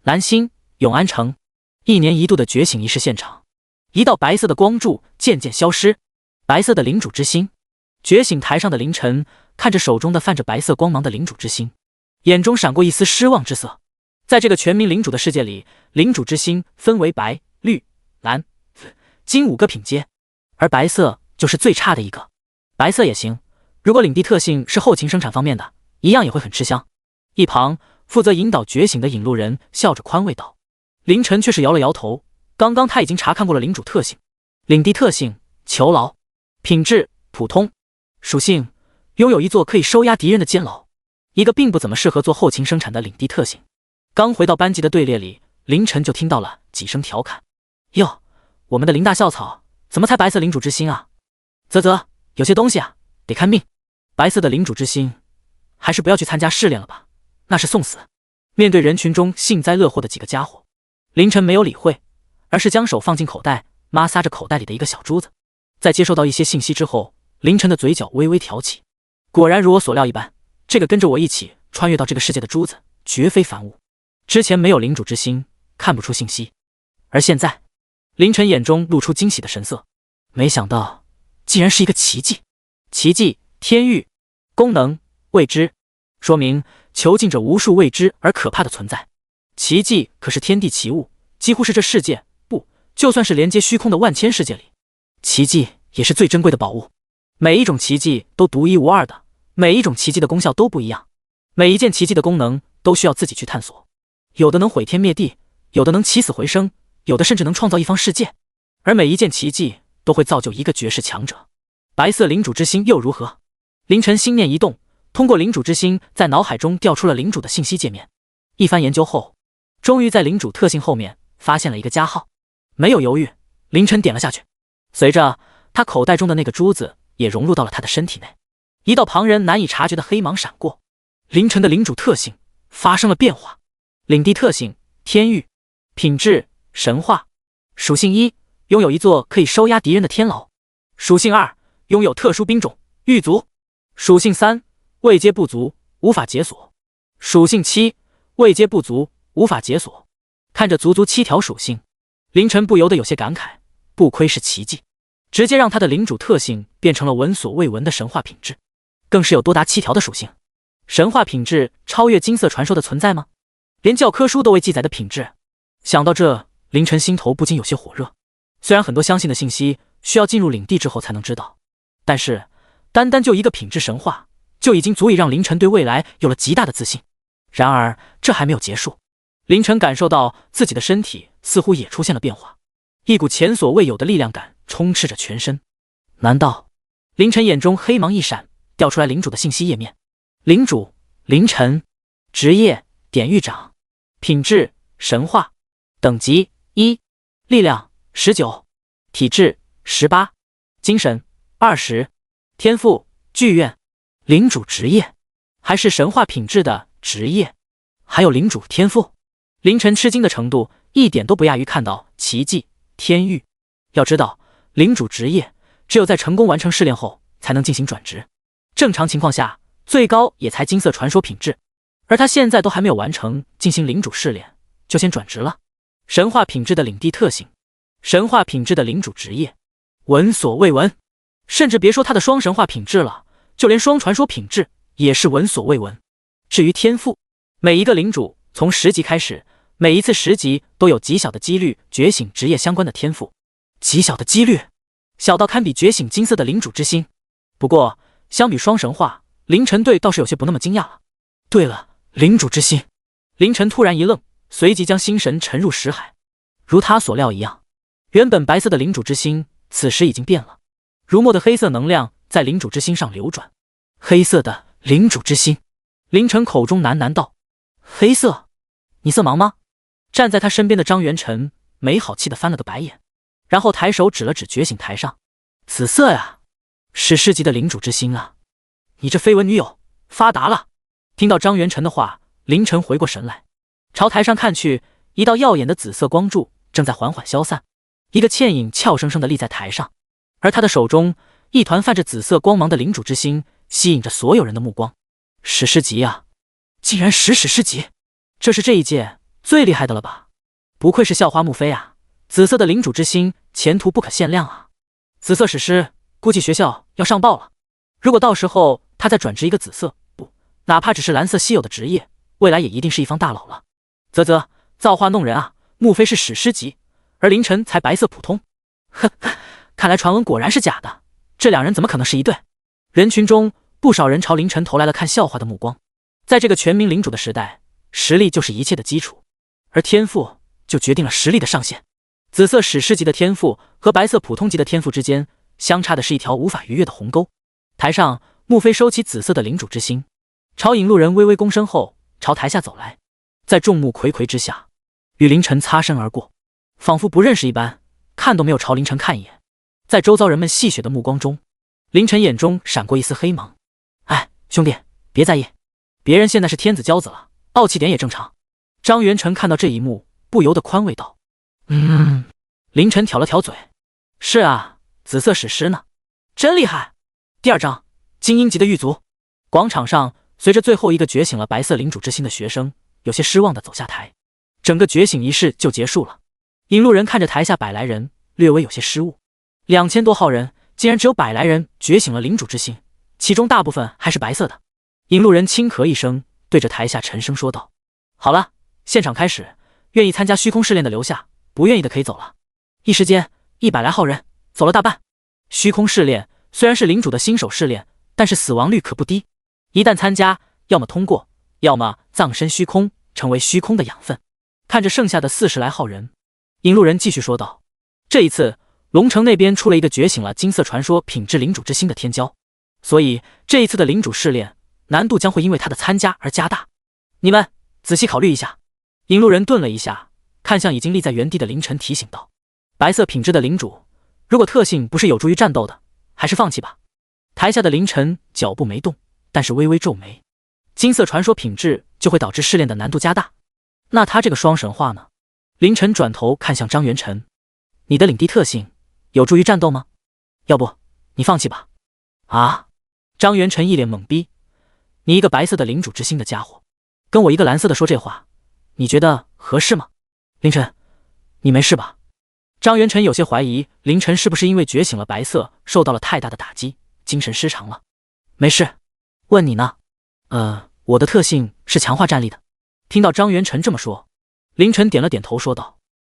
蓝星、永安城，1年1度的觉醒仪式现场。一道白色的光柱渐渐消失，白色的领主之心。觉醒台上的凌晨看着手中的泛着白色光芒的领主之心，眼中闪过一丝失望之色。在这个全民领主的世界里，领主之心分为白、绿、蓝、紫、金5个品阶，而白色就是最差的一个。白色也行，如果领地特性是后勤生产方面的，一样也会很吃香。一旁负责引导觉醒的引路人笑着宽慰道。凌晨却是摇了摇头，刚刚他已经查看过了领主特性。领地特性：囚牢，品质普通，属性拥有一座可以收押敌人的监牢，一个并不怎么适合做后勤生产的领地特性。刚回到班级的队列里，凌晨就听到了几声调侃：哟，我们的林大校草怎么才白色领主之心啊？啧，有些东西啊得看命。白色的领主之心，还是不要去参加试炼了吧，那是送死。面对人群中幸灾乐祸的几个家伙，凌晨没有理会，而是将手放进口袋，摩挲着口袋里的一个小珠子。在接收到一些信息之后，凌晨的嘴角微微挑起。果然如我所料一般，这个跟着我一起穿越到这个世界的珠子绝非凡物。之前没有领主之心，看不出信息，而现在，凌晨眼中露出惊喜的神色。没想到竟然是一个奇迹。奇迹天域，功能未知，说明囚禁着无数未知而可怕的存在。奇迹可是天地奇物，几乎是这世界，不，就算是连接虚空的万千世界里，奇迹也是最珍贵的宝物。每一种奇迹都独一无二的，每一种奇迹的功效都不一样，每一件奇迹的功能都需要自己去探索。有的能毁天灭地，有的能起死回生，有的甚至能创造一方世界，而每一件奇迹都会造就一个绝世强者。白色领主之心又如何？凌晨心念一动，通过领主之心在脑海中调出了领主的信息界面。一番研究后，终于在领主特性后面发现了一个加号。没有犹豫，凌晨点了下去。随着他口袋中的那个珠子也融入到了他的身体内，一道旁人难以察觉的黑芒闪过。凌晨的领主特性发生了变化。领地特性：天域，品质神话，属性1，拥有一座可以收押敌人的天牢，属性2，拥有特殊兵种狱卒，属性3，位阶不足，无法解锁，属性7，位阶不足，无法解锁。看着足足7条属性，凌晨不由得有些感慨，不愧是奇迹，直接让他的领主特性变成了闻所未闻的神话品质，更是有多达7条的属性。神话品质超越金色传说的存在吗？连教科书都未记载的品质。想到这，凌晨心头不禁有些火热。虽然很多相信的信息需要进入领地之后才能知道，但是单单就一个品质神话，就已经足以让凌晨对未来有了极大的自信。然而这还没有结束，凌晨感受到自己的身体似乎也出现了变化，一股前所未有的力量感充斥着全身。难道……凌晨眼中黑芒一闪，调出来领主的信息页面。领主凌晨，职业典狱长，品质神话，等级1，力量19，体质18，精神20，天赋剧院。领主职业还是神话品质的职业，还有领主天赋。凌晨吃惊的程度一点都不亚于看到奇迹天域。要知道，领主职业只有在成功完成试炼后才能进行转职，正常情况下最高也才金色传说品质，而他现在都还没有完成进行领主试炼，就先转职了。神话品质的领地特性，神话品质的领主职业，闻所未闻。甚至别说他的双神话品质了，就连双传说品质也是闻所未闻。至于天赋，每一个领主从10级开始，每一次10级都有极小的几率觉醒职业相关的天赋，极小的几率，小到堪比觉醒金色的领主之心。不过相比双神话，凌晨对倒是有些不那么惊讶了。对了，领主之心，凌晨突然一愣，随即将心神沉入识海。如他所料一样，原本白色的领主之心此时已经变了，如墨的黑色能量在领主之心上流转。黑色的领主之心，凌晨口中喃喃道：黑色，你色盲吗？站在他身边的张元晨没好气地翻了个白眼，然后抬手指了指觉醒台上：紫色呀，史诗级的领主之心啊，你这绯闻女友发达了。听到张元晨的话，凌晨回过神来，朝台上看去，一道耀眼的紫色光柱正在缓缓消散，一个倩影俏生生地立在台上，而他的手中一团泛着紫色光芒的领主之心吸引着所有人的目光。史诗级啊，竟然史诗级，这是这一届最厉害的了吧？不愧是校花穆飞啊！紫色的领主之心，前途不可限量啊！紫色史诗，估计学校要上报了。如果到时候他再转职一个紫色，不，哪怕只是蓝色稀有的职业，未来也一定是一方大佬了。啧，造化弄人啊！穆飞是史诗级，而凌晨才白色普通。呵，看来传闻果然是假的，这两人怎么可能是一对？人群中不少人朝凌晨投来了看笑话的目光。在这个全民领主的时代，实力就是一切的基础，而天赋就决定了实力的上限。紫色史诗级的天赋和白色普通级的天赋之间相差的是一条无法逾越的鸿沟。台上，穆飞收起紫色的领主之心，朝引路人微微躬身后朝台下走来，在众目睽睽之下与凌晨擦身而过，仿佛不认识一般，看都没有朝凌晨看一眼。在周遭人们戏谑的目光中，凌晨眼中闪过一丝黑芒。哎，兄弟，别在意，别人现在是天子骄子了，傲气点也正常。张元成看到这一幕，不由得宽慰道：凌晨挑了挑嘴，是啊，紫色史诗呢，真厉害。第二章，精英级的狱卒。广场上，随着最后一个觉醒了白色领主之心的学生有些失望地走下台，整个觉醒仪式就结束了。引路人看着台下100来人，略微有些失误。2000多号人，竟然只有100来人觉醒了领主之心，其中大部分还是白色的。引路人轻咳一声，对着台下沉声说道：好了，现场开始，愿意参加虚空试炼的留下，不愿意的可以走了。一时间100来号人走了大半。虚空试炼虽然是领主的新手试炼，但是死亡率可不低，一旦参加，要么通过，要么葬身虚空，成为虚空的养分。看着剩下的40来号人，引路人继续说道：这一次龙城那边出了一个觉醒了金色传说品质领主之心的天骄，所以这一次的领主试炼难度将会因为他的参加而加大，你们仔细考虑一下。引路人顿了一下，看向已经立在原地的凌晨提醒道：白色品质的领主，如果特性不是有助于战斗的，还是放弃吧。台下的凌晨脚步没动，但是微微皱眉。金色传说品质就会导致试炼的难度加大，那他这个双神话呢？凌晨转头看向张元晨，你的领地特性有助于战斗吗？要不你放弃吧。啊！张元晨一脸懵逼，你一个白色的领主之心的家伙，跟我一个蓝色的说这话，你觉得合适吗？凌晨，你没事吧？张元晨有些怀疑凌晨是不是因为觉醒了白色受到了太大的打击，精神失常了。没事。问你呢？我的特性是强化战力的。听到张元晨这么说，凌晨点了点头说道：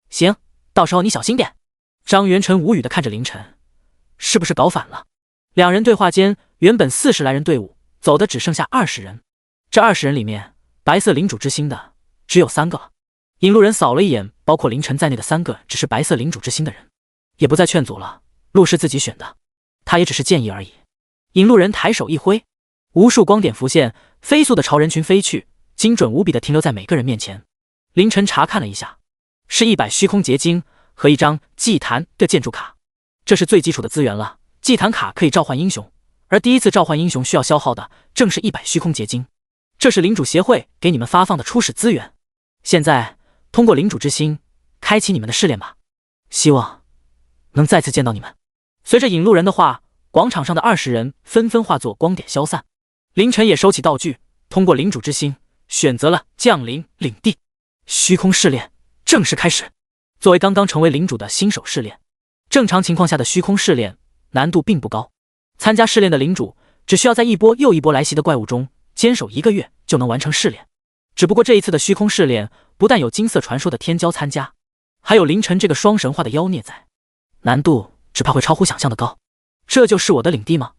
行，到时候你小心点。张元晨无语地看着凌晨，是不是搞反了？两人对话间，原本40来人队伍走的只剩下20人，这20人里面白色领主之心的只有3个了。引路人扫了一眼包括凌晨在内的3个只是白色领主之心的人，也不再劝阻了，路是自己选的，他也只是建议而已。引路人抬手一挥，无数光点浮现，飞速的朝人群飞去，精准无比的停留在每个人面前。凌晨查看了一下，是100虚空结晶和一张祭坛的建筑卡，这是最基础的资源了。祭坛卡可以召唤英雄，而第一次召唤英雄需要消耗的正是100虚空结晶，这是领主协会给你们发放的初始资源。现在通过领主之心开启你们的试炼吧，希望能再次见到你们。随着引路人的话，广场上的20人纷纷化作光点消散。凌晨也收起道具，通过领主之心选择了降临领地。虚空试炼正式开始。作为刚刚成为领主的新手试炼，正常情况下的虚空试炼难度并不高，参加试炼的领主只需要在一波又一波来袭的怪物中坚守1个月就能完成试炼。只不过这一次的虚空试炼不但有金色传说的天骄参加，还有凌晨这个双神话的妖孽在，难度只怕会超乎想象的高。这就是我的领地吗？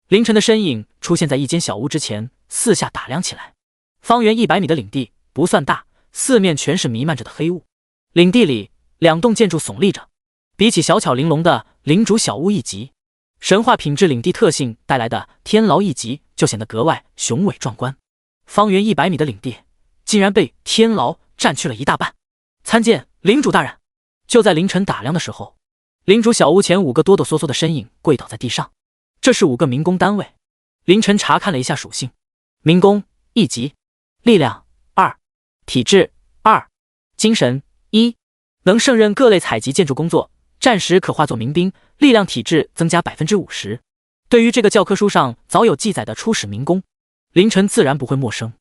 凌晨的身影出现在一间小屋之前，四下打量起来。方圆100米的领地不算大，四面全是弥漫着的黑雾。领地里2栋建筑耸立着，比起小巧玲珑的领主小屋一级，神话品质领地特性带来的天牢一级就显得格外雄伟壮观。方圆100米的领地竟然被天牢占去了一大半。参见领主大人。就在凌晨打量的时候，领主小屋前5个哆哆嗦嗦的身影跪倒在地上，这是5个民工单位。凌晨查看了一下属性，民工1级，力量2，体质2，精神1，能胜任各类采集建筑工作，战时可化作民兵，力量体质增加 50%。 对于这个教科书上早有记载的初始民工，凌晨自然不会陌生。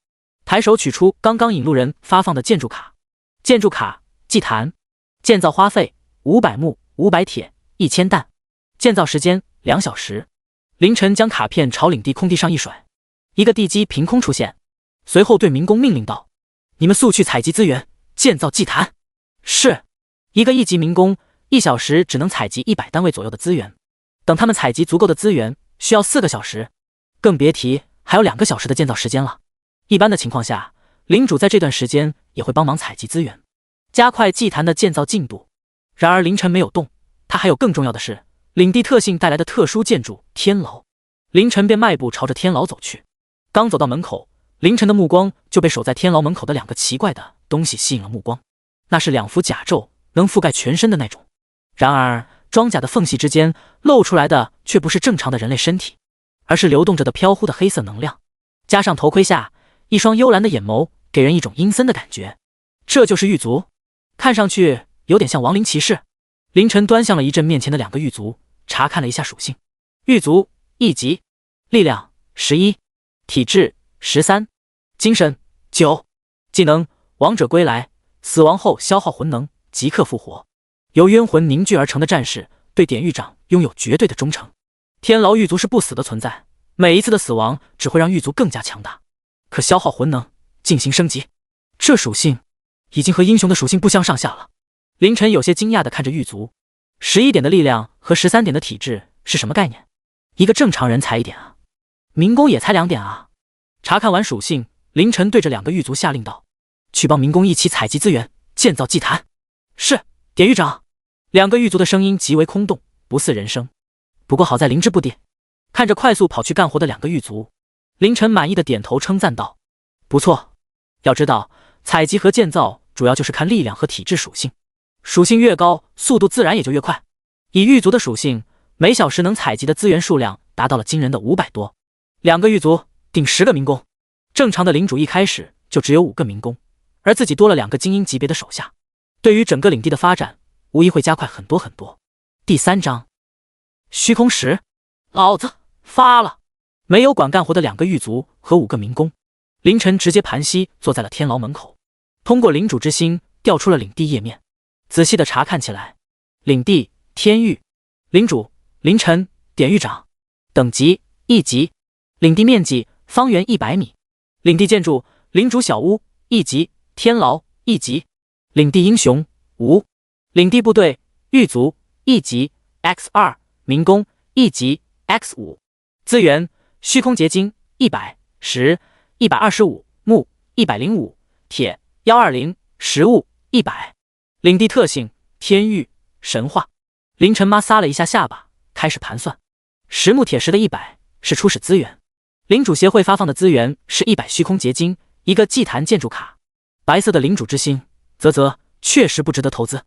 抬手取出刚刚引路人发放的建筑卡，建筑卡祭坛，建造花费500木、500铁、1000担，建造时间2小时。凌晨将卡片朝领地空地上一甩，一个地基凭空出现，随后对民工命令道：“你们速去采集资源，建造祭坛。”是。一个1级民工1小时只能采集100单位左右的资源，等他们采集足够的资源，需要4个小时，更别提还有2个小时的建造时间了。一般的情况下，领主在这段时间也会帮忙采集资源，加快祭坛的建造进度。然而凌晨没有动，他还有更重要的事，领地特性带来的特殊建筑天牢。凌晨便迈步朝着天牢走去，刚走到门口，凌晨的目光就被守在天牢门口的2个奇怪的东西吸引了目光。那是2副甲胄，能覆盖全身的那种。然而装甲的缝隙之间露出来的却不是正常的人类身体，而是流动着的飘忽的黑色能量，加上头盔下一双幽蓝的眼眸，给人一种阴森的感觉。这就是狱卒，看上去有点像亡灵骑士。凌晨端详了一阵面前的2个狱卒，查看了一下属性。狱卒1级，力量11，体质13，精神9，技能王者归来，死亡后消耗魂能，即刻复活。由冤魂凝聚而成的战士，对典狱长拥有绝对的忠诚。天牢狱卒是不死的存在，每一次的死亡只会让狱卒更加强大，可消耗魂能进行升级。这属性已经和英雄的属性不相上下了。凌晨有些惊讶地看着狱卒，11点的力量和13点的体质是什么概念？一个正常人才1点啊，民工也才2点啊。查看完属性，凌晨对着2个狱卒下令道：“去帮民工一起采集资源，建造祭坛。”是，典狱长。2个狱卒的声音极为空洞，不似人声。不过好在灵芝不跌。看着快速跑去干活的2个狱卒，凌晨满意的点头称赞道：“不错。要知道，采集和建造主要就是看力量和体质属性，属性越高，速度自然也就越快。以狱卒的属性，每小时能采集的资源数量达到了惊人的500多。2个狱卒顶10个民工。正常的领主一开始就只有5个民工，而自己多了2个精英级别的手下，对于整个领地的发展无疑会加快很多很多。第3章虚空石，老子发了！没有管干活的2个狱卒和5个民工，凌晨直接盘膝坐在了天牢门口，通过领主之心调出了领地页面，仔细的查看起来。领地天域，领主凌晨，典狱长，等级1级，领地面积方圆100米，领地建筑领主小屋1级，天牢1级，领地英雄无，领地部队狱卒1级 X2， 民工1级 X5， 资源虚空结晶100石125木105铁120，食物100。领地特性天域神话。凌晨妈撒了一下下巴，开始盘算。实木铁石的100是初始资源，领主协会发放的资源是100虚空结晶，一个祭坛建筑卡。白色的领主之心，确实不值得投资。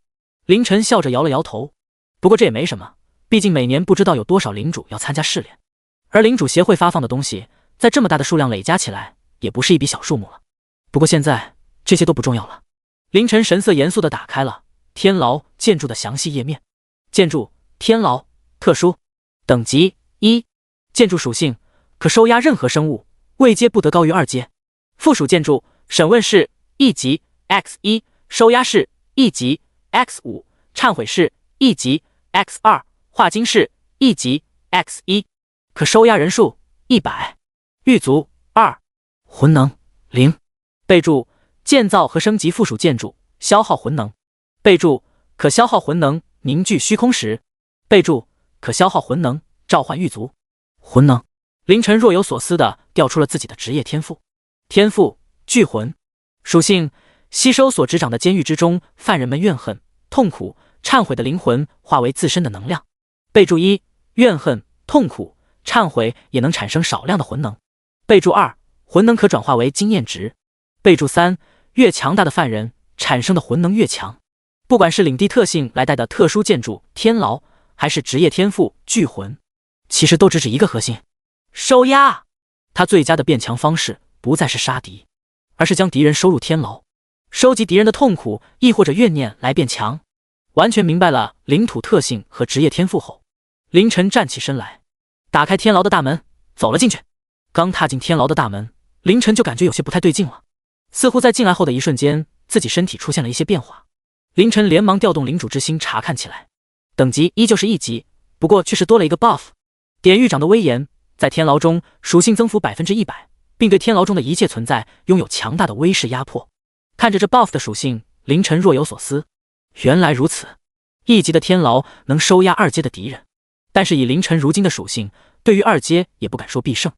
凌晨笑着摇了摇头，不过这也没什么，毕竟每年不知道有多少领主要参加试炼，而领主协会发放的东西，在这么大的数量累加起来，也不是一笔小数目了。不过现在这些都不重要了。凌晨神色严肃地打开了天牢建筑的详细页面。建筑天牢，特殊，等级1，建筑属性可收押任何生物，位阶不得高于2阶。附属建筑审问室1级 X1， 收押室1级 X5， 忏悔室1级 X2， 化金室1级 X1， 可收押人数100。狱卒2，魂能0。备注：建造和升级附属建筑，消耗魂能。备注：可消耗魂能凝聚虚空石。备注：可消耗魂能召唤狱卒。魂能。凌晨若有所思地调出了自己的职业天赋。天赋聚魂，属性吸收所执掌的监狱之中犯人们怨恨、痛苦、忏悔的灵魂，化为自身的能量。备注1：怨恨、痛苦、忏悔也能产生少量的魂能。备注2：魂能可转化为经验值。备注3：越强大的犯人产生的魂能越强。不管是领地特性来带的特殊建筑天牢，还是职业天赋聚魂，其实都只指一个核心：收押。他最佳的变强方式不再是杀敌，而是将敌人收入天牢，收集敌人的痛苦亦或者怨念来变强。完全明白了领土特性和职业天赋后，凌晨站起身来，打开天牢的大门，走了进去。刚踏进天牢的大门，凌晨就感觉有些不太对劲了，似乎在进来后的一瞬间，自己身体出现了一些变化。凌晨连忙调动领主之心查看起来，等级依旧是1级，不过却是多了一个 buff。典狱长的威严在天牢中属性增幅100%，并对天牢中的一切存在拥有强大的威势压迫。看着这 buff 的属性，凌晨若有所思。原来如此，1级的天牢能收压2阶的敌人，但是以凌晨如今的属性，对于2阶也不敢说必胜。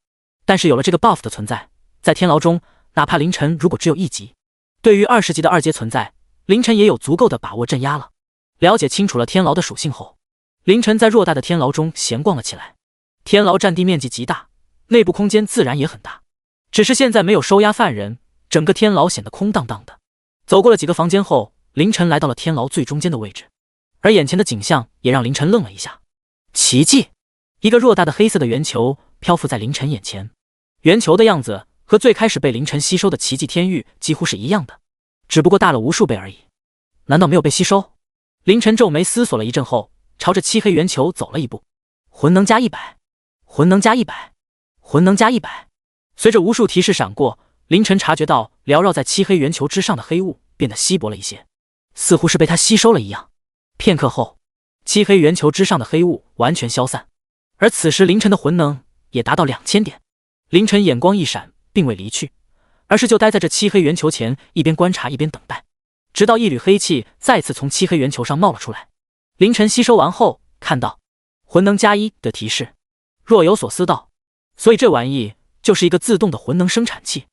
但是有了这个 buff 的存在，在天牢中，哪怕凌晨如果只有1级，对于20级的2阶存在，凌晨也有足够的把握镇压了。了解清楚了天牢的属性后，凌晨在偌大的天牢中闲逛了起来。天牢占地面积极大，内部空间自然也很大，只是现在没有收押犯人，整个天牢显得空荡荡的。走过了几个房间后，凌晨来到了天牢最中间的位置，而眼前的景象也让凌晨愣了一下。奇迹！一个偌大的黑色的圆球漂浮在凌晨眼前，圆球的样子和最开始被凌晨吸收的奇迹天域几乎是一样的，只不过大了无数倍而已。难道没有被吸收？凌晨皱眉思索了一阵后，朝着漆黑圆球走了一步。魂能加100，魂能加100，魂能加100。随着无数提示闪过，凌晨察觉到缭绕在漆黑圆球之上的黑雾变得稀薄了一些，似乎是被他吸收了一样。片刻后，漆黑圆球之上的黑雾完全消散，而此时凌晨的魂能也达到2000点。凌晨眼光一闪，并未离去，而是就待在这漆黑圆球前，一边观察一边等待，直到一缕黑气再次从漆黑圆球上冒了出来。凌晨吸收完后，看到魂能加1的提示，若有所思道：所以这玩意就是一个自动的魂能生产器，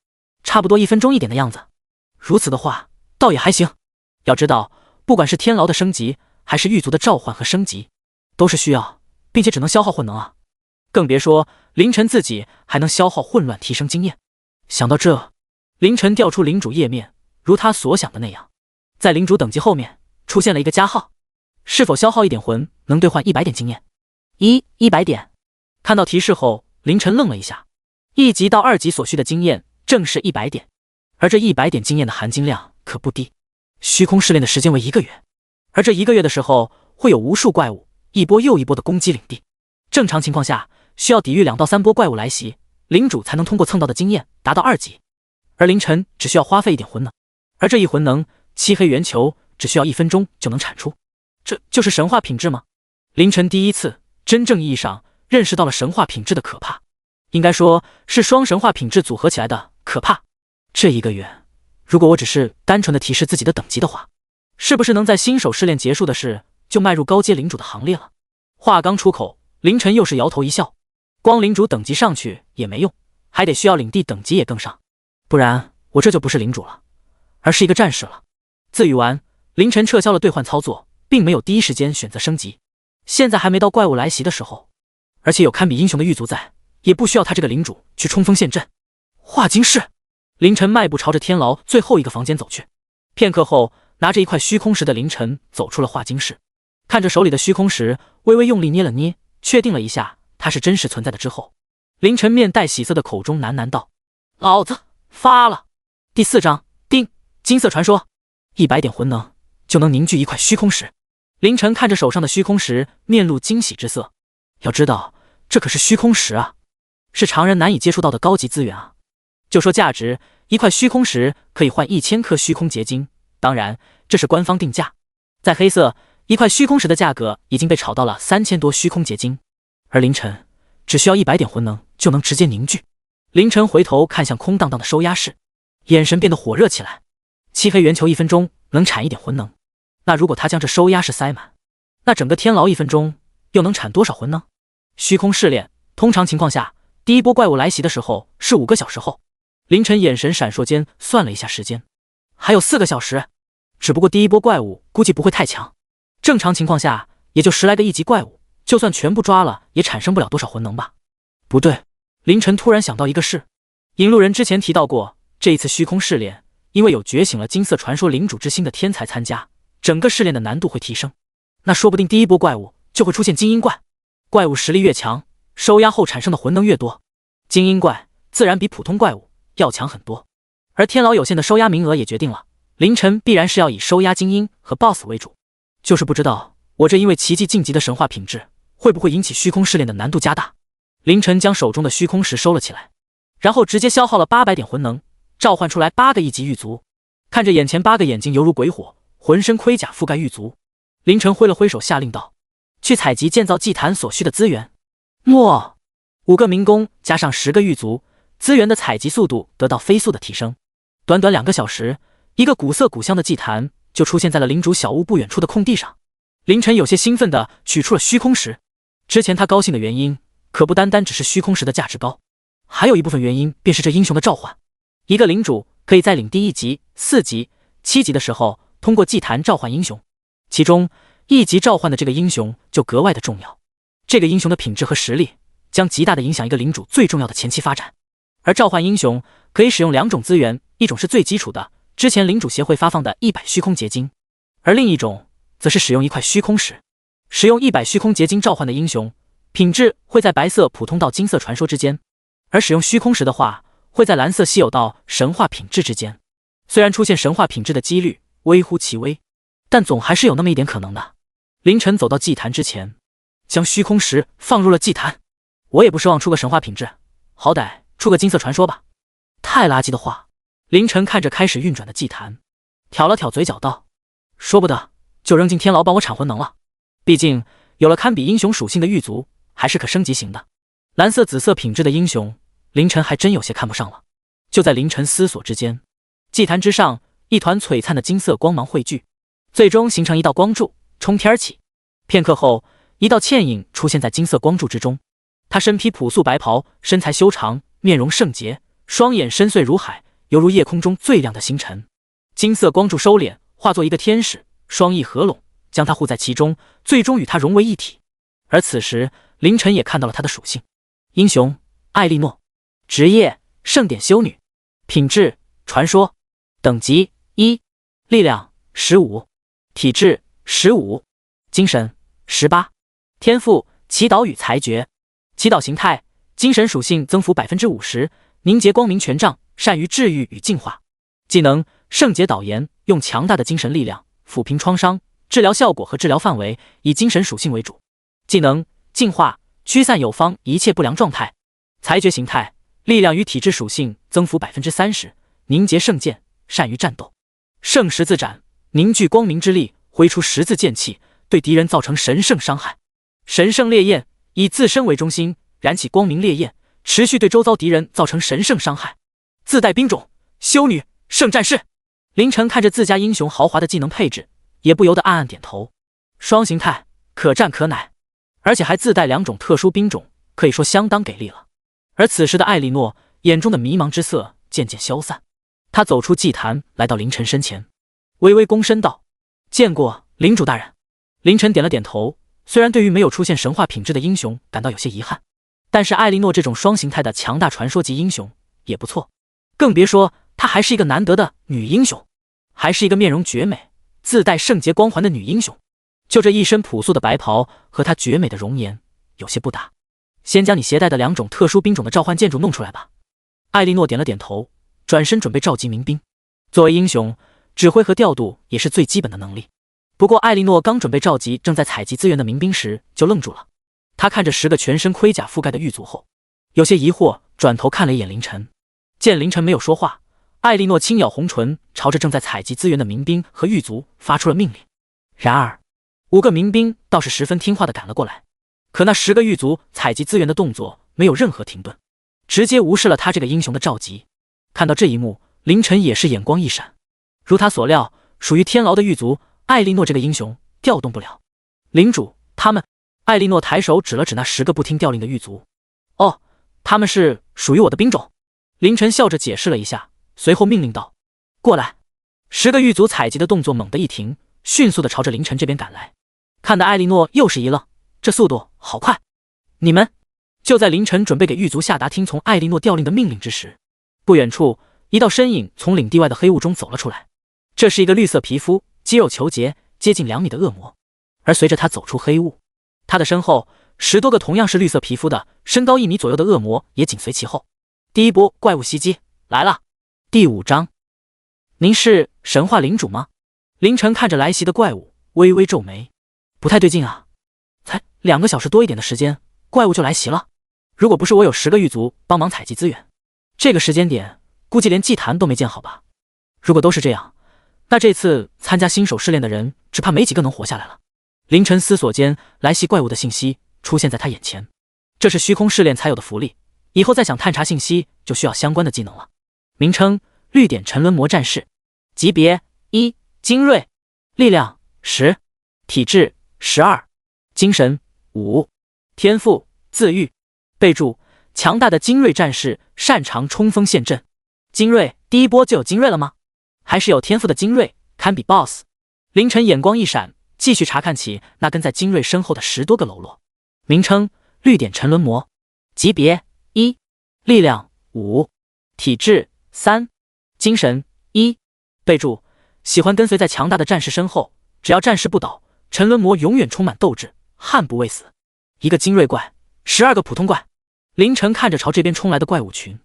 差不多1分钟一点的样子。如此的话，倒也还行。要知道，不管是天牢的升级，还是狱卒的召唤和升级，都是需要，并且只能消耗魂能啊。更别说凌晨自己还能消耗混乱提升经验。想到这，凌晨调出领主页面，如他所想的那样，在领主等级后面出现了一个加号，是否消耗1点魂能兑换100点经验？100点。看到提示后，凌晨愣了一下。1级到2级所需的经验正是100点，而这100点经验的含金量可不低。虚空试炼的时间为1个月，而这1个月的时候，会有无数怪物一波又一波的攻击领地。正常情况下，需要抵御2到3波怪物来袭，领主才能通过蹭到的经验达到2级。而凌晨只需要花费1点魂能，而这一魂能，漆黑圆球只需要1分钟就能产出。这就是神话品质吗？凌晨第一次真正意义上认识到了神话品质的可怕，应该说是双神话品质组合起来的可怕。这1个月，如果我只是单纯的提示自己的等级的话，是不是能在新手试炼结束的事就迈入高阶领主的行列了？话刚出口，凌晨又是摇头一笑，光领主等级上去也没用，还得需要领地等级也更上，不然我这就不是领主了，而是一个战士了。自语完，凌晨撤销了兑换操作，并没有第一时间选择升级。现在还没到怪物来袭的时候，而且有堪比英雄的狱卒在，也不需要他这个领主去冲锋陷阵。化晶室，凌晨迈步朝着天牢最后一个房间走去。片刻后，拿着一块虚空石的凌晨走出了化晶室，看着手里的虚空石，微微用力捏了捏，确定了一下它是真实存在的之后，凌晨面带喜色的口中喃喃道：老子发了。第4章，丁，金色传说，100点魂能就能凝聚一块虚空石。凌晨看着手上的虚空石，面露惊喜之色。要知道，这可是虚空石啊，是常人难以接触到的高级资源啊。就说价值，一块虚空石可以换1000颗虚空结晶，当然这是官方定价。在黑色，一块虚空石的价格已经被炒到了3000多虚空结晶，而凌晨只需要100点魂能就能直接凝聚。凌晨回头看向空荡荡的收押室，眼神变得火热起来。漆黑圆球1分钟能产1点魂能，那如果他将这收押室塞满，那整个天牢1分钟又能产多少魂能？虚空试炼，通常情况下，第一波怪物来袭的时候是5个小时后。凌晨眼神闪烁间算了一下时间，还有4个小时。只不过第一波怪物估计不会太强，正常情况下也就10来个1级怪物，就算全部抓了也产生不了多少魂能吧。不对，凌晨突然想到一个事，引路人之前提到过，这一次虚空试炼，因为有觉醒了金色传说领主之心的天才参加，整个试炼的难度会提升。那说不定第一波怪物就会出现精英怪，怪物实力越强，收押后产生的魂能越多，精英怪自然比普通怪物要强很多。而天牢有限的收押名额也决定了，凌晨必然是要以收押精英和 BOSS 为主。就是不知道我这因为奇迹晋级的神话品质会不会引起虚空试炼的难度加大。凌晨将手中的虚空石收了起来，然后直接消耗了800点魂能，召唤出来8个1级狱卒。看着眼前8个眼睛犹如鬼火，浑身盔甲覆盖狱卒，凌晨挥了挥手，下令道：“去采集建造祭坛所需的资源。”诺。5个民工加上10个狱卒，资源的采集速度得到飞速的提升。短短2个小时，一个古色古香的祭坛就出现在了领主小屋不远处的空地上。凌晨有些兴奋地取出了虚空石。之前他高兴的原因，可不单单只是虚空石的价值高，还有一部分原因便是这英雄的召唤。一个领主可以在领地1级、4级、7级的时候，通过祭坛召唤英雄，其中1级召唤的这个英雄就格外的重要。这个英雄的品质和实力将极大的影响一个领主最重要的前期发展。而召唤英雄可以使用2种资源，一种是最基础的，之前领主协会发放的100虚空结晶，而另一种则是使用1块虚空石。使用100虚空结晶召唤的英雄，品质会在白色普通到金色传说之间，而使用虚空石的话，会在蓝色稀有到神话品质之间。虽然出现神话品质的几率微乎其微，但总还是有那么一点可能的。凌晨走到祭坛之前，将虚空石放入了祭坛。我也不奢望出个神话品质，好歹出个金色传说吧。太垃圾的话。凌晨看着开始运转的祭坛，挑了挑嘴角道：“说不得就扔进天牢帮我产魂能了。毕竟有了堪比英雄属性的狱卒，还是可升级型的。蓝色、紫色品质的英雄，凌晨还真有些看不上了。”就在凌晨思索之间，祭坛之上一团璀璨的金色光芒汇聚，最终形成一道光柱，冲天起。片刻后，一道倩影出现在金色光柱之中。他身披朴素白袍，身材修长，面容圣洁，双眼深邃如海，犹如夜空中最亮的星辰。金色光柱收敛，化作一个天使，双翼合拢，将他护在其中，最终与他融为一体。而此时，凌晨也看到了他的属性：英雄艾莉诺，职业圣典修女，品质传说，等级1，力量15，体质15，精神18，天赋祈祷与裁决。祈祷形态：精神属性增幅 50%， 凝结光明权杖，善于治愈与净化。技能：圣洁导言，用强大的精神力量抚平创伤，治疗效果和治疗范围以精神属性为主。技能：净化，驱散友方一切不良状态。裁决形态：力量与体质属性增幅 30%， 凝结圣剑，善于战斗。圣十字斩，凝聚光明之力，挥出十字剑气，对敌人造成神圣伤害。神圣烈焰，以自身为中心，燃起光明烈焰，持续对周遭敌人造成神圣伤害。自带兵种：修女、圣战士。凌晨看着自家英雄豪华的技能配置，也不由得暗暗点头。双形态，可战可奶，而且还自带2种特殊兵种，可以说相当给力了。而此时的艾莉诺眼中的迷茫之色渐渐消散，他走出祭坛，来到凌晨身前，微微躬身道：“见过领主大人。”凌晨点了点头，虽然对于没有出现神话品质的英雄感到有些遗憾，但是艾莉诺这种双形态的强大传说级英雄也不错，更别说她还是一个难得的女英雄，还是一个面容绝美、自带圣洁光环的女英雄。就这一身朴素的白袍和她绝美的容颜有些不搭。先将你携带的2种特殊兵种的召唤建筑弄出来吧。艾莉诺点了点头，转身准备召集民兵。作为英雄，指挥和调度也是最基本的能力。不过艾莉诺刚准备召集正在采集资源的民兵时就愣住了。他看着10个全身盔甲覆盖的狱卒后，有些疑惑，转头看了一眼凌晨。见凌晨没有说话，艾莉诺轻咬红唇，朝着正在采集资源的民兵和狱卒发出了命令。然而5个民兵倒是十分听话地赶了过来，可那10个狱卒采集资源的动作没有任何停顿，直接无视了他这个英雄的召集。看到这一幕，凌晨也是眼光一闪。如他所料，属于天牢的狱卒艾莉诺这个英雄调动不了。领主，他们……艾莉诺抬手指了指那10个不听调令的狱卒。哦，他们是属于我的兵种。凌晨笑着解释了一下，随后命令道：“过来。”10个狱卒采集的动作猛地一停，迅速地朝着凌晨这边赶来。看得艾莉诺又是一愣，这速度好快！你们……就在凌晨准备给狱卒下达听从艾莉诺调令的命令之时，不远处一道身影从领地外的黑雾中走了出来。这是一个绿色皮肤、肌肉虬结、接近2米的恶魔。而随着他走出黑雾，他的身后10多个同样是绿色皮肤的、身高1米左右的恶魔也紧随其后。第一波怪物袭击来了。第5章，您是神话领主吗？凌晨看着来袭的怪物，微微皱眉，不太对劲啊！才2个小时多一点的时间，怪物就来袭了。如果不是我有10个狱卒帮忙采集资源，这个时间点估计连祭坛都没建好吧。如果都是这样，那这次参加新手试炼的人，只怕没几个能活下来了。凌晨思索间，来袭怪物的信息出现在他眼前，这是虚空试炼才有的福利，以后再想探查信息就需要相关的技能了。名称：绿点沉沦魔战士，级别1，精锐，力量10，体质12，精神5，天赋自愈。备注：强大的精锐战士，擅长冲锋陷阵。精锐第一波就有精锐了吗？还是有天赋的精锐堪比 BOSS？ 凌晨眼光一闪，继续查看起那跟在精锐身后的10多个喽啰。名称：绿点沉沦魔，级别1，力量5，体质3，精神1。备注：喜欢跟随在强大的战士身后，只要战士不倒，沉沦魔永远充满斗志，悍不畏死。一个精锐怪，12个普通怪。凌晨看着朝这边冲来的怪物群，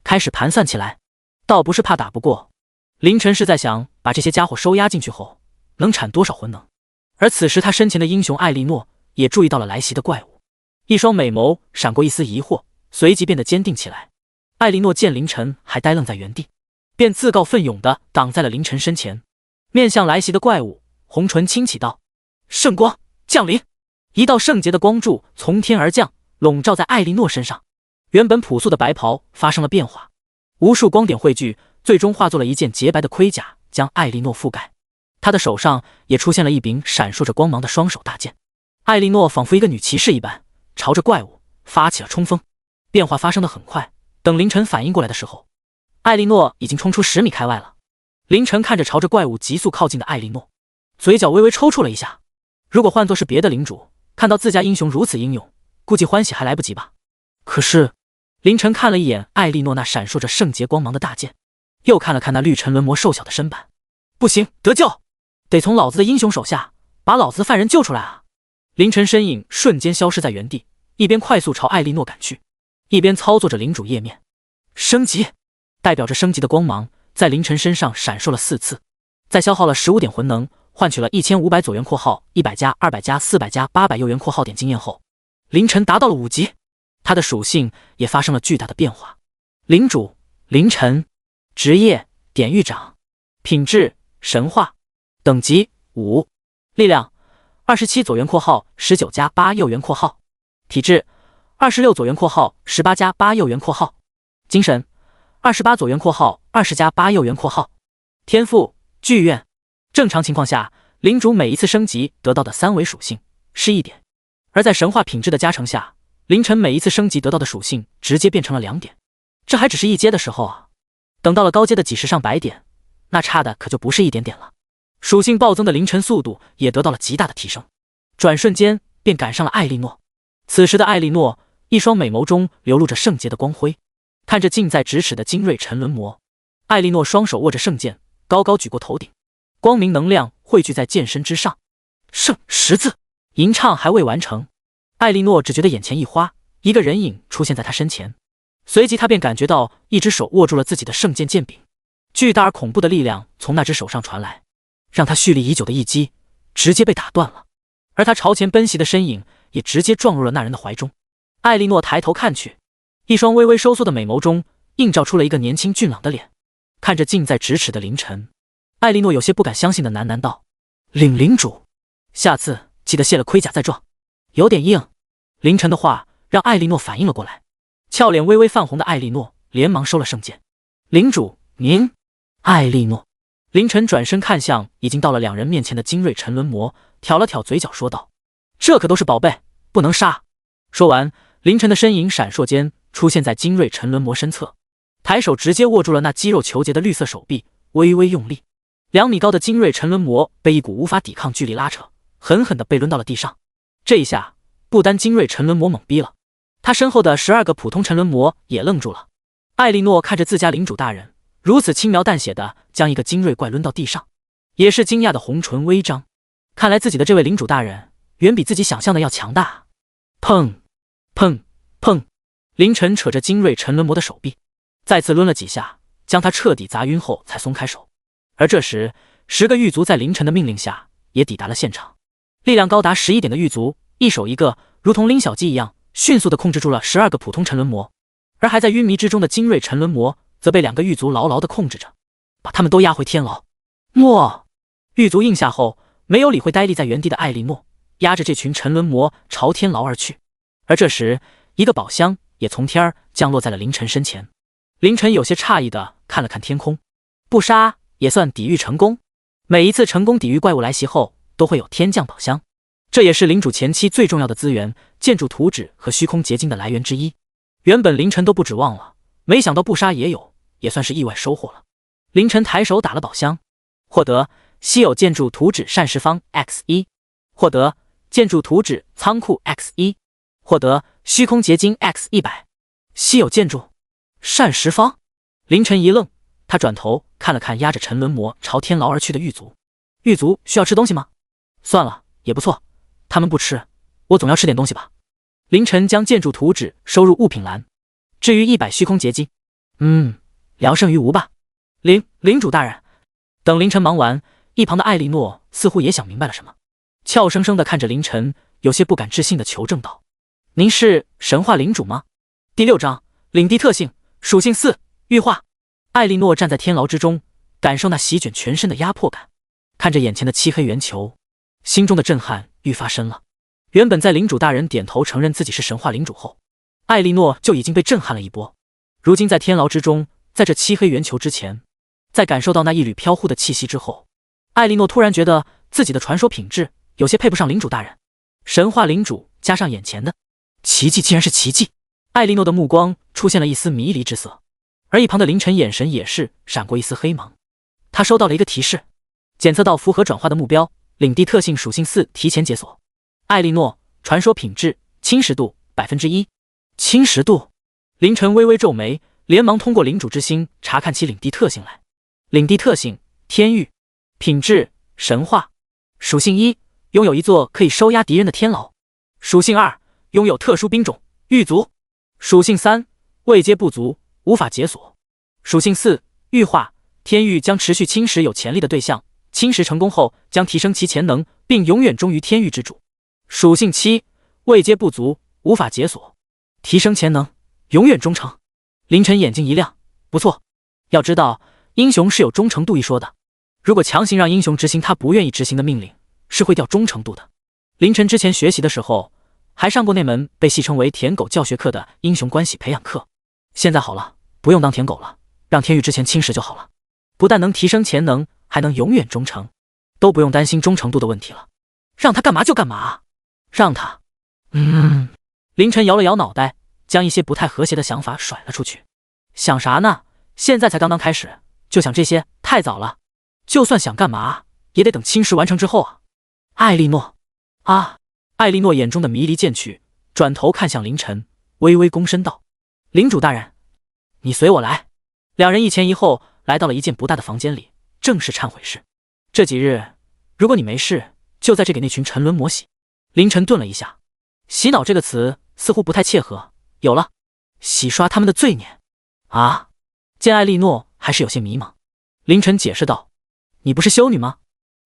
开始盘算起来。倒不是怕打不过，凌晨是在想把这些家伙收押进去后能产多少魂能。而此时他身前的英雄艾莉诺也注意到了来袭的怪物，一双美眸闪过一丝疑惑，随即变得坚定起来。艾莉诺见凌晨还呆愣在原地，便自告奋勇地挡在了凌晨身前，面向来袭的怪物，红唇轻启道：圣光降临。一道圣洁的光柱从天而降，笼罩在艾莉诺身上。原本朴素的白袍发生了变化，无数光点汇聚，最终化作了一件洁白的盔甲，将艾莉诺覆盖。他的手上也出现了一柄闪烁着光芒的双手大剑。艾莉诺仿佛一个女骑士一般，朝着怪物发起了冲锋。变化发生的很快，等凌晨反应过来的时候，艾莉诺已经冲出10米开外了。凌晨看着朝着怪物急速靠近的艾莉诺，嘴角微微抽搐了一下。如果换作是别的领主，看到自家英雄如此英勇，估计欢喜还来不及吧。可是凌晨看了一眼艾莉诺那闪烁着圣洁光芒的大剑，又看了看那绿沉沦魔瘦小的身板，不行，得救，得从老子的英雄手下把老子的犯人救出来啊！凌晨身影瞬间消失在原地，一边快速朝艾莉诺赶去，一边操作着领主页面。升级，代表着升级的光芒在凌晨身上闪烁了4次，在消耗了15点魂能，换取了1500左元括号100加200加400加800右元括号点经验后，凌晨达到了5级。他的属性也发生了巨大的变化。领主凌晨，职业典狱长，品质神话，等级5，力量27左元括号19加8右元括号，体质26左元括号18加8右元括号，精神28左元括号20加8右元括号，天赋剧院。正常情况下，领主每一次升级得到的3维属性是1点，而在神话品质的加成下，凌晨每一次升级得到的属性直接变成了2点。这还只是一阶的时候啊，等到了高阶的几十上百点，那差的可就不是一点点了。属性暴增的凌晨速度也得到了极大的提升，转瞬间便赶上了艾莉诺。此时的艾莉诺一双美眸中流露着圣洁的光辉，看着近在咫尺的精锐沉沦魔，艾莉诺双手握着圣剑，高高举过头顶，光明能量汇聚在剑身之上。圣10字吟唱还未完成，艾莉诺只觉得眼前一花，一个人影出现在他身前，随即他便感觉到一只手握住了自己的圣剑剑柄，巨大而恐怖的力量从那只手上传来，让他蓄力已久的一击直接被打断了，而他朝前奔袭的身影也直接撞入了那人的怀中。艾莉诺抬头看去，一双微微收缩的美眸中映照出了一个年轻俊朗的脸，看着近在咫尺的凌晨，艾莉诺有些不敢相信的喃喃道：领主，下次记得卸了盔甲再撞，有点硬。凌晨的话让艾莉诺反应了过来，俏脸微微泛红的艾莉诺连忙收了圣剑。领主您。艾莉诺。凌晨转身看向已经到了2人面前的精锐沉沦魔，挑了挑嘴角说道：这可都是宝贝，不能杀。说完，凌晨的身影闪烁间出现在精锐沉沦魔身侧，抬手直接握住了那肌肉虬结的绿色手臂，微微用力，2米高的精锐沉沦魔被一股无法抵抗距离拉扯，狠狠地被抡到了地上。这一下不单精锐沉沦魔懵逼了，他身后的12个普通沉沦魔也愣住了。艾莉诺看着自家领主大人如此轻描淡写的将一个精锐怪抡到地上，也是惊讶的红唇微张，看来自己的这位领主大人远比自己想象的要强大。砰砰砰，凌晨扯着精锐沉沦魔的手臂，再次抡了几下，将他彻底砸晕后才松开手。而这时10个狱卒在凌晨的命令下也抵达了现场，力量高达11点的狱卒一手一个，如同拎小鸡一样迅速地控制住了12个普通沉沦魔，而还在晕迷之中的精锐沉沦魔则被2个狱卒牢牢地控制着，把他们都押回天牢。诺！狱卒应下后，没有理会呆立在原地的艾莉诺，压着这群沉沦魔朝天牢而去。而这时，一个宝箱也从天儿降落在了凌晨身前。凌晨有些诧异的看了看天空，不杀也算抵御成功。每一次成功抵御怪物来袭后，都会有天降宝箱，这也是领主前期最重要的资源——建筑图纸和虚空结晶的来源之一。原本凌晨都不指望了，没想到不杀也有，也算是意外收获了。凌晨抬手打了宝箱，获得稀有建筑图纸膳食方 X1， 获得建筑图纸仓库 X1， 获得虚空结晶 X100。稀有建筑膳食方，凌晨一愣，他转头看了看压着沉沦魔朝天牢而去的狱卒。狱卒需要吃东西吗？算了，也不错，他们不吃，我总要吃点东西吧。凌晨将建筑图纸收入物品栏。至于100虚空结晶，聊胜于无吧。领主大人。等凌晨忙完，一旁的艾莉诺似乎也想明白了什么，俏生生地看着凌晨，有些不敢置信地求证道：“您是神话领主吗？”第6章领地特性属性4玉化。艾莉诺站在天牢之中，感受那席卷全身的压迫感，看着眼前的漆黑圆球，心中的震撼愈发深了。原本在领主大人点头承认自己是神话领主后，艾莉诺就已经被震撼了一波。如今在天牢之中，在这漆黑圆球之前，在感受到那一缕飘忽的气息之后，艾莉诺突然觉得自己的传说品质有些配不上领主大人。神话领主加上眼前的奇迹，竟然是奇迹！艾莉诺的目光出现了一丝迷离之色，而一旁的凌晨眼神也是闪过一丝黑芒。他收到了一个提示，检测到符合转化的目标，领地特性属性4提前解锁。艾莉诺传说品质侵蚀度 1%。 侵蚀度？凌晨微微皱眉，连忙通过领主之心查看其领地特性来。领地特性天域，品质神话，属性1拥有一座可以收押敌人的天牢，属性2拥有特殊兵种狱卒，属性3位阶不足无法解锁，属性4玉化，天域将持续侵蚀有潜力的对象，侵蚀成功后将提升其潜能，并永远忠于天域之主。属性7位阶不足无法解锁，提升潜能永远忠诚。凌晨眼睛一亮，不错，要知道英雄是有忠诚度一说的，如果强行让英雄执行他不愿意执行的命令，是会掉忠诚度的。凌晨之前学习的时候还上过那门被戏称为舔狗教学课的英雄关系培养课，现在好了，不用当舔狗了，让天域之前侵蚀就好了，不但能提升潜能，还能永远忠诚，都不用担心忠诚度的问题了。让他干嘛就干嘛，让他……凌晨摇了摇脑袋，将一些不太和谐的想法甩了出去。想啥呢？现在才刚刚开始，就想这些太早了。就算想干嘛，也得等侵蚀完成之后啊。艾莉诺啊！艾莉诺眼中的迷离渐去，转头看向凌晨，微微躬身道：“领主大人，你随我来。”两人一前一后来到了一间不大的房间里，正是忏悔室。这几日，如果你没事，就在这给那群沉沦魔洗。凌晨顿了一下，洗脑这个词似乎不太切合。有了，洗刷他们的罪孽啊！见艾莉诺还是有些迷茫，凌晨解释道：“你不是修女吗？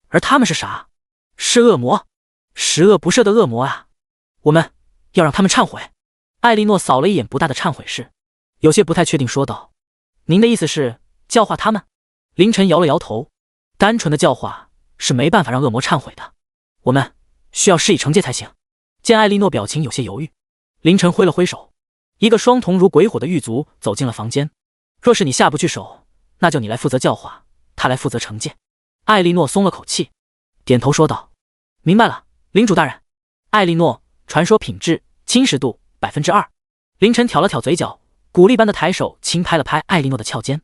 而他们是啥？是恶魔，十恶不赦的恶魔啊！我们要让他们忏悔。”艾莉诺扫了一眼不大的忏悔室，有些不太确定说道：“您的意思是教化他们？”凌晨摇了摇头，单纯的教化是没办法让恶魔忏悔的，我们需要施以惩戒才行。见艾莉诺表情有些犹豫，凌晨挥了挥手，一个双瞳如鬼火的狱卒走进了房间。若是你下不去手，那就你来负责教化，他来负责惩戒。艾莉诺松了口气，点头说道：“明白了，领主大人。”艾莉诺传说品质侵蚀度 2%。 凌晨挑了挑嘴角，鼓励般的抬手轻拍了拍艾莉诺的翘肩：“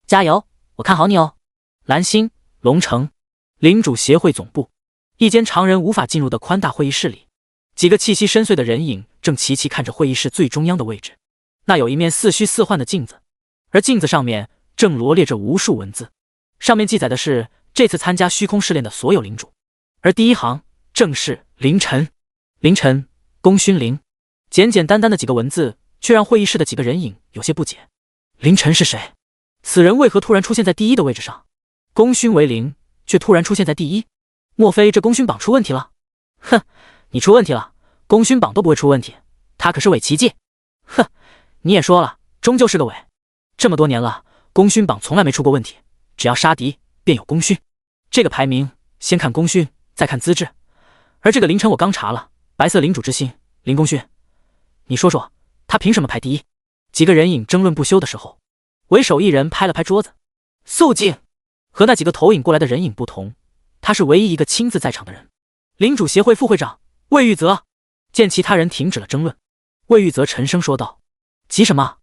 加油，我看好你哦。”蓝星龙城领主协会总部，一间常人无法进入的宽大会议室里，几个气息深邃的人影正齐齐看着会议室最中央的位置。那有一面似虚似幻的镜子，而镜子上面正罗列着无数文字，上面记载的是这次参加虚空试炼的所有领主。而第一行正是凌晨，凌晨功勋零。简简单单的几个文字，却让会议室的几个人影有些不解。凌晨是谁？此人为何突然出现在第一的位置上？功勋为零，却突然出现在第一，莫非这功勋榜出问题了？哼，你出问题了，功勋榜都不会出问题，他可是伪奇迹。哼，你也说了，终究是个伪。这么多年了，功勋榜从来没出过问题，只要杀敌便有功勋。这个排名先看功勋，再看资质。而这个凌晨我刚查了，白色领主之心林功勋，你说说他凭什么排第一？几个人影争论不休的时候，为首一人拍了拍桌子，肃静。和那几个投影过来的人影不同，他是唯一一个亲自在场的人。领主协会副会长魏玉泽。见其他人停止了争论，魏玉泽沉声说道：急什么？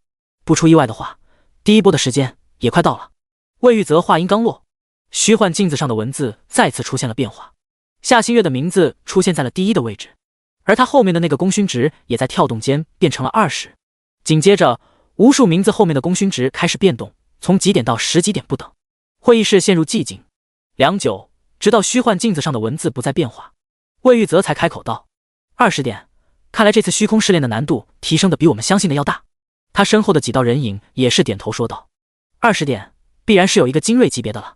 不出意外的话，第一波的时间也快到了。魏玉泽话音刚落，虚幻镜子上的文字再次出现了变化，夏新月的名字出现在了第一的位置，而他后面的那个功勋值也在跳动间变成了20。紧接着，无数名字后面的功勋值开始变动，从几点到10几点不等。会议室陷入寂静，良久，直到虚幻镜子上的文字不再变化，魏玉泽才开口道：20点，看来这次虚空试炼的难度提升的比我们相信的要大。他身后的几道人影也是点头说道：20点，必然是有一个精锐级别的了。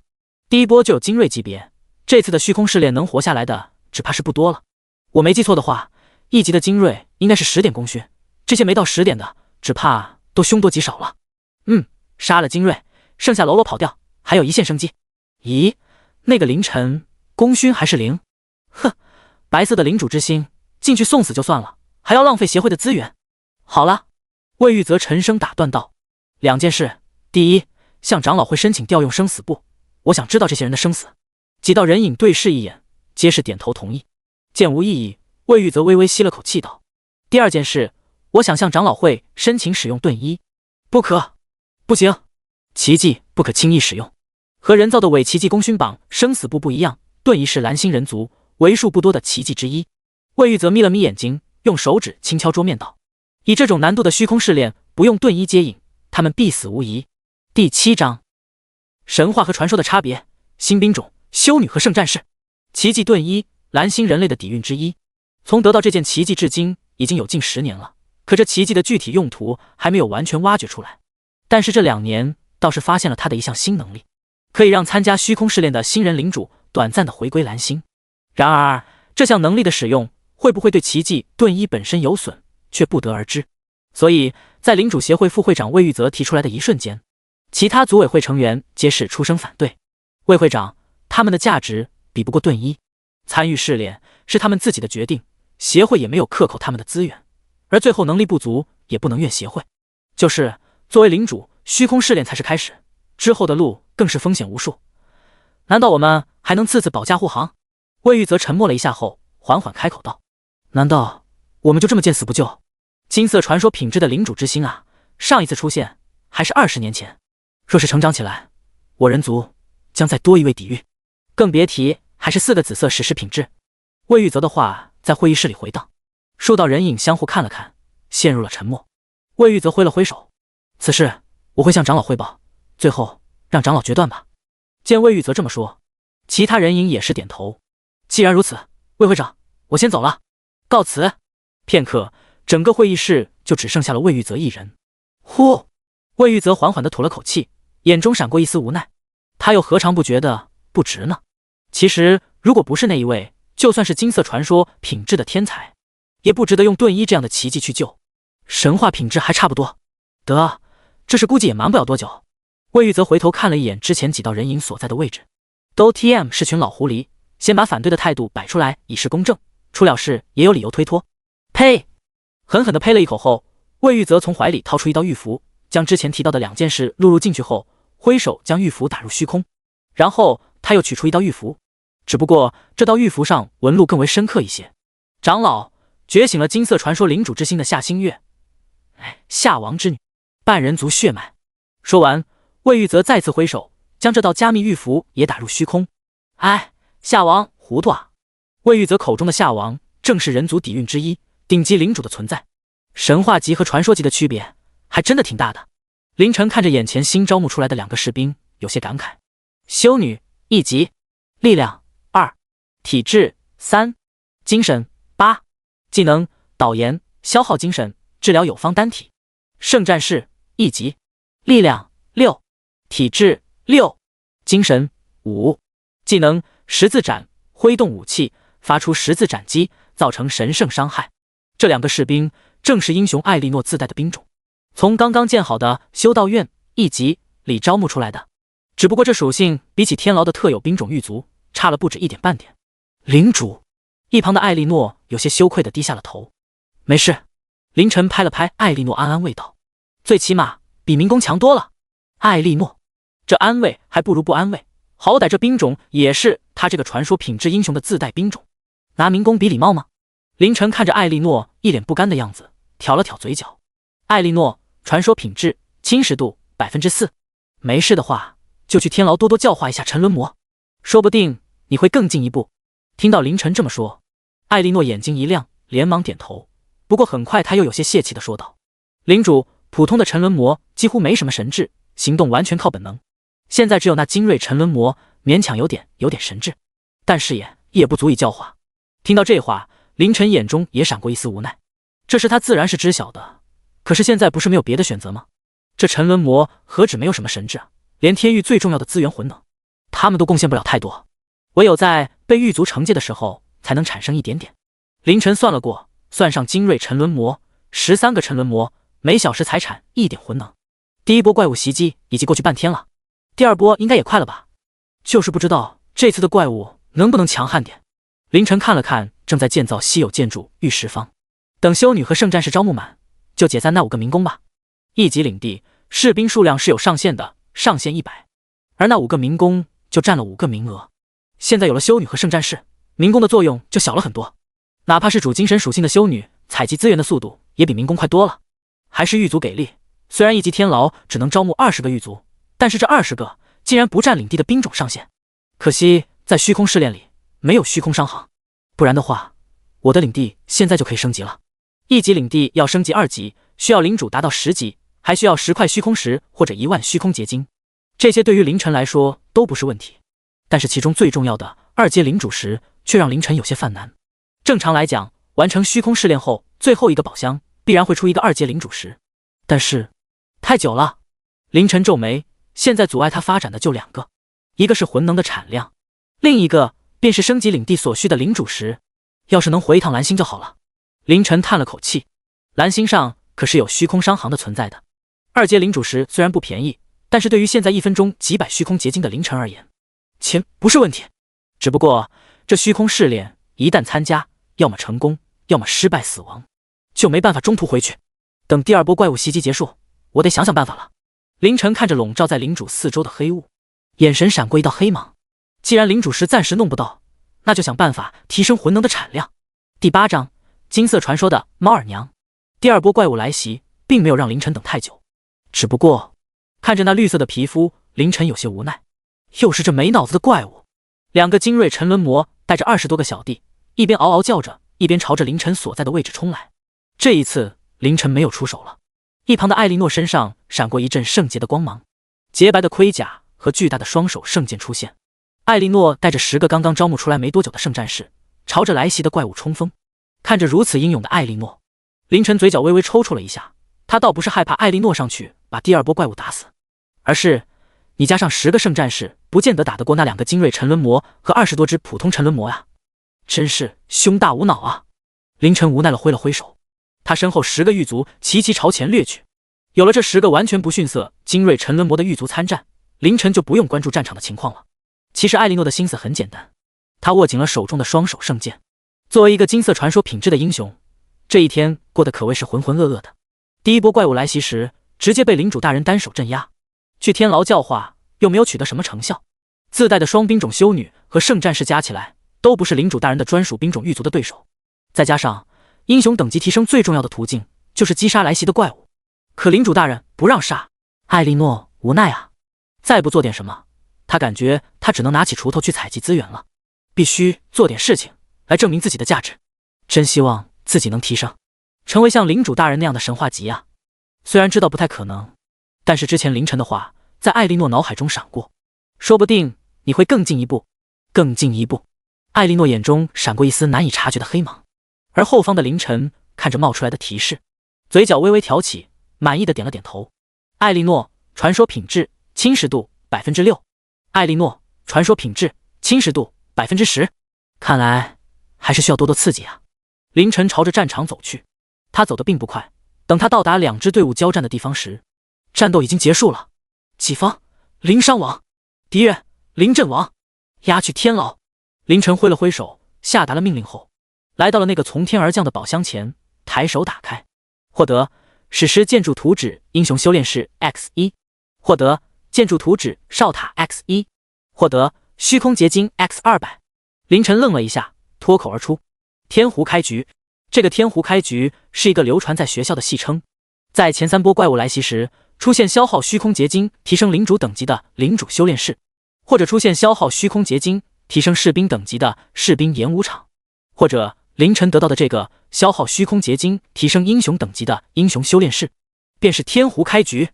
第一波就有精锐级别，这次的虚空试炼能活下来的只怕是不多了。我没记错的话，1级的精锐应该是10点功勋，这些没到10点的只怕都凶多吉少了。杀了精锐，剩下喽啰跑掉，还有一线生机。咦，那个凌晨功勋还是0？哼，白色的领主之心进去送死就算了，还要浪费协会的资源。好了，魏玉泽沉声打断道：2件事，第一，向长老会申请调用生死簿，我想知道这些人的生死。几道人影对视一眼，皆是点头同意。见无异议，魏玉泽微微吸了口气道：第2件事，我想向长老会申请使用盾衣。不可，不行，奇迹不可轻易使用。和人造的伪奇迹功勋榜生死簿不一样，盾衣是蓝星人族为数不多的奇迹之一。魏玉泽眯了眯眼睛，用手指轻敲桌面道：以这种难度的虚空试炼，不用盾衣接引，他们必死无疑。第7章，神话和传说的差别，新兵种，修女和圣战士。奇迹盾衣，蓝星人类的底蕴之一。从得到这件奇迹至今已经有近10年了，可这奇迹的具体用途还没有完全挖掘出来。但是这2年倒是发现了他的一项新能力，可以让参加虚空试炼的新人领主短暂的回归蓝星。然而这项能力的使用会不会对奇迹盾衣本身有损，却不得而知。所以在领主协会副会长魏玉泽提出来的一瞬间，其他组委会成员皆是出声反对。魏会长，他们的价值比不过盾衣，参与试炼是他们自己的决定，协会也没有克扣他们的资源，而最后能力不足也不能怨协会。就是作为领主，虚空试炼才是开始，之后的路更是风险无数。难道我们还能次次保驾护航？魏玉泽沉默了一下后缓缓开口道：难道我们就这么见死不救？金色传说品质的领主之心啊，上一次出现还是20年前，若是成长起来，我人族将再多一位底蕴，更别提还是4个紫色史诗品质。魏玉泽的话在会议室里回荡，数道人影相互看了看，陷入了沉默。魏玉泽挥了挥手：此事我会向长老汇报，最后让长老决断吧。见魏玉泽这么说，其他人影也是点头。既然如此，魏会长，我先走了，告辞。片刻，整个会议室就只剩下了魏玉泽一人。呼，魏玉泽缓缓地吐了口气，眼中闪过一丝无奈。他又何尝不觉得不值呢？其实如果不是那一位，就算是金色传说品质的天才，也不值得用盾衣这样的奇迹去救。神话品质还差不多，得，这事估计也瞒不了多久。魏玉泽回头看了一眼之前几道人影所在的位置，都 TM 是群老狐狸，先把反对的态度摆出来以示公正，出了事也有理由推脱。呸！狠狠地呸了一口后，魏玉泽从怀里掏出一道玉符，将之前提到的2件事录入进去后，挥手将玉符打入虚空。然后他又取出一道玉符，只不过这道玉符上纹路更为深刻一些。长老，觉醒了金色传说领主之心的夏星月，夏王之女，半人族血脉。说完，魏玉泽再次挥手，将这道加密玉符也打入虚空。夏王糊涂啊！魏玉泽口中的夏王正是人族底蕴之一，顶级领主的存在。神话级和传说级的区别还真的挺大的。凌晨看着眼前新招募出来的2个士兵，有些感慨。修女1级，力量2，体质3，精神8，技能导言，消耗精神，治疗有方单体。圣战士1级，力量6，体质6，精神5，技能十字斩，挥动武器发出十字斩击，造成神圣伤害。这2个士兵正是英雄艾莉诺自带的兵种，从刚刚建好的修道院1级里招募出来的。只不过这属性比起天牢的特有兵种狱卒差了不止1点半点。领主，一旁的艾莉诺有些羞愧地低下了头。没事，凌晨拍了拍艾莉诺，安慰道：“最起码比民工强多了。”艾莉诺，这安慰还不如不安慰，好歹这兵种也是他这个传说品质英雄的自带兵种，拿民工比礼貌吗？凌晨看着艾莉诺一脸不甘的样子，挑了挑嘴角。艾莉诺，传说品质侵蚀度4%，没事的话就去天牢多多教化一下沉沦魔，说不定你会更进一步。听到凌晨这么说，艾莉诺眼睛一亮，连忙点头。不过很快他又有些泄气的说道：“领主，普通的沉沦魔几乎没什么神智，行动完全靠本能。现在只有那精锐沉沦魔勉强有点神智，但是也不足以教化。”听到这话，凌晨眼中也闪过一丝无奈。这事他自然是知晓的，可是现在不是没有别的选择吗？这沉沦魔何止没有什么神智啊，连天域最重要的资源魂能，他们都贡献不了太多，唯有在被狱卒惩戒的时候才能产生一点点。凌晨算了过，算上精锐沉沦魔，13个沉沦魔每小时才产1点魂能。第一波怪物袭击已经过去半天了，第二波应该也快了吧？就是不知道这次的怪物能不能强悍点。凌晨看了看正在建造稀有建筑玉石坊，等修女和圣战士招募满，就解散那5个民工吧。1级领地士兵数量是有上限的，上限100，而那5个民工就占了5个名额。现在有了修女和圣战士，民工的作用就小了很多。哪怕是主精神属性的修女，采集资源的速度也比民工快多了。还是狱卒给力，虽然1级天牢只能招募20个狱卒，但是这20个竟然不占领地的兵种上限。可惜在虚空试炼里没有虚空商行，不然的话我的领地现在就可以升级了。1级领地要升级2级，需要领主达到10级，还需要10块虚空石或者1万虚空结晶，这些对于凌晨来说都不是问题。但是其中最重要的2阶领主石却让凌晨有些犯难。正常来讲，完成虚空试炼后，最后一个宝箱必然会出一个2阶领主石，但是太久了。凌晨皱眉，现在阻碍他发展的就2个，一个是魂能的产量，另一个便是升级领地所需的领主石。要是能回一趟蓝星就好了。凌晨叹了口气，蓝星上可是有虚空商行的存在的。2阶领主石虽然不便宜，但是对于现在1分钟几百虚空结晶的凌晨而言，钱不是问题。只不过这虚空试炼一旦参加，要么成功，要么失败死亡，就没办法中途回去。等第2波怪物袭击结束，我得想想办法了。凌晨看着笼罩在领主四周的黑雾，眼神闪过一道黑芒。既然领主石暂时弄不到，那就想办法提升魂能的产量。第8章金色传说的猫耳娘。第2波怪物来袭并没有让凌晨等太久，只不过看着那绿色的皮肤，凌晨有些无奈。又是这没脑子的怪物。2个精锐沉沦魔带着20多个小弟，一边嗷嗷叫着，一边朝着凌晨所在的位置冲来。这一次凌晨没有出手了。一旁的艾莉诺身上闪过一阵圣洁的光芒，洁白的盔甲和巨大的双手圣剑出现。艾莉诺带着10个刚刚招募出来没多久的圣战士，朝着来袭的怪物冲锋。看着如此英勇的艾莉诺，凌晨嘴角微微抽搐了一下。他倒不是害怕艾莉诺上去把第2波怪物打死，而是你加上10个圣战士，不见得打得过那2个精锐沉沦魔和20多只普通沉沦魔呀，真是胸大无脑啊！凌晨无奈了挥了挥手，他身后10个狱卒齐齐朝前掠去。有了这10个完全不逊色精锐沉沦魔的狱卒参战，凌晨就不用关注战场的情况了。其实艾莉诺的心思很简单，他握紧了手中的双手圣剑。作为一个金色传说品质的英雄，这一天过得可谓是浑浑噩噩的。第1波怪物来袭时，直接被领主大人单手镇压，去天牢教化又没有取得什么成效，自带的双兵种修女和圣战士加起来都不是领主大人的专属兵种狱卒的对手。再加上英雄等级提升最重要的途径就是击杀来袭的怪物，可领主大人不让杀，艾莉诺无奈啊，再不做点什么，他感觉他只能拿起锄头去采集资源了，必须做点事情来证明自己的价值。真希望自己能提升，成为像领主大人那样的神话级啊！虽然知道不太可能，但是之前凌晨的话在艾莉诺脑海中闪过，说不定你会更进一步，更进一步。艾莉诺眼中闪过一丝难以察觉的黑芒，而后方的凌晨看着冒出来的提示，嘴角微微挑起，满意的点了点头。艾莉诺传说品质侵蚀度6%，艾莉诺传说品质侵蚀度10%，看来还是需要多多刺激啊！凌晨朝着战场走去，他走得并不快，等他到达2支队伍交战的地方时，战斗已经结束了。己方零伤亡，敌人零阵亡，押去天牢。凌晨挥了挥手，下达了命令后，来到了那个从天而降的宝箱前，抬手打开，获得史诗建筑图纸英雄修炼士 X1，获得建筑图纸哨塔 X1，获得虚空结晶 X200。凌晨愣了一下，脱口而出：天胡开局。这个天胡开局是一个流传在学校的戏称，在前3波怪物来袭时，出现消耗虚空结晶提升领主等级的领主修炼士，或者出现消耗虚空结晶提升士兵等级的士兵演武场，或者凌晨得到的这个消耗虚空结晶提升英雄等级的英雄修炼士，便是天胡开局。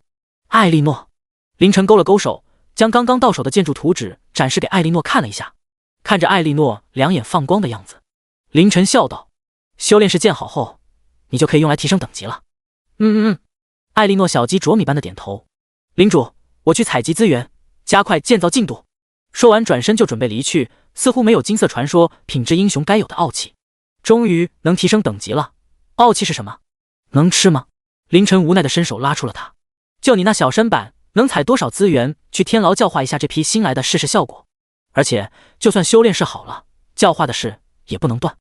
艾莉诺，凌晨勾了勾手，将刚刚到手的建筑图纸展示给艾莉诺看了一下，看着艾莉诺两眼放光的样子，凌晨笑道：修炼士建好后，你就可以用来提升等级了。艾莉诺小鸡啄米般的点头。领主，我去采集资源，加快建造进度。说完转身就准备离去，似乎没有金色传说品质英雄该有的傲气。终于能提升等级了，傲气是什么？能吃吗？凌晨无奈的伸手拉出了他。就你那小身板，能采多少资源去天牢教化一下这批新来的试试效果？而且就算修炼士好了，教化的事也不能断。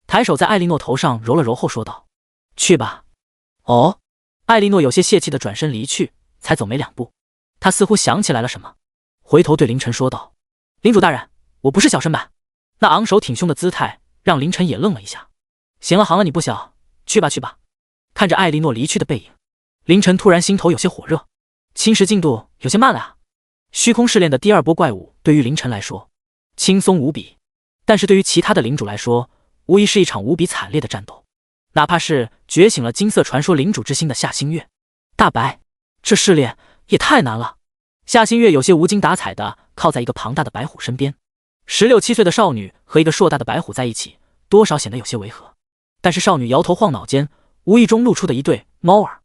抬手在艾莉诺头上揉了揉后说道：去吧。哦，艾莉诺有些泄气的转身离去，才走没2步，他似乎想起来了什么，回头对凌晨说道：领主大人，我不是小身板。那昂首挺胸的姿态让凌晨也愣了一下。行了，你不小，去吧。看着艾莉诺离去的背影，凌晨突然心头有些火热，侵蚀进度有些慢了啊。虚空试炼的第2波怪物对于凌晨来说轻松无比，但是对于其他的领主来说，无疑是一场无比惨烈的战斗。哪怕是觉醒了金色传说领主之心的夏星月，大白，这试炼也太难了。夏星月有些无精打采的靠在一个庞大的白虎身边，16、17岁的少女和一个硕大的白虎在一起，多少显得有些违和。但是少女摇头晃脑间，无意中露出的一对猫耳，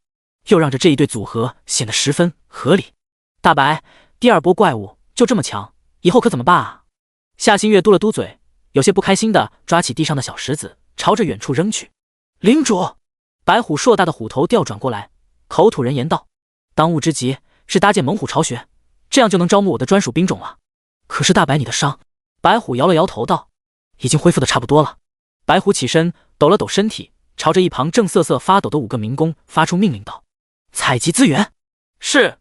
又让着这一对组合显得十分合理。大白，第2波怪物就这么强，以后可怎么办啊？夏星月嘟了嘟嘴，有些不开心的抓起地上的小石子，朝着远处扔去。领主，白虎硕大的虎头调转过来，口吐人言道：当务之急是搭建猛虎巢穴，这样就能招募我的专属兵种了。可是大白，你的伤……白虎摇了摇头道：已经恢复的差不多了。白虎起身抖了抖身体，朝着一旁正瑟瑟发抖的5个民工发出命令道：采集资源。是，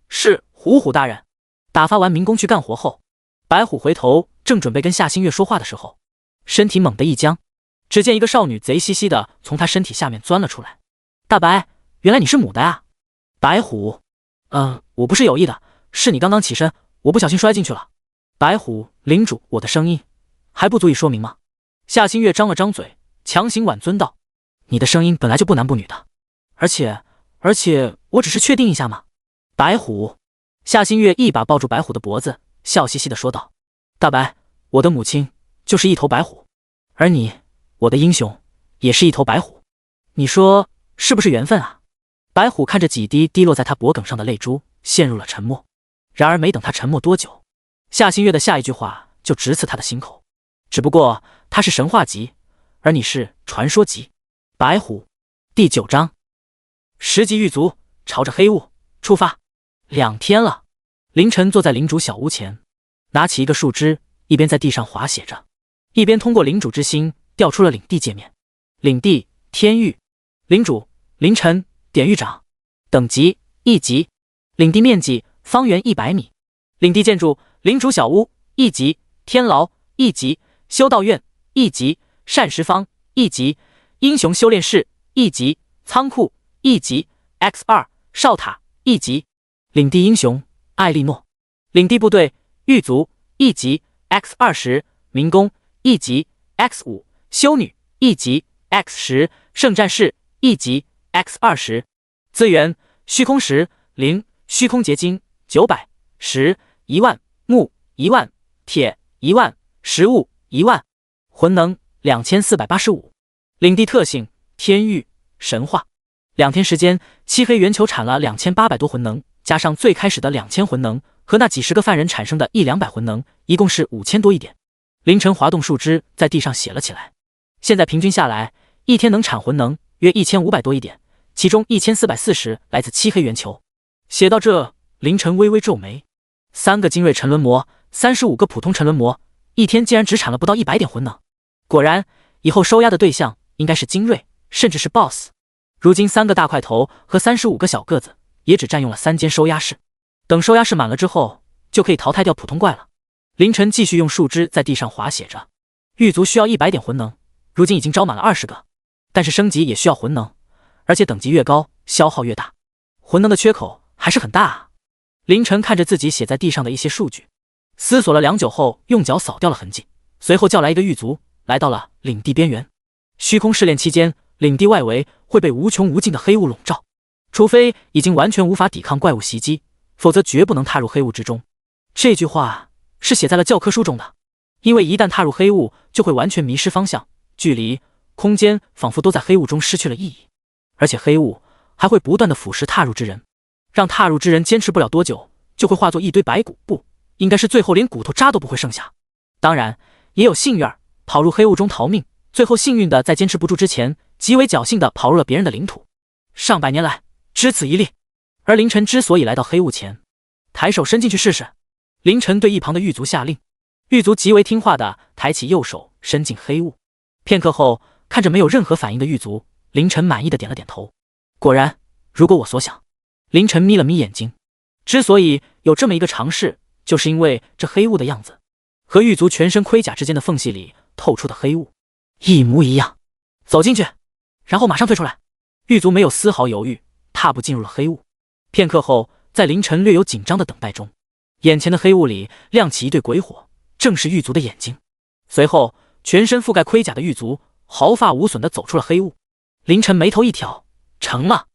虎大人。打发完民工去干活后，白虎回头正准备跟夏星月说话的时候，身体猛地一僵，只见一个少女贼兮兮的从他身体下面钻了出来。大白，原来你是母的啊。白虎，我不是有意的，是你刚刚起身，我不小心摔进去了。白虎，领主，我的声音还不足以说明吗？夏星月张了张嘴，强行挽尊道：你的声音本来就不男不女的，而且我只是确定一下嘛。白虎，夏星月一把抱住白虎的脖子，笑嘻嘻的说道：大白，我的母亲就是一头白虎，而你，我的英雄，也是一头白虎，你说是不是缘分啊？白虎看着几滴滴落在他脖颈上的泪珠，陷入了沉默。然而没等他沉默多久，夏星月的下一句话就直刺他的心口。只不过他是神话级，而你是传说级。白虎，第9章，10级狱卒朝着黑雾出发。2天了，凌晨坐在领主小屋前，拿起一个树枝，一边在地上划写着，一边通过领主之心调出了领地界面。领地天域，领主凌晨，典狱长，等级1级，领地面积方圆100米，领地建筑领主小屋1级，天牢1级，修道院1级，膳食坊1级，英雄修炼室1级，仓库1级， X2 哨塔1级。领地英雄艾莉诺，领地部队狱卒1级， X20 民工1级， X5 修女1级， X10 圣战士1级， X20 资源虚空石0，虚空结晶900，石10000，木10000，铁10000，食物10000，魂能2485。领地特性天域神话。2天时间，漆黑圆球产了2800多魂能，加上最开始的2000魂能和那几十个犯人产生的100-200魂能，一共是5000多一点。凌晨滑动树枝在地上写了起来，现在平均下来一天能产魂能约1500多一点，其中1440来自漆黑圆球。写到这，凌晨微微皱眉，3个精锐沉沦魔，35个普通沉沦魔，一天竟然只产了不到100点魂能。果然，以后收押的对象应该是精锐，甚至是 BOSS。如今3个大块头和35个小个子，也只占用了3间收押室。等收押室满了之后，就可以淘汰掉普通怪了。凌晨继续用树枝在地上划写着，狱卒需要100点魂能，如今已经招满了20个，但是升级也需要魂能，而且等级越高，消耗越大，魂能的缺口还是很大啊。凌晨看着自己写在地上的一些数据，思索了良久后，用脚扫掉了痕迹，随后叫来一个狱卒，来到了领地边缘。虚空试炼期间，领地外围会被无穷无尽的黑雾笼罩，除非已经完全无法抵抗怪物袭击，否则绝不能踏入黑雾之中。这句话是写在了教科书中的，因为一旦踏入黑雾，就会完全迷失方向，距离、空间仿佛都在黑雾中失去了意义，而且黑雾还会不断的腐蚀踏入之人，让踏入之人坚持不了多久，就会化作一堆白骨，不，应该是最后连骨头渣都不会剩下。当然，也有幸运儿跑入黑雾中逃命，最后幸运的在坚持不住之前，极为侥幸的跑入了别人的领土。上百年来，只此一例。而凌晨之所以来到黑雾前，抬手伸进去试试。凌晨对一旁的狱卒下令，狱卒极为听话的抬起右手伸进黑雾。片刻后，看着没有任何反应的狱卒，凌晨满意的点了点头。果然，如果我所想。凌晨眯了眯眼睛，之所以有这么一个尝试，就是因为这黑雾的样子和狱卒全身盔甲之间的缝隙里透出的黑雾一模一样。走进去，然后马上退出来。狱卒没有丝毫犹豫，踏步进入了黑雾。片刻后，在凌晨略有紧张的等待中，眼前的黑雾里亮起一对鬼火，正是狱卒的眼睛。随后，全身覆盖盔甲的狱卒毫发无损地走出了黑雾。凌晨眉头一挑，成了。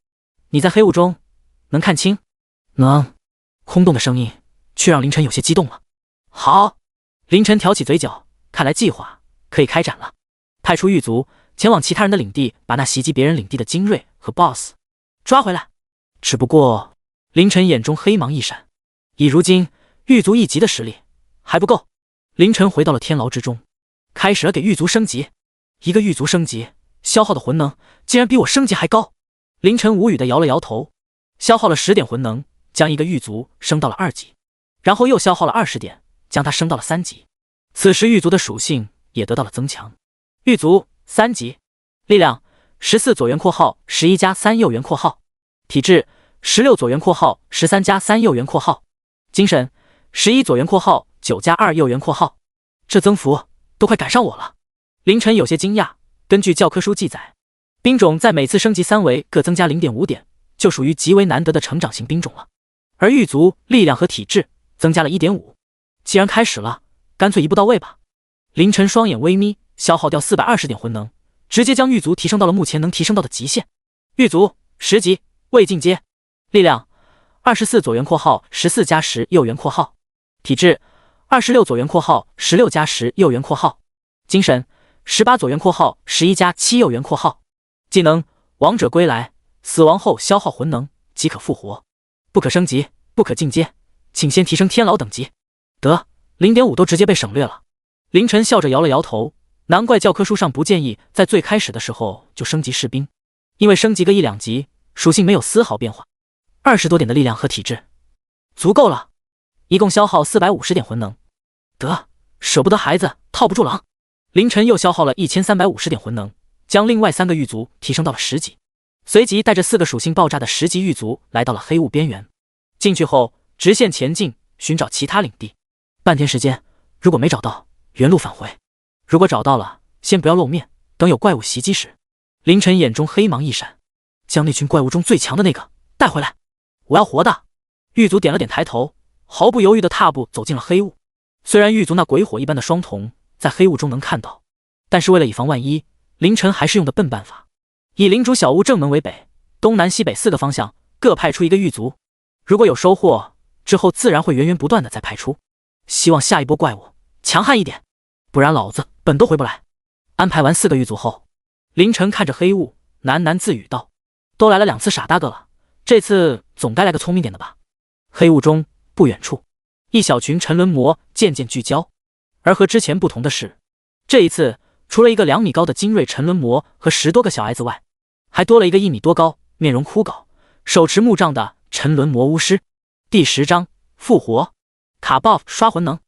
你在黑雾中能看清？能。空洞的声音却让凌晨有些激动了。好。凌晨挑起嘴角，看来计划可以开展了。派出狱卒前往其他人的领地，把那袭击别人领地的精锐和 BOSS 抓回来。只不过，凌晨眼中黑芒一闪，以如今狱卒1级的实力还不够。凌晨回到了天牢之中，开始了给狱卒升级。一个狱卒升级消耗的魂能竟然比我升级还高。凌晨无语的摇了摇头，消耗了10点魂能，将一个狱卒升到了2级，然后又消耗了20点，将他升到了3级。此时狱卒的属性也得到了增强。狱卒3级，力量14左元括号11加3右元括号，体质16左元括号13加3右元括号，精神11左元括号9加2右元括号。这增幅都快赶上我了。凌晨有些惊讶，根据教科书记载，兵种在每次升级3维各增加 0.5 点，就属于极为难得的成长型兵种了。而狱卒力量和体质增加了 1.5， 既然开始了，干脆一步到位吧。凌晨双眼微眯，消耗掉420点魂能，直接将狱卒提升到了目前能提升到的极限。狱卒10级，未进阶，力量24左元括号14加10右元括号，体质26左元括号16加10右元括号，精神18左元括号11加7右元括号，技能王者归来，死亡后消耗魂能即可复活，不可升级，不可进阶，请先提升天牢等级。得 0.5 都直接被省略了。凌晨笑着摇了摇头，难怪教科书上不建议在最开始的时候就升级士兵，因为升级个1、2级，属性没有丝毫变化。20多点的力量和体质足够了，一共消耗450点魂能。得，舍不得孩子套不住狼。凌晨又消耗了1350点魂能，将另外3个狱卒提升到了10级，随即带着4个属性爆炸的10级狱卒来到了黑雾边缘。进去后直线前进，寻找其他领地。半天时间，如果没找到，原路返回，如果找到了，先不要露面，等有怪物袭击时。凌晨眼中黑芒一闪，将那群怪物中最强的那个带回来，我要活的。狱卒点了点抬头，毫不犹豫的踏步走进了黑雾。虽然狱卒那鬼火一般的双瞳在黑雾中能看到，但是为了以防万一，凌晨还是用的笨办法，以领主小屋正门为北，东南西北4个方向各派出1个狱卒。如果有收获，之后自然会源源不断的再派出，希望下一波怪物强悍一点，不然老子本都回不来。安排完4个狱卒后，凌晨看着黑雾喃喃自语道，都来了2次傻大个了，这次总该来个聪明点的吧。黑雾中不远处，一小群沉沦魔渐渐聚焦，而和之前不同的是，这一次除了一个2米高的精锐沉沦魔和10多个小矮子外，还多了一个1米多高、面容枯槁、手持木杖的沉沦魔巫师。第10章复活卡 buff 刷魂能。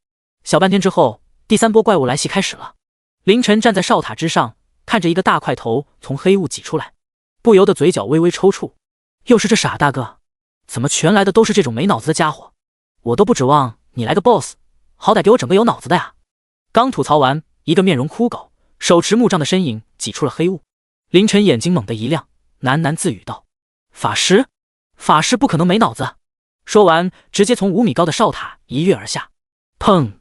小半天之后，第3波怪物来袭开始了。凌晨站在哨塔之上，看着一个大块头从黑雾挤出来，不由得嘴角微微抽搐。又是这傻大个，怎么全来的都是这种没脑子的家伙？我都不指望你来个 boss， 好歹给我整个有脑子的呀！刚吐槽完，一个面容枯槁、手持木杖的身影挤出了黑雾。凌晨眼睛猛地一亮，喃喃自语道：“法师，法师不可能没脑子。”说完，直接从5米高的哨塔一跃而下。砰！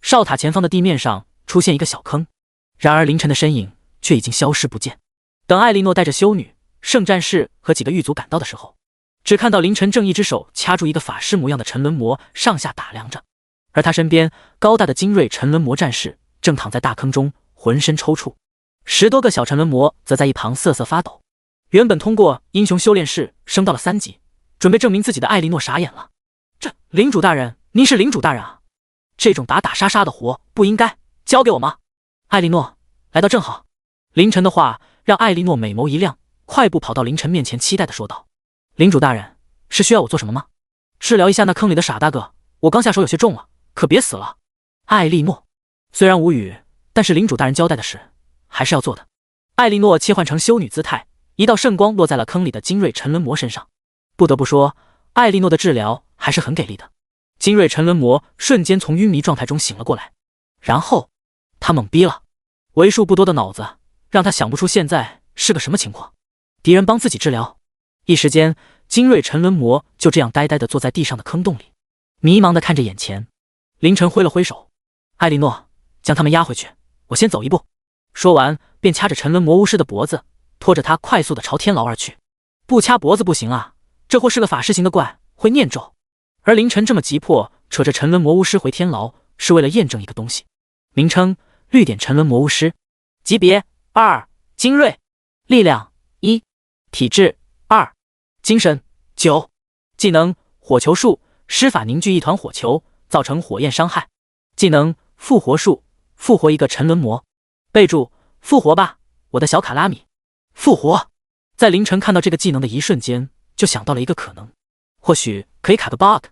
哨塔前方的地面上出现一个小坑，然而凌晨的身影却已经消失不见。等艾莉诺带着修女、圣战士和几个狱卒赶到的时候，只看到凌晨正一只手掐住一个法师模样的沉沦魔，上下打量着，而他身边高大的精锐沉沦魔战士正躺在大坑中，浑身抽搐。10多个小沉沦魔则在一旁瑟瑟发抖。原本通过英雄修炼士升到了3级，准备证明自己的艾莉诺傻眼了。这领主大人，您是领主大人啊！这种打打杀杀的活不应该交给我吗？艾莉诺来到正好。凌晨的话让艾莉诺美眸一亮，快步跑到凌晨面前，期待地说道：“领主大人，是需要我做什么吗？治疗一下那坑里的傻大个，我刚下手有些重了，可别死了。”艾莉诺虽然无语，但是领主大人交代的事还是要做的。艾莉诺切换成修女姿态，一道圣光落在了坑里的精锐沉沦魔身上。不得不说，艾莉诺的治疗还是很给力的。精锐沉沦魔瞬间从晕迷状态中醒了过来，然后他懵逼了，为数不多的脑子让他想不出现在是个什么情况。敌人帮自己治疗，一时间精锐沉沦魔就这样呆呆地坐在地上的坑洞里，迷茫地看着眼前。凌晨挥了挥手：“艾莉诺，将他们押回去，我先走一步。”说完便掐着沉沦魔巫师的脖子，拖着他快速地朝天牢而去。不掐脖子不行啊，这货是个法师型的怪，会念咒。而凌晨这么急迫扯着沉沦魔巫师回天牢，是为了验证一个东西。名称：绿点沉沦魔巫师，级别2，精锐，力量1，体质2，精神9，技能火球术，施法凝聚一团火球，造成火焰伤害。技能复活术，复活一个沉沦魔。备注：复活吧，我的小卡拉米。复活。在凌晨看到这个技能的一瞬间，就想到了一个可能，或许可以卡个 bug。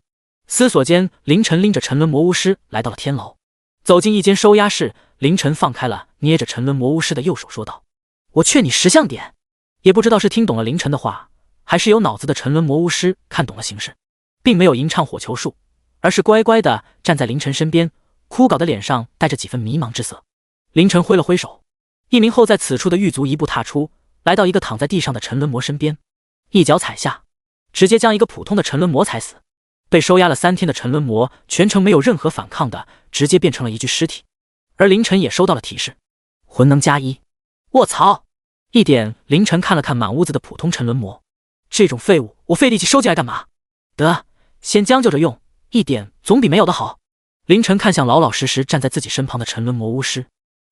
思索间，凌晨拎着沉沦魔巫师来到了天牢。走进一间收押室，凌晨放开了捏着沉沦魔巫师的右手，说道：“我劝你识相点。”也不知道是听懂了凌晨的话，还是有脑子的沉沦魔巫师看懂了形势，并没有吟唱火球术，而是乖乖地站在凌晨身边，枯槁的脸上带着几分迷茫之色。凌晨挥了挥手，一名候在此处的狱卒一步踏出，来到一个躺在地上的沉沦魔身边，一脚踩下，直接将一个普通的沉沦魔踩死。被收押了3天的沉沦魔全程没有任何反抗的，直接变成了一具尸体。而凌晨也收到了提示，魂能加1。卧槽！一点，凌晨看了看满屋子的普通沉沦魔，这种废物我费力气收进来干嘛？得，先将就着用，一点总比没有的好。凌晨看向老老实实站在自己身旁的沉沦魔巫师，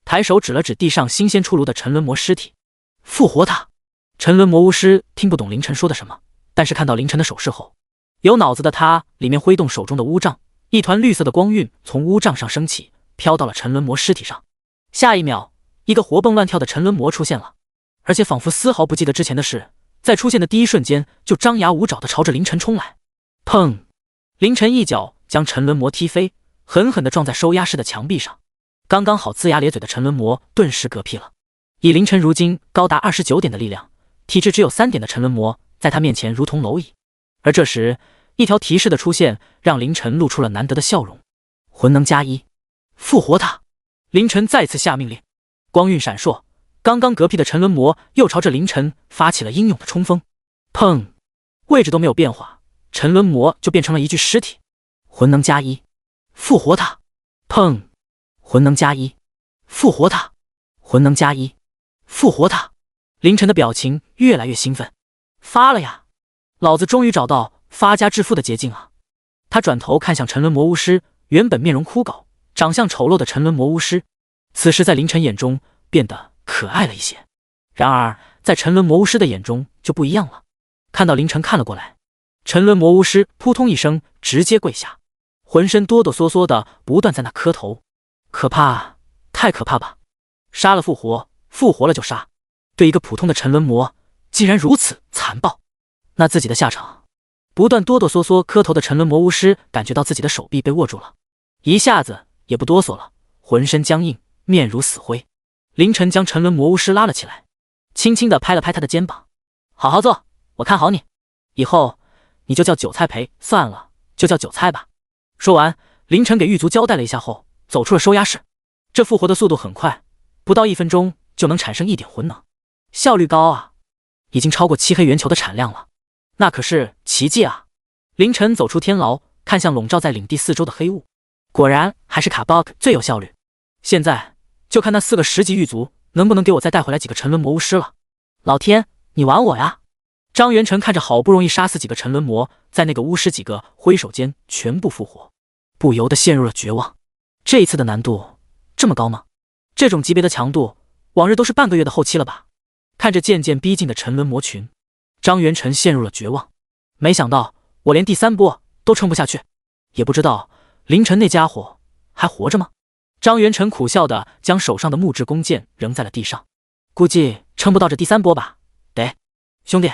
抬手指了指地上新鲜出炉的沉沦魔尸体：“复活他！”沉沦魔巫师听不懂凌晨说的什么，但是看到凌晨的手势后，有脑子的他里面挥动手中的巫杖，一团绿色的光晕从巫杖上升起，飘到了沉沦魔尸体上。下一秒，一个活蹦乱跳的沉沦魔出现了，而且仿佛丝毫不记得之前的事，在出现的第一瞬间就张牙舞爪地朝着凌晨冲来。砰！凌晨一脚将沉沦魔踢飞，狠狠地撞在收押室的墙壁上。刚刚好龇牙咧嘴的沉沦魔顿时嗝屁了。以凌晨如今高达29点的力量，体质只有3点的沉沦魔在他面前如同蝼蚁。而这时，一条提示的出现让凌晨露出了难得的笑容：“魂能加1，复活他！”凌晨再次下命令，光晕闪烁，刚刚嗝屁的沉沦魔又朝着凌晨发起了英勇的冲锋。砰！位置都没有变化，沉沦魔就变成了一具尸体。魂能加1，复活他！砰！魂能加1，复活他！魂能加1，复活他！凌晨的表情越来越兴奋，发了呀！老子终于找到发家致富的捷径啊！他转头看向沉沦魔巫师，原本面容枯槁、长相丑陋的沉沦魔巫师，此时在凌晨眼中变得可爱了一些。然而在沉沦魔巫师的眼中就不一样了。看到凌晨看了过来，沉沦魔巫师扑通一声直接跪下，浑身哆哆嗦嗦的不断在那磕头。可怕，太可怕吧！杀了复活，复活了就杀，对一个普通的沉沦魔竟然如此残暴，那自己的下场……不断哆哆嗦嗦磕头的沉沦魔巫师感觉到自己的手臂被握住了，一下子也不哆嗦了，浑身僵硬，面如死灰。凌晨将沉沦魔巫师拉了起来，轻轻地拍了拍他的肩膀：“好好做，我看好你，以后你就叫韭菜培，算了，就叫韭菜吧。”说完，凌晨给狱卒交代了一下后，走出了收押室。这复活的速度很快，不到1分钟就能产生一点魂能，效率高啊，已经超过漆黑圆球的产量了。那可是奇迹啊！凌晨走出天牢，看向笼罩在领地四周的黑雾，果然还是卡巴克最有效率。现在就看那4个10级狱卒能不能给我再带回来几个沉沦魔巫师了。老天，你玩我呀！张元成看着好不容易杀死几个沉沦魔，在那个巫师几个挥手间全部复活，不由得陷入了绝望。这一次的难度这么高吗？这种级别的强度，往日都是半个月的后期了吧？看着渐渐逼近的沉沦魔群，张元成陷入了绝望。没想到我连第3波都撑不下去，也不知道凌晨那家伙还活着吗？张元成苦笑地将手上的木质弓箭扔在了地上，估计撑不到这第3波吧。得，兄弟，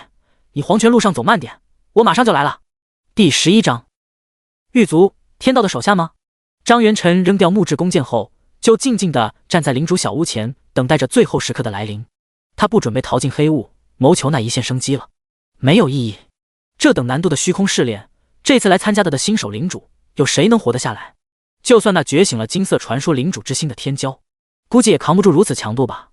你黄泉路上走慢点，我马上就来了。第11章，狱卒，天道的手下吗？张元成扔掉木质弓箭后，就静静地站在领主小屋前，等待着最后时刻的来临。他不准备逃进黑雾，谋求那一线生机了，没有意义。这等难度的虚空试炼，这次来参加的新手领主，有谁能活得下来？就算那觉醒了金色传说领主之心的天骄，估计也扛不住如此强度吧。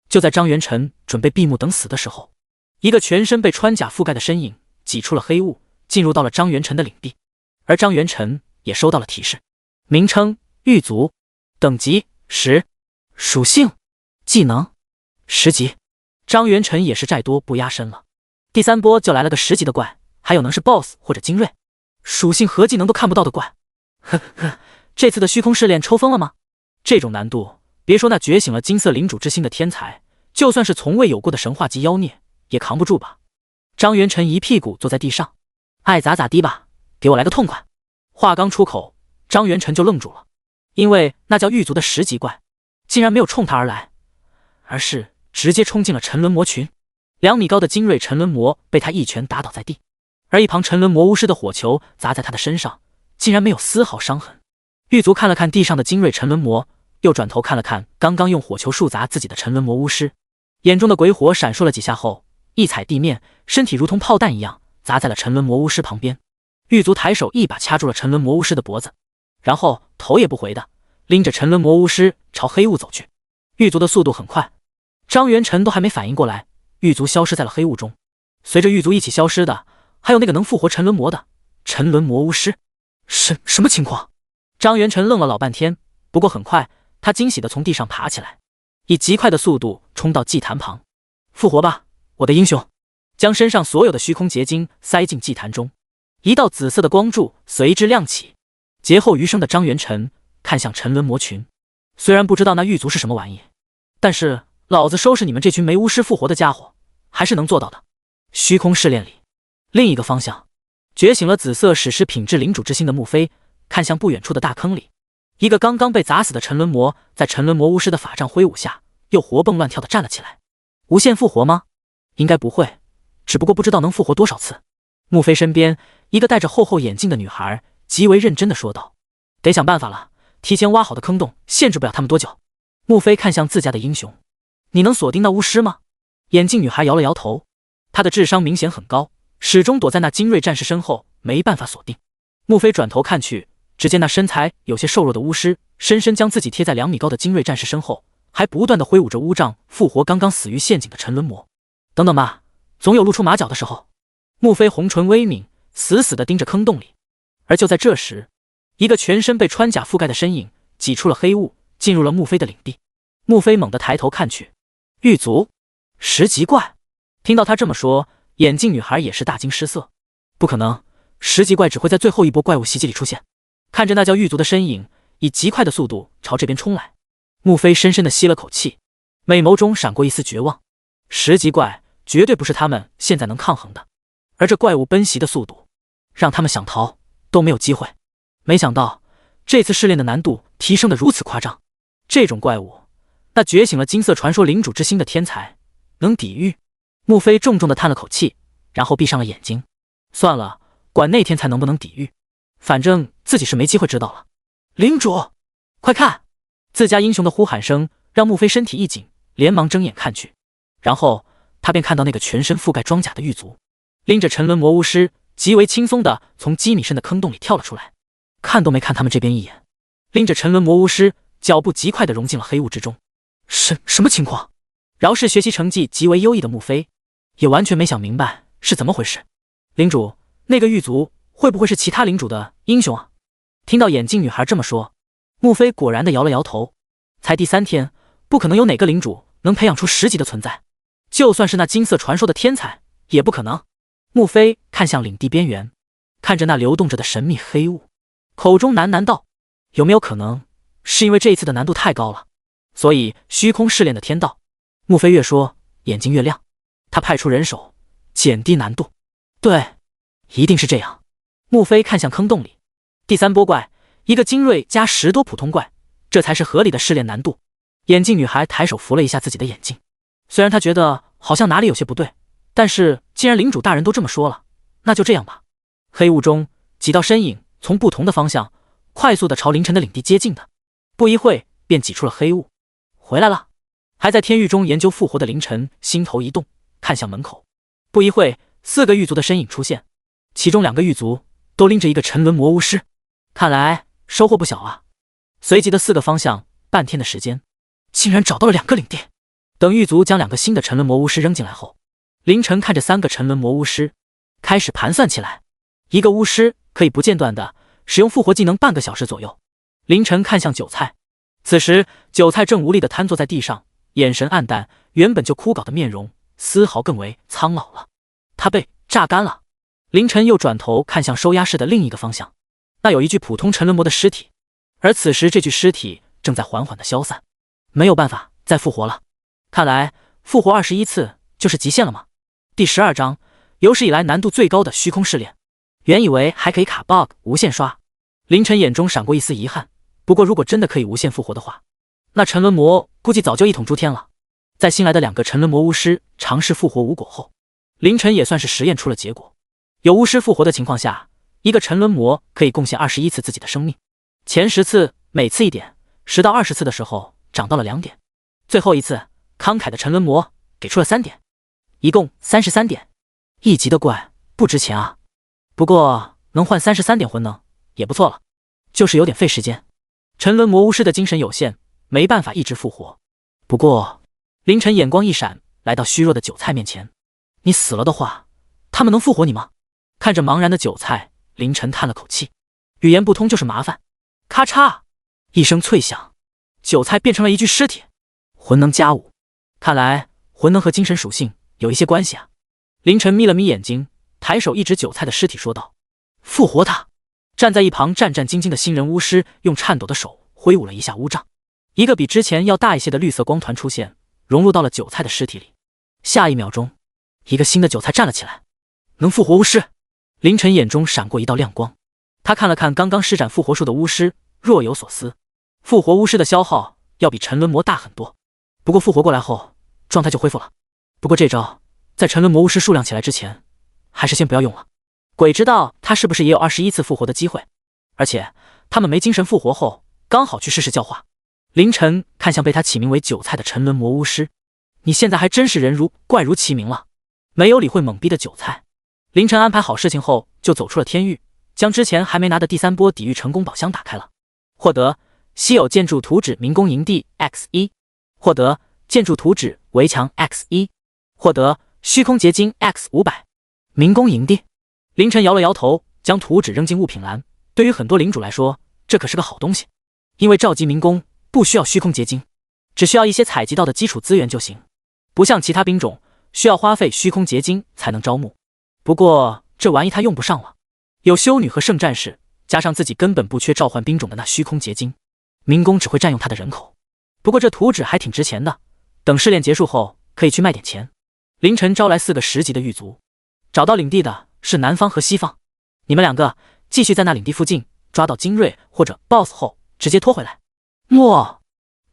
就在张元成准备闭目等死的时候，一个全身被穿甲覆盖的身影挤出了黑雾，进入到了张元成的领地。而张元成也收到了提示，名称狱卒，等级10，属性技能10级。张元成也是债多不压身了，第3波就来了个10级的怪，还有能是 BOSS 或者精锐，属性和技能都看不到的怪。呵呵，这次的虚空试炼抽风了吗？这种难度，别说那觉醒了金色领主之心的天才，就算是从未有过的神话级妖孽也扛不住吧。张元成一屁股坐在地上，爱咋咋地吧，给我来个痛快。话刚出口，张元成就愣住了，因为那叫狱卒的10级怪竟然没有冲他而来，而是直接冲进了沉沦魔群。2米高的精锐沉沦魔被他一拳打倒在地，而一旁沉沦魔巫师的火球砸在他的身上，竟然没有丝毫伤痕。狱卒看了看地上的精锐沉沦魔，又转头看了看刚刚用火球树砸自己的沉沦魔巫师，眼中的鬼火闪烁了几下后，一踩地面，身体如同炮弹一样砸在了沉沦魔巫师旁边。狱卒抬手一把掐住了沉沦魔巫师的脖子，然后头也不回的拎着沉沦魔巫师朝黑雾走去。狱卒的速度很快，张元成都还没反应过来，狱卒消失在了黑雾中。随着狱卒一起消失的，还有那个能复活沉沦魔的沉沦魔巫师。什么情况？张元成愣了老半天，不过很快他惊喜地从地上爬起来，以极快的速度冲到祭坛旁。复活吧，我的英雄！将身上所有的虚空结晶塞进祭坛中，一道紫色的光柱随之亮起。劫后余生的张元成看向沉沦魔群，虽然不知道那狱卒是什么玩意，但是老子收拾你们这群没巫师复活的家伙还是能做到的。虚空试炼里，另一个方向，觉醒了紫色史诗品质领主之心的穆飞看向不远处的大坑里，一个刚刚被砸死的沉沦魔在沉沦魔巫师的法杖挥舞下又活蹦乱跳的站了起来。无限复活吗？应该不会，只不过不知道能复活多少次。穆飞身边一个戴着厚厚眼镜的女孩极为认真的说道，得想办法了，提前挖好的坑洞限制不了他们多久。穆飞看向自家的英雄，你能锁定那巫师吗？眼镜女孩摇了摇头，她的智商明显很高，始终躲在那精锐战士身后，没办法锁定。穆飞转头看去，只见那身材有些瘦弱的巫师深深将自己贴在2米高的精锐战士身后，还不断的挥舞着巫杖复活刚刚死于陷阱的沉沦魔。等等吧，总有露出马脚的时候。穆飞红唇微抿，死死地盯着坑洞里。而就在这时，一个全身被穿甲覆盖的身影挤出了黑雾，进入了穆飞的领地。穆飞猛地抬头看去，狱卒10级怪。听到他这么说，眼镜女孩也是大惊失色。不可能，10级怪只会在最后一波怪物袭击里出现。看着那叫狱卒的身影以极快的速度朝这边冲来，穆飞深深地吸了口气，美眸中闪过一丝绝望。10级怪绝对不是他们现在能抗衡的，而这怪物奔袭的速度，让他们想逃都没有机会。没想到这次试炼的难度提升得如此夸张，这种怪物，那觉醒了金色传说领主之心的天才能抵御？穆飞重重地叹了口气，然后闭上了眼睛。算了，管那天才能不能抵御，反正自己是没机会知道了。领主，快看，自家英雄的呼喊声让穆飞身体一紧，连忙睁眼看去，然后他便看到那个全身覆盖装甲的狱卒，拎着沉沦魔巫师，极为轻松地从几米深的坑洞里跳了出来，看都没看他们这边一眼，拎着沉沦魔巫师，脚步极快地融进了黑雾之中。什么情况？饶是学习成绩极为优异的穆飞，也完全没想明白是怎么回事。领主，那个狱卒会不会是其他领主的英雄啊？听到眼镜女孩这么说，穆飞果然地摇了摇头。才第3天，不可能有哪个领主能培养出10级的存在，就算是那金色传说的天才，也不可能。穆飞看向领地边缘，看着那流动着的神秘黑雾，口中喃喃道：“有没有可能是因为这一次的难度太高了，所以虚空试炼的天道？”穆飞越说，眼睛越亮，他派出人手减低难度。对，一定是这样。穆飞看向坑洞里，第3波怪，一个精锐加10多普通怪，这才是合理的试炼难度。眼镜女孩抬手扶了一下自己的眼镜，虽然她觉得好像哪里有些不对，但是既然领主大人都这么说了，那就这样吧。黑雾中，几道身影从不同的方向快速地朝凌晨的领地接近的，不一会便挤出了黑雾。回来了。还在天狱中研究复活的凌晨心头一动，看向门口。不一会，4个狱卒的身影出现，其中2个狱卒都拎着一个沉沦魔巫师，看来收获不小啊。随即的4个方向，半天的时间，竟然找到了2个领地。等狱卒将2个新的沉沦魔巫师扔进来后，凌晨看着3个沉沦魔巫师，开始盘算起来。一个巫师可以不间断的使用复活技能半个小时左右。凌晨看向韭菜，此时韭菜正无力的瘫坐在地上，眼神暗淡，原本就枯槁的面容丝毫更为苍老了。他被榨干了。凌晨又转头看向收押室的另一个方向，那有一具普通沉沦魔的尸体，而此时这具尸体正在缓缓的消散，没有办法再复活了。看来复活21次就是极限了吗？第12章，有史以来难度最高的虚空试炼。原以为还可以卡 bug 无限刷，凌晨眼中闪过一丝遗憾。不过如果真的可以无限复活的话，那沉沦魔估计早就一统诸天了。在新来的2个沉沦魔巫师尝试复活无果后，凌晨也算是实验出了结果。有巫师复活的情况下，一个沉沦魔可以贡献21次自己的生命，前10次每次1点，10到20次的时候涨到了2点，最后一次慷慨的沉沦魔给出了3点，一共33点。1级的怪不值钱啊，不过能换33点魂能也不错了，就是有点费时间。沉沦魔巫师的精神有限，没办法一直复活。不过凌晨眼光一闪，来到虚弱的韭菜面前，你死了的话，他们能复活你吗？看着茫然的韭菜，凌晨叹了口气，语言不通就是麻烦。咔嚓一声脆响，韭菜变成了一具尸体。魂能加5，看来魂能和精神属性有一些关系啊。凌晨眯了眯眼睛，抬手一指韭菜的尸体说道：复活他。站在一旁战战兢兢的新人巫师用颤抖的手挥舞了一下巫杖，一个比之前要大一些的绿色光团出现，融入到了韭菜的尸体里。下一秒钟，一个新的韭菜站了起来。能复活巫师？凌晨眼中闪过一道亮光，他看了看刚刚施展复活术的巫师，若有所思。复活巫师的消耗要比沉沦魔大很多，不过复活过来后状态就恢复了。不过这招在沉沦魔巫师数量起来之前，还是先不要用了。鬼知道他是不是也有21次复活的机会，而且他们没精神复活后，刚好去试试教化。凌晨看向被他起名为韭菜的沉沦魔巫师，你现在还真是人如怪如其名了。没有理会懵逼的韭菜，凌晨安排好事情后就走出了天域，将之前还没拿的第3波抵御成功宝箱打开了，获得稀有建筑图纸民工营地 X1， 获得建筑图纸围墙 X1， 获得虚空结晶 X500。 民工营地，凌晨摇了摇头，将图纸扔进物品栏。对于很多领主来说，这可是个好东西，因为召集民工不需要虚空结晶，只需要一些采集到的基础资源就行，不像其他兵种需要花费虚空结晶才能招募。不过这玩意他用不上了，有修女和圣战士，加上自己根本不缺召唤兵种的那虚空结晶，民工只会占用他的人口。不过这图纸还挺值钱的，等试炼结束后可以去卖点钱。凌晨招来4个10级的狱卒，找到领地的是南方和西方，你们2个继续在那领地附近抓到精锐或者 BOSS 后直接拖回来。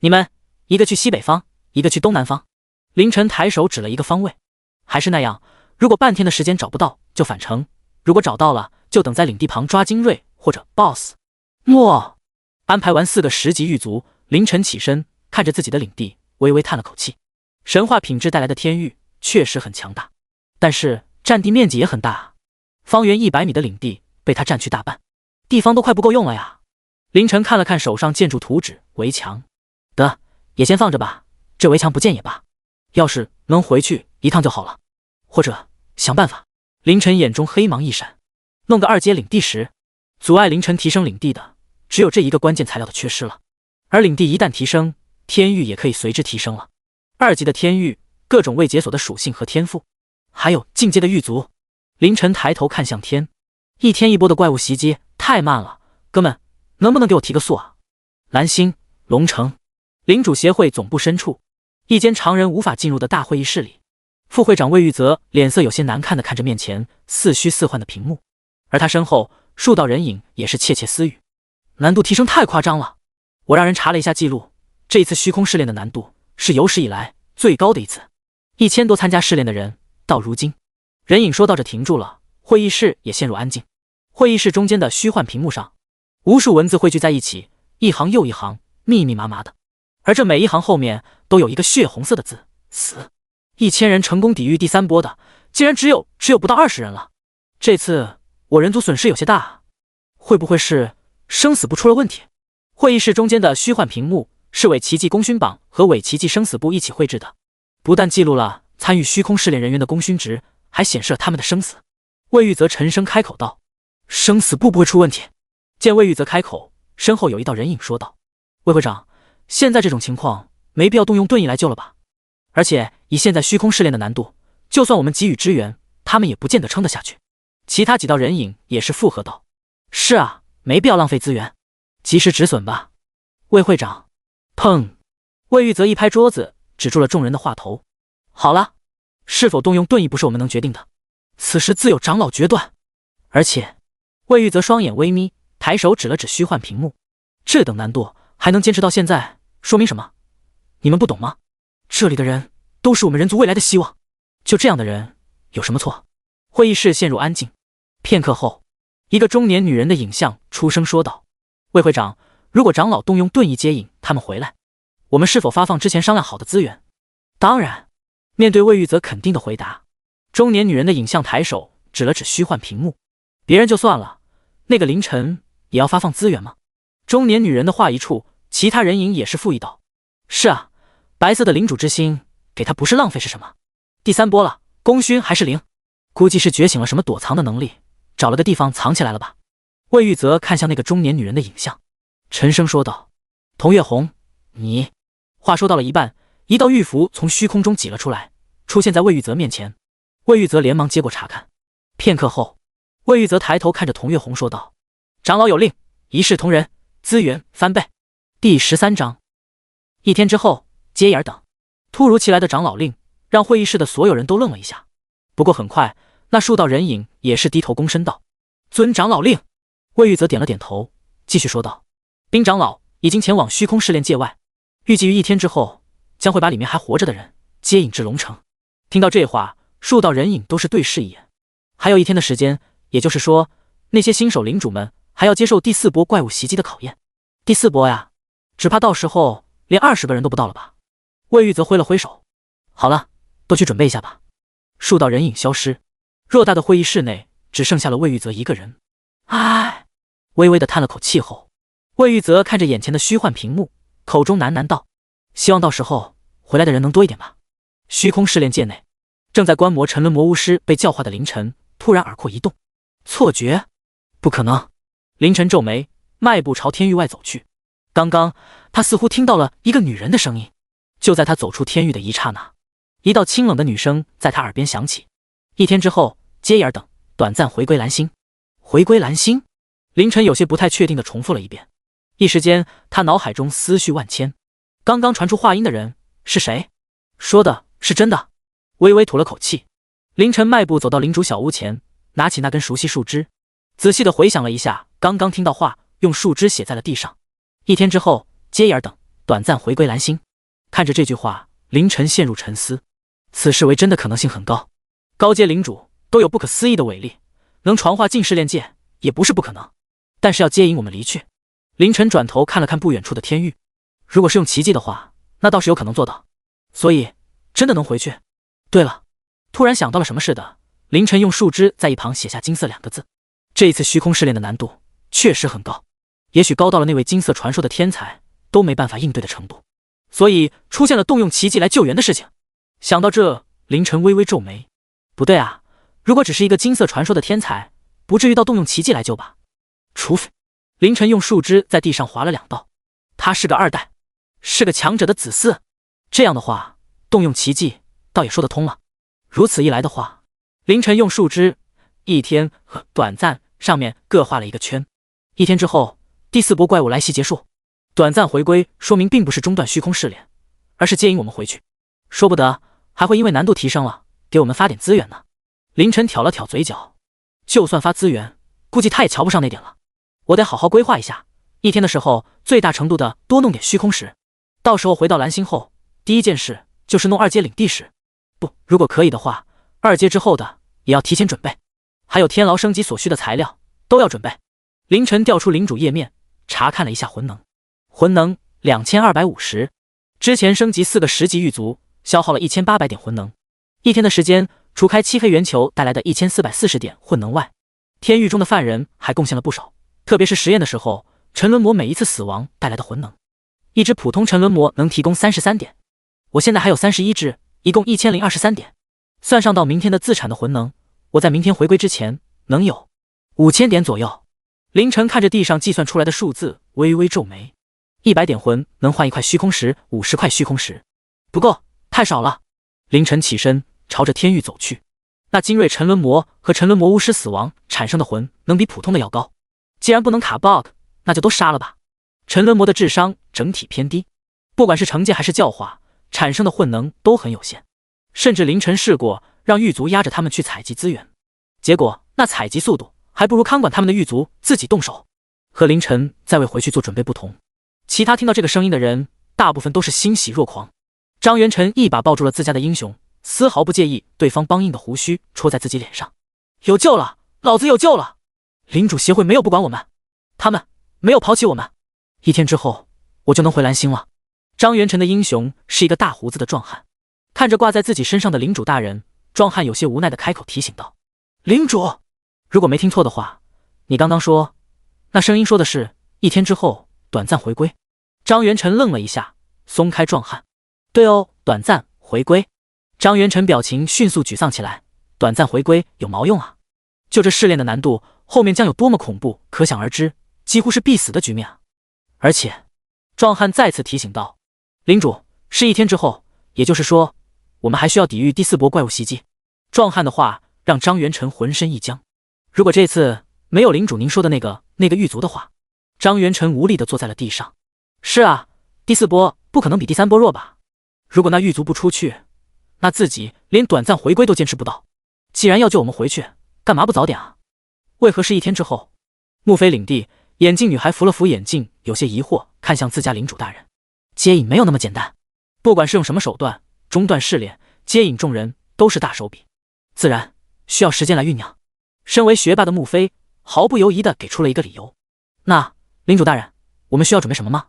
你们一个去西北方，一个去东南方。凌晨抬手指了一个方位，还是那样，如果半天的时间找不到就返程，如果找到了就等在领地旁抓精锐或者 BOSS。安排完4个10级狱卒，凌晨起身，看着自己的领地，微微叹了口气。神话品质带来的天域确实很强大，但是占地面积也很大啊，方圆100米的领地被他占去大半，地方都快不够用了呀。凌晨看了看手上建筑图纸，围墙，得，也先放着吧，这围墙不建也罢，要是能回去一趟就好了，或者想办法。凌晨眼中黑芒一闪，弄个2阶领地石，阻碍凌晨提升领地的只有这一个关键材料的缺失了，而领地一旦提升，天域也可以随之提升了。2级的天域，各种未解锁的属性和天赋，还有进阶的狱卒。凌晨抬头看向天，一天一波的怪物袭击太慢了，哥们，能不能给我提个速啊？蓝星龙城领主协会总部深处，一间常人无法进入的大会议室里，副会长魏玉泽脸色有些难看地看着面前似虚似幻的屏幕，而他身后数道人影也是窃窃私语，难度提升太夸张了。我让人查了一下记录，这一次虚空试炼的难度是有史以来最高的一次，1000多参加试炼的人，到如今。人影说到这停住了，会议室也陷入安静。会议室中间的虚幻屏幕上，无数文字汇聚在一起，一行又一行，密密麻麻的，而这每一行后面都有一个血红色的字：死。1000人成功抵御第3波的，竟然只有不到20人了。这次我人族损失有些大啊，会不会是生死簿出了问题？会议室中间的虚幻屏幕是伪奇迹功勋榜和伪奇迹生死簿一起绘制的，不但记录了参与虚空试炼人员的功勋值，还显示了他们的生死。魏玉泽沉声开口道：生死簿不会出问题。见魏玉泽开口，身后有一道人影说道：魏会长，现在这种情况没必要动用盾翼来救了吧，而且以现在虚空试炼的难度，就算我们给予支援，他们也不见得撑得下去。其他几道人影也是附和道：是啊，没必要浪费资源，及时止损吧。魏会长。砰！魏玉泽一拍桌子，止住了众人的话头。好了，是否动用盾翼不是我们能决定的，此时自有长老决断。而且，魏玉泽双眼微眯，抬手指了指虚幻屏幕，这等难度还能坚持到现在，说明什么？你们不懂吗？这里的人都是我们人族未来的希望，就这样的人有什么错？会议室陷入安静。片刻后，一个中年女人的影像出声说道：魏会长，如果长老动用盾翼接引他们回来，我们是否发放之前商量好的资源？当然。面对魏玉泽肯定的回答，中年女人的影像抬手指了指虚幻屏幕，别人就算了，那个凌晨也要发放资源吗？中年女人的话一处，其他人影也是附议道：是啊，白色的领主之心给他不是浪费是什么？第3波了，功勋还是0，估计是觉醒了什么躲藏的能力，找了个地方藏起来了吧。魏玉泽看向那个中年女人的影像，沉声说道：童月红，你……话说到了一半，一道玉符从虚空中挤了出来，出现在魏玉泽面前。魏玉泽连忙接过查看。片刻后，魏玉泽抬头看着童月红说道：长老有令，一视同仁，资源翻倍。第13章。1天之后，接眼等。突如其来的长老令让会议室的所有人都愣了一下，不过很快那数道人影也是低头躬身道：遵长老令。魏玉泽点了点头，继续说道：冰长老已经前往虚空试炼界外，预计于1天之后将会把里面还活着的人接引至龙城。听到这话，数道人影都是对视一眼。还有1天的时间，也就是说那些新手领主们还要接受第4波怪物袭击的考验。第4波呀，只怕到时候连20个人都不到了吧。魏玉泽挥了挥手，好了，都去准备一下吧。数道人影消失，偌大的会议室内只剩下了魏玉泽一个人。唉，微微的叹了口气后，魏玉泽看着眼前的虚幻屏幕，口中喃喃道：希望到时候回来的人能多一点吧。虚空试炼界内，正在观摩沉沦魔巫师被教化的凌晨突然耳廓一动，错觉？不可能！凌晨皱眉，迈步朝天域外走去。刚刚他似乎听到了一个女人的声音。就在他走出天域的一刹那，一道清冷的女声在他耳边响起：1天之后，接眼等，短暂回归蓝星。回归蓝星？凌晨有些不太确定地重复了一遍。一时间，他脑海中思绪万千。刚刚传出话音的人是谁？说的是真的？微微吐了口气，凌晨迈步走到领主小屋前，拿起那根熟悉树枝，仔细地回想了一下刚刚听到话，用树枝写在了地上。1天之后，接眼等，短暂回归蓝星。看着这句话，凌晨陷入沉思。此事为真的可能性很高，高阶领主都有不可思议的伟力，能传话进试炼界也不是不可能，但是要接引我们离去。凌晨转头看了看不远处的天域，如果是用奇迹的话，那倒是有可能做到。所以，真的能回去。对了，突然想到了什么似的，凌晨用树枝在一旁写下金色2个字。这一次虚空试炼的难度确实很高，也许高到了那位金色传说的天才都没办法应对的程度，所以出现了动用奇迹来救援的事情。想到这，凌晨微微皱眉。不对啊，如果只是一个金色传说的天才，不至于到动用奇迹来救吧？除非……凌晨用树枝在地上划了2道，他是个2代，是个强者的子嗣。这样的话，动用奇迹倒也说得通了。如此一来的话，凌晨用树枝一天和短暂上面各画了一个圈。1天之后，第4波怪物来袭结束，短暂回归说明并不是中断虚空试炼，而是接引我们回去，说不得还会因为难度提升了给我们发点资源呢。凌晨挑了挑嘴角，就算发资源，估计他也瞧不上那点了。我得好好规划一下，1天的时候最大程度的多弄点虚空石，到时候回到蓝星后，第一件事就是弄2阶领地石。不，如果可以的话，2阶之后的也要提前准备，还有天牢升级所需的材料都要准备。凌晨调出领主页面，查看了一下魂能，魂能2250，之前升级4个10级狱卒，消耗了1800点魂能。1天的时间，除开漆黑圆球带来的1440点混能外，天狱中的犯人还贡献了不少，特别是实验的时候，沉沦魔每一次死亡带来的魂能，一只普通沉沦魔能提供33点，我现在还有31只，一共1023点，算上到明天的自产的魂能，我在明天回归之前能有5000点左右。凌晨看着地上计算出来的数字，微微皱眉。100点魂能换1块虚空石，50块虚空石，不够，太少了。凌晨起身朝着天域走去。那精锐沉沦魔和沉沦魔巫师死亡产生的魂能比普通的要高，既然不能卡 bug， 那就都杀了吧。沉沦魔的智商整体偏低，不管是惩戒还是教化，产生的混能都很有限。甚至凌晨试过让狱卒压着他们去采集资源，结果那采集速度还不如看管他们的狱卒自己动手。和凌晨在为回去做准备不同，其他听到这个声音的人大部分都是欣喜若狂。张元晨一把抱住了自家的英雄，丝毫不介意对方梆硬的胡须戳在自己脸上。有救了，老子有救了！领主协会没有不管我们，他们没有抛弃我们。1天之后，我就能回蓝星了。张元晨的英雄是一个大胡子的壮汉，看着挂在自己身上的领主大人，壮汉有些无奈的开口提醒道：“领主，如果没听错的话，你刚刚说，那声音说的是1天之后短暂回归。”张元晨愣了一下，松开壮汉。对哦，短暂回归。张元晨表情迅速沮丧起来，短暂回归有毛用啊？就这试炼的难度，后面将有多么恐怖，可想而知，几乎是必死的局面啊！而且，壮汉再次提醒道：“领主，是1天之后，也就是说，我们还需要抵御第4波怪物袭击。”壮汉的话让张元晨浑身一僵。如果这次没有领主您说的那个狱卒的话，张元晨无力地坐在了地上。是啊，第4波不可能比第3波弱吧？如果那狱卒不出去，那自己连短暂回归都坚持不到。既然要救我们回去，干嘛不早点啊？为何是1天之后？穆飞领地，眼镜女孩扶了扶眼镜，有些疑惑看向自家领主大人。接引没有那么简单，不管是用什么手段中断试炼，接引众人都是大手笔，自然需要时间来酝酿。身为学霸的穆飞毫不犹疑地给出了一个理由。那领主大人，我们需要准备什么吗？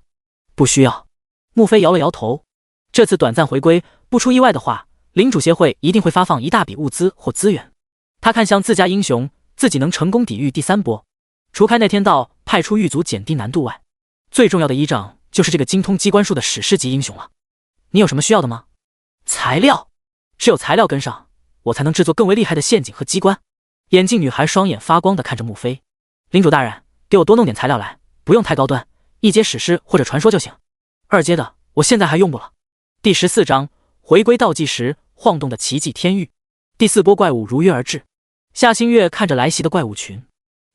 不需要。穆飞摇了摇头。这次短暂回归，不出意外的话，领主协会一定会发放一大笔物资或资源。他看向自家英雄，自己能成功抵御第3波，除开那天道派出狱卒减低难度外，最重要的依仗就是这个精通机关术的史诗级英雄了。你有什么需要的吗？材料，只有材料跟上，我才能制作更为厉害的陷阱和机关。眼镜女孩双眼发光地看着穆飞。领主大人，给我多弄点材料来，不用太高端，1阶史诗或者传说就行，2阶的我现在还用不了。第14章回归倒计时，晃动的奇迹天域。第4波怪物如约而至。夏星月看着来袭的怪物群，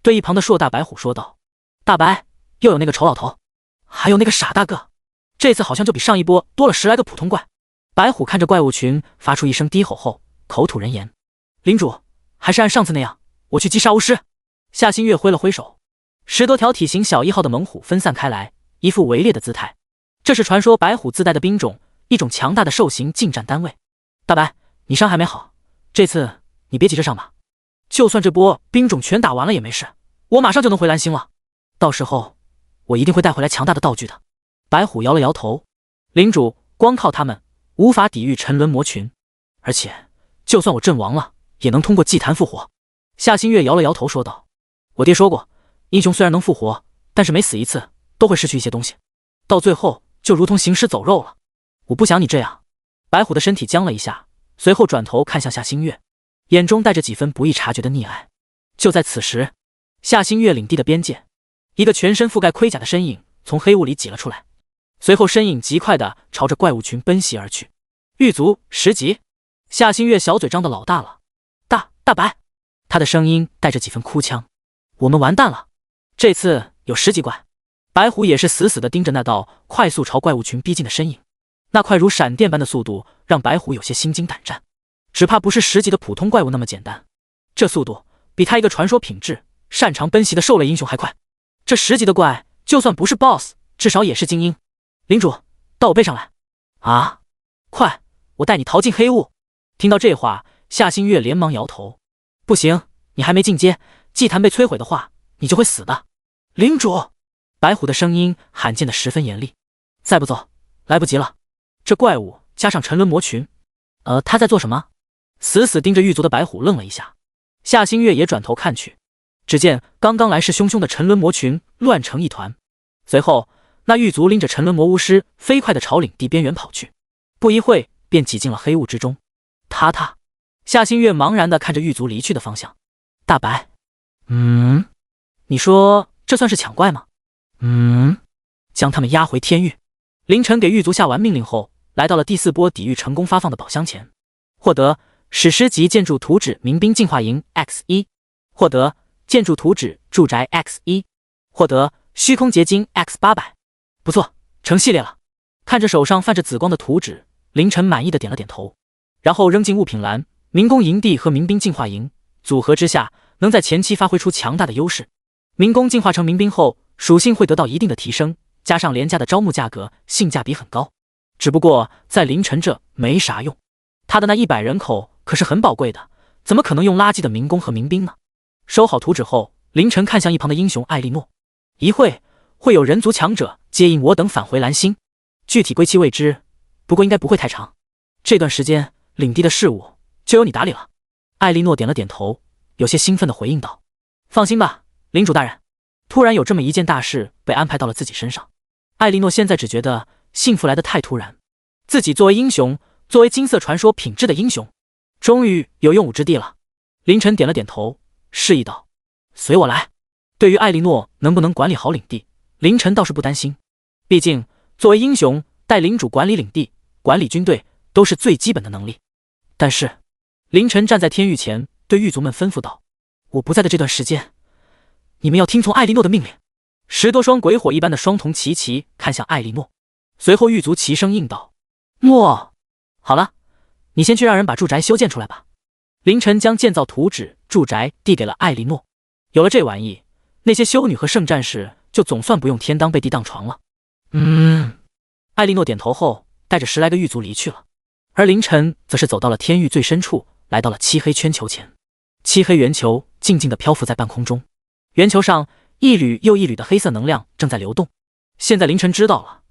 对一旁的硕大白虎说道：“大白，又有那个丑老头，还有那个傻大个，这次好像就比上一波多了10来个普通怪。”白虎看着怪物群，发出一声低吼后，口吐人言：“领主，还是按上次那样，我去击杀巫师。”夏星月挥了挥手，10多条体型小1号的猛虎分散开来，一副围猎的姿态。这是传说白虎自带的兵种，一种强大的兽形近战单位。大白，你伤还没好，这次你别急着上吧。就算这波兵种全打完了也没事，我马上就能回蓝星了。到时候我一定会带回来强大的道具的。白虎摇了摇头，领主，光靠他们无法抵御沉沦魔群，而且就算我阵亡了，也能通过祭坛复活。夏新月摇了摇头说道，我爹说过，英雄虽然能复活，但是每死一次都会失去一些东西，到最后就如同行尸走肉了。我不想你这样。白虎的身体僵了一下，随后转头看向夏新月，眼中带着几分不易察觉的溺爱。就在此时，夏新月领地的边界，一个全身覆盖盔甲的身影从黑雾里挤了出来，随后身影极快地朝着怪物群奔袭而去。狱卒10级。夏新月小嘴张得老大了，大白，他的声音带着几分哭腔，我们完蛋了，这次有10级怪。白虎也是死死地盯着那道快速朝怪物群逼近的身影，那快如闪电般的速度让白虎有些心惊胆战，只怕不是10级的普通怪物那么简单，这速度比他一个传说品质擅长奔袭的兽类英雄还快。这10级的怪就算不是 BOSS， 至少也是精英。领主，到我背上来。啊，快，我带你逃进黑雾。听到这话，夏新月连忙摇头，不行，你还没进阶，祭坛被摧毁的话，你就会死的。领主，白虎的声音罕见的十分严厉，再不走，来不及了。这怪物加上沉沦魔群，他在做什么？死死盯着狱卒的白虎愣了一下，夏新月也转头看去，只见刚刚来势汹汹的沉沦魔群乱成一团，随后那狱卒拎着沉沦魔巫师飞快地朝领地边缘跑去，不一会便挤进了黑雾之中。夏新月茫然地看着狱卒离去的方向。大白，你说这算是抢怪吗？将他们押回天狱。凌晨给狱卒下完命令后，来到了第4波抵御成功发放的宝箱前，获得史诗级建筑图纸民兵进化营 X1， 获得建筑图纸住宅 X1， 获得虚空结晶 X800。不错，成系列了。看着手上泛着紫光的图纸，凌晨满意的点了点头，然后扔进物品栏。民工营地和民兵进化营组合之下，能在前期发挥出强大的优势。民工进化成民兵后，属性会得到一定的提升，加上廉价的招募价格，性价比很高。只不过在凌晨这没啥用，他的那100人口可是很宝贵的，怎么可能用垃圾的民工和民兵呢？收好图纸后，凌晨看向一旁的英雄艾莉诺，一会有人族强者接应我等返回蓝星，具体归期未知，不过应该不会太长。这段时间领地的事务就由你打理了。艾莉诺点了点头，有些兴奋地回应道，放心吧，领主大人。突然有这么一件大事被安排到了自己身上，艾莉诺现在只觉得幸福来得太突然。自己作为英雄，作为金色传说品质的英雄，终于有用武之地了。凌晨点了点头，示意道，随我来。对于艾莉诺能不能管理好领地，凌晨倒是不担心，毕竟作为英雄，带领主管理领地、管理军队都是最基本的能力。但是凌晨站在天狱前，对狱卒们吩咐道，我不在的这段时间，你们要听从艾莉诺的命令。10多双鬼火一般的双瞳齐齐看向艾莉诺，随后狱卒齐声应道，诺。好了，你先去让人把住宅修建出来吧。凌晨将建造图纸住宅递给了艾莉诺，有了这玩意，那些修女和圣战士就总算不用天当被地当床了。艾莉诺点头后，带着10来个狱卒离去了，而凌晨则是走到了天狱最深处，来到了漆黑圈球前。漆黑圆球静静地漂浮在半空中，圆球上一缕又一缕的黑色能量正在流动。现在凌晨知道了，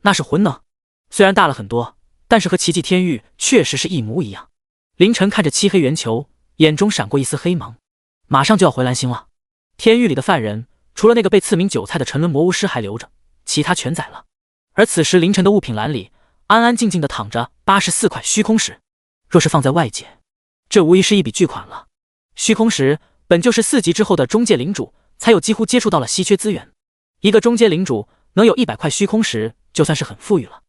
那是魂能，虽然大了很多，但是和奇迹天域确实是一模一样。凌晨看着漆黑圆球，眼中闪过一丝黑芒，马上就要回蓝星了。天狱里的犯人，除了那个被赐名韭菜的沉沦魔巫师还留着，其他全宰了。而此时凌晨的物品栏里，安安静静地躺着84块虚空石，若是放在外界，这无疑是一笔巨款了。虚空石本就是4级之后的中介领主才有机会接触到了稀缺资源，一个中阶领主能有100块虚空石，就算是很富裕了。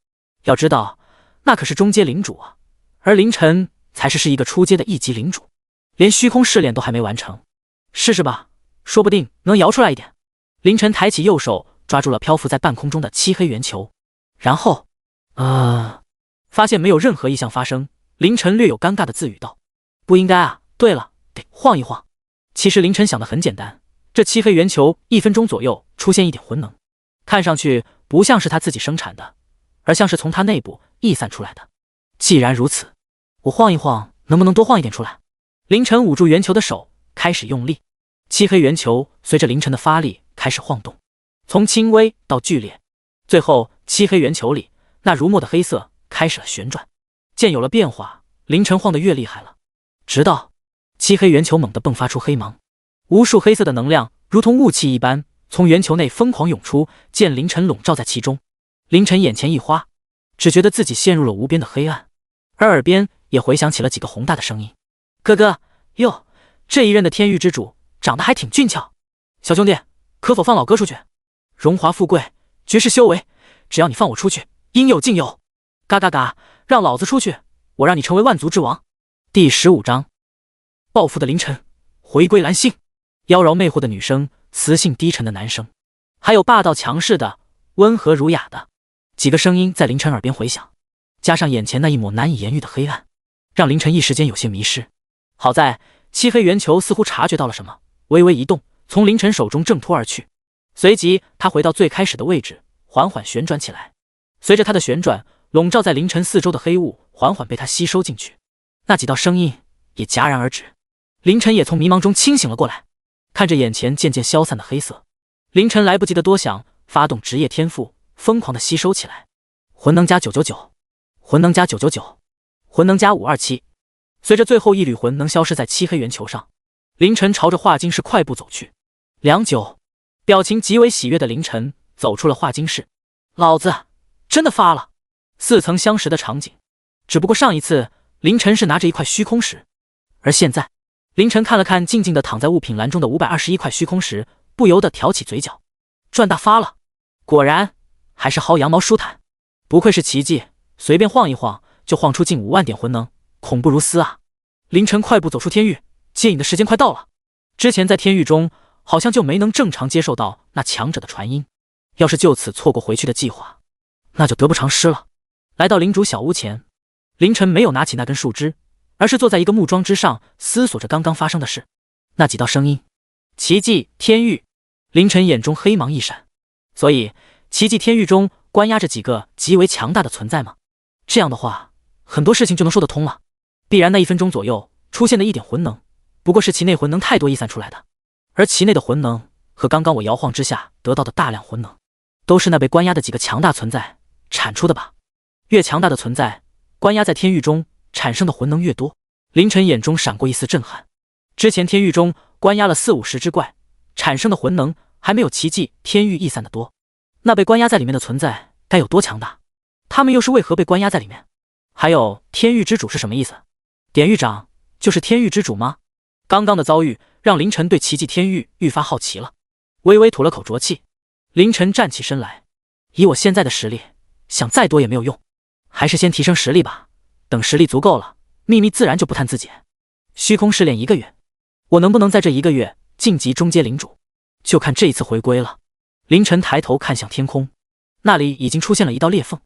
要知道，那可是中阶领主啊，而凌晨才是一个初阶的1级领主，连虚空试炼都还没完成。试试吧，说不定能摇出来一点。凌晨抬起右手，抓住了漂浮在半空中的漆黑圆球，然后发现没有任何异象发生，凌晨略有尴尬的自语道，不应该啊，对了，得晃一晃。其实凌晨想的很简单，这漆黑圆球1分钟左右出现一点魂能，看上去不像是他自己生产的，而像是从他内部溢散出来的。既然如此，我晃一晃，能不能多晃一点出来？凌晨捂住圆球的手开始用力，漆黑圆球随着凌晨的发力开始晃动，从轻微到剧烈，最后，漆黑圆球里那如墨的黑色开始了旋转，见有了变化，凌晨晃得越厉害了，直到漆黑圆球猛地迸发出黑芒，无数黑色的能量如同雾气一般从圆球内疯狂涌出，见凌晨笼罩在其中。凌晨眼前一花，只觉得自己陷入了无边的黑暗，而耳边也回响起了几个宏大的声音：“哥哥，哟，这一任的天域之主长得还挺俊俏，小兄弟，可否放老哥出去？荣华富贵，绝世修为，只要你放我出去，应有尽有。嘎嘎嘎，让老子出去，我让你成为万族之王。”第15章，报复的凌晨，回归蓝星。妖娆魅惑的女生，磁性低沉的男生，还有霸道强势的，温和儒雅的，几个声音在凌晨耳边回响，加上眼前那一抹难以言喻的黑暗，让凌晨一时间有些迷失。好在漆黑圆球似乎察觉到了什么，微微一动，从凌晨手中挣脱而去。随即他回到最开始的位置，缓缓旋转起来。随着他的旋转，笼罩在凌晨四周的黑雾缓缓被他吸收进去，那几道声音也戛然而止。凌晨也从迷茫中清醒了过来，看着眼前渐渐消散的黑色，凌晨来不及的多想，发动职业天赋，疯狂的吸收起来。魂能加999，魂能加999，魂能加527。随着最后一缕魂能消失在漆黑圆球上，凌晨朝着化晶室快步走去。良久，表情极为喜悦的凌晨走出了化晶室。老子真的发了！似曾相识的场景，只不过上一次凌晨是拿着一块虚空石，而现在凌晨看了看静静的躺在物品栏中的521块虚空石，不由得挑起嘴角，赚大发了！果然还是薅羊毛舒坦，不愧是奇迹，随便晃一晃就晃出近5万点魂能，恐怖如斯啊！凌晨快步走出天域，接引的时间快到了。之前在天域中好像就没能正常接受到那强者的传音，要是就此错过回去的计划，那就得不偿失了。来到领主小屋前，凌晨没有拿起那根树枝，而是坐在一个木桩之上，思索着刚刚发生的事。那几道声音，奇迹天域。凌晨眼中黑芒一闪，所以奇迹天域中关押着几个极为强大的存在吗？这样的话，很多事情就能说得通了。必然那1分钟左右出现的一点魂能，不过是其内魂能太多逸散出来的，而其内的魂能和刚刚我摇晃之下得到的大量魂能，都是那被关押的几个强大存在产出的吧？越强大的存在关押在天域中产生的魂能越多。凌晨眼中闪过一丝震撼，之前天域中关押了40-50只怪，产生的魂能还没有奇迹天域逸散的多。那被关押在里面的存在该有多强大？他们又是为何被关押在里面？还有天域之主是什么意思？典狱长就是天域之主吗？刚刚的遭遇让凌晨对奇迹天域愈发好奇了，微微吐了口浊气。凌晨站起身来，以我现在的实力，想再多也没有用，还是先提升实力吧，等实力足够了，秘密自然就不探自检。虚空试炼1个月，我能不能在这1个月晋级中阶领主，就看这一次回归了。凌晨抬头看向天空，那里已经出现了一道裂缝，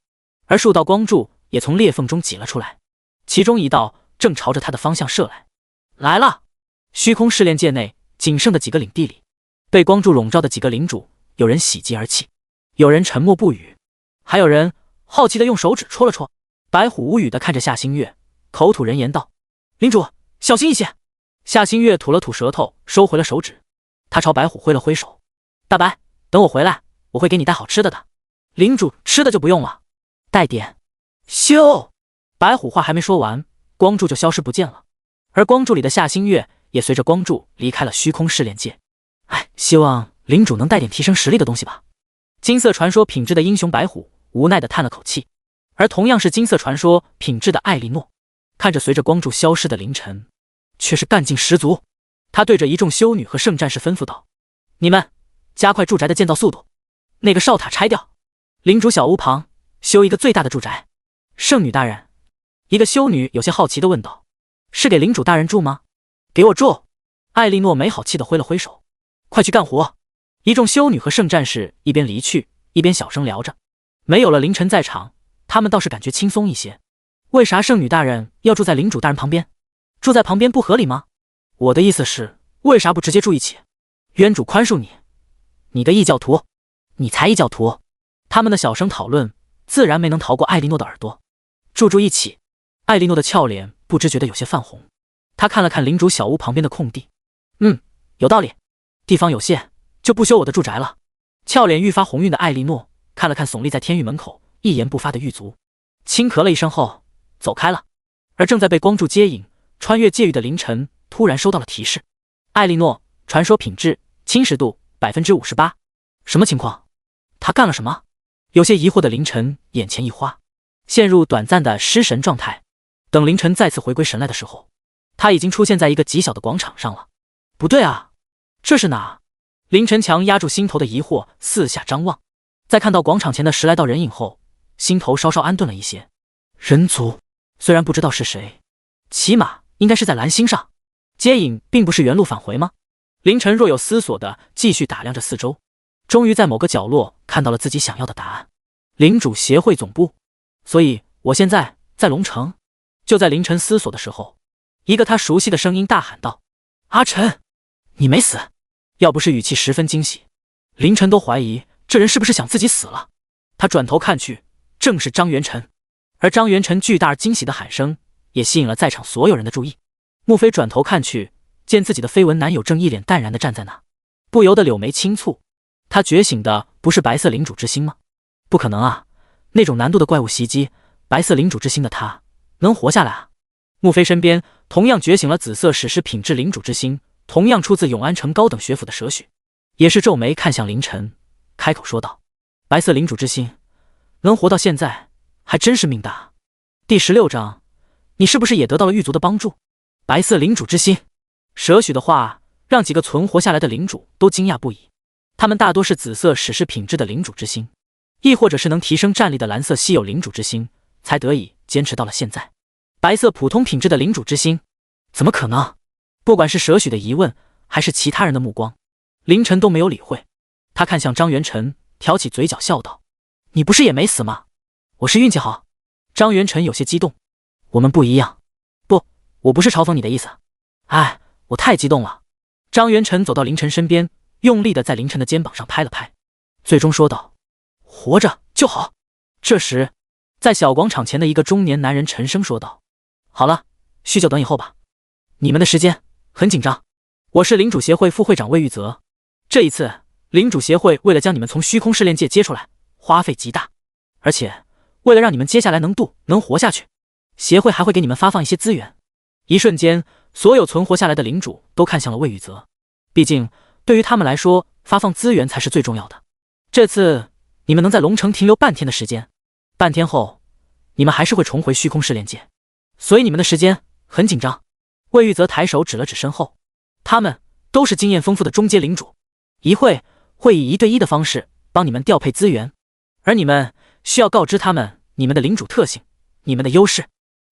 而数道光柱也从裂缝中挤了出来，其中一道正朝着他的方向射来。来了！虚空试炼界内仅剩的几个领地里，被光柱笼罩的几个领主，有人喜极而泣，有人沉默不语，还有人好奇的用手指戳了戳。白虎无语的看着夏星月，口吐人言道：“领主，小心一些。”夏星月吐了吐舌头，收回了手指。他朝白虎挥了挥手：“大白，等我回来，我会给你带好吃的的。领主吃的就不用了，带点。”咻！白虎话还没说完，光柱就消失不见了，而光柱里的夏星月也随着光柱离开了虚空试炼界。希望领主能带点提升实力的东西吧。金色传说品质的英雄白虎无奈的叹了口气，而同样是金色传说品质的艾莉诺看着随着光柱消失的凌晨，却是干劲十足。他对着一众修女和圣战士吩咐道：“你们加快住宅的建造速度，那个哨塔拆掉，领主小屋旁修一个最大的住宅。”圣女大人，一个修女有些好奇地问道：“是给领主大人住吗？”“给我住！”艾莉诺没好气地挥了挥手：“快去干活！”一众修女和圣战士一边离去，一边小声聊着。没有了凌晨在场，他们倒是感觉轻松一些。为啥圣女大人要住在领主大人旁边？住在旁边不合理吗？我的意思是，为啥不直接住一起？渊主宽恕你，你个异教徒，你才异教徒！他们的小声讨论自然没能逃过艾莉诺的耳朵。住一起，艾莉诺的俏脸不知觉得有些泛红。她看了看领主小屋旁边的空地，有道理，地方有限，就不修我的住宅了。俏脸愈发红晕的艾莉诺看了看耸立在天域门口一言不发的狱卒，轻咳了一声后走开了。而正在被光柱接引穿越界域的凌晨突然收到了提示：艾莉诺传说品质侵蚀度 58%。 什么情况？他干了什么？有些疑惑的凌晨眼前一花，陷入短暂的失神状态。等凌晨再次回归神来的时候，他已经出现在一个极小的广场上了。不对啊，这是哪？凌晨强压住心头的疑惑，四下张望，在看到广场前的10来道人影后，心头稍稍安顿了一些。人族，虽然不知道是谁，起码应该是在蓝星上。接引并不是原路返回吗？凌晨若有思索地继续打量着四周，终于在某个角落看到了自己想要的答案：领主协会总部。所以我现在在龙城。就在凌晨思索的时候，一个他熟悉的声音大喊道：阿晨，你没死！要不是语气十分惊喜，凌晨都怀疑这人是不是想自己死了。他转头看去，正是张元晨。而张元晨巨大而惊喜的喊声也吸引了在场所有人的注意。穆飞转头看去，见自己的绯闻男友正一脸淡然地站在那，不由得柳眉轻蹙。他觉醒的不是白色领主之心吗？不可能啊，那种难度的怪物袭击，白色领主之心的他能活下来啊？穆飞身边同样觉醒了紫色史诗品质领主之心，同样出自永安城高等学府的佘许，也是皱眉看向凌晨，开口说道：白色领主之心能活到现在还真是命大。第16章，你是不是也得到了狱卒的帮助？白色领主之心，佘许的话让几个存活下来的领主都惊讶不已。他们大多是紫色史诗品质的领主之心，亦或者是能提升战力的蓝色稀有领主之心，才得以坚持到了现在。白色普通品质的领主之心，怎么可能？不管是佘许的疑问，还是其他人的目光，凌晨都没有理会。他看向张元晨，挑起嘴角笑道：你不是也没死吗？我是运气好。张元晨有些激动：我们不一样。不，我不是嘲讽你的意思。哎，我太激动了。张元晨走到凌晨身边，用力地在凌晨的肩膀上拍了拍，最终说道：活着就好。这时，在小广场前的一个中年男人沉声说道：好了，叙旧等以后吧。你们的时间很紧张。我是领主协会副会长魏玉泽。这一次，领主协会为了将你们从虚空试炼界接出来，花费极大。而且，为了让你们接下来能活下去，协会还会给你们发放一些资源。一瞬间，所有存活下来的领主都看向了魏玉泽。毕竟，对于他们来说，发放资源才是最重要的。这次，你们能在龙城停留半天的时间，半天后，你们还是会重回虚空试炼界。所以你们的时间很紧张。魏玉泽抬手指了指身后，他们都是经验丰富的中阶领主，一会以1对1的方式帮你们调配资源，而你们需要告知他们你们的领主特性、你们的优势，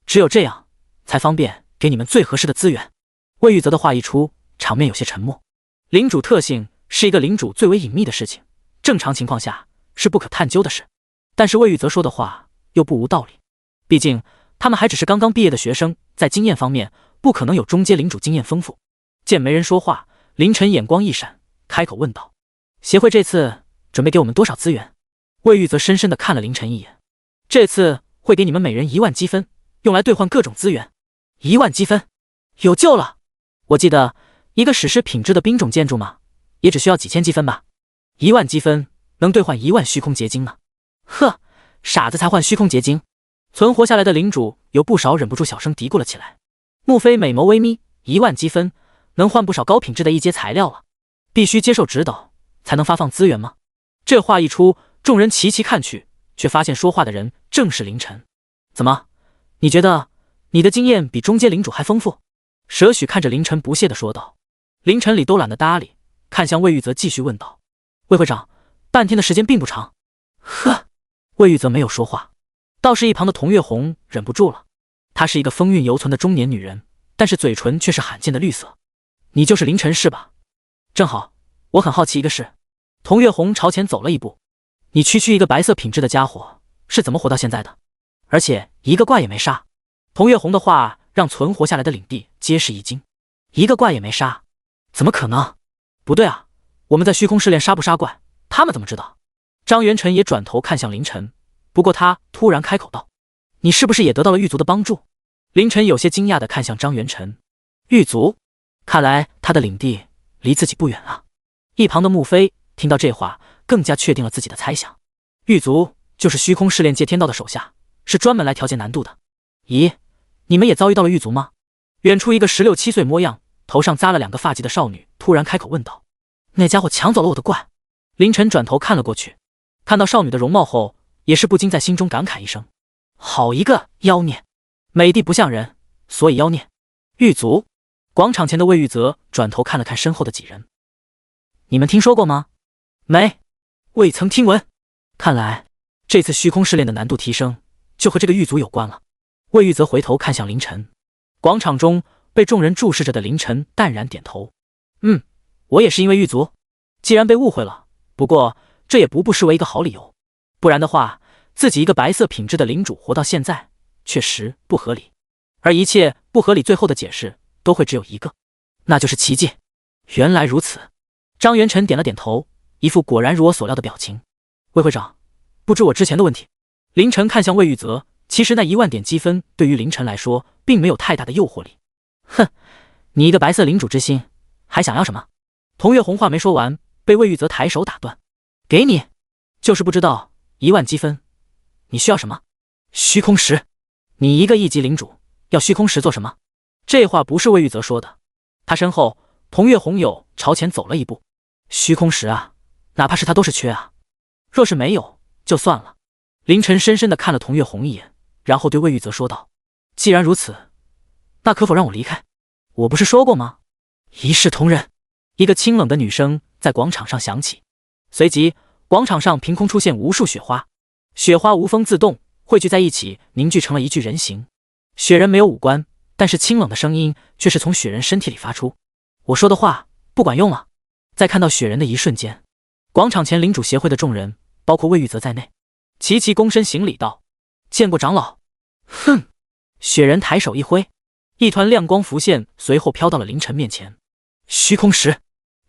只有这样才方便给你们最合适的资源。魏玉泽的话一出，场面有些沉默。领主特性是一个领主最为隐秘的事情，正常情况下是不可探究的事，但是魏玉泽说的话又不无道理。毕竟他们还只是刚刚毕业的学生，在经验方面不可能有中阶领主经验丰富。见没人说话，凌晨眼光一闪，开口问道：协会这次准备给我们多少资源？魏玉则深深地看了凌晨一眼：这次会给你们每人1万积分，用来兑换各种资源。1万积分，有救了！我记得一个史诗品质的兵种建筑嘛，也只需要几千积分吧？1万积分能兑换1万虚空结晶呢。呵，傻子才换虚空结晶。存活下来的领主有不少忍不住小声嘀咕了起来。穆飞美眸微眯，1万积分能换不少高品质的一阶材料了。必须接受指导才能发放资源吗？这话一出，众人齐齐看去，却发现说话的人正是凌晨。怎么，你觉得你的经验比中阶领主还丰富？佘许看着凌晨不屑地说道。凌晨里都懒得搭理，看向魏玉泽继续问道：魏会长，半天的时间并不长。呵，魏玉泽没有说话，倒是一旁的童月红忍不住了。她是一个风韵犹存的中年女人，但是嘴唇却是罕见的绿色。你就是凌晨是吧？正好，我很好奇一个事。童月红朝前走了一步。你区一个白色品质的家伙是怎么活到现在的？而且一个怪也没杀。童月红的话让存活下来的领地皆是一惊。一个怪也没杀？怎么可能？不对啊，我们在虚空试炼杀不杀怪，他们怎么知道？张元晨也转头看向凌晨，不过他突然开口道：你是不是也得到了狱卒的帮助？凌晨有些惊讶地看向张元晨。狱卒？看来他的领地离自己不远啊。一旁的穆飞听到这话，更加确定了自己的猜想。狱卒就是虚空试炼界天道的手下，是专门来调节难度的。咦，你们也遭遇到了狱卒吗？远处一个16、17岁模样，头上扎了2个发髻的少女突然开口问道。那家伙抢走了我的怪。凌晨转头看了过去，看到少女的容貌后，也是不禁在心中感慨一声：好一个妖孽，美帝不像人，所以妖孽。狱卒。广场前的魏玉泽转头看了看身后的几人，你们听说过吗？没，未曾听闻。看来这次虚空试炼的难度提升就和这个狱卒有关了。魏玉泽回头看向凌晨，广场中被众人注视着的凌晨淡然点头，我也是因为狱卒，既然被误会了，不过这也不失为一个好理由，不然的话自己一个白色品质的领主活到现在确实不合理，而一切不合理最后的解释都会只有一个，那就是奇迹。原来如此。张元晨点了点头，一副果然如我所料的表情。魏会长，不知我之前的问题。凌晨看向魏玉泽，其实那1万点积分对于凌晨来说并没有太大的诱惑力。哼，你一个白色领主之心，还想要什么？童月红话没说完，被魏玉泽抬手打断。给你，就是不知道1万积分你需要什么？虚空石。你一个1级领主要虚空石做什么？这话不是魏玉泽说的，他身后童月红友朝前走了一步。虚空石啊，哪怕是他都是缺啊，若是没有就算了。凌晨深深地看了童月红一眼，然后对魏玉泽说道：既然如此，那可否让我离开？我不是说过吗？一视同仁。一个清冷的女声在广场上响起，随即广场上凭空出现无数雪花，雪花无风自动汇聚在一起，凝聚成了一具人形。雪人没有五官，但是清冷的声音却是从雪人身体里发出。我说的话不管用了。在看到雪人的一瞬间，广场前领主协会的众人，包括魏玉泽在内，齐齐躬身行礼道：见过长老。哼！雪人抬手一挥，一团亮光浮现，随后飘到了凌晨面前。虚空石。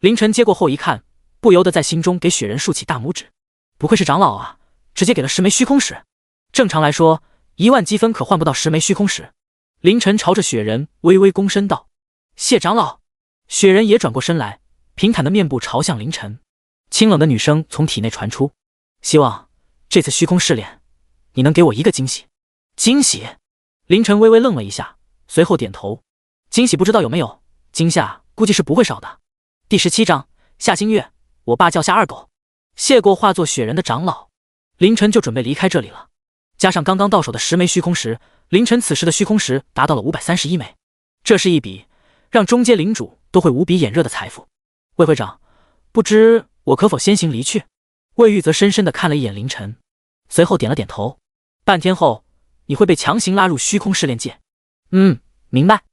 凌晨接过后一看，不由得在心中给雪人竖起大拇指。不愧是长老啊，直接给了10枚虚空石。正常来说，1万积分可换不到10枚虚空石。凌晨朝着雪人微微躬身道：谢长老。雪人也转过身来，平坦的面部朝向凌晨。清冷的女声从体内传出：希望这次虚空试炼你能给我一个惊喜。惊喜？凌晨微微愣了一下，随后点头。惊喜不知道有没有，惊吓估计是不会少的。第17章下星月，我爸叫下二狗。谢过化作雪人的长老，凌晨就准备离开这里了。加上刚刚到手的10枚虚空石，凌晨此时的虚空石达到了531枚，这是一笔让中阶领主都会无比眼热的财富。魏会长，不知我可否先行离去？魏玉则深深地看了一眼凌晨，随后点了点头。半天后，你会被强行拉入虚空试炼界。明白。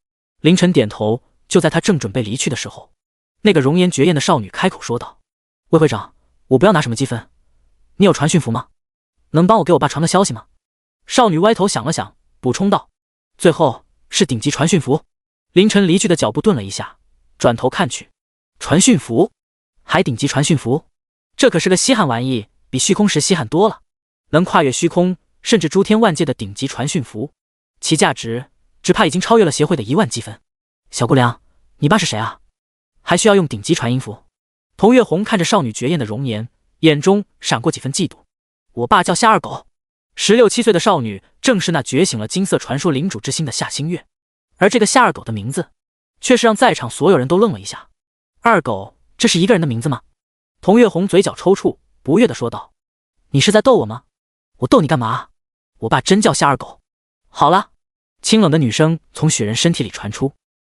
凌晨点头。就在他正准备离去的时候，那个容颜绝艳的少女开口说道：魏会长，我不要拿什么积分，你有传讯符吗？能帮我给我爸传个消息吗？少女歪头想了想，补充道：最后是顶级传讯符。凌晨离去的脚步顿了一下，转头看去，传讯符？还顶级传讯符？这可是个稀罕玩意，比虚空石稀罕多了，能跨越虚空甚至诸天万界的顶级传讯符，其价值只怕已经超越了协会的1万积分。小姑娘，你爸是谁啊？还需要用顶级传音符？童月红看着少女绝艳的容颜，眼中闪过几分嫉妒。我爸叫夏二狗。16、17岁的少女正是那觉醒了金色传说领主之心的夏星月，而这个夏二狗的名字却是让在场所有人都愣了一下。二狗，这是一个人的名字吗？童月红嘴角抽搐，不悦地说道：你是在逗我吗？我逗你干嘛？我爸真叫夏二狗。好了。清冷的女声从雪人身体里传出，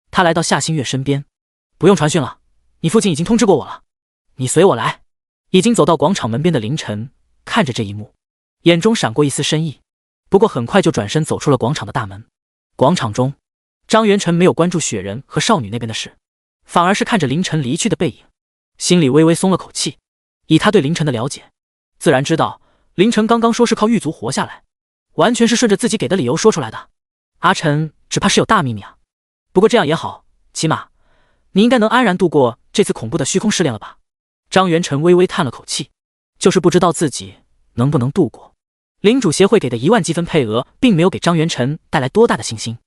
她来到夏星月身边。不用传讯了，你父亲已经通知过我了，你随我来。已经走到广场门边的凌晨看着这一幕，眼中闪过一丝深意，不过很快就转身走出了广场的大门。广场中，张元晨没有关注雪人和少女那边的事，反而是看着凌晨离去的背影，心里微微松了口气。以他对凌晨的了解，自然知道凌晨刚刚说是靠狱卒活下来，完全是顺着自己给的理由说出来的。阿晨只怕是有大秘密啊。不过这样也好，起码你应该能安然度过这次恐怖的虚空试炼了吧。张元晨微微叹了口气，就是不知道自己能不能度过。领主协会给的1万积分配额并没有给张元晨带来多大的信心。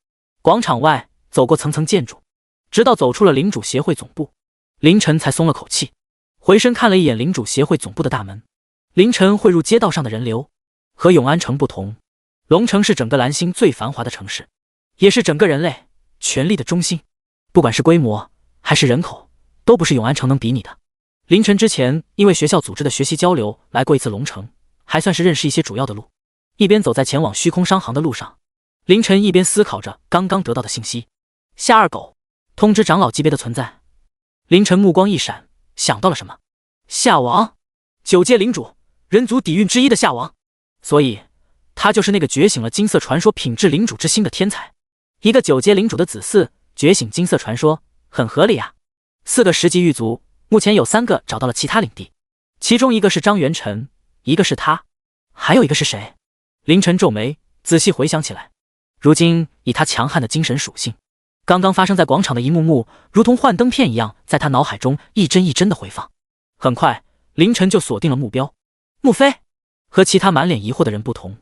广场外走过层层建筑，直到走出了领主协会总部，凌晨才松了口气，回身看了一眼领主协会总部的大门，凌晨汇入街道上的人流。和永安城不同，龙城是整个蓝星最繁华的城市，也是整个人类权力的中心。不管是规模还是人口，都不是永安城能比拟的。凌晨之前因为学校组织的学习交流来过一次龙城，还算是认识一些主要的路。一边走在前往虚空商行的路上，凌晨一边思考着刚刚得到的信息。夏二狗通知长老级别的存在。凌晨目光一闪，想到了什么。夏王，9阶领主，人族底蕴之一的夏王，所以他就是那个觉醒了金色传说品质领主之心的天才。一个9阶领主的子嗣觉醒金色传说，很合理啊。4个10级狱卒，目前有3个找到了其他领地，其中一个是张元辰，一个是他，还有一个是谁？凌晨皱眉，仔细回想起来。如今以他强悍的精神属性，刚刚发生在广场的一幕幕，如同幻灯片一样，在他脑海中一帧一帧的回放。很快，凌晨就锁定了目标。穆飞和其他满脸疑惑的人不同，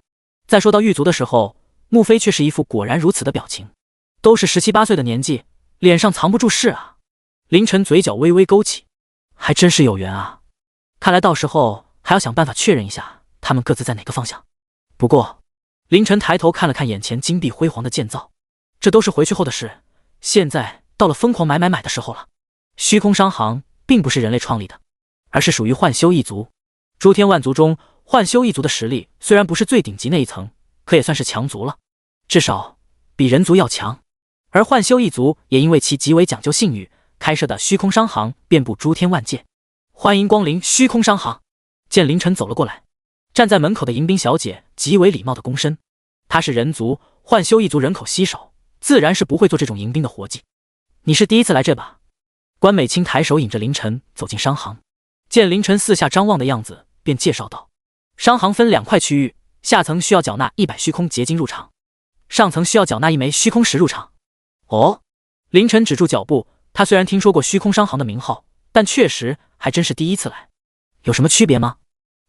在说到狱卒的时候，穆飞却是一副果然如此的表情。都是17、18岁的年纪，脸上藏不住事啊。凌晨嘴角微微勾起，还真是有缘啊。看来到时候还要想办法确认一下他们各自在哪个方向。不过，凌晨抬头看了看眼前金碧辉煌的建造，这都是回去后的事，现在到了疯狂买的时候了。虚空商行并不是人类创立的，而是属于幻修一族。诸天万族中，幻修一族的实力虽然不是最顶级那一层，可也算是强族了，至少比人族要强。而幻修一族也因为其极为讲究信誉，开设的虚空商行遍布诸天万界。欢迎光临虚空商行。见凌晨走了过来，站在门口的迎宾小姐极为礼貌的躬身。她是人族，幻修一族人口稀少，自然是不会做这种迎宾的活计。你是第一次来这吧？关美清抬手引着凌晨走进商行，见凌晨四下张望的样子，便介绍道：商行分2块区域，下层需要缴纳100虚空结晶入场，上层需要缴纳1枚虚空石入场。哦，凌晨止住脚步，他虽然听说过虚空商行的名号，但确实还真是第一次来。有什么区别吗？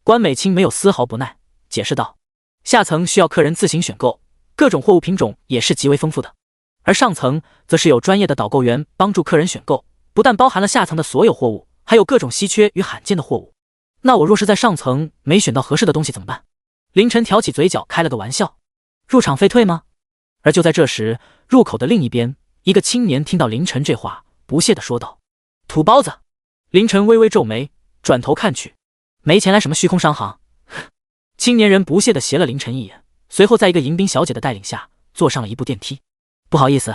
关美清没有丝毫不耐，解释道：下层需要客人自行选购，各种货物品种也是极为丰富的，而上层则是有专业的导购员帮助客人选购，不但包含了下层的所有货物，还有各种稀缺与罕见的货物。那我若是在上层没选到合适的东西怎么办？凌晨挑起嘴角开了个玩笑：入场费退吗？而就在这时，入口的另一边，一个青年听到凌晨这话，不屑地说道：土包子。凌晨微微皱眉，转头看去，没钱来什么虚空商行？青年人不屑地斜了凌晨一眼，随后在一个迎宾小姐的带领下坐上了一部电梯。不好意思，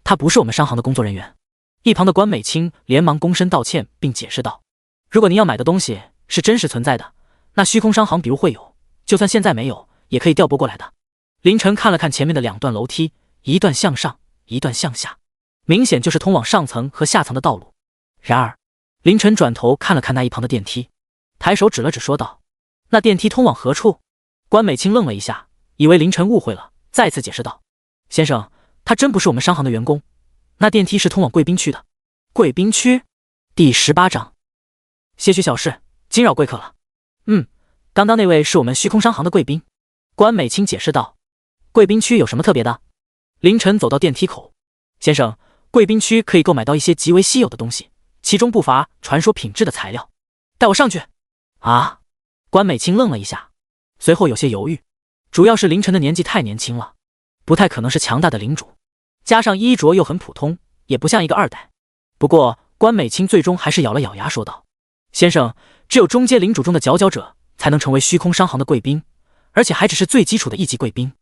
他不是我们商行的工作人员。一旁的关美清连忙躬身道歉，并解释道：如果您要买的东西是真实存在的，那虚空商行比如会有，就算现在没有，也可以调拨过来的。凌晨看了看前面的2段楼梯，一段向上，一段向下，明显就是通往上层和下层的道路。然而，凌晨转头看了看那一旁的电梯，抬手指了指说道：那电梯通往何处？关美清愣了一下，以为凌晨误会了，再次解释道：先生，他真不是我们商行的员工，那电梯是通往贵宾区的。贵宾区？第18章，些许小事，惊扰贵客了。刚刚那位是我们虚空商行的贵宾。关美清解释道：贵宾区有什么特别的？凌晨走到电梯口，先生，贵宾区可以购买到一些极为稀有的东西，其中不乏传说品质的材料。带我上去。啊！关美清愣了一下，随后有些犹豫，主要是凌晨的年纪太年轻了，不太可能是强大的领主，加上衣着又很普通，也不像一个2代。不过关美清最终还是咬了咬牙说道：先生，只有中阶领主中的佼佼者才能成为虚空商行的贵宾，而且还只是最基础的1级贵宾。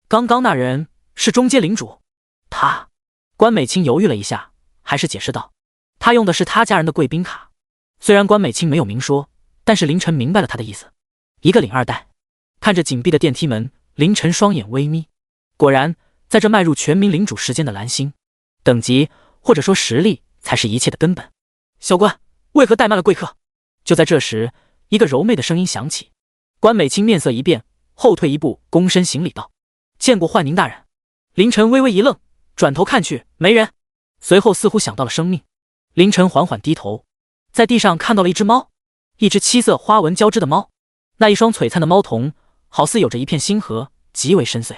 刚刚那人是中阶领主？他……关美清犹豫了一下，还是解释道：他用的是他家人的贵宾卡。虽然关美清没有明说，但是凌晨明白了他的意思。一个领2代。看着紧闭的电梯门，凌晨双眼微眯。果然，在这迈入全民领主时间的蓝星，等级或者说实力才是一切的根本。小关，为何怠慢了贵客？就在这时，一个柔媚的声音响起。关美清面色一变，后退一步，躬身行礼道：见过幻宁大人。凌晨微微一愣，转头看去，没人。随后似乎想到了生命，凌晨缓缓低头，在地上看到了一只猫，一只7色花纹交织的猫。那一双璀璨的猫瞳，好似有着一片星河，极为深邃。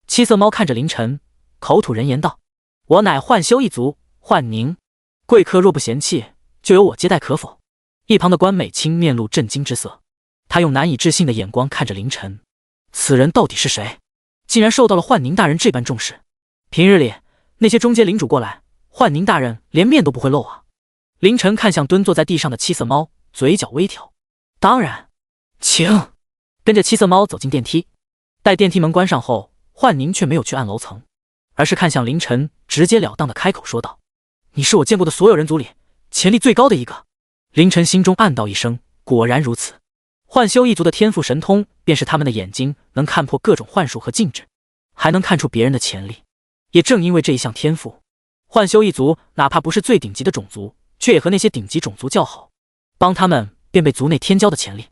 7色猫看着凌晨，口吐人言道：我乃幻修一族幻宁，贵客若不嫌弃，就由我接待可否？一旁的关美清面露震惊之色，他用难以置信的眼光看着凌晨，此人到底是谁？竟然受到了幻宁大人这般重视。平日里那些中阶领主过来，幻宁大人连面都不会露啊。凌晨看向蹲坐在地上的七色猫，嘴角微挑。当然，请。跟着七色猫走进电梯。待电梯门关上后，幻宁却没有去按楼层，而是看向凌晨，直截了当的开口说道：“你是我见过的所有人族里潜力最高的一个。”凌晨心中暗道一声，果然如此。幻修一族的天赋神通，便是他们的眼睛能看破各种幻术和禁制，还能看出别人的潜力。也正因为这一项天赋，幻修一族哪怕不是最顶级的种族，却也和那些顶级种族较好，帮他们便被族内添交的潜力。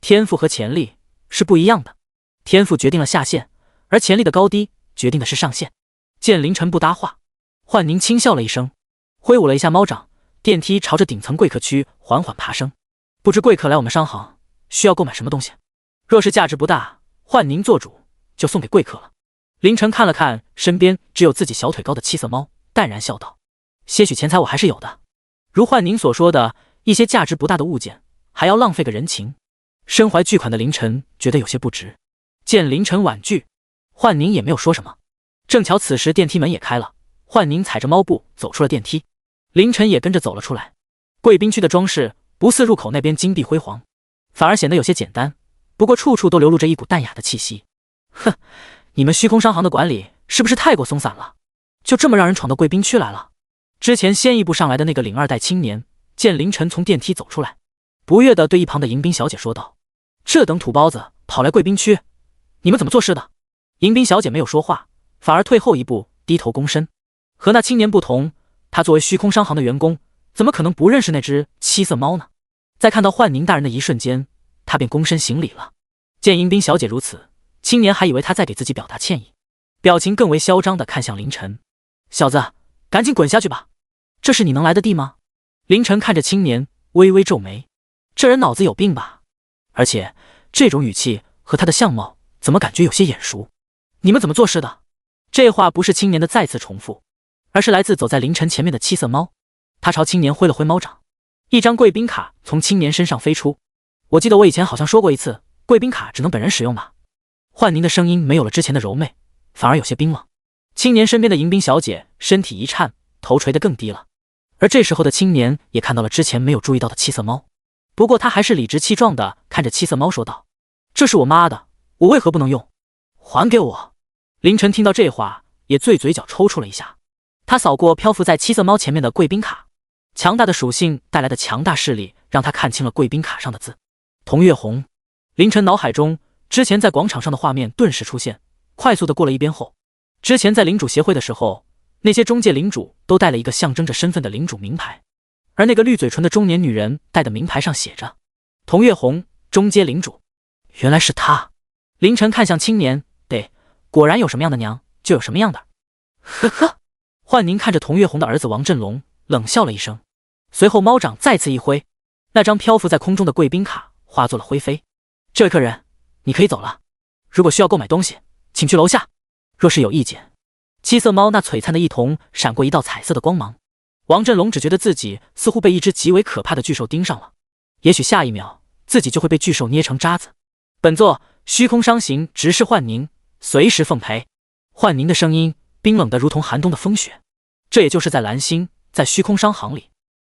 天赋和潜力是不一样的，天赋决定了下限，而潜力的高低决定的是上限。见凌晨不搭话，幻宁轻笑了一声，挥舞了一下猫掌，电梯朝着顶层贵客区缓缓爬升。不知贵客来我们商行需要购买什么东西？若是价值不大，幻宁做主就送给贵客了。凌晨看了看身边只有自己小腿高的七色猫，淡然笑道：“些许钱财我还是有的，如幻宁所说的一些价值不大的物件，还要浪费个人情。”身怀巨款的凌晨觉得有些不值。见凌晨婉拒，幻宁也没有说什么。正巧此时电梯门也开了，幻宁踩着猫步走出了电梯，凌晨也跟着走了出来。贵宾区的装饰不似入口那边金碧辉煌，反而显得有些简单，不过处处都流露着一股淡雅的气息。哼，你们虚空商行的管理是不是太过松散了？就这么让人闯到贵宾区来了？之前先一步上来的那个领二代青年见凌晨从电梯走出来，不悦地对一旁的迎宾小姐说道：“这等土包子跑来贵宾区，你们怎么做事的？”迎宾小姐没有说话，反而退后一步，低头躬身。和那青年不同，她作为虚空商行的员工，怎么可能不认识那只七色猫呢？在看到幻宁大人的一瞬间，她便躬身行礼了。见迎宾小姐如此，青年还以为她在给自己表达歉意，表情更为嚣张地看向凌晨：“小子，赶紧滚下去吧，这是你能来的地吗？”凌晨看着青年，微微皱眉，这人脑子有病吧？而且这种语气和他的相貌怎么感觉有些眼熟？你们怎么做事的？这话不是青年的再次重复，而是来自走在凌晨前面的七色猫。他朝青年挥了挥猫掌，一张贵宾卡从青年身上飞出。我记得我以前好像说过一次，贵宾卡只能本人使用吧？幻宁的声音没有了之前的柔媚，反而有些冰冷。青年身边的迎宾小姐身体一颤，头垂得更低了。而这时候的青年也看到了之前没有注意到的七色猫，不过他还是理直气壮地看着七色猫说道：“这是我妈的，我为何不能用？还给我！”凌晨听到这话，也嘴角抽搐了一下。他扫过漂浮在七色猫前面的贵宾卡，强大的属性带来的强大势力让他看清了贵宾卡上的字：童月红。凌晨脑海中之前在广场上的画面顿时出现，快速地过了一遍后，之前在领主协会的时候，那些中介领主都带了一个象征着身份的领主名牌，而那个绿嘴唇的中年女人戴的名牌上写着童月红，中阶领主。原来是她。凌晨看向青年，对，果然有什么样的娘就有什么样的。呵呵。幻宁看着童月红的儿子王振龙，冷笑了一声，随后猫掌再次一挥，那张漂浮在空中的贵宾卡化作了灰飞。这位客人，你可以走了，如果需要购买东西，请去楼下，若是有意见。七色猫那璀璨的一瞳闪过一道彩色的光芒，王振龙只觉得自己似乎被一只极为可怕的巨兽盯上了，也许下一秒自己就会被巨兽捏成渣子。本座虚空商行执事幻宁，随时奉陪。幻宁的声音冰冷得如同寒冬的风雪，这也就是在蓝星，在虚空商行里，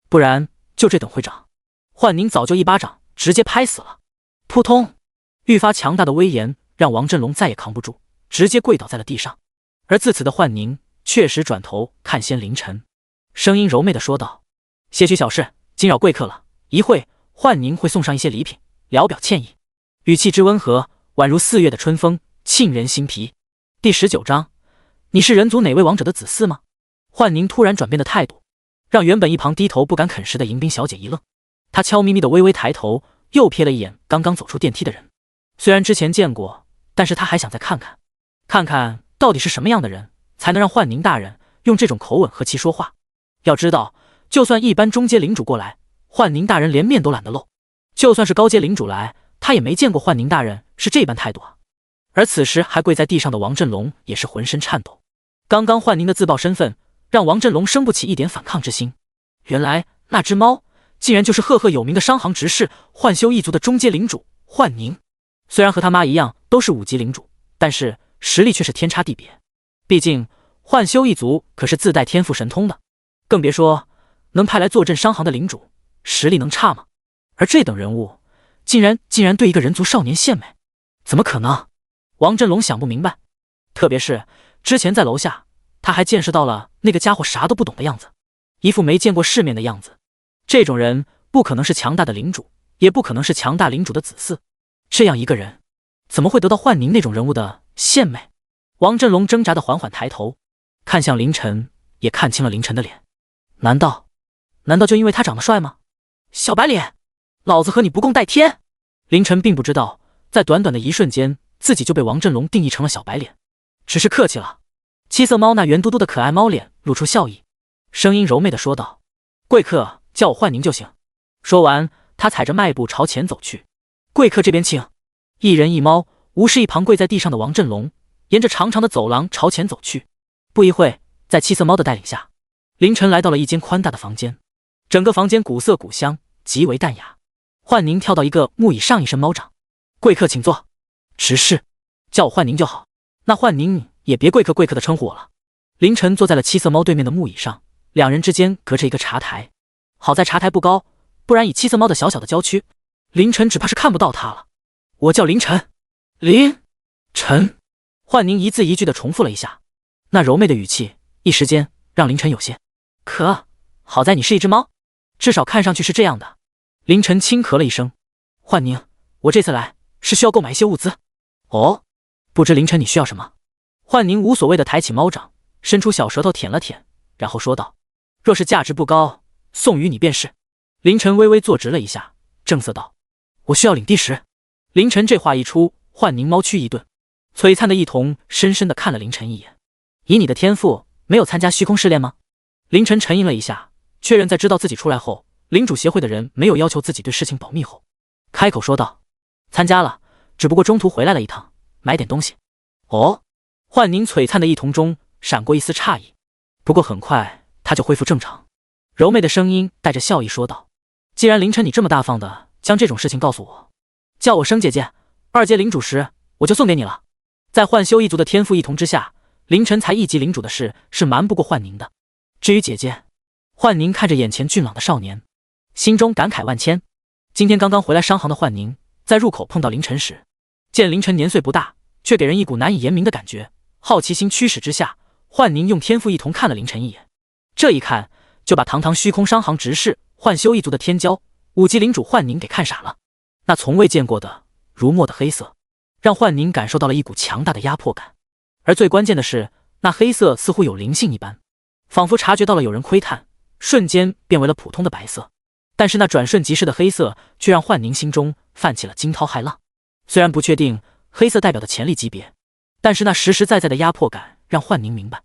不然就这等会长，幻宁早就一巴掌直接拍死了。扑通，愈发强大的威严让王振龙再也扛不住，直接跪倒在了地上。而自此的幻宁确实转头看仙凌晨，声音柔媚地说道：“些许小事，惊扰贵客了，一会幻宁会送上一些礼品，聊表歉意。”语气之温和，宛如4月的春风，沁人心脾。第19章，你是人族哪位王者的子嗣吗？幻宁突然转变的态度，让原本一旁低头不敢啃食的迎宾小姐一愣。她悄咪咪的微微抬头，又瞥了一眼刚刚走出电梯的人。虽然之前见过，但是她还想再看看，看看到底是什么样的人才能让幻宁大人用这种口吻和其说话。要知道，就算一般中阶领主过来，幻宁大人连面都懒得露；就算是高阶领主来，他也没见过幻宁大人是这般态度啊。而此时还跪在地上的王振龙也是浑身颤抖。刚刚幻宁的自曝身份让王振龙生不起一点反抗之心。原来那只猫竟然就是赫赫有名的商行执事幻修一族的中阶领主幻宁。虽然和他妈一样都是5级领主，但是实力却是天差地别。毕竟幻修一族可是自带天赋神通的，更别说能派来坐镇商行的领主，实力能差吗？而这等人物，竟然对一个人族少年献媚，怎么可能？王振龙想不明白。特别是之前在楼下，他还见识到了那个家伙啥都不懂的样子，一副没见过世面的样子。这种人不可能是强大的领主，也不可能是强大领主的子嗣。这样一个人，怎么会得到幻宁那种人物的献媚？王振龙挣扎的缓缓抬头，看向凌晨，也看清了凌晨的脸。难道就因为他长得帅吗？小白脸，老子和你不共戴天！凌晨并不知道，在短短的一瞬间，自己就被王振龙定义成了小白脸。只是客气了。七色猫那圆嘟嘟的可爱猫脸露出笑意，声音柔媚的说道：“贵客叫我幻宁就行。”说完，他踩着迈步朝前走去。贵客这边请。一人一猫无视一旁跪在地上的王振龙，沿着长长的走廊朝前走去。不一会，在七色猫的带领下，凌晨来到了一间宽大的房间。整个房间古色古香，极为淡雅。幻宁跳到一个木椅上，一身猫掌：“贵客请坐。”“执事，叫我幻宁就好。”“那幻宁也别贵客的称呼我了。”凌晨坐在了七色猫对面的木椅上，两人之间隔着一个茶台。好在茶台不高，不然以七色猫的小小的娇躯，凌晨只怕是看不到他了。“我叫凌晨。”“凌晨。”幻宁一字一句的重复了一下，那柔媚的语气一时间让凌晨有些可好在你是一只猫，至少看上去是这样的。凌晨轻咳了一声：“幻宁，我这次来是需要购买一些物资。”“哦，不知凌晨你需要什么？”幻宁无所谓的抬起猫掌，伸出小舌头舔了舔，然后说道：“若是价值不高，送与你便是。”凌晨微微坐直了一下，正色道：“我需要领地石。”凌晨这话一出，幻宁猫躯一顿，璀璨的一瞳深深的看了凌晨一眼：“以你的天赋，没有参加虚空试炼吗？”凌晨沉吟了一下，确认在知道自己出来后，领主协会的人没有要求自己对事情保密后，开口说道：“参加了，只不过中途回来了一趟，买点东西。”“哦。”幻宁璀璨的一瞳中闪过一丝诧异，不过很快他就恢复正常，柔媚的声音带着笑意说道：“既然凌晨你这么大方的将这种事情告诉我，叫我生姐姐，2阶领主时我就送给你了。”在幻修一族的天赋异同之下，凌晨才1级领主的事是瞒不过幻宁的。至于姐姐，幻宁看着眼前俊朗的少年，心中感慨万千。今天刚刚回来商行的幻宁，在入口碰到凌晨时，见凌晨年岁不大，却给人一股难以言明的感觉。好奇心驱使之下，幻宁用天赋异瞳看了凌晨一眼，这一看就把堂堂虚空商行执事幻修一族的天骄5级领主幻宁给看傻了。那从未见过的如墨的黑色，让幻宁感受到了一股强大的压迫感。而最关键的是，那黑色似乎有灵性一般，仿佛察觉到了有人窥探，瞬间变为了普通的白色。但是那转瞬即逝的黑色却让幻宁心中泛起了惊涛骇浪。虽然不确定黑色代表的潜力级别，但是那实实在在的压迫感让幻宁明白，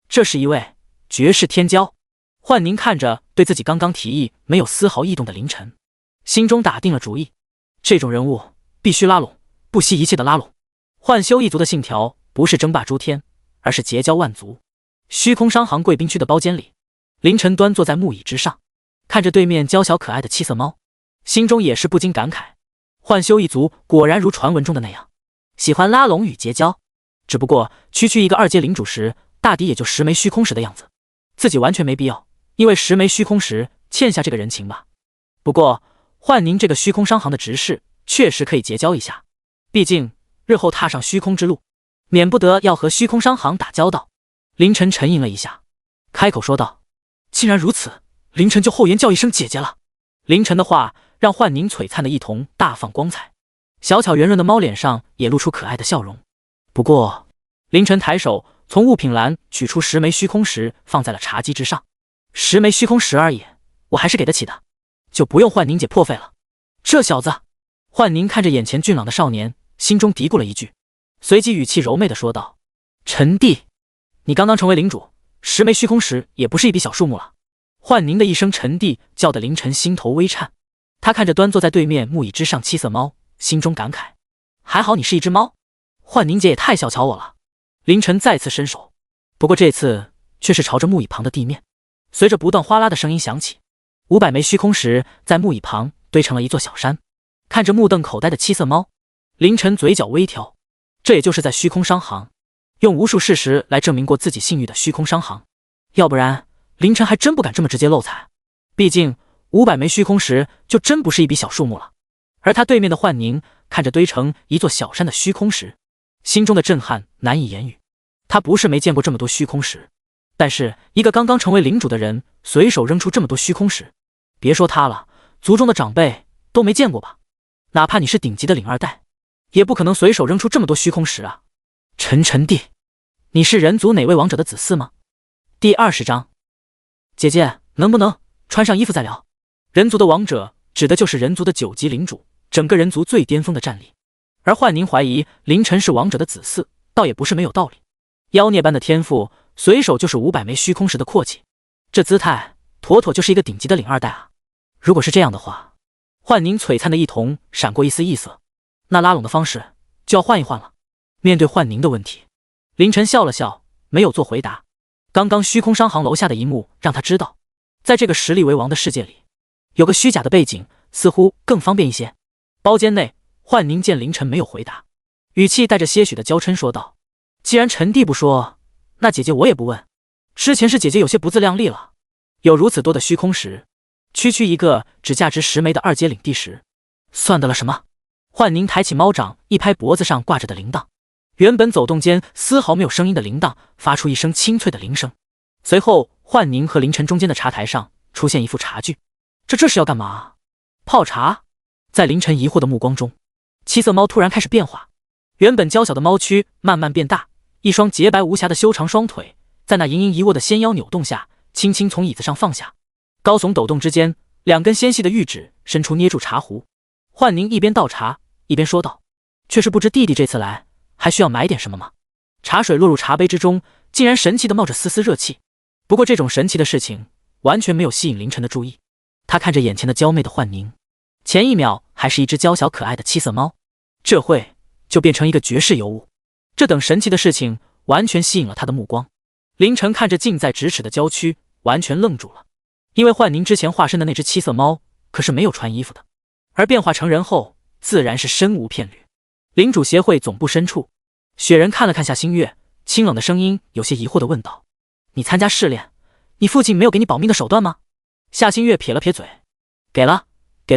这是一位绝世天骄。幻宁看着对自己刚刚提议没有丝毫异动的凌晨，心中打定了主意，这种人物必须拉拢，不惜一切的拉拢。幻修一族的信条不是争霸诸天，而是结交万族。虚空商行贵宾区的包间里，凌晨端坐在木椅之上，看着对面娇小可爱的七色猫，心中也是不禁感慨，幻修一族果然如传闻中的那样，喜欢拉拢与结交。只不过区一个2阶领主时，大抵也就10枚虚空石的样子，自己完全没必要因为10枚虚空石欠下这个人情吧。不过幻宁这个虚空商行的执事确实可以结交一下，毕竟日后踏上虚空之路，免不得要和虚空商行打交道。凌晨沉吟了一下，开口说道：“既然如此，凌晨就厚颜叫一声姐姐了。”凌晨的话让幻宁璀璨的一瞳大放光彩，小巧圆润的猫脸上也露出可爱的笑容。不过凌晨抬手从物品栏取出10枚虚空石，放在了茶几之上。10枚虚空石而已，我还是给得起的，就不用幻宁姐破费了。这小子，幻宁看着眼前俊朗的少年，心中嘀咕了一句，随即语气柔媚的说道：“陈弟，你刚刚成为领主，10枚虚空石也不是一笔小数目了。”幻宁的一声陈弟叫得凌晨心头微颤，他看着端坐在对面木椅之上七色猫，心中感慨，还好你是一只猫，幻宁姐也太小瞧我了。凌晨再次伸手，不过这次却是朝着木椅旁的地面，随着不断哗啦的声音响起，500枚虚空石在木椅旁堆成了一座小山。看着目瞪口呆的七色猫，凌晨嘴角微挑。这也就是在虚空商行用无数事实来证明过自己信誉的虚空商行，要不然凌晨还真不敢这么直接漏财。毕竟500枚虚空石就真不是一笔小数目了。而他对面的幻宁看着堆成一座小山的虚空石，心中的震撼难以言语。他不是没见过这么多虚空石，但是一个刚刚成为领主的人随手扔出这么多虚空石，别说他了，族中的长辈都没见过吧。哪怕你是顶级的领二代，也不可能随手扔出这么多虚空石啊。陈弟，你是人族哪位王者的子嗣吗？第20章，姐姐能不能穿上衣服再聊？人族的王者指的就是人族的9级领主，整个人族最巅峰的战力。而幻宁怀疑凌晨是王者的子嗣，倒也不是没有道理。妖孽般的天赋，随手就是500枚虚空石的阔气，这姿态妥妥就是一个顶级的领二代啊！如果是这样的话，幻宁璀璨的一瞳闪过一丝异色，那拉拢的方式就要换一换了。面对幻宁的问题，凌晨笑了笑，没有做回答。刚刚虚空商行楼下的一幕让他知道，在这个实力为王的世界里，有个虚假的背景似乎更方便一些。包间内，幻宁见凌晨没有回答，语气带着些许的娇嗔说道：“既然陈弟不说，那姐姐我也不问。之前是姐姐有些不自量力了，有如此多的虚空石，区区一个只价值10枚的2阶领地石，算得了什么？”幻宁抬起猫掌，一拍脖子上挂着的铃铛，原本走动间丝毫没有声音的铃铛发出一声清脆的铃声。随后，幻宁和凌晨中间的茶台上出现一副茶具，这是要干嘛？泡茶？在凌晨疑惑的目光中，七色猫突然开始变化，原本娇小的猫躯慢慢变大，一双洁白无瑕的修长双腿在那盈盈一握的纤腰扭动下，轻轻从椅子上放下，高耸抖动之间，2根纤细的玉指伸出捏住茶壶。幻宁一边倒茶一边说道：“却是不知弟弟这次来还需要买点什么吗？”茶水落入茶杯之中，竟然神奇的冒着丝丝热气。不过这种神奇的事情完全没有吸引凌晨的注意，他看着眼前的娇媚的幻宁，前一秒还是一只娇小可爱的七色猫，这会就变成一个绝世尤物。这等神奇的事情完全吸引了他的目光。凌晨看着近在咫尺的娇躯，完全愣住了，因为幻宁之前化身的那只七色猫可是没有穿衣服的，而变化成人后自然是身无片缕。领主协会总部深处，雪人看了看夏星月，清冷的声音有些疑惑地问道：“你参加试炼，你父亲没有给你保命的手段吗？”夏星月撇了撇嘴：“给了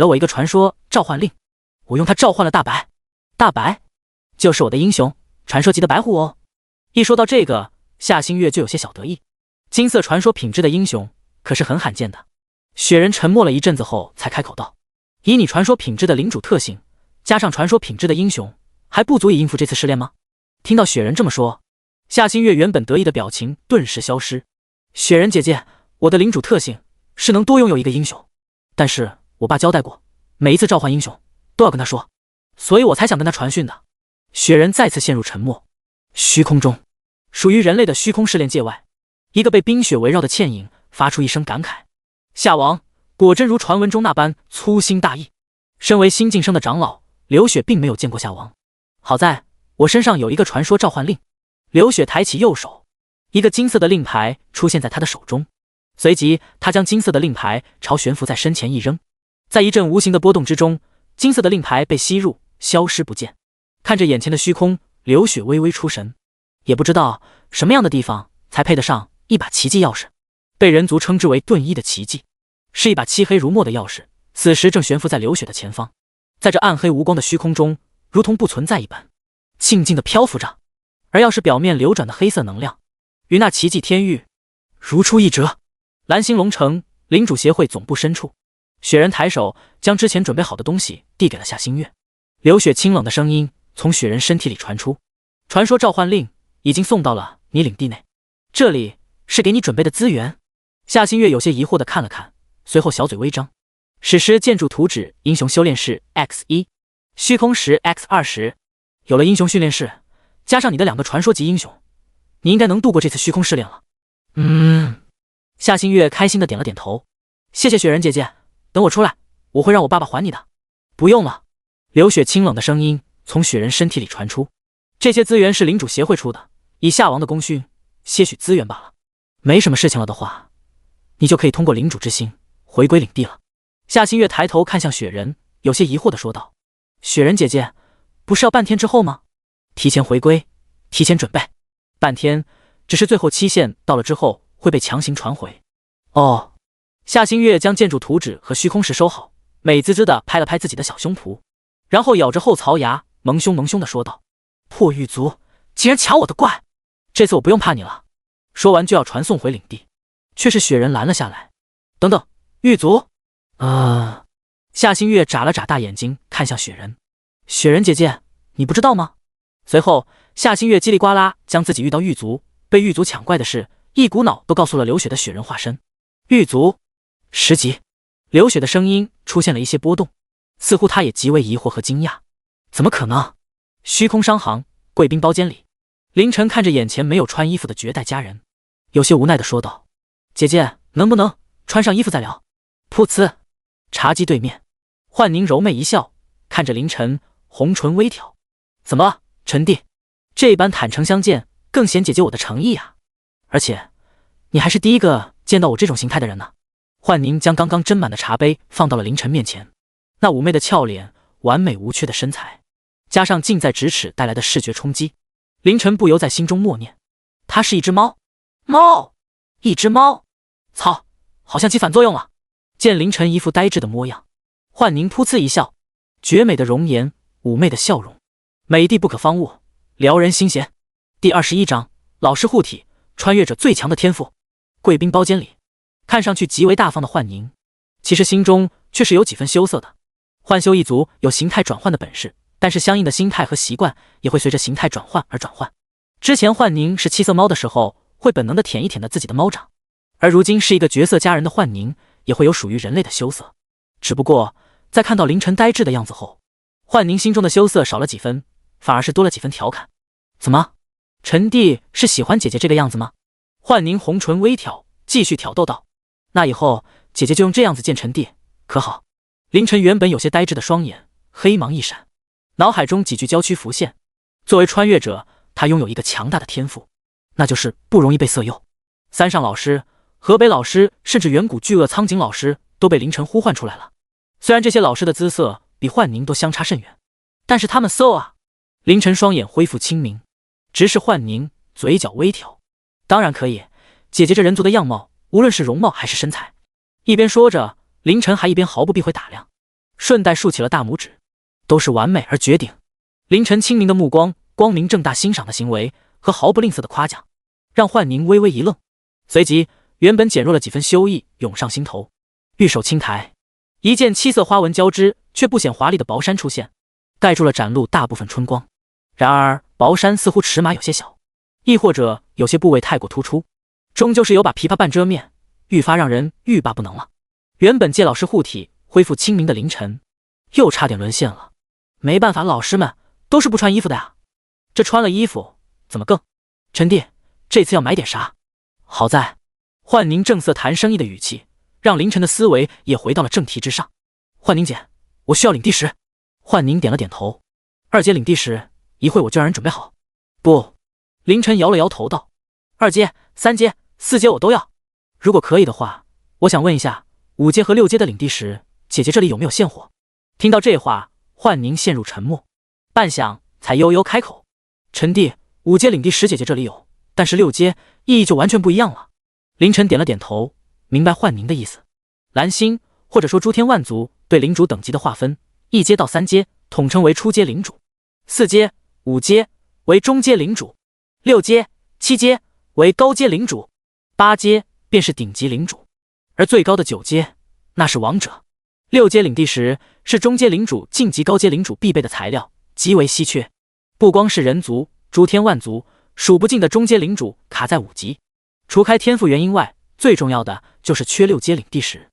我一个传说召唤令，我用它召唤了大白。大白就是我的英雄，传说级的白虎哦。”一说到这个，夏星月就有些小得意，金色传说品质的英雄可是很罕见的。雪人沉默了一阵子后才开口道：“以你传说品质的领主特性，加上传说品质的英雄，还不足以应付这次试炼吗？”听到雪人这么说，夏星月原本得意的表情顿时消失。雪人姐姐，我的领主特性是能多拥有一个英雄，但是我爸交代过，每一次召唤英雄都要跟他说，所以我才想跟他传讯的。雪人再次陷入沉默。虚空中，属于人类的虚空试炼界外，一个被冰雪围绕的倩影发出一声感慨：“夏王果真如传闻中那般粗心大意。”身为新晋升的长老，刘雪并没有见过夏王。好在我身上有一个传说召唤令。刘雪抬起右手，一个金色的令牌出现在他的手中，随即他将金色的令牌朝悬浮在身前一扔，在一阵无形的波动之中，金色的令牌被吸入，消失不见。看着眼前的虚空，刘雪微微出神，也不知道什么样的地方才配得上一把奇迹钥匙，被人族称之为遁一的奇迹，是一把漆黑如墨的钥匙，此时正悬浮在刘雪的前方，在这暗黑无光的虚空中，如同不存在一般，静静地漂浮着。而钥匙表面流转的黑色能量，与那奇迹天域如出一辙。蓝星龙城领主协会总部深处，雪人抬手将之前准备好的东西递给了夏星月。刘雪清冷的声音从雪人身体里传出：“传说召唤令已经送到了你领地内，这里是给你准备的资源。”夏星月有些疑惑地看了看，随后小嘴微张：“史诗建筑图纸英雄修炼室 X1， 虚空石 X20， 有了英雄训练室，加上你的2个传说级英雄，你应该能度过这次虚空试炼了。”夏星月开心的点了点头：“谢谢雪人姐姐，等我出来，我会让我爸爸还你的。”“不用了。”刘雪清冷的声音从雪人身体里传出：“这些资源是领主协会出的，以夏王的功勋，些许资源罢了。没什么事情了的话，你就可以通过领主之心回归领地了。”夏星月抬头看向雪人，有些疑惑的说道：“雪人姐姐，不是要半天之后吗？提前回归，提前准备。半天，只是最后期限到了之后会被强行传回。哦。夏新月将建筑图纸和虚空石收好，美滋滋地拍了拍自己的小胸脯，然后咬着后槽牙，蒙凶地说道：“破狱族，竟然抢我的怪！这次我不用怕你了。”说完就要传送回领地，却是雪人拦了下来。等等，狱族？夏新月眨了眨大眼睛看向雪人。雪人姐姐，你不知道吗？随后，夏新月叽里呱啦将自己遇到狱族、被狱族抢怪的事，一股脑都告诉了流雪的雪人化身。狱族10级。流雪的声音出现了一些波动，似乎他也极为疑惑和惊讶。怎么可能？虚空商行贵宾包间里，凌晨看着眼前没有穿衣服的绝代佳人，有些无奈地说道：“姐姐，能不能穿上衣服再聊？”噗呲，茶几对面，幻宁柔媚一笑，看着凌晨，红唇微挑：“怎么了，陈弟？这般坦诚相见，更显姐姐我的诚意啊！而且，你还是第一个见到我这种形态的人呢。”幻宁将刚刚斟满的茶杯放到了凌晨面前，那妩媚的俏脸，完美无缺的身材，加上近在咫尺带来的视觉冲击，凌晨不由在心中默念：“它是一只猫，猫，一只猫。操，好像起反作用了。”见凌晨一副呆滞的模样，幻宁噗呲一笑，绝美的容颜，妩媚的笑容，美的不可方物，撩人心弦。第21章，老师护体，穿越者最强的天赋。贵宾包间里，看上去极为大方的幻宁，其实心中却是有几分羞涩的。幻修一族有形态转换的本事，但是相应的心态和习惯也会随着形态转换而转换。之前幻宁是七色猫的时候，会本能的舔一舔的自己的猫掌，而如今是一个绝色佳人的幻宁，也会有属于人类的羞涩。只不过在看到凌晨呆滞的样子后，幻宁心中的羞涩少了几分，反而是多了几分调侃。怎么，陈弟是喜欢姐姐这个样子吗？幻宁红唇微挑，继续挑逗道：“那以后姐姐就用这样子见陈弟，可好？”凌晨原本有些呆滞的双眼黑芒一闪，脑海中几句娇躯浮现。作为穿越者，他拥有一个强大的天赋，那就是不容易被色诱。三上老师、河北老师，甚至远古巨鳄苍井老师都被凌晨呼唤出来了。虽然这些老师的姿色比幻宁都相差甚远，但是他们so啊！凌晨双眼恢复清明，直视幻宁，嘴角微挑：“当然可以，姐姐这人族的样貌，无论是容貌还是身材。”一边说着，凌晨还一边毫不避讳打量，顺带竖起了大拇指，都是完美而绝顶。凌晨清明的目光，光明正大欣赏的行为和毫不吝啬的夸奖，让幻宁微微一愣，随即原本减弱了几分羞意涌上心头。玉手轻抬，一件七色花纹交织却不显华丽的薄衫出现，盖住了展露大部分春光。然而薄衫似乎尺码有些小，亦或者有些部位太过突出，终究是有把琵琶半遮面，愈发让人欲罢不能了。原本借老师护体恢复清明的凌晨，又差点沦陷了。没办法，老师们都是不穿衣服的呀，这穿了衣服怎么更？陈弟，这次要买点啥？好在幻宁正色谈生意的语气，让凌晨的思维也回到了正题之上。幻宁姐，我需要领地石。幻宁点了点头。二阶领地石，一会我就让人准备好。不，凌晨摇了摇头道：“二阶、3阶、4阶我都要。如果可以的话，我想问一下，5阶和6阶的领地石，姐姐这里有没有现货？”听到这话，幻宁陷入沉默，半晌才悠悠开口：“陈弟，5阶领地石姐姐这里有，但是6阶意义就完全不一样了。”凌晨点了点头，明白幻宁的意思。蓝星或者说诸天万族对领主等级的划分，1阶到3阶统称为初阶领主，4阶、5阶为中阶领主，6阶、7阶为高阶领主，8阶便是顶级领主，而最高的9阶那是王者。6阶领地石是中阶领主晋级高阶领主必备的材料，极为稀缺。不光是人族、诸天万族，数不尽的中阶领主卡在5级。除开天赋原因外，最重要的就是缺6阶领地石。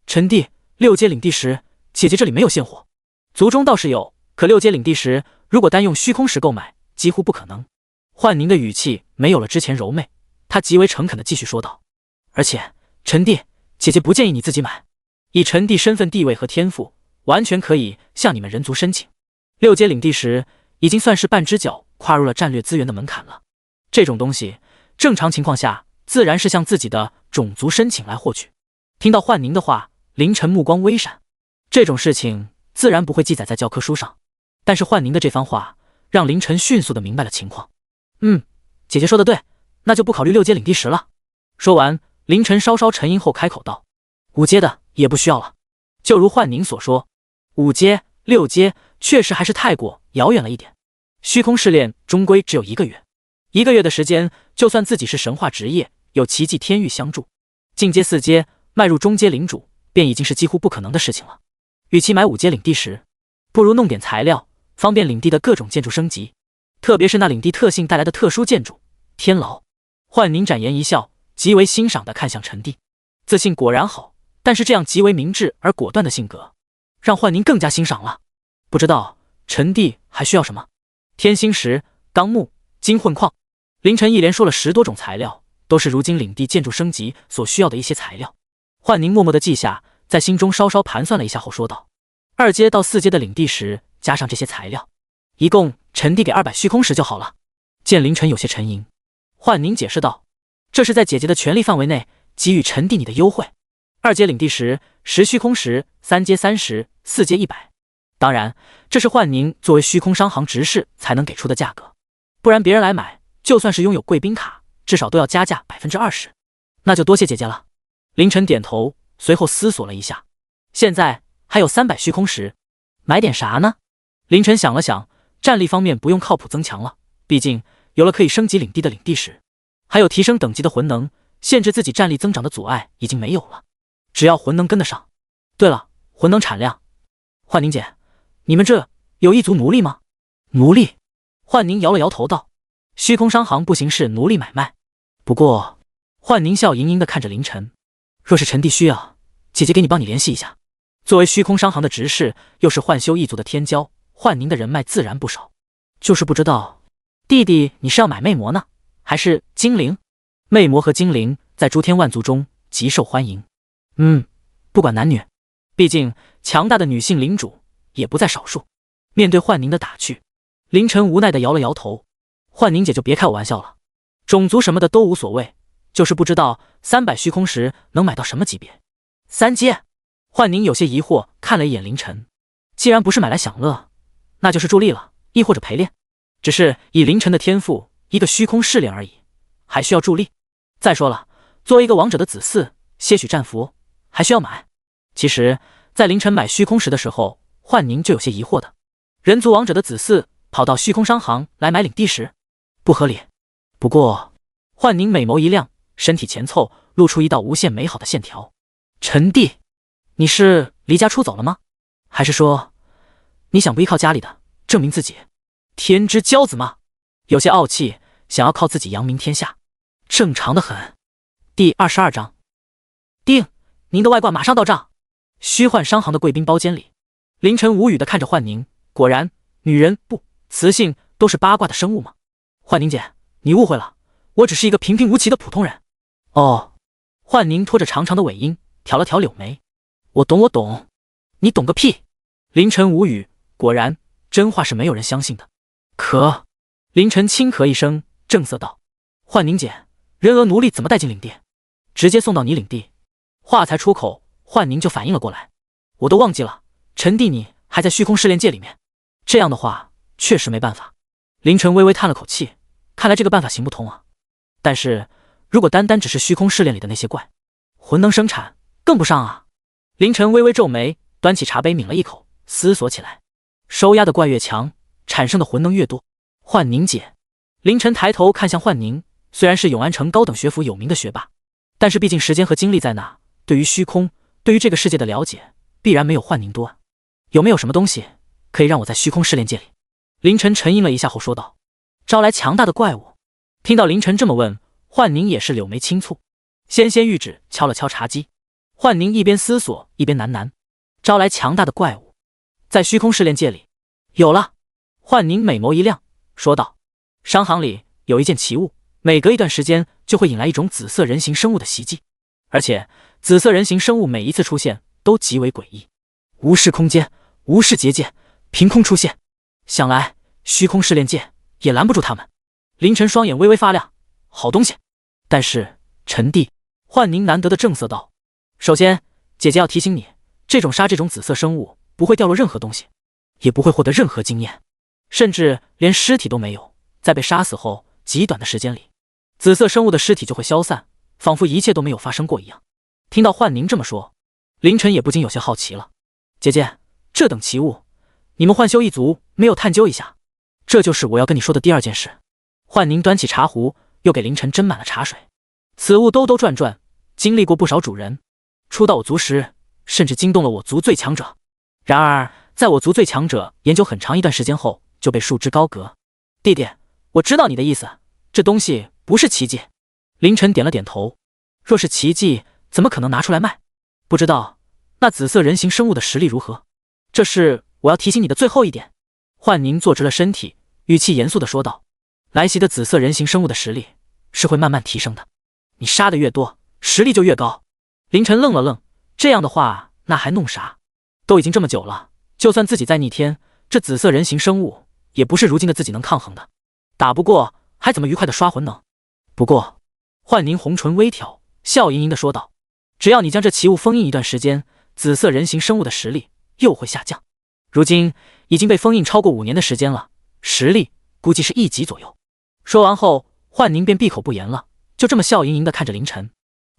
陈弟，6阶领地石，姐姐这里没有现货。族中倒是有，可6阶领地石如果单用虚空石购买，几乎不可能。幻宁的语气没有了之前柔媚，他极为诚恳地继续说道：“而且，陈弟，姐姐不建议你自己买，以陈弟身份地位和天赋，完全可以向你们人族申请。6阶领地石已经算是半只脚跨入了战略资源的门槛了。这种东西，正常情况下自然是向自己的种族申请来获取。”听到幻宁的话，凌晨目光微闪，这种事情自然不会记载在教科书上，但是幻宁的这番话让凌晨迅速的明白了情况。姐姐说的对，那就不考虑6阶领地石了。说完，凌晨稍稍沉吟后开口道：“5阶的也不需要了。”就如幻宁所说，5阶、6阶确实还是太过遥远了一点。虚空试炼终归只有1个月，1个月的时间，就算自己是神话职业，有奇迹天域相助，进阶4阶，迈入中阶领主，便已经是几乎不可能的事情了。与其买5阶领地石，不如弄点材料，方便领地的各种建筑升级，特别是那领地特性带来的特殊建筑天牢。幻宁展颜一笑，极为欣赏地看向陈帝，自信果然好，但是这样极为明智而果断的性格，让幻宁更加欣赏了。不知道陈帝还需要什么？天星石、钢木、金混矿。凌晨一连说了10多种材料，都是如今领地建筑升级所需要的一些材料。幻宁默默地记下，在心中稍稍盘算了一下后说道：“2阶到4阶的领地石加上这些材料，一共陈帝给200虚空石就好了。”见凌晨有些沉吟，幻宁解释道：“这是在姐姐的权力范围内给予陈帝你的优惠。2阶领地石10虚空石，3阶30，4阶100。当然，这是幻宁作为虚空商行执事才能给出的价格，不然别人来买，就算是拥有贵宾卡，至少都要加价20%。那就多谢姐姐了。”凌晨点头，随后思索了一下，现在还有300虚空石，买点啥呢？凌晨想了想，战力方面不用靠谱增强了，毕竟有了可以升级领地的领地石，还有提升等级的魂能，限制自己战力增长的阻碍已经没有了，只要魂能跟得上。对了，魂能产量，幻宁姐，你们这有一族奴隶吗？奴隶？幻宁摇了摇头道：“虚空商行不行事奴隶买卖。不过……”幻宁笑盈盈地看着凌晨，若是陈帝需要，姐姐给你帮你联系一下。作为虚空商行的执事，又是幻修一族的天骄，幻宁的人脉自然不少。就是不知道，弟弟你是要买魅魔呢，还是精灵？魅魔和精灵在诸天万族中极受欢迎。不管男女，毕竟强大的女性领主也不在少数。面对幻宁的打趣，凌晨无奈地摇了摇头：“幻宁姐就别开我玩笑了，种族什么的都无所谓，就是不知道300虚空石能买到什么级别。”3阶？幻宁有些疑惑看了一眼凌晨，既然不是买来享乐，那就是助力了，亦或者陪练。只是以凌晨的天赋，一个虚空试炼而已，还需要助力。再说了，作为一个王者的子嗣，些许战符还需要买。其实在凌晨买虚空石的时候，幻宁就有些疑惑的，人族王者的子嗣跑到虚空商行来买领地石，不合理。不过幻宁美眸一亮，身体前凑，露出一道无限美好的线条。陈帝，你是离家出走了吗？还是说你想不依靠家里的，证明自己天之骄子吗？有些傲气，想要靠自己扬名天下，正常的很。第22章，丁，您的外挂马上到账。虚幻商行的贵宾包间里，凌晨无语地看着幻宁，果然，女人不雌性都是八卦的生物吗？幻宁姐，你误会了，我只是一个平平无奇的普通人。哦，幻宁拖着长长的尾音，挑了挑柳眉。我懂，你懂个屁！凌晨无语，果然，真话是没有人相信的。可，凌晨轻咳一声，正色道：“幻宁姐，人额奴隶怎么带进领地？直接送到你领地。”话才出口，幻宁就反应了过来，我都忘记了，陈帝你还在虚空试炼界里面。这样的话，确实没办法。凌晨微微叹了口气，看来这个办法行不通啊。但是如果单单只是虚空试炼里的那些怪，魂能生产更不上啊。凌晨微微皱眉，端起茶杯抿了一口，思索起来。收压的怪越强，产生的魂能越多。幻宁姐，凌晨抬头看向幻宁，虽然是永安城高等学府有名的学霸，但是毕竟时间和精力在那，对于虚空，对于这个世界的了解，必然没有幻宁多啊。有没有什么东西可以让我在虚空试炼界里？凌晨沉吟了一下后说道：“招来强大的怪物。”听到凌晨这么问，幻宁也是柳眉轻蹙，纤纤玉指敲了敲茶几。幻宁一边思索一边喃喃：“招来强大的怪物，在虚空试炼界里有了。”幻宁美眸一亮，说道：“商行里有一件奇物，每隔一段时间就会引来一种紫色人形生物的袭击，而且紫色人形生物每一次出现都极为诡异，无视空间，无视结界，凭空出现。想来虚空试炼界也拦不住他们。”凌晨双眼微微发亮，好东西。但是陈帝，幻宁难得的正色道：“首先，姐姐要提醒你，这种沙这种紫色生物不会掉落任何东西，也不会获得任何经验，甚至连尸体都没有。在被杀死后，极短的时间里，紫色生物的尸体就会消散，仿佛一切都没有发生过一样。听到幻宁这么说，凌晨也不禁有些好奇了。姐姐，这等奇物，你们幻修一族没有探究一下？这就是我要跟你说的第二件事。幻宁端起茶壶，又给凌晨斟满了茶水。此物兜兜转转，经历过不少主人。初到我族时，甚至惊动了我族最强者。然而，在我族最强者研究很长一段时间后，就被束之高阁。弟弟，我知道你的意思，这东西不是奇迹。凌晨点了点头。若是奇迹，怎么可能拿出来卖？不知道，那紫色人形生物的实力如何？这是我要提醒你的最后一点。幻宁坐直了身体，语气严肃地说道：来袭的紫色人形生物的实力是会慢慢提升的，你杀的越多，实力就越高。凌晨愣了愣，这样的话，那还弄啥？都已经这么久了，就算自己再逆天，这紫色人形生物也不是如今的自己能抗衡的。打不过，还怎么愉快的刷魂呢？不过，幻宁红唇微挑，笑盈盈地说道：只要你将这奇物封印一段时间，紫色人形生物的实力又会下降。如今已经被封印超过5年的时间了，实力估计是1级左右。说完后，幻宁便闭口不言了，就这么笑盈盈地看着凌晨，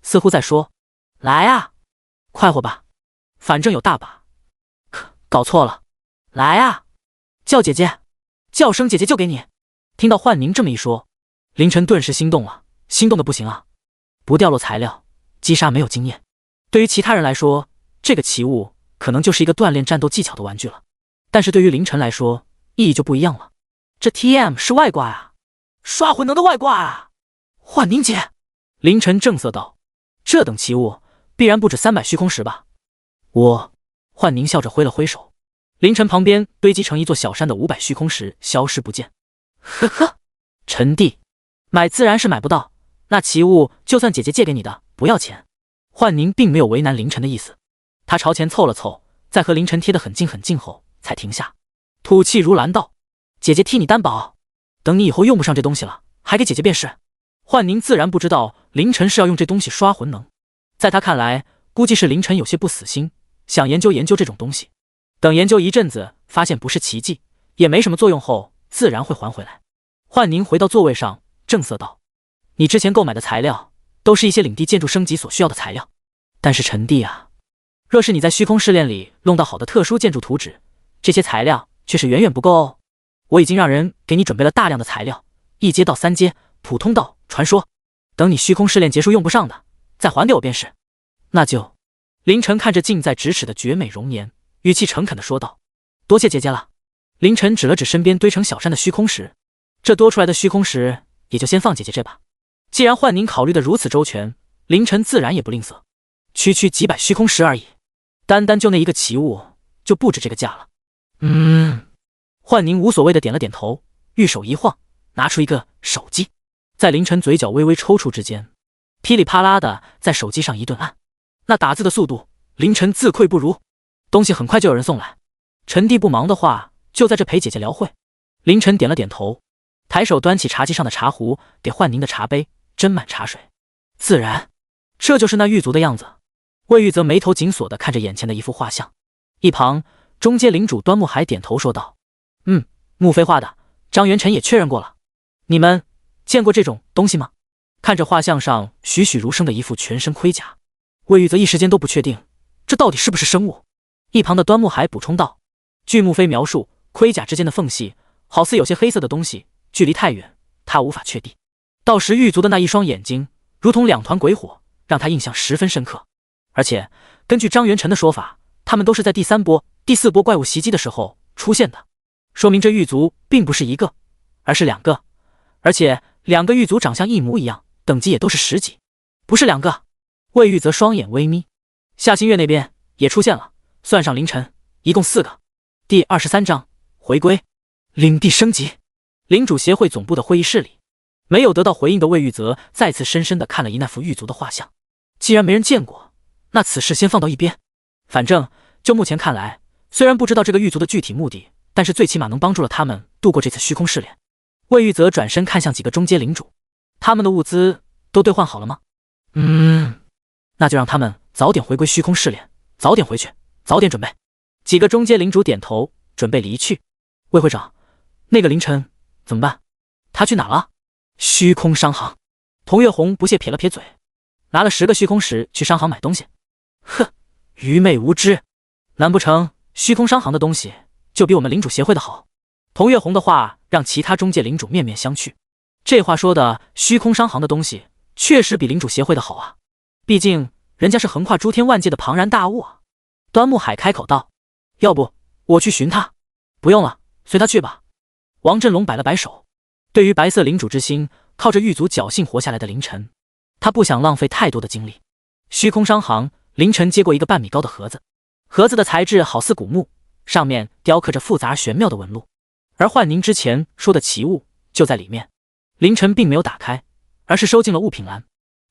似乎在说：来啊，快活吧，反正有大把。搞错了，来啊，叫姐姐，叫声姐姐就给你。听到幻宁这么一说，凌晨顿时心动了，心动的不行啊！不掉落材料，击杀没有经验。对于其他人来说，这个奇物可能就是一个锻炼战斗技巧的玩具了，但是对于凌晨来说，意义就不一样了。这 TM 是外挂啊，刷魂能的外挂啊！幻宁姐，凌晨正色道：这等奇物必然不止300虚空石吧？幻宁笑着挥了挥手，凌晨旁边堆积成一座小山的500虚空石消失不见。呵呵，陈弟，买自然是买不到，那奇物就算姐姐借给你的，不要钱。幻宁并没有为难凌晨的意思，他朝前凑了凑，在和凌晨贴得很近很近后才停下，吐气如兰道：姐姐替你担保，等你以后用不上这东西了，还给姐姐便是。幻宁自然不知道凌晨是要用这东西刷魂能，在他看来，估计是凌晨有些不死心，想研究研究这种东西，等研究一阵子，发现不是奇迹，也没什么作用后，自然会还回来。幻宁回到座位上，正色道：你之前购买的材料都是一些领地建筑升级所需要的材料，但是陈弟啊，若是你在虚空试炼里弄到好的特殊建筑图纸，这些材料却是远远不够哦。我已经让人给你准备了大量的材料，1阶到3阶，普通到传说，等你虚空试炼结束用不上的，再还给我便是。那就……凌晨看着近在咫尺的绝美容颜，语气诚恳地说道：多谢姐姐了。凌晨指了指身边堆成小山的虚空石，这多出来的虚空石也就先放姐姐这吧。既然幻宁考虑的如此周全，凌晨自然也不吝啬，区几百虚空石而已，单单就那一个奇物就不止这个价了。幻宁无所谓的点了点头，玉手一晃，拿出一个手机，在凌晨嘴角微微抽搐之间，噼里啪啦的在手机上一顿按，那打字的速度，凌晨自愧不如。东西很快就有人送来，陈弟不忙的话，就在这陪姐姐聊会。凌晨点了点头，抬手端起茶几上的茶壶，给幻宁的茶杯斟满茶水。自然，这就是那狱卒的样子。魏玉则眉头紧锁的看着眼前的一幅画像，一旁中阶领主端木海点头说道：木飞画的，张元辰也确认过了。你们见过这种东西吗？看着画像上栩栩如生的一副全身盔甲，魏玉则一时间都不确定这到底是不是生物。一旁的端木海补充道：据木飞描述，盔甲之间的缝隙好似有些黑色的东西，距离太远，他无法确定。到时狱卒的那一双眼睛如同2团鬼火，让他印象十分深刻。而且根据张元辰的说法，他们都是在第3波、第4波怪物袭击的时候出现的，说明这狱卒并不是1个，而是2个，而且2个狱卒长相一模一样，等级也都是10级，不是2个。魏玉则双眼微眯，夏新月那边也出现了，算上凌晨，一共4个。第23章回归，领地升级。领主协会总部的会议室里，没有得到回应的魏玉则再次深深地看了一那幅狱卒的画像。既然没人见过，那此事先放到一边。反正就目前看来，虽然不知道这个狱卒的具体目的，但是最起码能帮助了他们度过这次虚空试炼。魏玉则转身看向几个中阶领主，他们的物资都兑换好了吗？那就让他们早点回归虚空试炼，早点回去，早点准备。几个中阶领主点头，准备离去。魏会长，那个凌晨怎么办？他去哪了？虚空商行。童月红不屑撇了撇嘴，拿了10个虚空石去商行买东西。哼，愚昧无知，难不成虚空商行的东西就比我们领主协会的好？童月红的话让其他中介领主面面相觑。这话说的，虚空商行的东西确实比领主协会的好啊，毕竟人家是横跨诸天万界的庞然大物啊。端木海开口道：“要不我去寻他？”不用了，随他去吧。王振龙摆了摆手，对于白色领主之心靠着狱卒侥幸活下来的凌晨，他不想浪费太多的精力。虚空商行，凌晨接过一个半米高的盒子，盒子的材质好似古木，上面雕刻着复杂玄妙的纹路，而幻宁之前说的奇物就在里面。凌晨并没有打开，而是收进了物品栏。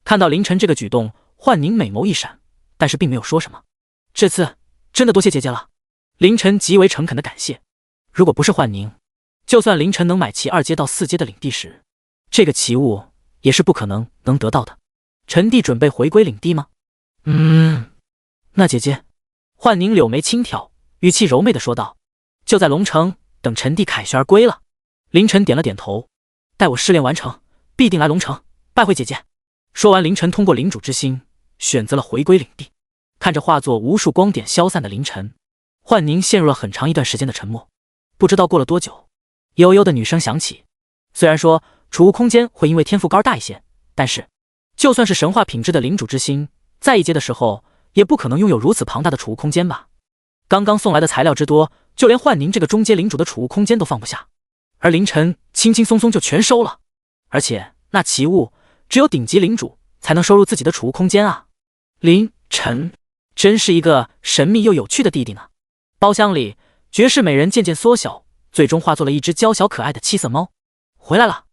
看到凌晨这个举动，幻宁美眸一闪，但是并没有说什么。这次真的多谢姐姐了。凌晨极为诚恳的感谢。如果不是幻宁，就算凌晨能买齐2阶到4阶的领地石，这个奇物也是不可能得到的。陈弟准备回归领地吗？那姐姐。幻宁柳眉轻挑，语气柔媚的说道：“就在龙城等陈弟凯旋而归了。”凌晨点了点头，待我试炼完成，必定来龙城拜会姐姐。说完，凌晨通过领主之心选择了回归领地。看着化作无数光点消散的凌晨，幻宁陷入了很长一段时间的沉默。不知道过了多久，悠悠的女声响起。虽然说储物空间会因为天赋高大一些，但是就算是神话品质的领主之心，在1阶的时候也不可能拥有如此庞大的储物空间吧。刚刚送来的材料之多，就连幻宁这个中阶领主的储物空间都放不下，而凌晨轻轻松松就全收了。而且那奇物只有顶级领主才能收入自己的储物空间啊。凌晨真是一个神秘又有趣的弟弟呢。包厢里，绝世美人渐渐缩小，最终化作了一只娇小可爱的7色猫。回来了。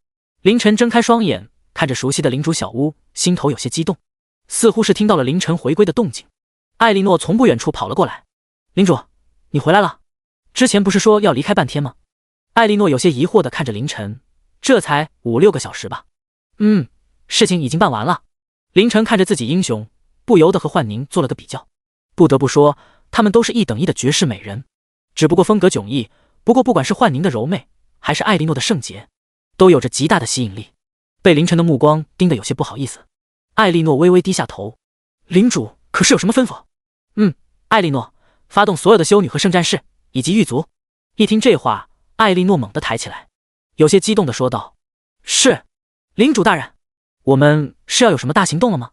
凌晨睁开双眼，看着熟悉的领主小屋，心头有些激动，似乎是听到了凌晨回归的动静。艾莉诺从不远处跑了过来：“领主，你回来了？之前不是说要离开半天吗？”艾莉诺有些疑惑地看着凌晨，这才5、6个小时吧。事情已经办完了。凌晨看着自己英雄，不由得和幻宁做了个比较。不得不说，他们都是1等1的绝世美人，只不过风格迥异。不过不管是幻宁的柔媚，还是艾莉诺的圣洁，都有着极大的吸引力。被凌晨的目光盯得有些不好意思，艾莉诺微微低下头：“领主可是有什么吩咐？”艾莉诺，发动所有的修女和圣战士以及狱卒。一听这话，艾莉诺猛地抬起来，有些激动地说道：“是，领主大人，我们是要有什么大行动了吗？”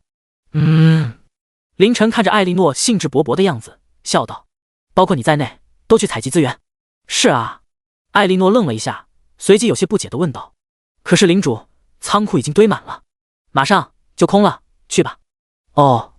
凌晨看着艾莉诺兴致勃勃的样子，笑道：“包括你在内，都去采集资源。”“是啊。”艾莉诺愣了一下，随即有些不解地问道：“可是领主，仓库已经堆满了，马上就空了，去吧。”“哦。”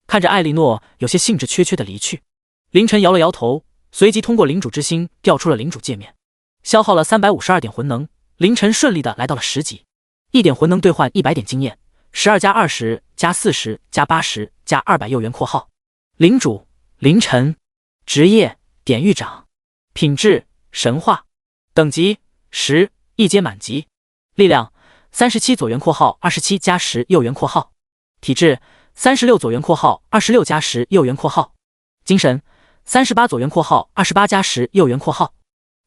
看着艾莉诺有些兴致缺缺的离去，凌晨摇了摇头，随即通过领主之心调出了领主界面，消耗了352点魂能，凌晨顺利的来到了10级。1点魂能兑换100点经验，12加20加40加80加200右元括号。领主凌晨，职业典狱长，品质神话，等级10，一阶满级，力量37左元括号27加10右元括号，体质36左元括号26加10右元括号，精神38左元括号28加10右元括号，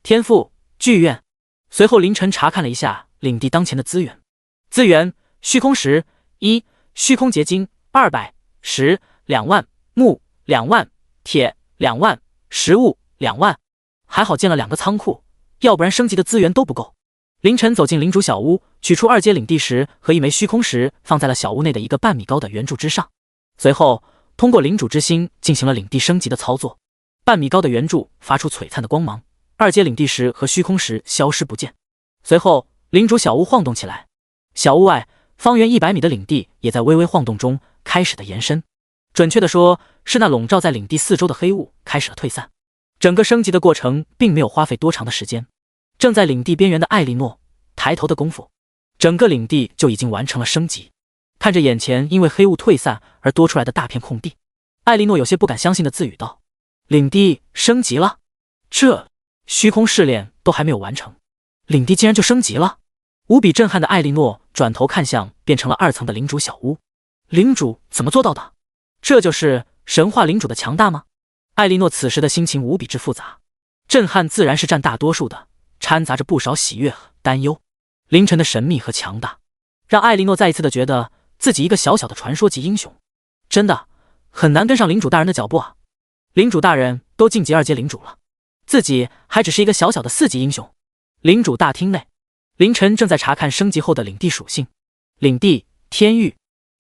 天赋剧院。随后凌晨查看了一下领地当前的资源，虚空石1，虚空结晶200，石2万，木2万，铁2万，食物2万。还好建了2个仓库，要不然升级的资源都不够。凌晨走进领主小屋，取出2阶领地石和1枚虚空石，放在了小屋内的一个半米高的圆柱之上。随后通过领主之心进行了领地升级的操作。半米高的圆柱发出璀璨的光芒，2阶领地石和虚空石消失不见。随后领主小屋晃动起来，小屋外方圆100米的领地也在微微晃动中开始的延伸。准确的说，是那笼罩在领地4周的黑雾开始了退散。整个升级的过程并没有花费多长的时间。正在领地边缘的艾莉诺抬头的功夫，整个领地就已经完成了升级。看着眼前因为黑雾退散而多出来的大片空地，艾莉诺有些不敢相信的自语道：“领地升级了？这虚空试炼都还没有完成，领地竟然就升级了！”无比震撼的艾莉诺转头看向变成了2层的领主小屋。领主怎么做到的？这就是神话领主的强大吗？艾莉诺此时的心情无比之复杂。震撼自然是占大多数的，掺杂着不少喜悦和担忧。凌晨的神秘和强大，让艾莉诺再一次的觉得自己一个小小的传说级英雄，真的很难跟上领主大人的脚步啊！领主大人都晋级2阶领主了，自己还只是一个小小的4级英雄。领主大厅内，凌晨正在查看升级后的领地属性。领地天域，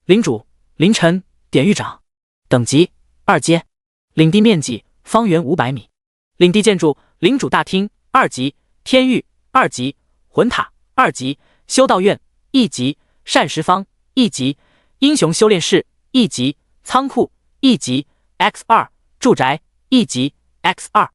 领主凌晨，典狱长，等级2阶，领地面积方圆500米，领地建筑领主大厅2级，天域2级，魂塔2级，修道院1级，膳食坊1级，英雄修炼室1级，仓库1级 X2， 住宅1级 X2。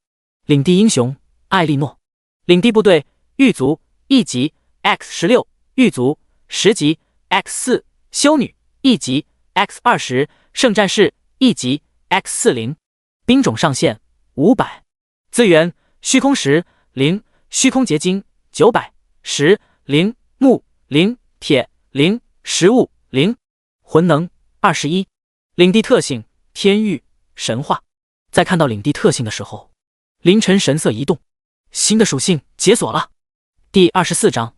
领地英雄艾莉诺，领地部队狱卒1级 X16， 狱卒10级 X4， 修女1级 X20， 圣战士1级 X40。 兵种上限500，资源虚空石0，虚空结晶900，石0，木0，铁0，食物0，魂能21。领地特性天域神话。在看到领地特性的时候，凌晨神色一动，新的属性解锁了。第24章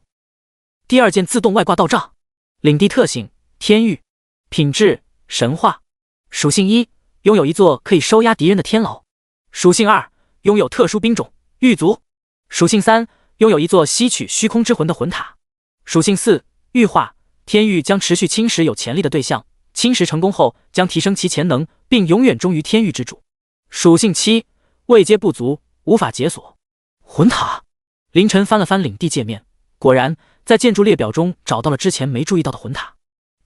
第2件自动外挂道杖。领地特性天域，品质神话。属性1，拥有一座可以收押敌人的天牢。属性2，拥有特殊兵种狱卒。属性3，拥有一座吸取虚空之魂的魂塔。属性4，域化。天域将持续侵蚀有潜力的对象，侵蚀成功后将提升其潜能，并永远忠于天域之主。属性7，位阶不足，无法解锁。魂塔。凌晨翻了翻领地界面，果然在建筑列表中找到了之前没注意到的魂塔。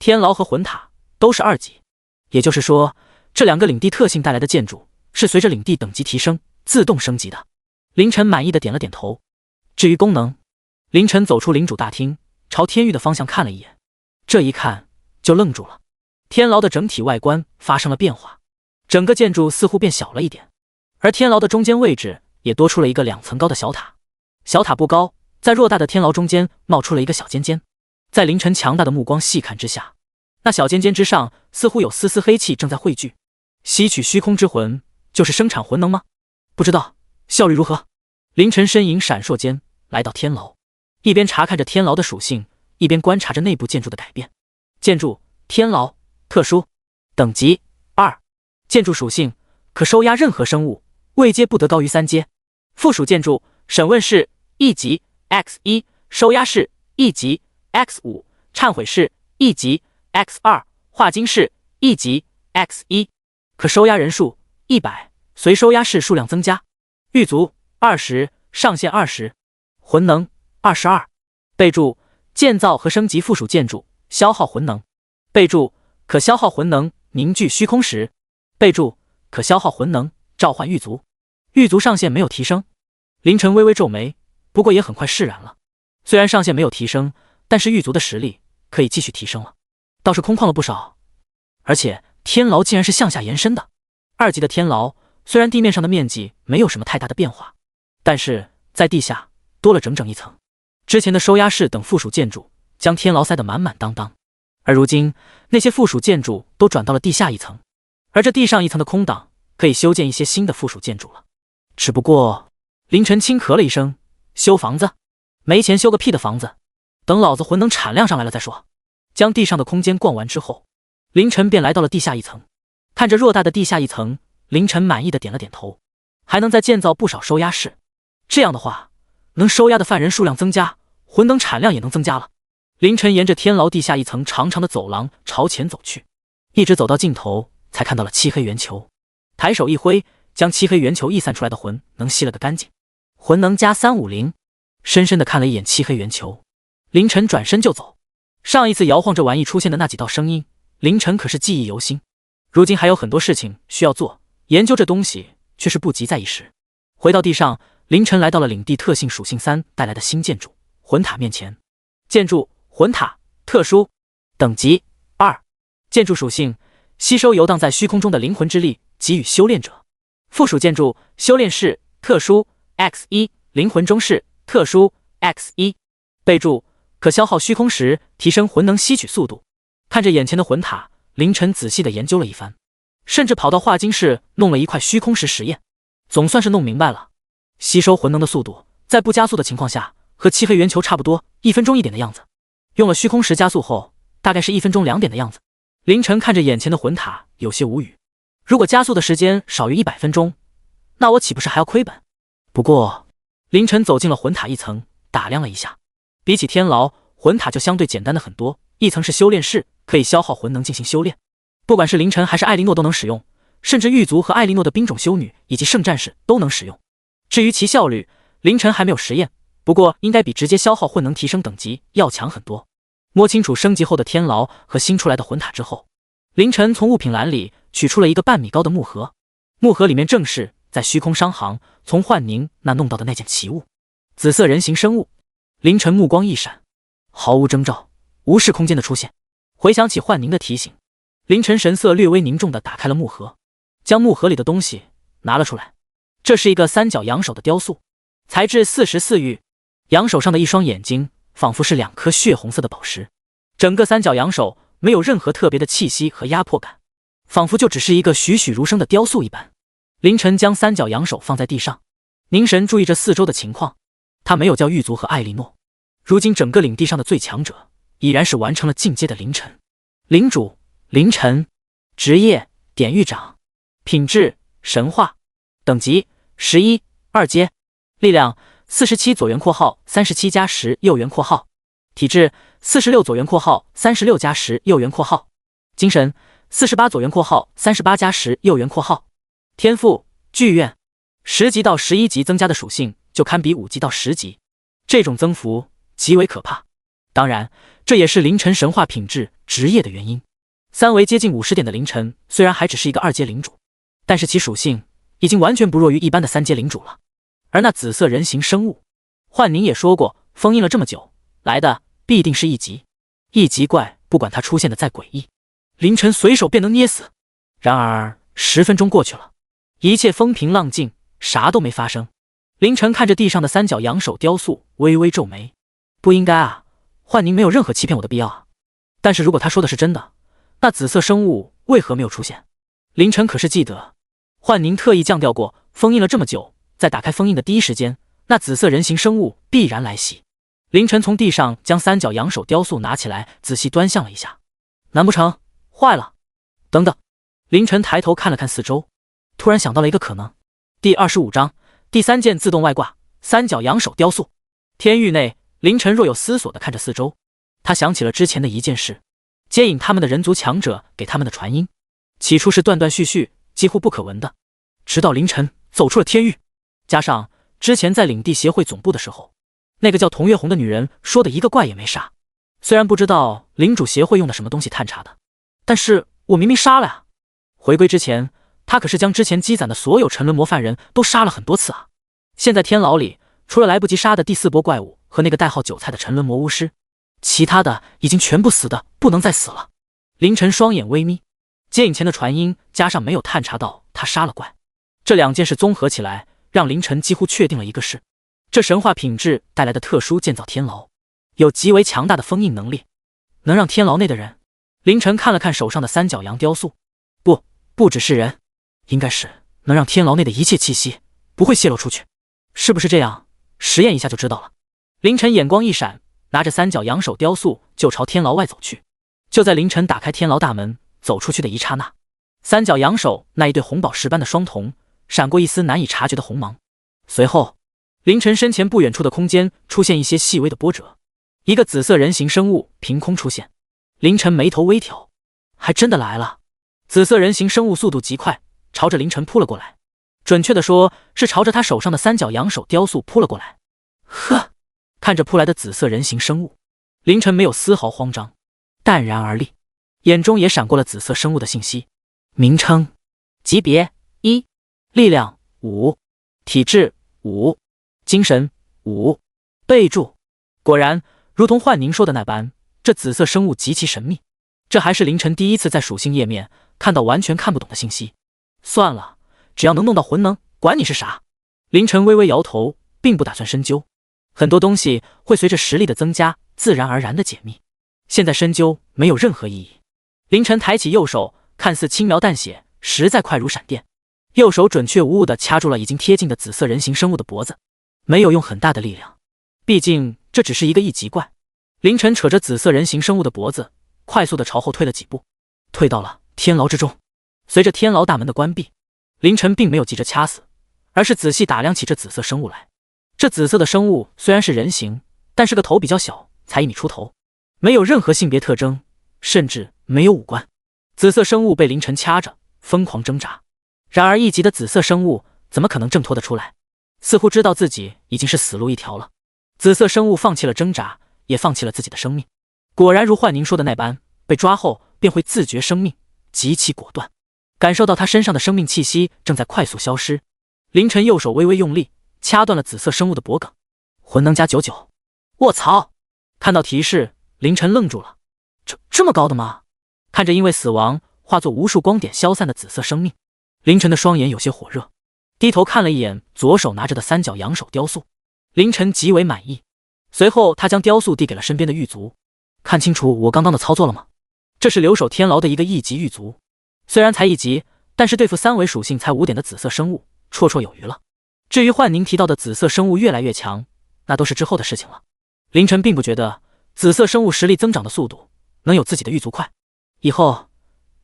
天牢和魂塔都是2级，也就是说这2个领地特性带来的建筑是随着领地等级提升自动升级的。凌晨满意的点了点头。至于功能，凌晨走出领主大厅，朝天域的方向看了一眼，这一看就愣住了。天牢的整体外观发生了变化，整个建筑似乎变小了一点，而天牢的中间位置也多出了一个2层高的小塔。小塔不高，在偌大的天牢中间冒出了一个小尖尖。在凌晨强大的目光细看之下，那小尖尖之上似乎有丝丝黑气正在汇聚。吸取虚空之魂就是生产魂能吗？不知道效率如何。凌晨身影闪烁间来到天牢，一边查看着天牢的属性，一边观察着内部建筑的改变。建筑天牢特殊，等级2，建筑属性可收押任何生物，位阶不得高于3阶。附属建筑审问室1级 X1， 收押室1级 X5， 忏悔室1级 X2， 化晶室1级 X1， 可收押人数100，随收押室数量增加。狱卒20，上限20，魂能22。备注：建造和升级附属建筑，消耗魂能。备注：可消耗魂能凝聚虚空石。备注：可消耗魂能召唤狱卒。狱卒上限没有提升。凌晨微微皱眉，不过也很快释然了。虽然上限没有提升，但是狱卒的实力可以继续提升了，倒是空旷了不少。而且天牢竟然是向下延伸的。2级的天牢虽然地面上的面积没有什么太大的变化，但是在地下多了整整1层。之前的收押室等附属建筑将天牢塞得满满当当，而如今那些附属建筑都转到了地下1层，而这地上1层的空档可以修建一些新的附属建筑了。只不过凌晨轻咳了一声，修房子？没钱修个屁的房子，等老子魂能产量上来了再说。将地上的空间逛完之后，凌晨便来到了地下1层。看着偌大的地下1层，凌晨满意的点了点头。还能再建造不少收押室，这样的话能收押的犯人数量增加，魂能产量也能增加了。凌晨沿着天牢地下1层长长的走廊朝前走去，一直走到尽头才看到了漆黑圆球，抬手一挥，将漆黑圆球溢散出来的魂能吸了个干净。魂能加350。深深的看了一眼漆黑圆球，凌晨转身就走。上一次摇晃这玩意出现的那几道声音，凌晨可是记忆犹新。如今还有很多事情需要做，研究这东西却是不急在一时。回到地上，凌晨来到了领地特性属性3带来的新建筑魂塔面前。建筑魂塔特殊，等级2，建筑属性吸收游荡在虚空中的灵魂之力，给予修炼者。附属建筑修炼室特殊 X1， 灵魂中室特殊 X1。备注：可消耗虚空石提升魂能吸取速度。看着眼前的魂塔，凌晨仔细的研究了一番，甚至跑到化晶室弄了一块虚空石实验，总算是弄明白了。吸收魂能的速度，在不加速的情况下，和漆黑圆球差不多，1分钟1点的样子。用了虚空石加速后，大概是1分钟2点的样子。凌晨看着眼前的魂塔，有些无语。如果加速的时间少于100分钟，那我岂不是还要亏本？不过，凌晨走进了魂塔一层，打量了一下，比起天牢，魂塔就相对简单的很多。一层是修炼室，可以消耗魂能进行修炼，不管是凌晨还是艾莉诺都能使用，甚至狱卒和艾莉诺的冰种修女以及圣战士都能使用。至于其效率，凌晨还没有实验，不过应该比直接消耗魂能提升等级要强很多。摸清楚升级后的天牢和新出来的魂塔之后，凌晨从物品栏里取出了一个半米高的木盒，木盒里面正是在虚空商行从幻宁那弄到的那件奇物——紫色人形生物。凌晨目光一闪，毫无征兆，无视空间的出现。回想起幻宁的提醒，凌晨神色略微凝重地打开了木盒，将木盒里的东西拿了出来。这是一个三角羊手的雕塑，材质44玉，羊手上的一双眼睛仿佛是2颗血红色的宝石。整个三角羊手没有任何特别的气息和压迫感，仿佛就只是一个栩栩如生的雕塑一般。凌晨将三角羊手放在地上，凝神注意着四周的情况。他没有叫狱卒和艾莉诺，如今整个领地上的最强者已然是完成了进阶的凌晨。领主凌晨，职业典狱长，品质神话，等级11 2阶，力量47左元括号37加10右元括号，体质46左元括号36加10右元括号，精神48左元括号38加10右元括号，天赋剧院，10级到11级增加的属性就堪比5级到10级，这种增幅极为可怕。当然，这也是凌晨神话品质职业的原因。3维接近50点的凌晨虽然还只是一个2阶领主，但是其属性已经完全不弱于一般的3阶领主了。而那紫色人形生物，幻宁也说过，封印了这么久，来的必定是1级。1级怪，不管他出现的再诡异，凌晨随手便能捏死。然而10分钟过去了，一切风平浪静，啥都没发生。凌晨看着地上的三角羊手雕塑，微微皱眉。不应该啊，幻宁没有任何欺骗我的必要啊。但是如果他说的是真的，那紫色生物为何没有出现？凌晨可是记得，幻宁特意降调过，封印了这么久，在打开封印的第一时间，那紫色人形生物必然来袭。凌晨从地上将三角羊手雕塑拿起来，仔细端详了一下。难不成坏了？等等，凌晨抬头看了看四周，突然想到了一个可能。第25章第3件自动外挂，三角羊手雕塑。天域内，凌晨若有思索地看着四周，他想起了之前的一件事，接引他们的人族强者给他们的传音，起初是断断续续，几乎不可闻的，直到凌晨走出了天域，加上之前在领地协会总部的时候，那个叫童月红的女人说的一个怪也没杀。虽然不知道领主协会用的什么东西探查的，但是我明明杀了呀。回归之前，他可是将之前积攒的所有沉沦模范人都杀了很多次啊。现在天牢里除了来不及杀的第4波怪物和那个代号韭菜的沉沦魔巫师，其他的已经全部死的不能再死了。凌晨双眼微眯，接引前的传音加上没有探查到他杀了怪，这2件事综合起来，让凌晨几乎确定了一个事：这神话品质带来的特殊建造天牢有极为强大的封印能力，能让天牢内的人……凌晨看了看手上的三角羊雕塑，不只是人，应该是能让天牢内的一切气息不会泄露出去。是不是这样？实验一下就知道了。凌晨眼光一闪，拿着三角羊手雕塑就朝天牢外走去。就在凌晨打开天牢大门走出去的一刹那，三角羊手那一对红宝石般的双瞳闪过一丝难以察觉的红芒，随后凌晨身前不远处的空间出现一些细微的波折，一个紫色人形生物凭空出现。凌晨眉头微挑，还真的来了。紫色人形生物速度极快，朝着凌晨扑了过来，准确的说是朝着他手上的三角羊手雕塑扑了过来。呵，看着扑来的紫色人形生物，凌晨没有丝毫慌张，淡然而立，眼中也闪过了紫色生物的信息。名称：级别1，力量5，体质5，精神5。备注：果然如同幻宁说的那般，这紫色生物极其神秘，这还是凌晨第一次在属性页面看到完全看不懂的信息。算了，只要能弄到魂能，管你是啥。凌晨微微摇头，并不打算深究，很多东西会随着实力的增加自然而然的解密，现在深究没有任何意义。凌晨抬起右手，看似轻描淡写，实在快如闪电，右手准确无误地掐住了已经贴近的紫色人形生物的脖子，没有用很大的力量，毕竟这只是一个1级怪。凌晨扯着紫色人形生物的脖子，快速地朝后退了几步，退到了天牢之中。随着天牢大门的关闭，凌晨并没有急着掐死，而是仔细打量起这紫色生物来。这紫色的生物虽然是人形，但是个头比较小，才1米出头，没有任何性别特征，甚至没有五官。紫色生物被凌晨掐着，疯狂挣扎。然而1级的紫色生物怎么可能挣脱得出来？似乎知道自己已经是死路一条了。紫色生物放弃了挣扎，也放弃了自己的生命。果然如幻宁说的那般，被抓后便会自绝生命，极其果断。感受到他身上的生命气息正在快速消失，凌晨右手微微用力，掐断了紫色生物的脖颈。魂能加99，卧槽！看到提示，凌晨愣住了。这么高的吗？看着因为死亡化作无数光点消散的紫色生命，凌晨的双眼有些火热，低头看了一眼左手拿着的3角羊手雕塑，凌晨极为满意。随后他将雕塑递给了身边的狱卒，看清楚我刚刚的操作了吗？这是留守天牢的一个1级狱卒，虽然才1级，但是对付3维属性才5点的紫色生物绰绰有余了。至于幻宁提到的紫色生物越来越强，那都是之后的事情了。凌晨并不觉得紫色生物实力增长的速度能有自己的狱卒快。以后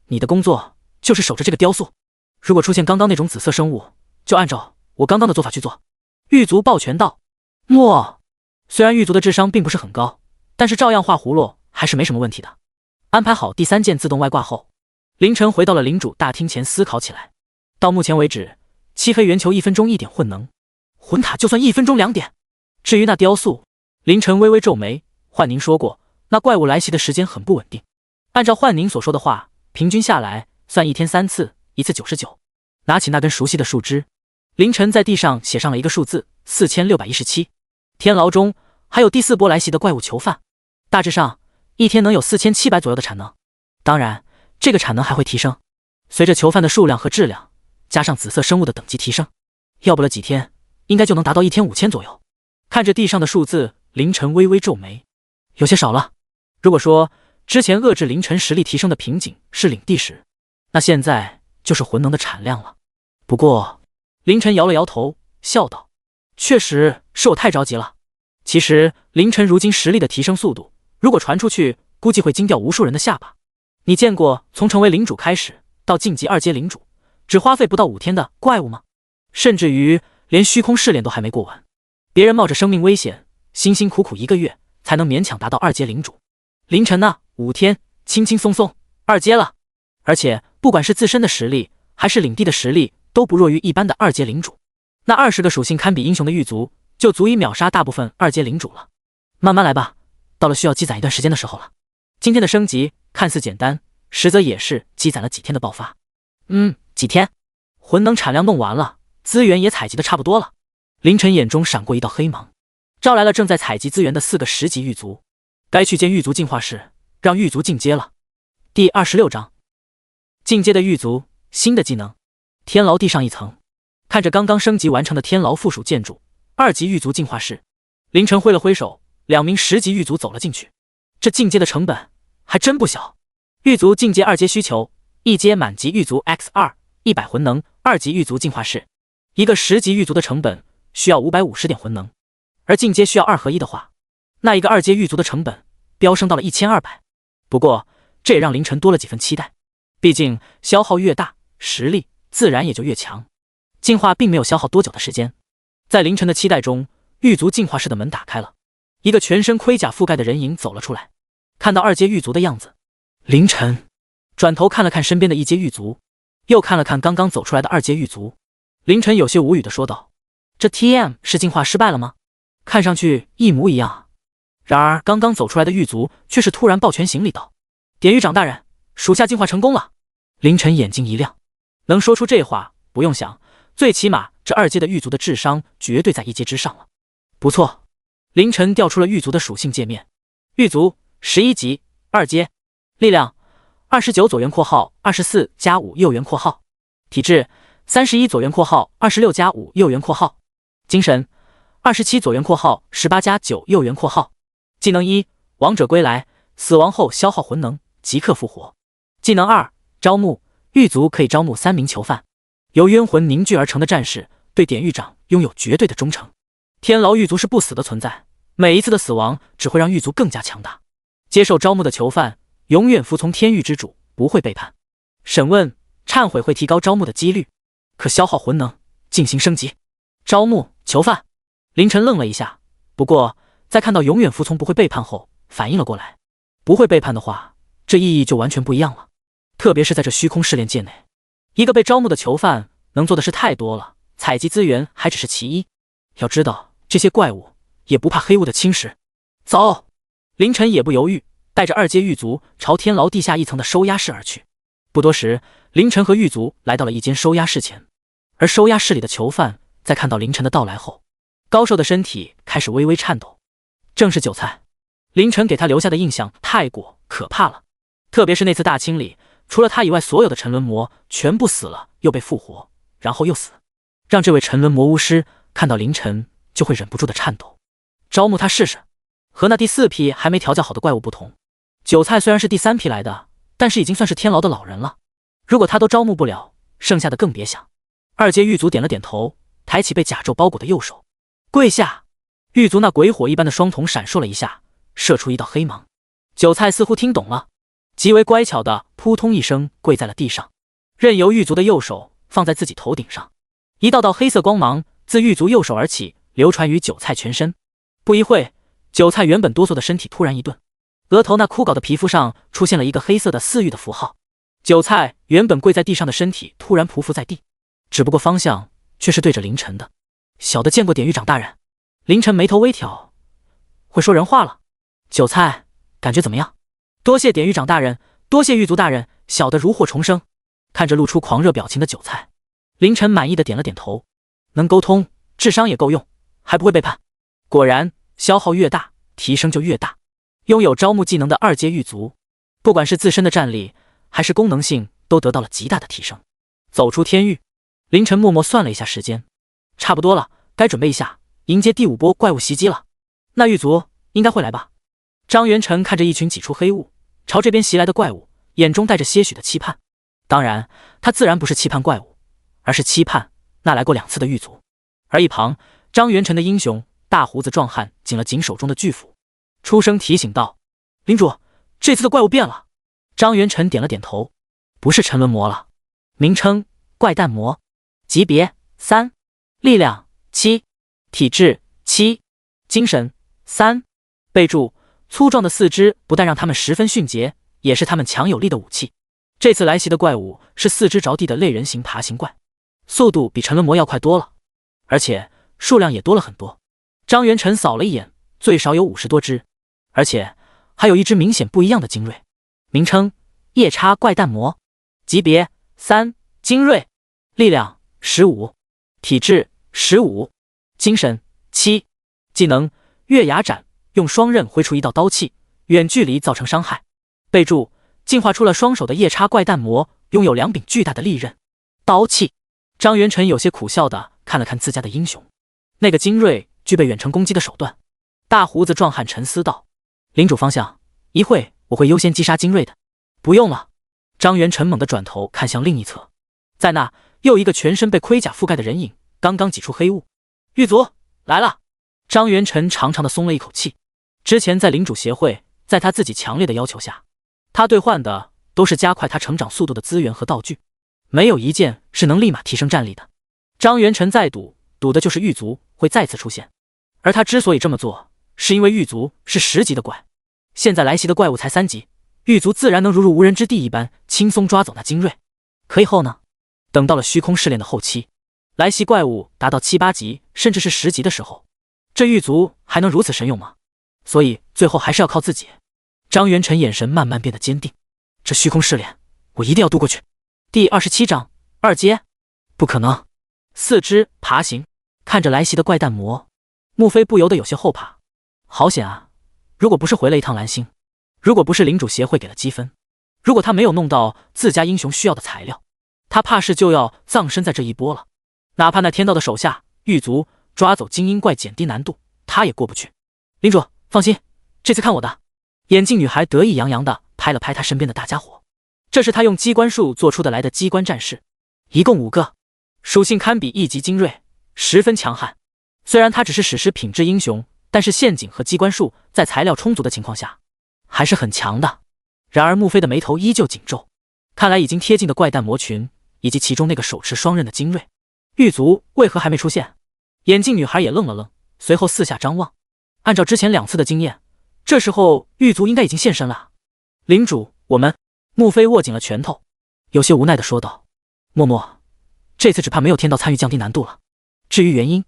你的工作就是守着这个雕塑，如果出现刚刚那种紫色生物，就按照我刚刚的做法去做。狱卒抱拳道。诺。虽然狱卒的智商并不是很高，但是照样画葫芦还是没什么问题的。安排好第3件自动外挂后，凌晨回到了领主大厅前思考起来。到目前为止，漆黑圆球1分钟1点混能，魂塔就算1分钟2点。至于那雕塑，凌晨微微皱眉，幻宁说过那怪物来袭的时间很不稳定，按照幻宁所说的话，平均下来算1天3次，1次99。拿起那根熟悉的树枝，凌晨在地上写上了一个数字4617。天牢中还有第4波来袭的怪物囚犯，大致上1天能有4700左右的产能，当然这个产能还会提升，随着囚犯的数量和质量加上紫色生物的等级提升，要不了几天应该就能达到1天5000左右。看着地上的数字，凌晨微微皱眉，有些少了。如果说之前遏制凌晨实力提升的瓶颈是领地时，那现在就是魂能的产量了。不过凌晨摇了摇头，笑道，确实是我太着急了。其实凌晨如今实力的提升速度，如果传出去，估计会惊掉无数人的下巴。你见过从成为领主开始到晋级2阶领主只花费不到5天的怪物吗？甚至于连虚空试炼都还没过完，别人冒着生命危险，辛辛苦苦1个月才能勉强达到2阶领主，凌晨呢5天轻轻松松2阶了。而且不管是自身的实力还是领地的实力，都不弱于一般的2阶领主。那20个属性堪比英雄的狱卒就足以秒杀大部分2阶领主了。慢慢来吧，到了需要积攒一段时间的时候了。今天的升级看似简单，实则也是积攒了几天的爆发。几天？魂能产量弄完了，资源也采集的差不多了。凌晨眼中闪过一道黑芒，招来了正在采集资源的4个10级狱卒，该去见狱卒进化室，让狱卒进阶了。第26章，进阶的狱卒，新的技能。天牢地上一层，看着刚刚升级完成的天牢附属建筑2级狱卒进化室，凌晨挥了挥手，2名10级狱卒走了进去。这进阶的成本还真不小。狱卒进阶2阶需求：1阶满级狱卒 X2，100魂能，2级狱卒进化室。一个10级狱卒的成本需要550点魂能，而进阶需要2合1的话，那一个2阶狱卒的成本飙升到了1200。不过这也让凌晨多了几分期待，毕竟消耗越大，实力自然也就越强。进化并没有消耗多久的时间，在凌晨的期待中，狱卒进化室的门打开了，一个全身盔甲覆盖的人影走了出来。看到2阶狱卒的样子，凌晨转头看了看身边的1阶狱卒，又看了看刚刚走出来的2阶狱卒，凌晨有些无语的说道，这 TM 是进化失败了吗？看上去一模一样啊。然而刚刚走出来的狱卒却是突然抱拳行礼道，典狱长大人，属下进化成功了。凌晨眼睛一亮，能说出这话不用想，最起码这2阶的狱卒的智商绝对在1阶之上了。不错，凌晨调出了狱卒的属性界面，狱卒11级2阶，力量29左元括号24加5右元括号，体质31左元括号26加5右元括号，精神27左元括号18加9右元括号。技能1，王者归来，死亡后消耗魂能，即刻复活。技能2，招募，狱卒可以招募3名囚犯。由冤魂凝聚而成的战士对典狱长拥有绝对的忠诚。天牢狱卒是不死的存在，每一次的死亡只会让狱卒更加强大。接受招募的囚犯永远服从天狱之主，不会背叛。审问、忏悔会提高招募的几率，可消耗魂能进行升级。招募囚犯，凌晨愣了一下，不过在看到永远服从不会背叛后，反应了过来。不会背叛的话，这意义就完全不一样了。特别是在这虚空试炼界内，一个被招募的囚犯能做的事太多了，采集资源还只是其一。要知道，这些怪物也不怕黑雾的侵蚀。走！凌晨也不犹豫，带着2阶狱卒朝天牢地下一层的收押室而去。不多时，凌晨和狱卒来到了一间收押室前，而收押室里的囚犯在看到凌晨的到来后，高瘦的身体开始微微颤抖。正是韭菜。凌晨给他留下的印象太过可怕了，特别是那次大清理，除了他以外，所有的沉沦魔全部死了又被复活，然后又死，让这位沉沦魔巫师看到凌晨就会忍不住的颤抖。招募他试试。和那第4批还没调教好的怪物不同，韭菜虽然是第3批来的，但是已经算是天牢的老人了，如果他都招募不了，剩下的更别想。2阶狱卒点了点头，抬起被甲胄包裹的右手，跪下。狱卒那鬼火一般的双瞳闪烁了一下，射出一道黑芒。韭菜似乎听懂了，极为乖巧的扑通一声跪在了地上，任由狱卒的右手放在自己头顶上，一道道黑色光芒自狱卒右手而起，流传于韭菜全身。不一会，韭菜原本哆嗦的身体突然一顿，额头那枯槁的皮肤上出现了一个黑色的4域的符号。韭菜原本跪在地上的身体突然匍匐在地，只不过方向却是对着凌晨的。小的见过典狱长大人。凌晨眉头微挑，会说人话了。韭菜感觉怎么样？多谢典狱长大人，多谢狱卒大人，小的如获重生。看着露出狂热表情的韭菜，凌晨满意的点了点头。能沟通，智商也够用，还不会背叛。果然，消耗越大，提升就越大。拥有招募技能的2阶狱卒，不管是自身的战力还是功能性，都得到了极大的提升。走出天狱，凌晨默默算了一下时间，差不多了，该准备一下迎接第5波怪物袭击了。那狱卒应该会来吧？张元辰看着一群挤出黑雾朝这边袭来的怪物，眼中带着些许的期盼。当然，他自然不是期盼怪物，而是期盼那来过2次的狱卒。而一旁，张元辰的英雄大胡子壮汉紧了紧手中的巨斧，出声提醒道：“领主，这次的怪物变了。”张元辰点了点头，不是沉沦魔了，名称怪诞魔，级别3，力量7，体质7，精神3。备注：粗壮的4肢不但让他们十分迅捷，也是他们强有力的武器。这次来袭的怪物是4肢着地的类人形爬行怪，速度比沉沦魔要快多了，而且数量也多了很多。张元辰扫了一眼，最少有50多只，而且还有一只明显不一样的精锐。名称：夜叉怪诞魔，级别3，精锐，力量15，体质15，精神7，技能月牙斩，用双刃挥出一道刀气，远距离造成伤害。备注：进化出了双手的夜叉怪诞魔，拥有2柄巨大的利刃。刀气。张元辰有些苦笑的看了看自家的英雄，那个精锐具备远程攻击的手段。大胡子壮汉沉思道：“领主方向，一会我会优先击杀精锐的。”不用了。张元辰猛地转头看向另一侧，在那又一个全身被盔甲覆盖的人影刚刚挤出黑雾。狱卒来了。张元辰长长的松了一口气。之前在领主协会，在他自己强烈的要求下，他兑换的都是加快他成长速度的资源和道具，没有一件是能立马提升战力的。张元辰再赌的就是狱卒会再次出现，而他之所以这么做，是因为狱卒是10级的怪，现在来袭的怪物才3级，狱卒自然能如入无人之地一般轻松抓走那精锐。可以后呢？等到了虚空试炼的后期，来袭怪物达到7、8级，甚至是10级的时候，这狱卒还能如此神勇吗？所以最后还是要靠自己。张元辰眼神慢慢变得坚定，这虚空试炼我一定要渡过去。第27章2阶，不可能。4肢爬行，看着来袭的怪诞魔，穆飞不由得有些后怕。好险啊！如果不是回了一趟蓝星，如果不是领主协会给了积分，如果他没有弄到自家英雄需要的材料，他怕是就要葬身在这一波了。哪怕那天道的手下狱卒抓走精英怪减低难度，他也过不去。领主放心，这次看我的。眼镜女孩得意洋洋地拍了拍他身边的大家伙，这是他用机关术做出的来的机关战士，一共5个。属性堪比1级精锐，十分强悍。虽然他只是史诗品质英雄，但是陷阱和机关术在材料充足的情况下，还是很强的。然而穆飞的眉头依旧紧皱，看来已经贴近的怪诞魔群，以及其中那个手持双刃的精锐狱卒为何还没出现？眼镜女孩也愣了愣，随后四下张望。按照之前2次的经验，这时候狱卒应该已经现身了。领主，我们……穆飞握紧了拳头，有些无奈地说道：“默默，这次只怕没有天道参与降低难度了。至于原因……”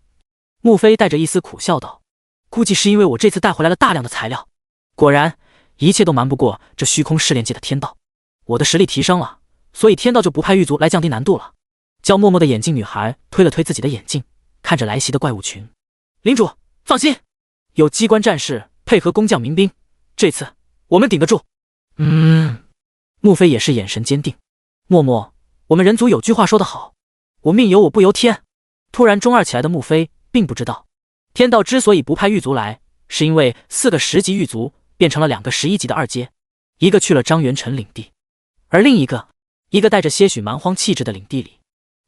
穆飞带着一丝苦笑道：“估计是因为我这次带回来了大量的材料。果然，一切都瞒不过这虚空试炼界的天道。我的实力提升了，所以天道就不派狱卒来降低难度了。”叫默默的眼镜女孩推了推自己的眼镜，看着来袭的怪物群：“领主，放心，有机关战士配合工匠民兵，这次我们顶得住。”穆飞也是眼神坚定。默默，我们人族有句话说得好，我命由我不由天。突然中二起来的穆飞并不知道，天道之所以不派狱卒来，是因为4个10级狱卒变成了2个11级的2阶，一个去了张元辰领地，而另一个带着些许蛮荒气质的领地里。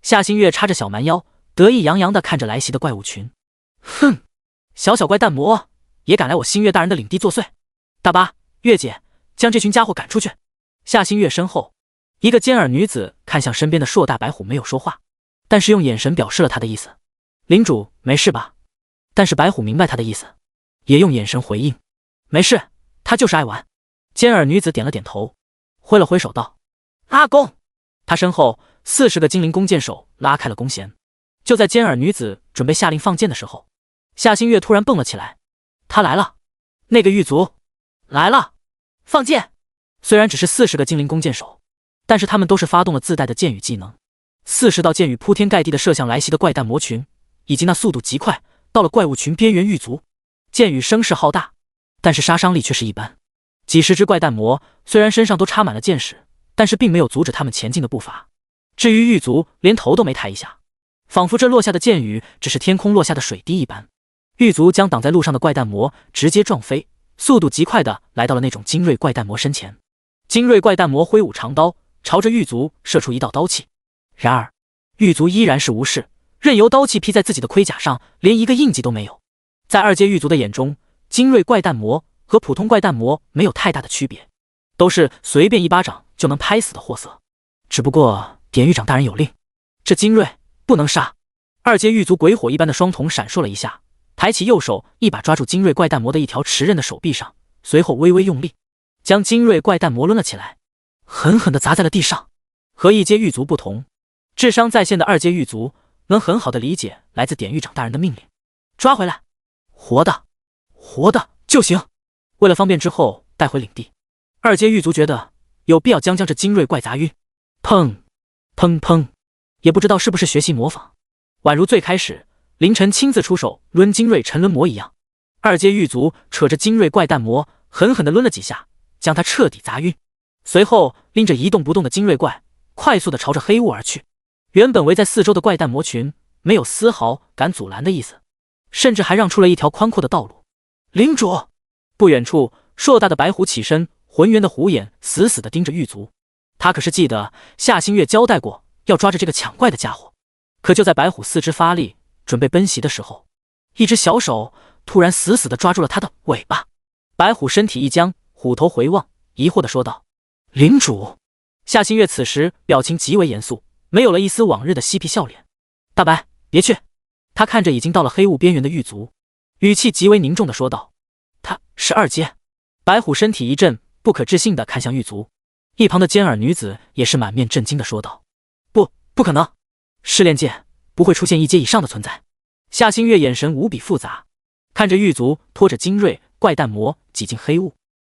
夏新月插着小蛮腰，得意洋洋地看着来袭的怪物群。哼，小怪蛋魔也敢来我新月大人的领地作祟？大巴，月姐，将这群家伙赶出去。夏新月身后，一个尖耳女子看向身边的硕大白虎，没有说话，但是用眼神表示了他的意思。领主没事吧？但是白虎明白他的意思，也用眼神回应：没事，他就是爱玩。尖耳女子点了点头，挥了挥手道：阿公。他身后40个精灵弓箭手拉开了弓弦。就在尖耳女子准备下令放箭的时候，夏新月突然蹦了起来：他来了！那个狱卒来了！放箭！虽然只是40个精灵弓箭手，但是他们都是发动了自带的箭雨技能，40道箭雨铺天盖地的射向来袭的怪诞魔群，以及那速度极快到了怪物群边缘狱卒。箭雨声势浩大，但是杀伤力却是一般。几十只怪诞魔虽然身上都插满了箭矢，但是并没有阻止他们前进的步伐。至于狱卒，连头都没抬一下，仿佛这落下的箭雨只是天空落下的水滴一般。狱卒将挡在路上的怪诞魔直接撞飞，速度极快的来到了那种精锐怪诞魔身前。精锐怪诞魔挥舞长刀，朝着狱卒射出一道刀气。然而狱卒依然是无视，任由刀气劈在自己的盔甲上，连一个印记都没有。在2阶狱卒的眼中，精锐怪诞魔和普通怪诞魔没有太大的区别，都是随便一巴掌就能拍死的货色。只不过典狱长大人有令，这精锐不能杀。2阶狱卒鬼火一般的双瞳闪烁了一下，抬起右手一把抓住精锐怪诞魔的一条持刃的手臂上，随后微微用力，将精锐怪诞魔抡了起来，狠狠地砸在了地上。和1阶狱卒不同，智商在线的2阶狱卒能很好的理解来自典狱长大人的命令：抓回来，活的就行。为了方便之后带回领地，2阶狱卒觉得有必要将这精锐怪砸晕。砰砰砰，也不知道是不是学习模仿，宛如最开始凌晨亲自出手抡精锐沉沦魔一样，2阶狱卒扯着精锐怪诞魔狠狠地抡了几下，将他彻底砸晕。随后拎着一动不动的精锐怪快速地朝着黑雾而去。原本围在四周的怪诞魔群没有丝毫敢阻拦的意思，甚至还让出了一条宽阔的道路。领主！不远处硕大的白虎起身，浑圆的虎眼死死地盯着狱卒。他可是记得夏新月交代过要抓着这个抢怪的家伙。可就在白虎四肢发力准备奔袭的时候，一只小手突然死死地抓住了他的尾巴。白虎身体一僵，虎头回望，疑惑地说道：领主。夏新月此时表情极为严肃，没有了一丝往日的嬉皮笑脸。大白，别去。他看着已经到了黑雾边缘的狱卒，语气极为凝重地说道：他是2阶。白虎身体一震，不可置信地看向狱卒。一旁的尖耳女子也是满面震惊地说道：不可能，试炼界不会出现1阶以上的存在。夏新月眼神无比复杂，看着狱卒拖着精锐怪诞魔挤进黑雾，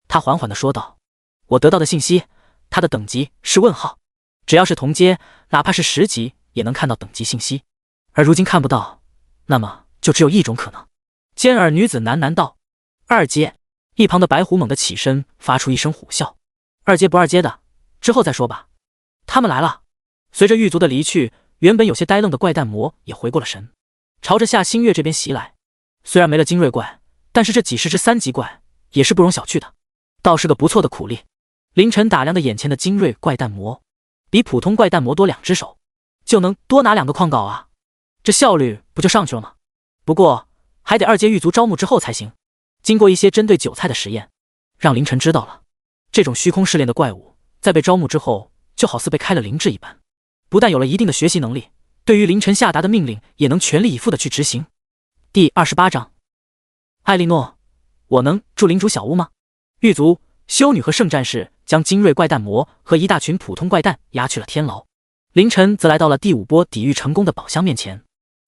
他缓缓地说道：我得到的信息，他的等级是问号，只要是同阶，哪怕是10级也能看到等级信息，而如今看不到，那么就只有一种可能。尖耳女子喃喃道：2阶。一旁的白虎猛地起身，发出一声虎啸：2阶不2阶的，之后再说吧。他们来了。随着狱卒的离去，原本有些呆愣的怪诞魔也回过了神，朝着夏新月这边袭来。虽然没了精锐怪，但是这几十只3级怪也是不容小觑的，倒是个不错的苦力。凌晨打量的眼前的精锐怪诞魔，比普通怪诞魔多2只手，就能多拿2个矿镐啊，这效率不就上去了吗？不过还得2阶狱卒招募之后才行。经过一些针对韭菜的实验，让凌晨知道了，这种虚空试炼的怪物在被招募之后，就好似被开了灵智一般，不但有了一定的学习能力，对于凌晨下达的命令也能全力以赴的去执行。第28章，艾莉诺，我能住领主小屋吗？狱卒、修女和圣战士将精锐怪诞魔和一大群普通怪诞押去了天牢，凌晨则来到了第5波抵御成功的宝箱面前，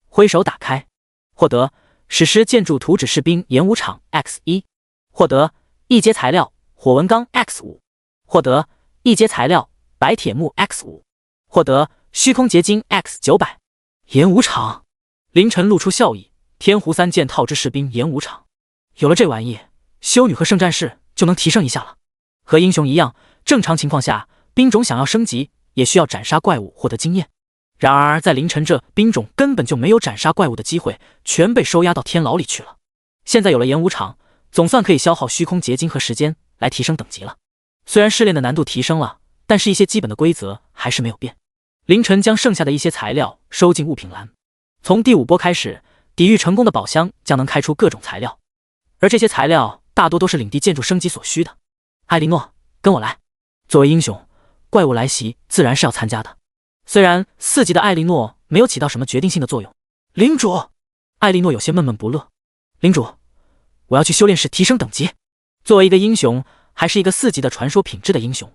挥手打开，获得史诗建筑图纸士兵演武场 X1， 获得一阶材料火纹钢 X5， 获得一阶材料白铁木 X5， 获得虚空结晶 X900。演武场，凌晨露出笑意，天湖3件套之士兵演武场，有了这玩意，修女和圣战士就能提升一下了。和英雄一样，正常情况下，兵种想要升级，也需要斩杀怪物获得经验。然而在凌晨这兵种根本就没有斩杀怪物的机会，全被收押到天牢里去了。现在有了演武场，总算可以消耗虚空结晶和时间来提升等级了。虽然试炼的难度提升了，但是一些基本的规则还是没有变。凌晨将剩下的一些材料收进物品栏，从第5波开始，抵御成功的宝箱将能开出各种材料，而这些材料大多都是领地建筑升级所需的。艾莉诺，跟我来。作为英雄，怪物来袭自然是要参加的。虽然4级的艾莉诺没有起到什么决定性的作用。领主，艾莉诺有些闷闷不乐。领主，我要去修炼室提升等级。作为一个英雄，还是一个4级的传说品质的英雄，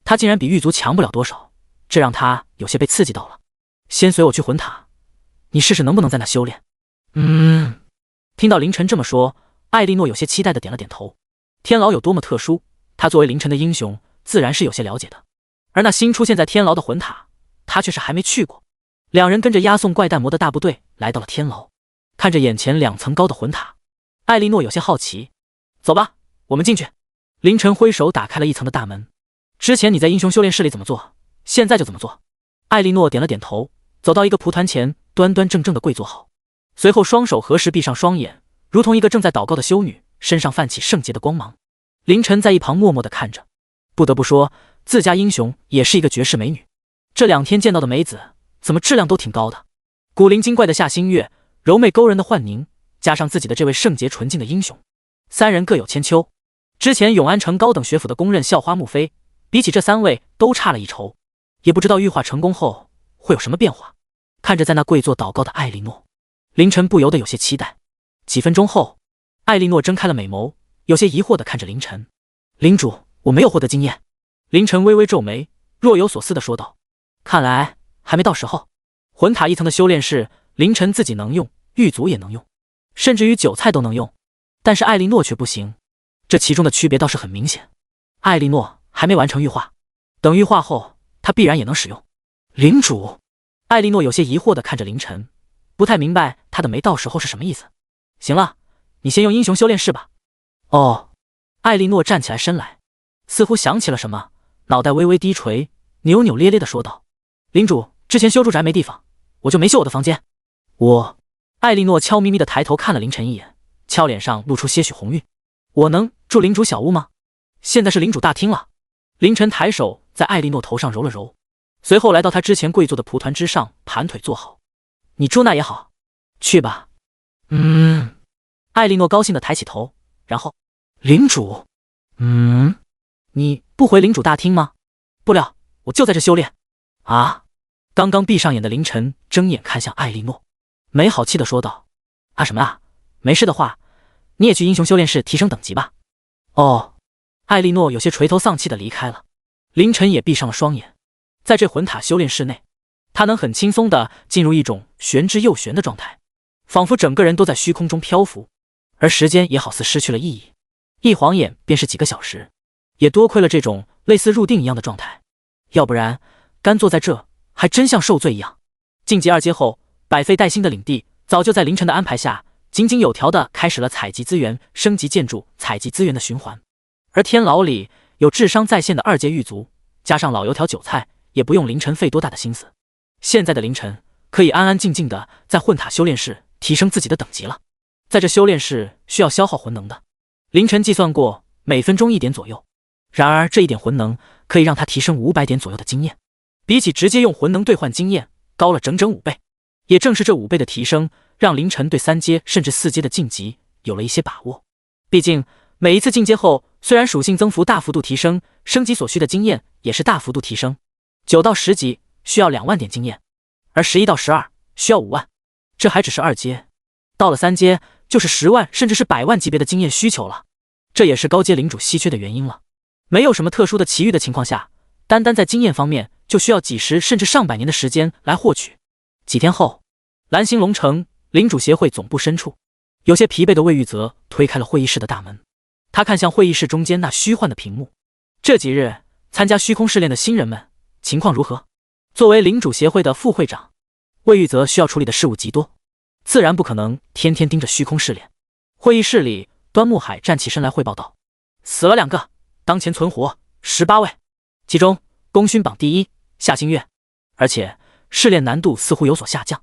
他竟然比狱卒强不了多少，这让他有些被刺激到了。先随我去魂塔，你试试能不能在那修炼。听到凌晨这么说，艾莉诺有些期待的点了点头。天牢有多么特殊，他作为凌晨的英雄，自然是有些了解的。而那新出现在天牢的魂塔，他却是还没去过。2人跟着押送怪诞魔的大部队来到了天牢，看着眼前2层高的魂塔，艾莉诺有些好奇。走吧，我们进去。凌晨挥手打开了1层的大门。之前你在英雄修炼室里怎么做，现在就怎么做。艾莉诺点了点头，走到一个蒲团前，端端正正的跪坐好，随后双手合十，闭上双眼，如同一个正在祷告的修女，身上泛起圣洁的光芒。凌晨在一旁默默地看着，不得不说，自家英雄也是一个绝世美女。这2天见到的美子，怎么质量都挺高的。古灵精怪的夏新月，柔媚勾人的幻宁，加上自己的这位圣洁纯净的英雄，3人各有千秋。之前永安城高等学府的公认校花慕妃，比起这3位都差了一筹。也不知道玉化成功后会有什么变化。看着在那跪坐祷告的艾莉诺，凌晨不由得有些期待。几分钟后，艾莉诺睁开了美眸，有些疑惑地看着凌晨。领主，我没有获得经验。凌晨微微皱眉，若有所思地说道。看来还没到时候。魂塔1层的修炼室，凌晨自己能用，狱卒也能用，甚至于韭菜都能用，但是艾莉诺却不行。这其中的区别倒是很明显。艾莉诺还没完成玉化，等玉化后，她必然也能使用。领主，艾莉诺有些疑惑地看着凌晨，不太明白他的没到时候是什么意思。行了，你先用英雄修炼室吧。哦，艾莉诺站起来身来，似乎想起了什么，脑袋微微低垂，扭扭咧咧地说道：领主，之前修住宅没地方，我就没修我的房间。艾莉诺悄咪咪地抬头看了凌晨一眼，俏脸上露出些许红晕。我能住领主小屋吗？现在是领主大厅了。凌晨抬手在艾莉诺头上揉了揉，随后来到他之前跪坐的蒲团之上，盘腿坐好。你住那也好，去吧。艾莉诺高兴地抬起头，然后，领主，你不回领主大厅吗？不了，我就在这修炼。啊！刚刚闭上眼的凌晨睁眼看向艾莉诺，没好气地说道：啊什么啊？没事的话，你也去英雄修炼室提升等级吧。哦，艾莉诺有些垂头丧气地离开了。凌晨也闭上了双眼，在这魂塔修炼室内，他能很轻松地进入一种玄之又玄的状态，仿佛整个人都在虚空中漂浮，而时间也好似失去了意义，一晃眼便是几个小时。也多亏了这种类似入定一样的状态，要不然干坐在这还真像受罪一样。晋级2阶后，百废待兴的领地早就在凌晨的安排下井井有条地开始了采集资源、升级建筑、采集资源的循环。而天牢里有智商在线的2阶狱卒，加上老油条韭菜，也不用凌晨费多大的心思。现在的凌晨可以安安静静的在混塔修炼室提升自己的等级了。在这修炼室需要消耗魂能的，凌晨计算过，每分钟1点左右。然而这1点魂能可以让他提升500点左右的经验，比起直接用魂能兑换经验，高了整整5倍。也正是这5倍的提升，让凌晨对3阶甚至4阶的晋级有了一些把握。毕竟每一次进阶后，虽然属性增幅大幅度提升，升级所需的经验也是大幅度提升。9到10级需要2万点经验，而11到12需要5万。这还只是2阶，到了3阶就是10万甚至是100万级别的经验需求了。这也是高阶领主稀缺的原因了。没有什么特殊的奇遇的情况下，单单在经验方面就需要几十甚至上百年的时间来获取。几天后，蓝星龙城领主协会总部深处，有些疲惫的魏玉泽推开了会议室的大门。他看向会议室中间那虚幻的屏幕。这几日参加虚空试炼的新人们情况如何？作为领主协会的副会长，魏玉泽需要处理的事务极多，自然不可能天天盯着虚空试炼。会议室里，端木海站起身来汇报道：死了2个，当前存活18位，其中功勋榜第1夏星月，而且试炼难度似乎有所下降。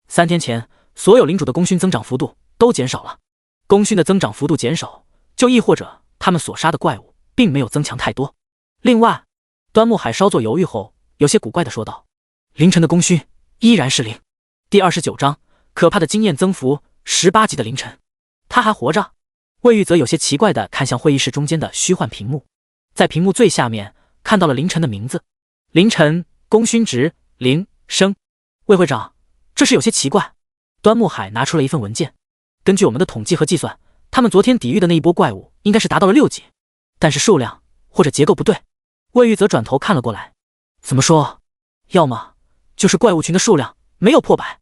3天前，所有领主的功勋增长幅度都减少了。功勋的增长幅度减少，就意味着他们所杀的怪物并没有增强太多。另外，端木海稍作犹豫后，有些古怪地说道：凌晨的功勋依然是0。第29章，可怕的经验增幅，18级的凌晨，他还活着？魏玉泽有些奇怪地看向会议室中间的虚幻屏幕，在屏幕最下面看到了凌晨的名字。凌晨功勋值0升。魏会长，这是有些奇怪。端木海拿出了一份文件，根据我们的统计和计算，他们昨天抵御的那一波怪物应该是达到了6级，但是数量或者结构不对。魏玉泽转头看了过来，怎么说？要么就是怪物群的数量没有破100，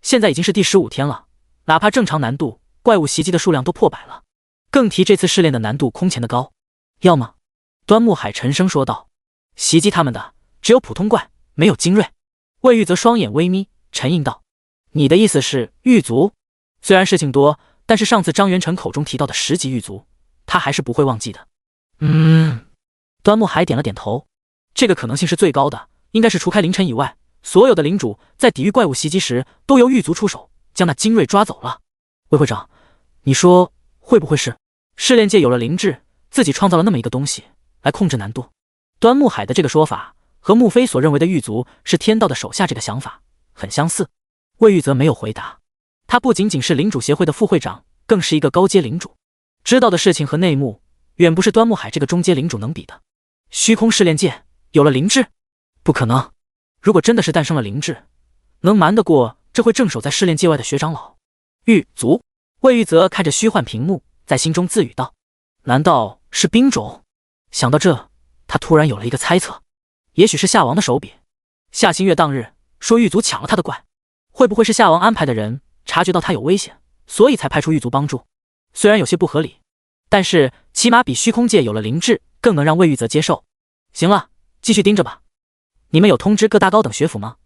现在已经是第15天了，哪怕正常难度，怪物袭击的数量都破100了，更提这次试炼的难度空前的高。要么，端木海沉声说道，袭击他们的只有普通怪，没有精锐。魏玉泽双眼微眯，沉吟道：你的意思是狱卒？虽然事情多，但是上次张元成口中提到的10级狱卒，他还是不会忘记的。端木海点了点头，这个可能性是最高的，应该是除开凌晨以外，所有的领主在抵御怪物袭击时都由狱卒出手，将那精锐抓走了。魏会长，你说会不会是试炼界有了灵智，自己创造了那么一个东西来控制难度？端木海的这个说法和穆飞所认为的狱卒是天道的手下这个想法很相似。魏玉泽没有回答，他不仅仅是领主协会的副会长，更是一个高阶领主，知道的事情和内幕远不是端木海这个中阶领主能比的。虚空试炼界有了灵智？不可能！如果真的是诞生了灵智，能瞒得过这会镇守在试炼界外的学长老？狱卒？魏玉泽看着虚幻屏幕，在心中自语道：难道是兵种？想到这，他突然有了一个猜测，也许是夏王的手笔。夏新月当日说狱卒抢了他的怪，会不会是夏王安排的人察觉到他有危险，所以才派出狱卒帮助？虽然有些不合理，但是起码比虚空界有了灵智更能让魏玉泽接受。行了，继续盯着吧。你们有通知各大高等学府吗？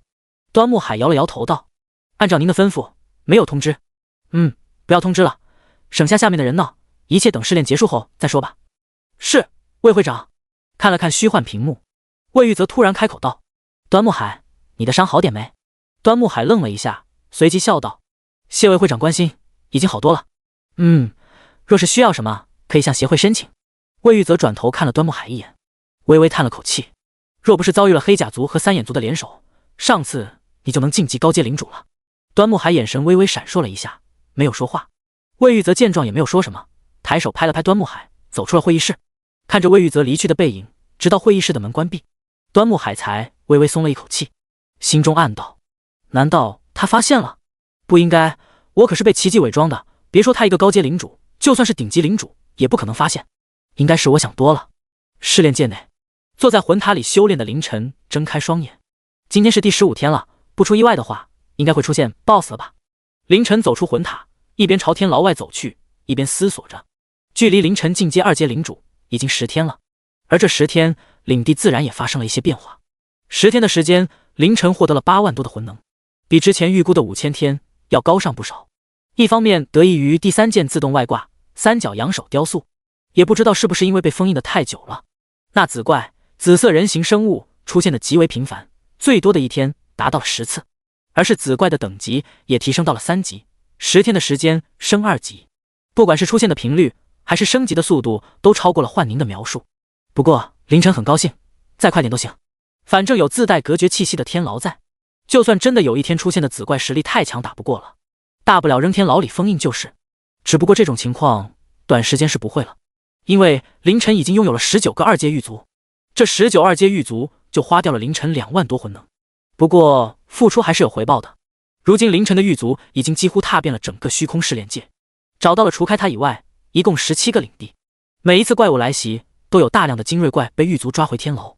端木海摇了摇头道：按照您的吩咐，没有通知。不要通知了，省下下面的人闹，一切等试炼结束后再说吧。是，魏会长。看了看虚幻屏幕，魏玉泽突然开口道：端木海，你的伤好点没？端木海愣了一下，随即笑道：谢魏会长关心，已经好多了。若是需要什么，可以向协会申请。魏玉泽转头看了端木海一眼，微微叹了口气，若不是遭遇了黑甲族和三眼族的联手，上次你就能晋级高阶领主了。端木海眼神微微闪烁了一下，没有说话。魏玉泽见状也没有说什么，抬手拍了拍端木海，走出了会议室。看着魏玉泽离去的背影，直到会议室的门关闭，端木海才微微松了一口气，心中暗道：难道他发现了？不应该，我可是被奇迹伪装的，别说他一个高阶领主，就算是顶级领主也不可能发现。应该是我想多了。试炼界内，坐在魂塔里修炼的凌晨睁开双眼，今天是第15天了，不出意外的话，应该会出现 BOSS 了吧？凌晨走出魂塔，一边朝天牢外走去，一边思索着。距离凌晨进阶2阶领主已经10天了，而这10天，领地自然也发生了一些变化。10天的时间，凌晨获得了8万多的魂能，比之前预估的5000天要高上不少。一方面得益于第3件自动外挂三角羊手雕塑，也不知道是不是因为被封印的太久了，那紫怪紫色人形生物出现的极为频繁，最多的一天达到了10次，而是紫怪的等级也提升到了3级，10天的时间升2级，不管是出现的频率还是升级的速度都超过了幻宁的描述。不过凌晨很高兴，再快点都行，反正有自带隔绝气息的天牢在。就算真的有一天出现的紫怪实力太强打不过了，大不了扔天牢里封印就是。只不过这种情况短时间是不会了，因为凌晨已经拥有了19个2阶狱卒，这19 2阶狱卒就花掉了凌晨2万多魂能。不过付出还是有回报的，如今凌晨的狱卒已经几乎踏遍了整个虚空试炼界，找到了除开他以外一共17个领地。每一次怪物来袭，都有大量的精锐怪被狱卒抓回天牢。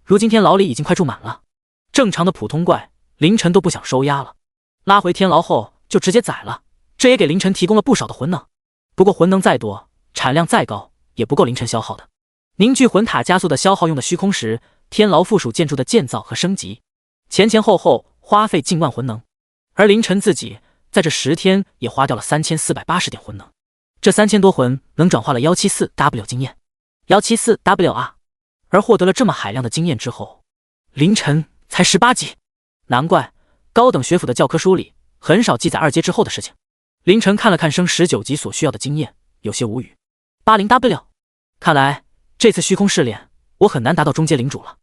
如今天牢里已经快住满了，正常的普通怪凌晨都不想收押了，拉回天牢后就直接宰了，这也给凌晨提供了不少的魂能。不过魂能再多，产量再高，也不够凌晨消耗的。凝聚魂塔加速的消耗用的虚空石，天牢附属建筑的建造和升级，前前后后花费近万魂能。而凌晨自己在这10天也花掉了3480点魂能，这3000多魂能转化了 174W 经验 174W 啊！而获得了这么海量的经验之后，凌晨才18级，难怪高等学府的教科书里很少记载2阶之后的事情。凌晨看了看升19级所需要的经验，有些无语。80W， 看来这次虚空试炼我很难达到中阶领主了。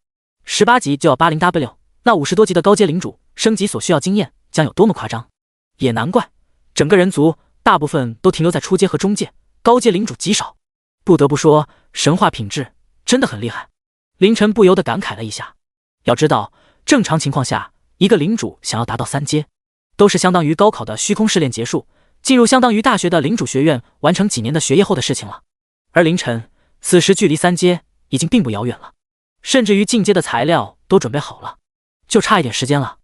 18级就要80W， 那50多级的高阶领主升级所需要经验将有多么夸张？也难怪整个人族大部分都停留在初阶和中阶，高阶领主极少。不得不说，神话品质真的很厉害。凌晨不由得感慨了一下。要知道，正常情况下，一个领主想要达到3阶，都是相当于高考的虚空试炼结束，进入相当于大学的领主学院完成几年的学业后的事情了。而凌晨此时距离3阶已经并不遥远了，甚至于进阶的材料都准备好了，就差一点时间了。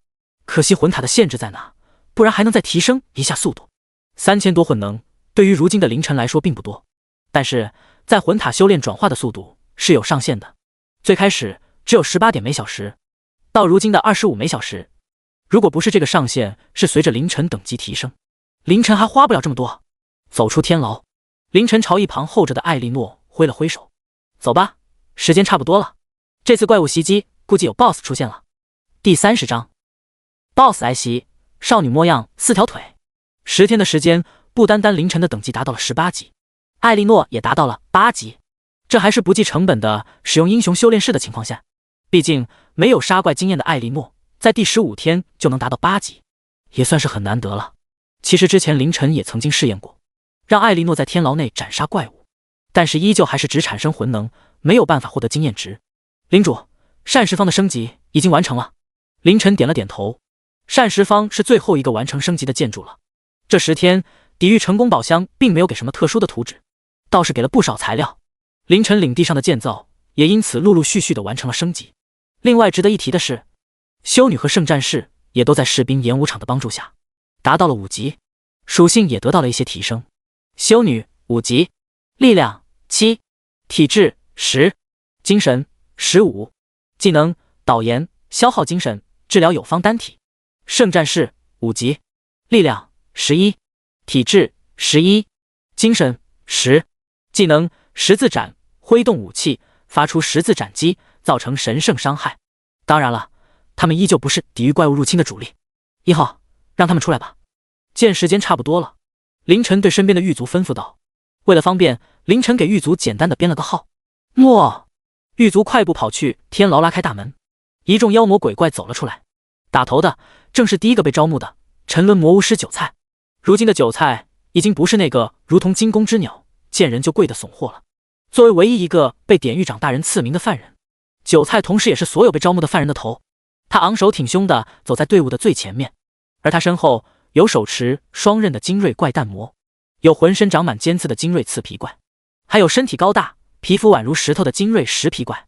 可惜魂塔的限制在哪，不然还能再提升一下速度。3000多魂能对于如今的凌晨来说并不多，但是在魂塔修炼转化的速度是有上限的，最开始只有18点每小时，到如今的25每小时。如果不是这个上限是随着凌晨等级提升，凌晨还花不了这么多。走出天牢，凌晨朝一旁候着的艾莉诺挥了挥手，走吧，时间差不多了。这次怪物袭击估计有 BOSS 出现了。第30章 BOSS 来袭，少女模样4条腿。10天的时间，不单单凌晨的等级达到了18级，艾莉诺也达到了8级，这还是不计成本的使用英雄修炼室的情况下。毕竟没有杀怪经验的艾莉诺在第15天就能达到8级，也算是很难得了。其实之前凌晨也曾经试验过，让艾莉诺在天牢内斩杀怪物，但是依旧还是只产生魂能，没有办法获得经验值。领主，膳食坊的升级已经完成了。凌晨点了点头，膳食坊是最后一个完成升级的建筑了。这10天，抵御成功宝箱并没有给什么特殊的图纸，倒是给了不少材料。凌晨领地上的建造也因此陆陆续续的完成了升级。另外值得一提的是，修女和圣战士也都在士兵演武场的帮助下达到了5级，属性也得到了一些提升。修女5级，力量7，体质10，精神15，技能导言，消耗精神，治疗有方单体。圣战士5级，力量11，体质11，精神10，技能十字斩，挥动武器发出十字斩击，造成神圣伤害。当然了，他们依旧不是抵御怪物入侵的主力。1号，让他们出来吧。见时间差不多了，凌晨对身边的狱卒吩咐道。为了方便，凌晨给狱卒简单的编了个号。诺。狱卒快步跑去天牢，拉开大门，一众妖魔鬼怪走了出来。打头的正是第一个被招募的沉沦魔巫师韭菜。如今的韭菜已经不是那个如同惊弓之鸟见人就跪的怂货了。作为唯一一个被典狱长大人赐名的犯人，韭菜同时也是所有被招募的犯人的头。他昂首挺胸的走在队伍的最前面，而他身后有手持双刃的精锐怪弹魔，有浑身长满尖刺的精锐刺皮怪，还有身体高大皮肤宛如石头的精锐石皮怪。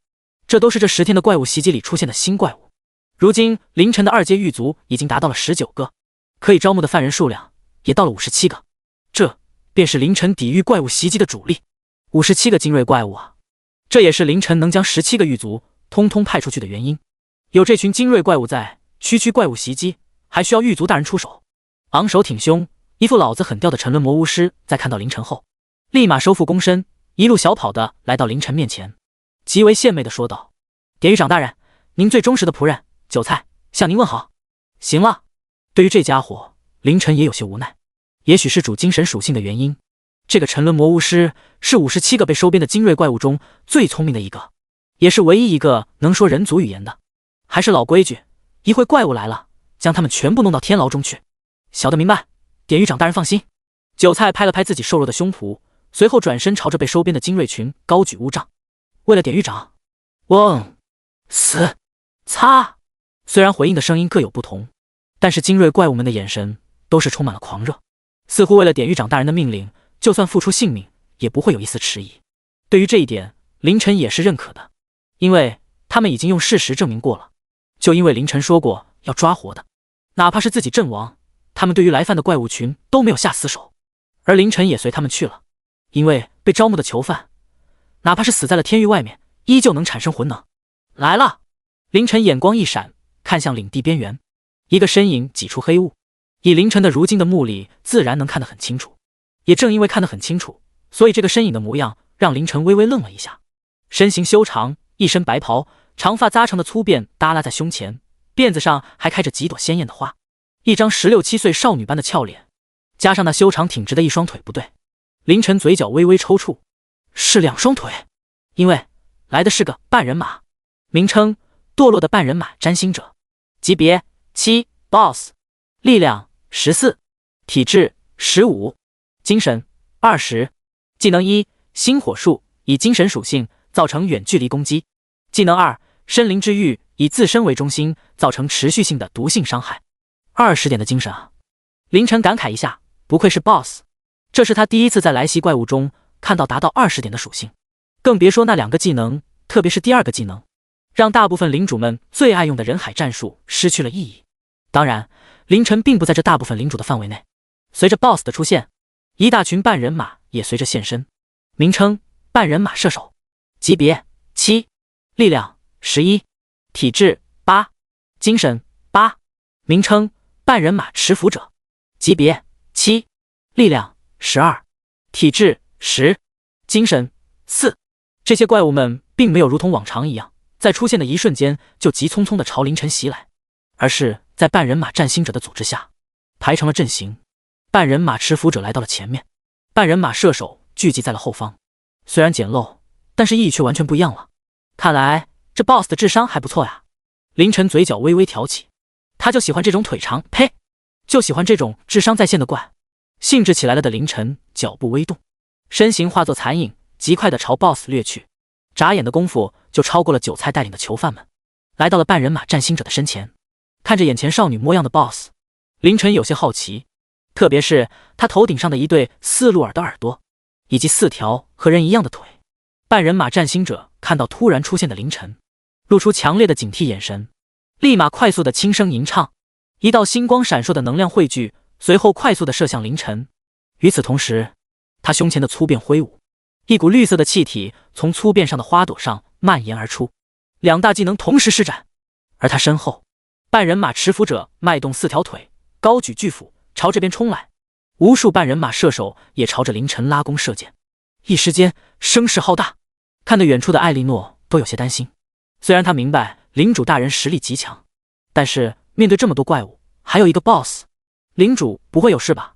这都是这10天的怪物袭击里出现的新怪物。如今凌晨的2阶狱卒已经达到了19个，可以招募的犯人数量也到了57个，这便是凌晨抵御怪物袭击的主力。57个精锐怪物啊，这也是凌晨能将17个狱卒通通派出去的原因。有这群精锐怪物在，区区怪物袭击还需要狱卒大人出手。昂首挺胸，一副老子很吊的沉沦魔巫师在看到凌晨后，立马收腹躬身，一路小跑的来到凌晨面前，极为献媚的说道：典狱长大人，您最忠实的仆人韭菜向您问好。行了，对于这家伙，凌晨也有些无奈。也许是主精神属性的原因，这个沉沦魔巫师是57个被收编的精锐怪物中最聪明的一个，也是唯一一个能说人族语言的。还是老规矩，一会怪物来了，将他们全部弄到天牢中去。小的明白，典狱长大人放心。韭菜拍了拍自己瘦弱的胸脯，随后转身朝着被收编的精锐群高举乌杖。为了典狱长，嗡，死，擦！虽然回应的声音各有不同，但是精锐怪物们的眼神都是充满了狂热，似乎为了典狱长大人的命令，就算付出性命也不会有一丝迟疑。对于这一点，凌晨也是认可的，因为他们已经用事实证明过了。就因为凌晨说过要抓活的，哪怕是自己阵亡，他们对于来犯的怪物群都没有下死手。而凌晨也随他们去了，因为被招募的囚犯，哪怕是死在了天狱外面，依旧能产生魂能。来了！凌晨眼光一闪，看向领地边缘，一个身影挤出黑雾，以凌晨的如今的目力，自然能看得很清楚。也正因为看得很清楚，所以这个身影的模样让凌晨微微愣了一下。身形修长，一身白袍，长发扎成的粗辫耷拉在胸前，辫子上还开着几朵鲜艳的花，一张16、17岁少女般的俏脸，加上那修长挺直的一双腿，不对，凌晨嘴角微微抽搐，是2双腿，因为来的是个半人马，名称堕落的半人马占星者，级别7 BOSS， 力量14，体质15，精神20，技能1星火术，以精神属性造成远距离攻击，技能2身灵之域，以自身为中心造成持续性的毒性伤害。20点的精神啊！凌晨感慨一下，不愧是 BOSS， 这是他第一次在来袭怪物中看到达到20点的属性，更别说那2个技能，特别是第2个技能，让大部分领主们最爱用的人海战术失去了意义。当然，凌晨并不在这大部分领主的范围内。随着 BOSS 的出现，一大群半人马也随着现身，名称半人马射手，级别7，力量11，体质8，精神8，名称半人马持斧者，级别7，力量12，体质10，精神4。这些怪物们并没有如同往常一样，在出现的一瞬间就急匆匆地朝凌晨袭来，而是在半人马占星者的组织下排成了阵型。半人马持斧者来到了前面，半人马射手聚集在了后方。虽然简陋，但是意义却完全不一样了。看来这 BOSS 的智商还不错呀。凌晨嘴角微微挑起，他就喜欢这种腿长，呸，就喜欢这种智商在线的怪。兴致起来了的凌晨脚步微动，身形化作残影，极快地朝 BOSS 掠去。眨眼的功夫就超过了韭菜带领的囚犯们，来到了半人马占星者的身前。看着眼前少女模样的 BOSS， 凌晨有些好奇，特别是他头顶上的一对4鹿耳的耳朵，以及4条和人一样的腿。半人马占星者看到突然出现的凌晨，露出强烈的警惕眼神，立马快速的轻声吟唱，一道星光闪烁的能量汇聚，随后快速的射向凌晨。与此同时，他胸前的粗辫挥舞，一股绿色的气体从粗辫上的花朵上蔓延而出，2大技能同时施展。而他身后，半人马持斧者迈动4条腿，高举巨斧朝这边冲来，无数半人马射手也朝着凌晨拉弓射箭，一时间声势浩大，看得远处的艾莉诺都有些担心。虽然他明白领主大人实力极强，但是面对这么多怪物，还有一个 BOSS， 领主不会有事吧？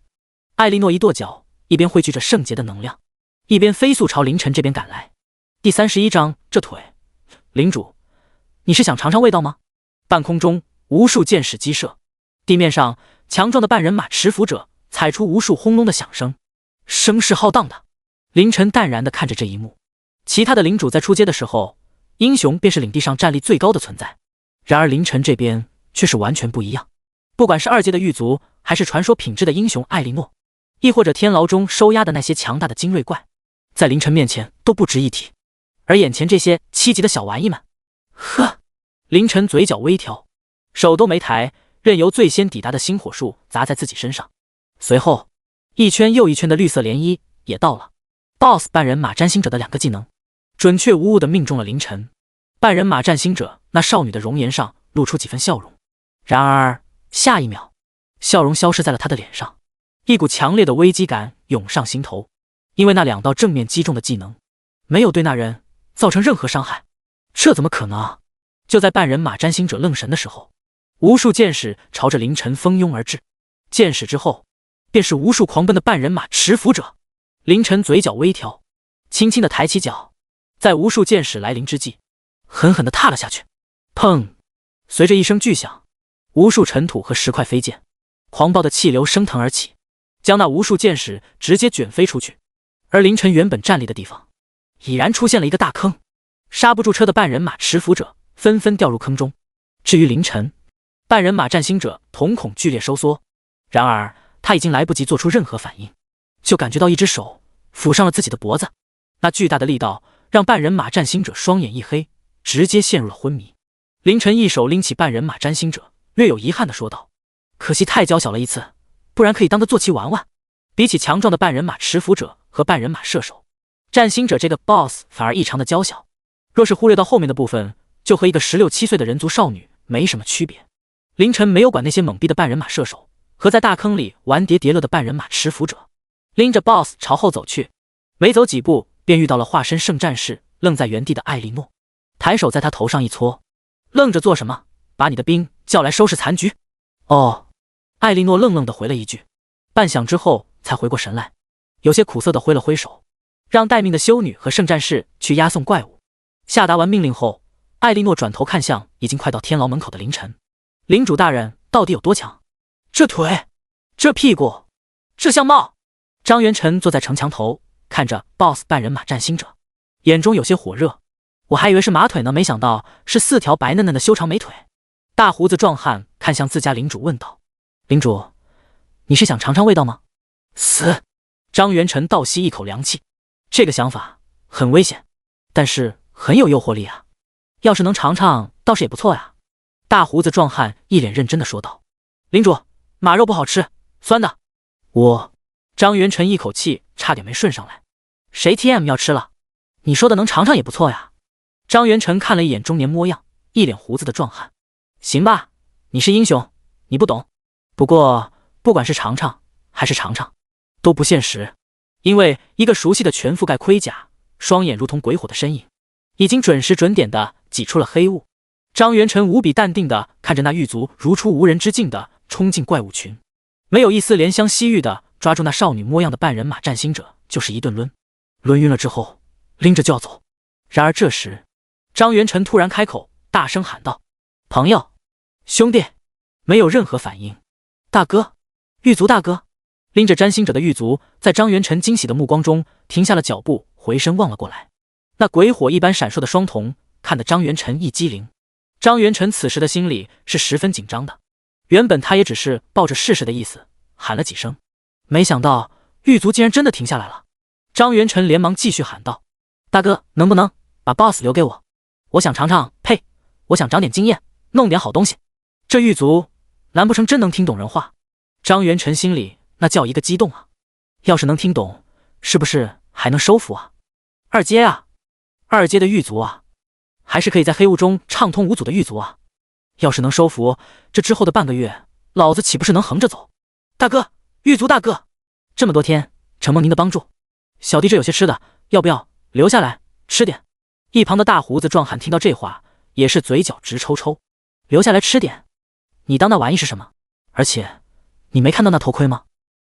艾莉诺一跺脚，一边汇聚着圣洁的能量，一边飞速朝凌晨这边赶来。第31章，这腿，领主，你是想尝尝味道吗？半空中无数箭矢击射，地面上强壮的半人马持斧者踩出无数轰隆的响声，声势浩荡的。凌晨淡然地看着这一幕。其他的领主在出街的时候，英雄便是领地上战力最高的存在，然而凌晨这边却是完全不一样。不管是2阶的狱卒，还是传说品质的英雄艾莉诺，亦或者天牢中收押的那些强大的精锐怪，在凌晨面前都不值一提。而眼前这些7级的小玩意们，呵，凌晨嘴角微挑，手都没抬，任由最先抵达的星火术砸在自己身上。随后，一圈又一圈的绿色涟漪也到了。BOSS 半人马占星者的2个技能，准确无误地命中了凌晨。半人马占星者那少女的容颜上露出几分笑容，然而下一秒，笑容消失在了她的脸上，一股强烈的危机感涌上心头，因为那2道正面击中的技能没有对那人造成任何伤害。这怎么可能啊？就在半人马占星者愣神的时候，无数箭矢朝着凌晨蜂拥而至，箭矢之后便是无数狂奔的半人马持斧者。凌晨嘴角微挑，轻轻地抬起脚，在无数箭矢来临之际，狠狠地踏了下去。砰！随着一声巨响，无数尘土和石块飞溅，狂暴的气流升腾而起，将那无数箭矢直接卷飞出去。而凌晨原本站立的地方，已然出现了一个大坑，刹不住车的半人马持斧者纷纷掉入坑中。至于凌晨，半人马占星者瞳孔剧烈收缩，然而他已经来不及做出任何反应，就感觉到一只手抚上了自己的脖子，那巨大的力道让半人马占星者双眼一黑，直接陷入了昏迷。凌晨一手拎起半人马占星者，略有遗憾地说道：“可惜太娇小了一次，不然可以当个坐骑玩玩。”比起强壮的半人马持斧者和半人马射手，占星者这个 BOSS 反而异常的娇小，若是忽略到后面的部分，就和一个16、17岁的人族少女没什么区别。凌晨没有管那些懵逼的半人马射手和在大坑里玩叠叠乐的半人马持斧者，拎着 BOSS 朝后走去。没走几步，便遇到了化身圣战士愣在原地的艾莉诺，抬手在他头上一搓：“愣着做什么？把你的兵叫来收拾残局。”哦，艾莉诺愣愣地回了一句，半晌之后才回过神来，有些苦涩地挥了挥手，让待命的修女和圣战士去押送怪物。下达完命令后，艾莉诺转头看向已经快到天牢门口的凌晨：“领主大人到底有多强？这腿，这屁股，这相貌！”张元晨坐在城墙头，看着 BOSS 半人马占星者，眼中有些火热。我还以为是马腿呢，没想到是4条白嫩嫩的修长美腿。大胡子壮汉看向自家领主问道：“领主，你是想尝尝味道吗？”死！张元晨倒吸一口凉气，这个想法很危险，但是很有诱惑力啊，要是能尝尝倒是也不错呀。大胡子壮汉一脸认真的说道：“领主，马肉不好吃，酸的。”张元晨一口气差点没顺上来。谁 TM 要吃了？你说的能尝尝也不错呀。张元晨看了一眼中年模样一脸胡子的壮汉，行吧，你是英雄，你不懂。不过不管是尝尝还是尝尝都不现实，因为一个熟悉的全覆盖盔甲，双眼如同鬼火的身影已经准时准点的挤出了黑雾。张元晨无比淡定的看着那狱卒如出无人之境的冲进怪物群，没有一丝怜香惜玉的抓住那少女模样的半人马占星者就是一顿抡晕了之后拎着就要走。然而这时张元晨突然开口大声喊道：“朋友，兄弟！”没有任何反应。大哥，狱卒大哥！拎着占星者的狱卒在张元晨惊喜的目光中停下了脚步，回身望了过来，那鬼火一般闪烁的双瞳看得张元晨一激灵。张元晨此时的心里是十分紧张的，原本他也只是抱着试试的意思喊了几声，没想到狱卒竟然真的停下来了。张元晨连忙继续喊道：“大哥，能不能把 BOSS 留给我？我想尝尝，呸，我想长点经验，弄点好东西。”这狱卒难不成真能听懂人话？张元晨心里那叫一个激动啊！要是能听懂，是不是还能收服啊？二阶啊，二阶的狱卒啊，还是可以在黑雾中畅通无阻的狱卒啊！要是能收服，这之后的半个月，老子岂不是能横着走？大哥，狱卒大哥，这么多天，承蒙您的帮助，小弟这有些吃的，要不要留下来吃点？一旁的大胡子壮汉听到这话，也是嘴角直抽抽。留下来吃点？你当那玩意是什么？而且你没看到那头盔吗？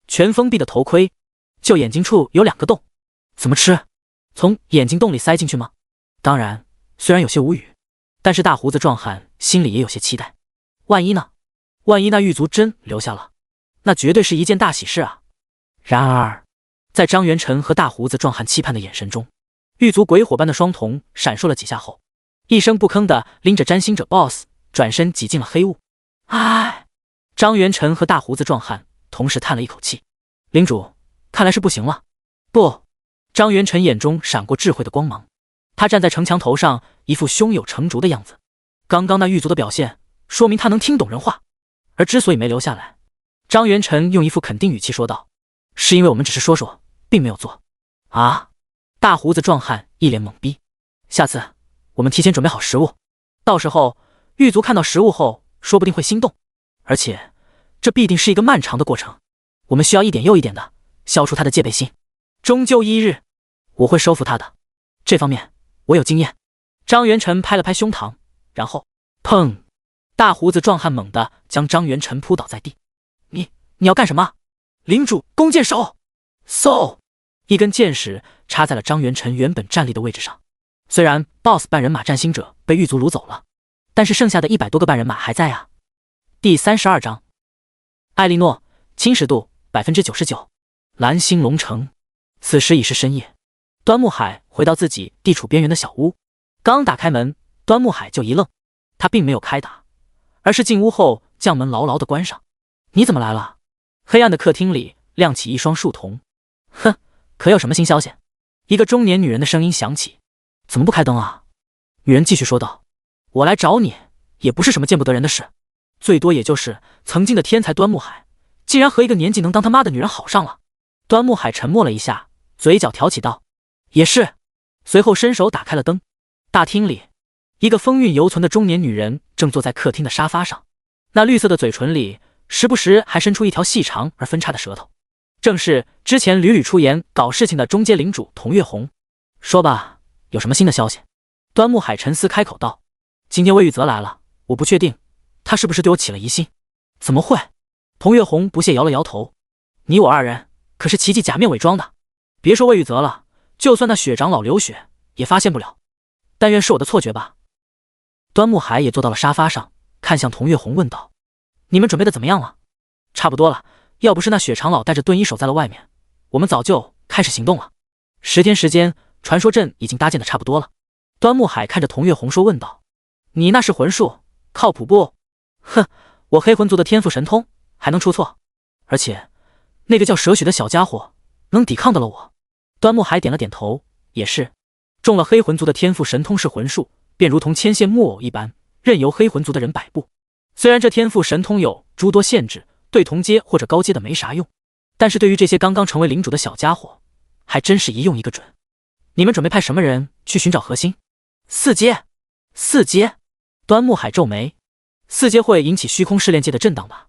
全封闭的头盔，就眼睛处有2个洞，怎么吃？从眼睛洞里塞进去吗？当然，虽然有些无语，但是大胡子壮汉心里也有些期待。万一呢？万一那狱卒真留下了，那绝对是一件大喜事啊！然而，在张元晨和大胡子壮汉期盼的眼神中，狱卒鬼火般的双瞳闪烁了几下后，一声不吭地拎着占星者 BOSS 转身挤进了黑雾。唉，张元晨和大胡子壮汉同时叹了一口气。领主，看来是不行了。不，张元晨眼中闪过智慧的光芒，他站在城墙头上，一副胸有成竹的样子。刚刚那狱卒的表现，说明他能听懂人话。而之所以没留下来，张元晨用一副肯定语气说道：“是因为我们只是说说，并没有做。”啊！大胡子壮汉一脸懵逼。下次我们提前准备好食物，到时候狱卒看到食物后，说不定会心动，而且这必定是一个漫长的过程，我们需要一点又一点的消除他的戒备心。终究一日，我会收服他的，这方面我有经验。张元晨拍了拍胸膛，然后砰！大胡子壮汉猛地将张元晨扑倒在地。你要干什么？领主，弓箭手！嗖！一根箭矢插在了张元晨原本站立的位置上。虽然 BOSS 半人马占星者被狱卒掳走了，但是剩下的100多个半人马还在啊。第32章，艾莉诺，侵蚀度 99%， 蓝星龙城。此时已是深夜，端木海回到自己地处边缘的小屋，刚打开门，端木海就一愣，他并没有开打，而是进屋后将门牢牢地关上。你怎么来了？黑暗的客厅里亮起一双树瞳。哼，可有什么新消息？一个中年女人的声音响起。怎么不开灯啊？女人继续说道。我来找你也不是什么见不得人的事，最多也就是曾经的天才端木海竟然和一个年纪能当他妈的女人好上了。端木海沉默了一下，嘴角挑起道，也是。随后伸手打开了灯。大厅里，一个风韵犹存的中年女人正坐在客厅的沙发上，那绿色的嘴唇里时不时还伸出一条细长而分叉的舌头，正是之前屡屡出言搞事情的中阶领主童月红。说吧，有什么新的消息？端木海沉思开口道。今天魏玉泽来了，我不确定他是不是对我起了疑心。怎么会？童月红不屑摇了摇头。你我二人可是奇迹假面伪装的，别说魏玉泽了，就算那雪长老流血也发现不了。但愿是我的错觉吧。端木海也坐到了沙发上，看向童月红问道，你们准备的怎么样了？差不多了，要不是那雪长老带着盾衣守在了外面，我们早就开始行动了。10天时间，传说阵已经搭建的差不多了。端木海看着童月红说问道，你那是魂术，靠谱不？哼，我黑魂族的天赋神通还能出错？而且那个叫蛇许的小家伙能抵抗得了我？端木海点了点头，也是。中了黑魂族的天赋神通是魂术，便如同牵线木偶一般，任由黑魂族的人摆布。虽然这天赋神通有诸多限制，对同阶或者高阶的没啥用，但是对于这些刚刚成为领主的小家伙，还真是一用一个准。你们准备派什么人去寻找核心？4阶。4阶？端木海皱眉。4阶会引起虚空试炼界的震荡吧？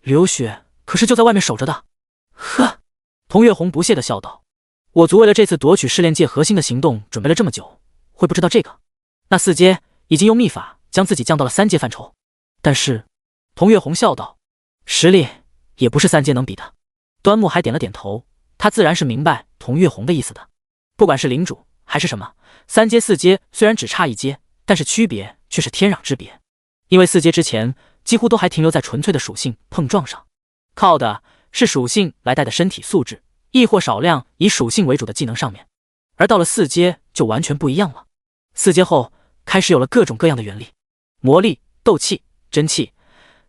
流血可是就在外面守着的。呵，童月红不屑地笑道。我族为了这次夺取试炼界核心的行动准备了这么久，会不知道这个？那4阶已经用秘法将自己降到了3阶范畴，但是，童月红笑道，实力也不是3阶能比的。端木海点了点头，他自然是明白童月红的意思的。不管是领主还是什么，3阶4阶虽然只差1阶，但是区别却是天壤之别。因为4阶之前几乎都还停留在纯粹的属性碰撞上，靠的是属性来带的身体素质，亦或少量以属性为主的技能上面。而到了4阶就完全不一样了。4阶后开始有了各种各样的元力，魔力、斗气、真气、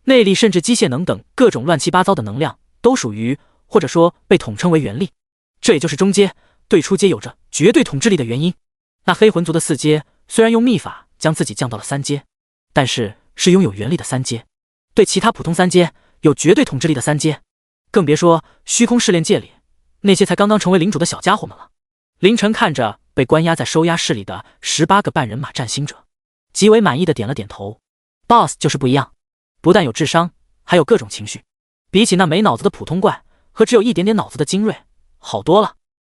内力，甚至机械能等各种乱七八糟的能量都属于或者说被统称为元力。这也就是中阶对初阶有着绝对统治力的原因。那黑魂族的4阶虽然用秘法将自己降到了3阶，但是拥有元力的3阶，对其他普通3阶有绝对统治力的3阶，更别说虚空试炼界里那些才刚刚成为领主的小家伙们了。凌晨看着被关押在收押室里的18个半人马战星者，极为满意的点了点头。BOSS 就是不一样，不但有智商，还有各种情绪，比起那没脑子的普通怪和只有一点点脑子的精锐好多了。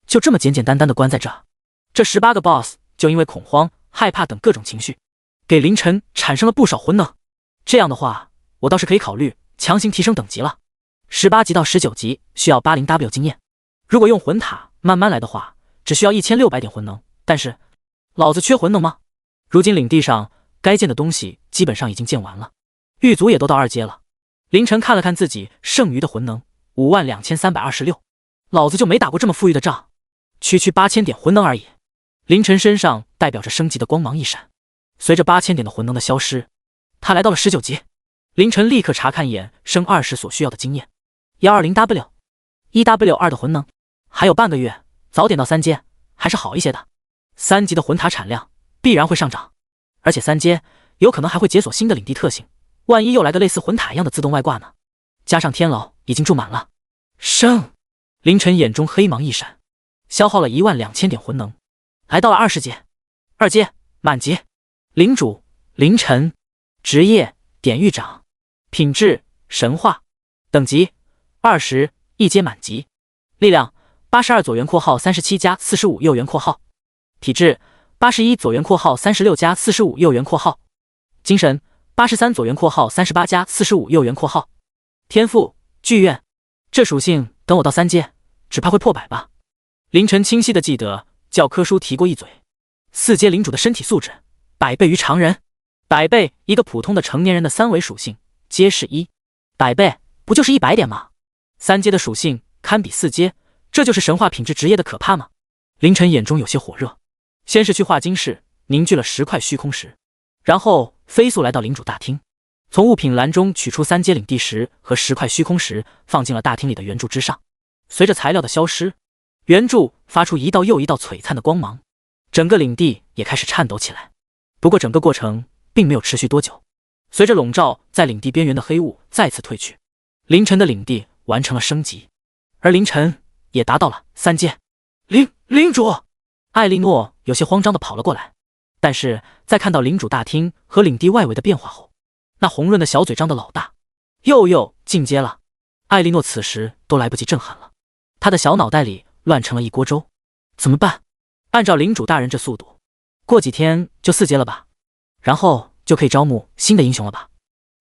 就这么简简单单的关在这18个 BOSS 就因为恐慌、害怕等各种情绪，给凌晨产生了不少魂能。这样的话，我倒是可以考虑强行提升等级了。18级到19级需要 80W 经验，如果用魂塔慢慢来的话，只需要1600点魂能。但是老子缺魂能吗？如今领地上该建的东西基本上已经建完了，狱卒也都到2阶了。凌晨看了看自己剩余的魂能，52326，老子就没打过这么富裕的仗，区8000点魂能而已。凌晨身上代表着升级的光芒一闪，随着8000点的魂能的消失，他来到了19级。凌晨立刻查看一眼升20所需要的经验，120W， 1W2 的魂能，还有半个月，早点到3阶还是好一些的。3级的魂塔产量必然会上涨，而且3阶有可能还会解锁新的领地特性，万一又来个类似魂塔一样的自动外挂呢？加上天牢已经住满了，凌晨眼中黑芒一闪，消耗了12000点魂能，来到了20阶。2阶满级。领主凌晨，职业典狱长，品质神话，等级20，一阶满级。力量82左元括号37加45右元括号，体质81左元括号36加45右元括号，精神83左元括号38加45右元括号，天赋剧院。这属性等我到3阶只怕会破百吧。凌晨清晰的记得教科书提过一嘴，4阶领主的身体素质100倍于常人，100倍一个普通的成年人的3维属性皆是100倍，不就是100点吗？3阶的属性堪比4阶，这就是神话品质职业的可怕吗？凌晨眼中有些火热，先是去化晶室凝聚了10块虚空石，然后飞速来到领主大厅，从物品栏中取出3阶领地石和10块虚空石，放进了大厅里的圆柱之上。随着材料的消失，圆柱发出一道又一道璀璨的光芒，整个领地也开始颤抖起来。不过整个过程并没有持续多久，随着笼罩在领地边缘的黑雾再次退去，凌晨的领地完成了升级，而凌晨也达到了3阶。领主，艾莉诺有些慌张地跑了过来，但是在看到领主大厅和领地外围的变化后，那红润的小嘴张得老大。又进阶了。艾莉诺此时都来不及震撼了，她的小脑袋里乱成了一锅粥。怎么办？按照领主大人这速度，过几天就4阶了吧，然后就可以招募新的英雄了吧？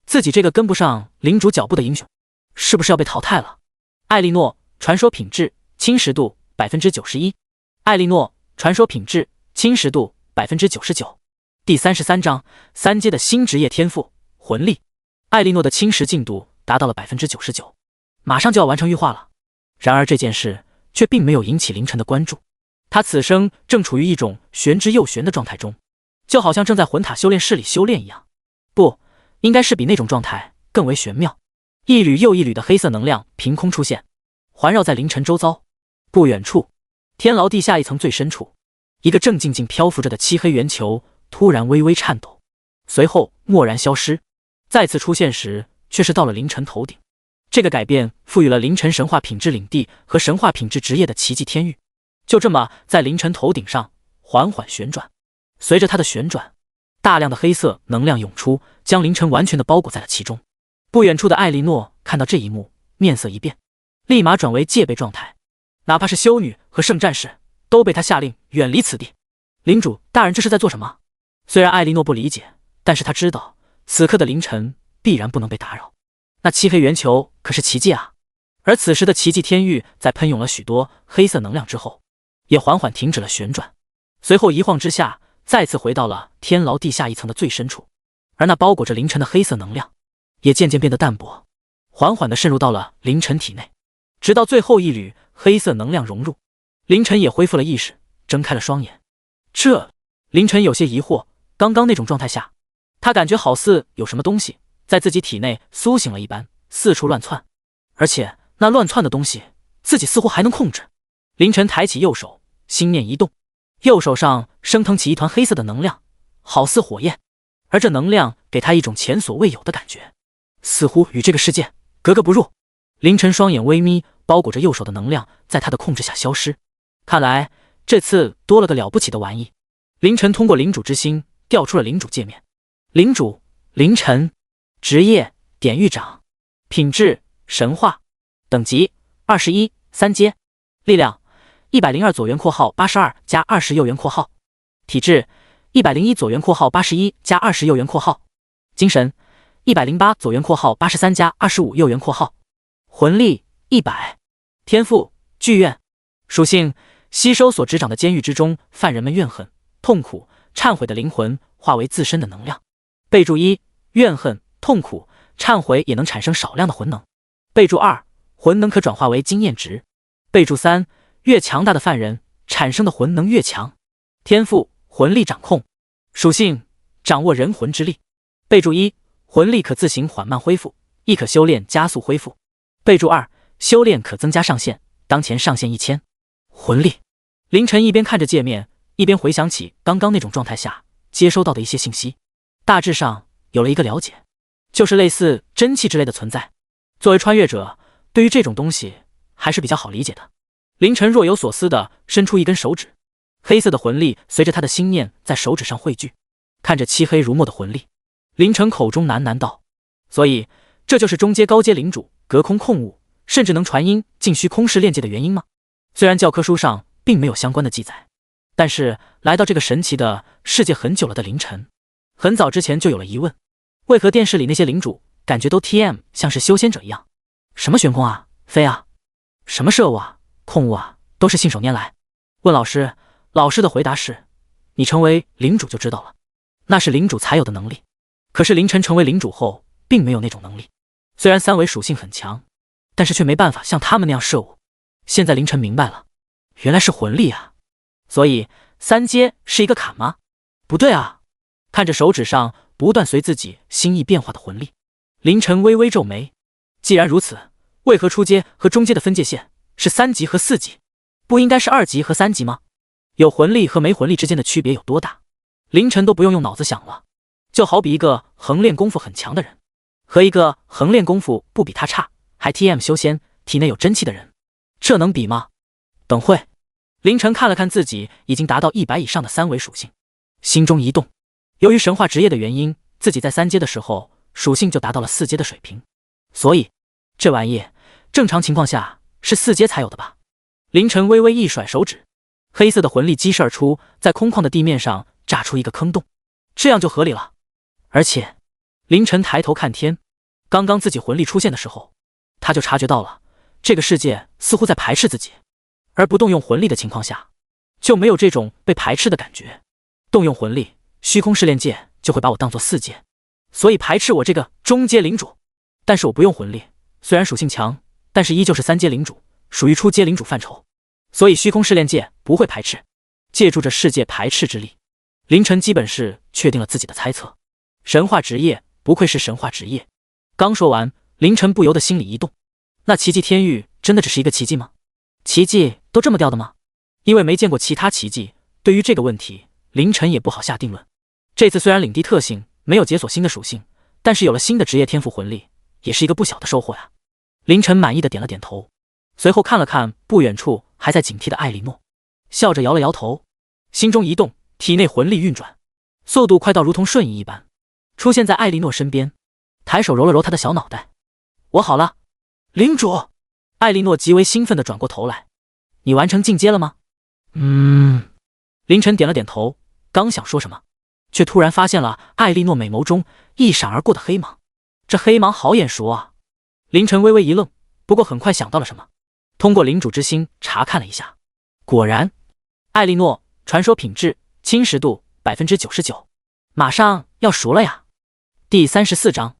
自己这个跟不上领主脚步的英雄，是不是要被淘汰了？艾莉诺传说品质侵蚀度 91%， 艾莉诺传说品质侵蚀度 99%。 第33章3阶的新职业天赋魂力。艾莉诺的侵蚀进度达到了 99%， 马上就要完成羽化了。然而这件事却并没有引起凌晨的关注，他此生正处于一种玄之又玄的状态中，就好像正在魂塔修炼室里修炼一样，不，应该是比那种状态更为玄妙。一缕又一缕的黑色能量凭空出现，环绕在凌晨周遭。不远处，天牢地下一层最深处，一个正静静漂浮着的漆黑圆球突然微微颤抖，随后蓦然消失，再次出现时却是到了凌晨头顶。这个改变赋予了凌晨神话品质领地和神话品质职业的奇迹天域，就这么在凌晨头顶上缓缓旋转。随着它的旋转，大量的黑色能量涌出，将凌晨完全的包裹在了其中。不远处的艾莉诺看到这一幕，面色一变，立马转为戒备状态，哪怕是修女和圣战士都被他下令远离此地。领主大人这是在做什么？虽然艾莉诺不理解，但是他知道此刻的凌晨必然不能被打扰。那漆黑圆球可是奇迹啊！而此时的奇迹天域在喷涌了许多黑色能量之后，也缓缓停止了旋转，随后一晃之下，再次回到了天牢地下一层的最深处。而那包裹着凌晨的黑色能量也渐渐变得淡薄，缓缓地渗入到了凌晨体内，直到最后一缕黑色能量融入，凌晨也恢复了意识，睁开了双眼。凌晨有些疑惑，刚刚那种状态下，他感觉好似有什么东西在自己体内苏醒了一般，四处乱窜，而且那乱窜的东西自己似乎还能控制。凌晨抬起右手，心念一动，右手上升腾起一团黑色的能量，好似火焰，而这能量给他一种前所未有的感觉，似乎与这个世界格格不入。凌晨双眼微眯，包裹着右手的能量在他的控制下消失，看来这次多了个了不起的玩意。凌晨通过领主之心调出了领主界面。领主凌晨，职业典狱长，品质神话，等级21 3阶，力量102左元括号82加20右元括号，体质101左元括号81加20右元括号，精神108左元括号83加25右元括号，魂力100，天赋剧院，属性吸收所执掌的监狱之中犯人们怨恨、痛苦、忏悔的灵魂，化为自身的能量。备注1：怨恨、痛苦、忏悔也能产生少量的魂能。备注2：魂能可转化为经验值。备注3：越强大的犯人产生的魂能越强。天赋魂力掌控，属性掌握人魂之力。备注1：魂力可自行缓慢恢复，亦可修炼加速恢复。备注2：修炼可增加上限，当前上限1000。魂力。凌晨一边看着界面，一边回想起刚刚那种状态下接收到的一些信息，大致上有了一个了解，就是类似真气之类的存在。作为穿越者，对于这种东西还是比较好理解的。凌晨若有所思地伸出一根手指，黑色的魂力随着他的心念在手指上汇聚。看着漆黑如墨的魂力，凌晨口中喃喃道：所以这就是中阶高阶领主隔空控物，甚至能传音进虚空室炼界的原因吗？虽然教科书上并没有相关的记载，但是来到这个神奇的世界很久了的凌晨，很早之前就有了疑问，为何电视里那些领主感觉都 TM 像是修仙者一样？什么玄空啊、飞啊，什么摄物啊、控物啊，都是信手拈来。问老师，老师的回答是：你成为领主就知道了，那是领主才有的能力。可是凌晨成为领主后，并没有那种能力。虽然三维属性很强，但是却没办法像他们那样摄物。现在凌晨明白了，原来是魂力啊！所以三阶是一个坎吗？不对啊！看着手指上不断随自己心意变化的魂力，凌晨微微皱眉。既然如此，为何初阶和中阶的分界线是3级和4级？不应该是2级和3级吗？有魂力和没魂力之间的区别有多大？凌晨都不用脑子想了，就好比一个横练功夫很强的人，和一个横练功夫不比他差，还 TM 修仙，体内有真气的人，这能比吗？等会，凌晨看了看自己已经达到100以上的3维属性，心中一动。由于神话职业的原因，自己在3阶的时候属性就达到了4阶的水平，所以这玩意正常情况下是4阶才有的吧？凌晨微微一甩手指，黑色的魂力激射而出，在空旷的地面上炸出一个坑洞，这样就合理了。而且凌晨抬头看天，刚刚自己魂力出现的时候，他就察觉到了这个世界似乎在排斥自己，而不动用魂力的情况下就没有这种被排斥的感觉。动用魂力，虚空试炼界就会把我当作4阶，所以排斥我这个中阶领主。但是我不用魂力，虽然属性强，但是依旧是3阶领主，属于初阶领主范畴，所以虚空试炼界不会排斥。借助着世界排斥之力，凌晨基本是确定了自己的猜测。神话职业不愧是神话职业。刚说完，凌晨不由得心里一动，那奇迹天域真的只是一个奇迹吗？奇迹都这么掉的吗？因为没见过其他奇迹，对于这个问题凌晨也不好下定论。这次虽然领地特性没有解锁新的属性，但是有了新的职业天赋魂力，也是一个不小的收获呀。凌晨满意的点了点头，随后看了看不远处还在警惕的艾莉诺，笑着摇了摇头，心中一动，体内魂力运转，速度快到如同瞬移一般，出现在艾莉诺身边，抬手揉了揉她的小脑袋。我好了，领主。艾莉诺极为兴奋地转过头来，你完成进阶了吗？凌晨点了点头，刚想说什么，却突然发现了艾莉诺美眸中一闪而过的黑芒。这黑芒好眼熟啊！凌晨微微一愣，不过很快想到了什么，通过领主之心查看了一下，果然，艾莉诺传说品质侵蚀度 99%， 马上要熟了呀。第34章，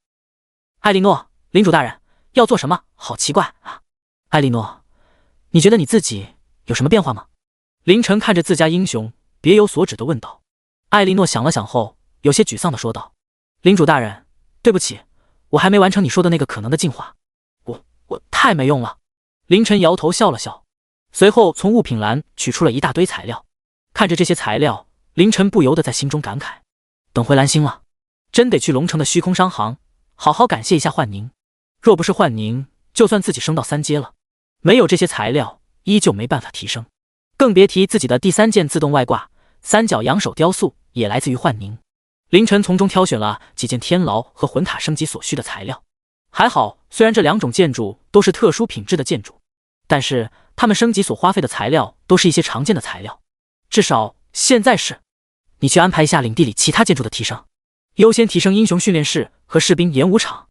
艾莉诺，领主大人要做什么？好奇怪啊！艾莉诺，你觉得你自己有什么变化吗？凌晨看着自家英雄，别有所指地问道。艾莉诺想了想后，有些沮丧地说道：领主大人，对不起，我还没完成你说的那个可能的进化，我太没用了。凌晨摇头笑了笑，随后从物品栏取出了一大堆材料。看着这些材料，凌晨不由得在心中感慨，等回蓝星了，真得去龙城的虚空商行好好感谢一下幻宁。若不是幻宁，就算自己升到3阶了，没有这些材料依旧没办法提升，更别提自己的第3件自动外挂三角仰首雕塑也来自于幻宁。凌晨从中挑选了几件天牢和魂塔升级所需的材料，还好虽然这2种建筑都是特殊品质的建筑，但是他们升级所花费的材料都是一些常见的材料，至少现在是。你去安排一下领地里其他建筑的提升，优先提升英雄训练室和士兵演武场。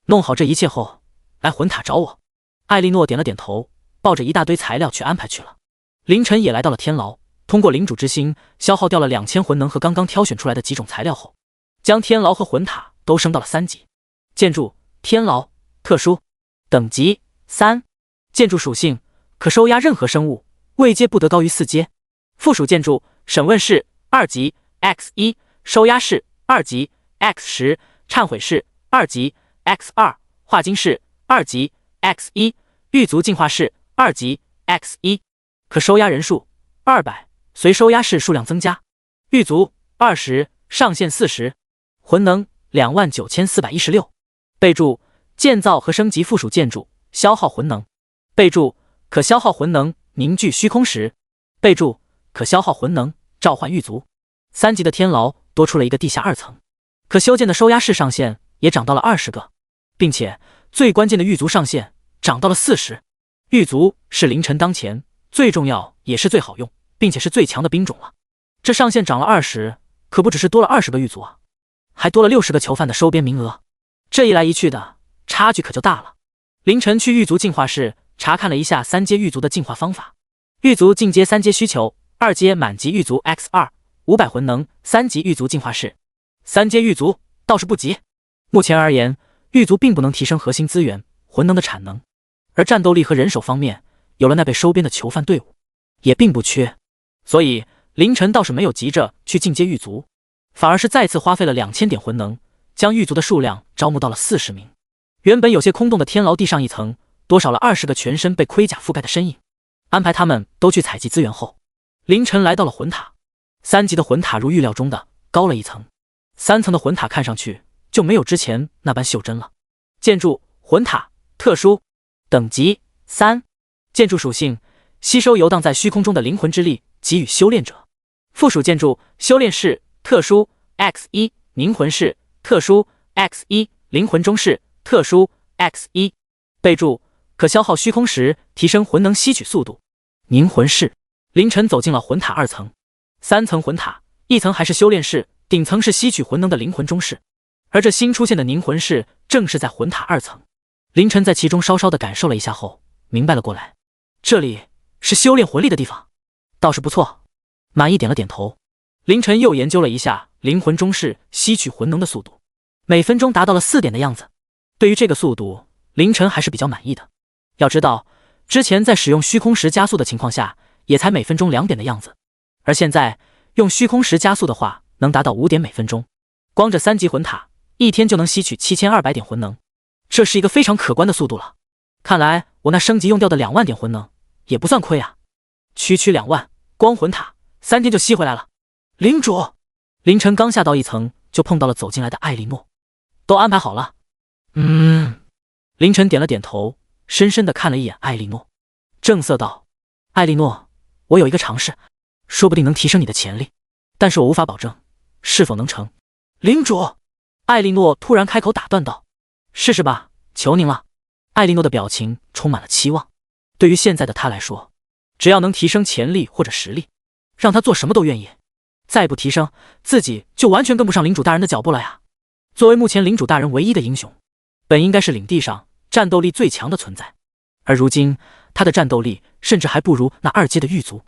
弄好这一切后，来魂塔找我。艾莉诺点了点头，抱着一大堆材料去安排去了。凌晨也来到了天牢，通过领主之心消耗掉了2000魂能和刚刚挑选出来的几种材料后，将天牢和魂塔都升到了3级。建筑天牢，特殊，等级3，建筑属性可收押任何生物，位阶不得高于4阶。附属建筑审问室2级 X1， 收押室2级 X10， 忏悔室2级 X2， 化晶室2级 X1， 狱卒进化室2级 X1， 可收押人数200，随收押室数量增加。狱卒20，上限40，魂能29416。备注：建造和升级附属建筑，消耗魂能。备注：可消耗魂能凝聚虚空石。备注：可消耗魂能召唤狱卒。3级的天牢多出了一个地下2层，可修建的收押室上限也涨到了20个，并且最关键的狱卒上限涨到了40。狱卒是凌晨当前最重要也是最好用，并且是最强的兵种了。这上限涨了20，可不只是多了20个狱卒啊，还多了60个囚犯的收编名额。这一来一去的，差距可就大了。凌晨去狱卒进化室查看了一下3阶狱卒的进化方法。狱卒进阶3阶需求：2阶满级狱卒 X2， 500魂能，3级狱卒进化室。3阶狱卒倒是不急。目前而言，狱卒并不能提升核心资源魂能的产能，而战斗力和人手方面，有了那被收编的囚犯队伍，也并不缺。所以凌晨倒是没有急着去进阶狱卒，反而是再次花费了2000点魂能，将狱卒的数量招募到了40名。原本有些空洞的天牢地上一层，多少了20个全身被盔甲覆盖的身影。安排他们都去采集资源后，凌晨来到了魂塔。3级的魂塔如预料中的高了一层，3层的魂塔看上去就没有之前那般袖珍了。建筑魂塔特殊等级3，建筑属性吸收游荡在虚空中的灵魂之力，给予修炼者。附属建筑修炼室特殊 X1， 凝魂室特殊 X1， 灵魂中室特殊 X1。备注：可消耗虚空时提升魂能吸取速度。凝魂室。凌晨走进了魂塔2层。3层魂塔，一层还是修炼室，顶层是吸取魂能的灵魂中室，而这新出现的凝魂室正是在魂塔2层。凌晨在其中稍稍的感受了一下后，明白了过来，这里是修炼魂力的地方，倒是不错。满意点了点头。凌晨又研究了一下灵魂中室吸取魂能的速度，每分钟达到了4点的样子。对于这个速度，凌晨还是比较满意的。要知道，之前在使用虚空石加速的情况下，也才每分钟2点的样子，而现在用虚空石加速的话，能达到5点每分钟。光这3级魂塔，一天就能吸取7200点魂能，这是一个非常可观的速度了。看来我那升级用掉的2万点魂能也不算亏啊，区2万，光魂塔3天就吸回来了。领主，凌晨刚下到1层，就碰到了走进来的艾莉诺。都安排好了。凌晨点了点头，深深地看了一眼艾莉诺，正色道：艾莉诺，我有一个尝试，说不定能提升你的潜力，但是我无法保证是否能成。领主，艾莉诺突然开口打断道：试试吧，求您了。艾莉诺的表情充满了期望，对于现在的他来说，只要能提升潜力或者实力，让他做什么都愿意。再不提升，自己就完全跟不上领主大人的脚步了呀。作为目前领主大人唯一的英雄，本应该是领地上战斗力最强的存在，而如今他的战斗力甚至还不如那2阶的狱卒，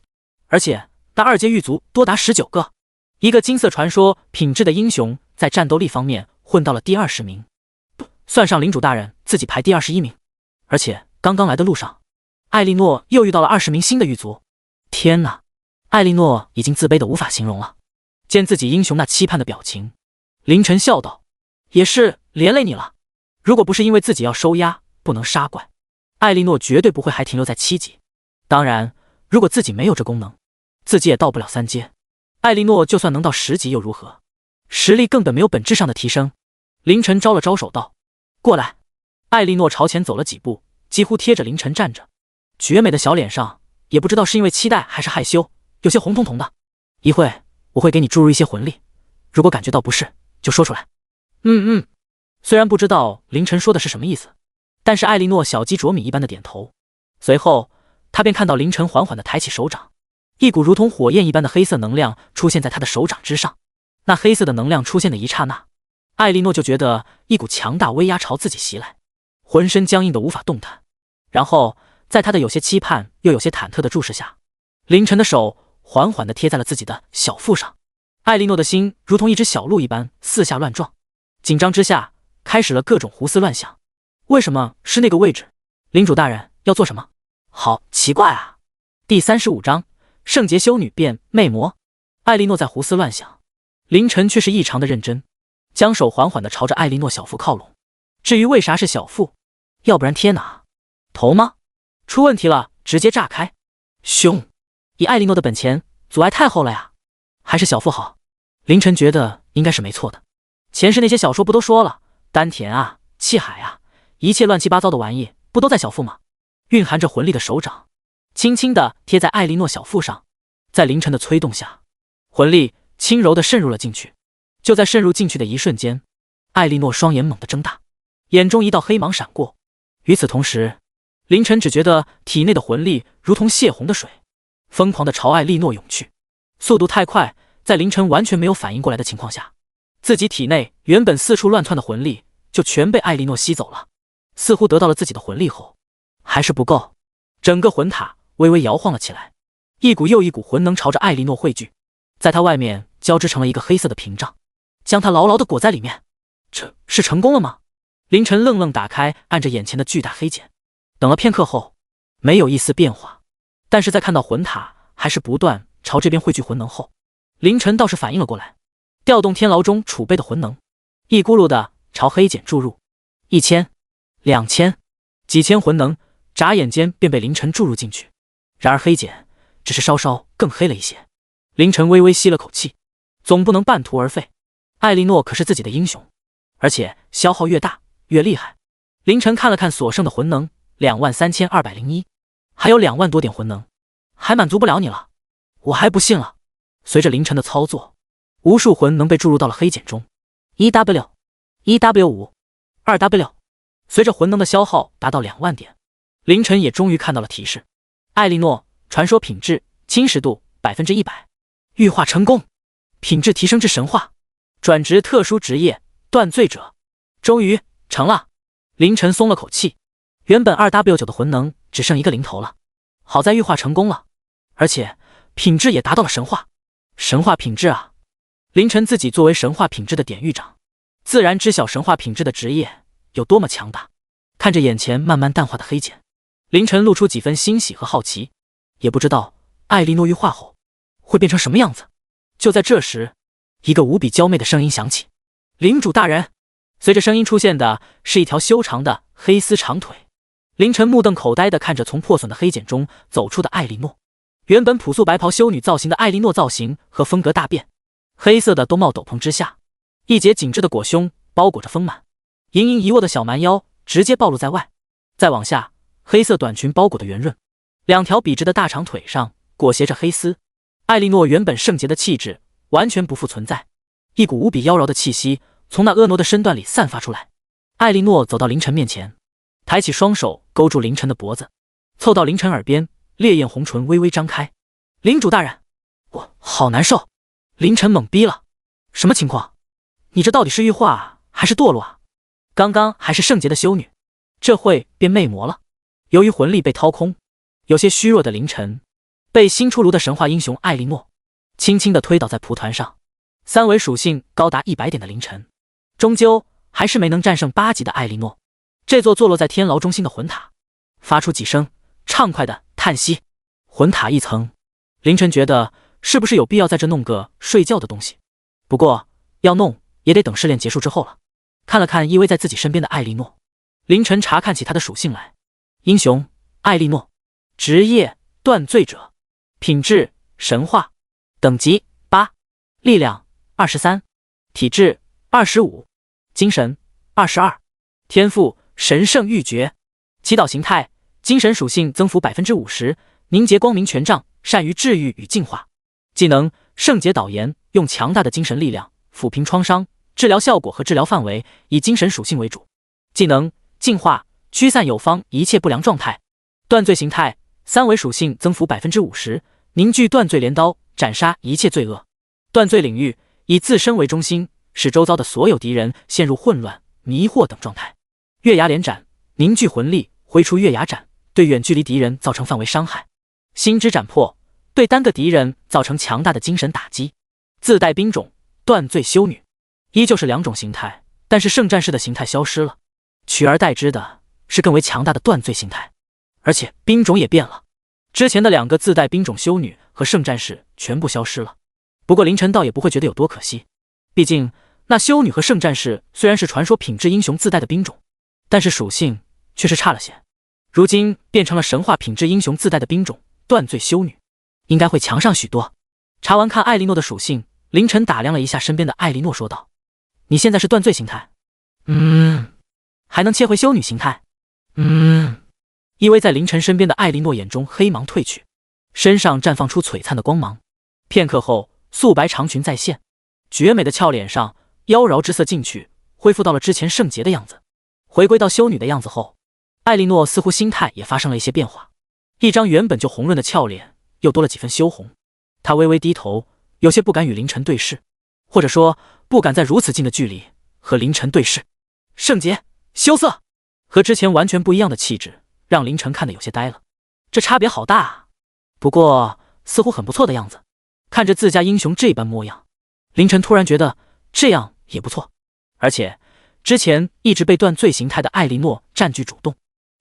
而且那2阶狱卒多达19个。一个金色传说品质的英雄，在战斗力方面混到了第20名，算上领主大人自己排第21名。而且刚刚来的路上，艾莉诺又遇到了20名新的狱卒。天哪，艾莉诺已经自卑的无法形容了。见自己英雄那期盼的表情，凌晨笑道：也是连累你了，如果不是因为自己要收押不能杀怪，艾莉诺绝对不会还停留在7级。当然，如果自己没有这功能，自己也到不了3阶。艾莉诺就算能到10级又如何？实力根本没有本质上的提升。凌晨招了招手道：过来。艾莉诺朝前走了几步，几乎贴着凌晨站着，绝美的小脸上也不知道是因为期待还是害羞，有些红彤彤的。一会我会给你注入一些魂力，如果感觉到不适就说出来。虽然不知道凌晨说的是什么意思，但是艾莉诺小鸡啄米一般的点头。随后他便看到凌晨缓缓地抬起手掌，一股如同火焰一般的黑色能量出现在他的手掌之上。那黑色的能量出现的一刹那，艾莉诺就觉得一股强大威压朝自己袭来，浑身僵硬的无法动弹。然后在他的有些期盼又有些忐忑的注视下，凌晨的手缓缓地贴在了自己的小腹上。艾莉诺的心如同一只小鹿一般四下乱撞，紧张之下开始了各种胡思乱想。为什么是那个位置？领主大人要做什么？好奇怪啊。第35章圣洁修女变魅魔。艾莉诺在胡思乱想，凌晨却是异常的认真，将手缓缓地朝着艾莉诺小腹靠拢。至于为啥是小腹，要不然天哪，头吗？出问题了，直接炸开。凶！以艾莉诺的本钱，阻碍太厚了呀。还是小腹好。凌晨觉得应该是没错的。前世那些小说不都说了，丹田啊，气海啊，一切乱七八糟的玩意不都在小腹吗？蕴含着魂力的手掌轻轻地贴在艾莉诺小腹上，在凌晨的催动下，魂力轻柔地渗入了进去。就在渗入进去的一瞬间，艾莉诺双眼猛地睁大，眼中一道黑芒闪过。与此同时，凌晨只觉得体内的魂力如同泄洪的水，疯狂地朝艾莉诺涌去，速度太快，在凌晨完全没有反应过来的情况下，自己体内原本四处乱窜的魂力就全被艾莉诺吸走了。似乎得到了自己的魂力后，还是不够，整个魂塔微微摇晃了起来，一股又一股魂能朝着艾莉诺汇聚，在他外面交织成了一个黑色的屏障，将他牢牢地裹在里面。这是成功了吗？凌晨愣愣打开按着眼前的巨大黑茧，等了片刻后，没有一丝变化。但是在看到魂塔还是不断朝这边汇聚魂能后，凌晨倒是反应了过来，调动天牢中储备的魂能，一咕噜的朝黑茧注入，1000、2000、几千魂能，眨眼间便被凌晨注入进去。然而黑茧只是稍稍更黑了一些。凌晨微微吸了口气，总不能半途而废。艾莉诺可是自己的英雄，而且消耗越大越厉害。凌晨看了看所剩的魂能，23201，还有2万多点魂能，还满足不了你了，我还不信了。随着凌晨的操作，无数魂能被注入到了黑茧中。1W、1W5、2W。随着魂能的消耗达到2万点，凌晨也终于看到了提示：艾莉诺传说品质侵蚀度100%，玉化成功，品质提升至神化，转职特殊职业断罪者。终于成了。凌晨松了口气，原本 2W9 的魂能只剩一个零头了，好在玉化成功了，而且品质也达到了神化。神化品质啊！凌晨自己作为神话品质的典狱长，自然知晓神话品质的职业有多么强大。看着眼前慢慢淡化的黑茧，凌晨露出几分欣喜和好奇，也不知道艾莉诺玉化后会变成什么样子。就在这时，一个无比娇媚的声音响起：领主大人！随着声音出现的是一条修长的黑丝长腿。凌晨目瞪口呆地看着从破损的黑茧中走出的艾莉诺，原本朴素白袍修女造型的艾莉诺造型和风格大变，黑色的冬帽斗篷之下，一截紧致的裹胸包裹着丰满，盈盈一握的小蛮腰直接暴露在外。再往下，黑色短裙包裹的圆润，两条笔直的大长腿上裹挟着黑丝。艾莉诺原本圣洁的气质完全不复存在，一股无比妖娆的气息从那婀娜的身段里散发出来。艾莉诺走到凌晨面前，抬起双手勾住凌晨的脖子，凑到凌晨耳边，烈焰红唇微微张开：领主大人，我好难受。凌晨懵逼了，什么情况？你这到底是玉化还是堕落啊？刚刚还是圣洁的修女，这会变魅魔了。由于魂力被掏空，有些虚弱的凌晨被新出炉的神话英雄艾莉诺轻轻地推倒在蒲团上。三维属性高达100点的凌晨，终究还是没能战胜8级的艾莉诺。这座坐落在天牢中心的魂塔发出几声畅快的叹息。魂塔一层，凌晨觉得是不是有必要在这弄个睡觉的东西？不过要弄也得等试炼结束之后了。看了看依偎在自己身边的艾莉诺，凌晨查看起她的属性来：英雄艾莉诺，职业断罪者，品质神话，等级8，力量23，体质25，精神22，天赋神圣玉诀，祈祷形态精神属性增幅 50%， 凝结光明权杖，善于治愈与净化。技能圣洁导言，用强大的精神力量抚平创伤，治疗效果和治疗范围以精神属性为主。技能净化，驱散友方一切不良状态。断罪形态3维属性增幅 50%， 凝聚断罪镰刀，斩杀一切罪恶。断罪领域以自身为中心，使周遭的所有敌人陷入混乱、迷惑等状态。月牙连斩，凝聚魂力，挥出月牙斩，对远距离敌人造成范围伤害。心之斩破，对单个敌人造成强大的精神打击。自带兵种断罪修女，依旧是2种形态，但是圣战士的形态消失了，取而代之的是更为强大的断罪形态，而且兵种也变了。之前的2个自带兵种修女和圣战士全部消失了。不过凌晨倒也不会觉得有多可惜，毕竟那修女和圣战士虽然是传说品质英雄自带的兵种，但是属性却是差了些。如今变成了神话品质英雄自带的兵种断罪修女，应该会强上许多。查完看艾莉诺的属性，凌晨打量了一下身边的艾莉诺，说道：你现在是断罪形态？还能切回修女形态？依偎在凌晨身边的艾莉诺眼中黑芒褪去，身上绽放出璀璨的光芒。片刻后，素白长裙再现，绝美的俏脸上妖娆之色进去，恢复到了之前圣洁的样子。回归到修女的样子后，艾莉诺似乎心态也发生了一些变化，一张原本就红润的俏脸又多了几分羞红。她微微低头，有些不敢与凌晨对视，或者说不敢在如此近的距离和凌晨对视。圣洁、羞涩，和之前完全不一样的气质，让凌晨看得有些呆了。这差别好大啊！不过似乎很不错的样子。看着自家英雄这般模样，凌晨突然觉得这样也不错。而且之前一直被断罪形态的艾莉诺占据主动，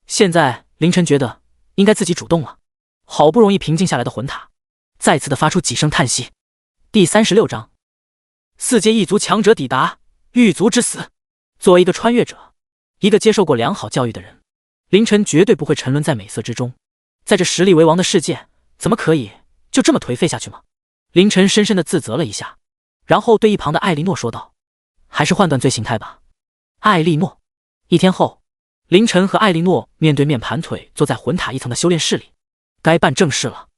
现在凌晨觉得应该自己主动了。好不容易平静下来的魂塔，再次的发出几声叹息。第36章，4阶异族强者抵达，狱卒之死。作为一个穿越者，一个接受过良好教育的人，凌晨绝对不会沉沦在美色之中。在这实力为王的世界，怎么可以就这么颓废下去吗？凌晨深深的自责了一下，然后对一旁的艾莉诺说道：“还是换断罪形态吧。”艾莉诺。1天后，凌晨和艾莉诺面对面盘腿坐在魂塔1层的修炼室里，该办正事了。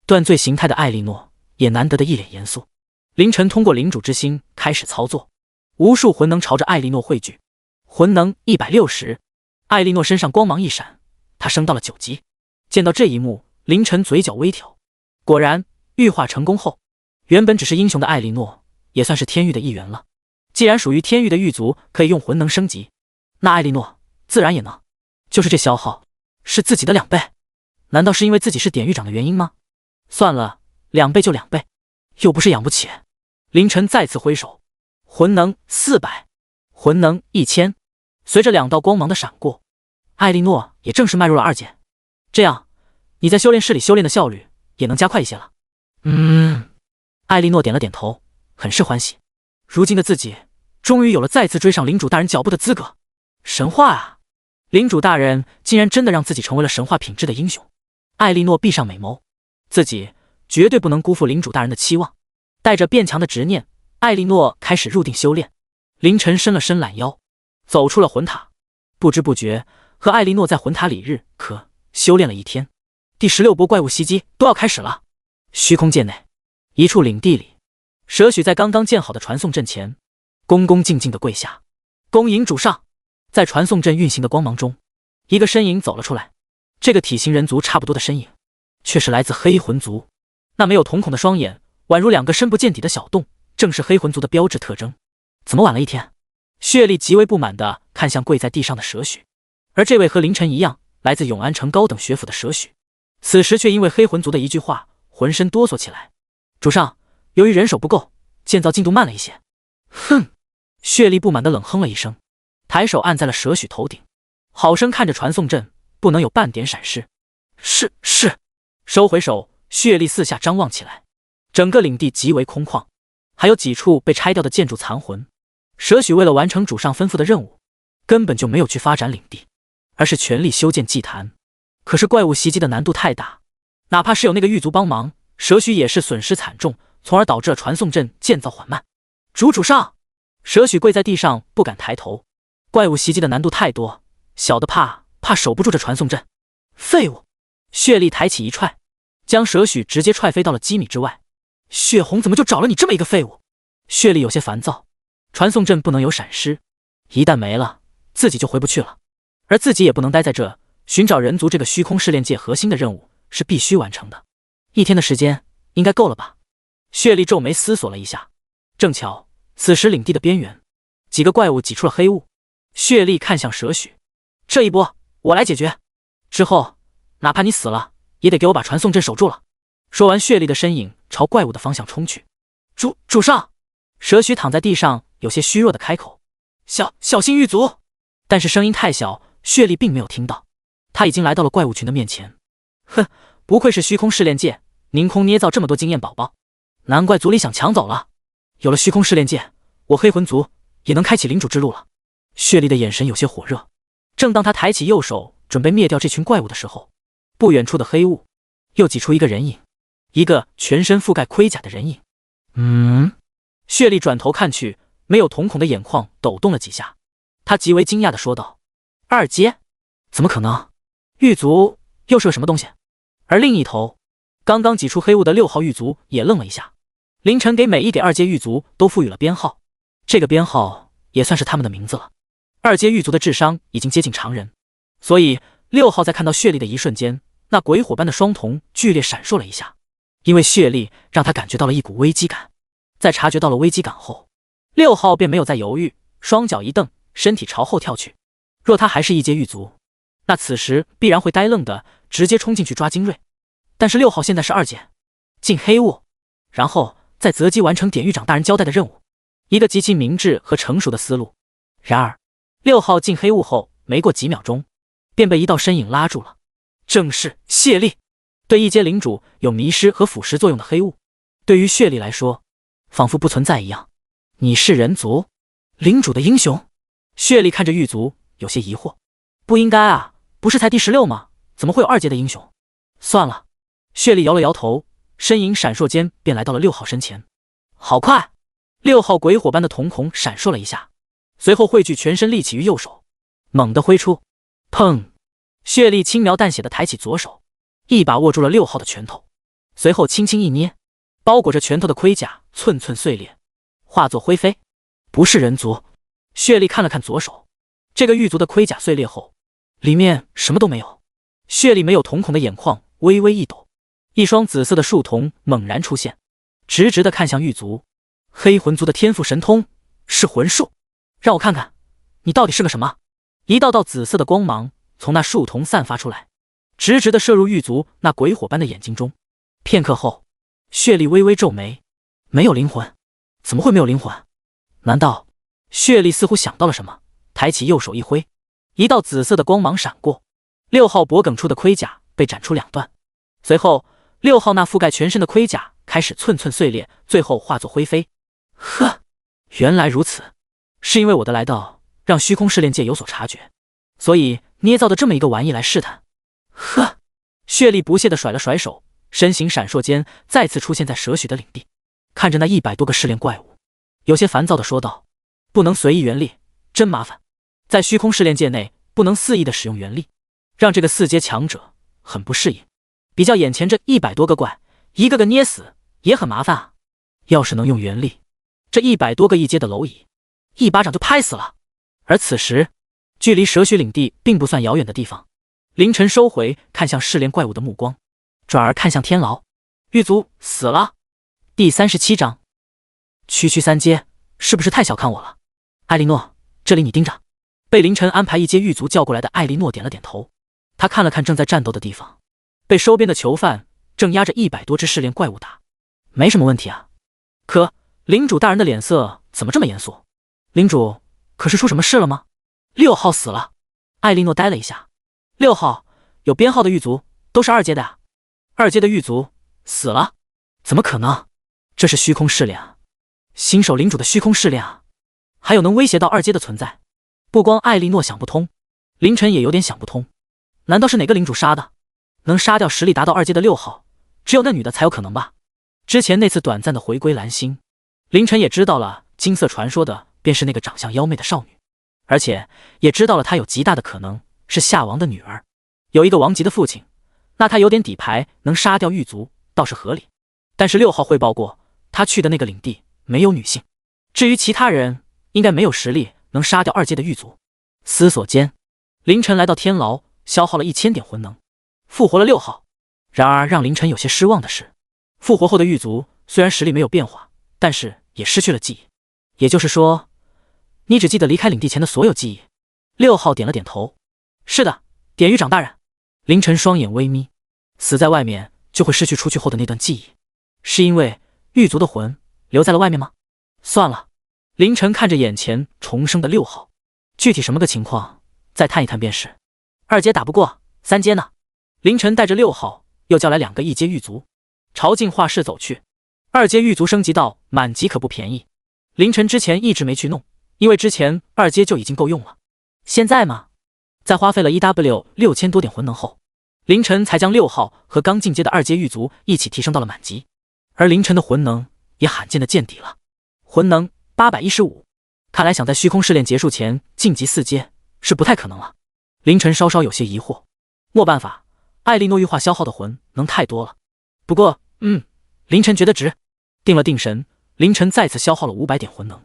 断罪形态的艾莉诺也难得的一脸严肃。凌晨通过领主之心开始操作，无数魂能朝着艾莉诺汇聚，魂能160。艾莉诺身上光芒一闪，她升到了9级。见到这一幕，凌晨嘴角微挑。果然，玉化成功后，原本只是英雄的艾莉诺也算是天域的一员了。既然属于天域的狱卒可以用魂能升级，那艾莉诺自然也能。就是这消耗是自己的2倍，难道是因为自己是典狱长的原因吗？算了，2倍就2倍，又不是养不起。凌晨再次挥手，魂能400，魂能1000。随着2道光芒的闪过，艾莉诺也正式迈入了2阶。这样，你在修炼室里修炼的效率也能加快一些了。艾莉诺点了点头，很是欢喜。如今的自己终于有了再次追上领主大人脚步的资格。神话啊！领主大人竟然真的让自己成为了神话品质的英雄。艾莉诺闭上美眸，自己绝对不能辜负领主大人的期望。带着变强的执念，艾莉诺开始入定修炼。凌晨伸了伸懒腰，走出了魂塔。不知不觉和艾莉诺在魂塔里修炼了1天。第16波怪物袭击都要开始了。虚空界内，一处领地里，蛇许在刚刚建好的传送阵前恭恭敬敬地跪下，恭迎主上。在传送阵运行的光芒中，一个身影走了出来。这个体型人族差不多的身影，却是来自黑魂族。那没有瞳孔的双眼，宛如2个深不见底的小洞，正是黑魂族的标志特征。怎么晚了1天？血力极为不满地看向跪在地上的蛇许。而这位和凌晨一样，来自永安城高等学府的蛇许，此时却因为黑魂族的一句话，浑身哆嗦起来。主上，由于人手不够，建造进度慢了一些。哼！血力不满地冷哼了一声，抬手按在了蛇许头顶，好生看着传送阵，不能有半点闪失。是。收回手，血力四下张望起来，整个领地极为空旷，还有几处被拆掉的建筑残魂。蛇许为了完成主上吩咐的任务，根本就没有去发展领地，而是全力修建祭坛。可是怪物袭击的难度太大，哪怕是有那个狱卒帮忙，蛇许也是损失惨重，从而导致了传送阵建造缓慢。主上！蛇许跪在地上不敢抬头，怪物袭击的难度太多，小的怕守不住这传送阵。废物！血力抬起一踹，将蛇许直接踹飞到了几米之外。血红怎么就找了你这么一个废物？血力有些烦躁，传送阵不能有闪失，一旦没了，自己就回不去了。而自己也不能待在这，寻找人族这个虚空试炼界核心的任务是必须完成的。1天的时间应该够了吧？血力皱眉思索了一下，正巧此时领地的边缘，几个怪物挤出了黑雾。血力看向蛇许，这一波我来解决，之后哪怕你死了，也得给我把传送阵守住了。说完，血力的身影朝怪物的方向冲去。主上！蛇许躺在地上，有些虚弱的开口：“小心狱卒！”但是声音太小，血力并没有听到。他已经来到了怪物群的面前。哼，不愧是虚空试炼界，凌空捏造这么多经验宝宝，难怪族里想抢走了。有了虚空试炼界，我黑魂族也能开启领主之路了。血力的眼神有些火热。正当他抬起右手准备灭掉这群怪物的时候，不远处的黑雾又挤出一个人影，一个全身覆盖盔甲的人影。血力转头看去，没有瞳孔的眼眶抖动了几下，他极为惊讶地说道：“2阶？怎么可能？狱卒又是个什么东西？”而另一头，刚刚挤出黑雾的6号狱卒也愣了一下。凌晨给每一给2阶狱卒都赋予了编号，这个编号也算是他们的名字了。2阶狱卒的智商已经接近常人，所以6号在看到血力的一瞬间，那鬼火般的双瞳剧烈闪烁了一下，因为血力让他感觉到了一股危机感。在察觉到了危机感后，6号便没有再犹豫，双脚一蹬，身体朝后跳去。若他还是1阶狱卒，那此时必然会呆愣的直接冲进去抓精锐。但是6号现在是2阶，进黑雾，然后再择机完成典狱长大人交代的任务。一个极其明智和成熟的思路。然而，6号进黑雾后，没过几秒钟，便被一道身影拉住了，正是谢丽。对一阶领主有迷失和腐蚀作用的黑雾，对于血力来说，仿佛不存在一样。你是人族领主的英雄？血力看着狱卒，有些疑惑。不应该啊，不是才第16吗？怎么会有2阶的英雄？算了，血力摇了摇头，身影闪烁间便来到了6号身前。好快！6号鬼火般的瞳孔闪烁了一下，随后汇聚全身力气于右手，猛地挥出。砰！血力轻描淡写的抬起左手，一把握住了6号的拳头，随后轻轻一捏，包裹着拳头的盔甲寸寸碎裂，化作灰飞。不是人族。血力看了看左手，这个狱卒的盔甲碎裂后，里面什么都没有。血力没有瞳孔的眼眶微微一抖，一双紫色的树瞳猛然出现，直直的看向狱卒。黑魂族的天赋神通是魂术，让我看看你到底是个什么。一道道紫色的光芒从那树瞳散发出来，直直的射入狱卒那鬼火般的眼睛中。片刻后，血力微微皱眉，没有灵魂？怎么会没有灵魂？难道……血力似乎想到了什么，抬起右手一挥，一道紫色的光芒闪过，6号脖梗处的盔甲被斩出2段。随后，6号那覆盖全身的盔甲开始寸寸碎裂，最后化作灰飞。呵，原来如此，是因为我的来到让虚空试炼界有所察觉，所以捏造的这么一个玩意来试探。呵，血力不屑地甩了甩手，身形闪烁间再次出现在蛇许的领地，看着那100多个试炼怪物，有些烦躁地说道：不能随意原力，真麻烦。在虚空试炼界内，不能肆意的使用原力，让这个4阶强者很不适应。比较眼前这100多个怪，一个个捏死也很麻烦啊。要是能用原力，这100多个1阶的蝼蚁，一巴掌就拍死了。而此时，距离蛇许领地并不算遥远的地方，凌晨收回看向试炼怪物的目光，转而看向天牢。狱卒死了。第37章，区3阶，是不是太小看我了？艾莉诺，这里你盯着。被凌晨安排1阶狱卒叫过来的艾莉诺点了点头。他看了看正在战斗的地方，被收编的囚犯正压着100多只试炼怪物打，没什么问题啊。可领主大人的脸色怎么这么严肃？领主，可是出什么事了吗？6号死了。艾莉诺呆了一下。6号有编号的狱卒都是2阶的啊。2阶的狱卒死了？怎么可能？这是虚空试炼啊，新手领主的虚空试炼啊，还有能威胁到2阶的存在。不光艾莉诺想不通，凌晨也有点想不通。难道是哪个领主杀的？能杀掉实力达到2阶的6号，只有那女的才有可能吧。之前那次短暂的回归蓝星，凌晨也知道了金色传说的便是那个长相妖媚的少女，而且也知道了她有极大的可能是夏王的女儿，有一个王级的父亲，那她有点底牌，能杀掉狱卒倒是合理。但是6号汇报过，他去的那个领地没有女性，至于其他人，应该没有实力能杀掉2阶的狱卒。思索间，凌晨来到天牢，消耗了1000点魂能，复活了6号。然而让凌晨有些失望的是，复活后的狱卒虽然实力没有变化，但是也失去了记忆。也就是说，你只记得离开领地前的所有记忆。6号点了点头。是的，典狱长大人。凌晨双眼微眯，死在外面就会失去出去后的那段记忆，是因为狱卒的魂留在了外面吗？算了。凌晨看着眼前重生的6号，具体什么个情况，再探一探便是。2阶打不过，3阶呢？凌晨带着6号又叫来2个1阶狱卒，朝进化室走去。2阶狱卒升级到满级可不便宜，凌晨之前一直没去弄，因为之前2阶就已经够用了。现在嘛，在花费了 1W6000 多点魂能后，凌晨才将6号和刚进阶的2阶狱卒一起提升到了满级，而凌晨的魂能也罕见的见底了，魂能815，看来想在虚空试炼结束前晋级4阶是不太可能了。凌晨稍稍有些疑惑，没办法，艾莉诺玉化消耗的魂能太多了。不过，凌晨觉得值。定了定神，凌晨再次消耗了500点魂能。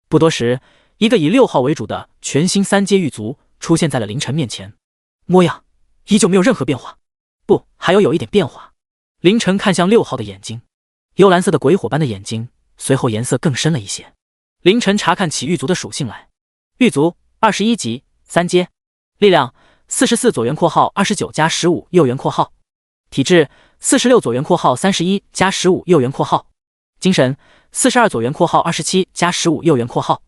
不多时，一个以6号为主的全新3阶狱卒出现在了凌晨面前，模样依旧没有任何变化，不，还有一点变化。凌晨看向6号的眼睛，幽蓝色的鬼火般的眼睛，随后颜色更深了一些。凌晨查看起狱卒的属性来，狱卒21级3阶，力量44左元括号29加15右元括号，体质46左元括号31加15右元括号，精神42左元括号27加15右元括号。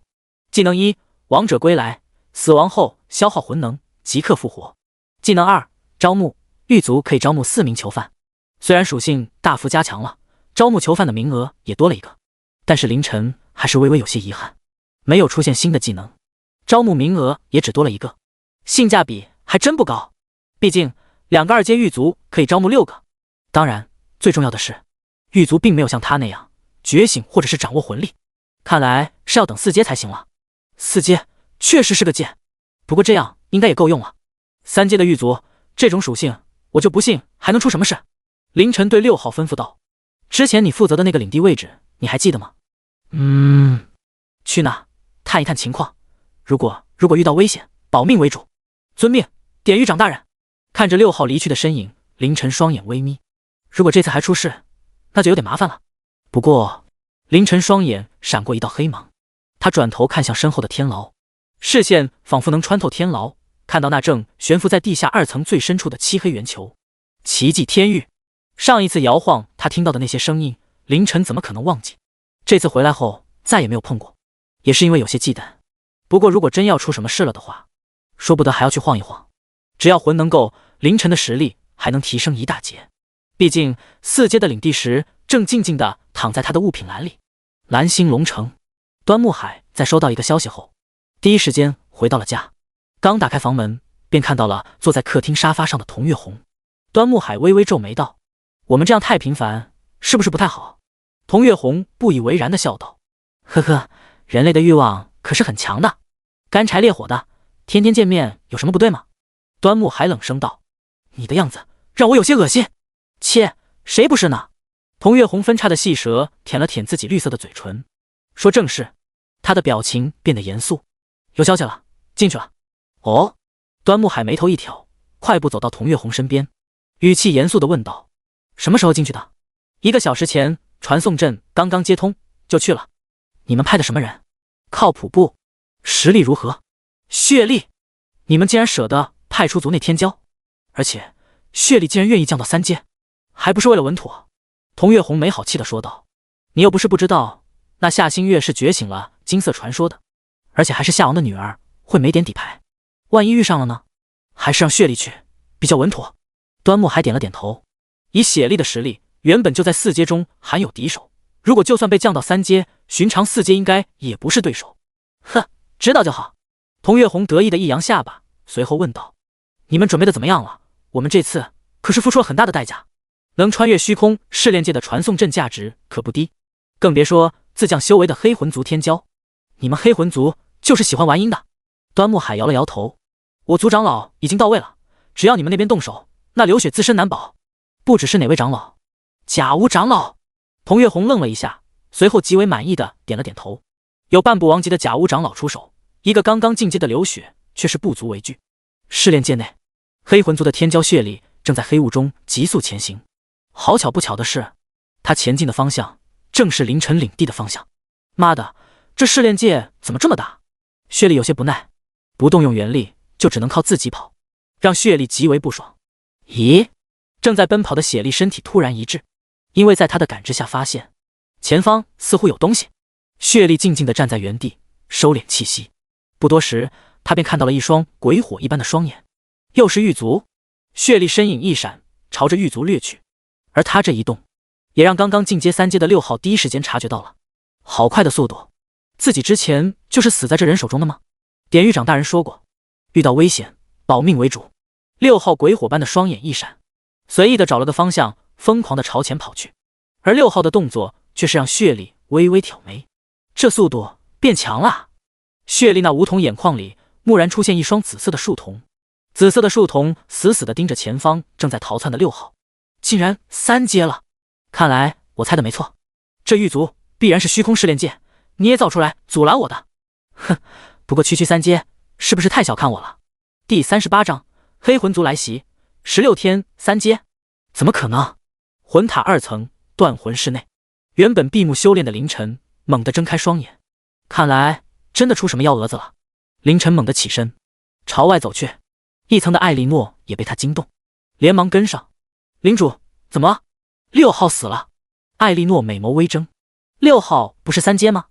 技能1，王者归来，死亡后消耗魂能，即刻复活。技能2，招募，狱卒可以招募4名囚犯。虽然属性大幅加强了，招募囚犯的名额也多了一个，但是凌晨还是微微有些遗憾，没有出现新的技能，招募名额也只多了一个，性价比还真不高。毕竟2个2阶狱卒可以招募6个。当然，最重要的是，狱卒并没有像他那样觉醒或者是掌握魂力，看来是要等4阶才行了。4阶确实是个贱，不过这样应该也够用了。3阶的狱卒这种属性，我就不信还能出什么事。凌晨对6号吩咐道：“之前你负责的那个领地位置，你还记得吗？”去那探一探情况，如果遇到危险，保命为主。遵命，典狱长大人。看着6号离去的身影，凌晨双眼微眯。如果这次还出事，那就有点麻烦了。不过，凌晨双眼闪过一道黑芒，他转头看向身后的天牢，视线仿佛能穿透天牢，看到那正悬浮在地下2层最深处的漆黑圆球。奇迹天域，上一次摇晃他听到的那些声音，凌晨怎么可能忘记？这次回来后再也没有碰过，也是因为有些忌惮。不过如果真要出什么事了的话，说不得还要去晃一晃。只要魂能够，凌晨的实力还能提升一大截。毕竟4阶的领地石正静静地躺在他的物品栏里。蓝星龙城，端木海在收到一个消息后，第一时间回到了家。刚打开房门，便看到了坐在客厅沙发上的童月红。端木海微微皱眉道：“我们这样太频繁，是不是不太好？”童月红不以为然地笑道：“呵呵，人类的欲望可是很强的，干柴烈火的，天天见面有什么不对吗？”端木海冷声道：“你的样子让我有些恶心。”切，谁不是呢？童月红分叉的细舌舔了舔自己绿色的嘴唇，说正事。他的表情变得严肃。有消息了，进去了。哦，端木海眉头一挑，快步走到童月红身边，语气严肃地问道：“什么时候进去的？”1个小时前，传送阵刚刚接通，就去了。你们派的什么人？靠谱不？实力如何？血力？你们竟然舍得派出族内天骄，而且血力竟然愿意降到3阶。还不是为了稳妥？童月红没好气地说道：“你又不是不知道，那夏星月是觉醒了金色传说的，而且还是夏王的女儿，会没点底牌。万一遇上了呢？还是让血力去，比较稳妥。”端木还点了点头。以血力的实力，原本就在4阶中含有敌手，如果就算被降到3阶，寻常4阶应该也不是对手。哼，知道就好。童月红得意的一扬下巴，随后问道：“你们准备的怎么样了？我们这次可是付出了很大的代价。能穿越虚空试炼界的传送阵价值可不低，更别说自降修为的黑魂族天骄。你们黑魂族就是喜欢玩阴的。”端木海摇了摇头：“我族长老已经到位了，只要你们那边动手，那流血自身难保。不只是哪位长老？甲无长老？”童月红愣了一下，随后极为满意的点了点头。有半步王级的甲无长老出手，一个刚刚进阶的流血却是不足为惧。试炼界内，黑魂族的天骄血力正在黑雾中急速前行。好巧不巧的是，他前进的方向正是凌晨领地的方向。妈的，这试炼界怎么这么大？血力有些不耐，不动用元力就只能靠自己跑，让血力极为不爽。咦，正在奔跑的血力身体突然一滞，因为在他的感知下发现前方似乎有东西。血力静静地站在原地，收敛气息。不多时，他便看到了一双鬼火一般的双眼，又是狱卒。血力身影一闪，朝着狱卒掠去。而他这一动，也让刚刚进阶3阶的6号第一时间察觉到了。好快的速度，自己之前就是死在这人手中的吗？典狱长大人说过，遇到危险保命为主。6号鬼火般的双眼一闪，随意的找了个方向，疯狂的朝前跑去。而6号的动作却是让血力微微挑眉，这速度变强了。血力那梧桐眼眶里蓦然出现一双紫色的树瞳，紫色的树瞳死死地盯着前方正在逃窜的6号。竟然3阶了，看来我猜的没错，这狱卒必然是虚空试炼界捏造出来阻拦我的。哼，不过区3阶是不是太小看我了？第38章黑魂族来袭，16天3阶，怎么可能？魂塔2层断魂室内，原本闭目修炼的凌晨猛地睁开双眼，看来真的出什么幺蛾子了。凌晨猛地起身朝外走去，1层的艾莉诺也被他惊动，连忙跟上。领主，怎么？6号死了？艾莉诺美眸微睁， 6号不是3阶吗？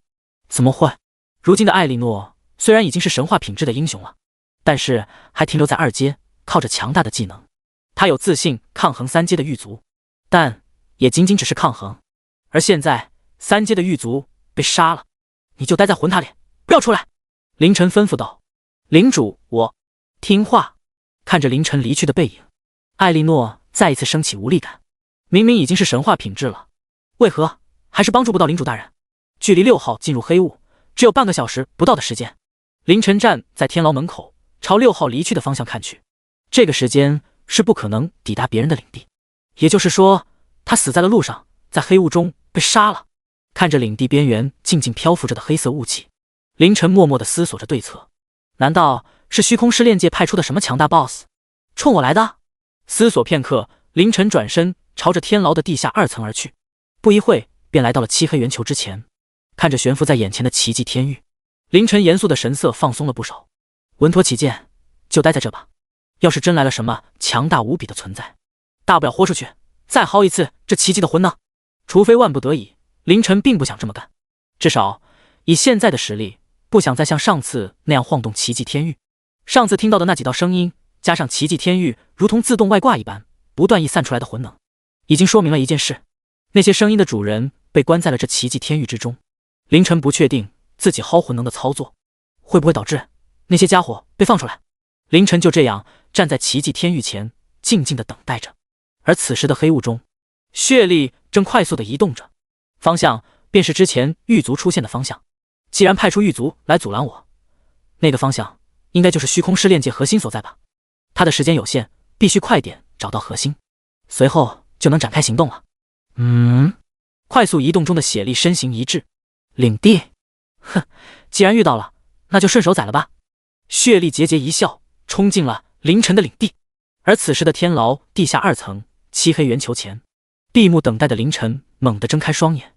怎么会？如今的艾莉诺虽然已经是神话品质的英雄了，但是还停留在2阶，靠着强大的技能，他有自信抗衡3阶的狱卒，但也仅仅只是抗衡。而现在3阶的狱卒被杀了，你就待在魂塔里，不要出来。凌晨吩咐道。领主，我听话。看着凌晨离去的背影，艾莉诺再一次升起无力感。明明已经是神话品质了，为何还是帮助不到领主大人？距离6号进入黑雾只有半个小时不到的时间。凌晨站在天牢门口，朝6号离去的方向看去。这个时间是不可能抵达别人的领地，也就是说，他死在了路上，在黑雾中被杀了。看着领地边缘静静漂浮着的黑色雾气，凌晨默默地思索着对策。难道是虚空试炼界派出的什么强大 BOSS？ 冲我来的？思索片刻，凌晨转身朝着天牢的地下2层而去。不一会便来到了漆黑圆球之前，看着悬浮在眼前的奇迹天域，凌晨严肃的神色放松了不少。稳妥起见，就待在这吧。要是真来了什么强大无比的存在，大不了豁出去，再薅一次这奇迹的魂呢。除非万不得已，凌晨并不想这么干。至少以现在的实力，不想再像上次那样晃动奇迹天域。上次听到的那几道声音，加上奇迹天域如同自动外挂一般不断溢散出来的魂能，已经说明了一件事：那些声音的主人被关在了这奇迹天域之中。凌晨不确定自己薅魂能的操作会不会导致那些家伙被放出来。凌晨就这样站在奇迹天域前，静静地等待着。而此时的黑雾中，血力正快速地移动着，方向便是之前狱卒出现的方向。既然派出狱卒来阻拦我，那个方向应该就是虚空试炼界核心所在吧。他的时间有限，必须快点找到核心，随后就能展开行动了。快速移动中的血力身形一致，领地，哼，既然遇到了，那就顺手宰了吧。血力桀桀一笑，冲进了凌晨的领地。而此时的天牢地下2层漆黑圆球前，闭目等待的凌晨猛地睁开双眼。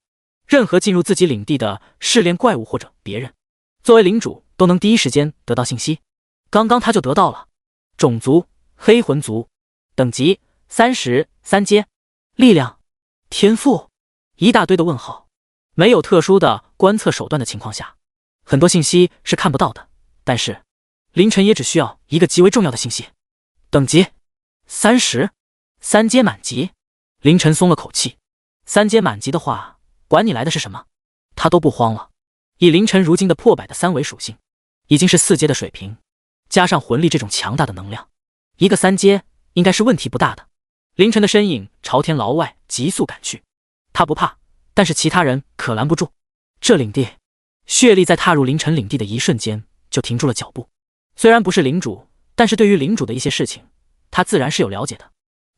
任何进入自己领地的试炼怪物或者别人，作为领主都能第一时间得到信息。刚刚他就得到了。种族黑魂族，等级33阶，力量天赋，一大堆的问号。没有特殊的观测手段的情况下，很多信息是看不到的。但是凌晨也只需要一个极为重要的信息：等级33阶满级。凌晨松了口气，3阶满级的话，管你来的是什么，他都不慌了。以凌晨如今的破百的3维属性，已经是4阶的水平，加上魂力这种强大的能量，一个3阶应该是问题不大的。凌晨的身影朝天牢外急速赶去，他不怕，但是其他人可拦不住。这领地，血力在踏入凌晨领地的一瞬间就停住了脚步。虽然不是领主，但是对于领主的一些事情，他自然是有了解的。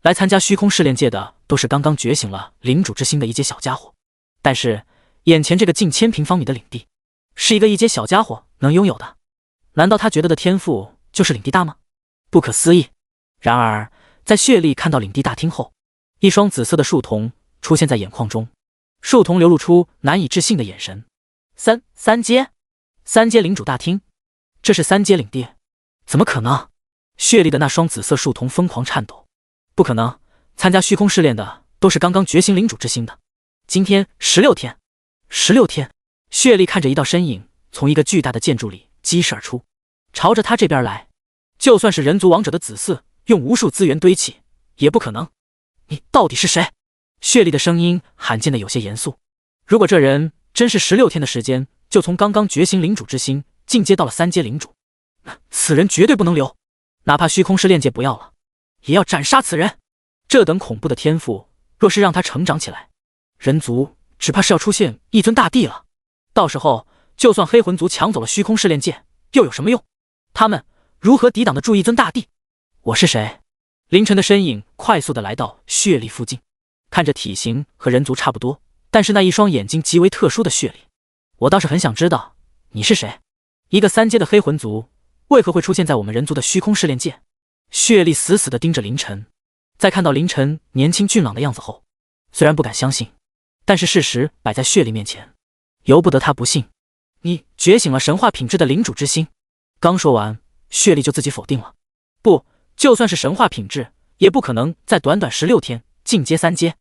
来参加虚空试炼界的都是刚刚觉醒了领主之心的一阶小家伙，但是眼前这个近1000平方米的领地，是一个一阶小家伙能拥有的。难道他觉得的天赋就是领地大吗？不可思议。然而在血力看到领地大厅后，一双紫色的树瞳出现在眼眶中，树瞳流露出难以置信的眼神。三阶领主大厅，这是3阶领地？怎么可能？血力的那双紫色树瞳疯狂颤抖。不可能，参加虚空试炼的都是刚刚觉醒领主之心的。今天16天，16天。血力看着一道身影从一个巨大的建筑里激射而出，朝着他这边来。就算是人族王者的子嗣，用无数资源堆砌，也不可能。你到底是谁？血力的声音罕见的有些严肃。如果这人真是16天的时间，就从刚刚觉醒领主之心进阶到了3阶领主，此人绝对不能留，哪怕虚空试炼界不要了，也要斩杀此人。这等恐怖的天赋，若是让他成长起来，人族只怕是要出现一尊大帝了。到时候就算黑魂族抢走了虚空试炼界，又有什么用？他们如何抵挡得住一尊大帝？我是谁？凌晨的身影快速的来到血力附近，看着体型和人族差不多，但是那一双眼睛极为特殊的血力，我倒是很想知道你是谁。一个3阶的黑魂族为何会出现在我们人族的虚空试炼界？血力死死的盯着凌晨，在看到凌晨年轻俊朗的样子后，虽然不敢相信，但是事实摆在血力面前，由不得他不信。你觉醒了神话品质的领主之心。刚说完，血力就自己否定了。不，就算是神话品质，也不可能在短短16天进阶3阶。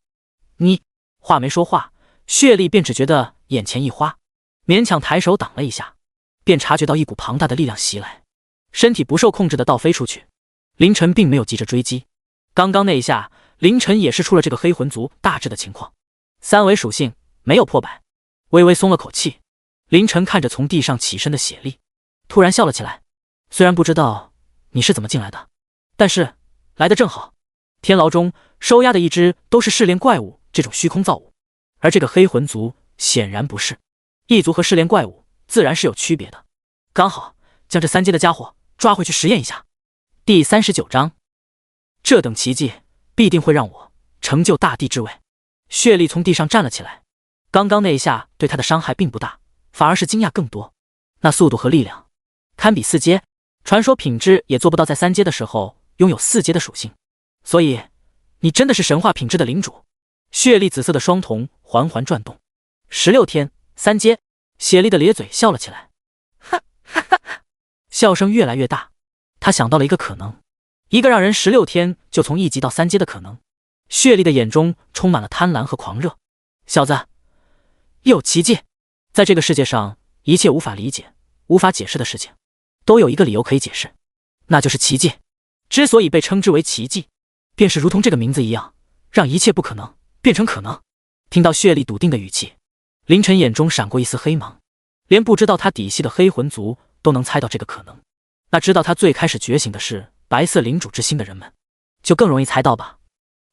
你话没说话，血力便只觉得眼前一花，勉强抬手挡了一下，便察觉到一股庞大的力量袭来，身体不受控制的倒飞出去。凌晨并没有急着追击，刚刚那一下，凌晨也是出了这个黑魂族大致的情况，三维属性没有破百，微微松了口气。凌晨看着从地上起身的血力，突然笑了起来。虽然不知道你是怎么进来的，但是来得正好。天牢中收押的一只都是试炼怪物这种虚空造物，而这个黑魂族显然不是。异族和试炼怪物自然是有区别的，刚好将这三阶的家伙抓回去实验一下。第39章，这等奇迹必定会让我成就大帝之位。血力从地上站了起来，刚刚那一下对他的伤害并不大，反而是惊讶更多。那速度和力量堪比4阶，传说品质也做不到在3阶的时候拥有4阶的属性。所以你真的是神话品质的领主。血力紫色的双瞳缓缓转动。16天3阶，血力的咧嘴笑了起来，哈哈哈哈，笑声越来越大。他想到了一个可能，一个让人16天就从1级到3阶的可能。血力的眼中充满了贪婪和狂热。小子，有奇迹。在这个世界上，一切无法理解、无法解释的事情，都有一个理由可以解释，那就是奇迹。之所以被称之为奇迹，便是如同这个名字一样，让一切不可能变成可能。听到血力笃定的语气，凌晨眼中闪过一丝黑芒，连不知道他底细的黑魂族都能猜到这个可能。那知道他最开始觉醒的是白色领主之心的人们，就更容易猜到吧。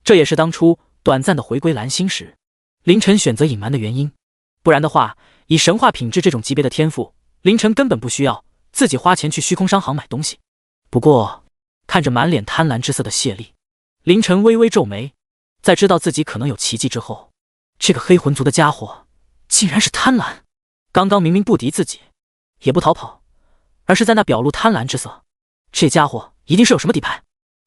这也是当初短暂的回归蓝星时，凌晨选择隐瞒的原因。不然的话，以神话品质这种级别的天赋，凌晨根本不需要自己花钱去虚空商行买东西。不过看着满脸贪婪之色的谢力，凌晨微微皱眉，在知道自己可能有奇迹之后，这个黑魂族的家伙竟然是贪婪。刚刚明明不敌自己，也不逃跑，而是在那表露贪婪之色，这家伙一定是有什么底牌，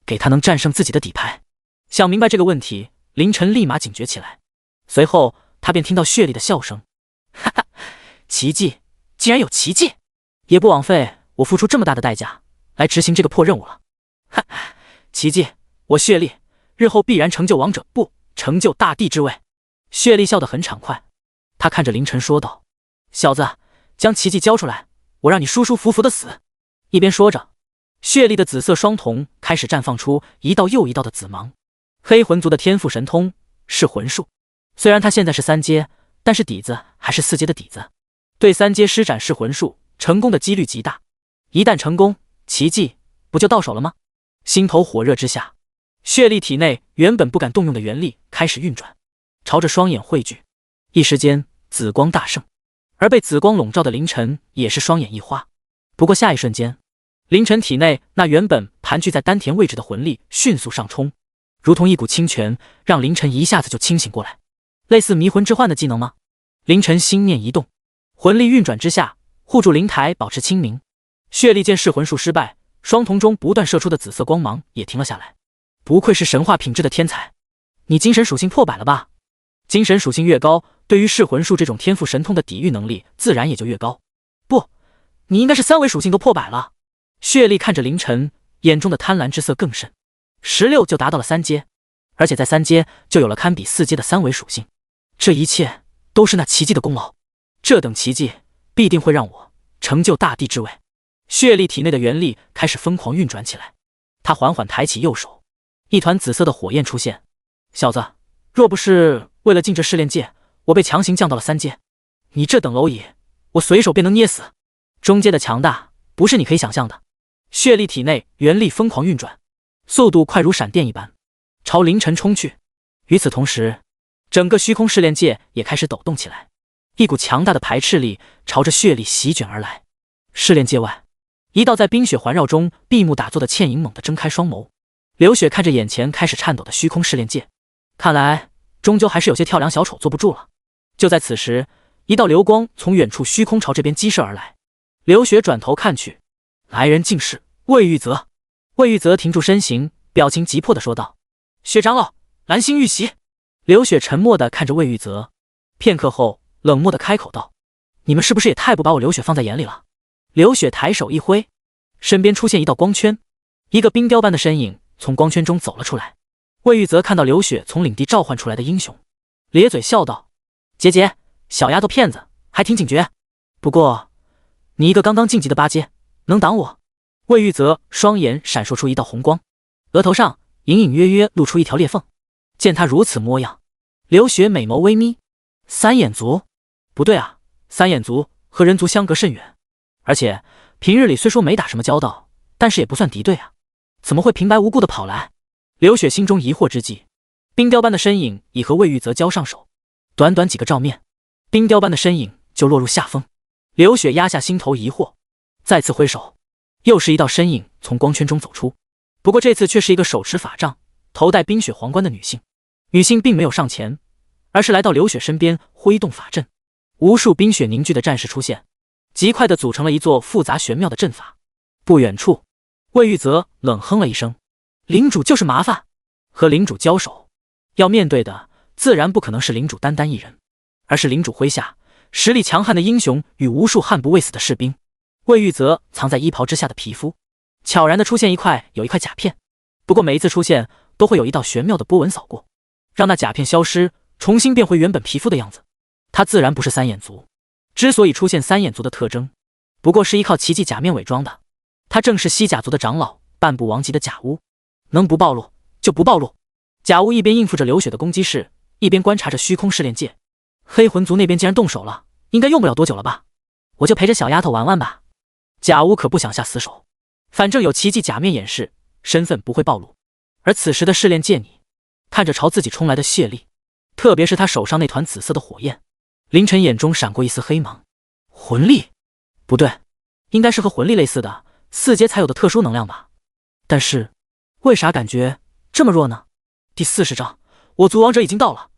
给他能战胜自己的底牌。想明白这个问题，凌晨立马警觉起来。随后他便听到血力的笑声，哈哈，奇迹，竟然有奇迹，也不枉费我付出这么大的代价来执行这个破任务了。哈哈，奇迹，我血力日后必然成就王者，不，成就大帝之位。血力笑得很畅快，他看着凌晨说道：小子，将奇迹交出来，我让你舒舒服服的死。一边说着，血力的紫色双瞳开始绽放出一道又一道的紫芒。黑魂族的天赋神通是魂术，虽然他现在是3阶，但是底子还是4阶的底子，对3阶施展噬魂术成功的几率极大。一旦成功，奇迹不就到手了吗？心头火热之下，血力体内原本不敢动用的元力开始运转，朝着双眼汇聚，一时间紫光大盛。而被紫光笼罩的凌晨也是双眼一花，不过下一瞬间，凌晨体内那原本盘踞在丹田位置的魂力迅速上冲，如同一股清泉，让凌晨一下子就清醒过来。类似迷魂之幻的技能吗？凌晨心念一动，魂力运转之下，护住灵台保持清明。血力见噬魂术失败，双瞳中不断射出的紫色光芒也停了下来。不愧是神话品质的天才，你精神属性破百了吧？精神属性越高，对于噬魂术这种天赋神通的抵御能力自然也就越高。不，你应该是3维属性都破百了。血力看着凌晨，眼中的贪婪之色更甚。16就达到了3阶，而且在3阶就有了堪比4阶的3维属性。这一切都是那奇迹的功劳，这等奇迹必定会让我成就大帝之位。血力体内的元力开始疯狂运转起来，他缓缓抬起右手，一团紫色的火焰出现。小子，若不是为了进这试炼界，我被强行降到了3阶，你这等蝼蚁，我随手便能捏死。中阶的强大不是你可以想象的。血力体内元力疯狂运转，速度快如闪电一般，朝凌晨冲去。与此同时，整个虚空试炼界也开始抖动起来，一股强大的排斥力朝着血力席卷而来。试炼界外，一道在冰雪环绕中闭目打坐的倩影猛地睁开双眸。流雪看着眼前开始颤抖的虚空试炼界，看来终究还是有些跳梁小丑坐不住了。就在此时，一道流光从远处虚空朝这边激射而来。流雪转头看去，来人竟是魏玉泽。魏玉泽停住身形，表情急迫地说道：雪长老，蓝星遇袭。流雪沉默地看着魏玉泽，片刻后冷漠地开口道：你们是不是也太不把我流雪放在眼里了？流雪抬手一挥，身边出现一道光圈，一个冰雕般的身影从光圈中走了出来。魏玉泽看到流雪从领地召唤出来的英雄，咧嘴笑道：姐，小丫头片子还挺警觉。不过，你一个刚刚晋级的8阶，能挡我？魏玉泽双眼闪烁出一道红光，额头上隐隐约约露出一条裂缝。见他如此模样，刘雪美眸微眯。三眼族？不对啊，三眼族和人族相隔甚远，而且平日里虽说没打什么交道，但是也不算敌对啊，怎么会平白无故的跑来？刘雪心中疑惑之际，冰雕般的身影已和魏玉泽交上手，短短几个照面，冰雕般的身影就落入下风。刘雪压下心头疑惑，再次挥手，又是一道身影从光圈中走出，不过这次却是一个手持法杖、头戴冰雪皇冠的女性。女性并没有上前，而是来到刘雪身边，挥动法阵，无数冰雪凝聚的战士出现，极快地组成了一座复杂玄妙的阵法。不远处，魏玉泽冷哼了一声，领主就是麻烦，和领主交手，要面对的自然不可能是领主单单一人，而是领主麾下实力强悍的英雄与无数悍不畏死的士兵。魏玉泽藏在衣袍之下的皮肤，悄然地出现有一块甲片，不过每一次出现都会有一道玄妙的波纹扫过，让那甲片消失，重新变回原本皮肤的样子。他自然不是三眼族，之所以出现三眼族的特征，不过是依靠奇迹假面伪装的。他正是西甲族的长老半步王级的甲巫，能不暴露就不暴露。甲巫一边应付着刘雪的攻击势，一边观察着虚空试炼界。黑魂族那边既然动手了，应该用不了多久了吧？我就陪着小丫头玩玩吧。甲巫可不想下死手，反正有奇迹假面掩饰，身份不会暴露。而此时的试炼界你看着朝自己冲来的谢丽，特别是他手上那团紫色的火焰，凌晨眼中闪过一丝黑芒。魂力？不对，应该是和魂力类似的4阶才有的特殊能量吧？但是为啥感觉这么弱呢？第40章，我族王者已经到了，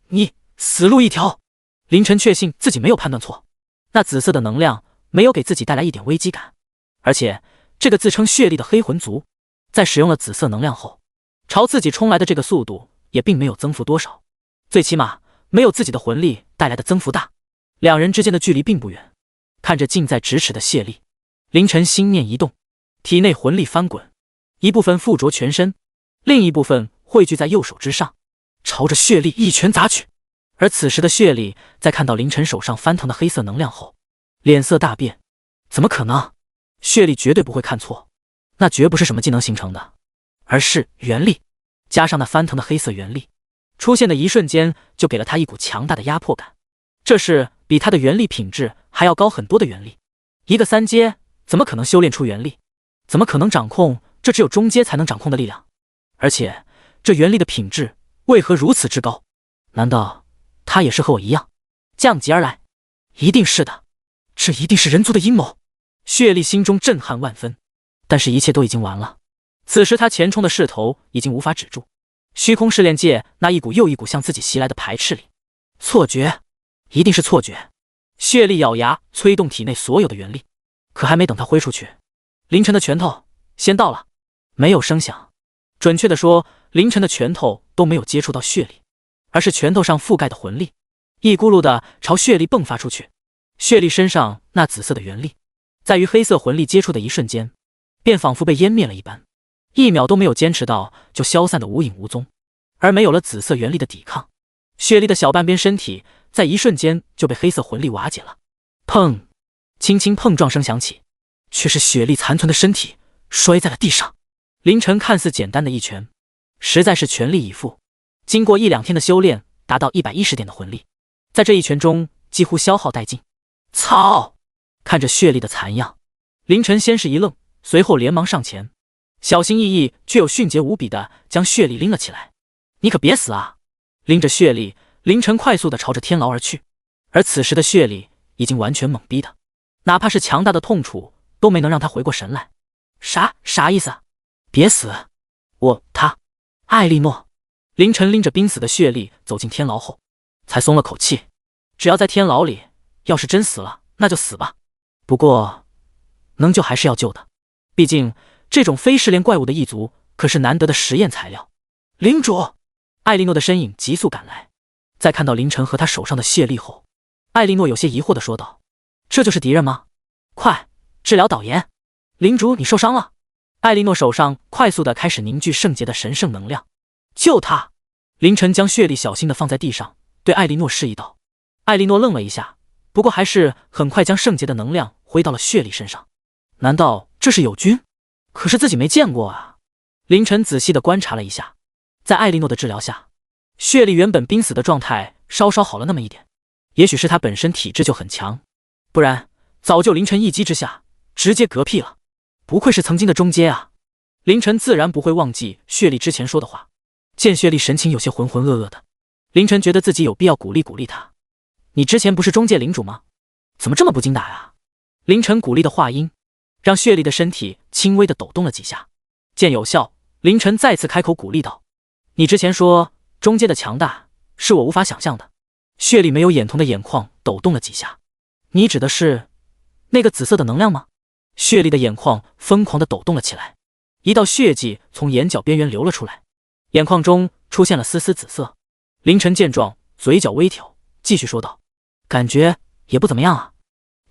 你死路一条。凌晨确信自己没有判断错，那紫色的能量没有给自己带来一点危机感，而且这个自称血力的黑魂族，在使用了紫色能量后，朝自己冲来的这个速度也并没有增幅多少，最起码没有自己的魂力带来的增幅大。两人之间的距离并不远，看着近在咫尺的谢丽，凌晨心念一动，体内魂力翻滚，一部分附着全身，另一部分汇聚在右手之上，朝着血力一拳砸去。而此时的血力在看到凌晨手上翻腾的黑色能量后，脸色大变。怎么可能？血力绝对不会看错，那绝不是什么技能形成的，而是元力，加上那翻腾的黑色元力，出现的一瞬间就给了他一股强大的压迫感。这是比他的元力品质还要高很多的元力，一个3阶怎么可能修炼出元力？怎么可能掌控这只有中阶才能掌控的力量？而且这元力的品质为何如此之高？难道他也是和我一样降级而来？一定是的，这一定是人族的阴谋。血力心中震撼万分，但是一切都已经完了。此时他前冲的势头已经无法止住，虚空试炼界那一股又一股向自己袭来的排斥力。错觉，一定是错觉。血力咬牙催动体内所有的元力，可还没等他挥出去，凌晨的拳头先到了。没有声响，准确的说，凌晨的拳头都没有接触到血力，而是拳头上覆盖的魂力一咕噜的朝血力迸发出去。血力身上那紫色的元力，在与黑色魂力接触的一瞬间，便仿佛被湮灭了一般，1秒都没有坚持到就消散的无影无踪。而没有了紫色元力的抵抗，血力的小半边身体在一瞬间就被黑色魂力瓦解了。砰！轻轻碰撞声响起，却是血力残存的身体摔在了地上。凌晨看似简单的一拳，实在是全力以赴，经过1、2天的修炼，达到110点的魂力，在这一拳中几乎消耗殆尽。操！看着血力的残样，凌晨先是一愣，随后连忙上前，小心翼翼却又迅捷无比的将血力拎了起来。你可别死啊！拎着血力，凌晨快速的朝着天牢而去。而此时的血力已经完全懵逼的，哪怕是强大的痛楚都没能让他回过神来。啥意思？别死！他艾莉诺。凌晨拎着濒死的血力走进天牢后，才松了口气。只要在天牢里，要是真死了，那就死吧。不过能救还是要救的，毕竟这种非试炼怪物的异族可是难得的实验材料。领主！艾莉诺的身影急速赶来，在看到凌晨和他手上的血力后，艾莉诺有些疑惑地说道：这就是敌人吗？快治疗导炎！领主，你受伤了！艾莉诺手上快速地开始凝聚圣洁的神圣能量。救他！凌晨将血力小心地放在地上，对艾莉诺示意道：艾莉诺愣了一下，不过还是很快将圣洁的能量挥到了血力身上。难道这是友军？可是自己没见过啊。凌晨仔细地观察了一下，在艾莉诺的治疗下，血力原本濒死的状态稍稍好了那么一点。也许是他本身体质就很强，不然早就凌晨一击之下直接嗝屁了。不愧是曾经的中阶啊！凌晨自然不会忘记血力之前说的话。见血力神情有些浑浑噩噩的，凌晨觉得自己有必要鼓励鼓励他。你之前不是中界领主吗？怎么这么不经打呀？凌晨鼓励的话音让血力的身体轻微的抖动了几下。见有效，凌晨再次开口鼓励道：你之前说中阶的强大是我无法想象的。血力没有眼瞳的眼眶抖动了几下。你指的是那个紫色的能量吗？血力的眼眶疯狂的抖动了起来，一道血迹从眼角边缘流了出来，眼眶中出现了丝丝紫色。凌晨见状，嘴角微挑，继续说道：感觉也不怎么样啊，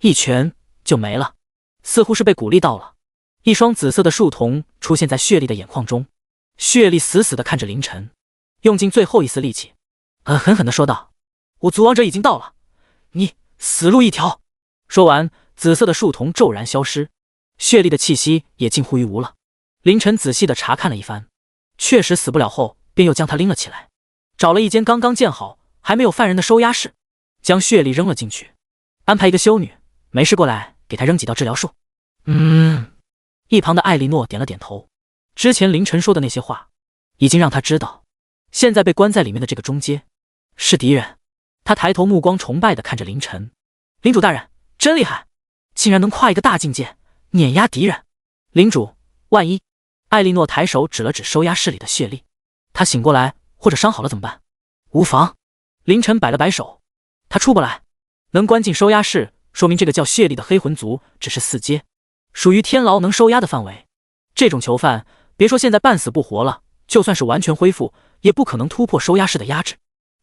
一拳就没了。似乎是被鼓励到了，一双紫色的树瞳出现在血力的眼眶中。血力死死地看着凌晨，用尽最后一丝力气，狠狠地说道：我族王者已经到了，你死路一条。说完，紫色的树瞳骤然消失，血力的气息也近乎于无了。凌晨仔细地查看了一番，确实死不了后，便又将他拎了起来，找了一间刚刚建好还没有犯人的收押室，将血力扔了进去，安排一个修女没事过来给他扔几道治疗术。一旁的艾莉诺点了点头，之前凌晨说的那些话已经让他知道，现在被关在里面的这个中阶是敌人。他抬头目光崇拜地看着凌晨，领主大人真厉害，竟然能跨一个大境界碾压敌人。领主，万一……艾莉诺抬手指了指收押室里的血力，他醒过来或者伤好了怎么办？无妨。凌晨摆了摆手，他出不来，能关进收押室，说明这个叫血力的黑魂族只是4阶，属于天牢能收押的范围。这种囚犯别说现在半死不活了，就算是完全恢复，也不可能突破收押室的压制。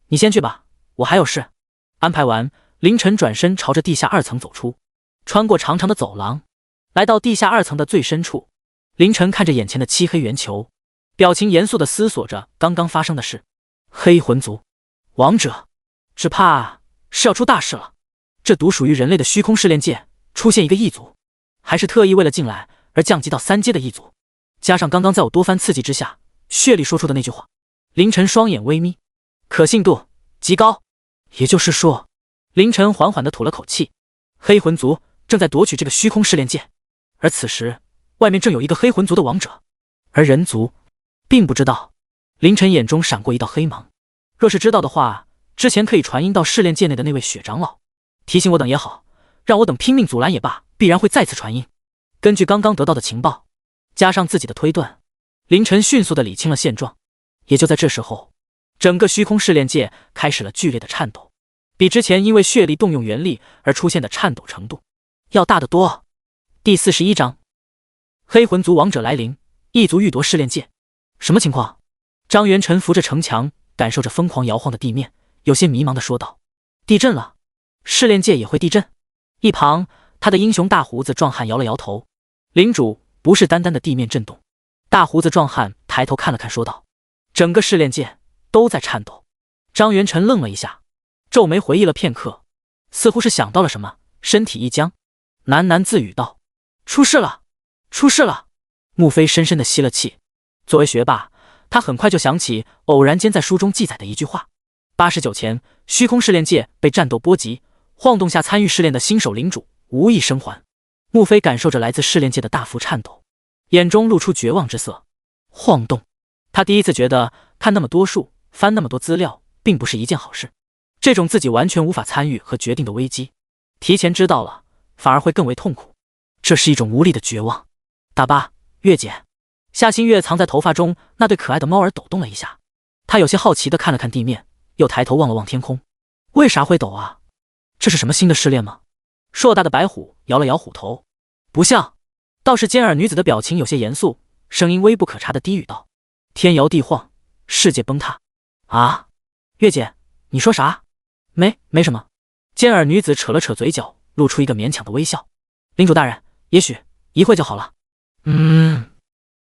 你先去吧，我还有事。安排完，凌晨转身朝着地下2层走出，穿过长长的走廊，来到地下2层的最深处。凌晨看着眼前的漆黑圆球，表情严肃地思索着刚刚发生的事。黑魂族王者，只怕是要出大事了。这独属于人类的虚空试炼界出现一个异族，还是特意为了进来而降级到3阶的异族，加上刚刚在我多番刺激之下，血力说出的那句话，凌晨双眼微眯，可信度极高。也就是说，凌晨缓缓地吐了口气，黑魂族正在夺取这个虚空试炼界，而此时外面正有一个黑魂族的王者，而人族并不知道。凌晨眼中闪过一道黑芒，若是知道的话，之前可以传音到试炼界内的那位雪长老，提醒我等也好，让我等拼命阻拦也罢，必然会再次传音。根据刚刚得到的情报，加上自己的推断，凌晨迅速地理清了现状。也就在这时候，整个虚空试炼界开始了剧烈的颤抖，比之前因为血力动用元力而出现的颤抖程度要大得多。第41章，黑魂族王者来临，异族欲夺试炼界。什么情况？张元晨扶着城墙，感受着疯狂摇晃的地面，有些迷茫地说道：地震了，试炼界也会地震？一旁他的英雄大胡子壮汉摇了摇头：领主，不是单单的地面震动。大胡子壮汉抬头看了看，说道：整个试炼界都在颤抖。张元晨愣了一下，皱眉回忆了片刻，似乎是想到了什么，身体一僵，喃喃自语道：出事了，出事了。穆飞深深地吸了气，作为学霸，他很快就想起偶然间在书中记载的一句话：89前，虚空试炼界被战斗波及，晃动下参与试炼的新手领主无一生还。穆飞感受着来自试炼界的大幅颤抖，眼中露出绝望之色。晃动，他第一次觉得看那么多书，翻那么多资料，并不是一件好事。这种自己完全无法参与和决定的危机，提前知道了，反而会更为痛苦。这是一种无力的绝望。大巴，月姐。夏新月藏在头发中那对可爱的猫儿抖动了一下，她有些好奇地看了看地面，又抬头望了望天空。为啥会抖啊？这是什么新的试炼吗？硕大的白虎摇了摇虎头，不像。倒是尖耳女子的表情有些严肃，声音微不可察地低语道：天摇地晃，世界崩塌。啊，月姐，你说啥？没什么。尖耳女子扯了扯嘴角，露出一个勉强的微笑。领主大人，也许一会就好了。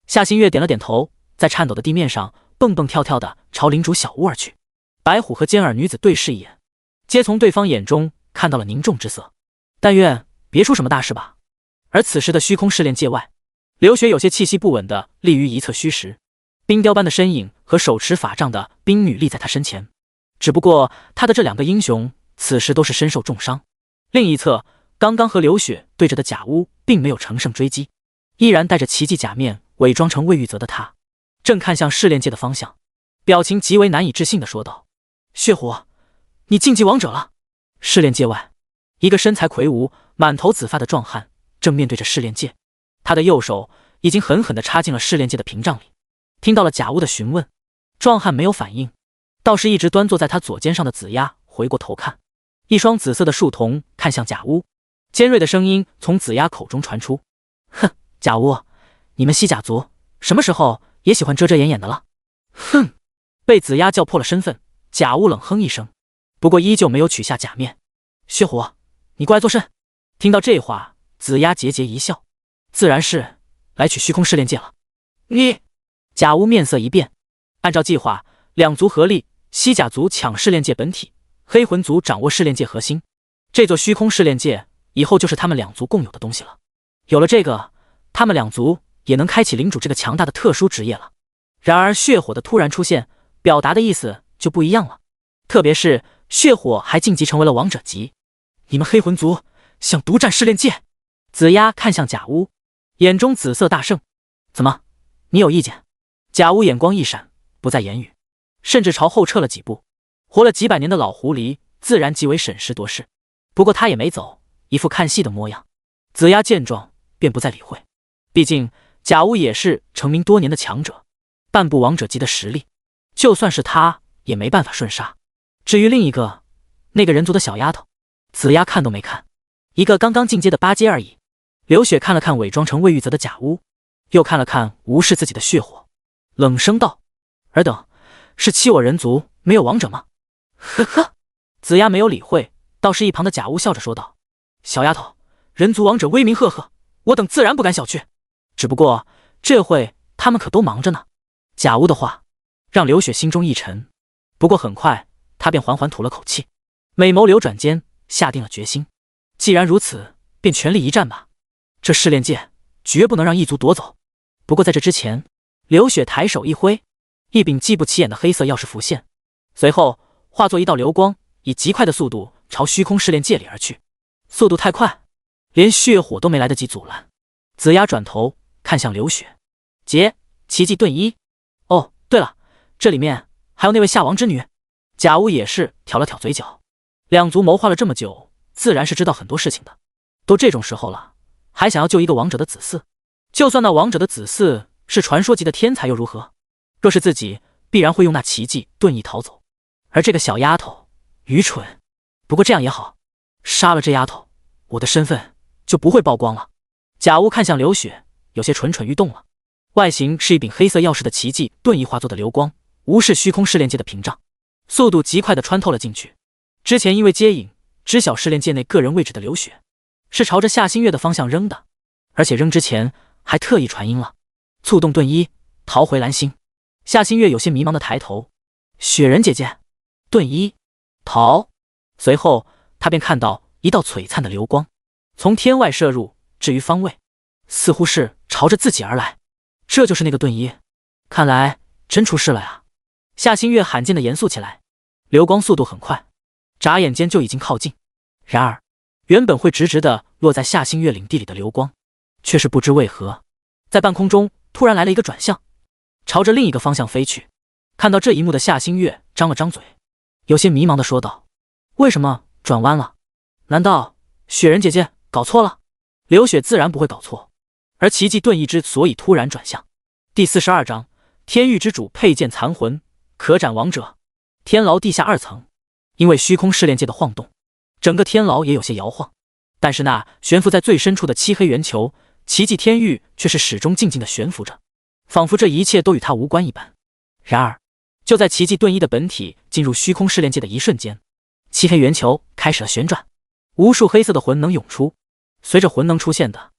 夏新月点了点头，在颤抖的地面上蹦蹦跳跳的朝领主小屋而去。白虎和尖耳女子对视一眼，皆从对方眼中看到了凝重之色。但愿别出什么大事吧。而此时的虚空试炼界外，刘雪有些气息不稳地立于一侧虚实，冰雕般的身影和手持法杖的冰女立在他身前。只不过他的这两个英雄此时都是身受重伤。另一侧，刚刚和刘雪对着的贾乌并没有乘胜追击，依然戴着奇迹假面，伪装成魏玉泽的他，正看向试炼界的方向，表情极为难以置信地说道：“血虎，你晋级王者了！”试炼界外，一个身材魁梧、满头紫发的壮汉正面对着试炼界，他的右手已经狠狠地插进了试炼界的屏障里。听到了贾乌的询问，壮汉没有反应，倒是一直端坐在他左肩上的紫鸦回过头看，一双紫色的树瞳看向贾乌，尖锐的声音从紫鸦口中传出：“哼，贾乌，你们西甲族什么时候也喜欢遮遮掩掩的了？”哼！被紫鸦叫破了身份，贾乌冷哼一声，不过依旧没有取下假面。血虎，你过来作甚？听到这话，紫鸦桀桀一笑，自然是来取虚空试炼界了。你……贾乌面色一变，按照计划，两族合力，西甲族抢试炼界本体，黑魂族掌握试炼界核心，这座虚空试炼界以后就是他们两族共有的东西了。有了这个，他们两族也能开启领主这个强大的特殊职业了。然而血火的突然出现，表达的意思就不一样了，特别是血火还晋级成为了王者级。你们黑魂族想独占试炼界？紫鸦看向贾乌，眼中紫色大盛。怎么，你有意见？贾乌眼光一闪，不再言语，甚至朝后撤了几步。活了几百年的老狐狸自然极为审时度势，不过他也没走，一副看戏的模样。紫鸦见状便不再理会，毕竟贾乌也是成名多年的强者，半步王者级的实力，就算是他也没办法瞬杀。至于另一个，那个人族的小丫头，紫鸦看都没看，一个刚刚进阶的8阶而已。刘雪看了看伪装成魏玉泽的贾乌，又看了看无视自己的血火，冷声道：“尔等是欺我人族没有王者吗？”呵呵，紫鸦没有理会，倒是一旁的贾乌笑着说道：“小丫头，人族王者威名赫赫，我等自然不敢小觑。只不过这会他们可都忙着呢。”贾乌的话让刘雪心中一沉，不过很快她便缓缓吐了口气，美眸流转间下定了决心。既然如此，便全力一战吧。这试炼界绝不能让异族夺走。不过在这之前，刘雪抬手一挥，一柄既不起眼的黑色钥匙浮现，随后化作一道流光，以极快的速度朝虚空试炼界里而去。速度太快，连血火都没来得及阻拦。紫鸦转头看向刘雪，结奇迹遁衣。哦，对了，这里面还有那位下王之女。贾乌也是挑了挑嘴角，两族谋划了这么久，自然是知道很多事情的。都这种时候了，还想要救一个王者的子嗣？就算那王者的子嗣是传说级的天才又如何？若是自己，必然会用那奇迹遁衣逃走。而这个小丫头愚蠢，不过这样也好，杀了这丫头，我的身份就不会曝光了。贾乌看向刘雪，有些蠢蠢欲动了。外形是一柄黑色钥匙的奇迹遁衣化作的流光，无视虚空试炼界的屏障，速度极快地穿透了进去。之前因为接引知晓试炼界内个人位置的刘雪，是朝着夏新月的方向扔的，而且扔之前还特意传音了：“促动遁衣，逃回蓝星。”夏新月有些迷茫地抬头：“雪人姐姐，遁衣逃？”随后他便看到一道璀璨的流光从天外射入，至于方位，似乎是朝着自己而来。这就是那个遁衣，看来真出事了呀！夏新月罕见的严肃起来，流光速度很快，眨眼间就已经靠近。然而，原本会直直的落在夏新月领地里的流光，却是不知为何，在半空中突然来了一个转向，朝着另一个方向飞去。看到这一幕的夏新月张了张嘴，有些迷茫的说道：“为什么转弯了？难道雪人姐姐搞错了？”刘雪自然不会搞错。而奇迹遁衣之所以突然转向，第42章天域之主佩剑残魂，可斩王者。天牢地下2层，因为虚空试炼界的晃动，整个天牢也有些摇晃，但是那悬浮在最深处的漆黑圆球奇迹天域却是始终静静的悬浮着，仿佛这一切都与它无关一般。然而就在奇迹遁衣的本体进入虚空试炼界的一瞬间，漆黑圆球开始了旋转，无数黑色的魂能涌出，随着魂能出现的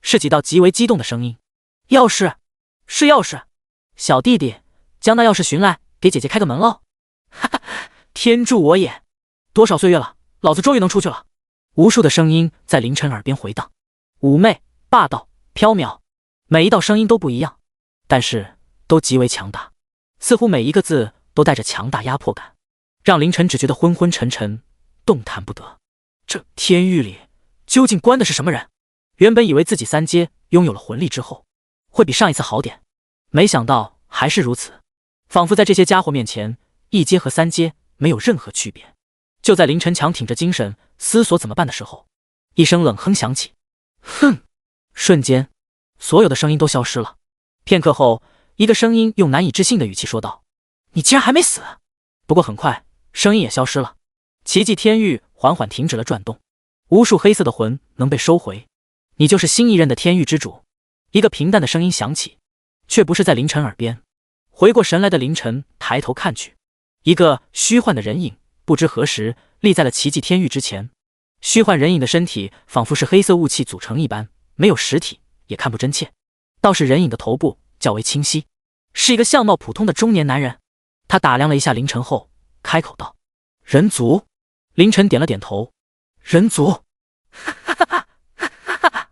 是几道极为激动的声音：“钥匙，是钥匙！小弟弟，将那钥匙寻来，给姐姐开个门喽！”哈哈，天助我也！多少岁月了，老子终于能出去了。无数的声音在凌晨耳边回荡，妩媚、霸道、缥缈，每一道声音都不一样，但是都极为强大，似乎每一个字都带着强大压迫感，让凌晨只觉得昏昏沉沉，动弹不得。这天狱里究竟关的是什么人？原本以为自己三阶拥有了魂力之后，会比上一次好点，没想到还是如此，仿佛在这些家伙面前，一阶和三阶没有任何区别。就在凌晨强挺着精神思索怎么办的时候，一声冷哼响起，哼！瞬间，所有的声音都消失了。片刻后，一个声音用难以置信的语气说道：“你竟然还没死！”不过很快，声音也消失了。奇迹天域缓缓停止了转动，无数黑色的魂能被收回。你就是新一任的天域之主。一个平淡的声音响起，却不是在凌晨耳边。回过神来的凌晨抬头看去，一个虚幻的人影不知何时立在了奇迹天域之前。虚幻人影的身体仿佛是黑色雾气组成一般，没有实体，也看不真切。倒是人影的头部较为清晰，是一个相貌普通的中年男人。他打量了一下凌晨后，开口道：“人族。”凌晨点了点头：“人族。”哈哈哈哈哈哈！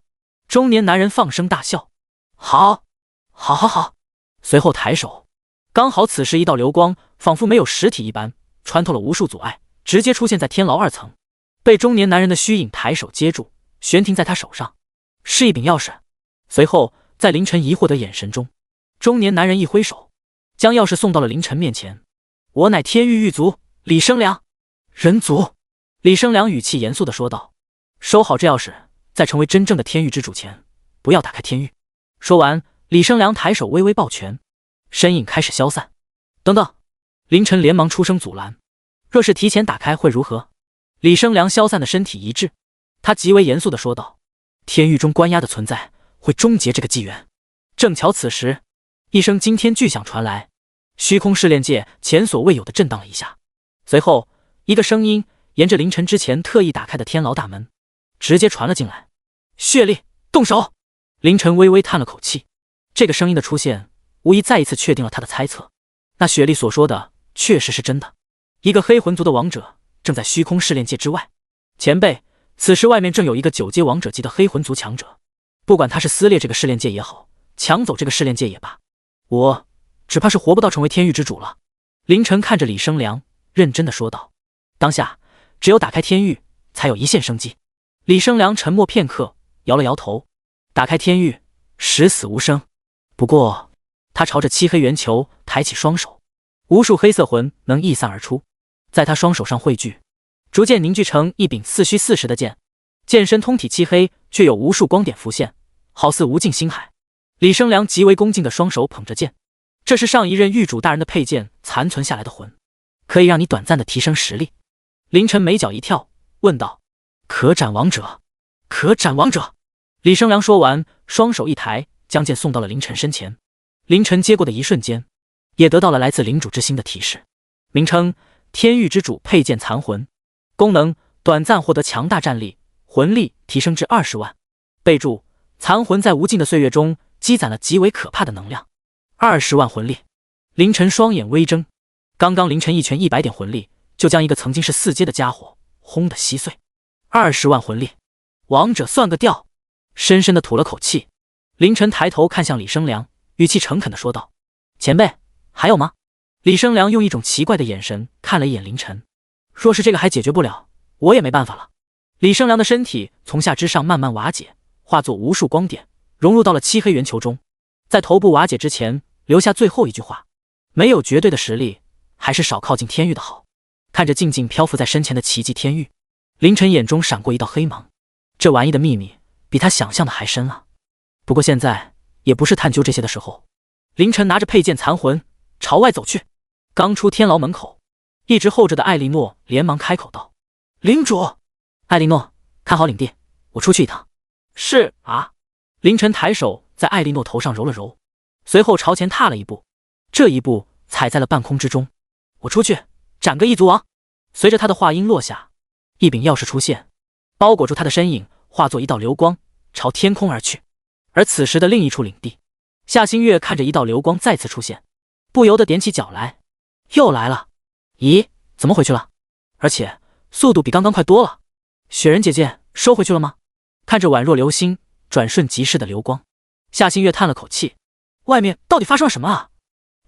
中年男人放声大笑：“好，好，好，好！”随后抬手，刚好此时一道流光仿佛没有实体一般，穿透了无数阻碍，直接出现在天牢2层，被中年男人的虚影抬手接住，悬停在他手上，是一柄钥匙。随后，在凌晨疑惑的眼神中，中年男人一挥手，将钥匙送到了凌晨面前：“我乃天域狱卒李生良。”人族。李生良语气严肃地说道：“收好这钥匙，在成为真正的天域之主前，不要打开天域。”说完，李生良抬手微微抱拳，身影开始消散。等等！凌晨连忙出声阻拦：“若是提前打开会如何？”李生良消散的身体一滞，他极为严肃地说道：“天域中关押的存在会终结这个纪元。”正巧此时，一声惊天巨响传来，虚空试炼界前所未有的震荡了一下。随后，一个声音沿着凌晨之前特意打开的天牢大门，直接传了进来：“血力，动手！”凌晨微微叹了口气，这个声音的出现，无疑再一次确定了他的猜测。那雪莉所说的确实是真的，一个黑魂族的王者正在虚空试炼界之外。前辈，此时外面正有一个9阶王者级的黑魂族强者，不管他是撕裂这个试炼界也好，抢走这个试炼界也罢，我只怕是活不到成为天域之主了。凌晨看着李生良，认真的说道：“当下只有打开天域，才有一线生机。”李生良沉默片刻，摇了摇头：“打开天域，十死无生。”不过，他朝着漆黑圆球抬起双手，无数黑色魂能溢散而出，在他双手上汇聚，逐渐凝聚成一柄似虚似实的剑。剑身通体漆黑，却有无数光点浮现，好似无尽星海。李生良极为恭敬的双手捧着剑，这是上一任狱主大人的佩剑残存下来的魂，可以让你短暂的提升实力。凌晨眉角一跳，问道：“可斩王者？可斩王者？”李生良说完，双手一抬，将剑送到了凌晨身前。凌晨接过的一瞬间，也得到了来自领主之心的提示。名称：天域之主佩剑残魂。功能：短暂获得强大战力，魂力提升至20万。备注：残魂在无尽的岁月中积攒了极为可怕的能量。20万魂力。凌晨双眼微睁，刚刚凌晨一拳100点魂力，就将一个曾经是4阶的家伙轰得稀碎。20万魂力，王者算个吊！深深的吐了口气，凌晨抬头看向李生良，语气诚恳的说道：“前辈，还有吗？”李生良用一种奇怪的眼神看了一眼凌晨，若是这个还解决不了，我也没办法了。李生良的身体从下至上慢慢瓦解，化作无数光点，融入到了漆黑圆球中。在头部瓦解之前，留下最后一句话：没有绝对的实力，还是少靠近天域的好。看着静静漂浮在身前的奇迹天域，凌晨眼中闪过一道黑芒，这玩意的秘密比他想象的还深啊。不过现在也不是探究这些的时候。凌晨拿着佩剑残魂朝外走去，刚出天牢门口，一直候着的艾莉诺连忙开口道：“领主！”艾莉诺，看好领地，我出去一趟。是啊。凌晨抬手在艾莉诺头上揉了揉，随后朝前踏了一步，这一步踩在了半空之中。我出去斩个异族王。随着他的话音落下，一柄钥匙出现，包裹住他的身影，化作一道流光朝天空而去。而此时的另一处领地，夏星月看着一道流光再次出现，不由得踮起脚来。又来了！咦，怎么回去了？而且速度比刚刚快多了。雪人姐姐收回去了吗？看着宛若流星转瞬即逝的流光，夏新月叹了口气，外面到底发生了什么啊？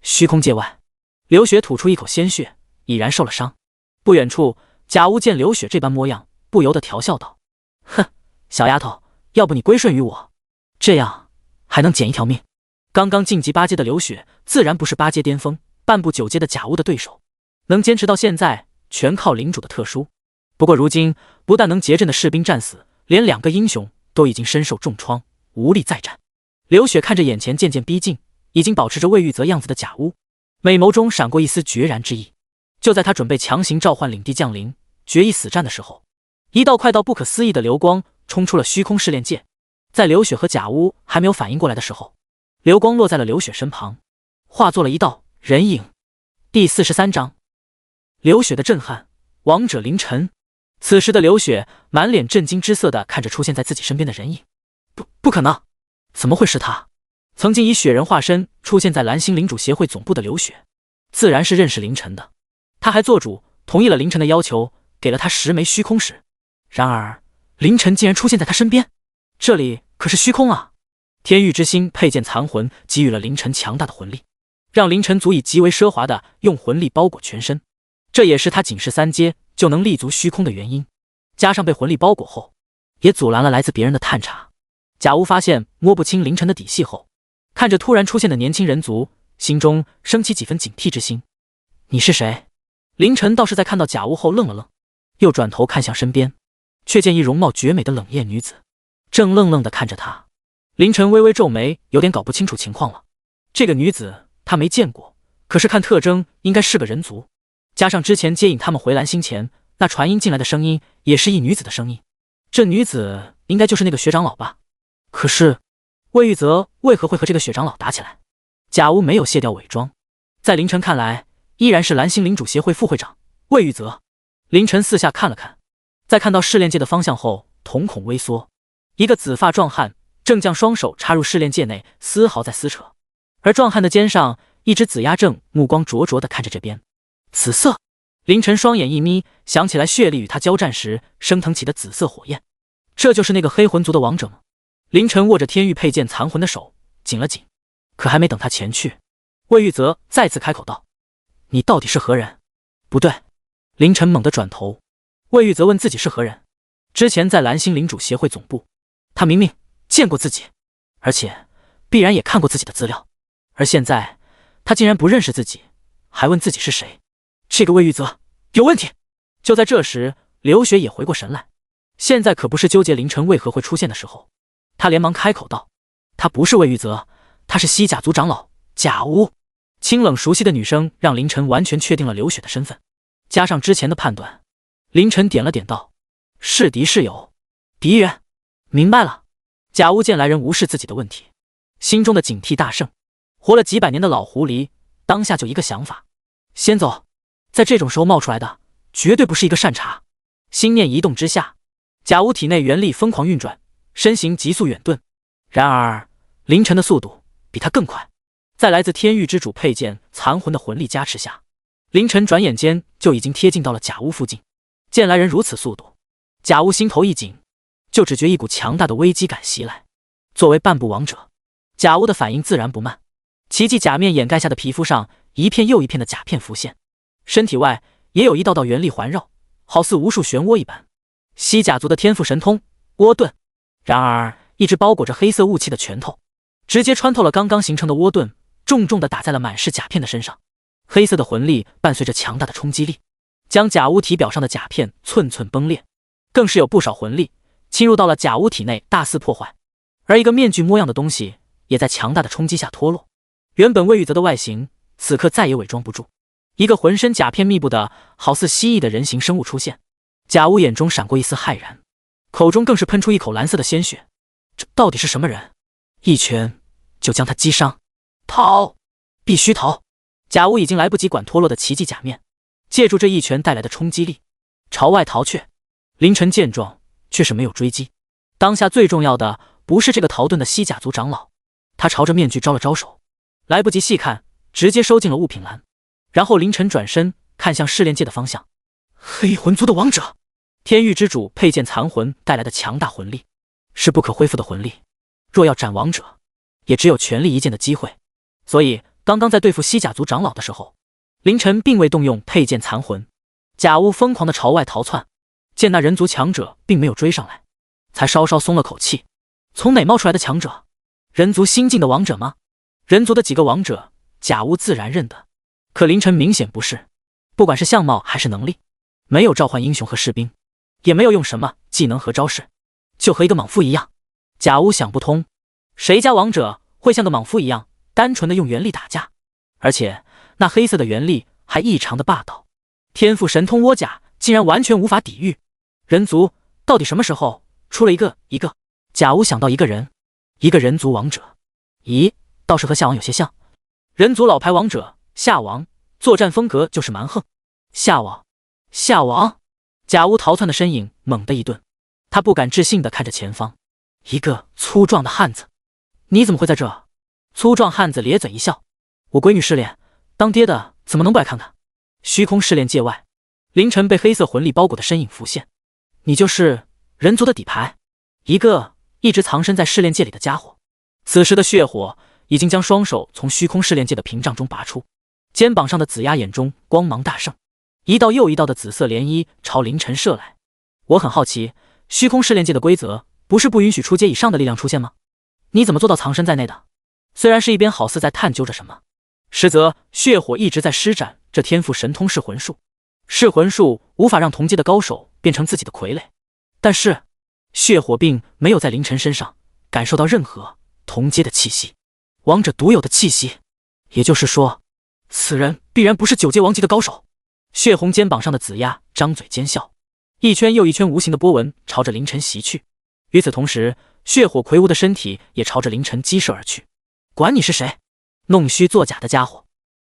虚空界外，刘雪吐出一口鲜血，已然受了伤。不远处，贾屋见刘雪这般模样，不由得调笑道：哼，小丫头，要不你归顺于我，这样还能捡一条命。刚刚晋级8阶的刘雪自然不是8阶巅峰半步9阶的贾屋的对手，能坚持到现在全靠领主的特殊。不过如今不但能结阵的士兵战死，连2个英雄都已经身受重创，无力再战。刘雪看着眼前渐渐逼近，已经保持着魏玉泽样子的贾屋，美眸中闪过一丝决然之意。就在他准备强行召唤领地降临，决一死战的时候，一道快到不可思议的流光冲出了虚空试炼界。在刘雪和贾屋还没有反应过来的时候，流光落在了刘雪身旁，化作了一道人影。第43章，刘雪的震撼，王者凌晨。此时的刘雪满脸震惊之色地看着出现在自己身边的人影，不可能，怎么会是他？曾经以雪人化身出现在蓝星领主协会总部的刘雪，自然是认识凌晨的。他还做主同意了凌晨的要求，给了他10枚虚空石。然而凌晨竟然出现在他身边，这里可是虚空啊！天域之星佩剑残魂给予了凌晨强大的魂力，让凌晨足以极为奢华的用魂力包裹全身，这也是他仅是3阶就能立足虚空的原因。加上被魂力包裹后，也阻拦了来自别人的探查。贾屋发现摸不清凌晨的底细后，看着突然出现的年轻人族，心中升起几分警惕之心。你是谁？凌晨倒是在看到贾屋后愣了愣，又转头看向身边，却见一容貌绝美的冷艳女子正愣愣地看着他。凌晨微微皱眉，有点搞不清楚情况了。这个女子他没见过，可是看特征应该是个人族，加上之前接引他们回蓝星前那传音进来的声音也是一女子的声音，这女子应该就是那个雪长老吧？可是魏玉泽为何会和这个雪长老打起来？贾屋没有卸掉伪装，在凌晨看来依然是蓝星领主协会副会长魏玉泽。凌晨四下看了看，在看到试炼界的方向后瞳孔微缩，一个紫发壮汉正将双手插入试炼界内，丝毫在撕扯，而壮汉的肩上一只紫鸦正目光灼灼地看着这边。紫色，凌晨双眼一眯，想起来血力与他交战时升腾起的紫色火焰，这就是那个黑魂族的王者吗？凌晨握着天域佩剑残魂的手紧了紧，可还没等他前去，魏玉泽再次开口道：你到底是何人？不对。凌晨猛地转头，魏玉泽问自己是何人。之前在蓝星领主协会总部，他明明见过自己，而且必然也看过自己的资料，而现在他竟然不认识自己，还问自己是谁。这个魏玉泽有问题。就在这时，刘雪也回过神来，现在可不是纠结凌晨为何会出现的时候，他连忙开口道：他不是魏玉泽，他是西甲族长老贾屋。清冷熟悉的女声让凌晨完全确定了刘雪的身份，加上之前的判断，凌晨点了点道：是敌是友？敌人。明白了。贾屋见来人无视自己的问题，心中的警惕大盛。活了几百年的老狐狸当下就一个想法，先走。在这种时候冒出来的绝对不是一个善茬。心念移动之下，贾屋体内元力疯狂运转，身形急速远遁。然而凌晨的速度比他更快，在来自天域之主佩剑残魂的魂力加持下，凌晨转眼间就已经贴近到了贾屋附近。见来人如此速度，贾屋心头一紧，就只觉一股强大的危机感袭来。作为半步王者，贾屋的反应自然不慢。奇迹假面掩盖下的皮肤上一片又一片的甲片浮现，身体外也有一道道元力环绕，好似无数漩涡一般。西甲族的天赋神通涡盾，然而一只包裹着黑色雾气的拳头直接穿透了刚刚形成的涡盾，重重地打在了满是甲片的身上。黑色的魂力伴随着强大的冲击力，将甲屋体表上的甲片寸寸崩裂，更是有不少魂力侵入到了甲屋体内大肆破坏。而一个面具模样的东西也在强大的冲击下脱落，原本魏玉泽的外形此刻再也伪装不住，一个浑身甲片密布的好似蜥蜴的人形生物出现。贾屋眼中闪过一丝骇然，口中更是喷出一口蓝色的鲜血。这到底是什么人？一拳就将他击伤。逃！必须逃！贾屋已经来不及管脱落的奇迹假面，借助这一拳带来的冲击力朝外逃去。凌晨见状却是没有追击，当下最重要的不是这个逃遁的西甲族长老，他朝着面具招了招手，来不及细看，直接收进了物品栏。然后凌晨转身看向试炼界的方向，黑魂族的王者，天域之主佩剑残魂带来的强大魂力，是不可恢复的魂力。若要斩王者，也只有全力一剑的机会。所以，刚刚在对付西甲族长老的时候，凌晨并未动用佩剑残魂。贾乌疯狂地朝外逃窜，见那人族强者并没有追上来，才稍稍松了口气。从哪冒出来的强者？人族新晋的王者吗？人族的几个王者，贾乌自然认得。可凌晨明显不是，不管是相貌还是能力，没有召唤英雄和士兵，也没有用什么技能和招式，就和一个莽夫一样。贾乌想不通，谁家王者会像个莽夫一样，单纯的用元力打架？而且那黑色的元力还异常的霸道，天赋神通倭甲竟然完全无法抵御。人族到底什么时候出了一个？贾乌想到一个人，一个人族王者。咦，倒是和夏王有些像。人族老牌王者夏王，作战风格就是蛮横。夏王，贾乌逃窜的身影猛地一顿，他不敢置信地看着前方，一个粗壮的汉子。你怎么会在这？粗壮汉子咧嘴一笑，我闺女失恋，当爹的怎么能不来看看？虚空试炼界外，凌晨被黑色魂力包裹的身影浮现。你就是人族的底牌，一个一直藏身在试炼界里的家伙。此时的血火已经将双手从虚空试炼界的屏障中拔出，肩膀上的紫鸦眼中光芒大盛，一道又一道的紫色涟漪朝凌晨射来。我很好奇，虚空试炼界的规则不是不允许初阶以上的力量出现吗？你怎么做到藏身在内的？虽然是一边好似在探究着什么，实则血火一直在施展这天赋神通噬魂术。噬魂术无法让同阶的高手变成自己的傀儡，但是血火并没有在凌晨身上感受到任何同阶的气息，王者独有的气息。也就是说，此人必然不是9阶王级的高手。血红肩膀上的紫鸦张嘴奸笑，一圈又一圈无形的波纹朝着凌晨袭去。与此同时，血火魁梧的身体也朝着凌晨激射而去。管你是谁，弄虚作假的家伙，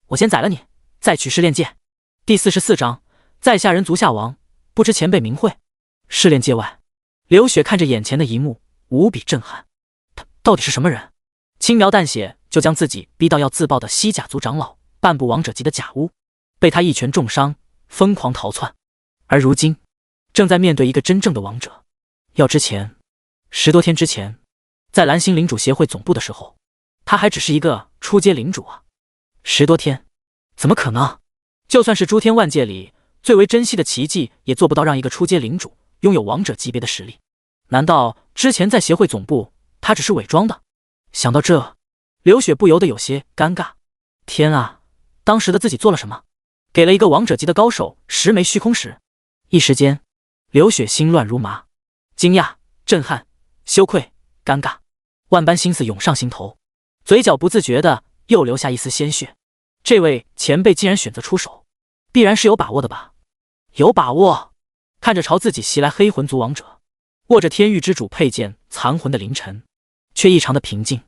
我先宰了你，再取试炼界。第44章，在下人族夏王，不知前辈名讳。试炼界外，刘雪看着眼前的一幕，无比震撼。他到底是什么人？轻描淡写就将自己逼到要自爆的西甲族长老，半步王者级的贾乌，被他一拳重伤，疯狂逃窜。而如今，正在面对一个真正的王者。要之前，10多天之前，在蓝星领主协会总部的时候，他还只是一个初阶领主啊。10多天，怎么可能？就算是诸天万界里最为珍惜的奇迹，也做不到让一个初阶领主拥有王者级别的实力。难道之前在协会总部，他只是伪装的？想到这，刘雪不由得有些尴尬。天啊，当时的自己做了什么？给了一个王者级的高手10枚虚空石。一时间，刘雪心乱如麻，惊讶、震撼、羞愧、尴尬，万般心思涌上心头，嘴角不自觉的又流下一丝鲜血。这位前辈竟然选择出手，必然是有把握的吧？有把握？看着朝自己袭来黑魂族王者，握着天域之主佩剑残魂的凌晨，却异常的平静。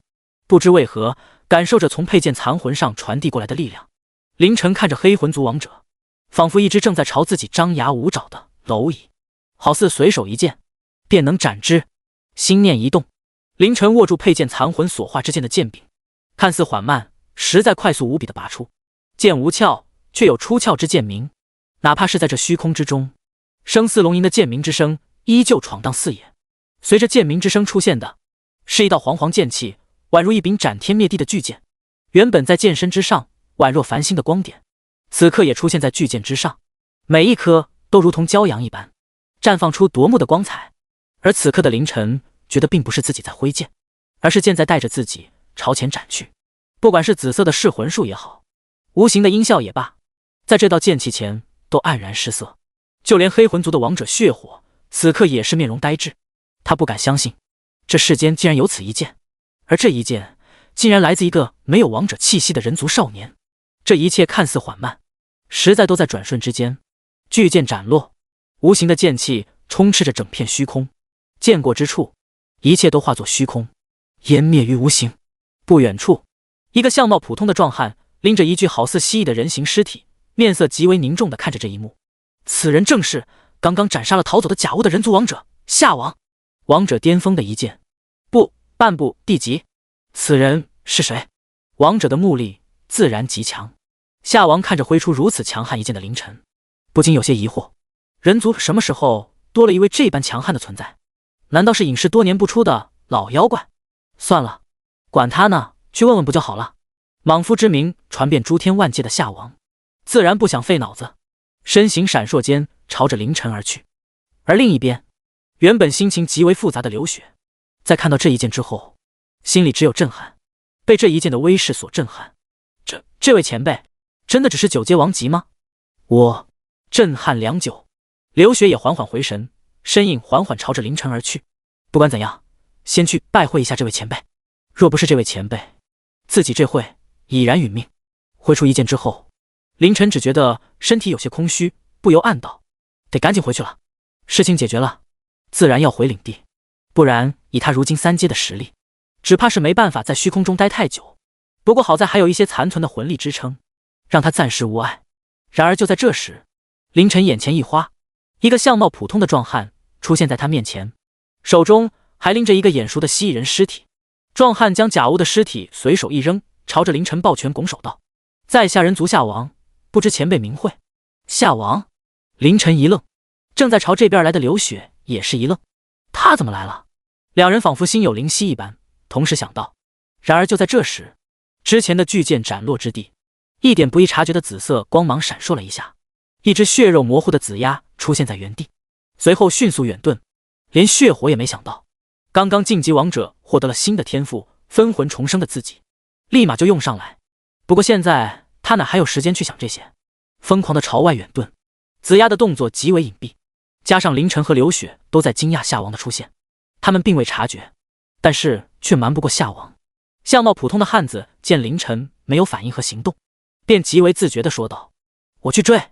不知为何，感受着从佩剑残魂上传递过来的力量，凌晨看着黑魂族王者，仿佛一只正在朝自己张牙舞爪的蝼蚁，好似随手一剑便能斩之。心念一动，凌晨握住佩剑残魂所化之剑的剑柄，看似缓慢，实在快速无比的拔出。剑无鞘，却有出鞘之剑鸣。哪怕是在这虚空之中，声嘶龙吟的剑鸣之声依旧闯荡四野。随着剑鸣之声出现的，是一道煌煌剑气，宛如一柄斩天灭地的巨剑。原本在剑身之上，宛若繁星的光点，此刻也出现在巨剑之上，每一颗都如同骄阳一般，绽放出夺目的光彩。而此刻的凌晨觉得并不是自己在挥剑，而是剑在带着自己朝前斩去。不管是紫色的噬魂术也好，无形的音效也罢，在这道剑气前都黯然失色。就连黑魂族的王者血火此刻也是面容呆滞，他不敢相信这世间竟然有此一剑，而这一剑竟然来自一个没有王者气息的人族少年。这一切看似缓慢，实在都在转瞬之间。巨剑斩落，无形的剑气充斥着整片虚空，剑过之处，一切都化作虚空，湮灭于无形。不远处，一个相貌普通的壮汉拎着一具好似蜥蜴的人形尸体，面色极为凝重地看着这一幕。此人正是刚刚斩杀了逃走的贾乌的人族王者夏王。王者巅峰的一剑，不，半步地级。此人是谁？王者的目力自然极强。夏王看着挥出如此强悍一剑的凌晨，不禁有些疑惑。人族什么时候多了一位这般强悍的存在？难道是隐世多年不出的老妖怪？算了，管他呢，去问问不就好了。莽夫之名传遍诸天万界的夏王，自然不想费脑子，身形闪烁间朝着凌晨而去。而另一边，原本心情极为复杂的刘雪，在看到这一剑之后，心里只有震撼，被这一剑的威势所震撼。这位前辈，真的只是九阶王级吗？我震撼良久，刘雪也缓缓回神，身影缓缓朝着凌晨而去。不管怎样，先去拜会一下这位前辈。若不是这位前辈，自己这会已然殒命。挥出一剑之后，凌晨只觉得身体有些空虚，不由暗道：得赶紧回去了。事情解决了，自然要回领地，不然以他如今3阶的实力，只怕是没办法在虚空中待太久。不过好在还有一些残存的魂力支撑，让他暂时无碍。然而就在这时，凌晨眼前一花，一个相貌普通的壮汉出现在他面前，手中还拎着一个眼熟的蜥蜴人尸体。壮汉将假物的尸体随手一扔，朝着凌晨抱拳拱手道：在下人族夏王，不知前辈名讳。夏王？凌晨一愣，正在朝这边来的刘雪也是一愣，他怎么来了？两人仿佛心有灵犀一般，同时想到。然而就在这时，之前的巨剑斩落之地，一点不易察觉的紫色光芒闪烁了一下，一只血肉模糊的紫鸦出现在原地，随后迅速远遁。连血火也没想到，刚刚晋级王者获得了新的天赋分魂重生的自己，立马就用上来。不过现在他哪还有时间去想这些，疯狂的朝外远遁。紫鸦的动作极为隐蔽，加上凌晨和刘雪都在惊讶夏王的出现，他们并未察觉，但是却瞒不过夏王。相貌普通的汉子见凌晨没有反应和行动，便极为自觉地说道：我去追。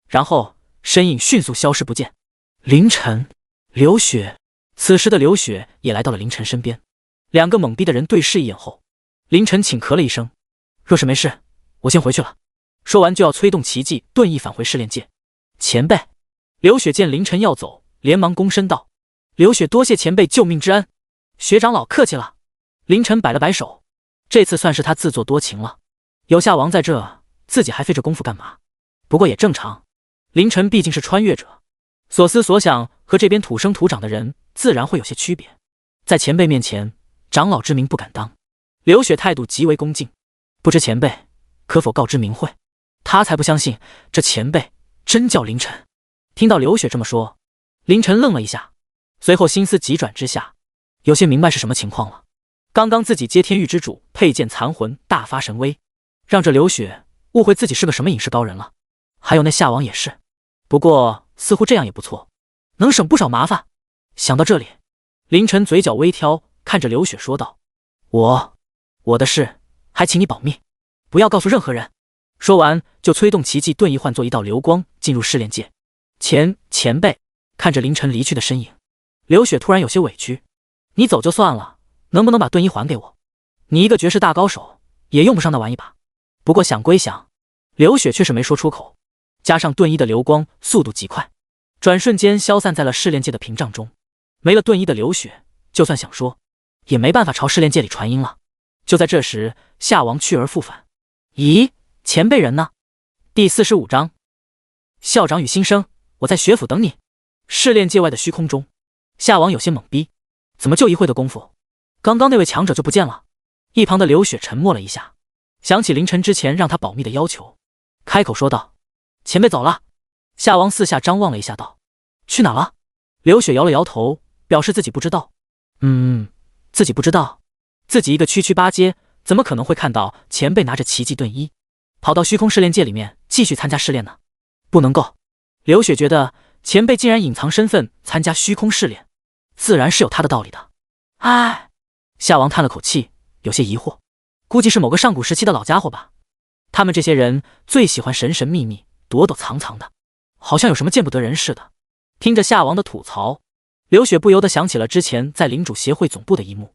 然后身影迅速消失不见。凌晨，刘雪。此时的刘雪也来到了凌晨身边，两个懵逼的人对视一眼后，凌晨轻咳了一声：若是没事，我先回去了。说完就要催动奇迹遁意返回试炼界。前辈。刘雪见凌晨要走，连忙躬身道：刘雪多谢前辈救命之恩，雪长老客气了。凌晨摆了摆手，这次算是他自作多情了，有夏王在这，自己还费这功夫干嘛？不过也正常，凌晨毕竟是穿越者，所思所想和这边土生土长的人自然会有些区别，在前辈面前，长老之名不敢当。刘雪态度极为恭敬，不知前辈可否告知名讳？他才不相信这前辈真叫凌晨。听到刘雪这么说，凌晨愣了一下，随后心思急转之下，有些明白是什么情况了。刚刚自己接天域之主佩剑残魂大发神威，让这刘雪误会自己是个什么隐世高人了。还有那夏王也是，不过似乎这样也不错，能省不少麻烦。想到这里，凌晨嘴角微挑，看着刘雪说道：我的事还请你保密，不要告诉任何人。说完就催动奇迹遁意，换作一道流光进入试炼界。前辈。看着凌晨离去的身影，刘雪突然有些委屈：你走就算了，能不能把遁意还给我？你一个绝世大高手也用不上那玩意吧。不过想归想，刘雪却是没说出口。加上遁意的流光速度极快，转瞬间消散在了试炼界的屏障中。没了遁意的刘雪，就算想说，也没办法朝试炼界里传音了。就在这时，夏王去而复返。咦，前辈人呢？第45章，校长与新生，我在学府等你。试炼界外的虚空中，夏王有些懵逼，怎么就一会的功夫，刚刚那位强者就不见了？一旁的刘雪沉默了一下，想起凌晨之前让他保密的要求，开口说道：前辈走了。夏王四下张望了一下道：去哪了？刘雪摇了摇头，表示自己不知道。自己不知道，自己一个区区8阶，怎么可能会看到前辈拿着奇迹遁衣跑到虚空试炼界里面继续参加试炼呢？不能够。刘雪觉得前辈竟然隐藏身份参加虚空试炼，自然是有他的道理的。唉，夏王叹了口气，有些疑惑，估计是某个上古时期的老家伙吧。他们这些人最喜欢神神秘秘、躲躲藏藏的，好像有什么见不得人似的。听着夏王的吐槽，刘雪不由得想起了之前在领主协会总部的一幕。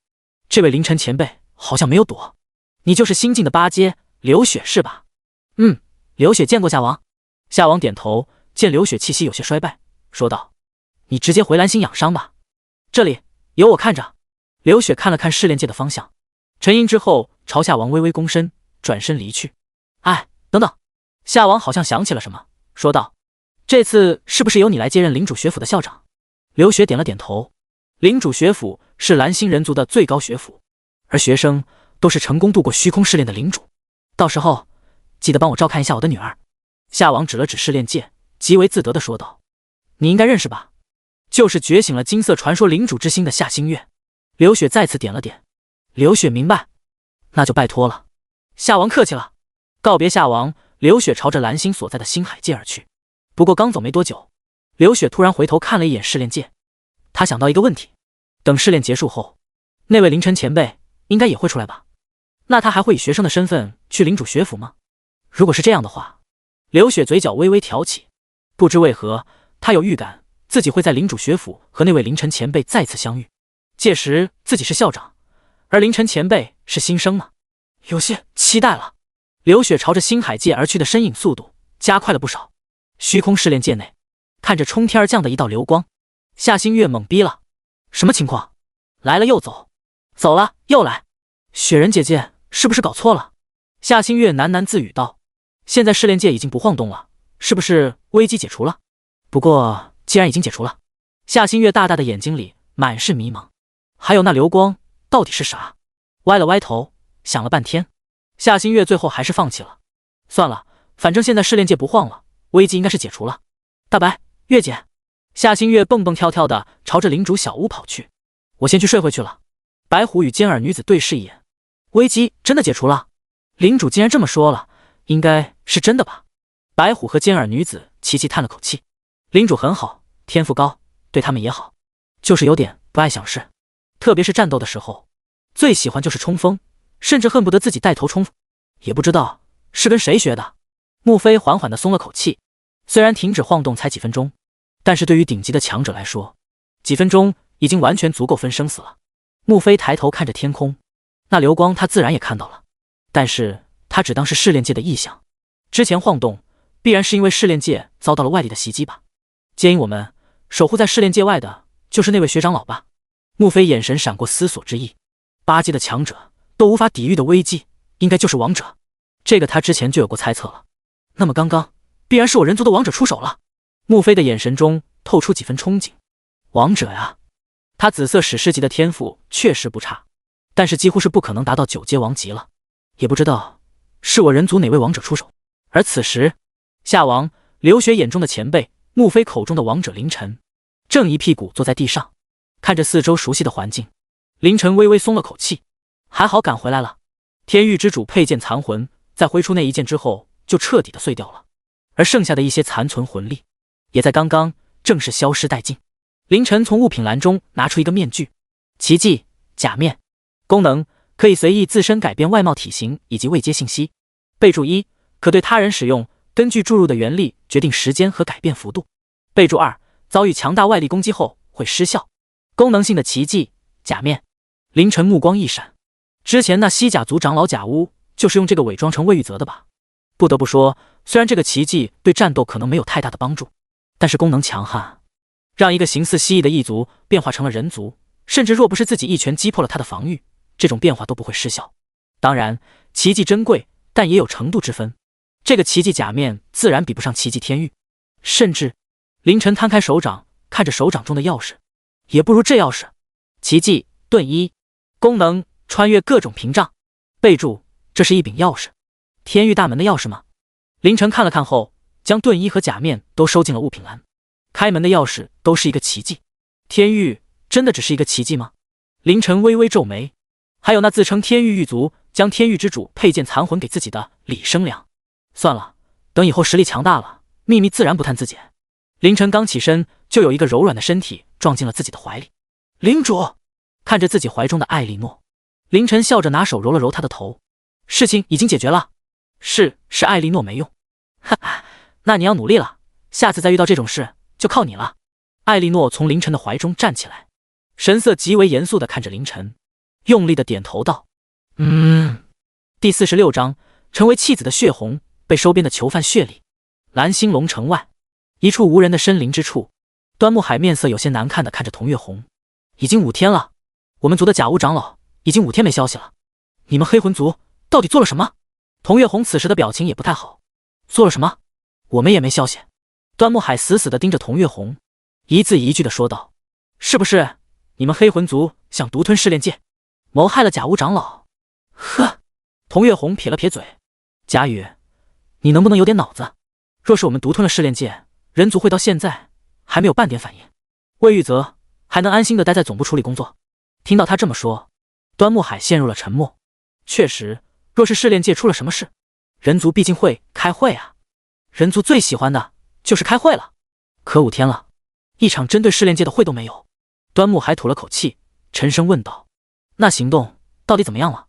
这位凌晨前辈好像没有躲，你就是新进的8阶刘雪是吧？刘雪见过夏王。夏王点头，见刘雪气息有些衰败，说道：你直接回蓝星养伤吧，这里有我看着。刘雪看了看试炼界的方向，沉吟之后朝夏王微微躬身，转身离去。哎，等等。夏王好像想起了什么，说道：这次是不是由你来接任领主学府的校长？刘雪点了点头。领主学府是蓝星人族的最高学府，而学生都是成功度过虚空试炼的领主。到时候记得帮我照看一下我的女儿。夏王指了指试炼界，极为自得地说道：“你应该认识吧？就是觉醒了金色传说领主之心的夏星月。”刘雪再次点了点。刘雪明白，那就拜托了。夏王客气了。告别夏王，刘雪朝着蓝星所在的星海界而去。不过刚走没多久，刘雪突然回头看了一眼试炼界，她想到一个问题：等试炼结束后，那位凌晨前辈应该也会出来吧？那他还会以学生的身份去领主学府吗？如果是这样的话，刘雪嘴角微微挑起，不知为何，她有预感自己会在领主学府和那位凌晨前辈再次相遇。届时自己是校长，而凌晨前辈是新生嘛，有些期待了。刘雪朝着星海界而去的身影速度加快了不少。虚空试炼界内，看着冲天而降的一道流光，夏星月懵逼了。什么情况？来了又走，走了又来，雪人姐姐是不是搞错了？夏星月喃喃自语道。现在试炼界已经不晃动了，是不是危机解除了？不过既然已经解除了，夏星月大大的眼睛里满是迷茫。还有那流光到底是啥？歪了歪头，想了半天，夏星月最后还是放弃了。算了，反正现在试炼界不晃了，危机应该是解除了。大白，月姐。夏星月蹦蹦跳跳的朝着领主小屋跑去。我先去睡回去了。白虎与尖耳女子对视一眼，危机真的解除了？领主既然这么说了，应该是真的吧？白虎和尖耳女子齐齐叹了口气。领主很好，天赋高，对他们也好，就是有点不爱想事，特别是战斗的时候，最喜欢就是冲锋，甚至恨不得自己带头冲锋。也不知道是跟谁学的。穆飞缓缓地松了口气，虽然停止晃动才几分钟，但是对于顶级的强者来说，几分钟已经完全足够分生死了。穆飞抬头看着天空，那流光他自然也看到了，但是他只当是试炼界的异象。之前晃动必然是因为试炼界遭到了外力的袭击吧。接应我们守护在试炼界外的就是那位学长老吧。穆飞眼神闪过思索之意，八阶的强者都无法抵御的危机，应该就是王者。这个他之前就有过猜测了。那么刚刚必然是我人族的王者出手了。穆飞的眼神中透出几分憧憬。王者呀，他紫色史诗级的天赋确实不差，但是几乎是不可能达到9阶王级了。也不知道是我人族哪位王者出手。而此时，夏王、刘雪眼中的前辈，穆飞口中的王者凌晨，正一屁股坐在地上，看着四周熟悉的环境，凌晨微微松了口气。还好赶回来了。天域之主佩剑残魂在挥出那一剑之后就彻底的碎掉了，而剩下的一些残存魂力也在刚刚正式消失殆尽。凌晨从物品栏中拿出一个面具，奇迹假面，功能可以随意自身改变外貌体型以及位阶信息。备注1，可对他人使用，根据注入的原力决定时间和改变幅度。备注2，遭遇强大外力攻击后会失效。功能性的奇迹假面。凌晨目光一闪，之前那西甲族长老贾乌就是用这个伪装成魏玉泽的吧？不得不说，虽然这个奇迹对战斗可能没有太大的帮助，但是功能强悍，让一个形似蜥蜴的异族变化成了人族，甚至若不是自己一拳击破了他的防御，这种变化都不会失效。当然，奇迹珍贵，但也有程度之分。这个奇迹假面自然比不上奇迹天域，甚至凌晨摊开手掌，看着手掌中的钥匙，也不如这钥匙。奇迹盾衣，功能穿越各种屏障。备注：这是一柄钥匙。天域大门的钥匙吗？凌晨看了看后，将盾衣和假面都收进了物品栏。开门的钥匙都是一个奇迹，天域真的只是一个奇迹吗？凌晨微微皱眉。还有那自称天域狱卒将天域之主佩剑残魂给自己的李生良。算了，等以后实力强大了，秘密自然不探自检。凌晨刚起身，就有一个柔软的身体撞进了自己的怀里。领主看着自己怀中的艾莉诺，凌晨笑着拿手揉了揉她的头。事情已经解决了。是艾莉诺没用。哈哈，那你要努力了，下次再遇到这种事就靠你了。艾莉诺从凌晨的怀中站起来，神色极为严肃地看着凌晨，用力地点头道：第46章成为弃子的血红被收编的囚犯血里。蓝星龙城外，一处无人的森林之处，端木海面色有些难看地看着童月红。已经5天了，我们族的假巫长老已经5天没消息了，你们黑魂族到底做了什么？童月红此时的表情也不太好。做了什么？我们也没消息。端木海死死地盯着童月红，一字一句地说道：“是不是你们黑魂族想独吞试炼界，谋害了贾屋长老？”呵，童月红撇了撇嘴：“贾宇，你能不能有点脑子？若是我们独吞了试炼界，人族会到现在还没有半点反应，魏玉泽还能安心地待在总部处理工作？”听到他这么说，端木海陷入了沉默。确实，若是试炼界出了什么事，人族毕竟会开会啊。人族最喜欢的就是开会了。可5天了，一场针对试炼界的会都没有。端木海吐了口气，沉声问道：“那行动到底怎么样了？”“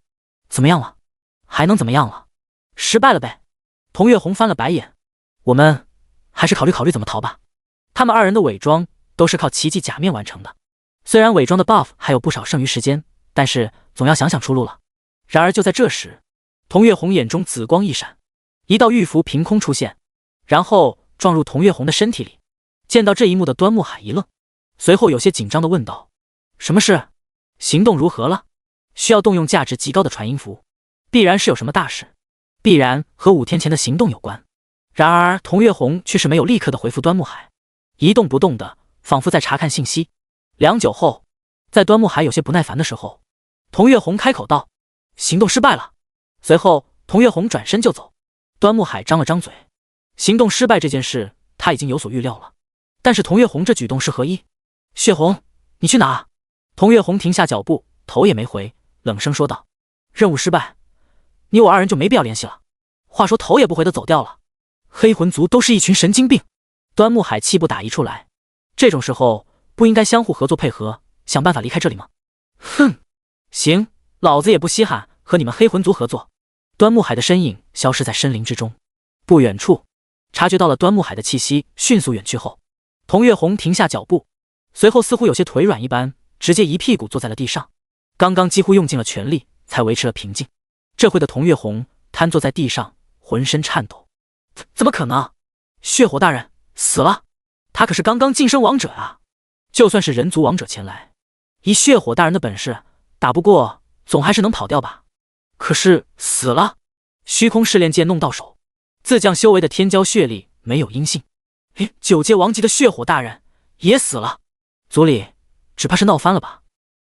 怎么样了？还能怎么样了？失败了呗。”童月红翻了白眼：“我们还是考虑考虑怎么逃吧。他们2人的伪装都是靠奇迹假面完成的，虽然伪装的 buff 还有不少剩余时间，但是总要想想出路了。”然而就在这时，童月红眼中紫光一闪，一道玉符凭空出现，然后撞入童月红的身体里。见到这一幕的端木海一愣，随后有些紧张地问道：“什么事？行动如何了？需要动用价值极高的传音符，必然是有什么大事，必然和5天前的行动有关。”然而童月红却是没有立刻的回复端木海，一动不动的，仿佛在查看信息。良久后，在端木海有些不耐烦的时候，童月红开口道：“行动失败了。”随后童月红转身就走。端木海张了张嘴，行动失败这件事他已经有所预料了，但是童月红这举动是何意？“血红，你去哪？”童月红停下脚步，头也没回，冷声说道：“任务失败，你我2人就没必要联系了。话说头也不回的走掉了，黑魂族都是一群神经病。”端木海气不打一处来，这种时候不应该相互合作配合，想办法离开这里吗？哼，行，老子也不稀罕和你们黑魂族合作。端木海的身影消失在森林之中，不远处察觉到了端木海的气息迅速远去后，童月红停下脚步，随后似乎有些腿软一般，直接一屁股坐在了地上。刚刚几乎用尽了全力才维持了平静，这回的童月红瘫坐在地上，浑身颤抖。怎么可能？血火大人死了？他可是刚刚晋升王者啊！就算是人族王者前来，以血火大人的本事，打不过总还是能跑掉吧？可是死了，虚空试炼界弄到手，自降修为的天骄血力没有音信，连9阶王级的血火大人也死了，族里只怕是闹翻了吧？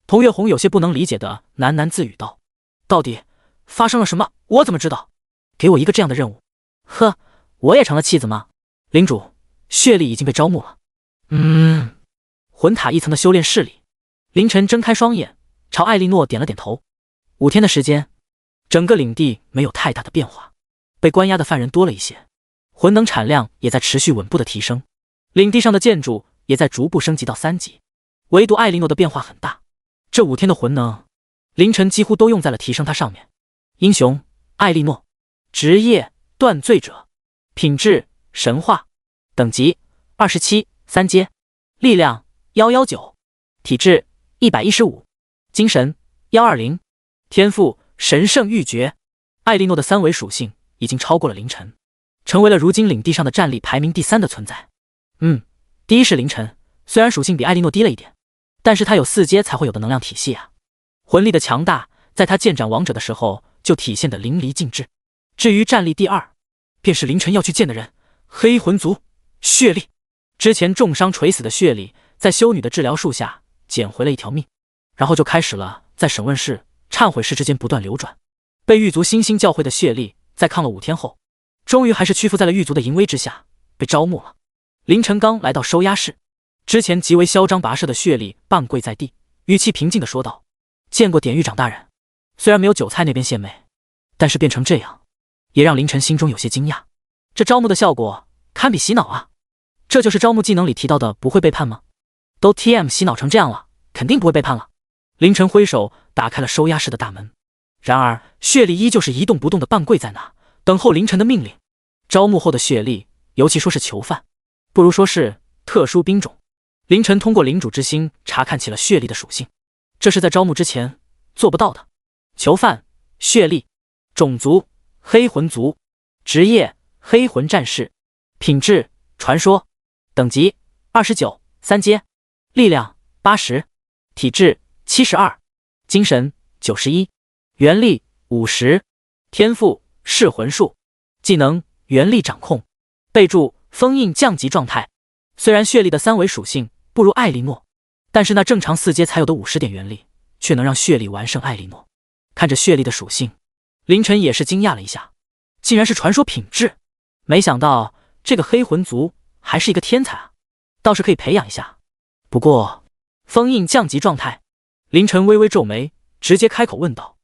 童月红有些不能理解的喃喃自语道：“到底发生了什么？我怎么知道？给我一个这样的任务，呵，我也成了弃子吗？”领主，血力已经被招募了。魂塔1层的修炼室里，凌晨睁开双眼，朝艾莉诺点了点头。5天的时间，整个领地没有太大的变化，被关押的犯人多了一些，魂能产量也在持续稳步的提升，领地上的建筑也在逐步升级到3级。唯独艾莉诺的变化很大，这5天的魂能，凌晨几乎都用在了提升它上面。英雄艾莉诺，职业断罪者，品质神话，等级27 3阶，力量119，体质115，精神120，天赋神圣御绝。艾莉诺的3维属性已经超过了凌晨，成为了如今领地上的战力排名第3的存在。第一是凌晨，虽然属性比艾莉诺低了一点，但是他有4阶才会有的能量体系啊，魂力的强大在他剑斩王者的时候就体现得淋漓尽致。至于战力第2，便是凌晨要去见的人，黑魂族血力。之前重伤垂死的血力在修女的治疗术下捡回了一条命，然后就开始了在审问室、忏悔室之间不断流转。被狱卒星星教会的血力在抗了5天后，终于还是屈服在了狱卒的淫威之下，被招募了。凌晨刚来到收押室，之前极为嚣张跋涉的血力半跪在地，语气平静地说道：“见过典狱长大人。”虽然没有韭菜那边献媚，但是变成这样，也让凌晨心中有些惊讶。这招募的效果堪比洗脑啊！这就是招募技能里提到的不会背叛吗？都 TM 洗脑成这样了，肯定不会背叛了。凌晨挥手打开了收押室的大门，然而血力依旧是一动不动的半跪在那，等候凌晨的命令。招募后的血力，尤其说是囚犯，不如说是特殊兵种。凌晨通过领主之心查看起了血力的属性，这是在招募之前做不到的。囚犯血力，种族黑魂族，职业黑魂战士，品质传说，等级29 3阶，力量80，体质72，精神91，元力50，天赋噬魂术，技能元力掌控。备注：封印降级状态。虽然血力的3维属性不如艾莉诺，但是那正常4阶才有的50点元力，却能让血力完胜艾莉诺。看着血力的属性，凌晨也是惊讶了一下，竟然是传说品质。没想到这个黑魂族还是一个天才啊，倒是可以培养一下。不过封印降级状态，凌晨微微皱眉，直接开口问道：“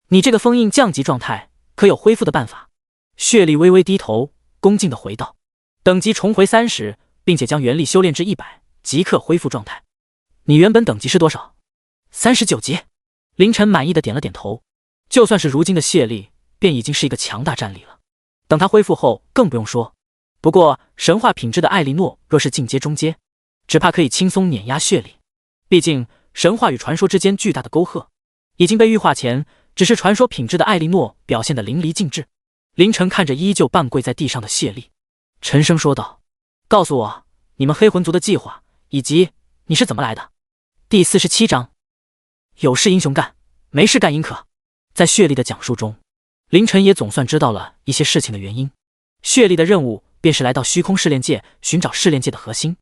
你这个封印降级状态可有恢复的办法？”血力微微低头，恭敬地回道：“等级重回30，并且将元力修炼至100，即刻恢复状态。你原本等级是多少？39级。”凌晨满意的点了点头。就算是如今的血力，便已经是一个强大战力了。等他恢复后，更不用说。不过神话品质的艾莉诺若是进阶中阶，只怕可以轻松碾压血力。毕竟神话与传说之间巨大的沟壑已经被玉化前，只是传说品质的艾莉诺表现得淋漓尽致。凌晨看着依旧半跪在地上的血力，沉声说道：“告诉我你们黑魂族的计划，以及你是怎么来的。”第47章，有事英雄干，没事干阴可。在血力的讲述中，凌晨也总算知道了一些事情的原因。血力的任务便是来到虚空试炼界寻找试炼界的核心，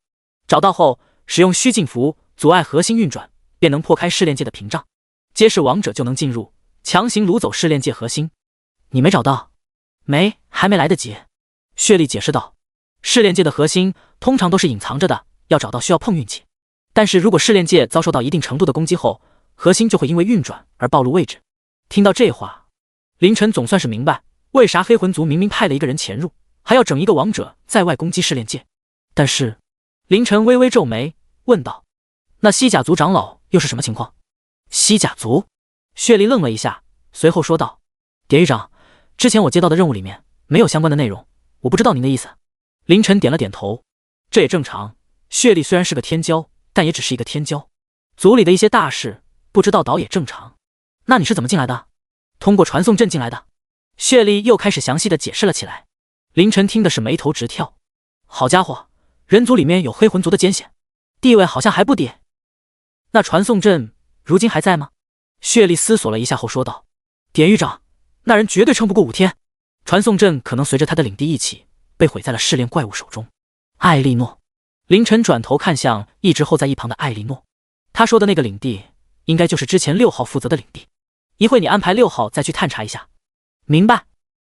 找到后使用虚境符阻碍核心运转，便能破开试炼界的屏障，揭示王者就能进入，强行掳走试炼界核心。你没找到？没，还没来得及。血力解释道：“试炼界的核心通常都是隐藏着的，要找到需要碰运气。但是如果试炼界遭受到一定程度的攻击后，核心就会因为运转而暴露位置。”听到这话，凌晨总算是明白为啥黑魂族明明派了一个人潜入，还要整一个王者在外攻击试炼界。但是凌晨微微皱眉问道：“那西甲族长老又是什么情况？”西甲族？血力愣了一下，随后说道：“典狱长，之前我接到的任务里面没有相关的内容，我不知道您的意思。”凌晨点了点头，这也正常。血力虽然是个天骄，但也只是一个天骄，族里的一些大事不知道倒也正常。那你是怎么进来的？通过传送阵进来的。血力又开始详细的解释了起来。凌晨听的是眉头直跳，好家伙，人族里面有黑魂族的艰险，地位好像还不低。那传送阵如今还在吗？血力思索了一下后说道：“典狱长，那人绝对撑不过5天，传送阵可能随着他的领地一起被毁在了试炼怪物手中。”艾莉诺。凌晨转头看向一直候在一旁的艾莉诺，他说的那个领地应该就是之前6号负责的领地，一会你安排6号再去探查一下。明白。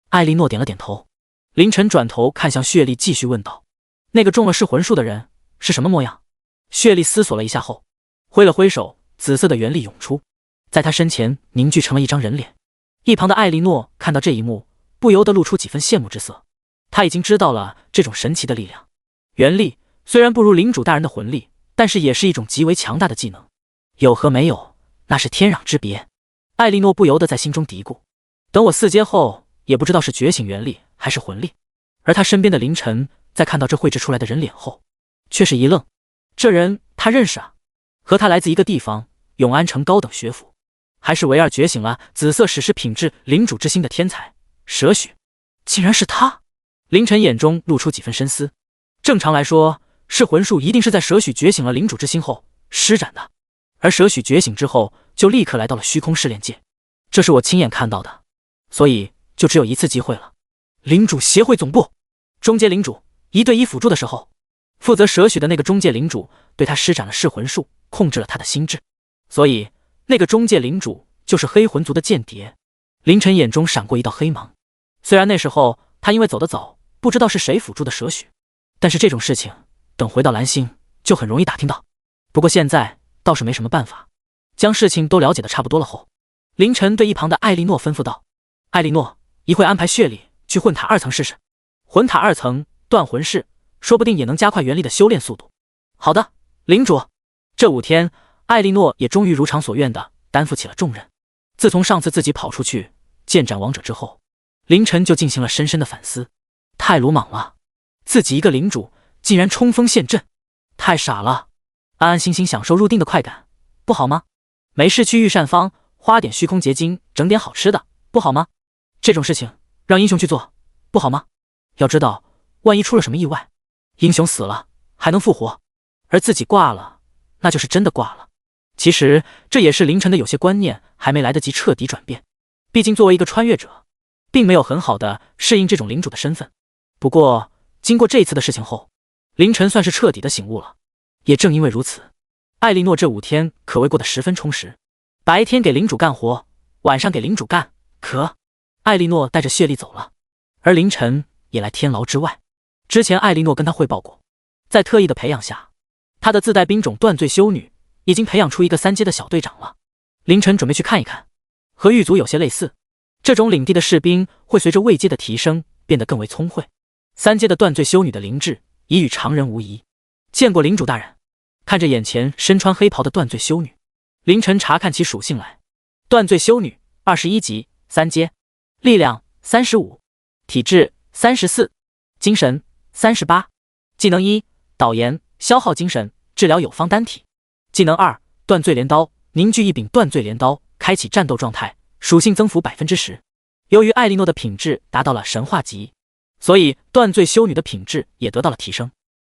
艾莉诺点了点头。凌晨转头看向血力继续问道：“那个中了噬魂术的人是什么模样？”血力思索了一下后挥了挥手，紫色的元力涌出，在他身前凝聚成了一张人脸。一旁的艾莉诺看到这一幕，不由得露出几分羡慕之色。他已经知道了这种神奇的力量，元力虽然不如领主大人的魂力，但是也是一种极为强大的技能，有和没有那是天壤之别。艾莉诺不由得在心中嘀咕，等我4阶后也不知道是觉醒元力还是魂力。而他身边的凌晨在看到这绘制出来的人脸后却是一愣，这人他认识啊，和他来自一个地方，永安城高等学府，还是唯二觉醒了紫色史诗品质领主之心的天才蛇许，竟然是他。凌晨眼中露出几分深思。正常来说，噬魂术一定是在蛇许觉醒了领主之心后施展的，而蛇许觉醒之后就立刻来到了虚空试炼界，这是我亲眼看到的，所以就只有一次机会了。领主协会总部，中阶领主1对1辅助的时候，负责蛇许的那个中介领主对他施展了噬魂术，控制了他的心智，所以那个中介领主就是黑魂族的间谍。凌晨眼中闪过一道黑芒，虽然那时候他因为走得早，不知道是谁辅助的蛇许，但是这种事情等回到蓝星就很容易打听到。不过现在倒是没什么办法。将事情都了解的差不多了后，凌晨对一旁的艾莉诺吩咐道：“艾莉诺，一会安排血力去魂塔2层试试，魂塔2层断魂式，说不定也能加快元力的修炼速度。”好的，领主。这5天，艾莉诺也终于如偿所愿的担负起了重任。自从上次自己跑出去剑斩王者之后，凌晨就进行了深深的反思。太鲁莽了，自己一个领主竟然冲锋陷阵，太傻了。安安心心享受入定的快感，不好吗？没事去御膳坊花点虚空结晶整点好吃的，不好吗？这种事情让英雄去做，不好吗？要知道，万一出了什么意外，英雄死了还能复活，而自己挂了，那就是真的挂了。其实这也是凌晨的有些观念还没来得及彻底转变，毕竟作为一个穿越者，并没有很好的适应这种领主的身份。不过经过这次的事情后，凌晨算是彻底的醒悟了。也正因为如此，艾莉诺这5天可谓过得十分充实，白天给领主干活，晚上给领主干。可艾莉诺带着血莉走了，而凌晨也来天牢之外。之前艾莉诺跟他汇报过，在特意的培养下，他的自带兵种断罪修女已经培养出一个3阶的小队长了。凌晨准备去看一看，和狱卒有些类似，这种领地的士兵会随着位阶的提升变得更为聪慧。3阶的断罪修女的灵智已与常人无异。见过领主大人。看着眼前身穿黑袍的断罪修女，凌晨查看起属性来。断罪修女21级3阶，力量35，体质34，精神38，技能1导言，消耗精神，治疗有方单体。技能2断罪镰刀，凝聚一柄断罪镰刀，开启战斗状态，属性增幅 10%。 由于艾莉诺的品质达到了神话级，所以断罪修女的品质也得到了提升。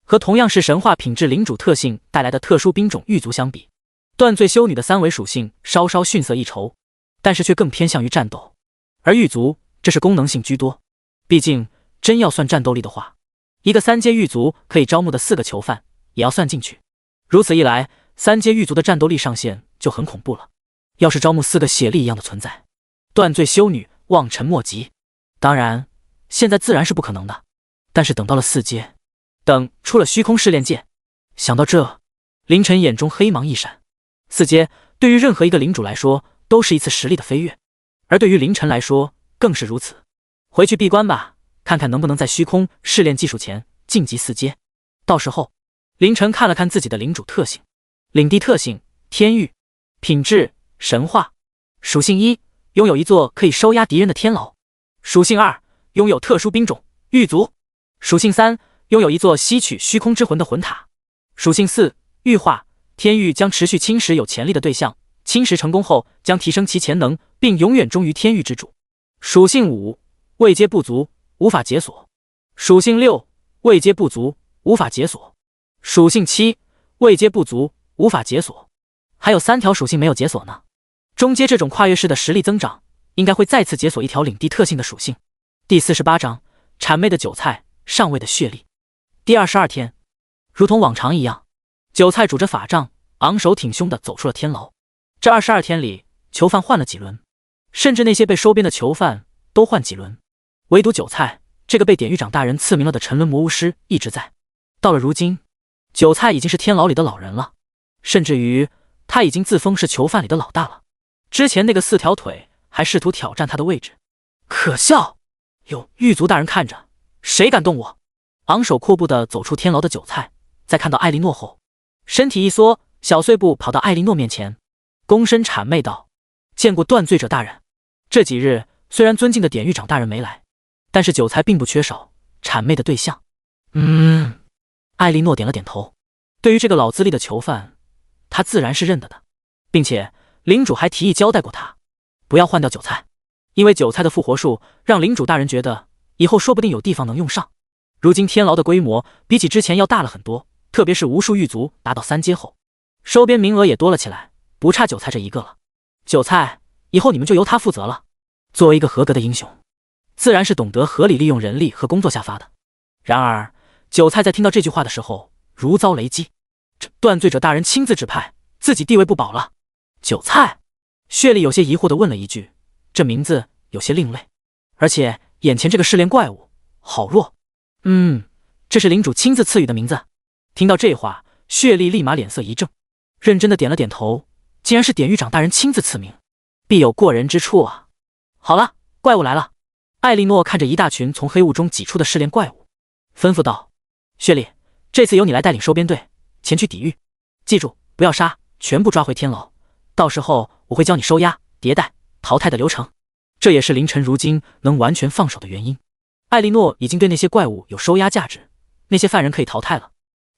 和同样是神话品质领主特性带来的特殊兵种狱卒相比，断罪修女的3维属性稍稍逊色一筹，但是却更偏向于战斗。而狱卒这是功能性居多，毕竟真要算战斗力的话，一个3阶狱卒可以招募的4个囚犯也要算进去。如此一来，3阶狱卒的战斗力上限就很恐怖了。要是招募4个血力一样的存在，断罪修女望尘莫及。当然，现在自然是不可能的，但是等到了4阶，等出了虚空试炼界，想到这，凌晨眼中黑芒一闪。4阶对于任何一个领主来说都是一次实力的飞跃，而对于凌晨来说更是如此。回去闭关吧，看看能不能在虚空试炼技术前晋级4阶。到时候，凌晨看了看自己的领主特性，领地特性天域，品质神话，属性1拥有一座可以收押敌人的天牢，属性2拥有特殊兵种狱卒，属性3拥有一座吸取虚空之魂的魂塔，属性4域化，天域将持续侵蚀有潜力的对象，侵蚀成功后将提升其潜能，并永远忠于天域之主。属性5位阶不足，无法解锁。属性6位阶不足，无法解锁。属性7位阶不足，无法解锁。还有3条属性没有解锁呢。中阶这种跨越式的实力增长，应该会再次解锁一条领地特性的属性。第48章谄媚的韭菜，上位的血力。第22天，如同往常一样，韭菜拄着法杖，昂首挺胸地走出了天牢。这22天里，囚犯换了几轮，甚至那些被收编的囚犯都换几轮，唯独韭菜这个被典狱长大人赐名了的沉沦魔巫师一直在。到了如今，韭菜已经是天牢里的老人了，甚至于他已经自封是囚犯里的老大了。之前那个4条腿还试图挑战他的位置，可笑！有狱卒大人看着，谁敢动我？昂首阔步地走出天牢的韭菜，在看到艾莉诺后，身体一缩，小碎步跑到艾莉诺面前，躬身谄媚道：“见过断罪者大人。”这几日虽然尊敬的典狱长大人没来，但是韭菜并不缺少谄媚的对象。艾莉诺点了点头。对于这个老资历的囚犯，他自然是认得的，并且领主还提议交代过他，不要换掉韭菜，因为韭菜的复活术让领主大人觉得以后说不定有地方能用上。如今天牢的规模比起之前要大了很多，特别是无数狱卒达到3阶后，收编名额也多了起来，不差韭菜这一个了。韭菜，以后你们就由他负责了。作为一个合格的英雄，自然是懂得合理利用人力和工作下发的。然而，韭菜在听到这句话的时候，如遭雷击。这断罪者大人亲自指派，自己地位不保了。韭菜，血力有些疑惑地问了一句，这名字有些另类，而且眼前这个试炼怪物好弱。这是领主亲自赐予的名字。听到这话，血力立马脸色一正，认真的点了点头，竟然是典狱长大人亲自赐名，必有过人之处啊。好了，怪物来了。艾莉诺看着一大群从黑雾中挤出的试炼怪物，吩咐道：“血力，这次由你来带领收编队前去抵御，记住不要杀，全部抓回天牢，到时候我会教你收押、迭代、淘汰的流程。”这也是凌晨如今能完全放手的原因。艾莉诺已经对那些怪物有收押价值，那些犯人可以淘汰了，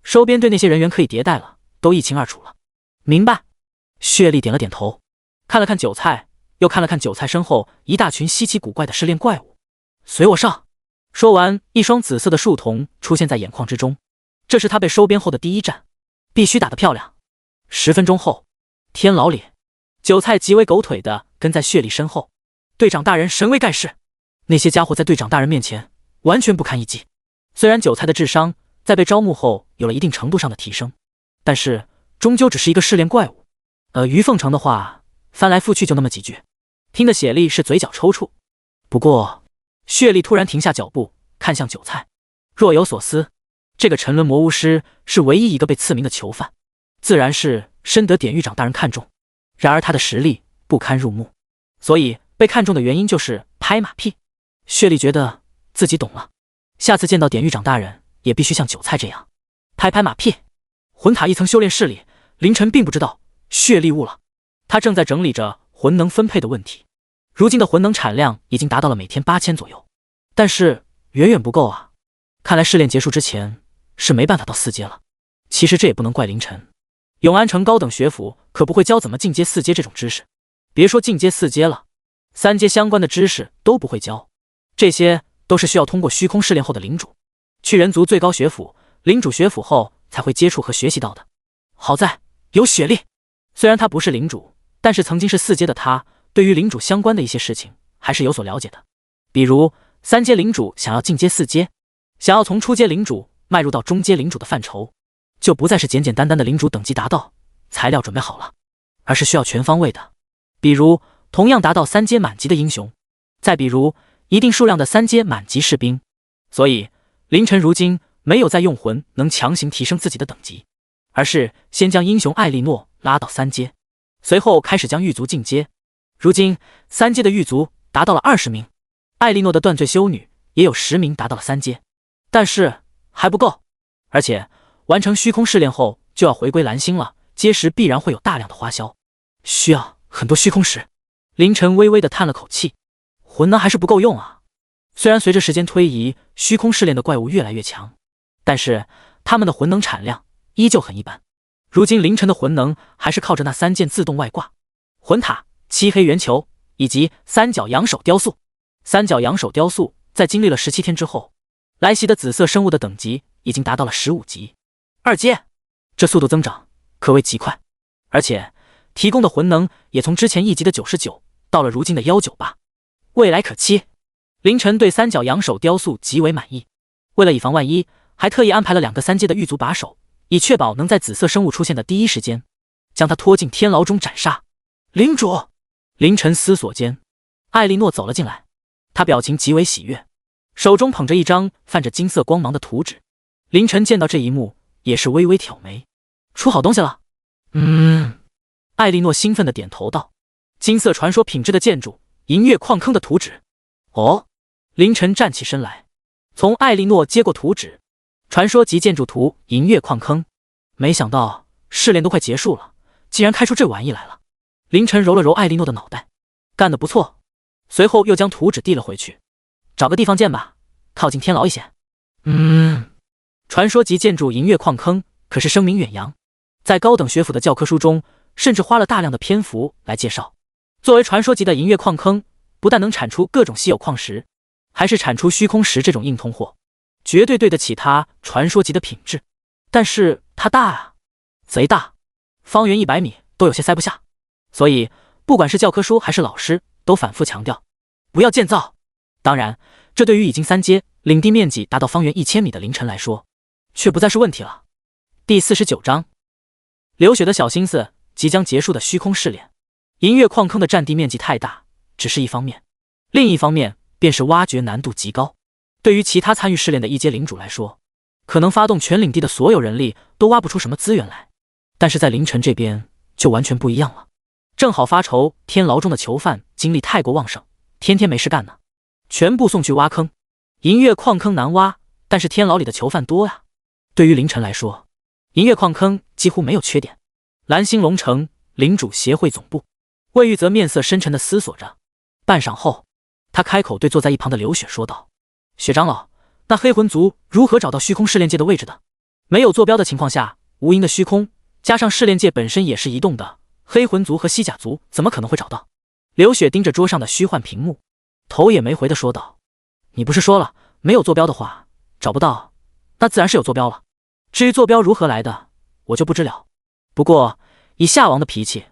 收编队那些人员可以迭代了，都一清二楚了。明白。血力点了点头，看了看韭菜，又看了看韭菜身后一大群稀奇古怪的试炼怪物。随我上。说完，一双紫色的树瞳出现在眼眶之中。这是他被收编后的第一战，必须打得漂亮。10分钟后，天牢里，韭菜极为狗腿的跟在血力身后。队长大人神威盖世，那些家伙在队长大人面前完全不堪一击。虽然韭菜的智商在被招募后有了一定程度上的提升，但是终究只是一个试炼怪物。于凤城的话翻来覆去就那么几句，听得血力是嘴角抽搐。不过血力突然停下脚步，看向韭菜，若有所思。这个沉沦魔巫师是唯一一个被赐名的囚犯，自然是深得典狱长大人看重。然而他的实力不堪入目，所以被看中的原因就是拍马屁。血力觉得自己懂了，下次见到典狱长大人也必须像韭菜这样拍拍马屁。魂塔一层修炼室里，凌晨并不知道血力悟了，他正在整理着魂能分配的问题。如今的魂能产量已经达到了每天8000左右，但是远远不够啊！看来试炼结束之前是没办法到4阶了。其实这也不能怪凌晨，永安城高等学府可不会教怎么进阶4阶这种知识，别说进阶4阶了，3阶相关的知识都不会教，这些都是需要通过虚空试炼后的领主去人族最高学府领主学府后才会接触和学习到的。好在有雪莉，虽然他不是领主，但是曾经是4阶的他，对于领主相关的一些事情还是有所了解的。比如3阶领主想要进阶4阶，想要从初阶领主迈入到中阶领主的范畴，就不再是简简单单的领主等级达到，材料准备好了，而是需要全方位的。比如同样达到3阶满级的英雄，再比如一定数量的3阶满级士兵。所以凌晨如今没有再用魂能强行提升自己的等级，而是先将英雄艾莉诺拉到3阶，随后开始将狱卒进阶。如今3阶的狱卒达到了20名，艾莉诺的断罪修女也有10名达到了3阶，但是还不够，而且完成虚空试炼后就要回归蓝星了，阶时必然会有大量的花销，需要很多虚空石。凌晨微微的叹了口气，魂能还是不够用啊。虽然随着时间推移，虚空试炼的怪物越来越强，但是他们的魂能产量依旧很一般。如今凌晨的魂能还是靠着那3件自动外挂魂塔、漆黑圆球以及三角羊手雕塑。三角羊手雕塑在经历了17天之后，来袭的紫色生物的等级已经达到了15级，2阶，这速度增长可谓极快，而且提供的魂能也从之前1级的99到了如今的198，未来可期。凌晨对三角羊手雕塑极为满意，为了以防万一，还特意安排了2个3阶的狱卒把守，以确保能在紫色生物出现的第一时间将他拖进天牢中斩杀。领主，凌晨思索间，艾莉诺走了进来，他表情极为喜悦，手中捧着一张泛着金色光芒的图纸。凌晨见到这一幕也是微微挑眉，出好东西了。艾莉诺兴奋地点头道，金色传说品质的建筑，银月矿坑的图纸。哦，凌晨站起身来，从艾莉诺接过图纸，传说级建筑图银月矿坑。没想到试炼都快结束了，竟然开出这玩意来了。凌晨揉了揉艾莉诺的脑袋，干得不错。随后又将图纸递了回去，找个地方建吧，靠近天牢一些。传说级建筑银月矿坑可是声名远扬，在高等学府的教科书中甚至花了大量的篇幅来介绍。作为传说级的银月矿坑，不但能产出各种稀有矿石，还是产出虚空石这种硬通货，绝对对得起它传说级的品质。但是它大啊，贼大，方圆100米都有些塞不下。所以不管是教科书还是老师都反复强调不要建造。当然，这对于已经3阶领地面积达到方圆1000米的凌晨来说却不再是问题了。第49章，流血的小心思即将结束的虚空试炼。银月矿坑的占地面积太大只是一方面，另一方面便是挖掘难度极高。对于其他参与试炼的1阶领主来说，可能发动全领地的所有人力都挖不出什么资源来，但是在凌晨这边就完全不一样了。正好发愁天牢中的囚犯精力太过旺盛，天天没事干呢，全部送去挖坑。银月矿坑难挖，但是天牢里的囚犯多呀。对于凌晨来说，银月矿坑几乎没有缺点。蓝星龙城领主协会总部，魏玉泽面色深沉地思索着，半晌后他开口对坐在一旁的刘雪说道，雪长老，那黑魂族如何找到虚空试炼界的位置的？没有坐标的情况下，无垠的虚空加上试炼界本身也是移动的，黑魂族和西甲族怎么可能会找到？刘雪盯着桌上的虚幻屏幕，头也没回地说道，你不是说了没有坐标的话找不到，那自然是有坐标了，至于坐标如何来的我就不知了，不过以夏王的脾气，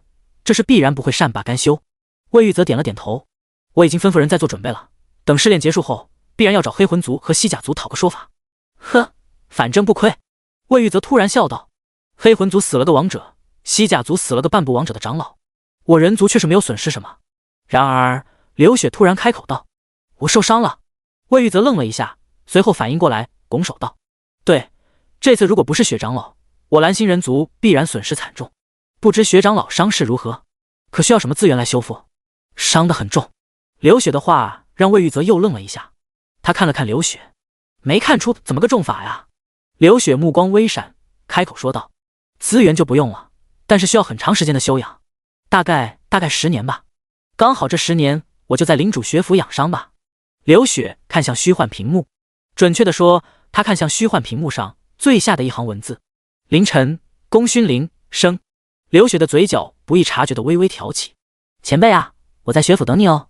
这是必然不会善罢甘休。魏玉泽点了点头，我已经吩咐人在做准备了，等试炼结束后必然要找黑魂族和西甲族讨个说法。呵，反正不亏。魏玉则突然笑道：“黑魂族死了个王者，西甲族死了个半步王者的长老，我人族却是没有损失什么。”然而刘雪突然开口道：“我受伤了。”魏玉则愣了一下，随后反应过来，拱手道：“对，这次如果不是雪长老，我蓝星人族必然损失惨重。不知雪长老伤势如何？可需要什么资源来修复？”伤得很重。刘雪的话让魏玉则又愣了一下，他看了看刘雪，没看出怎么个重法呀。刘雪目光微闪，开口说道：“资源就不用了，但是需要很长时间的修养，大概10年吧。刚好这10年我就在领主学府养伤吧。”刘雪看向虚幻屏幕，准确的说，他看向虚幻屏幕上最下的一行文字：凌晨，功勋0升。刘雪的嘴角不易察觉的微微挑起：“前辈啊，我在学府等你哦。”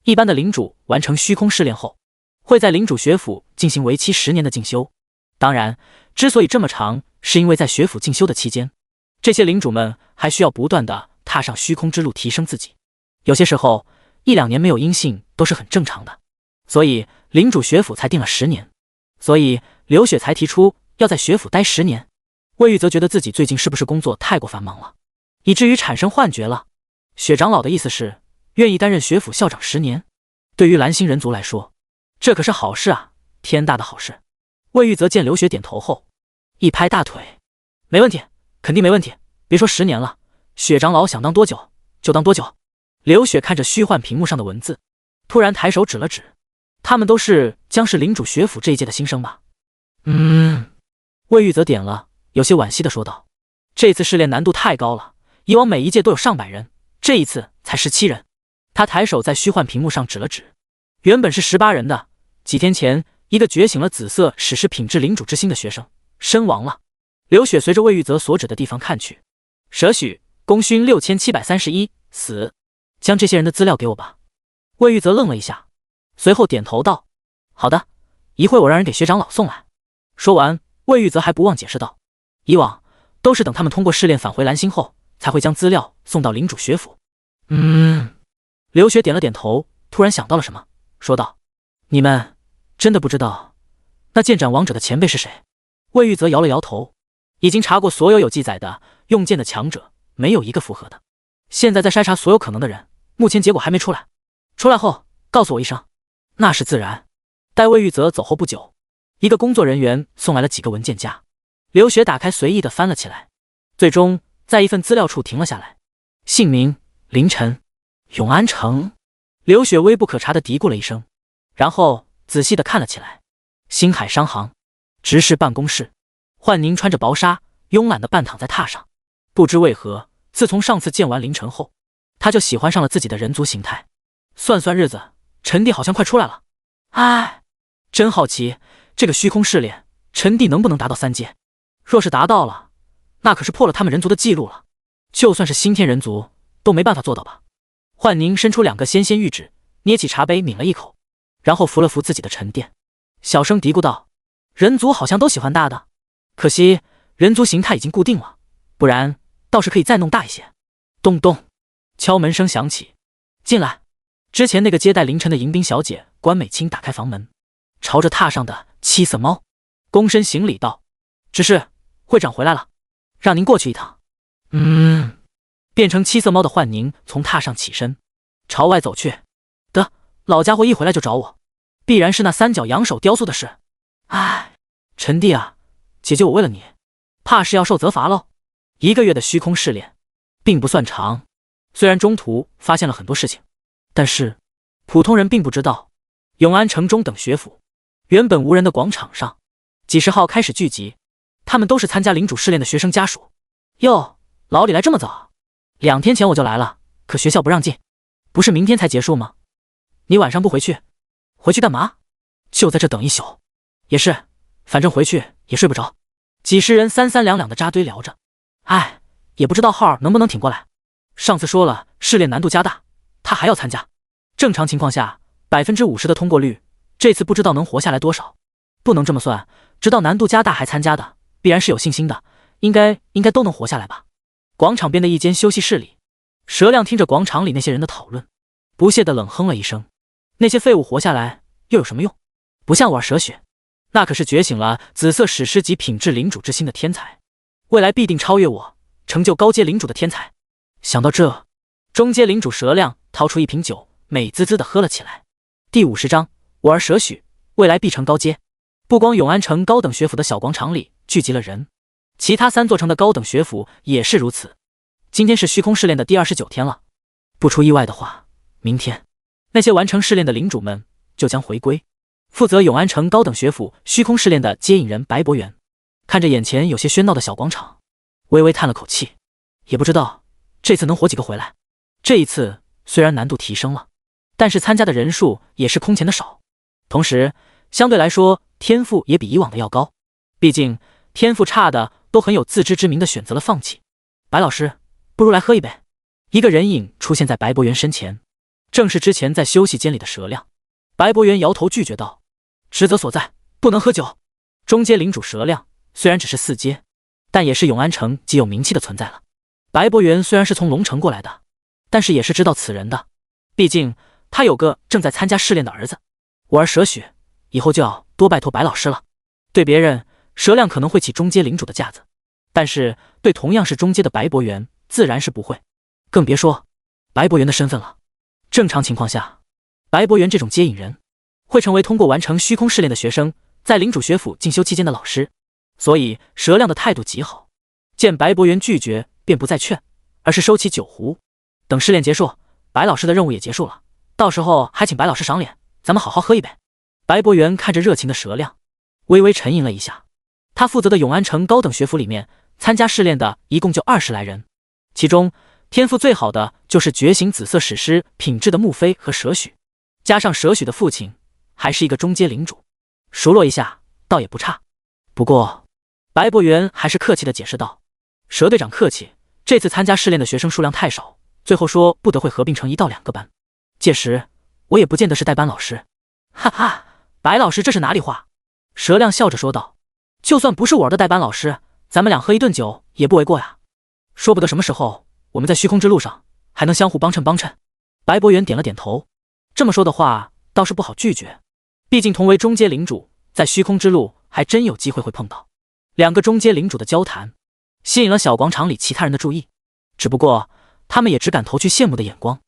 一般的领主完成虚空试炼后，会在领主学府进行为期10年的进修。当然，之所以这么长，是因为在学府进修的期间，这些领主们还需要不断的踏上虚空之路，提升自己。有些时候，1-2年没有音信都是很正常的，所以领主学府才定了10年。所以刘雪才提出要在学府待10年。魏玉则觉得自己最近是不是工作太过繁忙了，以至于产生幻觉了。雪长老的意思是愿意担任学府校长10年，对于蓝星人族来说，这可是好事啊，天大的好事。魏玉则见刘雪点头后，一拍大腿：“没问题，肯定没问题。别说10年了，雪长老想当多久就当多久。”刘雪看着虚幻屏幕上的文字，突然抬手指了指：“他们都是将是领主学府这一届的新生吧？”魏玉则点了，有些惋惜的说道：“这次试炼难度太高了，以往每一届都有上百人，这一次才17人。”他抬手在虚幻屏幕上指了指，原本是18人的，几天前一个觉醒了紫色史诗品质领主之心的学生身亡了。刘雪随着魏玉则所指的地方看去，舍许，功勋6731，死。将这些人的资料给我吧。魏玉则愣了一下，随后点头道：“好的，一会我让人给学长老送来。”说完，魏玉则还不忘解释道：“以往都是等他们通过试炼返回蓝星后，才会将资料送到领主学府。”刘雪点了点头，突然想到了什么，说道：“你们真的不知道那剑斩王者的前辈是谁？”魏玉则摇了摇头，已经查过所有记载的用剑的强者，没有一个符合的。现在在筛查所有可能的人，目前结果还没出来。出来后告诉我一声。那是自然。待魏玉则走后不久，一个工作人员送来了几个文件夹，刘雪打开随意的翻了起来，最终在一份资料处停了下来。姓名：凌晨，永安城。刘雪微不可察的嘀咕了一声，然后仔细的看了起来。星海商行，执事办公室。幻宁穿着薄纱，慵懒的半躺在榻上。不知为何，自从上次见完凌晨后，他就喜欢上了自己的人族形态。算算日子，陈帝好像快出来了。哎，真好奇，这个虚空试炼，陈帝能不能达到3阶？若是达到了，那可是破了他们人族的记录了。就算是新天人族，都没办法做到吧。幻宁伸出2个纤玉指，捏起茶杯抿了一口，然后扶了扶自己的沉淀，小声嘀咕道：“人族好像都喜欢大的，可惜人族形态已经固定了，不然倒是可以再弄大一些。”咚咚，敲门声响起，进来。之前那个接待凌晨的迎宾小姐关美清打开房门，朝着榻上的七色猫躬身行礼道：“只是会长回来了，让您过去一趟。”变成七色猫的幻宁从榻上起身，朝外走去。的，老家伙一回来就找我，必然是那3角羊首雕塑的事。哎，陈弟啊，姐姐我为了你，怕是要受责罚喽。1个月的虚空试炼，并不算长，虽然中途发现了很多事情，但是普通人并不知道，永安城中等学府原本无人的广场上，几十号开始聚集，他们都是参加领主试炼的学生家属。哟，老李来这么早？2天前我就来了，可学校不让进，不是明天才结束吗？你晚上不回去？回去干嘛？就在这等一宿。也是，反正回去也睡不着。几十人3-32-2的扎堆聊着，哎，也不知道号能不能挺过来。上次说了试炼难度加大，他还要参加。正常情况下50%的通过率，这次不知道能活下来多少。不能这么算，直到难度加大还参加的，必然是有信心的，应该都能活下来吧。广场边的一间休息室里，佘亮听着广场里那些人的讨论，不屑地冷哼了一声：“那些废物活下来又有什么用？不像我儿佘雪，那可是觉醒了紫色史诗级品质领主之心的天才，未来必定超越我，成就高阶领主的天才。想到这，中阶领主蛇亮掏出一瓶酒，美滋滋地喝了起来。第50章，我儿舍许，未来必成高阶。不光永安城高等学府的小广场里聚集了人，其他3座城的高等学府也是如此。今天是虚空试炼的第29天了，不出意外的话，明天那些完成试炼的领主们就将回归。负责永安城高等学府虚空试炼的接引人白博元看着眼前有些喧闹的小广场，微微叹了口气，也不知道这次能活几个回来。这一次虽然难度提升了，但是参加的人数也是空前的少，同时相对来说天赋也比以往的要高，毕竟天赋差的都很有自知之明的选择了放弃。白老师，不如来喝一杯。一个人影出现在白博元身前，正是之前在休息间里的蛇亮。白博元摇头拒绝道，职责所在，不能喝酒。中阶领主蛇亮虽然只是4阶，但也是永安城极有名气的存在了。白博元虽然是从龙城过来的，但是也是知道此人的，毕竟他有个正在参加试炼的儿子。我儿蛇许，以后就要多拜托白老师了。对别人，蛇亮可能会起中阶领主的架子，但是对同样是中阶的白博元自然是不会，更别说白博元的身份了。正常情况下，白博元这种接引人会成为通过完成虚空试炼的学生，在领主学府进修期间的老师，所以蛇亮的态度极好。见白博元拒绝，便不再劝，而是收起酒壶。等试炼结束，白老师的任务也结束了，到时候还请白老师赏脸，咱们好好喝一杯。白博元看着热情的蛇亮，微微沉吟了一下。他负责的永安城高等学府里面，参加试炼的一共就20来人，其中天赋最好的就是觉醒紫色史诗品质的穆飞和舍许，加上舍许的父亲还是一个中阶领主，熟络一下倒也不差。不过白博元还是客气地解释道，蛇队长客气，这次参加试炼的学生数量太少，最后说不得会合并成1到2个班，届时我也不见得是代班老师。哈哈，白老师这是哪里话？蛇亮笑着说道，就算不是我儿的代班老师，咱们俩喝一顿酒也不为过呀，说不得什么时候我们在虚空之路上还能相互帮衬帮衬。白博元点了点头，这么说的话倒是不好拒绝，毕竟同为中阶领主，在虚空之路还真有机会会碰到。2个中阶领主的交谈吸引了小广场里其他人的注意，只不过他们也只敢投去羡慕的眼光，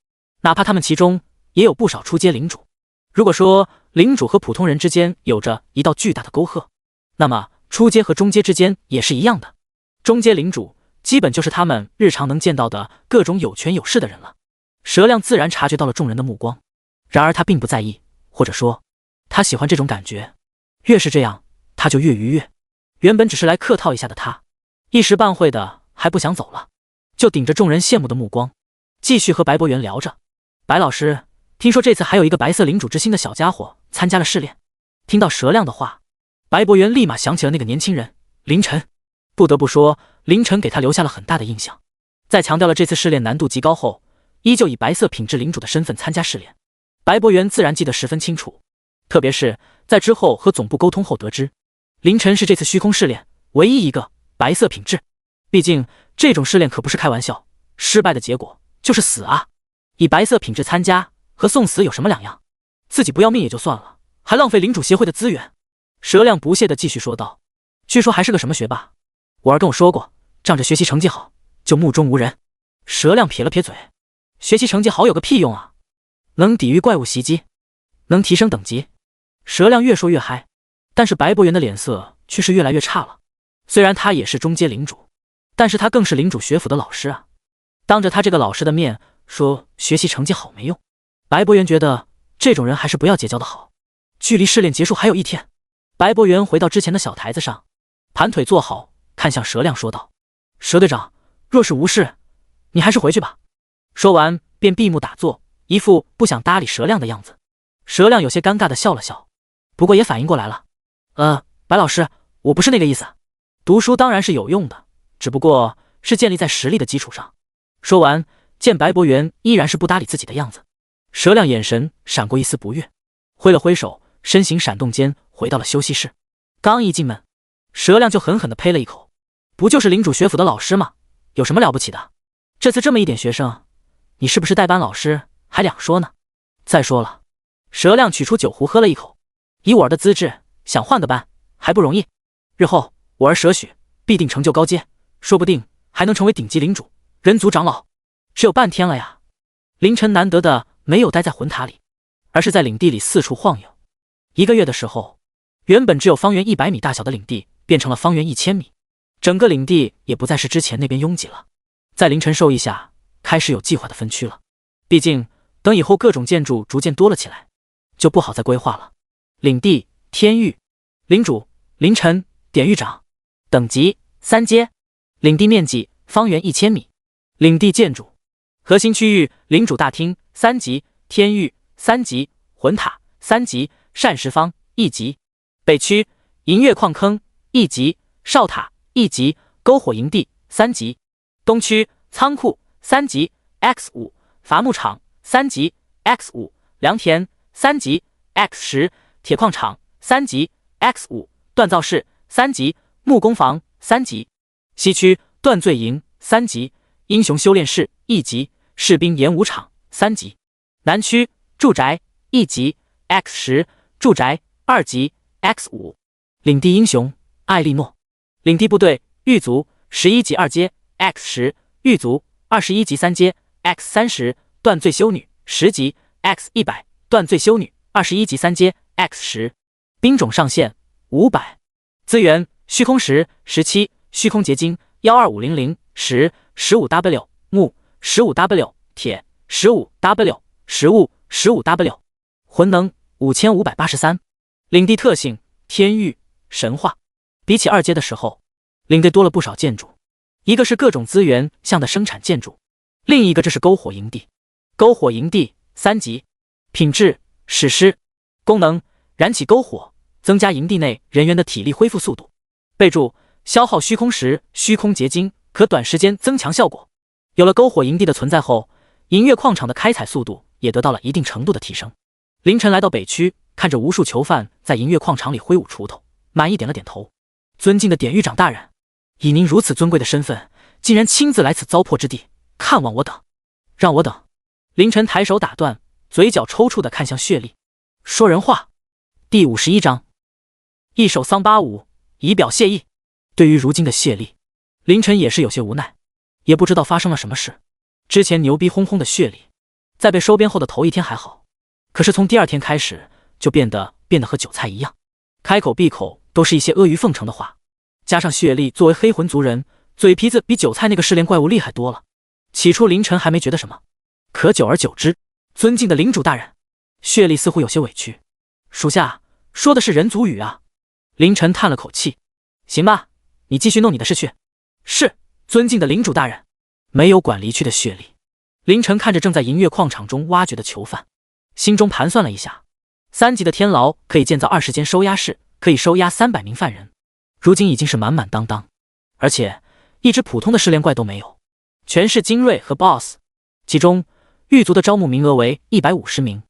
哪怕他们其中也有不少初阶领主。如果说领主和普通人之间有着一道巨大的沟壑，那么初阶和中阶之间也是一样的。中阶领主基本就是他们日常能见到的各种有权有势的人了。蛇亮自然察觉到了众人的目光，然而他并不在意，或者说他喜欢这种感觉，越是这样他就越愉悦。原本只是来客套一下的他，一时半会的还不想走了，就顶着众人羡慕的目光继续和白博元聊着。白老师，听说这次还有一个白色领主之心的小家伙参加了试炼。听到蛇亮的话，白博元立马想起了那个年轻人凌晨。不得不说，凌晨给他留下了很大的印象。在强调了这次试炼难度极高后，依旧以白色品质领主的身份参加试炼，白博元自然记得十分清楚。特别是在之后和总部沟通后得知，凌晨是这次虚空试炼唯一一个白色品质。毕竟这种试炼可不是开玩笑，失败的结果就是死啊！以白色品质参加和送死有什么两样？自己不要命也就算了，还浪费领主协会的资源。蛇亮不屑地继续说道，据说还是个什么学霸，我儿跟我说过，仗着学习成绩好就目中无人。蛇亮撇了撇嘴，学习成绩好有个屁用啊，能抵御怪物袭击，能提升等级。蛇亮越说越嗨，但是白博元的脸色却是越来越差了。虽然他也是中阶领主，但是他更是领主学府的老师啊，当着他这个老师的面说学习成绩好没用，白博元觉得这种人还是不要结交的好。距离试炼结束还有1天，白博元回到之前的小台子上，盘腿坐好，看向蛇亮说道，蛇队长，若是无事，你还是回去吧。说完便闭目打坐，一副不想搭理蛇亮的样子。蛇亮有些尴尬地笑了笑，不过也反应过来了，白老师，我不是那个意思，读书当然是有用的，只不过是建立在实力的基础上。说完，见白博元依然是不搭理自己的样子，蛇亮眼神闪过一丝不悦，挥了挥手，身形闪动间回到了休息室。刚一进门，蛇亮就狠狠地呸了一口，不就是领主学府的老师吗？有什么了不起的？这次这么一点学生，你是不是代班老师还两说呢？再说了，蛇亮取出酒壶喝了一口，以我儿的资质，想换个班还不容易。日后我儿舍许必定成就高阶，说不定还能成为顶级领主、人族长老。只有半天了呀！凌晨难得的没有待在魂塔里，而是在领地里四处晃悠。1个月的时候，原本只有方圆100米大小的领地变成了方圆1000米，整个领地也不再是之前那边拥挤了。在凌晨授意下，开始有计划的分区了。毕竟等以后各种建筑逐渐多了起来，就不好再规划了。领地天域，领主凌晨，典狱长，等级3阶，领地面积方圆1000米，领地建筑核心区域领主大厅3级，天域3级，魂塔3级，膳食坊1级。北区银月矿坑1级，哨塔1级，篝火营地3级。东区仓库3级 X5， 伐木场3级 X5， 良田3级 X10， 铁矿场3级 X5， 锻造室3级，木工房3级。西区锻罪营3级，英雄修炼室1级，士兵演武场3级。南区住宅1级 X10， 住宅2级 X5。领地英雄艾莉诺，领地部队狱卒11级2阶 X10， 狱卒21级3阶 X30， 锻罪修女10级 X100， 锻罪修女21级3阶 X10。兵种上限500，资源虚空石17，虚空结晶12500石15W， 木15W， 铁15W， 食物15W， 魂能5583。领地特性天域神话。比起2阶的时候，领地多了不少建筑，一个是各种资源项的生产建筑，另一个这是篝火营地。篝火营地3级，品质史诗，功能燃起篝火，增加营地内人员的体力恢复速度。备注：消耗虚空石、虚空结晶，可短时间增强效果。有了篝火营地的存在后，银月矿场的开采速度也得到了一定程度的提升。凌晨来到北区，看着无数囚犯在银月矿场里挥舞锄头，满意点了点头。尊敬的典狱长大人，以您如此尊贵的身份，竟然亲自来此糟粕之地，看望我等，让我等。凌晨抬手打断，嘴角抽搐的看向血莉，说人话。第51章，一首桑巴舞，以表谢意。对于如今的血莉，凌晨也是有些无奈，也不知道发生了什么事。之前牛逼哄哄的血莉，在被收编后的头1天还好，可是从第2天开始，就变得和韭菜一样，开口闭口都是一些阿谀奉承的话。加上血莉作为黑魂族人，嘴皮子比韭菜那个试炼怪物厉害多了。起初凌晨还没觉得什么，可久而久之，尊敬的领主大人，血莉似乎有些委屈。属下说的是人族语啊。凌晨叹了口气，行吧，你继续弄你的事去。是，尊敬的领主大人。没有管离去的血莉，凌晨看着正在银月矿场中挖掘的囚犯，心中盘算了一下，3级的天牢可以建造20间收押室，可以收押300名犯人，如今已经是满满当当，而且一只普通的试炼怪都没有，全是精锐和 BOSS。 其中狱卒的招募名额为150名，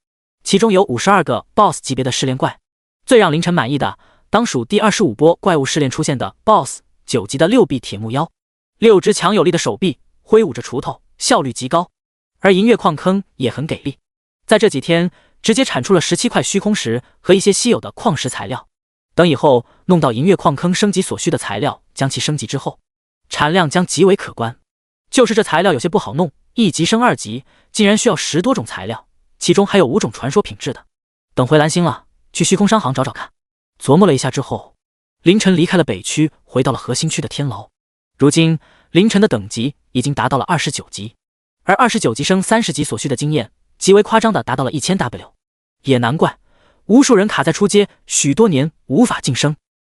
其中有52个 BOSS 级别的试炼怪。最让凌晨满意的当属第25波怪物试炼出现的 BOSS 9级的6臂铁木妖，6只强有力的手臂挥舞着锄头，效率极高。而银月矿坑也很给力，在这几天直接产出了17块虚空石和一些稀有的矿石材料。等以后弄到银月矿坑升级所需的材料，将其升级之后，产量将极为可观。就是这材料有些不好弄，1级升2级竟然需要10多种材料，其中还有5种传说品质的。等回蓝星了，去虚空商行找找看。琢磨了一下之后，凌晨离开了北区，回到了核心区的天牢。如今凌晨的等级已经达到了29级，而29级升30级所需的经验极为夸张的达到了1000W， 也难怪无数人卡在初阶许多年无法晋升。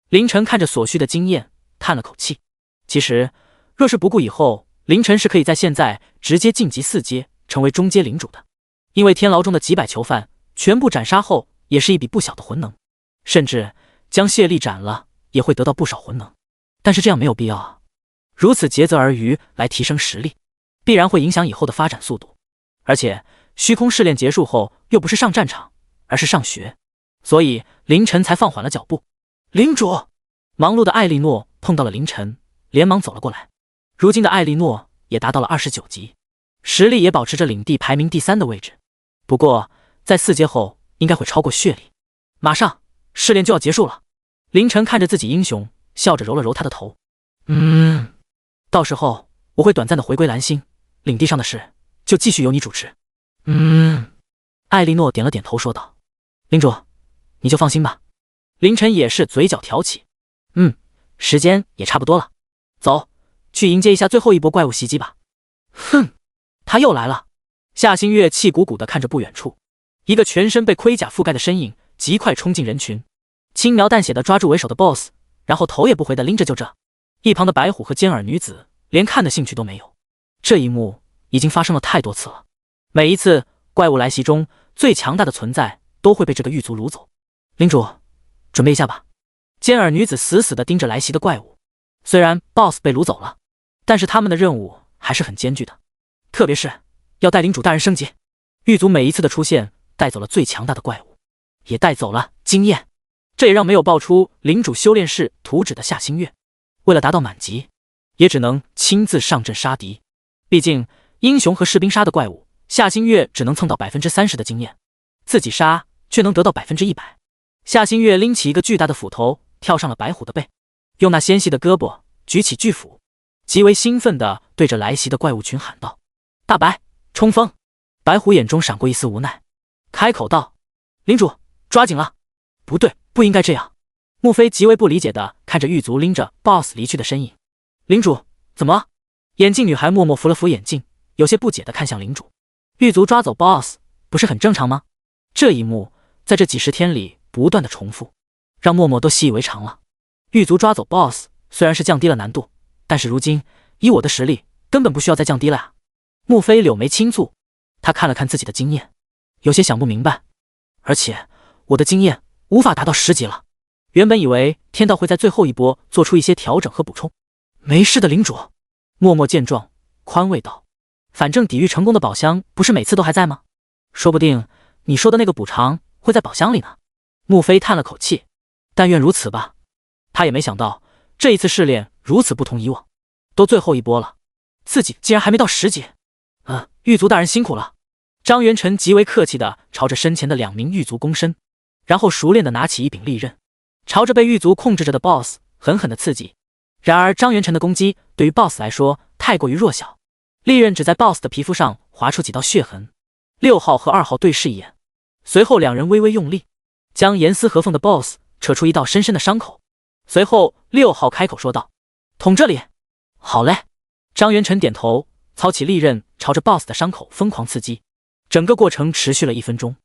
凌晨看着所需的经验，叹了口气。其实若是不顾以后，凌晨是可以在现在直接晋级4阶，成为中阶领主的。因为天牢中的几百囚犯全部斩杀后，也是一笔不小的魂能，甚至将谢莉斩了也会得到不少魂能。但是这样没有必要啊，如此竭泽而渔来提升实力，必然会影响以后的发展速度。而且虚空试炼结束后又不是上战场，而是上学，所以凌晨才放缓了脚步。领主，忙碌的艾莉诺碰到了凌晨，连忙走了过来。如今的艾莉诺也达到了29级，实力也保持着领地排名第3的位置。不过在4阶后应该会超过血莉。马上试炼就要结束了，凌晨看着自己英雄，笑着揉了揉他的头。到时候我会短暂的回归蓝星，领地上的事就继续由你主持。艾莉诺点了点头说道。领主，你就放心吧。凌晨也是嘴角挑起。时间也差不多了，走，去迎接一下最后一波怪物袭击吧。哼，他又来了。夏星月气鼓鼓地看着不远处，一个全身被盔甲覆盖的身影极快冲进人群，轻描淡写地抓住为首的 BOSS， 然后头也不回地拎着就这。一旁的白虎和尖耳女子连看的兴趣都没有。这一幕已经发生了太多次了，每一次怪物来袭中，最强大的存在都会被这个狱卒掳走。领主，准备一下吧。尖耳女子死死地盯着来袭的怪物，虽然 BOSS 被掳走了，但是他们的任务还是很艰巨的，特别是要带领主大人升级。狱卒每一次的出现带走了最强大的怪物，也带走了经验，这也让没有爆出领主修炼室图纸的夏星月为了达到满级，也只能亲自上阵杀敌。毕竟英雄和士兵杀的怪物，夏星月只能蹭到 30% 的经验，自己杀却能得到 100%。夏星月拎起一个巨大的斧头，跳上了白虎的背，用那纤细的胳膊举起巨斧，极为兴奋地对着来袭的怪物群喊道：大白，冲锋！白虎眼中闪过一丝无奈，开口道：领主，抓紧了。不对，不应该这样。穆飞极为不理解地看着狱卒拎着 BOSS 离去的身影。领主，怎么了？眼镜女孩默默扶了扶眼镜，有些不解地看向领主。狱卒抓走 BOSS 不是很正常吗？这一幕在这几十天里不断的重复，让默默都习以为常了。狱卒抓走 BOSS 虽然是降低了难度，但是如今以我的实力根本不需要再降低了啊。穆飞柳眉轻蹙，他看了看自己的经验，有些想不明白。而且我的经验无法达到10级了，原本以为天道会在最后一波做出一些调整和补充。没事的，领主。默默见状宽慰道，反正抵御成功的宝箱不是每次都还在吗？说不定你说的那个补偿会在宝箱里呢。穆飞叹了口气，但愿如此吧。他也没想到这一次试炼如此不同以往，都最后一波了，自己竟然还没到10级。狱卒大人辛苦了。张元辰极为客气地朝着身前的2名狱卒躬身，然后熟练地拿起一柄利刃，朝着被狱卒控制着的 BOSS 狠狠地刺激。然而张元辰的攻击对于 BOSS 来说太过于弱小，利刃只在 BOSS 的皮肤上划出几道血痕。6号和2号对视一眼，随后两人微微用力，将严丝合缝的 BOSS 扯出一道深深的伤口。随后6号开口说道：捅这里。好嘞。张元辰点头，操起利刃朝着 BOSS 的伤口疯狂刺激。整个过程持续了1分钟，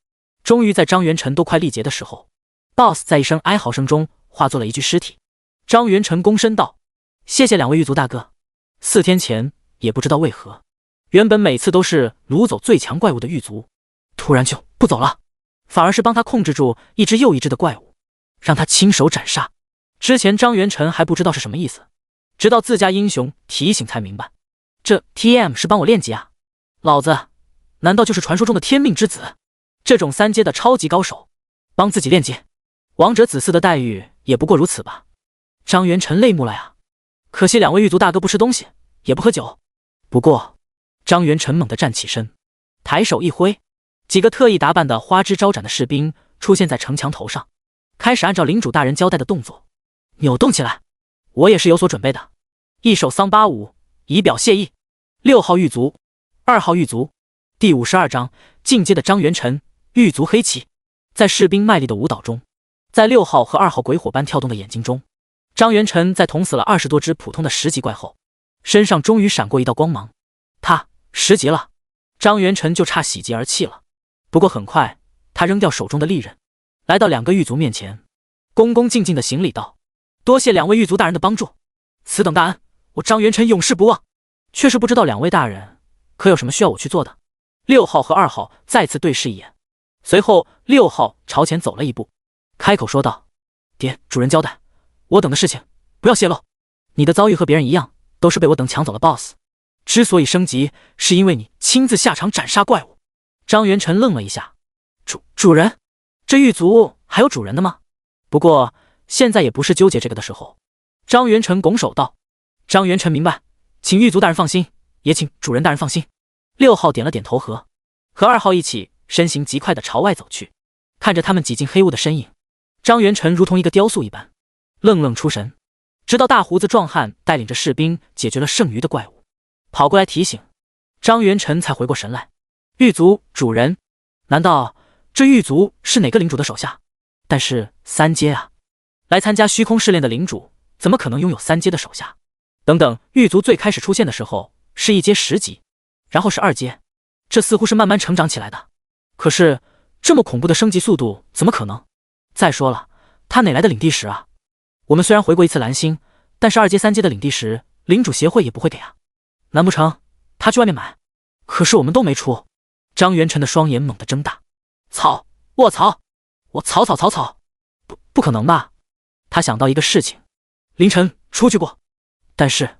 终于在张元辰都快力竭的时候， BOSS 在一声哀嚎声中化作了一具尸体。张元辰躬身道：谢谢2位狱卒大哥。4天前也不知道为何，原本每次都是掳走最强怪物的狱卒，突然就不走了，反而是帮他控制住一只又一只的怪物，让他亲手斩杀。之前张元辰还不知道是什么意思，直到自家英雄提醒才明白，这 TM 是帮我练级啊，老子难道就是传说中的天命之子？这种3阶的超级高手帮自己练级，王者子嗣的待遇也不过如此吧。张元辰泪目了呀，可惜2位狱卒大哥不吃东西也不喝酒。不过张元辰猛地站起身，抬手一挥，几个特意打扮的花枝招展的士兵出现在城墙头上，开始按照领主大人交代的动作扭动起来。我也是有所准备的，一首桑巴舞以表谢意。6号狱卒，2号狱卒。第52章进阶的张元辰，狱卒黑旗。在士兵卖力的舞蹈中，在6号和2号鬼火般跳动的眼睛中，张元辰在捅死了20多只普通的10级怪后，身上终于闪过一道光芒。他10级了，张元辰就差喜极而泣了。不过很快他扔掉手中的利刃，来到2个狱卒面前，恭恭敬敬地行礼道：多谢2位狱卒大人的帮助，此等大恩我张元辰永世不忘。却是不知道2位大人可有什么需要我去做的。6号和2号再次对视一眼，随后6号朝前走了一步，开口说道：爹，主人交代我等的事情不要泄露，你的遭遇和别人一样，都是被我等抢走了 BOSS， 之所以升级是因为你亲自下场斩杀怪物。张元辰愣了一下，主人？这狱卒还有主人的吗？不过现在也不是纠结这个的时候。张元辰拱手道：张元辰明白，请狱卒大人放心，也请主人大人放心。6号点了点头，和2号一起身形极快地朝外走去。看着他们挤进黑雾的身影，张元辰如同一个雕塑一般，愣愣出神。直到大胡子壮汉带领着士兵解决了剩余的怪物，跑过来提醒张元晨，才回过神来。狱卒主人，难道这狱卒是哪个领主的手下？但是3阶啊，来参加虚空试炼的领主怎么可能拥有3阶的手下？等等，狱卒最开始出现的时候是1阶10级，然后是2阶，这似乎是慢慢成长起来的。可是这么恐怖的升级速度怎么可能？再说了，他哪来的领地石啊？我们虽然回过一次蓝星，但是2阶3阶的领地石领主协会也不会给啊。难不成他去外面买？可是我们都没出。张元晨的双眼猛地睁大。操！卧槽！我草！不可能吧？他想到一个事情，凌晨出去过，但是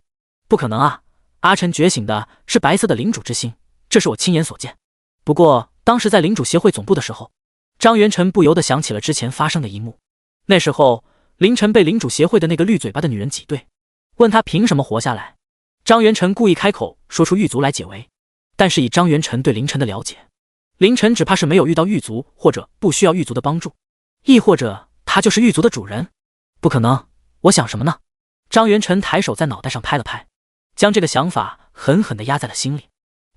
不可能啊！阿晨觉醒的是白色的领主之心，这是我亲眼所见。不过当时在领主协会总部的时候，张元晨不由得想起了之前发生的一幕。那时候凌晨被领主协会的那个绿嘴巴的女人挤兑，问他凭什么活下来。张元晨故意开口说出狱卒来解围，但是以张元晨对凌晨的了解，凌晨只怕是没有遇到狱卒，或者不需要狱卒的帮助，亦或者他就是狱卒的主人。不可能，我想什么呢？张元晨抬手在脑袋上拍了拍，将这个想法狠狠地压在了心里。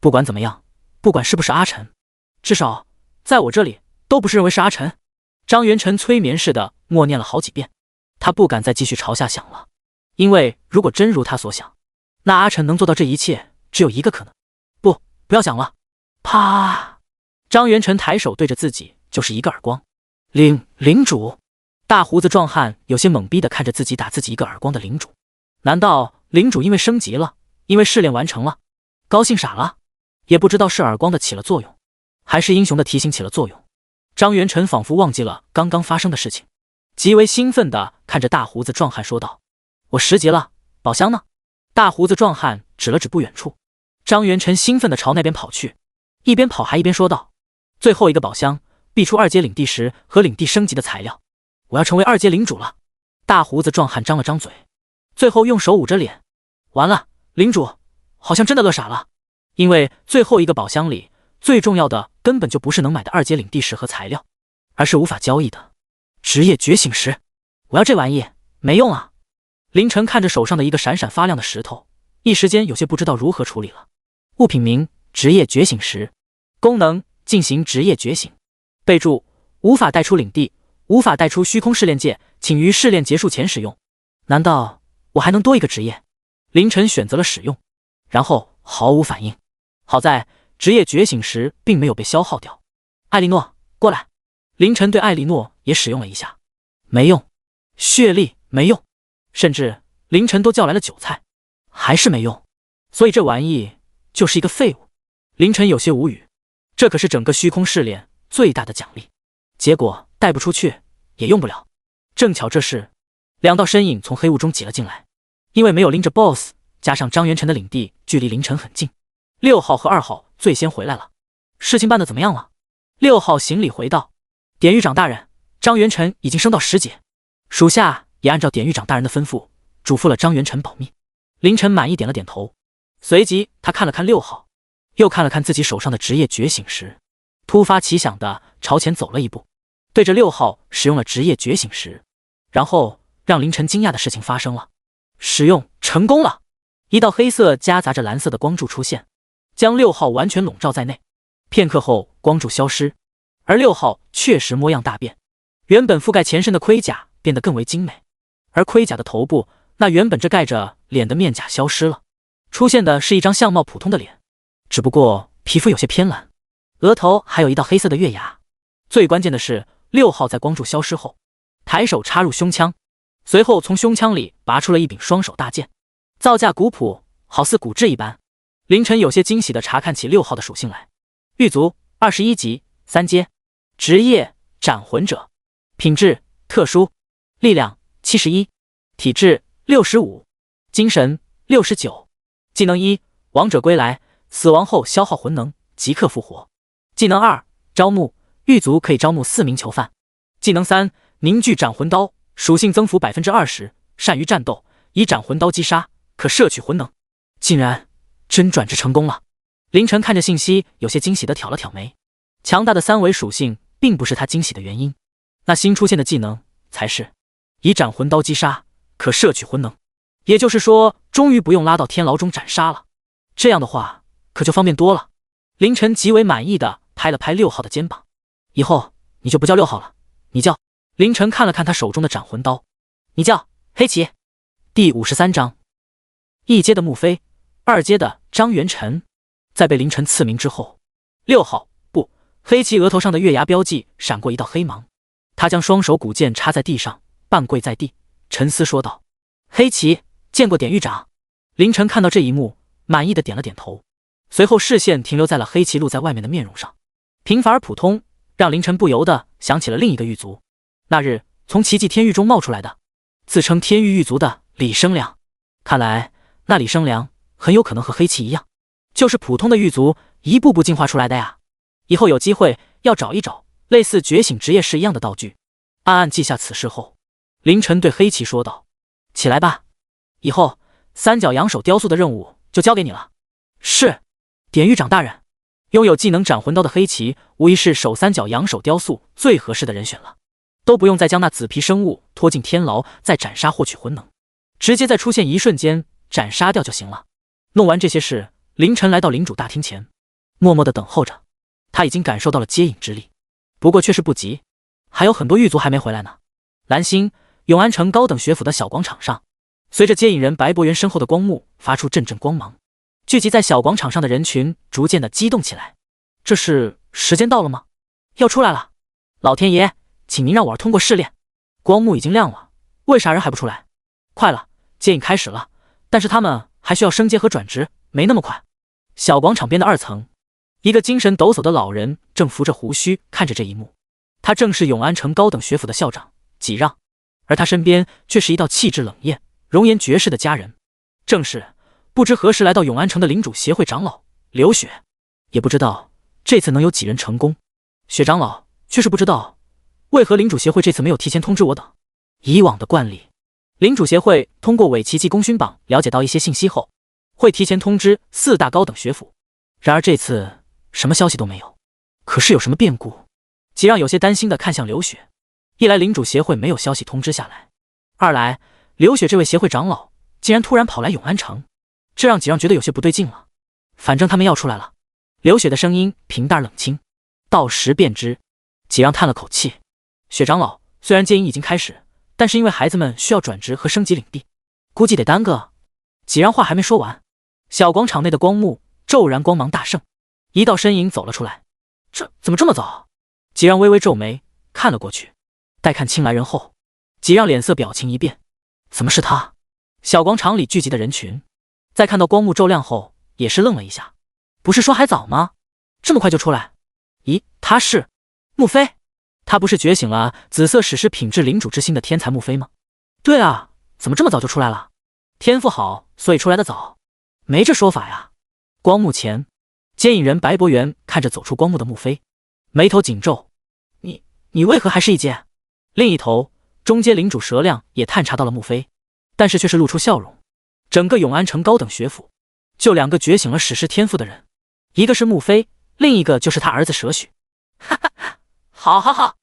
不管怎么样，不管是不是阿晨，至少在我这里都不是认为是阿晨。张元晨催眠似的默念了好几遍，他不敢再继续朝下想了，因为如果真如他所想，那阿晨能做到这一切只有一个可能。不要想了。啪！张元晨抬手对着自己就是一个耳光。领主！大胡子壮汉有些懵逼地看着自己打自己一个耳光的领主。难道领主因为升级了，因为试炼完成了，高兴傻了？也不知道是耳光的起了作用，还是英雄的提醒起了作用。张元晨仿佛忘记了刚刚发生的事情，极为兴奋地看着大胡子壮汉说道：我10级了，宝箱呢？大胡子壮汉指了指不远处。张元晨兴奋地朝那边跑去，一边跑还一边说道：最后一个宝箱必出2阶领地石和领地升级的材料，我要成为2阶领主了。大胡子壮汉张了张嘴，最后用手捂着脸。完了，领主好像真的乐傻了，因为最后一个宝箱里最重要的根本就不是能买的2阶领地石和材料，而是无法交易的职业觉醒石。我要这玩意没用啊！凌晨看着手上的一个闪闪发亮的石头，一时间有些不知道如何处理了。物品名：职业觉醒石，功能：进行职业觉醒。备注：无法带出领地，无法带出虚空试炼界，请于试炼结束前使用。难道我还能多一个职业？凌晨选择了使用，然后毫无反应。好在职业觉醒石并没有被消耗掉。艾莉诺，过来！凌晨对艾莉诺也使用了一下，没用。血力没用，甚至凌晨都叫来了韭菜，还是没用。所以这玩意就是一个废物。凌晨有些无语，这可是整个虚空试炼最大的奖励，结果带不出去，也用不了。正巧这时2道身影从黑雾中挤了进来，因为没有拎着 BOSS， 加上张元晨的领地距离凌晨很近，6号和2号最先回来了。事情办得怎么样了？6号行礼回道：典狱长大人，张元晨已经升到10级，属下也按照典狱长大人的吩咐，嘱咐了张元晨保密。凌晨满意点了点头，随即他看了看6号，又看了看自己手上的职业觉醒石，突发奇想的朝前走了一步，对着6号使用了职业觉醒石。然后让凌晨惊讶的事情发生了，使用成功了！一道黑色夹杂着蓝色的光柱出现，将6号完全笼罩在内。片刻后，光柱消失，而6号确实模样大变，原本覆盖前身的盔甲变得更为精美，而盔甲的头部那原本遮盖着脸的面甲消失了，出现的是一张相貌普通的脸，只不过皮肤有些偏蓝，额头还有一道黑色的月牙。最关键的是，6号在光柱消失后，抬手插入胸腔，随后从胸腔里拔出了一柄双手大剑，造价古朴，好似古制一般。凌晨有些惊喜地查看起6号的属性来：狱卒21级3阶，职业斩魂者，品质特殊，力量71，体质65，精神69。技能1：王者归来，死亡后消耗魂能，即刻复活。技能2：招募，狱卒可以招募4名囚犯。技能3：凝聚斩魂刀，属性增幅 20%， 善于战斗，以斩魂刀击杀，可摄取魂能。竟然真转职成功了！凌晨看着信息，有些惊喜地挑了挑眉。强大的3维属性并不是他惊喜的原因，那新出现的技能才是。以斩魂刀击杀，可摄取魂能。也就是说，终于不用拉到天牢中斩杀了。这样的话，可就方便多了。凌晨极为满意的拍了拍6号的肩膀，以后你就不叫6号了，你叫……凌晨看了看他手中的斩魂刀，你叫黑旗。第53章，一阶的穆飞，2阶的张元晨。在被凌晨赐名之后，6号不，黑旗额头上的月牙标记闪过一道黑芒，他将双手古剑插在地上，半跪在地，沉思说道：“黑旗，见过典狱长。”凌晨看到这一幕，满意的点了点头，随后视线停留在了黑旗露在外面的面容上，平凡而普通，让凌晨不由得想起了另一个狱卒，那日从奇迹天狱中冒出来的，自称天狱狱卒的李生良。看来那李生良很有可能和黑旗一样，就是普通的狱卒一步步进化出来的呀。以后有机会要找一找类似觉醒职业室一样的道具。暗暗记下此事后，凌晨对黑旗说道：“起来吧，以后三角羊手雕塑的任务就交给你了。”是，典狱长大人。拥有技能斩魂刀的黑旗无疑是守三角羊手雕塑最合适的人选了，都不用再将那紫皮生物拖进天牢再斩杀获取魂能，直接在出现一瞬间斩杀掉就行了。弄完这些事，凌晨来到领主大厅前，默默地等候着。他已经感受到了接引之力，不过却是不急，还有很多狱卒还没回来呢。蓝星、永安城高等学府的小广场上，随着接引人白博元身后的光幕发出阵阵光芒，聚集在小广场上的人群逐渐的激动起来。这是时间到了吗？要出来了！老天爷，请您让我儿通过试炼。光幕已经亮了，为啥人还不出来？快了，接引开始了，但是他们还需要升阶和转职，没那么快。小广场边的2层，一个精神抖擞的老人正扶着胡须看着这一幕，他正是永安城高等学府的校长纪让，而他身边却是一道气质冷艳、容颜绝世的佳人，正是不知何时来到永安城的领主协会长老刘雪。也不知道这次能有几人成功。雪长老却是不知道为何领主协会这次没有提前通知我等。以往的惯例，领主协会通过伪奇迹功勋榜了解到一些信息后，会提前通知4大高等学府。然而这次什么消息都没有，可是有什么变故？纪让有些担心的看向刘雪，一来领主协会没有消息通知下来，二来刘雪这位协会长老竟然突然跑来永安城，这让纪让觉得有些不对劲了。反正他们要出来了。刘雪的声音平淡冷清，到时便知。纪让叹了口气，雪长老，虽然接引已经开始，但是因为孩子们需要转职和升级领地，估计得耽搁。纪让话还没说完，小广场内的光幕骤然光芒大盛，一道身影走了出来。这怎么这么早？纪让微微皱眉看了过去，待看清来人后，纪让脸色表情一变，怎么是他？小广场里聚集的人群在看到光幕骤亮后也是愣了一下，不是说还早吗？这么快就出来？咦，他是穆飞？他不是觉醒了紫色史诗品质领主之心的天才穆飞吗？对啊，怎么这么早就出来了？天赋好，所以出来的早？没这说法呀。光幕前，接引人白博元看着走出光幕的穆飞，眉头紧皱，你为何还是一阶？另一头，中阶领主佘亮也探查到了穆飞，但是却是露出笑容。整个永安城高等学府就2个觉醒了史诗天赋的人，一个是穆飞，另一个就是他儿子佘许。哈哈哈，好好好！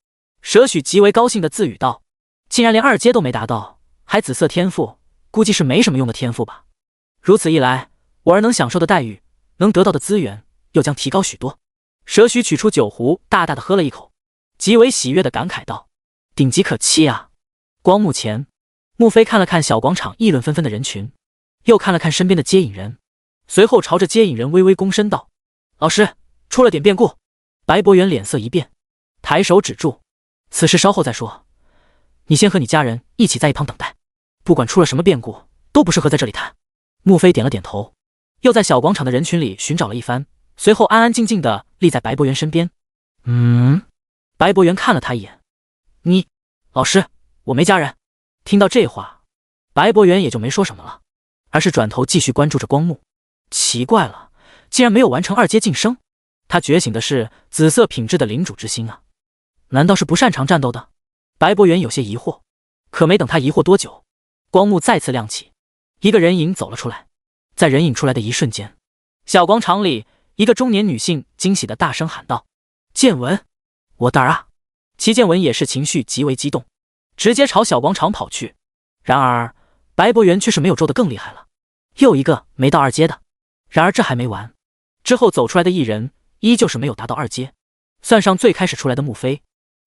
佘许极为高兴的自语道：“竟然连2阶都没达到，还紫色天赋，估计是没什么用的天赋吧。如此一来，我儿能享受的待遇，能得到的资源又将提高许多。”佘许取出酒壶，大大的喝了一口，极为喜悦的感慨道：“顶级可期啊！”光幕前，穆飞看了看小广场议论纷纷的人群，又看了看身边的接引人，随后朝着接引人微微躬身道：“老师，出了点变故。”白博元脸色一变，抬手止住：“此事稍后再说，你先和你家人一起在一旁等待，不管出了什么变故，都不适合在这里谈。”穆飞点了点头，又在小广场的人群里寻找了一番，随后安安静静地立在白博元身边。白博元看了他一眼：“你，老师，我没家人。”听到这话，白博元也就没说什么了，而是转头继续关注着光幕。奇怪了，竟然没有完成2阶晋升。他觉醒的是紫色品质的领主之心啊，难道是不擅长战斗的？白博元有些疑惑，可没等他疑惑多久，光幕再次亮起，一个人影走了出来。在人影出来的一瞬间，小广场里一个中年女性惊喜的大声喊道：“建文，我的儿啊！”齐建文也是情绪极为激动，直接朝小广场跑去。然而白博元却是没有咒的更厉害了，又一个没到2阶的。然而这还没完，之后走出来的艺人依旧是没有达到2阶，算上最开始出来的穆飞，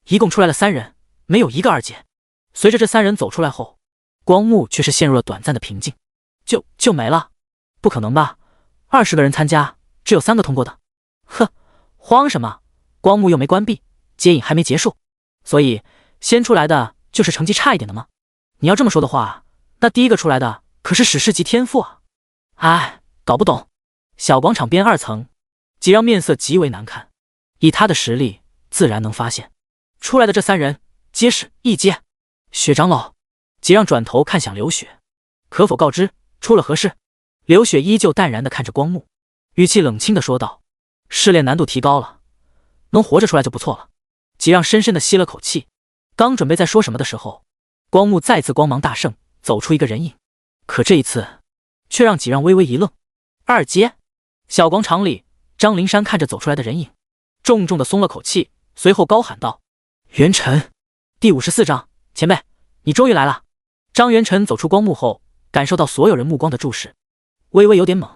一共出来了3人，没有一个2阶。随着这3人走出来后，光幕却是陷入了短暂的平静，就没了。不可能吧？20个人参加，只有3个通过的。呵，慌什么？光幕又没关闭，接引还没结束，所以先出来的就是成绩差一点的吗？你要这么说的话，那第一个出来的可是史诗级天赋啊！哎，搞不懂。小广场边2层，吉让面色极为难看，以他的实力，自然能发现出来的这3人皆是1阶。雪长老，吉让转头看向刘雪，可否告知出了何事？刘雪依旧淡然地看着光幕，语气冷清地说道：试炼难度提高了，能活着出来就不错了。吉让深深地吸了口气，刚准备再说什么的时候，光幕再次光芒大盛，走出一个人影，可这一次却让吉让微微一愣。2阶。小广场里，张灵山看着走出来的人影，重重地松了口气，随后高喊道：元辰，第54章，前辈，你终于来了。张元辰走出光幕后，感受到所有人目光的注视，微微有点懵，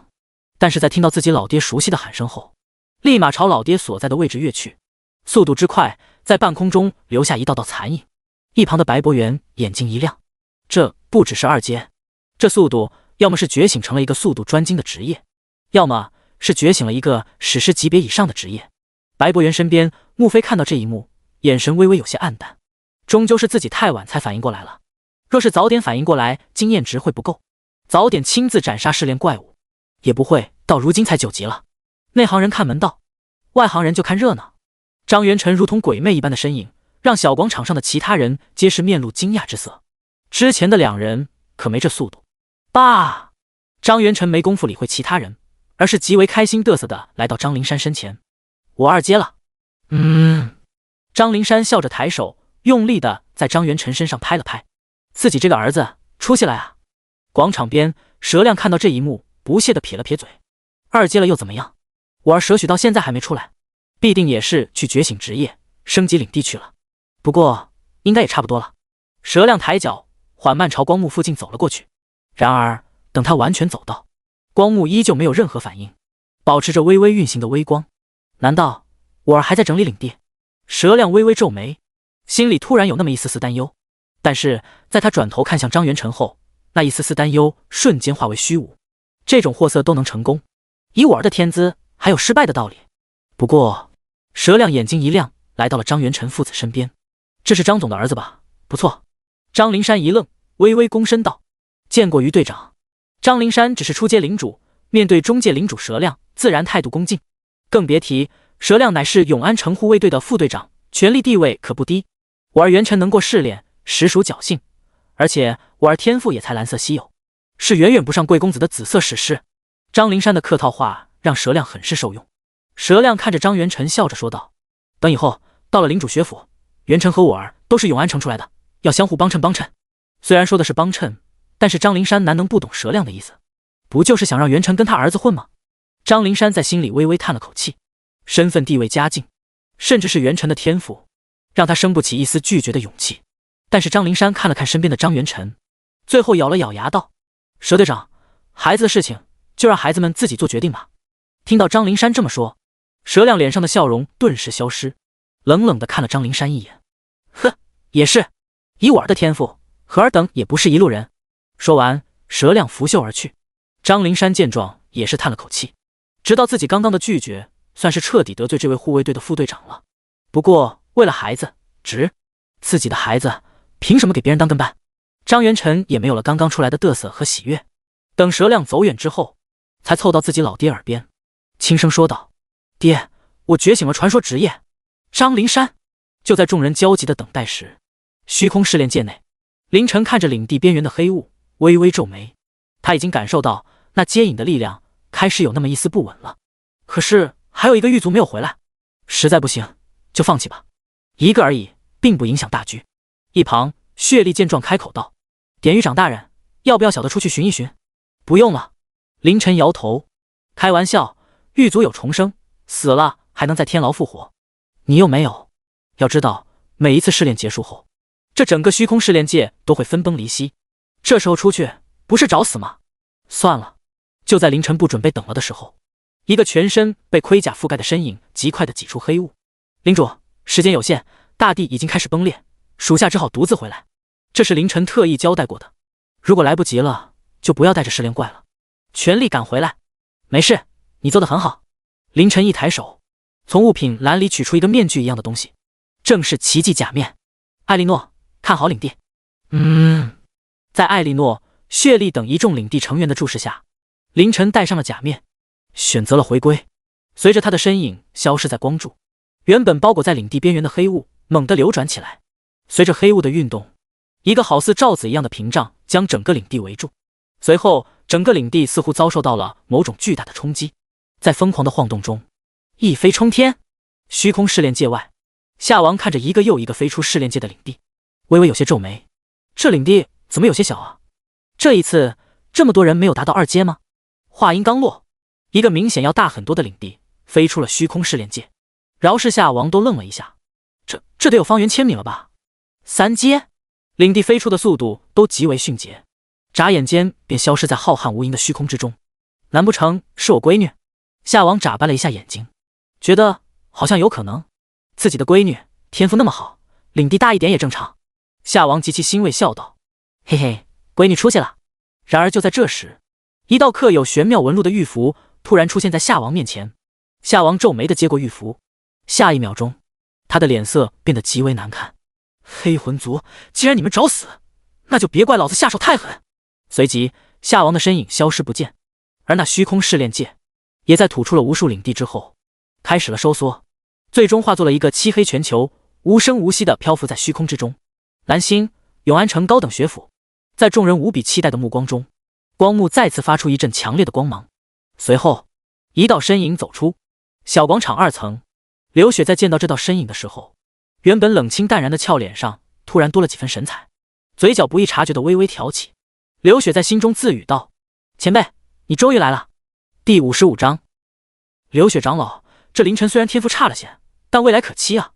但是在听到自己老爹熟悉的喊声后，立马朝老爹所在的位置跃去，速度之快，在半空中留下一道道残影。一旁的白博元眼睛一亮，这不只是2阶，这速度要么是觉醒成了一个速度专精的职业，要么是觉醒了一个史诗级别以上的职业。白博元身边，穆飞看到这一幕，眼神微微有些黯淡，终究是自己太晚才反应过来了，若是早点反应过来，经验值会不够，早点亲自斩杀试炼怪物，也不会到如今才9级了。内行人看门道，外行人就看热闹。张元辰如同鬼魅一般的身影，让小广场上的其他人皆是面露惊讶之色。之前的2人可没这速度。爸！张元辰没工夫理会其他人，而是极为开心嘚瑟的来到张灵山身前。我2阶了。张灵山笑着抬手，用力的在张元辰身上拍了拍，自己这个儿子出息了啊！广场边，蛇亮看到这一幕，不屑的撇了撇嘴：2阶了又怎么样？我儿蛇许到现在还没出来，必定也是去觉醒职业，升级领地去了。不过应该也差不多了。蛇亮抬脚，缓慢朝光幕附近走了过去。然而等他完全走到，光幕依旧没有任何反应，保持着微微运行的微光。难道我儿还在整理领地？蛇亮微微皱眉，心里突然有那么一丝丝担忧。但是在他转头看向张元辰后，那一丝丝担忧瞬间化为虚无。这种货色都能成功，以我儿的天资，还有失败的道理。不过蛇亮眼睛一亮，来到了张元辰父子身边。这是张总的儿子吧？不错。张灵山一愣，微微躬身道：见过于队长。张灵山只是初阶领主，面对中界领主蛇亮，自然态度恭敬。更别提蛇亮乃是永安城护卫队的副队长，权力地位可不低。我儿元辰能过试炼，实属侥幸，而且我儿天赋也才蓝色稀有，是远远不上贵公子的紫色史诗。张灵山的客套话让蛇亮很是受用。蛇亮看着张元辰，笑着说道：等以后到了领主学府，元辰和我儿都是永安城出来的，要相互帮衬帮衬。虽然说的是帮衬，但是张灵山难能不懂蛇亮的意思，不就是想让元辰跟他儿子混吗？张灵山在心里微微叹了口气，身份地位家境，甚至是元辰的天赋，让他生不起一丝拒绝的勇气。但是张灵山看了看身边的张元辰，最后咬了咬牙道：蛇队长，孩子的事情就让孩子们自己做决定吧。听到张灵山这么说，蛇亮脸上的笑容顿时消失，冷冷地看了张灵山一眼。呵，也是，以我儿的天赋，和尔等也不是一路人。说完，蛇亮拂袖而去。张灵山见状也是叹了口气，知道自己刚刚的拒绝算是彻底得罪这位护卫队的副队长了。不过为了孩子，自己的孩子凭什么给别人当跟班？张元辰也没有了刚刚出来的嘚瑟和喜悦。等蛇亮走远之后，才凑到自己老爹耳边，轻声说道：爹，我觉醒了传说职业。张灵山。就在众人焦急的等待时，虚空试炼界内，凌晨看着领地边缘的黑雾，微微皱眉。他已经感受到那接引的力量开始有那么一丝不稳了。可是还有一个狱卒没有回来，实在不行就放弃吧，一个而已，并不影响大局。一旁血力见状开口道：典狱长大人，要不要小的出去寻一寻？不用了。凌晨摇头：开玩笑，狱卒有重生，死了还能在天牢复活，你又没有。要知道每一次试炼结束后，这整个虚空试炼界都会分崩离析。这时候出去不是找死吗？算了。就在凌晨不准备等了的时候，一个全身被盔甲覆盖的身影极快地挤出黑雾。领主，时间有限，大地已经开始崩裂，属下只好独自回来。这是凌晨特意交代过的，如果来不及了，就不要带着试炼怪了，全力赶回来。没事，你做得很好。凌晨一抬手，从物品栏里取出一个面具一样的东西，正是奇迹假面。艾莉诺，看好领地。在艾莉诺、血莉等一众领地成员的注视下，凌晨戴上了假面，选择了回归。随着他的身影消失在光柱，原本包裹在领地边缘的黑雾猛地流转起来。随着黑雾的运动，一个好似罩子一样的屏障将整个领地围住。随后，整个领地似乎遭受到了某种巨大的冲击，在疯狂的晃动中，一飞冲天。虚空试炼界外，夏王看着一个又一个飞出试炼界的领地，微微有些皱眉。这领地怎么有些小啊？这一次这么多人没有达到2阶吗？话音刚落，一个明显要大很多的领地飞出了虚空试炼界。饶是夏王都愣了一下，这得有方圆1000米了吧？3阶，领地飞出的速度都极为迅捷，眨眼间便消失在浩瀚无垠的虚空之中。难不成是我闺女？夏王眨巴了一下眼睛，觉得好像有可能。自己的闺女天赋那么好，领地大一点也正常。夏王极其欣慰笑道：嘿嘿，闺女出息了。然而就在这时，一道刻有玄妙纹路的玉符突然出现在夏王面前。夏王皱眉地接过玉符，下一秒钟，他的脸色变得极为难看。黑魂族，既然你们找死，那就别怪老子下手太狠。随即，夏王的身影消失不见，而那虚空试炼界也在吐出了无数领地之后，开始了收缩，最终化作了一个漆黑全球，无声无息地漂浮在虚空之中。蓝星、永安城高等学府，在众人无比期待的目光中，光幕再次发出一阵强烈的光芒。随后，一道身影走出小广场2层。刘雪在见到这道身影的时候，原本冷清淡然的俏脸上突然多了几分神采，嘴角不易察觉的微微挑起。刘雪在心中自语道：前辈，你终于来了。第55章，刘雪长老，这凌晨虽然天赋差了些，但未来可期啊。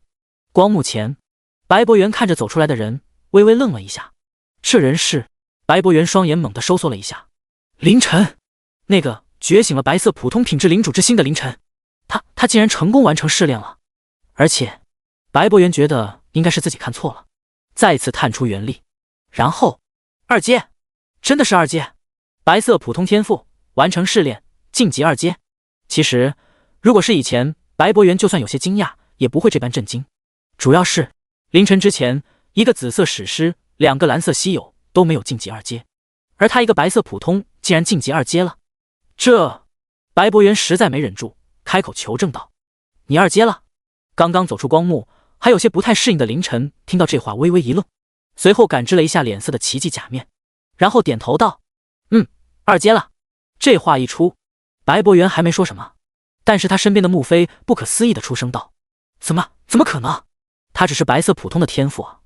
光幕前，白博元看着走出来的人，微微愣了一下。这人是……白博元双眼猛地收缩了一下。凌晨，那个觉醒了白色普通品质领主之心的凌晨，他竟然成功完成试炼了。而且，白博元觉得应该是自己看错了，再次探出元力，然后2阶，真的是2阶，白色普通天赋完成试炼，晋级2阶。其实，如果是以前，白博元就算有些惊讶，也不会这般震惊。主要是凌晨之前，一个紫色史诗，2个蓝色稀有都没有晋级2阶，而他一个白色普通竟然晋级2阶了。这……白博元实在没忍住，开口求证道：你2阶了？刚刚走出光幕，还有些不太适应的凌晨听到这话微微一愣，随后感知了一下脸色的奇迹假面，然后点头道：2阶了。这话一出，白博元还没说什么，但是他身边的穆飞不可思议地出声道：怎么可能？他只是白色普通的天赋啊，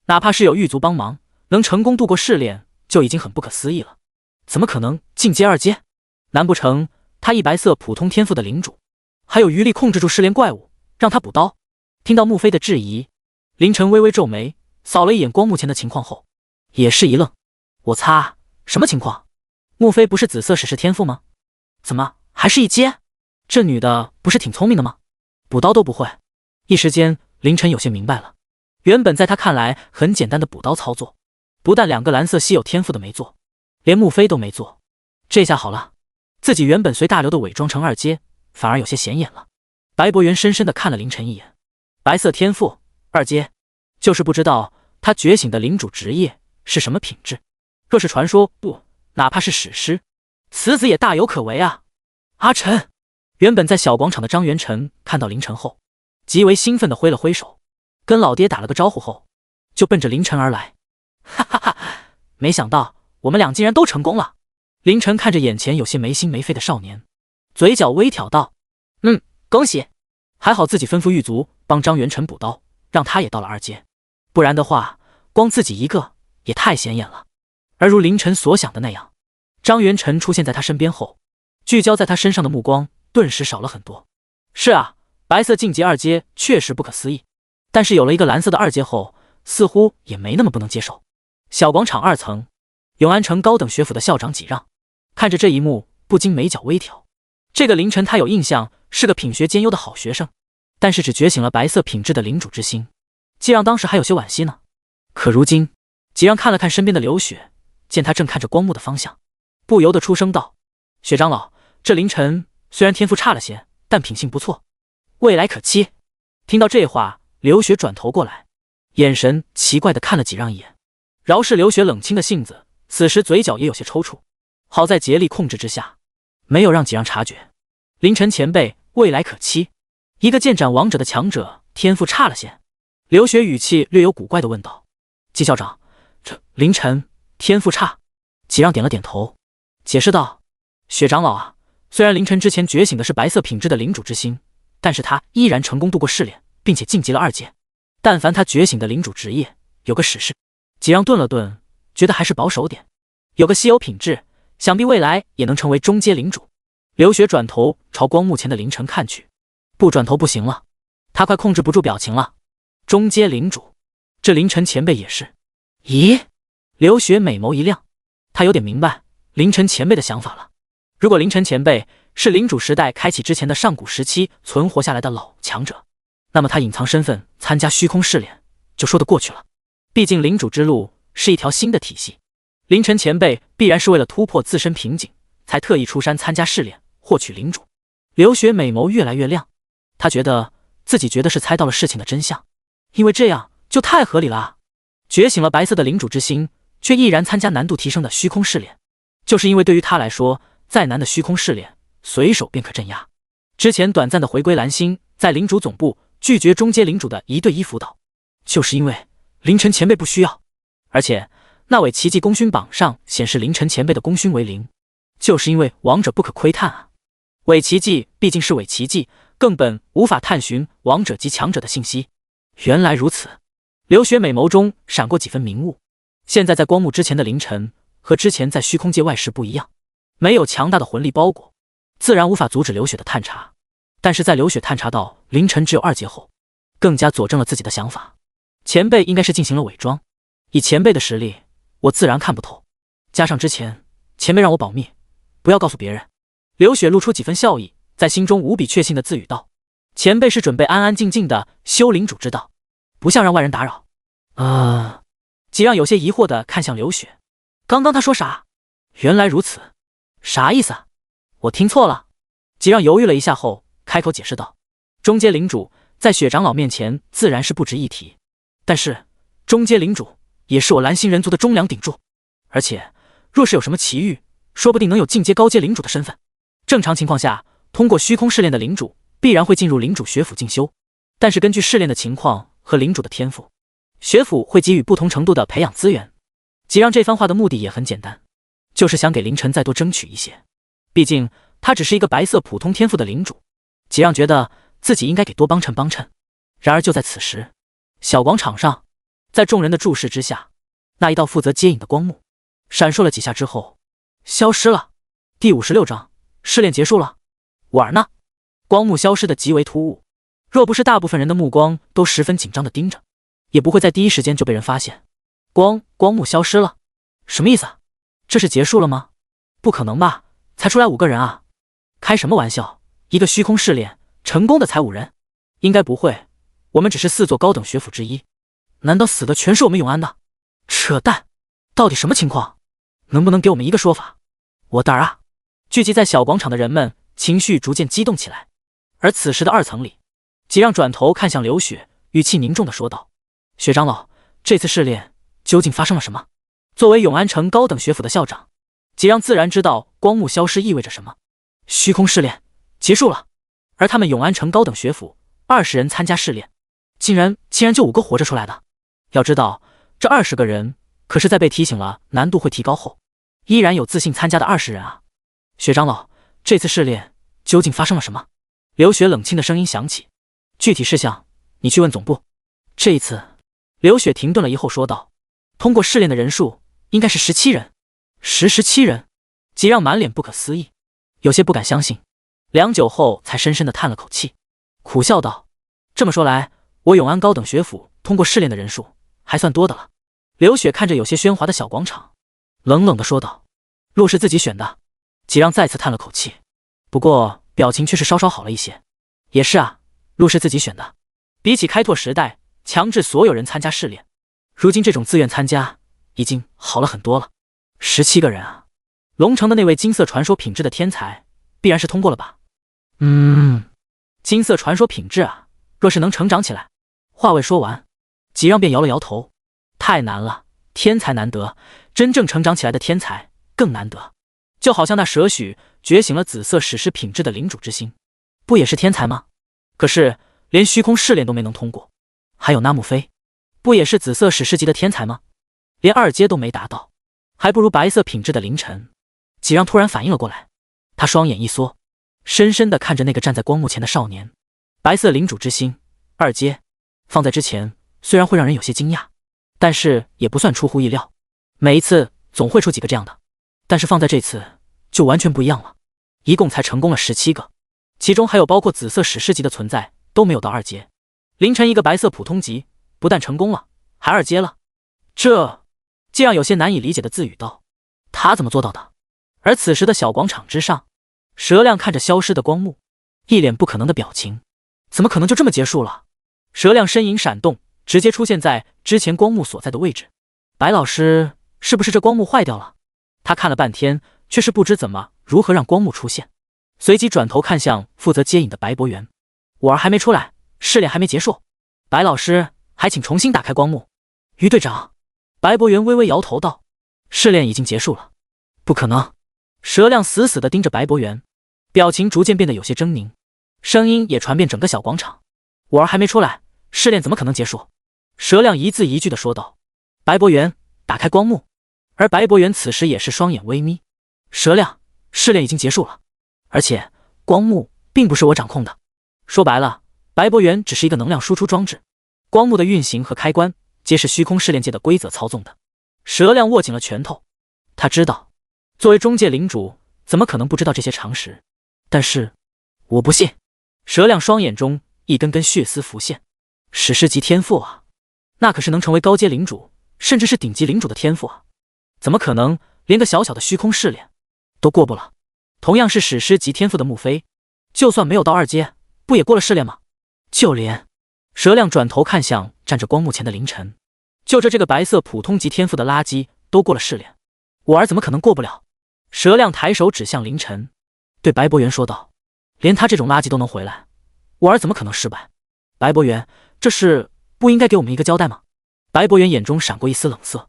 哪怕是有狱卒帮忙，能成功度过试炼就已经很不可思议了，怎么可能进阶2阶？难不成他一白色普通天赋的领主还有余力控制住试炼怪物，让他补刀？听到穆飞的质疑，凌晨微微皱眉，扫了一眼光幕前的情况后，也是一愣。我擦，什么情况？穆飞不是紫色史诗天赋吗？怎么还是1阶？这女的不是挺聪明的吗？补刀都不会。一时间，凌晨有些明白了，原本在他看来很简单的补刀操作，不但2个蓝色稀有天赋的没做，连穆飞都没做。这下好了，自己原本随大流的伪装成2阶，反而有些显眼了。白博元深深地看了凌晨一眼，白色天赋2阶，就是不知道他觉醒的领主职业是什么品质。若是传说，不，哪怕是史诗，此子也大有可为啊。阿晨，原本在小广场的张元晨看到凌晨后，极为兴奋地挥了挥手，跟老爹打了个招呼后，就奔着凌晨而来。哈哈哈，没想到我们俩竟然都成功了。凌晨看着眼前有些没心没肺的少年，嘴角微挑道：恭喜，还好自己吩咐狱卒帮张元晨补刀，让他也到了2阶，不然的话，光自己一个也太显眼了。而如凌晨所想的那样，张元晨出现在他身边后，聚焦在他身上的目光顿时少了很多。是啊，白色晋级2阶确实不可思议，但是有了一个蓝色的2阶后，似乎也没那么不能接受。小广场2层，永安城高等学府的校长几让看着这一幕，不禁眉角微挑。这个凌晨他有印象是个品学兼优的好学生，但是只觉醒了白色品质的领主之心。季让当时还有些惋惜呢，可如今季让看了看身边的刘雪，见他正看着光幕的方向，不由得出声道：“雪长老，这凌晨虽然天赋差了些，但品性不错，未来可期。”听到这话，刘雪转头过来，眼神奇怪地看了几让一眼。饶是刘雪冷清的性子，此时嘴角也有些抽搐，好在竭力控制之下，没有让几让察觉。凌晨前辈，未来可期。一个剑斩王者的强者，天赋差了些。刘雪语气略有古怪地问道：“季校长，这凌晨天赋差？”几让点了点头，解释道：“雪长老啊，虽然凌晨之前觉醒的是白色品质的领主之心，但是他依然成功度过试炼，并且晋级了2阶。但凡他觉醒的领主职业有个史事。”几让顿了顿，觉得还是保守点，有个稀有品质，想必未来也能成为中阶领主。刘雪转头朝光幕前的凌晨看去，不转头不行了，他快控制不住表情了。中阶领主，这凌晨前辈也是？咦？刘雪美眸一亮，他有点明白凌晨前辈的想法了。如果凌晨前辈是领主时代开启之前的上古时期存活下来的老强者，那么他隐藏身份参加虚空试炼就说得过去了。毕竟领主之路是一条新的体系，凌晨前辈必然是为了突破自身瓶颈，才特意出山参加试炼，获取领主。刘雪美眸越来越亮，她觉得自己是猜到了事情的真相，因为这样就太合理了啊！觉醒了白色的领主之心，却毅然参加难度提升的虚空试炼，就是因为对于他来说，再难的虚空试炼随手便可镇压。之前短暂的回归蓝星，在领主总部拒绝中阶领主的1对1辅导，就是因为凌晨前辈不需要，而且那尾奇迹功勋榜上显示凌晨前辈的功勋为0，就是因为王者不可窥探啊。伪奇迹毕竟是伪奇迹，根本无法探寻王者及强者的信息。原来如此，刘雪美眸中闪过几分明悟。现在在光幕之前的凌晨和之前在虚空界外时不一样，没有强大的魂力包裹，自然无法阻止刘雪的探查。但是在刘雪探查到凌晨只有2阶后，更加佐证了自己的想法。前辈应该是进行了伪装，以前辈的实力，我自然看不透。加上之前前辈让我保密，不要告诉别人。刘雪露出几分笑意，在心中无比确信的自语道：“前辈是准备安安静静的修领主之道，不想让外人打扰。”几让有些疑惑的看向刘雪，刚刚他说啥？原来如此，啥意思啊？我听错了？几让犹豫了一下后，开口解释道：“中阶领主在雪长老面前自然是不值一提。但是，中阶领主也是我蓝星人族的忠良鼎柱，而且若是有什么奇遇，说不定能有进阶高阶领主的身份。正常情况下，通过虚空试炼的领主必然会进入领主学府进修，但是根据试炼的情况和领主的天赋，学府会给予不同程度的培养资源。”几让这番话的目的也很简单，就是想给凌晨再多争取一些，毕竟他只是一个白色普通天赋的领主，几让觉得自己应该给多帮衬帮衬。然而就在此时，小广场上，在众人的注视之下，那一道负责接引的光幕闪烁了几下之后消失了。第56章，试炼结束了。玩呢？光幕消失的极为突兀，若不是大部分人的目光都十分紧张的盯着，也不会在第一时间就被人发现。光幕消失了，什么意思啊？这是结束了吗？不可能吧，才出来5个人啊！开什么玩笑，一个虚空试炼成功的才5人，应该不会，我们只是4座高等学府之一，难道死的全是我们永安的？扯淡，到底什么情况？能不能给我们一个说法？我胆儿啊！聚集在小广场的人们情绪逐渐激动起来。而此时的2层里，几让转头看向刘雪，语气凝重地说道：“雪长老，这次试炼究竟发生了什么？”作为永安城高等学府的校长，几让自然知道光幕消失意味着什么。虚空试炼结束了，而他们永安城高等学府20人参加试炼，竟然就5个活着出来的。要知道，这20个人可是在被提醒了难度会提高后，依然有自信参加的20人啊！雪长老，这次试炼究竟发生了什么？刘雪冷清的声音响起，具体事项你去问总部。这一次，刘雪停顿了一后说道：“通过试炼的人数应该是17人。17人？”几让满脸不可思议，有些不敢相信，良久后才深深的叹了口气，苦笑道：“这么说来，我永安高等学府通过试炼的人数还算多的了。刘雪看着有些喧哗的小广场，冷冷地说道：“路是自己选的。”几让再次叹了口气，不过表情却是稍稍好了一些。也是啊，路是自己选的。比起开拓时代强制所有人参加试炼，如今这种自愿参加已经好了很多了。17个人啊，龙城的那位金色传说品质的天才必然是通过了吧？金色传说品质啊，若是能成长起来……话未说完，几让便摇了摇头，太难了，天才难得，真正成长起来的天才更难得。就好像那蛇许觉醒了紫色史诗品质的领主之心，不也是天才吗？可是连虚空试炼都没能通过。还有那木飞，不也是紫色史诗级的天才吗？连2阶都没达到，还不如白色品质的凌晨。几让突然反应了过来，他双眼一缩，深深地看着那个站在光幕前的少年。白色领主之心2阶，放在之前虽然会让人有些惊讶，但是也不算出乎意料。每一次总会出几个这样的，但是放在这次就完全不一样了，一共才成功了17个，其中还有包括紫色史诗级的存在，都没有到2阶。凌晨一个白色普通级，不但成功了，还2阶了。这让有些难以理解的自语道：“他怎么做到的？”而此时的小广场之上，蛇亮看着消失的光幕，一脸不可能的表情。怎么可能就这么结束了？蛇亮身影闪动，直接出现在之前光幕所在的位置。白老师，是不是这光幕坏掉了？他看了半天，却是不知如何让光幕出现，随即转头看向负责接引的白博元。我儿还没出来，试炼还没结束，白老师还请重新打开光幕。于队长，白博元微微摇头道：“试炼已经结束了。”不可能。蛇亮死死地盯着白博元，表情逐渐变得有些狰狞，声音也传遍整个小广场：“我儿还没出来，试炼怎么可能结束？”蛇亮一字一句地说道：“白博元，打开光幕。”而白博元此时也是双眼微眯：“蛇亮，试炼已经结束了，而且光幕并不是我掌控的。说白了，白博元只是一个能量输出装置，光幕的运行和开关皆是虚空试炼界的规则操纵的。”蛇亮握紧了拳头，他知道作为中界领主怎么可能不知道这些常识，但是我不信。蛇亮双眼中一根根血丝浮现，史诗级天赋啊，那可是能成为高阶领主甚至是顶级领主的天赋啊，怎么可能连个小小的虚空试炼都过不了？同样是史诗级天赋的穆飞，就算没有到2阶，不也过了试炼吗？就连……蛇亮转头看向站着光幕前的凌晨，就这个白色普通级天赋的垃圾都过了试炼，我儿怎么可能过不了？蛇亮抬手指向凌晨，对白博元说道：“连他这种垃圾都能回来，我儿怎么可能失败？白博元，这事不应该给我们一个交代吗？”白博元眼中闪过一丝冷色，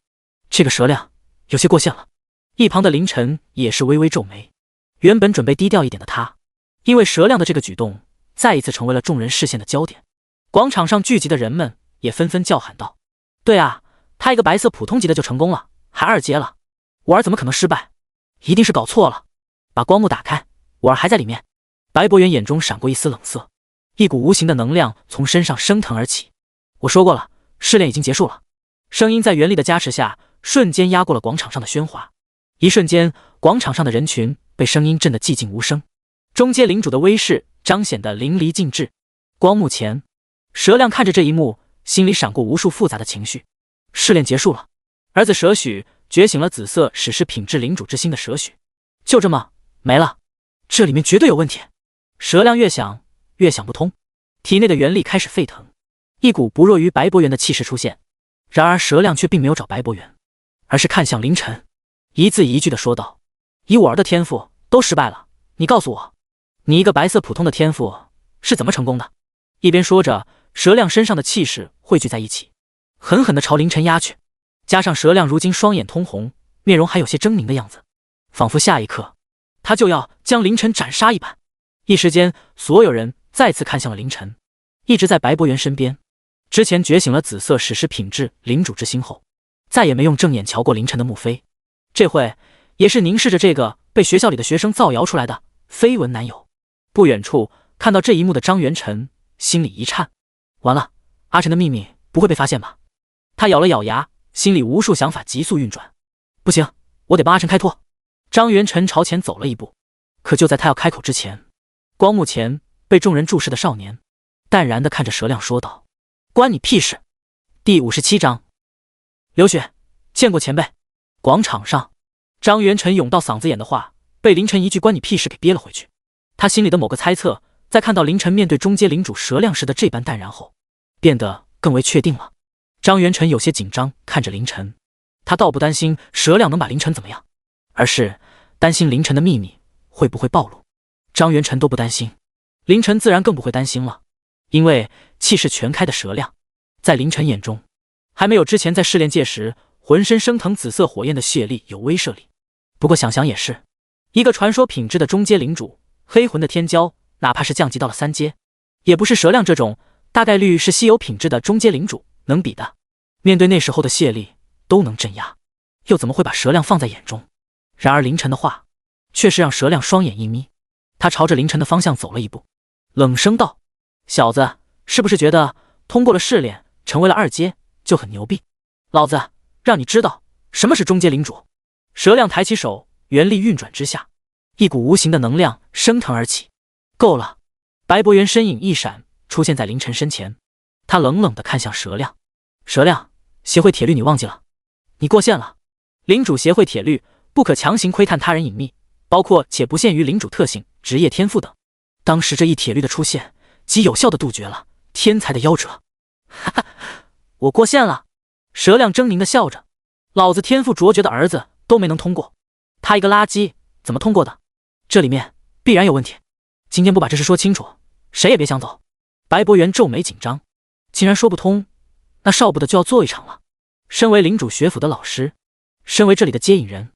这个蛇亮有些过线了。一旁的凌晨也是微微皱眉，原本准备低调一点的他，因为蛇亮的这个举动再一次成为了众人视线的焦点。广场上聚集的人们也纷纷叫喊道：“对啊，他一个白色普通级的就成功了，还2阶了，我儿怎么可能失败？一定是搞错了，把光幕打开，我儿还在里面。”白博元眼中闪过一丝冷色，一股无形的能量从身上升腾而起。我说过了，试炼已经结束了。声音在原力的加持下，瞬间压过了广场上的喧哗。一瞬间，广场上的人群被声音震得寂静无声，中阶领主的威势彰显得淋漓尽致。光幕前，蛇亮看着这一幕，心里闪过无数复杂的情绪。试炼结束了，儿子蛇许觉醒了紫色史诗品质领主之心的蛇许，就这么没了，这里面绝对有问题。蛇亮越想越想不通，体内的元力开始沸腾，一股不弱于白博元的气势出现。然而蛇亮却并没有找白博元，而是看向凌晨，一字一句地说道：“以我儿的天赋都失败了，你告诉我，你一个白色普通的天赋是怎么成功的？”一边说着，蛇亮身上的气势汇聚在一起，狠狠地朝凌晨压去。加上蛇亮如今双眼通红，面容还有些狰狞的样子，仿佛下一刻他就要将凌晨斩杀一般。一时间，所有人再次看向了凌晨。一直在白博元身边，之前觉醒了紫色史诗品质领主之心后，再也没用正眼瞧过凌晨的穆飞，这会也是凝视着这个被学校里的学生造谣出来的绯闻男友。不远处看到这一幕的张元晨心里一颤，完了，阿晨的秘密不会被发现吧？他咬了咬牙，心里无数想法急速运转。不行，我得帮阿晨开脱。张元晨朝前走了一步，可就在他要开口之前，光幕前被众人注视的少年淡然地看着蛇亮说道：“关你屁事。”第57章，刘雪，见过前辈。广场上，张元晨涌到嗓子眼的话被凌晨一句关你屁事给憋了回去。他心里的某个猜测，在看到凌晨面对中阶领主蛇亮时的这般淡然后，变得更为确定了。张元晨有些紧张看着凌晨，他倒不担心蛇亮能把凌晨怎么样，而是担心凌晨的秘密会不会暴露。张元晨都不担心，凌晨自然更不会担心了，因为气势全开的蛇亮，在凌晨眼中，还没有之前在试炼界时浑身升腾紫色火焰的谢力有威慑力。不过想想也是，一个传说品质的中阶领主，黑魂的天骄，哪怕是降级到了3阶，也不是蛇亮这种大概率是稀有品质的中阶领主能比的。面对那时候的谢力都能镇压，又怎么会把蛇亮放在眼中？然而凌晨的话却是让蛇亮双眼一眯，他朝着凌晨的方向走了一步，冷声道：小子，是不是觉得通过了试炼成为了2阶就很牛逼？老子让你知道什么是中阶领主。蛇亮抬起手，原力运转之下，一股无形的能量升腾而起。够了！白博元身影一闪，出现在凌晨身前，他冷冷地看向蛇亮。蛇亮，协会铁律你忘记了？你过线了。领主协会铁律不可强行窥探他人隐秘，包括且不限于领主特性、职业天赋等。当时这一铁律的出现，即有效地杜绝了天才的夭折。哈哈，我过线了。蛇亮狰狞地笑着，老子天赋卓绝的儿子都没能通过，他一个垃圾怎么通过的？这里面必然有问题。今天不把这事说清楚，谁也别想走。白博元皱眉紧张，既然说不通，那少不得就要做一场了。身为领主学府的老师，身为这里的接引人，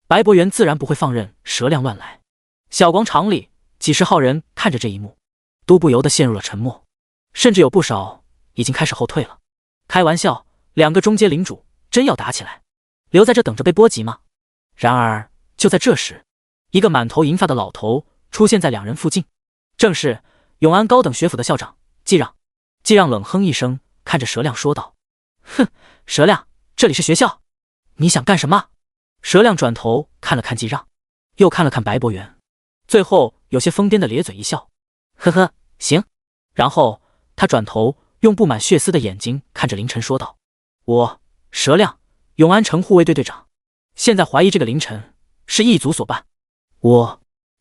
白博元自然不会放任蛇亮乱来。小广场里几十号人看着这一幕，都不由得陷入了沉默，甚至有不少已经开始后退了。开玩笑，2个中阶领主真要打起来，留在这等着被波及吗？然而就在这时，一个满头银发的老头出现在2人附近，正是永安高等学府的校长季让。季让冷哼一声，看着蛇亮说道：哼，蛇亮，这里是学校，你想干什么？蛇亮转头看了看季让，又看了看白博元，最后有些疯癫的咧嘴一笑，呵呵，行。然后他转头用布满血丝的眼睛看着凌晨说道：我蛇亮，永安城护卫队队长，现在怀疑这个凌晨是异族所办。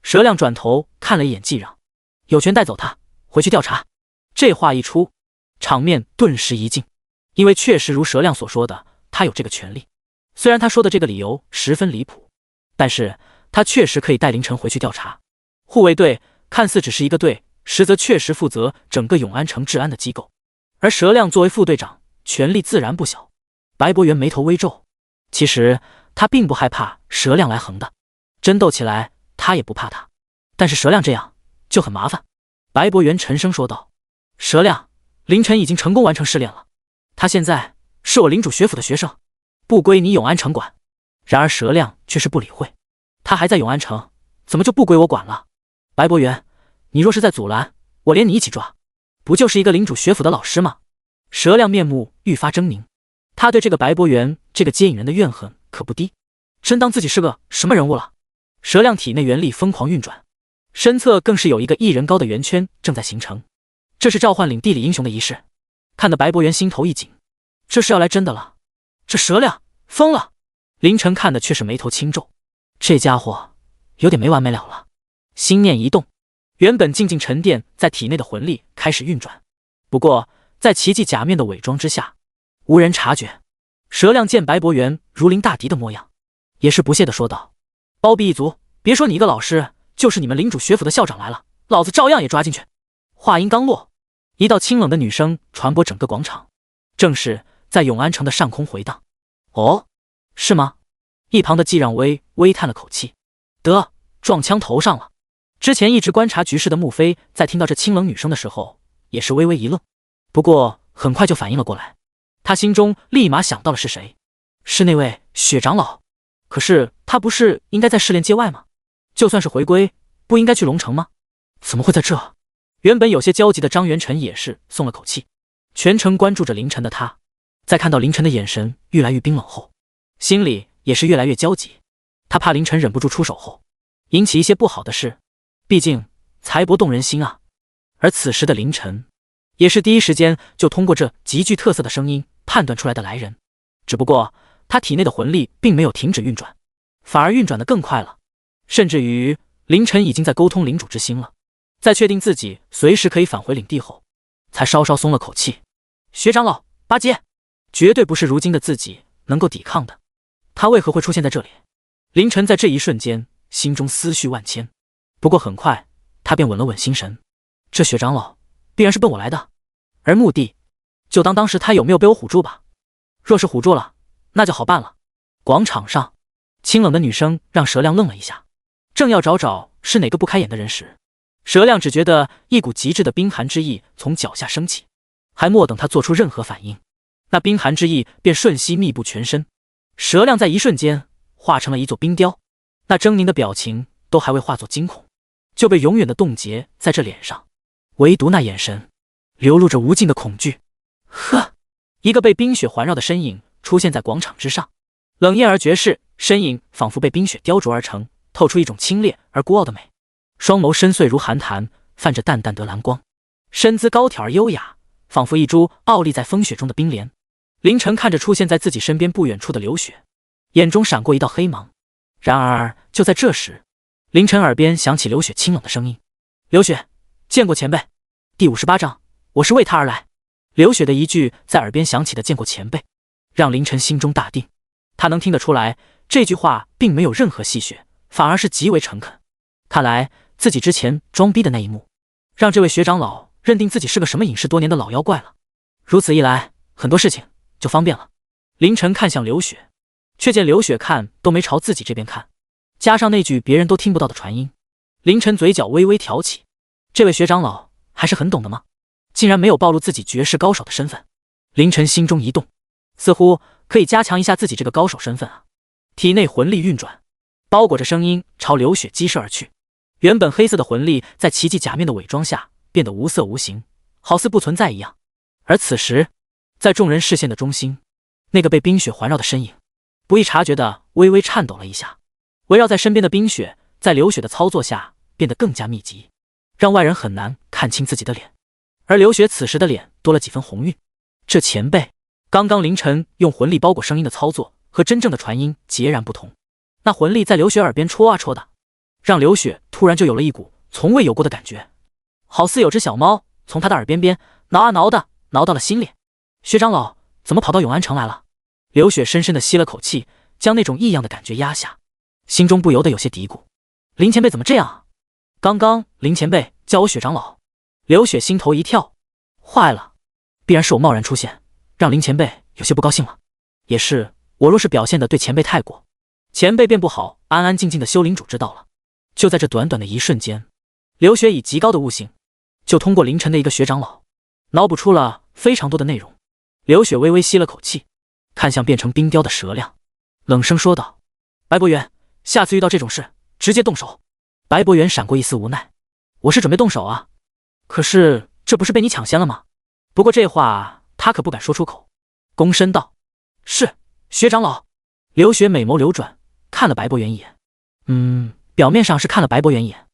蛇亮转头看了一眼季让，有权带走他回去调查。这话一出，场面顿时一静，因为确实如蛇亮所说的，他有这个权利。虽然他说的这个理由十分离谱，但是他确实可以带凌晨回去调查。护卫队看似只是一个队，实则确实负责整个永安城治安的机构，而蛇亮作为副队长，权力自然不小。白博元眉头微皱，其实他并不害怕蛇亮来横的，真斗起来他也不怕他，但是蛇亮这样就很麻烦。白博元沉声说道：蛇亮，凌晨已经成功完成试炼了，他现在是我领主学府的学生，不归你永安城管。然而蛇亮却是不理会，他还在永安城，怎么就不归我管了？白博元，你若是再阻拦，我连你一起抓，不就是一个领主学府的老师吗？蛇亮面目愈发狰狞，他对这个白博元这个接引人的怨恨可不低，真当自己是个什么人物了？蛇亮体内元力疯狂运转，身侧更是有一个1人高的圆圈正在形成，这是召唤领地里英雄的仪式。看得白博元心头一紧，这是要来真的了。这蛇亮疯了。凌晨看的却是眉头轻皱，这家伙有点没完没了了。心念一动，原本静静沉淀在体内的魂力开始运转，不过在奇迹假面的伪装之下，无人察觉。蛇亮见白博元如临大敌的模样，也是不屑地说道：包庇一族，别说你一个老师，就是你们领主学府的校长来了，老子照样也抓进去。话音刚落，一道清冷的女声传播整个广场，正是在永安城的上空回荡。哦，是吗？一旁的季让微叹了口气，得，撞枪头上了。之前一直观察局势的穆飞在听到这清冷女声的时候也是微微一愣，不过很快就反应了过来，他心中立马想到了是谁，是那位雪长老。可是他不是应该在试炼界外吗？就算是回归，不应该去龙城吗？怎么会在这？原本有些焦急的张元晨也是松了口气。全程关注着凌晨的他，在看到凌晨的眼神越来越冰冷后，心里也是越来越焦急。他怕凌晨忍不住出手后引起一些不好的事，毕竟财帛动人心啊。而此时的凌晨也是第一时间就通过这极具特色的声音判断出来的来人。只不过他体内的魂力并没有停止运转，反而运转得更快了，甚至于凌晨已经在沟通领主之心了。在确定自己随时可以返回领地后，才稍稍松了口气。学长老，八戒，绝对不是如今的自己能够抵抗的，他为何会出现在这里？凌晨在这一瞬间心中思绪万千，不过很快他便稳了稳心神，这雪长老必然是奔我来的，而目的就当时他有没有被我唬住吧。若是唬住了，那就好办了。广场上，清冷的女声让蛇亮愣了一下，正要找是哪个不开眼的人时，蛇亮只觉得一股极致的冰寒之意从脚下升起，还莫等他做出任何反应，那冰寒之意便瞬息密布全身。蛇亮在一瞬间化成了一座冰雕，那狰狞的表情都还未化作惊恐，就被永远的冻结在这脸上，唯独那眼神流露着无尽的恐惧。呵，一个被冰雪环绕的身影出现在广场之上，冷艳而绝世，身影仿佛被冰雪雕琢而成，透出一种清冽而孤傲的美。双眸深邃如寒潭，泛着淡淡的蓝光，身姿高挑而优雅，仿佛一株傲立在风雪中的冰莲。凌晨看着出现在自己身边不远处的流雪，眼中闪过一道黑芒。然而就在这时，凌晨耳边响起流雪清冷的声音：流雪，见过前辈。第58章，我是为他而来。流雪的一句在耳边响起的见过前辈，让凌晨心中大定。他能听得出来，这句话并没有任何戏谑，反而是极为诚恳。看来自己之前装逼的那一幕，让这位学长老认定自己是个什么隐世多年的老妖怪了。如此一来，很多事情就方便了。凌晨看向流雪，却见流雪看都没朝自己这边看，加上那句别人都听不到的传音，凌晨嘴角微微挑起。这位学长老还是很懂的吗？竟然没有暴露自己绝世高手的身份。凌晨心中一动，似乎可以加强一下自己这个高手身份啊！体内魂力运转，包裹着声音朝流雪激射而去。原本黑色的魂力在奇迹假面的伪装下变得无色无形，好似不存在一样。而此时，在众人视线的中心，那个被冰雪环绕的身影不易察觉的微微颤抖了一下，围绕在身边的冰雪在流雪的操作下变得更加密集，让外人很难看清自己的脸。而流雪此时的脸多了几分红晕。这前辈刚刚凌晨用魂力包裹声音的操作和真正的传音截然不同，那魂力在流雪耳边戳啊戳的，让流雪突然就有了一股从未有过的感觉，好似有只小猫从他的耳边挠啊挠的，挠到了心里。薛长老怎么跑到永安城来了？流雪深深的吸了口气，将那种异样的感觉压下，心中不由得有些嘀咕：林前辈怎么这样啊？刚刚林前辈叫我雪长老。流雪心头一跳，坏了，必然是我贸然出现，让林前辈有些不高兴了。也是，我若是表现的对前辈太过，前辈便不好安安静静的修领主之道了。就在这短短的一瞬间，流雪以极高的悟性，就通过凌晨的一个学长老，脑补出了非常多的内容。流雪微微吸了口气，看向变成冰雕的蛇亮，冷声说道：白博元，下次遇到这种事直接动手。白博元闪过一丝无奈：我是准备动手啊，可是这不是被你抢先了吗？不过这话他可不敢说出口，躬身道：是学长老。流雪美眸流转，看了白博元一眼，表面上是看了白博元一眼，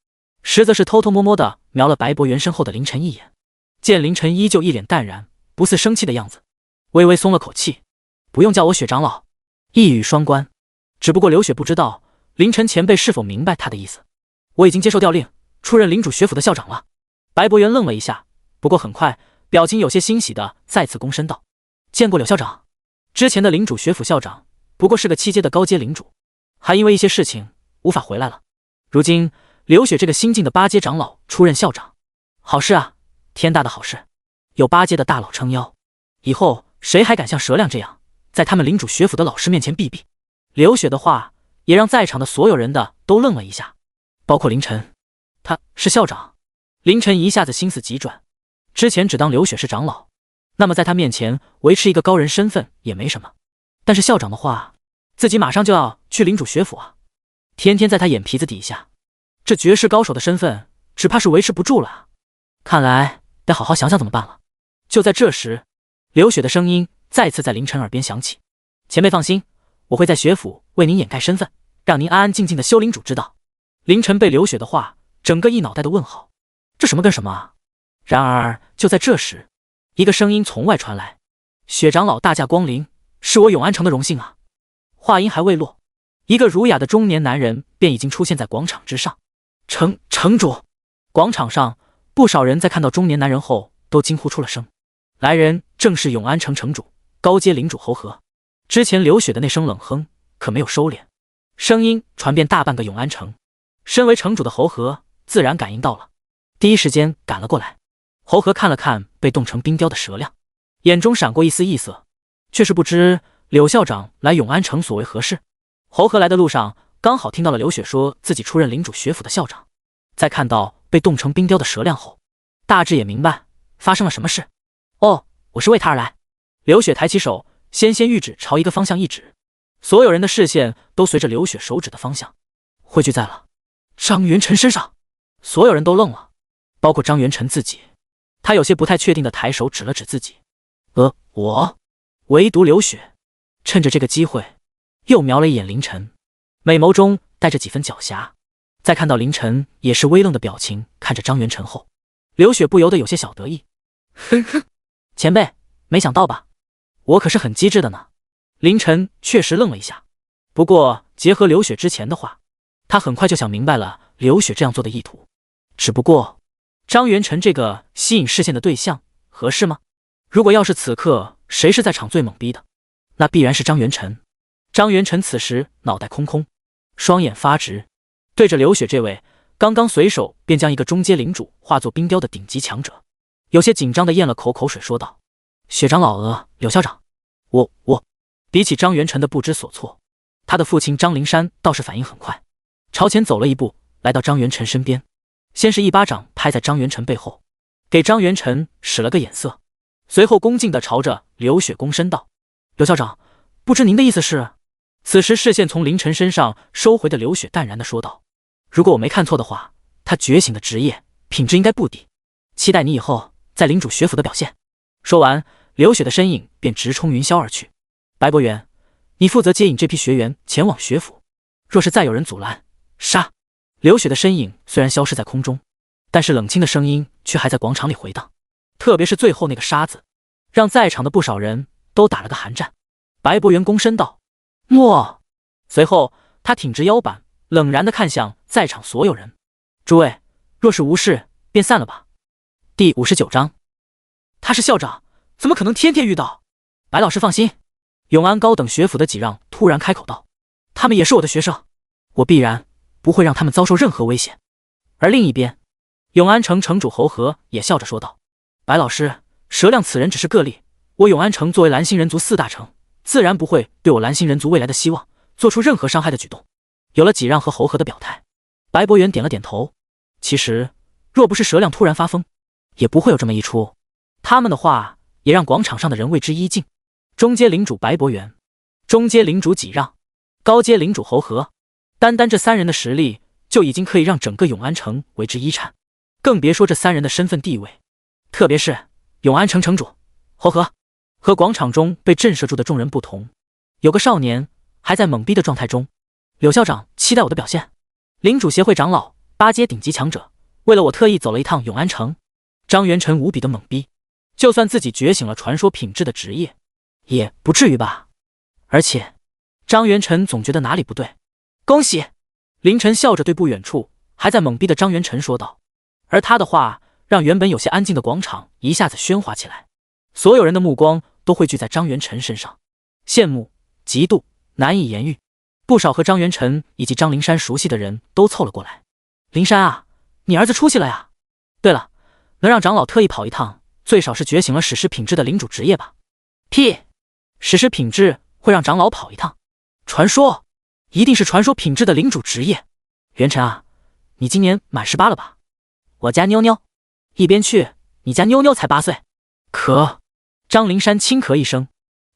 实则是偷偷摸摸的瞄了白博元身后的凌晨一眼。见凌晨依旧一脸淡然，不似生气的样子，微微松了口气：不用叫我雪长老。一语双关，只不过流雪不知道凌晨前辈是否明白他的意思。我已经接受调令，出任领主学府的校长了。白博元愣了一下，不过很快表情有些欣喜的再次躬身道：见过柳校长。之前的领主学府校长不过是个7阶的高阶领主，还因为一些事情无法回来了。如今流雪这个新晋的8阶长老出任校长，好事啊，天大的好事！有8阶的大佬撑腰，以后谁还敢像蛇亮这样在他们领主学府的老师面前避避？流雪的话也让在场的所有人的都愣了一下，包括凌晨。他是校长？凌晨一下子心思急转，之前只当流雪是长老，那么在他面前维持一个高人身份也没什么，但是校长的话，自己马上就要去领主学府啊，天天在他眼皮子底下，这绝世高手的身份只怕是维持不住了啊！看来得好好想想怎么办了。就在这时，流雪的声音再次在凌晨耳边响起：前辈放心，我会在学府为您掩盖身份，让您安安静静的修领主之道。凌晨被流雪的话整个一脑袋的问号，这什么跟什么啊？然而就在这时，一个声音从外传来：雪长老大驾光临，是我永安城的荣幸啊！话音还未落，一个儒雅的中年男人便已经出现在广场之上。城主！广场上不少人在看到中年男人后都惊呼出了声。来人正是永安城城主高阶领主侯和。之前流血的那声冷哼可没有收敛，声音传遍大半个永安城。身为城主的侯和自然感应到了，第一时间赶了过来。侯和看了看被冻成冰雕的蛇亮，眼中闪过一丝异色，却是不知柳校长来永安城所为何事。侯和来的路上刚好听到了刘雪说自己出任领主学府的校长，在看到被冻成冰雕的蛇亮后，大致也明白发生了什么事。哦，我是为他而来。刘雪抬起手，纤纤玉指朝一个方向一指，所有人的视线都随着刘雪手指的方向汇聚在了张元晨身上。所有人都愣了，包括张元晨自己。他有些不太确定的抬手指了指自己。我。唯独刘雪趁着这个机会又瞄了一眼凌晨，美眸中带着几分狡黠。在看到凌晨也是微愣的表情看着张元晨后，刘雪不由得有些小得意。哼哼，前辈，没想到吧？我可是很机智的呢。凌晨确实愣了一下，不过结合刘雪之前的话，他很快就想明白了刘雪这样做的意图。只不过张元晨这个吸引视线的对象合适吗？如果要是此刻谁是在场最懵逼的，那必然是张元晨。张元晨此时脑袋空空，双眼发直，对着刘雪这位刚刚随手便将一个中阶领主化作冰雕的顶级强者，有些紧张的咽了口水说道：雪长老柳校长，我。比起张元晨的不知所措，他的父亲张灵山倒是反应很快，朝前走了一步，来到张元晨身边，先是一巴掌拍在张元晨背后，给张元晨使了个眼色，随后恭敬地朝着刘雪躬身道：刘校长，不知您的意思是？此时视线从凌晨身上收回的刘雪淡然地说道：如果我没看错的话，他觉醒的职业品质应该不低，期待你以后在领主学府的表现。说完，刘雪的身影便直冲云霄而去。白博元，你负责接引这批学员前往学府，若是再有人阻拦，杀！刘雪的身影虽然消失在空中，但是冷清的声音却还在广场里回荡，特别是最后那个杀字，让在场的不少人都打了个寒战。白博元躬身道：诺。随后他挺直腰板，冷然地看向在场所有人：诸位，若是无事便散了吧。第59章，他是校长，怎么可能天天遇到？白老师放心，永安高等学府的几让突然开口道：他们也是我的学生，我必然不会让他们遭受任何危险。而另一边，永安城城主侯和也笑着说道：白老师，蛇亮此人只是个例，我永安城作为蓝星人族4大城，自然不会对我蓝星人族未来的希望做出任何伤害的举动。有了几让和侯和的表态，白博元点了点头。其实若不是蛇亮突然发疯，也不会有这么一出。他们的话也让广场上的人为之一惊。中阶领主白博元，中阶领主几让，高阶领主侯和，单单这3人的实力就已经可以让整个永安城为之一颤，更别说这3人的身份地位。特别是永安城城主侯和，和广场中被震慑住的众人不同，有个少年还在懵逼的状态中。柳校长期待我的表现。领主协会长老8阶顶级强者，为了我特意走了一趟永安城。张元晨无比的懵逼，就算自己觉醒了传说品质的职业，也不至于吧。而且张元晨总觉得哪里不对。恭喜！凌晨笑着对不远处还在懵逼的张元晨说道，而他的话让原本有些安静的广场一下子喧哗起来，所有人的目光都汇聚在张元晨身上，羡慕、嫉妒难以言喻。不少和张元晨以及张灵山熟悉的人都凑了过来。灵山啊，你儿子出息了呀！对了，能让长老特意跑一趟，最少是觉醒了史诗品质的领主职业吧？屁！史诗品质会让长老跑一趟？传说，一定是传说品质的领主职业。元晨啊，你今年满18了吧？我家妞妞，一边去，你家妞妞才8岁。咳！张灵山轻咳一声，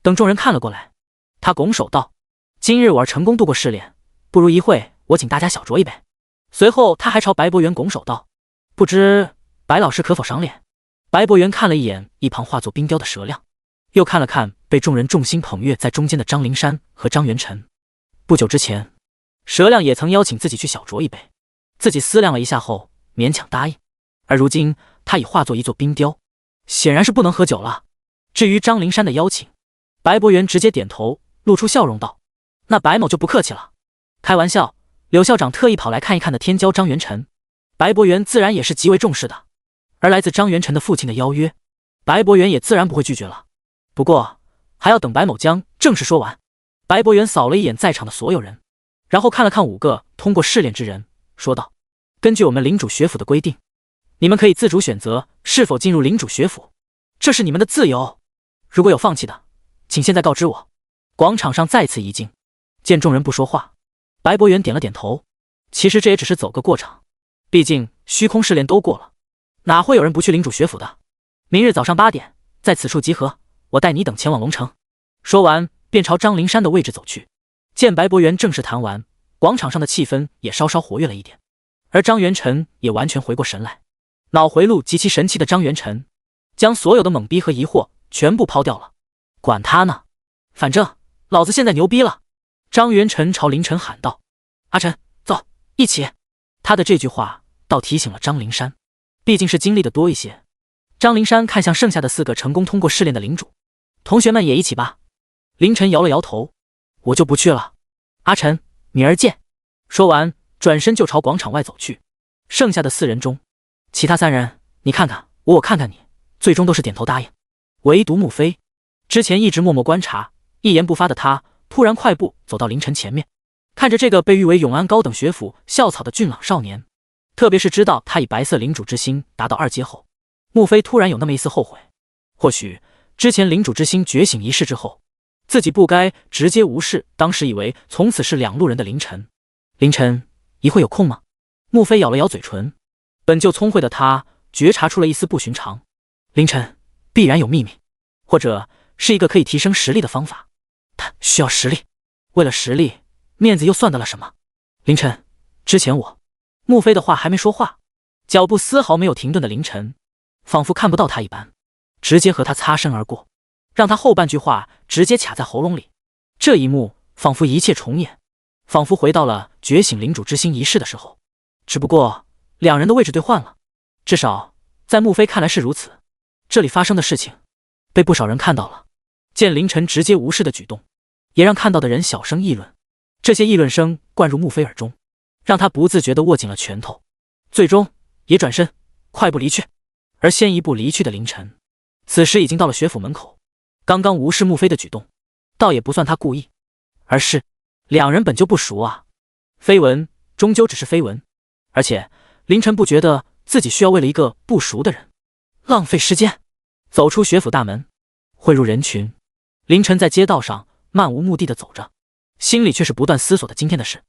等众人看了过来，他拱手道：今日我儿成功度过试炼，不如一会我请大家小酌一杯。随后他还朝白博元拱手道：不知白老师可否赏脸？白博元看了一眼一旁化作冰雕的蛇亮，又看了看被众人众星捧月在中间的张灵山和张元晨。不久之前，蛇亮也曾邀请自己去小酌一杯，自己思量了一下后勉强答应，而如今他已化作一座冰雕，显然是不能喝酒了。至于张灵山的邀请，白博元直接点头，露出笑容道：“那白某就不客气了。开玩笑，柳校长特意跑来看一看的天骄张元辰，白博元自然也是极为重视的。而来自张元辰的父亲的邀约，白博元也自然不会拒绝了。不过还要等白某将正事说完。”白博元扫了一眼在场的所有人，然后看了看5个通过试炼之人，说道：“根据我们领主学府的规定，你们可以自主选择是否进入领主学府，这是你们的自由。如果有放弃的，请现在告知我。”广场上再次一静，见众人不说话，白博元点了点头。其实这也只是走个过场，毕竟虚空试炼都过了，哪会有人不去领主学府的？明日早上8点，在此处集合，我带你等前往龙城。说完便朝张灵山的位置走去。见白博元正式谈完，广场上的气氛也稍稍活跃了一点，而张元辰也完全回过神来。脑回路极其神奇的张元辰，将所有的懵逼和疑惑全部抛掉了。管他呢，反正老子现在牛逼了！张元辰朝凌晨喊道：“阿晨，走，一起！”他的这句话倒提醒了张灵山，毕竟是经历的多一些。张灵山看向剩下的4个成功通过试炼的领主：“同学们也一起吧。”凌晨摇了摇头：“我就不去了。阿晨，明儿见。”说完转身就朝广场外走去。剩下的4人中，其他3人你看看我，我看看你，最终都是点头答应。唯独穆飞，之前一直默默观察，一言不发的他突然快步走到凌晨前面，看着这个被誉为永安高等学府校草的俊朗少年，特别是知道他以白色领主之心达到2阶后，穆飞突然有那么一丝后悔。或许之前领主之心觉醒一事之后，自己不该直接无视当时以为从此是两路人的凌晨。凌晨一会有空吗？穆飞咬了咬嘴唇，本就聪慧的他觉察出了一丝不寻常。凌晨必然有秘密，或者是一个可以提升实力的方法。他需要实力，为了实力，面子又算得了什么？凌晨，之前我……穆飞的话还没说话，脚步丝毫没有停顿的凌晨，仿佛看不到他一般，直接和他擦身而过，让他后半句话直接卡在喉咙里。这一幕仿佛一切重演，仿佛回到了觉醒领主之心仪式的时候，只不过两人的位置兑换了，至少在穆飞看来是如此。这里发生的事情被不少人看到了，见凌晨直接无视的举动，也让看到的人小声议论。这些议论声灌入穆飞耳中，让他不自觉地握紧了拳头，最终也转身快步离去。而先一步离去的凌晨，此时已经到了学府门口。刚刚无视穆飞的举动，倒也不算他故意，而是两人本就不熟啊。绯闻终究只是绯闻，而且凌晨不觉得自己需要为了一个不熟的人浪费时间。走出学府大门，汇入人群，凌晨在街道上漫无目的地走着，心里却是不断思索的今天的事。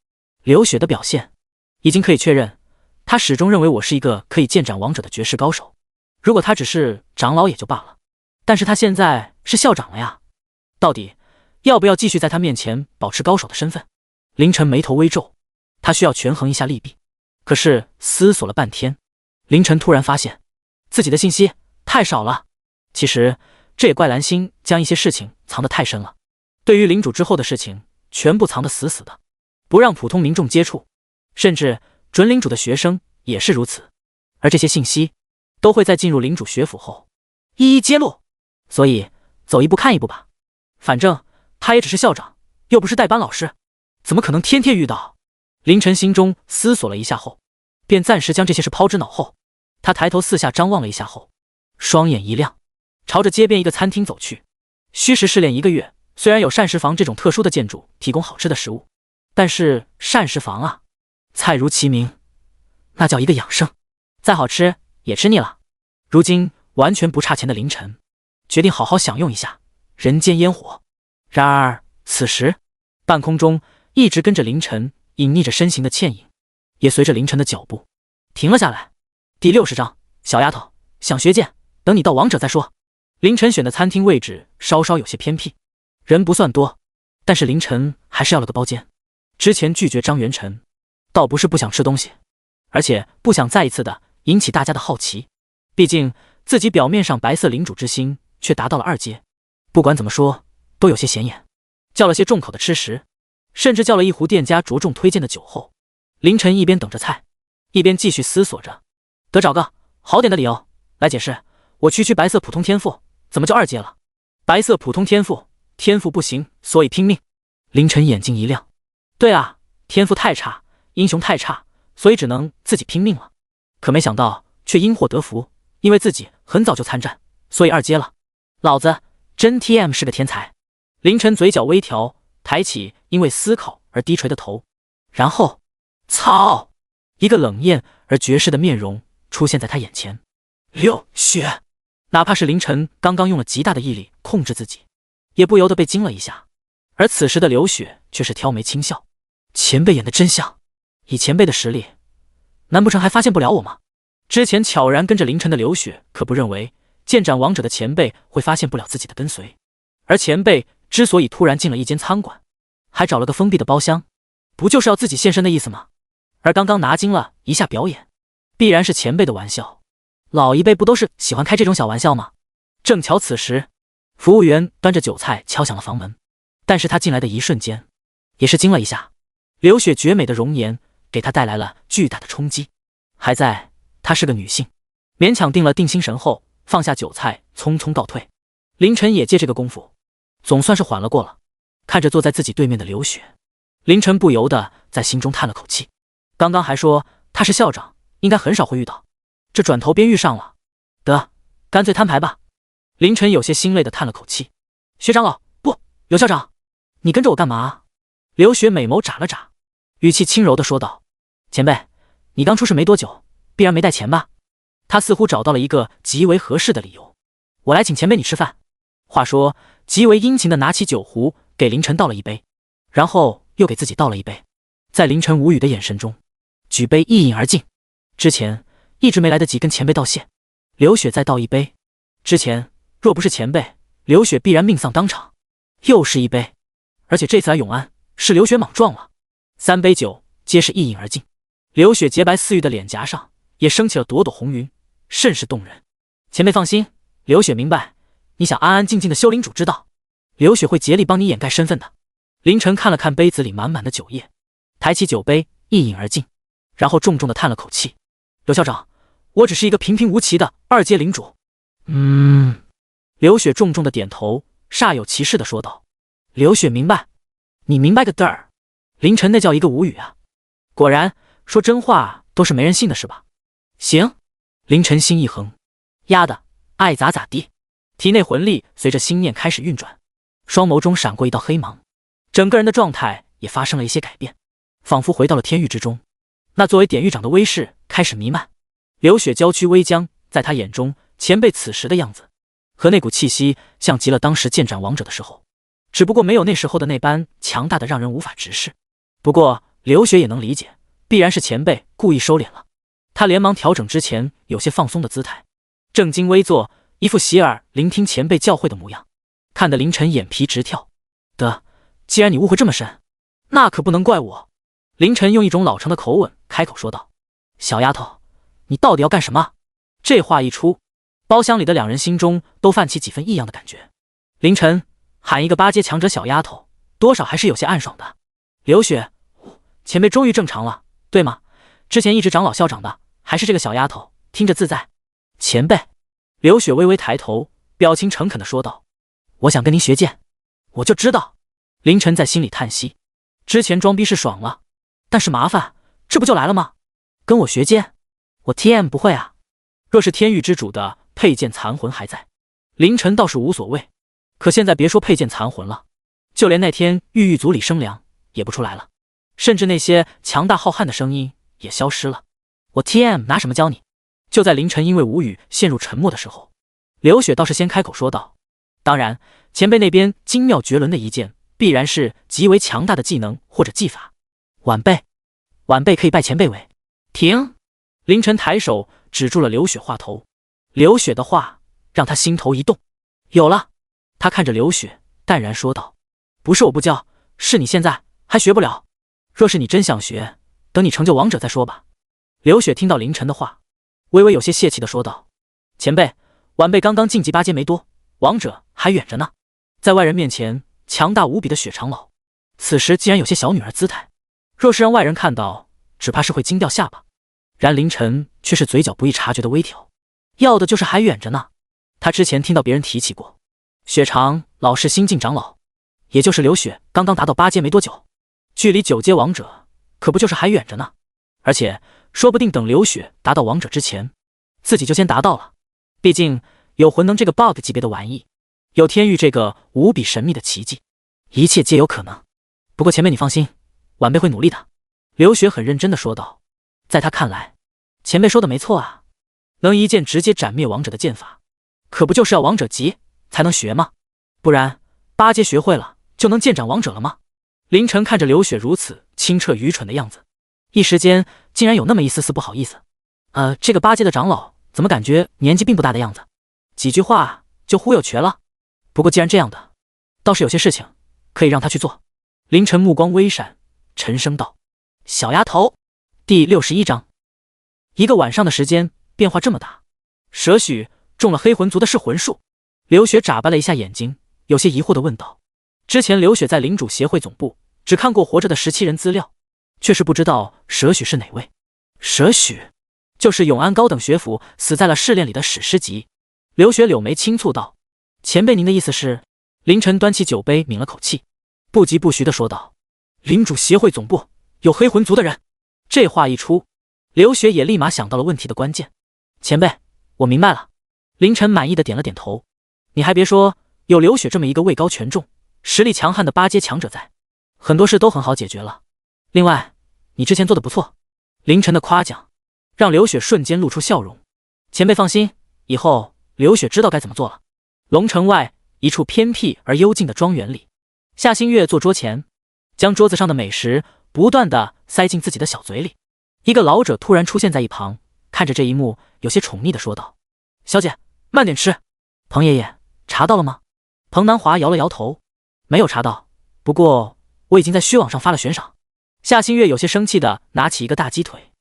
流血的表现已经可以确认，他始终认为我是一个可以剑斩王者的绝世高手，如果他只是长老也就罢了，但是他现在是校长了呀，到底要不要继续在他面前保持高手的身份？凌晨眉头微皱，他需要权衡一下利弊。可是思索了半天，凌晨突然发现自己的信息太少了。其实这也怪蓝星将一些事情藏得太深了，对于领主之后的事情全部藏得死死的，不让普通民众接触，甚至准领主的学生也是如此。而这些信息都会在进入领主学府后一一揭露，所以走一步看一步吧。反正他也只是校长，又不是代班老师，怎么可能天天遇到？凌晨心中思索了一下后，便暂时将这些事抛之脑后。他抬头四下张望了一下后，双眼一亮，朝着街边一个餐厅走去。虚实试炼1个月，虽然有膳食房这种特殊的建筑提供好吃的食物，但是膳食房啊，菜如其名，那叫一个养生，再好吃也吃腻了。如今完全不差钱的凌晨，决定好好享用一下人间烟火。然而此时半空中一直跟着凌晨隐匿着身形的倩影，也随着凌晨的脚步停了下来。第60章，小丫头想学剑，等你到王者再说。凌晨选的餐厅位置稍稍有些偏僻，人不算多，但是凌晨还是要了个包间。之前拒绝张元辰，倒不是不想吃东西，而且不想再一次的引起大家的好奇。毕竟自己表面上白色领主之心却达到了2阶，不管怎么说都有些显眼。叫了些重口的吃食，甚至叫了一壶店家着重推荐的酒后，凌晨一边等着菜，一边继续思索着，得找个好点的理由来解释我区白色普通天赋怎么就2阶了。白色普通天赋天赋不行，所以拼命。凌晨眼睛一亮，对啊，天赋太差，英雄太差，所以只能自己拼命了。可没想到却因祸得福，因为自己很早就参战，所以2阶了。老子真 TM 是个天才。凌晨嘴角微调，抬起因为思考而低垂的头，然后操，一个冷艳而绝世的面容出现在他眼前。流血，哪怕是凌晨刚刚用了极大的毅力控制自己，也不由得被惊了一下。而此时的流血却是挑眉轻笑，前辈演的真像，以前辈的实力，难不成还发现不了我吗？之前悄然跟着凌晨的流血可不认为剑斩王者的前辈会发现不了自己的跟随，而前辈之所以突然进了一间餐馆，还找了个封闭的包厢，不就是要自己现身的意思吗？而刚刚拿精了一下表演，必然是前辈的玩笑，老一辈不都是喜欢开这种小玩笑吗？正巧此时，服务员端着酒菜敲响了房门，但是他进来的一瞬间，也是惊了一下，流血绝美的容颜给他带来了巨大的冲击。还在她是个女性，勉强定了定心神后，放下酒菜，匆匆告退。凌晨也借这个功夫，总算是缓了过了。看着坐在自己对面的流血，凌晨不由得在心中叹了口气。刚刚还说他是校长，应该很少会遇到，这转头便遇上了。得，干脆摊牌吧。凌晨有些心累的叹了口气。薛长老，不，刘校长，你跟着我干嘛？流血美眸眨了眨，语气轻柔的说道：前辈，你刚出事没多久，必然没带钱吧？他似乎找到了一个极为合适的理由。我来请前辈你吃饭。话说，极为殷勤的拿起酒壶给凌晨倒了一杯，然后又给自己倒了一杯，在凌晨无语的眼神中，举杯一饮而尽。之前一直没来得及跟前辈道谢，流血再倒一杯。之前若不是前辈，流血必然命丧当场。又是一杯，而且这次来永安是流血莽撞了。3杯酒皆是一饮而尽，流血洁白似玉的脸颊上也升起了朵朵红云，甚是动人。前辈放心，流血明白你想安安静静的修领主之道，流血会竭力帮你掩盖身份的。凌晨看了看杯子里满满的酒液，抬起酒杯一饮而尽，然后重重的叹了口气。刘校长，我只是一个平平无奇的2阶领主。流血重重的点头，煞有其事的说道。流血明白，你明白个嘚儿。凌晨那叫一个无语啊。果然说真话都是没人信的是吧？行。凌晨心一横，丫的，爱咋咋地。体内魂力随着心念开始运转，双眸中闪过一道黑芒，整个人的状态也发生了一些改变，仿佛回到了天域之中。那作为典狱长的威势开始弥漫，流血娇躯微僵，在他眼中，前辈此时的样子和那股气息像极了当时剑斩王者的时候，只不过没有那时候的那般强大的让人无法直视。不过流血也能理解，必然是前辈故意收敛了。他连忙调整之前有些放松的姿态，正襟危坐，一副洗耳聆听前辈教诲的模样，看得凌晨眼皮直跳。得，既然你误会这么深，那可不能怪我。凌晨用一种老成的口吻开口说道：小丫头，你到底要干什么？这话一出，包厢里的2人心中都泛起几分异样的感觉。凌晨喊一个8阶强者小丫头，多少还是有些暗爽的。流血，前辈终于正常了，对吗？之前一直长老校长的还是这个小丫头，听着自在。前辈，流血微微抬头，表情诚恳地说道：我想跟您学剑。我就知道。凌晨在心里叹息，之前装逼是爽了，但是麻烦这不就来了吗？跟我学剑？我 TM 不会啊。若是天域之主的佩剑残魂还在，凌晨倒是无所谓，可现在别说佩剑残魂了，就连那天郁郁组里生凉也不出来了，甚至那些强大浩瀚的声音也消失了。我 TM 拿什么教你？就在凌晨因为无语陷入沉默的时候，流血倒是先开口说道：当然，前辈那边精妙绝伦的一剑必然是极为强大的技能或者技法。晚辈可以拜前辈为。停！凌晨抬手止住了流血话头。流血的话让他心头一动。有了。他看着流血淡然说道：不是我不教，是你现在还学不了，若是你真想学，等你成就王者再说吧。流血听到凌晨的话，微微有些泄气的说道：前辈，晚辈刚刚晋级8阶没多，王者还远着呢。在外人面前强大无比的血长老，此时竟然有些小女儿姿态，若是让外人看到，只怕是会惊掉下巴。然凌晨却是嘴角不易察觉的微挑，要的就是还远着呢。他之前听到别人提起过，血长老是新晋长老，也就是刘雪刚刚达到8阶没多久，距离9阶王者可不就是还远着呢。而且说不定等刘雪达到王者之前，自己就先达到了。毕竟有魂能这个 bug 级别的玩意，有天域这个无比神秘的奇迹，一切皆有可能。不过前辈你放心，晚辈会努力的。刘雪很认真的说道。在他看来，前辈说的没错啊，能一剑直接斩灭王者的剑法，可不就是要王者级才能学吗？不然8阶学会了就能剑斩王者了吗？凌晨看着刘雪如此清澈愚蠢的样子，一时间竟然有那么一丝丝不好意思。这个8阶的长老怎么感觉年纪并不大的样子？几句话就忽悠瘸了。不过既然这样的，倒是有些事情可以让他去做。凌晨目光微闪，沉声道：小丫头。第61章，一个晚上的时间变化这么大，舍许中了黑魂族的是魂术。刘雪眨巴了一下眼睛，有些疑惑地问道。之前刘雪在领主协会总部只看过活着的17人资料，却是不知道舍许是哪位。舍许就是永安高等学府死在了试炼里的史诗级。刘雪柳眉轻蹙道：前辈您的意思是？凌晨端起酒杯抿了口气，不疾不徐地说道：领主协会总部有黑魂族的人。这话一出，刘雪也立马想到了问题的关键。前辈，我明白了。凌晨满意的点了点头。你还别说，有刘雪这么一个位高权重、实力强悍的8阶强者在，很多事都很好解决了。另外，你之前做的不错。凌晨的夸奖让刘雪瞬间露出笑容。前辈放心，以后刘雪知道该怎么做了。龙城外一处偏僻而幽静的庄园里，夏新月坐桌前，将桌子上的美食不断地塞进自己的小嘴里。一个老者突然出现在一旁，看着这一幕，有些宠溺地说道：小姐，慢点吃。彭爷爷，查到了吗？彭南华摇了摇头，没有查到，不过我已经在虚网上发了悬赏。夏新月有些生气地拿起一个大鸡腿，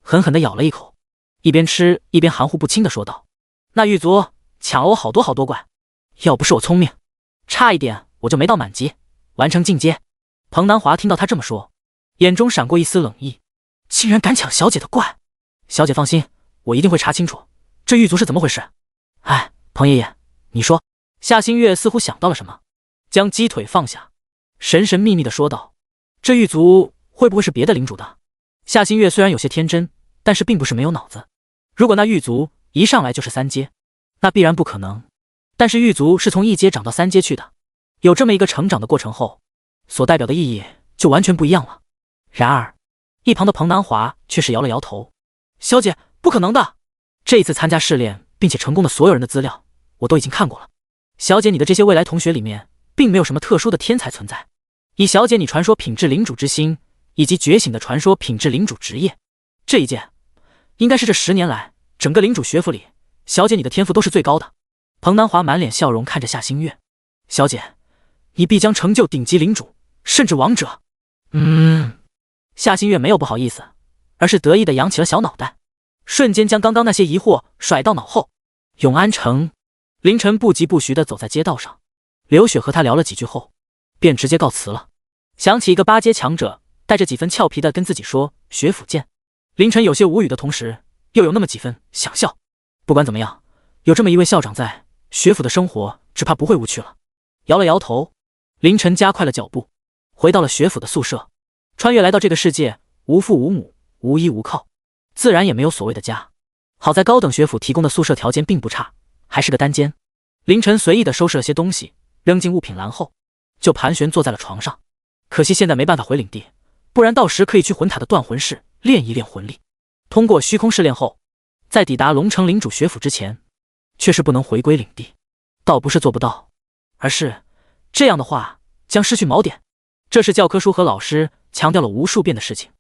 狠狠地咬了一口，一边吃一边含糊不清地说道：那狱卒抢了我好多怪，要不是我聪明，差一点我就没到满级完成进阶。彭南华听到他这么说，眼中闪过一丝冷意，竟然敢抢小姐的怪！小姐放心，我一定会查清楚这狱卒是怎么回事。哎，彭爷爷，你说。夏新月似乎想到了什么，将鸡腿放下，神神秘秘地说道：这狱卒会不会是别的领主的？夏新月虽然有些天真，但是并不是没有脑子。如果那狱卒一上来就是3阶，那必然不可能。但是狱卒是从1阶涨到3阶去的，有这么一个成长的过程后，所代表的意义就完全不一样了。然而一旁的彭南华却是摇了摇头：小姐，不可能的，这一次参加试炼并且成功的所有人的资料我都已经看过了。小姐，你的这些未来同学里面并没有什么特殊的天才存在。以小姐你传说品质领主之心，以及觉醒的传说品质领主职业，这一届应该是这10年来整个领主学府里，小姐你的天赋都是最高的。彭南华满脸笑容看着夏新月：小姐，你必将成就顶级领主，甚至王者。夏新月没有不好意思，而是得意地扬起了小脑袋，瞬间将刚刚那些疑惑甩到脑后。永安城，凌晨不疾不徐地走在街道上，刘雪和他聊了几句后，便直接告辞了。想起一个8阶强者带着几分俏皮地跟自己说学府见，凌晨有些无语的同时，又有那么几分想笑。不管怎么样，有这么一位校长在，学府的生活只怕不会无趣了。摇了摇头，凌晨加快了脚步，回到了学府的宿舍。穿越来到这个世界，无父无母，无依无靠，自然也没有所谓的家。好在高等学府提供的宿舍条件并不差，还是个单间。凌晨随意地收拾了些东西，扔进物品栏后，就盘旋坐在了床上。可惜现在没办法回领地，不然到时可以去魂塔的断魂室练一练魂力。通过虚空试炼后，在抵达龙城领主学府之前，却是不能回归领地。倒不是做不到，而是这样的话将失去锚点。这是教科书和老师强调了无数遍的事情，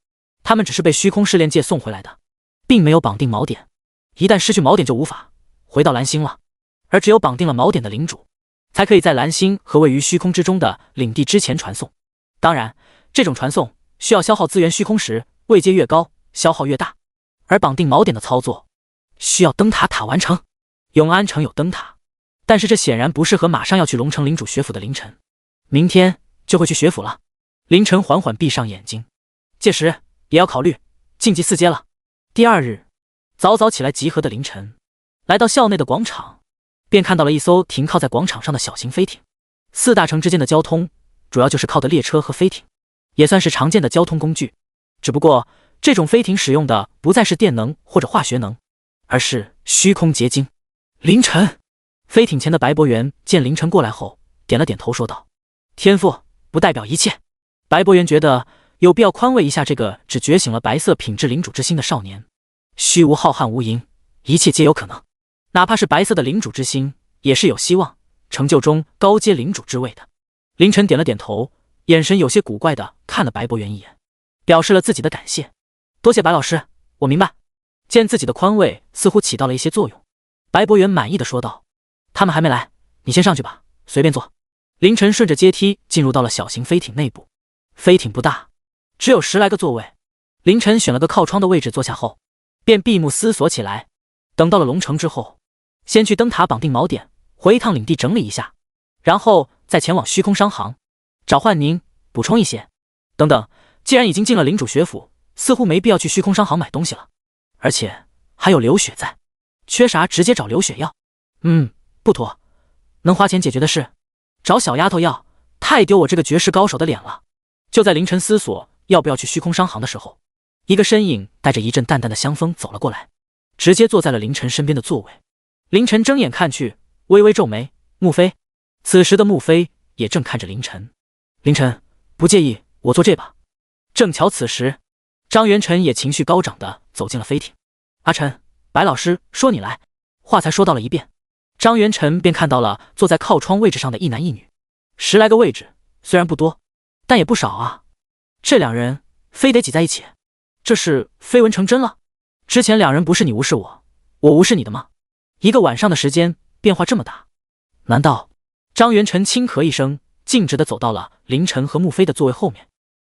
他们只是被虚空试炼界送回来的，并没有绑定锚点。一旦失去锚点就无法回到蓝星了，而只有绑定了锚点的领主，才可以在蓝星和位于虚空之中的领地之前传送。当然，这种传送需要消耗资源虚空时，位阶越高，消耗越大。而绑定锚点的操作，需要灯塔完成。永安城有灯塔，但是这显然不适合马上要去龙城领主学府的凌晨。明天就会去学府了。凌晨缓缓闭上眼睛，届时也要考虑晋级4阶了。第2日，早早起来集合的凌晨，来到校内的广场，便看到了一艘停靠在广场上的小型飞艇。4大城之间的交通主要就是靠的列车和飞艇，也算是常见的交通工具。只不过这种飞艇使用的不再是电能或者化学能，而是虚空结晶。凌晨，飞艇前的白博元见凌晨过来后，点了点头说道：“天赋不代表一切。”白博元觉得有必要宽慰一下这个只觉醒了白色品质领主之心的少年。虚无浩瀚无垠，一切皆有可能，哪怕是白色的领主之心，也是有希望成就中高阶领主之位的。凌晨点了点头，眼神有些古怪的看了白博元一眼，表示了自己的感谢。多谢白老师，我明白。见自己的宽慰似乎起到了一些作用，白博元满意的说道：“他们还没来，你先上去吧，随便坐。”凌晨顺着阶梯进入到了小型飞艇内部。飞艇不大，只有10来个座位。凌晨选了个靠窗的位置坐下后，便闭目思索起来。等到了龙城之后，先去灯塔绑定锚点，回一趟领地整理一下，然后再前往虚空商行找幻宁补充一些。等等，既然已经进了领主学府，似乎没必要去虚空商行买东西了，而且还有流血在，缺啥直接找流血要。不妥，能花钱解决的事，找小丫头要，太丢我这个绝世高手的脸了。就在凌晨思索要不要去虚空商行的时候，一个身影带着一阵淡淡的香风走了过来，直接坐在了凌晨身边的座位。凌晨睁眼看去，微微皱眉，穆飞。此时的穆飞也正看着凌晨。凌晨，不介意我坐这吧？正巧此时，张元晨也情绪高涨的走进了飞艇。阿晨，白老师说你来。话才说到了一遍，张元晨便看到了坐在靠窗位置上的一男一女。10来个位置，虽然不多，但也不少啊。这两人非得挤在一起，这是绯闻成真了？之前两人不是你无视我，我无视你的吗？一个晚上的时间变化这么大，难道？张元晨轻咳一声，径直的走到了凌晨和穆飞的座位后面，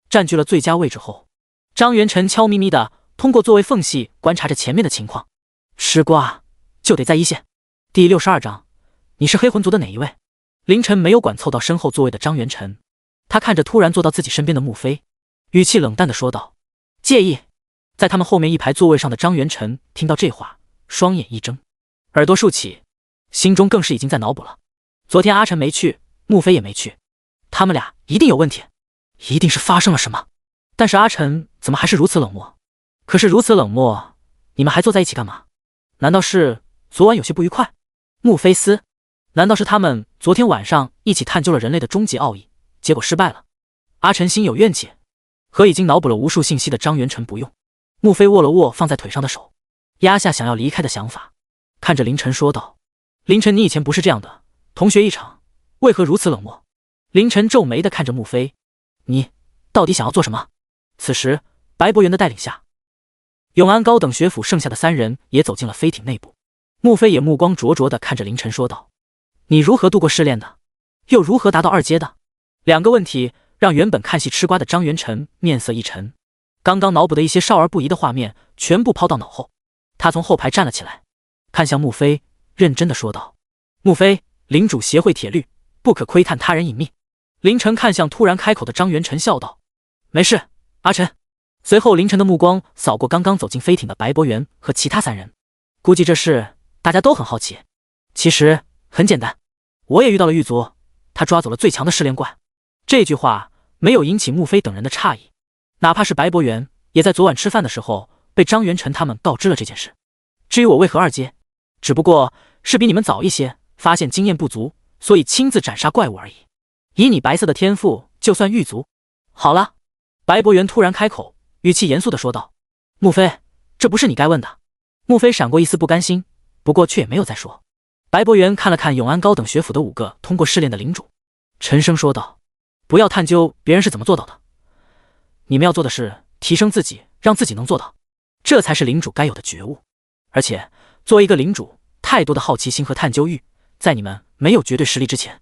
占据了最佳位置后，张元晨悄咪咪的通过座位缝隙观察着前面的情况。吃瓜就得在一线。第62章，你是黑魂族的哪一位？凌晨没有管凑到身后座位的张元晨，他看着突然坐到自己身边的穆飞，语气冷淡的说道：“介意。”在他们后面一排座位上的张元晨听到这话，双眼一睁，耳朵竖起，心中更是已经在脑补了。昨天阿晨没去，穆飞也没去，他们俩一定有问题，一定是发生了什么。但是阿晨怎么还是如此冷漠？可是如此冷漠，你们还坐在一起干嘛？难道是昨晚有些不愉快？穆菲斯，难道是他们昨天晚上一起探究了人类的终极奥义，结果失败了？阿晨心有怨气，和已经脑补了无数信息的张元晨不用。穆飞握了握放在腿上的手，压下想要离开的想法，看着凌晨说道：“凌晨，你以前不是这样的，同学一场，为何如此冷漠？”凌晨皱眉的看着穆飞：“你到底想要做什么？”此时，白博元的带领下，永安高等学府剩下的3人也走进了飞艇内部。穆飞也目光灼灼的看着凌晨说道：“你如何度过试炼的？又如何达到2阶的？”2个问题让原本看戏吃瓜的张元晨面色一沉，刚刚脑补的一些少儿不宜的画面全部抛到脑后。他从后排站了起来，看向穆飞，认真的说道：“穆飞，领主协会铁律，不可窥探他人隐秘。”凌晨看向突然开口的张元晨笑道：“没事，阿晨。”随后凌晨的目光扫过刚刚走进飞艇的白博元和其他3人，估计这事大家都很好奇。其实很简单，我也遇到了狱卒，他抓走了最强的试炼怪。这句话没有引起穆飞等人的诧异，哪怕是白博元也在昨晚吃饭的时候被张元晨他们告知了这件事。至于我为何2阶，只不过是比你们早一些发现经验不足，所以亲自斩杀怪物而已。以你白色的天赋，就算狱卒。好了，白博元突然开口，语气严肃地说道：“穆飞，这不是你该问的。”穆飞闪过一丝不甘心，不过却也没有再说。白博元看了看永安高等学府的5个通过试炼的领主，沉声说道：“不要探究别人是怎么做到的，你们要做的是提升自己，让自己能做到，这才是领主该有的觉悟。而且作为一个领主，太多的好奇心和探究欲，在你们没有绝对实力之前，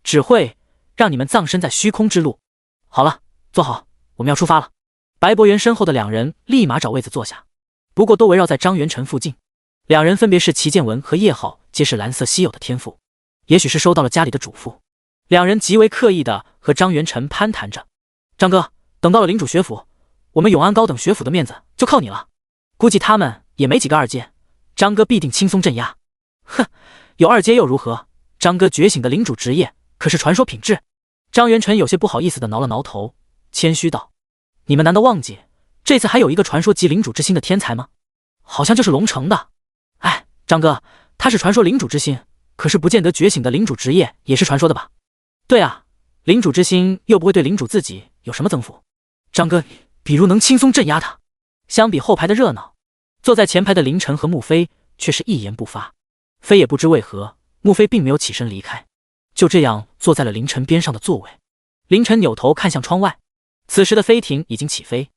只会让你们葬身在虚空之路。好了，坐好，我们要出发了。”白博元身后的2人立马找位子坐下，不过都围绕在张元晨附近。2人分别是齐建文和叶浩，皆是蓝色稀有的天赋，也许是收到了家里的嘱咐，2人极为刻意的和张元晨攀谈着：“张哥，等到了领主学府，我们永安高等学府的面子就靠你了。估计他们也没几个2阶，张哥必定轻松镇压。”“哼，有2阶又如何？张哥觉醒的领主职业可是传说品质。”张元辰有些不好意思地挠了挠头，谦虚道：“你们难道忘记这次还有一个传说集领主之心的天才吗？好像就是龙城的。哎，张哥，他是传说领主之心，可是不见得觉醒的领主职业也是传说的吧？对啊，领主之心又不会对领主自己有什么增幅。张哥，比如能轻松镇压他。”相比后排的热闹，坐在前排的凌晨和穆飞却是一言不发。飞也不知为何，穆飞并没有起身离开，就这样坐在了凌晨边上的座位。凌晨扭头看向窗外，此时的飞艇已经起飞，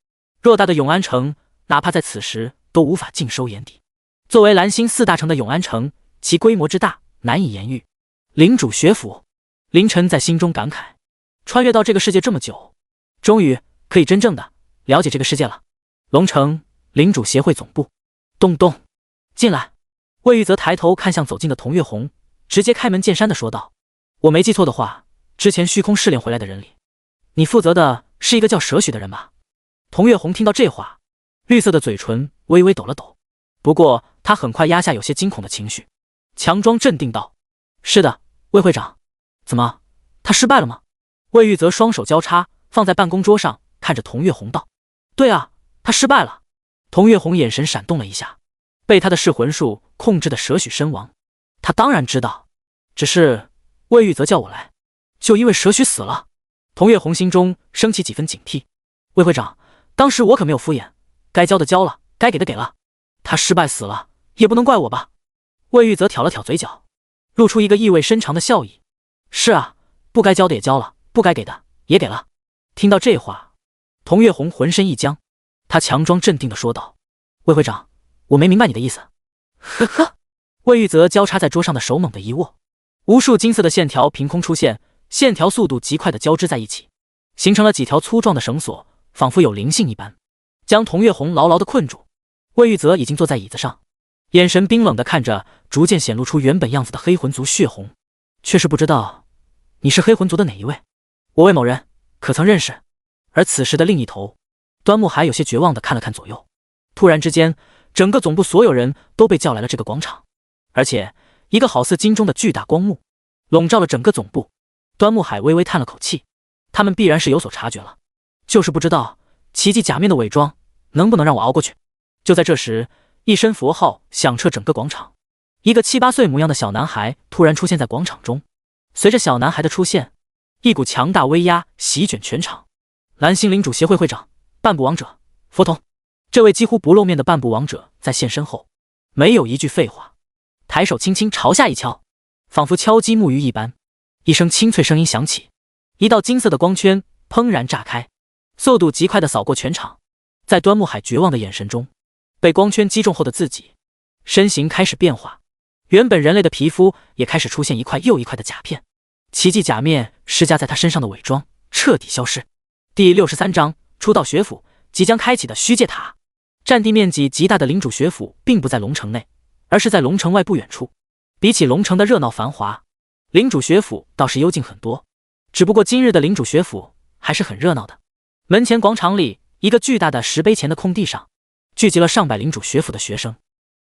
偌大的永安城哪怕在此时都无法尽收眼底。作为蓝星4大城的永安城，其规模之大难以言喻。领主学府，凌晨在心中感慨，穿越到这个世界这么久，终于可以真正的了解这个世界了。龙城领主协会总部，咚咚，进来。魏玉泽抬头看向走近的童月红，直接开门见山的说道：“我没记错的话，之前虚空试炼回来的人里，你负责的是一个叫蛇许的人吧？”童月红听到这话，绿色的嘴唇微微抖了抖，不过他很快压下有些惊恐的情绪，强装镇定道：“是的，魏会长。怎么，他失败了吗？”魏玉泽双手交叉放在办公桌上，看着童月红道：“对啊，他失败了。”童月红眼神闪动了一下，被他的噬魂术控制的蛇许身亡，他当然知道，只是魏玉泽叫我来，就因为蛇许死了。童月红心中升起几分警惕。魏会长，当时我可没有敷衍，该交的交了，该给的给了，他失败死了，也不能怪我吧？魏玉泽挑了挑嘴角，露出一个意味深长的笑意。是啊，不该交的也交了，不该给的也给了。听到这话，童月红浑身一僵，他强装镇定地说道：“魏会长，我没明白你的意思。”呵呵。魏玉泽交叉在桌上的手猛地一握，无数金色的线条凭空出现，线条速度极快地交织在一起，形成了几条粗壮的绳索，仿佛有灵性一般，将童月红牢牢地困住。魏玉泽已经坐在椅子上，眼神冰冷地看着逐渐显露出原本样子的黑魂族血红，却是不知道你是黑魂族的哪一位？我魏某人可曾认识？而此时的另一头，端木还有些绝望地看了看左右，突然之间，整个总部所有人都被叫来了这个广场，而且一个好似金钟的巨大光幕笼罩了整个总部。端木海微微叹了口气，他们必然是有所察觉了，就是不知道奇迹假面的伪装能不能让我熬过去。就在这时，一声佛号响彻整个广场，一个7、8岁模样的小男孩突然出现在广场中。随着小男孩的出现，一股强大威压席卷全场。蓝星领主协会会长半步王者佛童，这位几乎不露面的半步王者在现身后，没有一句废话，抬手轻轻朝下一敲，仿佛敲击木鱼一般，一声清脆声音响起，一道金色的光圈砰然炸开，速度极快地扫过全场。在端木海绝望的眼神中，被光圈击中后的自己身形开始变化，原本人类的皮肤也开始出现一块又一块的甲片，奇迹假面施加在他身上的伪装彻底消失。第63章出道学府即将开启的虚界塔。占地面积极大的领主学府并不在龙城内，而是在龙城外不远处。比起龙城的热闹繁华，领主学府倒是幽静很多，只不过今日的领主学府还是很热闹的。门前广场里，一个巨大的石碑前的空地上聚集了上百领主学府的学生。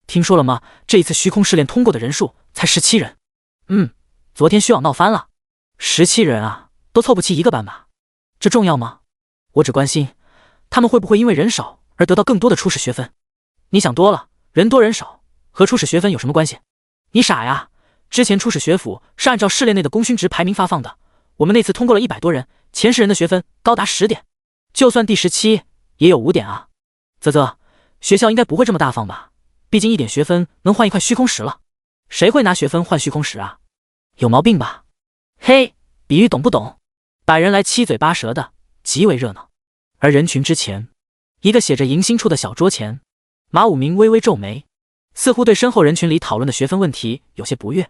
听说了吗？这一次虚空试炼通过的人数才17人。昨天虚网闹翻了，17人啊，都凑不齐一个班吧？这重要吗？我只关心他们会不会因为人少而得到更多的初始学分。你想多了，人多人少和初始学分有什么关系？你傻呀，之前初始学府是按照试炼内的功勋值排名发放的，我们那次通过了100多人，前10人的学分高达10点，就算第17也有5点啊。啧，学校应该不会这么大方吧？毕竟1点学分能换1块虚空石了，谁会拿学分换虚空石啊？有毛病吧？嘿，比喻懂不懂？100人来七嘴八舌的，极为热闹。而人群之前，一个写着迎新处的小桌前，马武明微微皱眉，似乎对身后人群里讨论的学分问题有些不悦。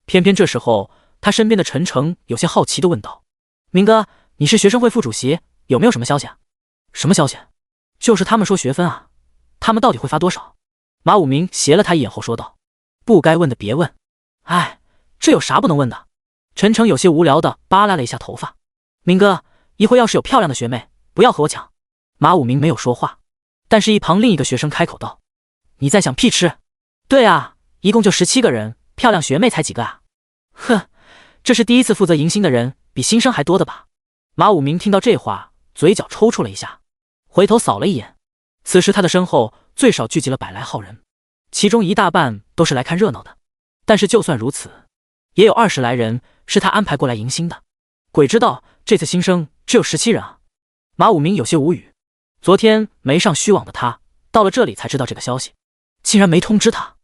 偏偏这时候，他身边的陈诚有些好奇地问道：“明哥，你是学生会副主席，有没有什么消息啊？”“什么消息？”“就是他们说学分啊，他们到底会发多少？”马武明斜了他一眼后说道：“不该问的别问。”“哎，这有啥不能问的？”陈诚有些无聊地扒拉了一下头发。“明哥，一会要是有漂亮的学妹，不要和我抢。”马武明没有说话，但是一旁另一个学生开口道：“你在想屁吃？”“对啊，一共就17个人，漂亮学妹才几个啊？”“哼，这是第一次负责迎新的人比新生还多的吧？马武明听到这话，嘴角抽搐了一下，回头扫了一眼。此时他的身后最少聚集了100来号人，其中一大半都是来看热闹的。但是就算如此，也有20来人是他安排过来迎新的。鬼知道这次新生只有17人啊！马武明有些无语。昨天没上虚网的他，到了这里才知道这个消息，竟然没通知他。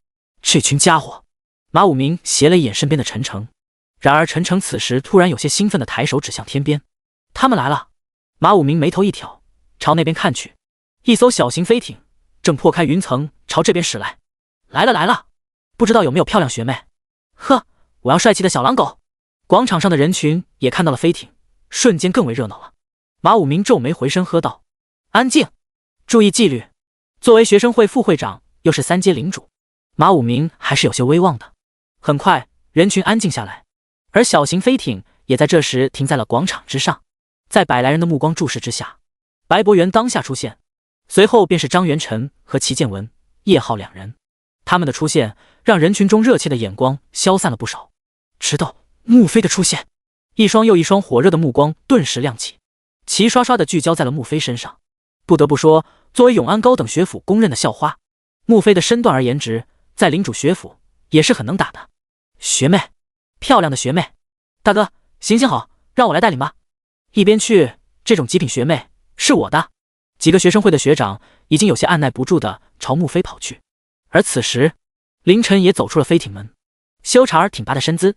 这群家伙！马武明斜了一眼身边的陈诚，然而陈诚此时突然有些兴奋地抬手指向天边。他们来了！马武明眉头一挑，朝那边看去，一艘小型飞艇正破开云层朝这边驶来。来了来了！不知道有没有漂亮学妹？呵，我要帅气的小狼狗！广场上的人群也看到了飞艇，瞬间更为热闹了。马武明皱眉回身喝道：“安静，注意纪律。”作为学生会副会长，又是3阶领主，马武明还是有些威望的。很快，人群安静下来，而小型飞艇也在这时停在了广场之上。在100来人的目光注视之下，白博元当下出现，随后便是张元辰和齐建文、叶浩2人。他们的出现让人群中热切的眼光消散了不少，直到穆飞的出现，一双又一双火热的目光顿时亮起，齐刷刷的聚焦在了穆飞身上。不得不说，作为永安高等学府公认的校花，穆飞的身段而颜值，在领主学府也是很能打的。学妹，漂亮的学妹，大哥，行好，让我来带领吧。一边去，这种极品学妹是我的。几个学生会的学长已经有些按耐不住的朝穆飞跑去。而此时，凌晨也走出了飞艇门，修长而挺拔的身姿，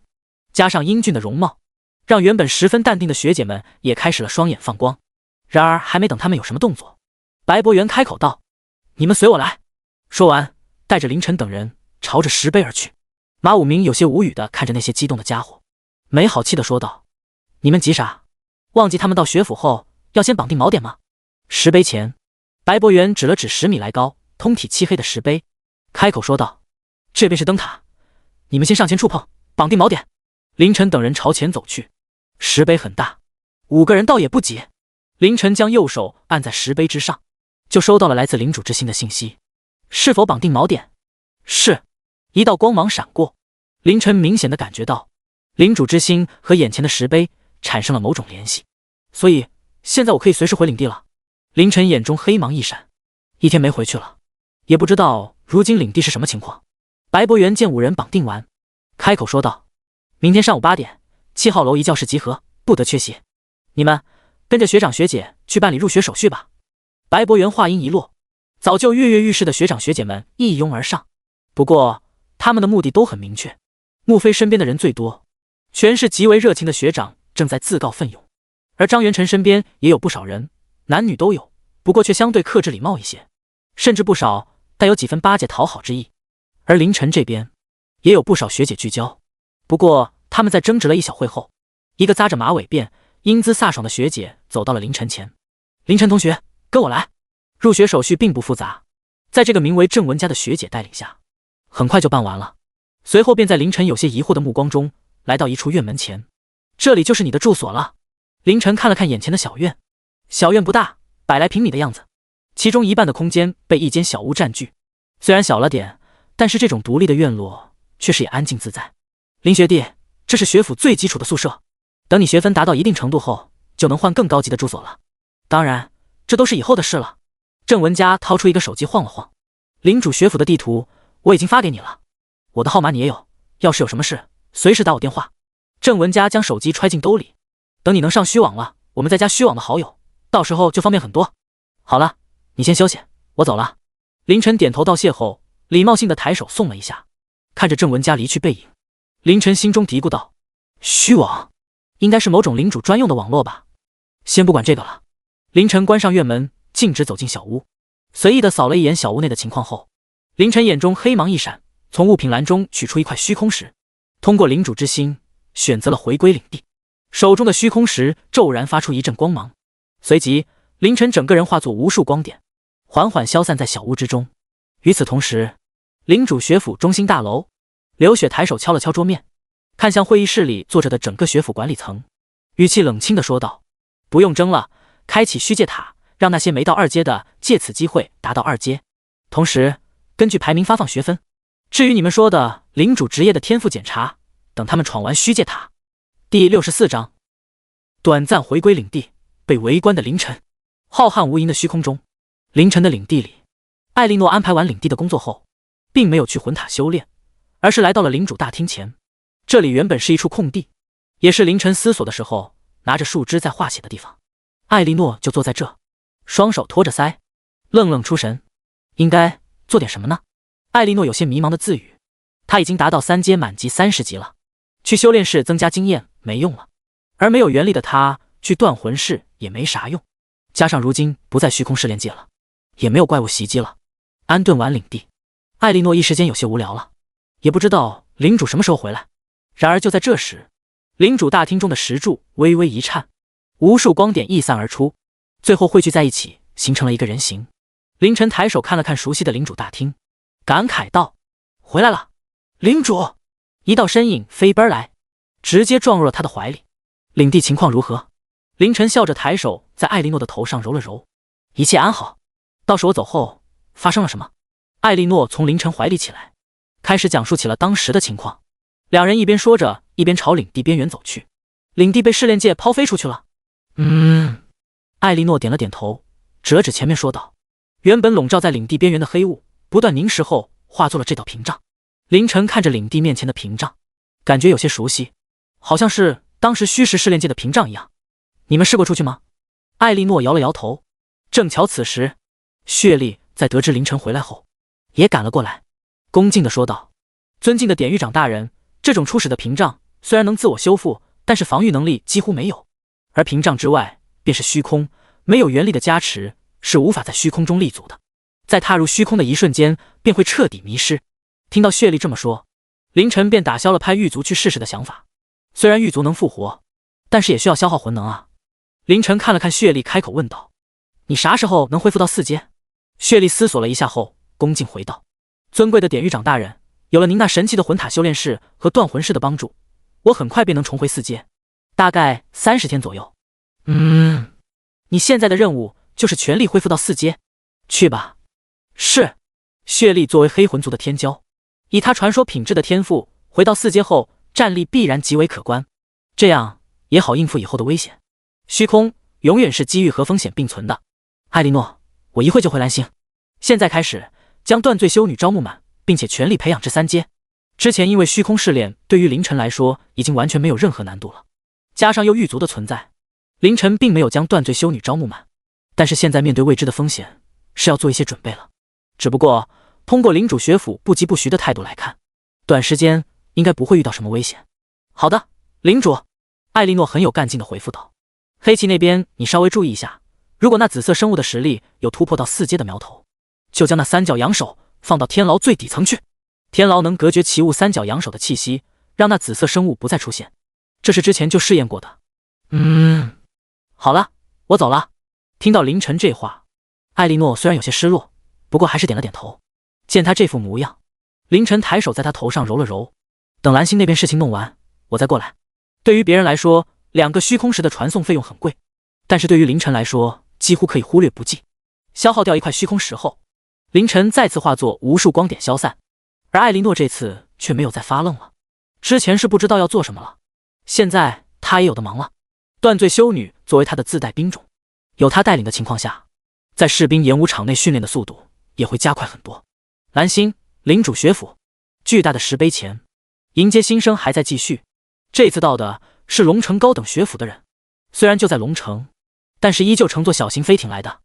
加上英俊的容貌，让原本十分淡定的学姐们也开始了双眼放光。然而还没等他们有什么动作，白博元开口道：“你们随我来。”说完，带着凌晨等人朝着石碑而去。马武明有些无语的看着那些激动的家伙，没好气的说道：“你们急啥？忘记他们到学府后要先绑定锚点吗？”石碑前，白博元指了指10米来高、通体漆黑的石碑，开口说道：“这便是灯塔，你们先上前触碰，绑定锚点。”凌晨等人朝前走去，石碑很大，5个人倒也不急。凌晨将右手按在石碑之上，就收到了来自领主之心的信息：“是否绑定锚点？”是。一道光芒闪过，凌晨明显的感觉到领主之心和眼前的石碑产生了某种联系，所以现在我可以随时回领地了。凌晨眼中黑芒一闪，一天没回去了，也不知道如今领地是什么情况。白博元见5人绑定完，开口说道：“明天上午8点，7号楼一教室集合，不得缺席。你们跟着学长学姐去办理入学手续吧。”白博元话音一落，早就跃跃欲试的学长学姐们一拥而上。不过他们的目的都很明确，穆飞身边的人最多，全是极为热情的学长正在自告奋勇，而张元辰身边也有不少人，男女都有，不过却相对克制礼貌一些，甚至不少带有几分巴结讨好之意。而凌晨这边也有不少学姐聚焦，不过他们在争执了一小会后，一个扎着马尾辫、英姿飒爽的学姐走到了凌晨前：“凌晨同学，跟我来。”入学手续并不复杂，在这个名为郑文佳的学姐带领下，很快就办完了。随后便在凌晨有些疑惑的目光中来到一处院门前：“这里就是你的住所了？”凌晨看了看眼前的小院，小院不大，100来平米的样子，其中一半的空间被一间小屋占据。虽然小了点，但是这种独立的院落却是也安静自在。林学弟，这是学府最基础的宿舍，等你学分达到一定程度后，就能换更高级的住所了。当然，这都是以后的事了。郑文佳掏出一个手机晃了晃：“领主学府的地图我已经发给你了，我的号码你也有，要是有什么事，随时打我电话。”郑文佳将手机揣进兜里：“等你能上虚网了，我们再加虚网的好友，到时候就方便很多。好了，你先休息，我走了。”凌晨点头道谢后，礼貌性的抬手送了一下，看着郑文佳离去背影，凌晨心中嘀咕道：“虚网应该是某种领主专用的网络吧？先不管这个了。”凌晨关上院门，径直走进小屋，随意的扫了一眼小屋内的情况后，凌晨眼中黑芒一闪，从物品栏中取出一块虚空石，通过领主之心选择了回归领地。手中的虚空石骤然发出一阵光芒，随即凌晨整个人化作无数光点，缓缓消散在小屋之中。与此同时，领主学府中心大楼，刘雪抬手敲了敲桌面，看向会议室里坐着的整个学府管理层，语气冷清的说道：“不用争了，开启虚界塔，让那些没到2阶的借此机会达到2阶，同时根据排名发放学分。至于你们说的领主职业的天赋检查，等他们闯完虚界塔。”第64章，短暂回归领地，被围观的凌晨。浩瀚无垠的虚空中，凌晨的领地里，艾莉诺安排完领地的工作后，并没有去魂塔修炼，而是来到了领主大厅前。这里原本是一处空地，也是凌晨思索的时候拿着树枝在画写的地方。艾莉诺就坐在这，双手托着腮，愣愣出神。应该做点什么呢？艾莉诺有些迷茫的自语。她已经达到3阶满级30级了，去修炼室增加经验没用了，而没有元力的她去断魂室也没啥用。加上如今不在虚空试炼界了，也没有怪物袭击了。安顿完领地，艾莉诺一时间有些无聊了，也不知道领主什么时候回来。然而就在这时，领主大厅中的石柱微微一颤，无数光点溢散而出，最后汇聚在一起，形成了一个人形。凌晨抬手看了看熟悉的领主大厅，感慨道：“回来了，领主！”一道身影飞奔来，直接撞入了他的怀里。领地情况如何？凌晨笑着抬手在艾莉诺的头上揉了揉，一切安好。倒是我走后发生了什么？艾莉诺从凌晨怀里起来，开始讲述起了当时的情况。两人一边说着，一边朝领地边缘走去。领地被试炼界抛飞出去了。艾莉诺点了点头，指前面说道：“原本笼罩在领地边缘的黑雾，不断凝实后化作了这道屏障。”凌晨看着领地面前的屏障，感觉有些熟悉，好像是当时虚实试炼界的屏障一样。你们试过出去吗？艾莉诺摇了摇头。正巧此时，血莉在得知凌晨回来后，也赶了过来，恭敬地说道：“尊敬的典狱长大人，这种初始的屏障虽然能自我修复，但是防御能力几乎没有，而屏障之外便是虚空，没有元力的加持，是无法在虚空中立足的。在踏入虚空的一瞬间，便会彻底迷失。”听到血莉这么说，凌晨便打消了派狱卒去试试的想法。虽然狱卒能复活，但是也需要消耗魂能啊。凌晨看了看血莉，开口问道：“你啥时候能恢复到4阶？”血莉思索了一下后，恭敬回道：“尊贵的典狱长大人，有了您那神奇的魂塔修炼室和断魂室的帮助，我很快便能重回4阶，大概30天左右。”你现在的任务就是全力恢复到4阶，去吧。是。血莉作为黑魂族的天骄，以他传说品质的天赋，回到4阶后战力必然极为可观，这样也好应付以后的危险。虚空永远是机遇和风险并存的。艾莉诺，我一会就回蓝星。现在开始将断罪修女招募满，并且全力培养至3阶。之前因为虚空试炼对于凌晨来说已经完全没有任何难度了，加上又狱卒的存在，凌晨并没有将断罪修女招募满。但是现在面对未知的风险，是要做一些准备了。只不过通过领主学府不疾不徐的态度来看，短时间应该不会遇到什么危险。好的，领主。艾莉诺很有干劲的回复道。黑旗那边你稍微注意一下，如果那紫色生物的实力有突破到4阶的苗头，就将那3角阳手放到天牢最底层去。天牢能隔绝奇物3角阳手的气息，让那紫色生物不再出现，这是之前就试验过的。好了，我走了。听到凌晨这话，艾莉诺虽然有些失落，不过还是点了点头。见他这副模样，凌晨抬手在他头上揉了揉，等蓝星那边事情弄完，我再过来。对于别人来说，2个虚空石的传送费用很贵，但是对于凌晨来说，几乎可以忽略不计。消耗掉1块虚空石后，凌晨再次化作无数光点消散，而艾莉诺这次却没有再发愣了。之前是不知道要做什么了，现在他也有的忙了。断罪修女作为他的自带兵种，有他带领的情况下，在士兵演武场内训练的速度也会加快很多。蓝星领主学府巨大的石碑前，迎接新生还在继续。这次到的是龙城高等学府的人，虽然就在龙城，但是依旧乘坐小型飞艇来的。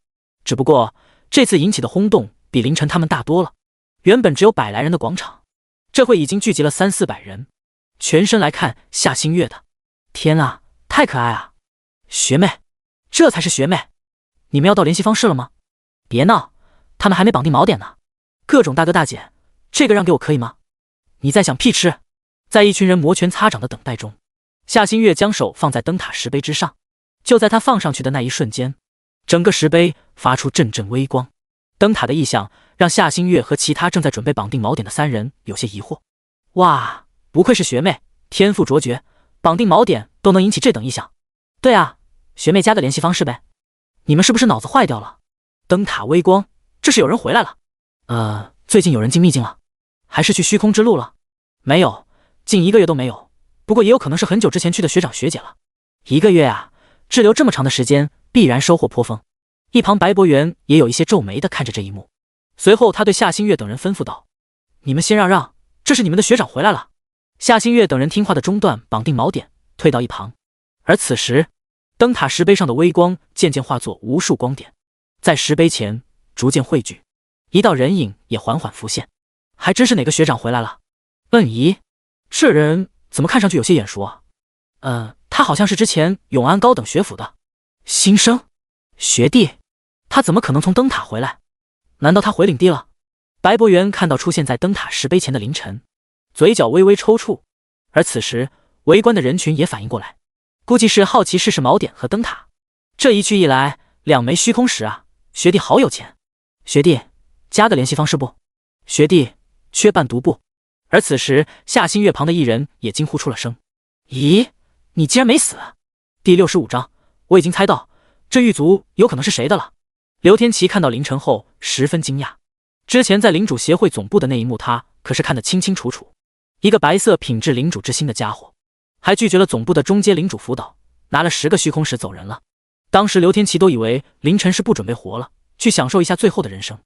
只不过这次引起的轰动比凌晨他们大多了。原本只有100来人的广场，这会已经聚集了300-400人，全身来看夏星月的。天啊，太可爱啊！学妹，这才是学妹。你们要到联系方式了吗？别闹，他们还没绑定锚点呢。各种大哥大姐，这个让给我可以吗？你在想屁吃？在一群人摩拳擦掌的等待中，夏星月将手放在灯塔石碑之上。就在他放上去的那一瞬间，整个石碑发出阵阵微光。灯塔的异象让夏星月和其他正在准备绑定锚点的3人有些疑惑。哇，不愧是学妹，天赋卓绝，绑定锚点都能引起这等异象。对啊，学妹加个联系方式呗。你们是不是脑子坏掉了？灯塔微光，这是有人回来了。最近有人进秘境了，还是去虚空之路了？没有，近1个月都没有。不过也有可能是很久之前去的学长学姐了。1个月啊，滞留这么长的时间，必然收获颇丰。一旁白博元也有一些皱眉的看着这一幕，随后他对夏新月等人吩咐道：“你们先让让，这是你们的学长回来了。”夏新月等人听话的中断绑定锚点，退到一旁。而此时，灯塔石碑上的微光渐渐化作无数光点，在石碑前逐渐汇聚，一道人影也缓缓浮现。还真是哪个学长回来了？咦，这人怎么看上去有些眼熟啊？他好像是之前永安高等学府的新生学弟，他怎么可能从灯塔回来？难道他回领地了？白博元看到出现在灯塔石碑前的凌晨，嘴角微微抽搐。而此时围观的人群也反应过来，估计是好奇试试锚点和灯塔。这一去一来，2枚虚空石啊！学弟好有钱。学弟，加个联系方式不？学弟，缺伴读不？而此时夏新月旁的一人也惊呼出了声：“咦，你竟然没死！”第65章，我已经猜到这狱卒有可能是谁的了。刘天琪看到凌晨后十分惊讶，之前在领主协会总部的那一幕他可是看得清清楚楚。一个白色品质领主之心的家伙，还拒绝了总部的中阶领主辅导，拿了10个虚空石走人了。当时刘天琪都以为凌晨是不准备活了，去享受一下最后的人生。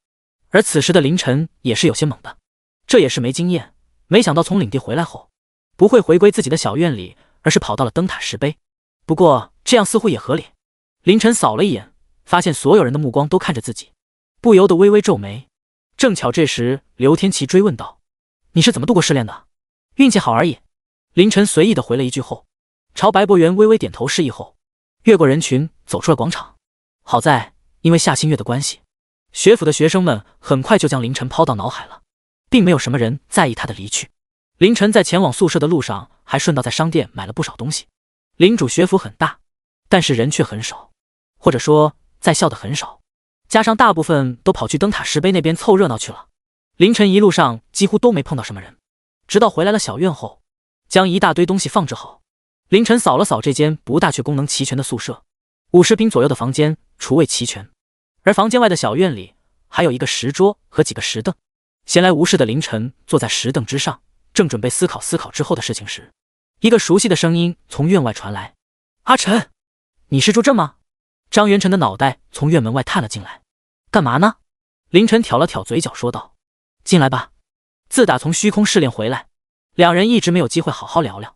而此时的凌晨也是有些懵的，这也是没经验，没想到从领地回来后，不会回归自己的小院里，而是跑到了灯塔石碑。不过这样似乎也合理。凌晨扫了一眼，发现所有人的目光都看着自己，不由得微微皱眉。正巧这时刘天琪追问道：“你是怎么度过试炼的？”“运气好而已。”凌晨随意的回了一句后，朝白博元微微点头示意后，越过人群走出了广场。好在因为夏新月的关系，学府的学生们很快就将凌晨抛到脑海了，并没有什么人在意他的离去。凌晨在前往宿舍的路上，还顺道在商店买了不少东西。领主学府很大，但是人却很少，或者说在校的很少，加上大部分都跑去灯塔石碑那边凑热闹去了。凌晨一路上几乎都没碰到什么人，直到回来了小院后，将一大堆东西放置好。凌晨扫了扫这间不大却功能齐全的宿舍，50平左右的房间厨卫齐全，而房间外的小院里还有一个石桌和几个石凳。闲来无事的凌晨坐在石凳之上，正准备思考之后的事情时，一个熟悉的声音从院外传来：“阿晨，你是朱正吗？”张元晨的脑袋从院门外探了进来。“干嘛呢？”凌晨挑了挑嘴角说道：“进来吧。”自打从虚空试炼回来，两人一直没有机会好好聊聊。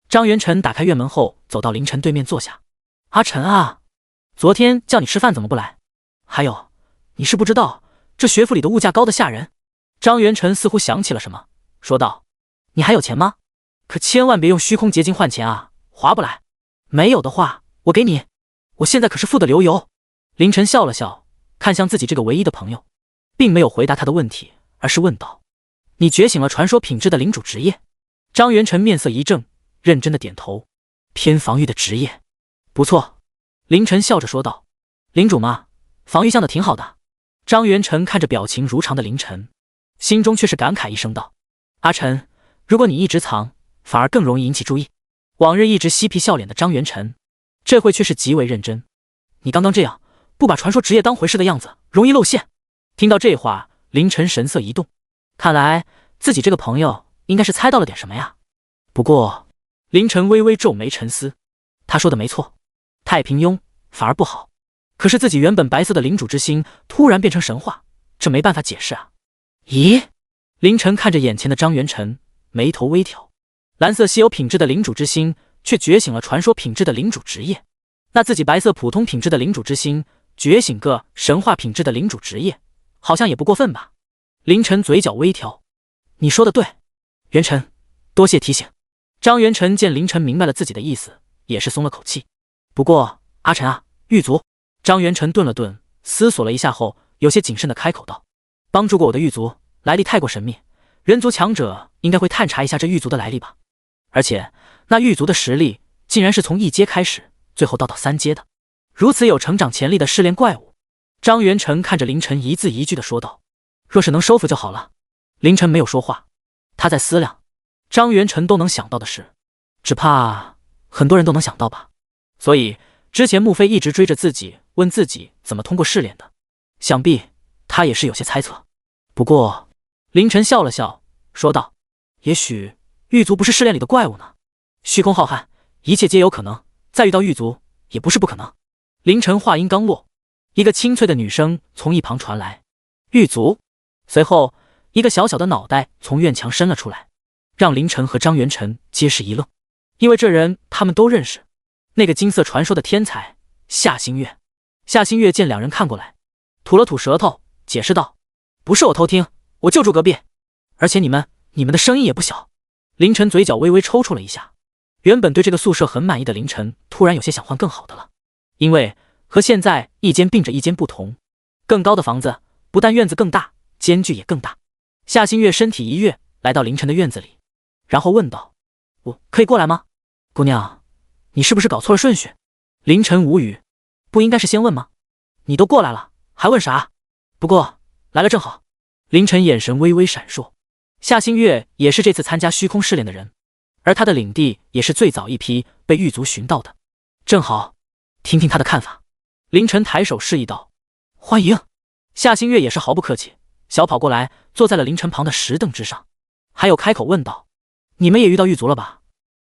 张元晨打开院门后，走到凌晨对面坐下。“阿晨啊，昨天叫你吃饭怎么不来？还有，你是不知道这学府里的物价高得吓人。”张元晨似乎想起了什么，说道：“你还有钱吗？可千万别用虚空结晶换钱啊，划不来。没有的话，我给你。我现在可是富得流油。”凌晨笑了笑，看向自己这个唯一的朋友，并没有回答他的问题，而是问道：“你觉醒了传说品质的领主职业？”张元晨面色一正，认真的点头：“偏防御的职业，不错。”凌晨笑着说道：“领主嘛，防御像的挺好的。”张元晨看着表情如常的凌晨，心中却是感慨一声道：“阿晨，如果你一直藏，反而更容易引起注意。”往日一直嬉皮笑脸的张元晨，这回却是极为认真。“你刚刚这样，不把传说职业当回事的样子，容易露馅。”听到这话，凌晨神色一动，看来自己这个朋友应该是猜到了点什么呀。不过，凌晨微微皱眉沉思，他说的没错，太平庸反而不好。可是自己原本白色的领主之心突然变成神话，这没办法解释啊。咦？凌晨看着眼前的张元晨，眉头微挑。蓝色稀有品质的领主之心却觉醒了传说品质的领主职业，那自己白色普通品质的领主之心觉醒个神话品质的领主职业，好像也不过分吧。凌晨嘴角微挑：“你说的对，元晨，多谢提醒。”张元晨见凌晨明白了自己的意思，也是松了口气。不过阿晨啊，狱卒。张元晨顿了顿，思索了一下后，有些谨慎的开口道：“帮助过我的狱卒，来历太过神秘，人族强者应该会探查一下这狱卒的来历吧。而且那狱卒的实力竟然是从1阶开始，最后到3阶的，如此有成长潜力的试炼怪物。”张元晨看着凌晨一字一句的说道：“若是能收服就好了。”凌晨没有说话，他在思量，张元晨都能想到的事，只怕很多人都能想到吧。所以之前穆飞一直追着自己，问自己怎么通过试炼的，想必他也是有些猜测。不过凌晨笑了笑，说道：“也许狱卒不是试炼里的怪物呢。虚空浩瀚，一切皆有可能，再遇到狱卒，也不是不可能。凌晨话音刚落，一个清脆的女声从一旁传来：“狱卒。”随后，一个小小的脑袋从院墙伸了出来，让凌晨和张元晨皆是一愣，因为这人他们都认识，那个金色传说的天才夏星月。夏星月见两人看过来，吐了吐舌头，解释道：“不是我偷听，我就住隔壁，而且你们的声音也不小。”凌晨嘴角微微抽搐了一下，原本对这个宿舍很满意的凌晨，突然有些想换更好的了，因为和现在一间并着一间不同，更高的房子不但院子更大，间距也更大。夏星月身体一跃，来到凌晨的院子里，然后问道：“我可以过来吗？姑娘，你是不是搞错了顺序？”凌晨无语，不应该是先问吗？你都过来了，还问啥？不过来了正好。凌晨眼神微微闪烁，夏星月也是这次参加虚空试炼的人，而他的领地也是最早一批被狱卒寻到的，正好听听他的看法。凌晨抬手示意道：“欢迎。”夏星月也是毫不客气，小跑过来坐在了凌晨旁的石凳之上，还有开口问道：“你们也遇到狱卒了吧？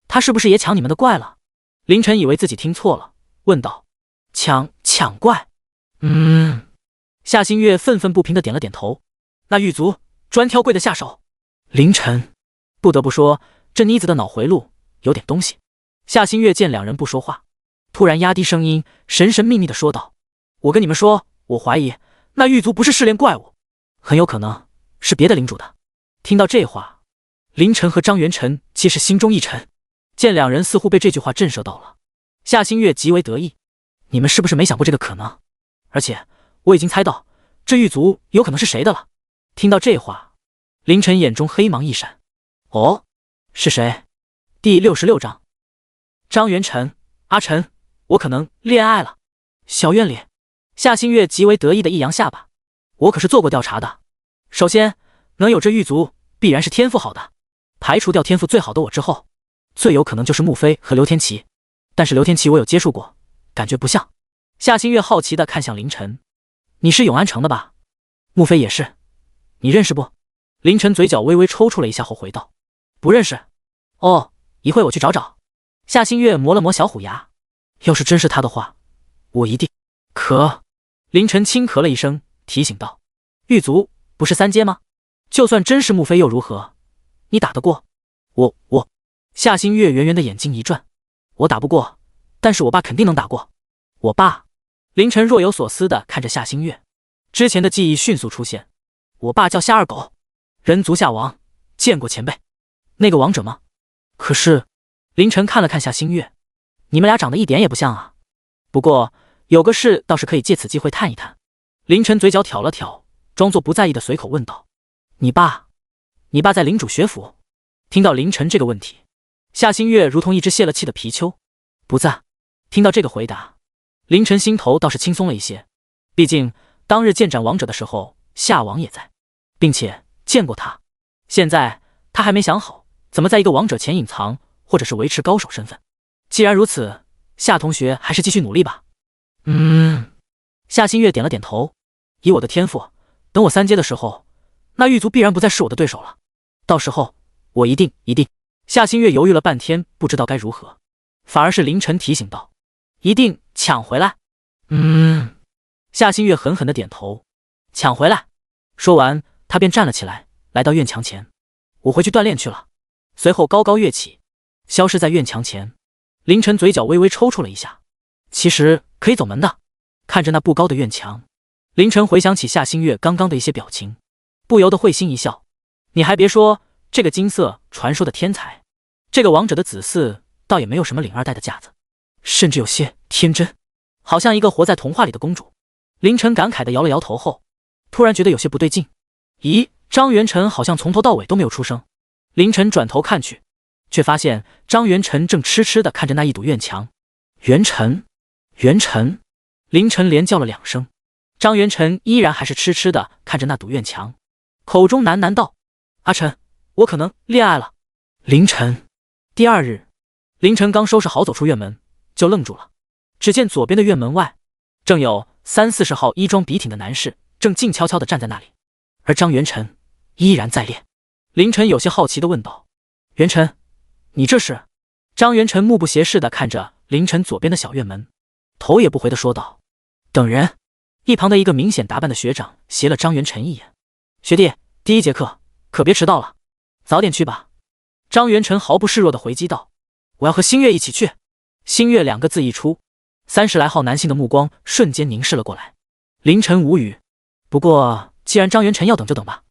他是不是也抢你们的怪了？”凌晨以为自己听错了，问道：“抢怪？”夏星月愤愤不平地点了点头。那狱卒专挑贵的下手。凌晨不得不说，这妮子的脑回路有点东西。夏星月见两人不说话，突然压低声音，神神秘秘地说道：“我跟你们说，我怀疑那狱卒不是试炼怪物，很有可能是别的领主的。”听到这话，凌晨和张元晨皆是心中一沉，见两人似乎被这句话震慑到了，夏星月极为得意：“你们是不是没想过这个可能？而且我已经猜到这狱卒有可能是谁的了。”听到这话，凌晨眼中黑芒一闪：“哦，是谁？”第66章，张元晨，阿晨，我可能恋爱了。小院里，夏星月极为得意的一扬下巴：“我可是做过调查的。首先，能有这狱卒，必然是天赋好的。排除掉天赋最好的我之后，最有可能就是穆飞和刘天琪。但是刘天琪我有接触过，感觉不像。”夏星月好奇的看向凌晨：“你是永安城的吧？穆飞也是，你认识不？”凌晨嘴角微微抽搐了一下后回道：“不认识。”“哦，一会我去找找。”夏星月磨了磨小虎牙：“要是真是他的话，我一定……”咳，凌晨轻咳了一声，提醒道：“狱卒不是3阶吗？就算真是穆飞又如何？你打得过？”我……夏星月圆圆的眼睛一转：“我打不过，但是我爸肯定能打过。”“我爸？”凌晨若有所思地看着夏星月，之前的记忆迅速出现：“我爸叫夏二狗，人族夏王，见过前辈。那个王者吗？”“可是……”凌晨看了看夏星月：“你们俩长得一点也不像啊。不过有个事倒是可以借此机会探一探。”凌晨嘴角挑了挑，装作不在意的随口问道：“你爸在领主学府？”听到凌晨这个问题，夏星月如同一只泄了气的皮丘：“不在。”听到这个回答，凌晨心头倒是轻松了一些，毕竟当日剑斩王者的时候，夏王也在，并且见过他。现在他还没想好怎么在一个王者前隐藏，或者是维持高手身份。既然如此，夏同学还是继续努力吧。夏星月点了点头：“以我的天赋，等我3阶的时候，那狱卒必然不再是我的对手了。到时候我一定……”夏星月犹豫了半天，不知道该如何，反而是凌晨提醒道：“一定抢回来。”夏星月狠狠地点头：“抢回来。”说完，他便站了起来，来到院墙前：“我回去锻炼去了。”随后高高跃起，消失在院墙前。凌晨嘴角微微抽搐了一下，其实可以走门的。看着那不高的院墙，凌晨回想起夏星月刚刚的一些表情，不由得会心一笑。你还别说，这个金色传说的天才，这个王者的子嗣倒也没有什么领2代的架子，甚至有些天真，好像一个活在童话里的公主。凌晨感慨地摇了摇头后，突然觉得有些不对劲。咦，张元晨好像从头到尾都没有出声。凌晨转头看去，却发现张元晨正痴痴地看着那一堵院墙。元晨，元晨！凌晨连叫了2声，张元晨依然还是痴痴地看着那堵院墙，口中喃喃道：“阿晨，我可能恋爱了。”凌晨。第2日，凌晨刚收拾好走出院门，就愣住了。只见左边的院门外，正有30-40号衣装笔挺的男士正静悄悄地站在那里，而张元晨依然在练。凌晨有些好奇地问道：“元晨，你这是？”张元晨目不斜视地看着凌晨左边的小院门，头也不回地说道：“等人。”一旁的一个明显打扮的学长斜了张元晨一眼：“学弟，第一节课可别迟到了，早点去吧。”张元晨毫不示弱地回击道：“我要和星月一起去。”星月2个字一出，30来号男性的目光瞬间凝视了过来。凌晨无语，不过既然张元晨要等就等吧。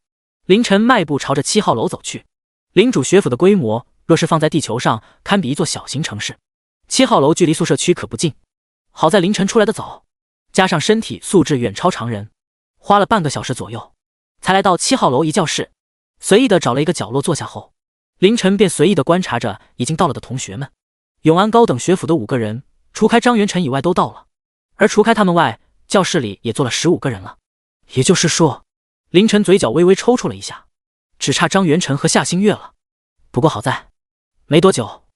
凌晨迈步朝着7号楼走去。领主学府的规模若是放在地球上，堪比一座小型城市。7号楼距离宿舍区可不近，好在凌晨出来的早，加上身体素质远超常人，花了半个小时左右才来到7号楼一教室。随意的找了一个角落坐下后，凌晨便随意的观察着已经到了的同学们。永安高等学府的5个人，除开张元晨以外都到了，而除开他们外，教室里也坐了15个人了。也就是说，凌晨嘴角微微抽搐了一下，只差张元晨和夏星月了。不过好在没多久，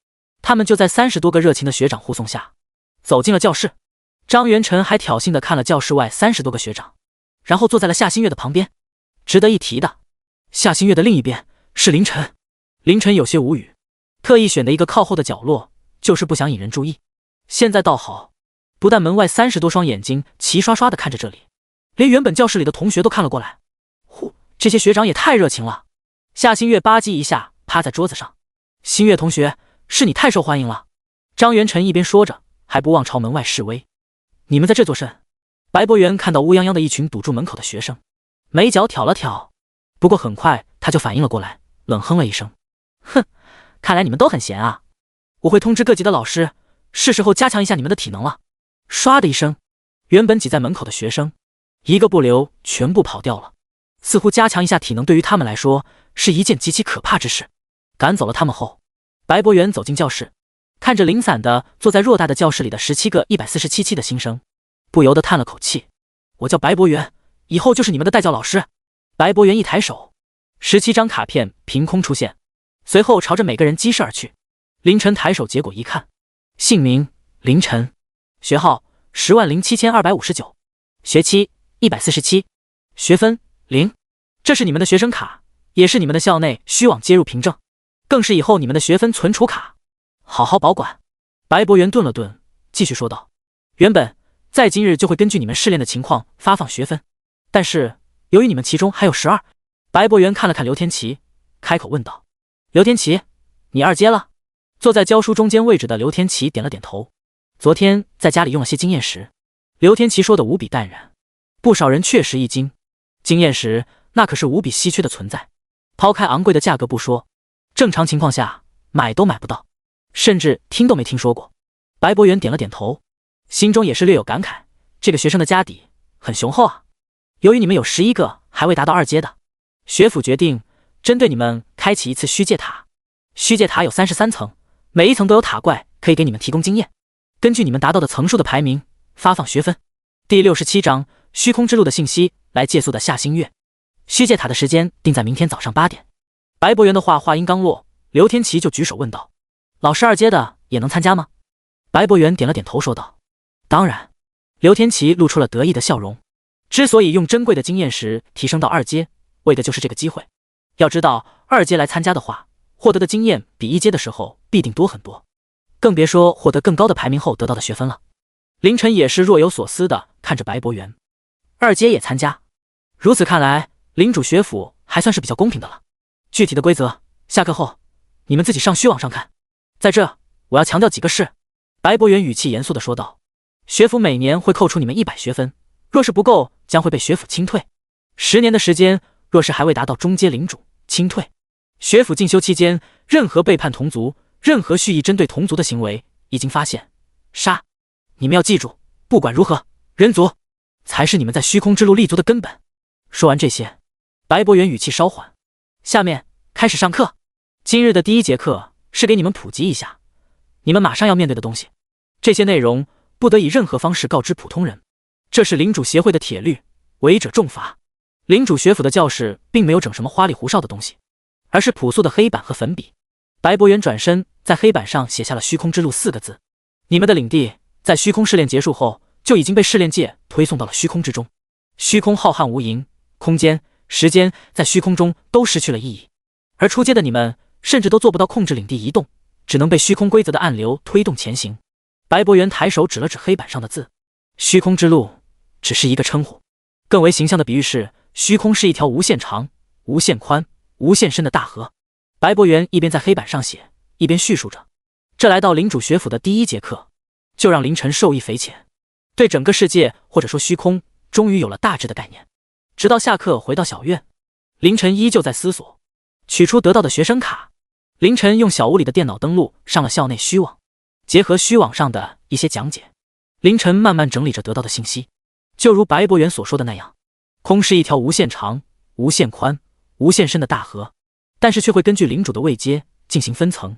他们就在30多个热情的学长护送下走进了教室。张元晨还挑衅地看了教室外30多个学长，然后坐在了夏星月的旁边。值得一提的，夏星月的另一边是凌晨。凌晨有些无语，特意选的一个靠后的角落，就是不想引人注意。现在倒好，不但门外30多双眼睛齐刷刷地看着这里，连原本教室里的同学都看了过来。这些学长也太热情了。夏星月吧唧一下趴在桌子上：“星月同学，是你太受欢迎了。”张元晨一边说着，还不忘朝门外示威：“你们在这做甚？”白博元看到乌泱泱的一群堵住门口的学生，眉角挑了挑，不过很快他就反应了过来，冷哼了一声：“哼，看来你们都很闲啊。我会通知各级的老师，是时候加强一下你们的体能了。”唰的一声，原本挤在门口的学生一个不留全部跑掉了。似乎加强一下体能对于他们来说是一件极其可怕之事。赶走了他们后，白博元走进教室，看着零散的坐在偌大的教室里的17个147期的新生，不由得叹了口气：“我叫白博元，以后就是你们的代教老师。”白博元一抬手，17张卡片凭空出现，随后朝着每个人击射而去。凌晨抬手结果一看，姓名凌晨，学号107259，学期147，学分0。这是你们的学生卡，也是你们的校内虚网接入凭证，更是以后你们的学分存储卡，好好保管。白博元顿了顿，继续说道：“原本在今日就会根据你们试炼的情况发放学分，但是由于你们其中还有12。”白博元看了看刘天琪，开口问道：“刘天琪，你2阶了？”坐在教书中间位置的刘天琪点了点头。昨天在家里用了些经验石。刘天琪说的无比淡然，不少人确实一惊。经验石那可是无比稀缺的存在，抛开昂贵的价格不说，正常情况下买都买不到，甚至听都没听说过。白博元点了点头，心中也是略有感慨，这个学生的家底很雄厚啊。由于你们有11个还未达到2阶的，学府决定针对你们开启一次虚界塔。虚界塔有33层，每一层都有塔怪可以给你们提供经验，根据你们达到的层数的排名发放学分。第67章虚空之路的信息来借宿的夏星月，虚界塔的时间定在明天早上8点。白博元的话音刚落，刘天琪就举手问道：“老师2阶的也能参加吗？”白博元点了点头说道：“当然。”刘天琪露出了得意的笑容。之所以用珍贵的经验石提升到2阶，为的就是这个机会。要知道2阶来参加的话，获得的经验比1阶的时候必定多很多，更别说获得更高的排名后得到的学分了。凌晨也是若有所思的看着白博元，2阶也参加，如此看来，领主学府还算是比较公平的了。具体的规则，下课后你们自己上虚网上看。在这，我要强调几个事。白博元语气严肃的说道：“学府每年会扣除你们100学分，若是不够，将会被学府清退。10年的时间，若是还未达到中阶领主，清退。学府进修期间，任何背叛同族、任何蓄意针对同族的行为，一经发现，杀。你们要记住，不管如何，人族才是你们在虚空之路立足的根本。”说完这些，白博元语气稍缓：“下面开始上课。今日的第1节课是给你们普及一下你们马上要面对的东西，这些内容不得以任何方式告知普通人，这是领主协会的铁律，违者重罚。领主学府的教室并没有整什么花里胡哨的东西，而是朴素的黑板和粉笔。”白博元转身在黑板上写下了虚空之路4个字。你们的领地在虚空试炼结束后就已经被试炼界推送到了虚空之中，虚空浩瀚无垠，空间、时间在虚空中都失去了意义，而初阶的你们甚至都做不到控制领地移动，只能被虚空规则的暗流推动前行。白博元抬手指了指黑板上的字，虚空之路只是一个称呼，更为形象的比喻是，虚空是一条无限长、无限宽、无限深的大河。白博元一边在黑板上写，一边叙述着。这来到领主学府的第1节课，就让凌晨受益匪浅，对整个世界或者说虚空终于有了大致的概念。直到下课回到小院，凌晨依旧在思索，取出得到的学生卡。凌晨用小屋里的电脑登录上了校内虚网，结合虚网上的一些讲解，凌晨慢慢整理着得到的信息。就如白博元所说的那样，空是一条无限长、无限宽、无限深的大河，但是却会根据领主的位阶进行分层。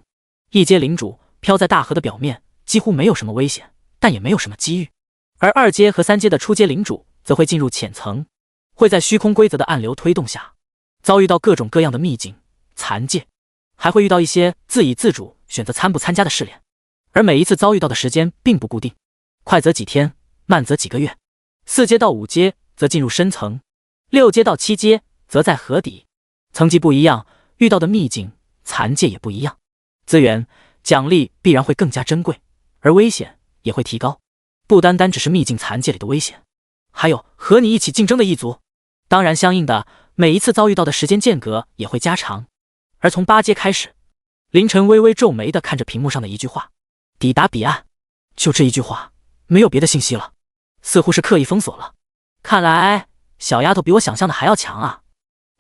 1阶领主飘在大河的表面，几乎没有什么危险，但也没有什么机遇。而2阶和3阶的初阶领主则会进入浅层，会在虚空规则的暗流推动下，遭遇到各种各样的秘境、残界，还会遇到一些自以自主选择参不参加的试炼。而每一次遭遇到的时间并不固定，快则几天，慢则几个月。4阶到5阶则进入深层，6阶到7阶则在河底。层级不一样，遇到的秘境、残界也不一样，资源、奖励必然会更加珍贵，而危险也会提高。不单单只是秘境残界里的危险，还有和你一起竞争的一族。当然相应的，每一次遭遇到的时间间隔也会加长。而从8阶开始，凌晨微微皱眉地看着屏幕上的一句话：抵达彼岸。就这一句话，没有别的信息了，似乎是刻意封锁了。看来小丫头比我想象的还要强啊。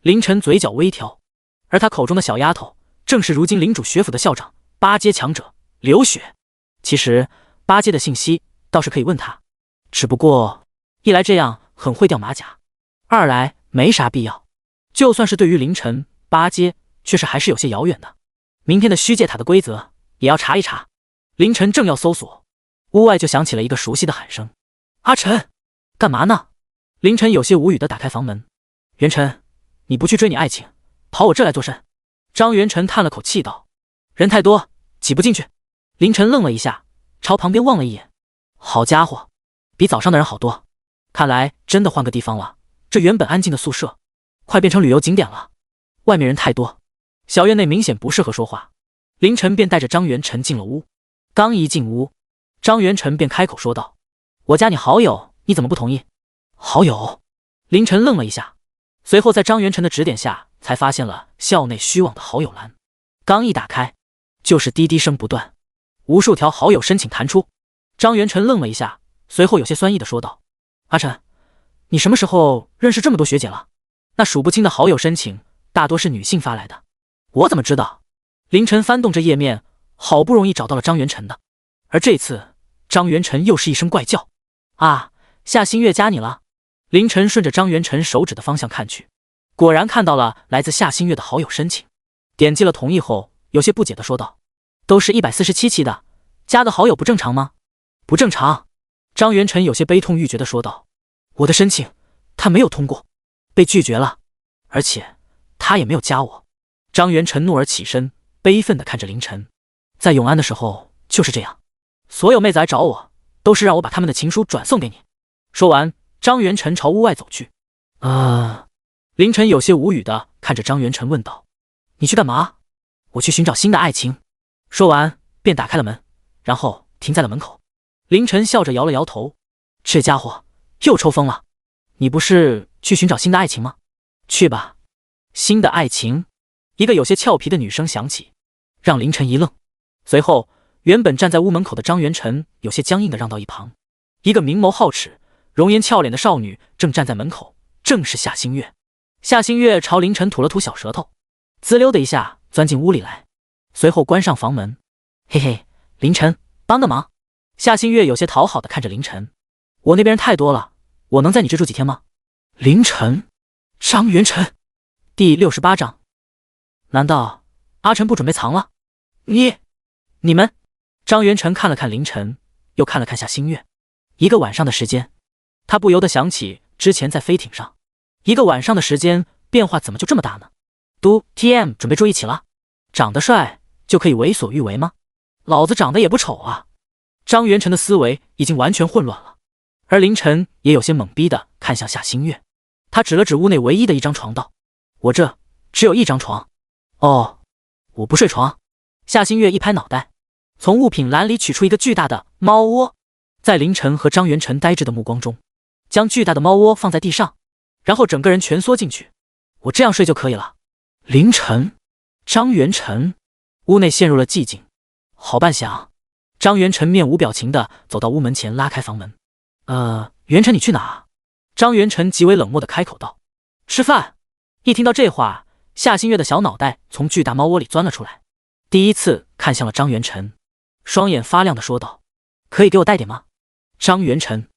凌晨嘴角微挑，而他口中的小丫头正是如今领主学府的校长8阶强者刘雪。其实8阶的信息倒是可以问他，只不过一来这样很会掉马甲，二来没啥必要。就算是对于凌晨8阶，确实还是有些遥远的。明天的虚界塔的规则也要查一查。凌晨正要搜索，屋外就响起了一个熟悉的喊声：阿晨，干嘛呢？凌晨有些无语地打开房门。元晨，你不去追你爱情，跑我这来做甚？张元晨叹了口气道：人太多，挤不进去。凌晨愣了一下，朝旁边望了一眼。好家伙，比早上的人好多，看来真的换个地方了。这原本安静的宿舍，快变成旅游景点了。外面人太多，小院内明显不适合说话。凌晨便带着张元晨进了屋。刚一进屋，张元晨便开口说道：我加你好友，你怎么不同意？好友？凌晨愣了一下，随后在张元晨的指点下，才发现了校内虚网的好友栏。刚一打开，就是滴滴声不断，无数条好友申请弹出。张元晨愣了一下，随后有些酸意地说道：阿晨，你什么时候认识这么多学姐了？那数不清的好友申请大多是女性发来的，我怎么知道？凌晨翻动着页面，好不容易找到了张元晨的。而这次张元晨又是一声怪叫：啊，夏新月加你了。凌晨顺着张元晨手指的方向看去，果然看到了来自夏新月的好友申请，点击了同意后，有些不解地说道：都是147期的，加个好友不正常吗？不正常。张元晨有些悲痛欲绝地说道：我的申请他没有通过，被拒绝了，而且他也没有加我。张元晨怒而起身，悲愤地看着凌晨。在永安的时候就是这样，所有妹子来找我，都是让我把他们的情书转送给你。说完，张元晨朝屋外走去。凌晨有些无语地看着张元晨问道：你去干嘛？我去寻找新的爱情。说完便打开了门，然后停在了门口。凌晨笑着摇了摇头，这家伙又抽风了。你不是去寻找新的爱情吗？去吧。新的爱情？一个有些俏皮的女声响起，让凌晨一愣。随后，原本站在屋门口的张元晨有些僵硬地让到一旁。一个明眸皓齿、容颜俏脸的少女正站在门口，正是夏新月。夏新月朝凌晨吐了吐小舌头，滋溜的一下钻进屋里来，随后关上房门。嘿嘿，凌晨，帮个忙。夏新月有些讨好的看着凌晨，我那边人太多了，我能在你这住几天吗？凌晨，张元晨。第68章，难道阿晨不准备藏了？你们？张元晨看了看凌晨，又看了看夏新月。一个晚上的时间，他不由得想起之前在飞艇上，一个晚上的时间变化怎么就这么大呢？都 TM 准备住一起了？长得帅就可以为所欲为吗？老子长得也不丑啊！张元晨的思维已经完全混乱了，而凌晨也有些懵逼的看向夏新月，他指了指屋内唯一的一张床道：我这只有一张床。哦，我不睡床。夏新月一拍脑袋，从物品篮里取出一个巨大的猫窝，在凌晨和张元晨呆滞的目光中，将巨大的猫窝放在地上，然后整个人蜷缩进去。我这样睡就可以了。凌晨，张元晨，屋内陷入了寂静。好半晌，张元晨面无表情地走到屋门前，拉开房门。元晨，你去哪？张元晨极为冷漠地开口道。吃饭。一听到这话，夏新月的小脑袋从巨大猫窝里钻了出来，第一次看向了张元晨，双眼发亮地说道：可以给我带点吗？张元晨，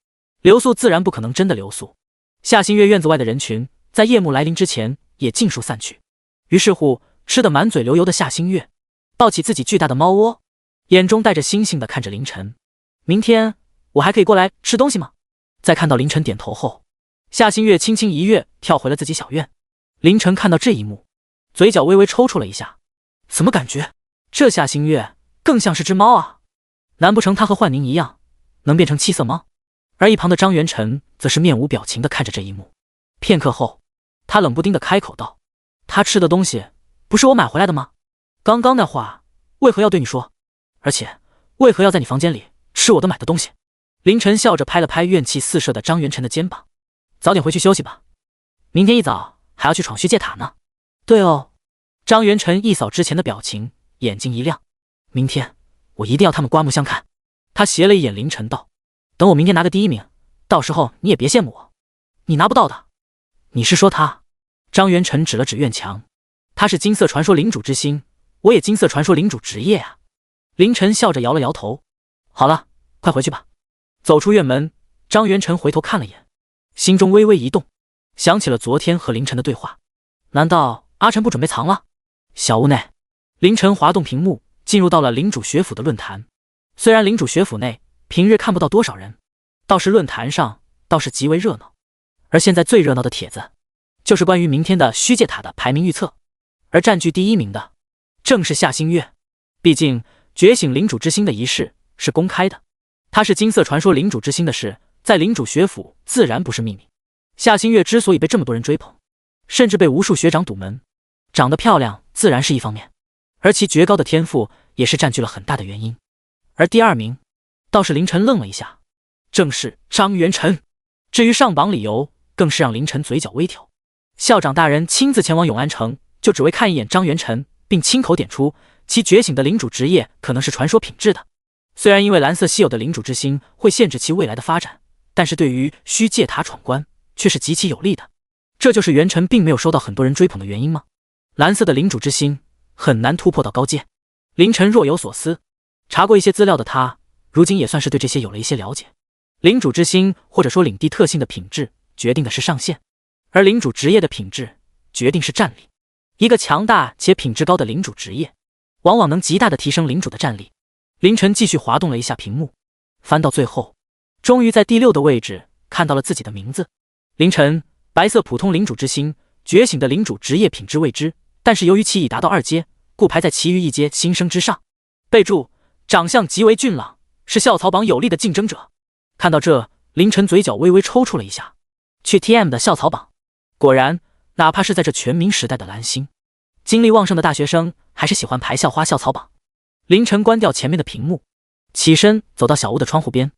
留宿自然不可能真的留宿。夏新月院子外的人群在夜幕来临之前也尽数散去，于是乎吃得满嘴流油的夏新月抱起自己巨大的猫窝，眼中带着星星地看着凌晨。明天我还可以过来吃东西吗？在看到凌晨点头后，夏新月轻轻一跃跳回了自己小院。凌晨看到这一幕，嘴角微微抽搐了一下。怎么感觉这夏新月更像是只猫啊？难不成他和幻宁一样能变成七色猫？而一旁的张元晨则是面无表情地看着这一幕。片刻后，他冷不丁地开口道：他吃的东西不是我买回来的吗？刚刚那话为何要对你说？而且为何要在你房间里吃我的买的东西？凌晨笑着拍了拍怨气四射的张元晨的肩膀：早点回去休息吧，明天一早还要去闯虚界塔呢。对哦。张元晨一扫之前的表情，眼睛一亮：明天我一定要他们刮目相看。他斜了一眼凌晨道：等我明天拿个第一名，到时候你也别羡慕我。你拿不到的。你是说他？张元晨指了指院墙：他是金色传说领主之星，我也金色传说领主职业啊。凌晨笑着摇了摇头：好了，快回去吧。走出院门，张元晨回头看了眼，心中微微一动，想起了昨天和凌晨的对话。难道阿晨不准备藏了？小屋内，凌晨滑动屏幕进入到了领主学府的论坛。虽然领主学府内平日看不到多少人，倒是论坛上倒是极为热闹。而现在最热闹的帖子就是关于明天的虚界塔的排名预测，而占据第一名的正是夏新月。毕竟觉醒领主之星的仪式是公开的，他是金色传说领主之星的事在领主学府自然不是秘密。夏新月之所以被这么多人追捧，甚至被无数学长堵门，长得漂亮自然是一方面，而其绝高的天赋也是占据了很大的原因。而第二名倒是凌晨愣了一下，正是张元晨。至于上榜理由，更是让凌晨嘴角微挑。校长大人亲自前往永安城，就只为看一眼张元晨，并亲口点出其觉醒的领主职业可能是传说品质的。虽然因为蓝色稀有的领主之星会限制其未来的发展，但是对于虚界塔闯关却是极其有利的。这就是元晨并没有收到很多人追捧的原因吗？蓝色的领主之星很难突破到高阶。凌晨若有所思，查过一些资料的他，如今也算是对这些有了一些了解。领主之星或者说领地特性的品质决定的是上限，而领主职业的品质决定是战力。一个强大且品质高的领主职业，往往能极大的提升领主的战力。凌晨继续滑动了一下屏幕，翻到最后，终于在第6的位置看到了自己的名字。凌晨，白色普通领主之星，觉醒的领主职业品质未知，但是由于其已达到2阶，故排在其余一阶新生之上。备注：长相极为俊朗，是校草榜有力的竞争者。看到这，凌晨嘴角微微抽搐了一下。去 TM 的校草榜，果然，哪怕是在这全民时代的蓝星，精力旺盛的大学生还是喜欢排校花校草榜。凌晨关掉前面的屏幕，起身走到小屋的窗户边，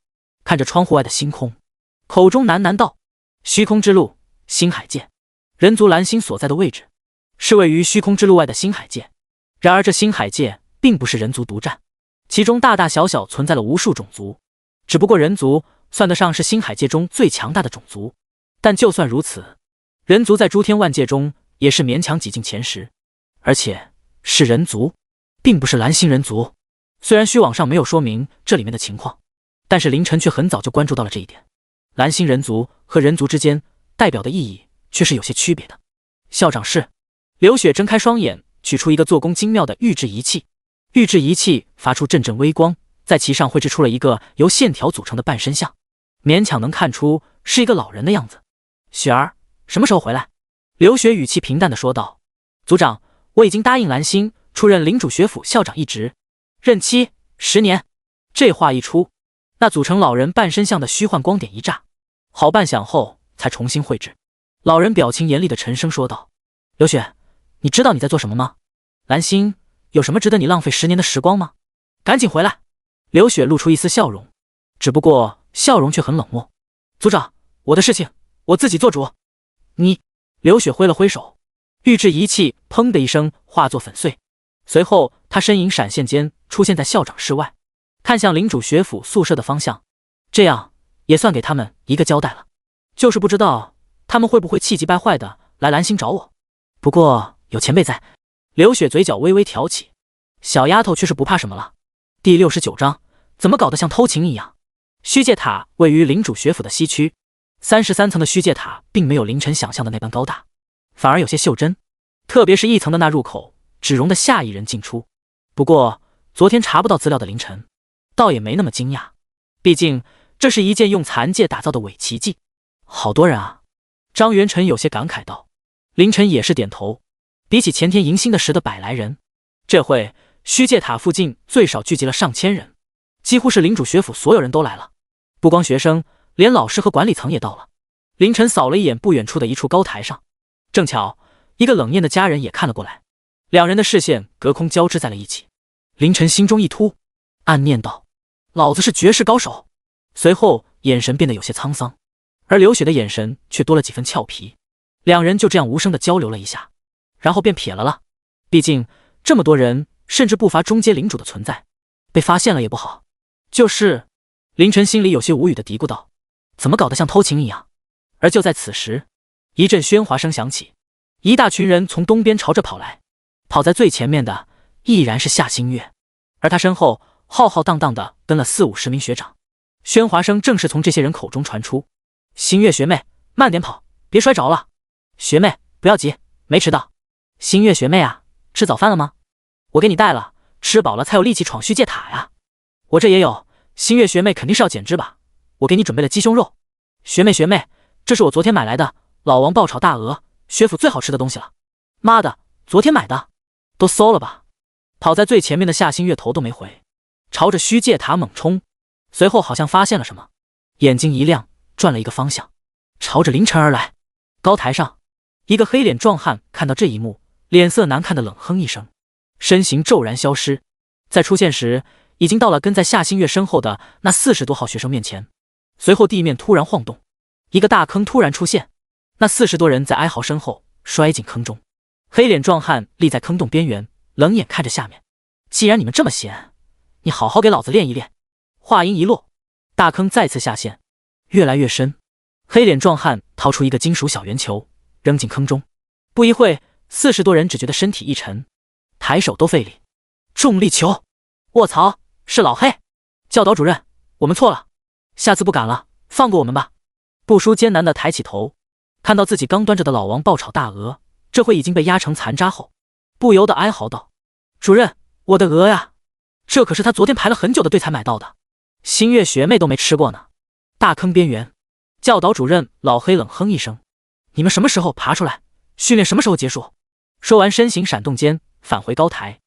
看着窗户外的星空，口中喃喃道：虚空之路，星海界。人族蓝星所在的位置是位于虚空之路外的星海界。然而这星海界并不是人族独占，其中大大小小存在了无数种族，只不过人族算得上是星海界中最强大的种族。但就算如此，人族在诸天万界中也是勉强挤进前10，而且是人族，并不是蓝星人族。虽然虚网上没有说明这里面的情况，但是凌晨却很早就关注到了这一点。蓝星人族和人族之间代表的意义却是有些区别的。校长室，刘雪睁开双眼，取出一个做工精妙的预制仪器。预制仪器发出阵阵微光，在其上绘制出了一个由线条组成的半身像，勉强能看出是一个老人的样子。雪儿，什么时候回来？刘雪语气平淡地说道。族长，我已经答应蓝星出任领主学府校长一职，任期10年。这话一出，那组成老人半身像的虚幻光点一炸，好半晌后才重新绘制。老人表情严厉地沉声说道：刘雪，你知道你在做什么吗？蓝星有什么值得你浪费10年的时光吗？赶紧回来！刘雪露出一丝笑容，只不过笑容却很冷漠。族长，我的事情我自己做主。你……刘雪挥了挥手，预制仪器砰的一声化作粉碎，随后她身影闪现间出现在校长室外，看向领主学府宿舍的方向。这样也算给他们一个交代了，就是不知道他们会不会气急败坏的来蓝星找我。不过有前辈在。刘雪嘴角微微挑起，小丫头却是不怕什么了。第69章，怎么搞得像偷情一样？虚界塔位于领主学府的西区，33层的虚界塔并没有凌晨想象的那般高大，反而有些袖珍，特别是1层的那入口，只容得下一人进出。不过昨天查不到资料的凌晨，倒也没那么惊讶，毕竟这是一件用残界打造的伪奇迹。好多人啊！张元辰有些感慨道。凌晨也是点头。比起前天迎新的时的100来人，这会虚界塔附近最少聚集了上千人，几乎是领主学府所有人都来了。不光学生，连老师和管理层也到了。凌晨扫了一眼不远处的一处高台上，正巧一个冷艳的家人也看了过来，两人的视线隔空交织在了一起。凌晨心中一突，暗念道：老子是绝世高手。随后眼神变得有些沧桑，而刘雪的眼神却多了几分俏皮。两人就这样无声地交流了一下，然后便撇了。毕竟这么多人，甚至不乏中阶领主的存在，被发现了也不好。就是凌晨心里有些无语的嘀咕道：怎么搞得像偷情一样？而就在此时，一阵喧哗声响起，一大群人从东边朝着跑来。跑在最前面的毅然是夏星月，而他身后浩浩荡荡的跟了40-50名学长。喧哗声正是从这些人口中传出。星月学妹，慢点跑，别摔着了。学妹不要急，没迟到。星月学妹啊，吃早饭了吗？我给你带了，吃饱了才有力气闯虚界塔呀。我这也有。星月学妹肯定是要减脂吧？我给你准备了鸡胸肉。学妹，这是我昨天买来的老王爆炒大鹅，学府最好吃的东西了。妈的，昨天买的，都馊了吧？跑在最前面的夏星月头都没回，朝着虚界塔猛冲，随后好像发现了什么，眼睛一亮，转了一个方向，朝着凌晨而来。高台上，一个黑脸壮汉看到这一幕，脸色难看的冷哼一声，身形骤然消失，在出现时已经到了跟在夏星月身后的那40多号学生面前。随后地面突然晃动，一个大坑突然出现，那40多人在哀嚎声后摔进坑中。黑脸壮汉立在坑洞边缘，冷眼看着下面。既然你们这么闲，你好好给老子练一练。话音一落，大坑再次下陷，越来越深。黑脸壮汉掏出一个金属小圆球，扔进坑中。不一会，40多人只觉得身体一沉，抬手都费力。重力球！卧槽，是老黑！教导主任，我们错了，下次不敢了，放过我们吧。不输艰难的抬起头，看到自己刚端着的老王爆炒大鹅，这会已经被压成残渣后，不由得哀嚎道：主任，我的鹅呀，这可是他昨天排了很久的队才买到的，星月学妹都没吃过呢。大坑边缘，教导主任老黑冷哼一声：你们什么时候爬出来？训练什么时候结束？说完身形闪动间返回高台，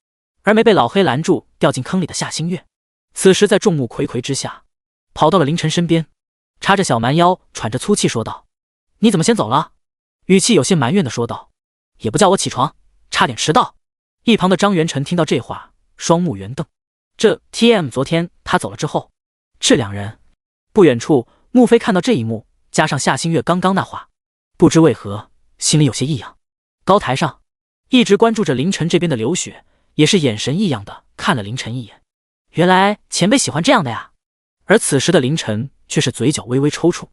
而没被老黑拦住掉进坑里的夏星月，此时在众目睽睽之下跑到了凌晨身边，插着小蛮腰喘着粗气说道：你怎么先走了？语气有些埋怨的说道：也不叫我起床，差点迟到。一旁的张元辰听到这话，双目圆瞪，这 TM 昨天他走了之后，这两人。不远处穆飞看到这一幕，加上夏星月刚刚那话，不知为何心里有些异样。高台上一直关注着凌晨这边的刘雪也是眼神异样的看了凌晨一眼，原来前辈喜欢这样的呀。而此时的凌晨却是嘴角微微抽搐，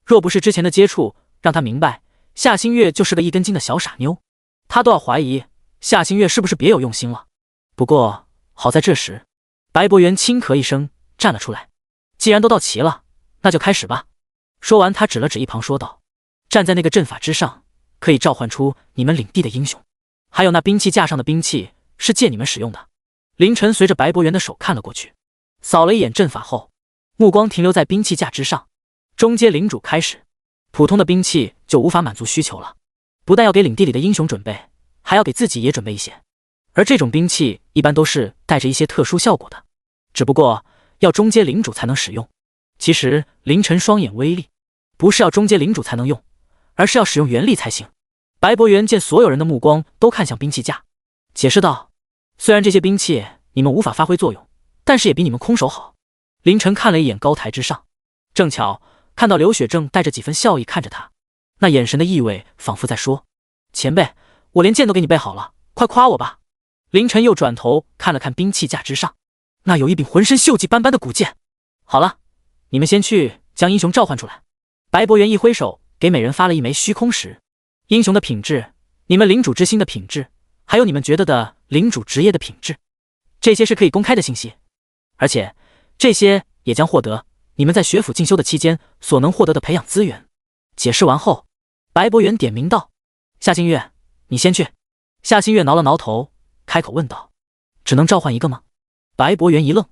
若不是之前的接触让他明白夏星月就是个一根筋的小傻妞，他都要怀疑夏星月是不是别有用心了。不过好在这时白博元轻咳一声站了出来，既然都到齐了，那就开始吧。说完他指了指一旁说道：站在那个阵法之上，可以召唤出你们领地的英雄，还有那兵器架上的兵器是借你们使用的。凌晨随着白博元的手看了过去，扫了一眼阵法后，目光停留在兵器架之上。中阶领主开始，普通的兵器就无法满足需求了，不但要给领地里的英雄准备，还要给自己也准备一些。而这种兵器一般都是带着一些特殊效果的，只不过要中阶领主才能使用。其实凌晨双眼微利，不是要中阶领主才能用，而是要使用原力才行。白博元见所有人的目光都看向兵器架，解释道：虽然这些兵器你们无法发挥作用，但是也比你们空手好。凌晨看了一眼高台之上，正巧看到刘雪正带着几分笑意看着他，那眼神的意味仿佛在说：前辈，我连剑都给你备好了，快夸我吧。凌晨又转头看了看兵器架之上，那有一柄浑身锈迹斑斑的古剑。好了，你们先去将英雄召唤出来。白博元一挥手，给每人发了一枚虚空石。英雄的品质，你们领主之心的品质，还有你们觉得的领主职业的品质，这些是可以公开的信息，而且这些也将获得你们在学府进修的期间所能获得的培养资源。解释完后，白博元点名道：夏星月，你先去。夏星月挠了挠头，开口问道：只能召唤一个吗？白博元一愣，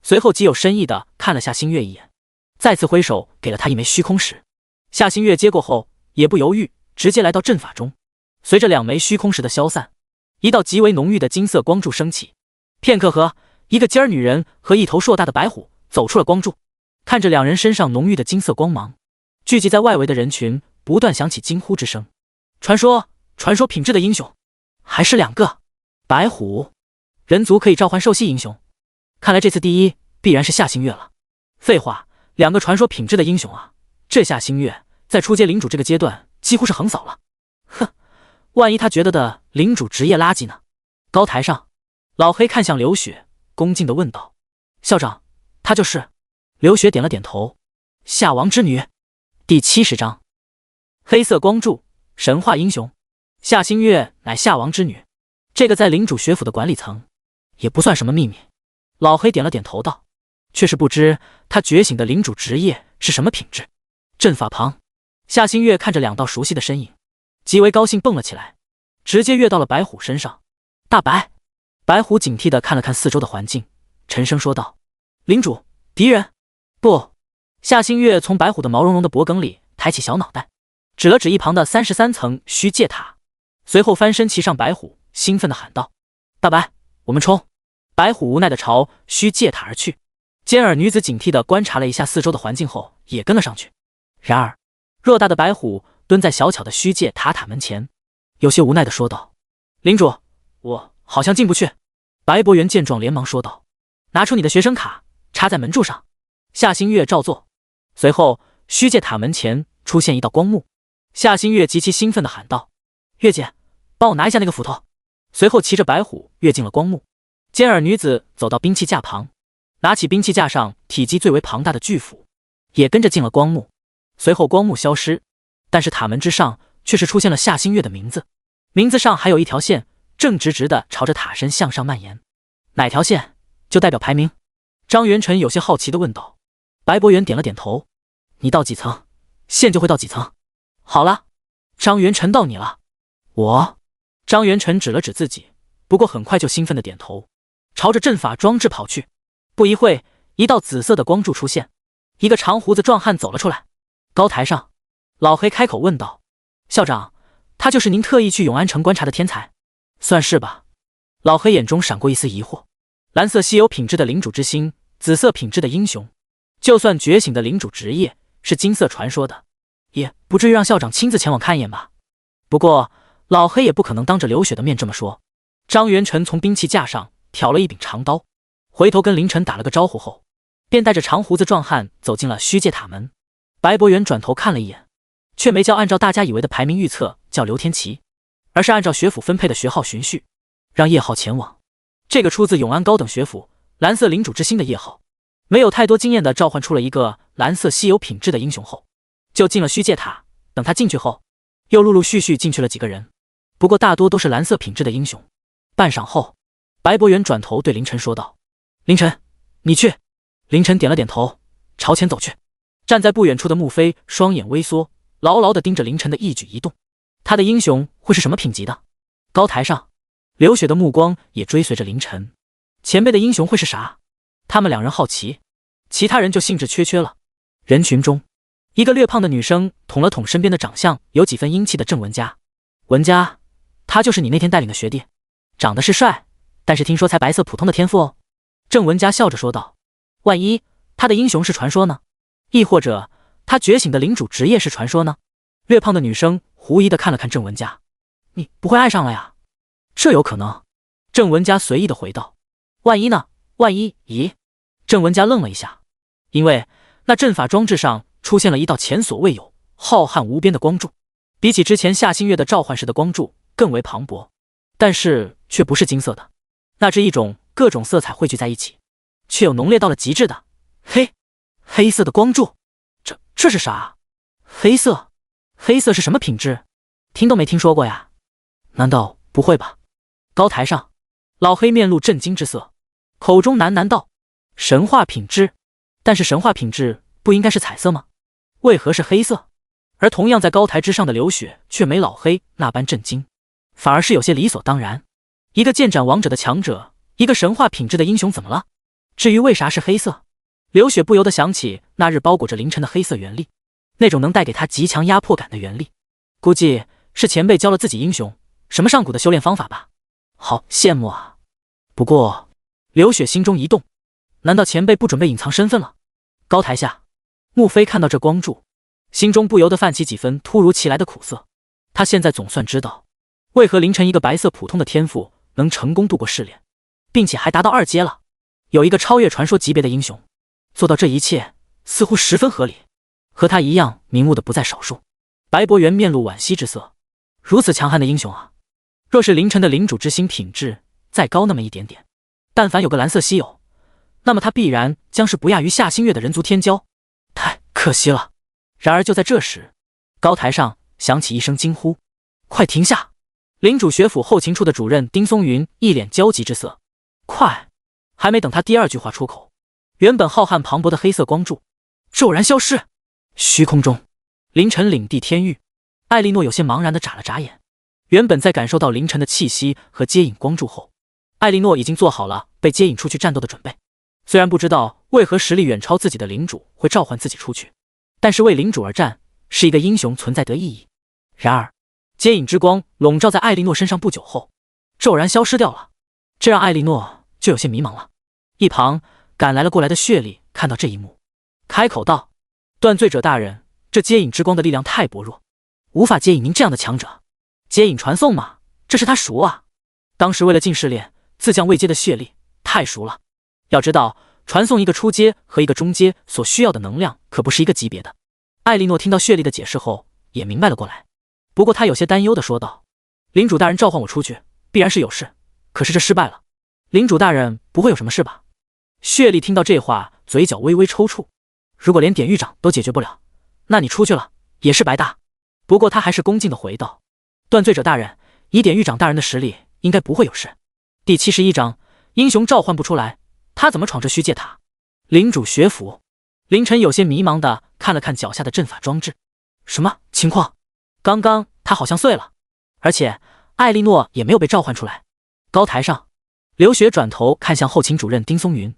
随后极有深意地看了夏星月一眼，再次挥手给了他一枚虚空石。夏星月接过后也不犹豫，直接来到阵法中。随着2枚虚空石的消散，一道极为浓郁的金色光柱升起。片刻后，一个尖儿女人和一头硕大的白虎走出了光柱。看着两人身上浓郁的金色光芒，聚集在外围的人群不断响起惊呼之声。传说品质的英雄，还是2个。白虎人族可以召唤兽系英雄，看来这次第一必然是夏星月了。废话，2个传说品质的英雄啊，这夏星月在初阶领主这个阶段几乎是横扫了。哼，万一他觉得的领主职业垃圾呢？高台上，老黑看向刘雪，恭敬地问道：校长，他就是？刘雪点了点头。夏王之女。第70章，黑色光柱，神话英雄。夏星月乃夏王之女，这个在领主学府的管理层也不算什么秘密。老黑点了点头道，却是不知他觉醒的领主职业是什么品质。阵法旁，夏星月看着2道熟悉的身影，极为高兴，蹦了起来，直接跃到了白虎身上。大白！白虎警惕地看了看四周的环境，沉声说道：领主，敌人！不！夏星月从白虎的毛茸茸的脖颈里抬起小脑袋，指了指一旁的33层虚界塔，随后翻身骑上白虎，兴奋地喊道：大白，我们冲！白虎无奈地朝虚界塔而去。尖耳女子警惕地观察了一下四周的环境后，也跟了上去。然而偌大的白虎蹲在小巧的虚界塔门前，有些无奈地说道：领主，我好像进不去。白博元见状连忙说道：拿出你的学生卡，插在门柱上。夏星月照做，随后虚界塔门前出现一道光幕。夏星月极其兴奋地喊道：月姐，帮我拿一下那个斧头。随后骑着白虎跃进了光幕。尖耳女子走到兵器架旁，拿起兵器架上体积最为庞大的巨斧，也跟着进了光幕。随后光幕消失，但是塔门之上却是出现了夏星月的名字，名字上还有一条线正直直的朝着塔身向上蔓延。哪条线就代表排名？张元辰有些好奇地问道。白博元点了点头，你到几层，线就会到几层。好了，张元辰到你了。我？张元辰指了指自己，不过很快就兴奋地点头，朝着阵法装置跑去。不一会，一道紫色的光柱出现，一个长胡子壮汉走了出来。高台上，老黑开口问道：校长，他就是您特意去永安城观察的天才？算是吧。老黑眼中闪过一丝疑惑。蓝色稀有品质的领主之心，紫色品质的英雄，就算觉醒的领主职业是金色传说的，也不至于让校长亲自前往看一眼吧。不过老黑也不可能当着刘雪的面这么说。张元辰从兵器架上挑了一柄长刀，回头跟凌晨打了个招呼后，便带着长胡子壮汉走进了虚界塔门。白博元转头看了一眼，却没叫按照大家以为的排名预测叫刘天琪，而是按照学府分配的学号循序，让叶浩前往。这个出自永安高等学府蓝色领主之心的叶浩，没有太多经验的召唤出了一个蓝色稀有品质的英雄后，就进了虚界塔。等他进去后，又陆陆续续进去了几个人，不过大多都是蓝色品质的英雄。半晌后，白博元转头对凌晨说道：凌晨，你去。凌晨点了点头，朝前走去。站在不远处的穆飞双眼微缩，牢牢地盯着凌晨的一举一动。他的英雄会是什么品级的？高台上，刘雪的目光也追随着凌晨。前辈的英雄会是啥？他们2人好奇，其他人就兴致缺缺了。人群中，一个略胖的女生捅了捅身边的长相有几分英气的郑文佳。文佳，他就是你那天带领的学弟，长得是帅，但是听说才白色普通的天赋哦。郑文佳笑着说道。万一他的英雄是传说呢？亦或者他觉醒的领主职业是传说呢？略胖的女生狐疑地看了看郑文佳。你不会爱上了呀？这有可能。郑文佳随意地回道。万一呢？万一？咦，郑文家愣了一下，因为那阵法装置上出现了一道前所未有、浩瀚无边的光柱，比起之前夏星月的召唤时的光柱更为磅礴，但是却不是金色的，那是一种各种色彩汇聚在一起，却有浓烈到了极致的黑色的光柱。这是啥？黑色是什么品质？听都没听说过呀？难道不会吧？高台上，老黑面露震惊之色，口中喃喃道：“神话品质？但是神话品质不应该是彩色吗？为何是黑色？”而同样在高台之上的刘雪却没老黑那般震惊，反而是有些理所当然。一个剑斩王者的强者，一个神话品质的英雄，怎么了？至于为啥是黑色，刘雪不由得想起那日包裹着凌晨的黑色元力，那种能带给他极强压迫感的元力，估计是前辈教了自己英雄什么上古的修炼方法吧。好羡慕啊！不过刘雪心中一动，难道前辈不准备隐藏身份了？高台下，穆飞看到这光柱，心中不由得泛起几分突如其来的苦涩。他现在总算知道，为何凌晨一个白色普通的天赋能成功度过试炼，并且还达到2阶了。有一个超越传说级别的英雄做到这一切，似乎十分合理。和他一样明悟的不在少数。白博元面露惋惜之色，如此强悍的英雄啊！若是凌晨的领主之心品质再高那么一点点，但凡有个蓝色稀有，那么他必然将是不亚于夏星月的人族天骄，太可惜了。然而就在这时，高台上响起一声惊呼：“快停下！”领主学府后勤处的主任丁松云一脸焦急之色。快！还没等他第2句话出口，原本浩瀚磅礴的黑色光柱骤然消失。虚空中，凌晨领地天域，艾莉诺有些茫然地眨了眨眼。原本在感受到凌晨的气息和接引光柱后，艾莉诺已经做好了被接引出去战斗的准备。虽然不知道为何实力远超自己的领主会召唤自己出去，但是为领主而战是一个英雄存在的意义。然而接引之光笼罩在艾莉诺身上不久后，骤然消失掉了，这让艾莉诺就有些迷茫了。一旁赶来了过来的血力看到这一幕，开口道：“断罪者大人，这接引之光的力量太薄弱，无法接引您这样的强者。接引传送嘛，这是他熟啊。当时为了进试炼，自降位阶的血力太熟了。要知道，传送一个初阶和一个中阶所需要的能量可不是一个级别的。”艾莉诺听到血力的解释后也明白了过来，不过他有些担忧地说道：“领主大人召唤我出去，必然是有事，可是这失败了，领主大人不会有什么事吧？”血力听到这话，嘴角微微抽搐。如果连典狱长都解决不了，那你出去了也是白搭。不过他还是恭敬地回道：“断罪者大人，以典狱长大人的实力，应该不会有事。第71章，英雄召唤不出来，他怎么闯这虚界塔？”领主学府，凌晨有些迷茫地看了看脚下的阵法装置，什么情况？刚刚他好像碎了，而且艾莉诺也没有被召唤出来。高台上，刘雪转头看向后勤主任丁松云：“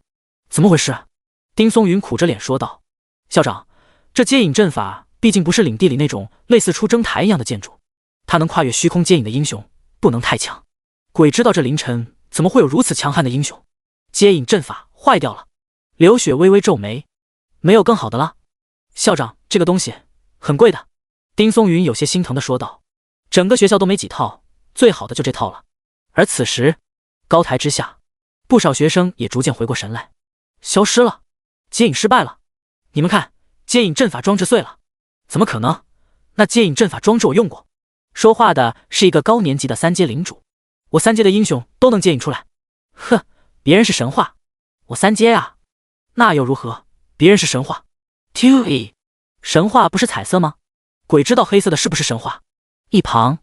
怎么回事？”丁松云苦着脸说道：“校长，这接引阵法毕竟不是领地里那种类似出征台一样的建筑，他能跨越虚空接引的英雄不能太强。鬼知道这凌晨怎么会有如此强悍的英雄？接引阵法坏掉了。”刘雪微微皱眉：“没有更好的了？”校长，这个东西很贵的。丁松云有些心疼地说道：“整个学校都没几套，最好的就这套了。”而此时，高台之下，不少学生也逐渐回过神来。消失了，接引失败了。你们看，接引阵法装置碎了。怎么可能？那接引阵法装置我用过。说话的是一个高年级的3阶领主。我3阶的英雄都能接引出来。哼，别人是神话，我3阶啊。那又如何？别人是神话。TUE， 神话不是彩色吗？鬼知道黑色的是不是神话。一旁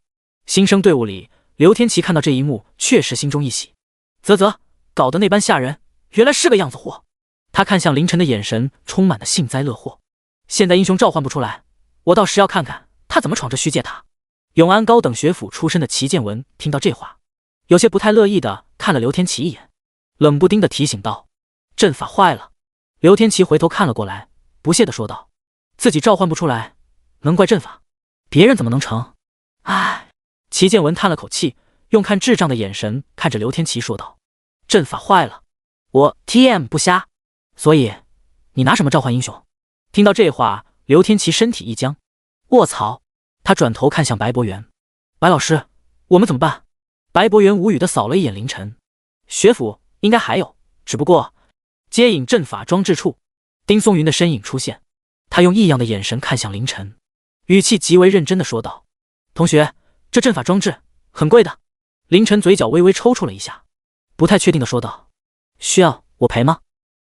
新生队伍里，刘天琪看到这一幕，确实心中一喜。啧，搞得那般吓人，原来是个样子货。他看向凌晨的眼神充满了幸灾乐祸。现在英雄召唤不出来，我倒是要看看他怎么闯这虚界塔。永安高等学府出身的齐建文听到这话，有些不太乐意的看了刘天琪一眼，冷不丁的提醒道：“阵法坏了。”刘天琪回头看了过来，不屑的说道：“自己召唤不出来，能怪阵法？别人怎么能成？”唉，齐建文叹了口气，用看智障的眼神看着刘天琪说道：“阵法坏了，我 TM 不瞎，所以你拿什么召唤英雄？”听到这话，刘天琪身体一僵，卧槽！他转头看向白博元：“白老师，我们怎么办？”白博元无语的扫了一眼凌晨，学府应该还有，只不过接引阵法装置处，丁松云的身影出现，他用异样的眼神看向凌晨，语气极为认真的说道：“同学，这阵法装置很贵的。”凌晨嘴角微微抽搐了一下，不太确定的说道：“需要我赔吗？”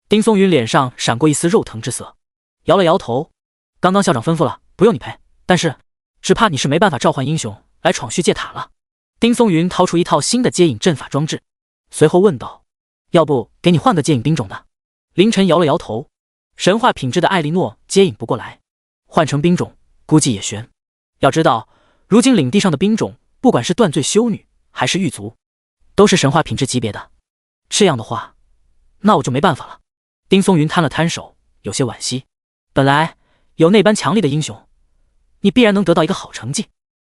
丁松云脸上闪过一丝肉疼之色，摇了摇头：“刚刚校长吩咐了，不用你赔，但是只怕你是没办法召唤英雄来闯虚界塔了。”丁松云掏出一套新的接引阵法装置，随后问道：“要不给你换个接引兵种的？”凌晨摇了摇头，神话品质的艾莉诺接引不过来，换成兵种估计也悬。要知道，如今领地上的兵种，不管是断罪修女还是狱卒，都是神话品质级别的。这样的话，那我就没办法了。丁松云摊了摊手，有些惋惜。本来有那般强力的英雄，你必然能得到一个好成绩，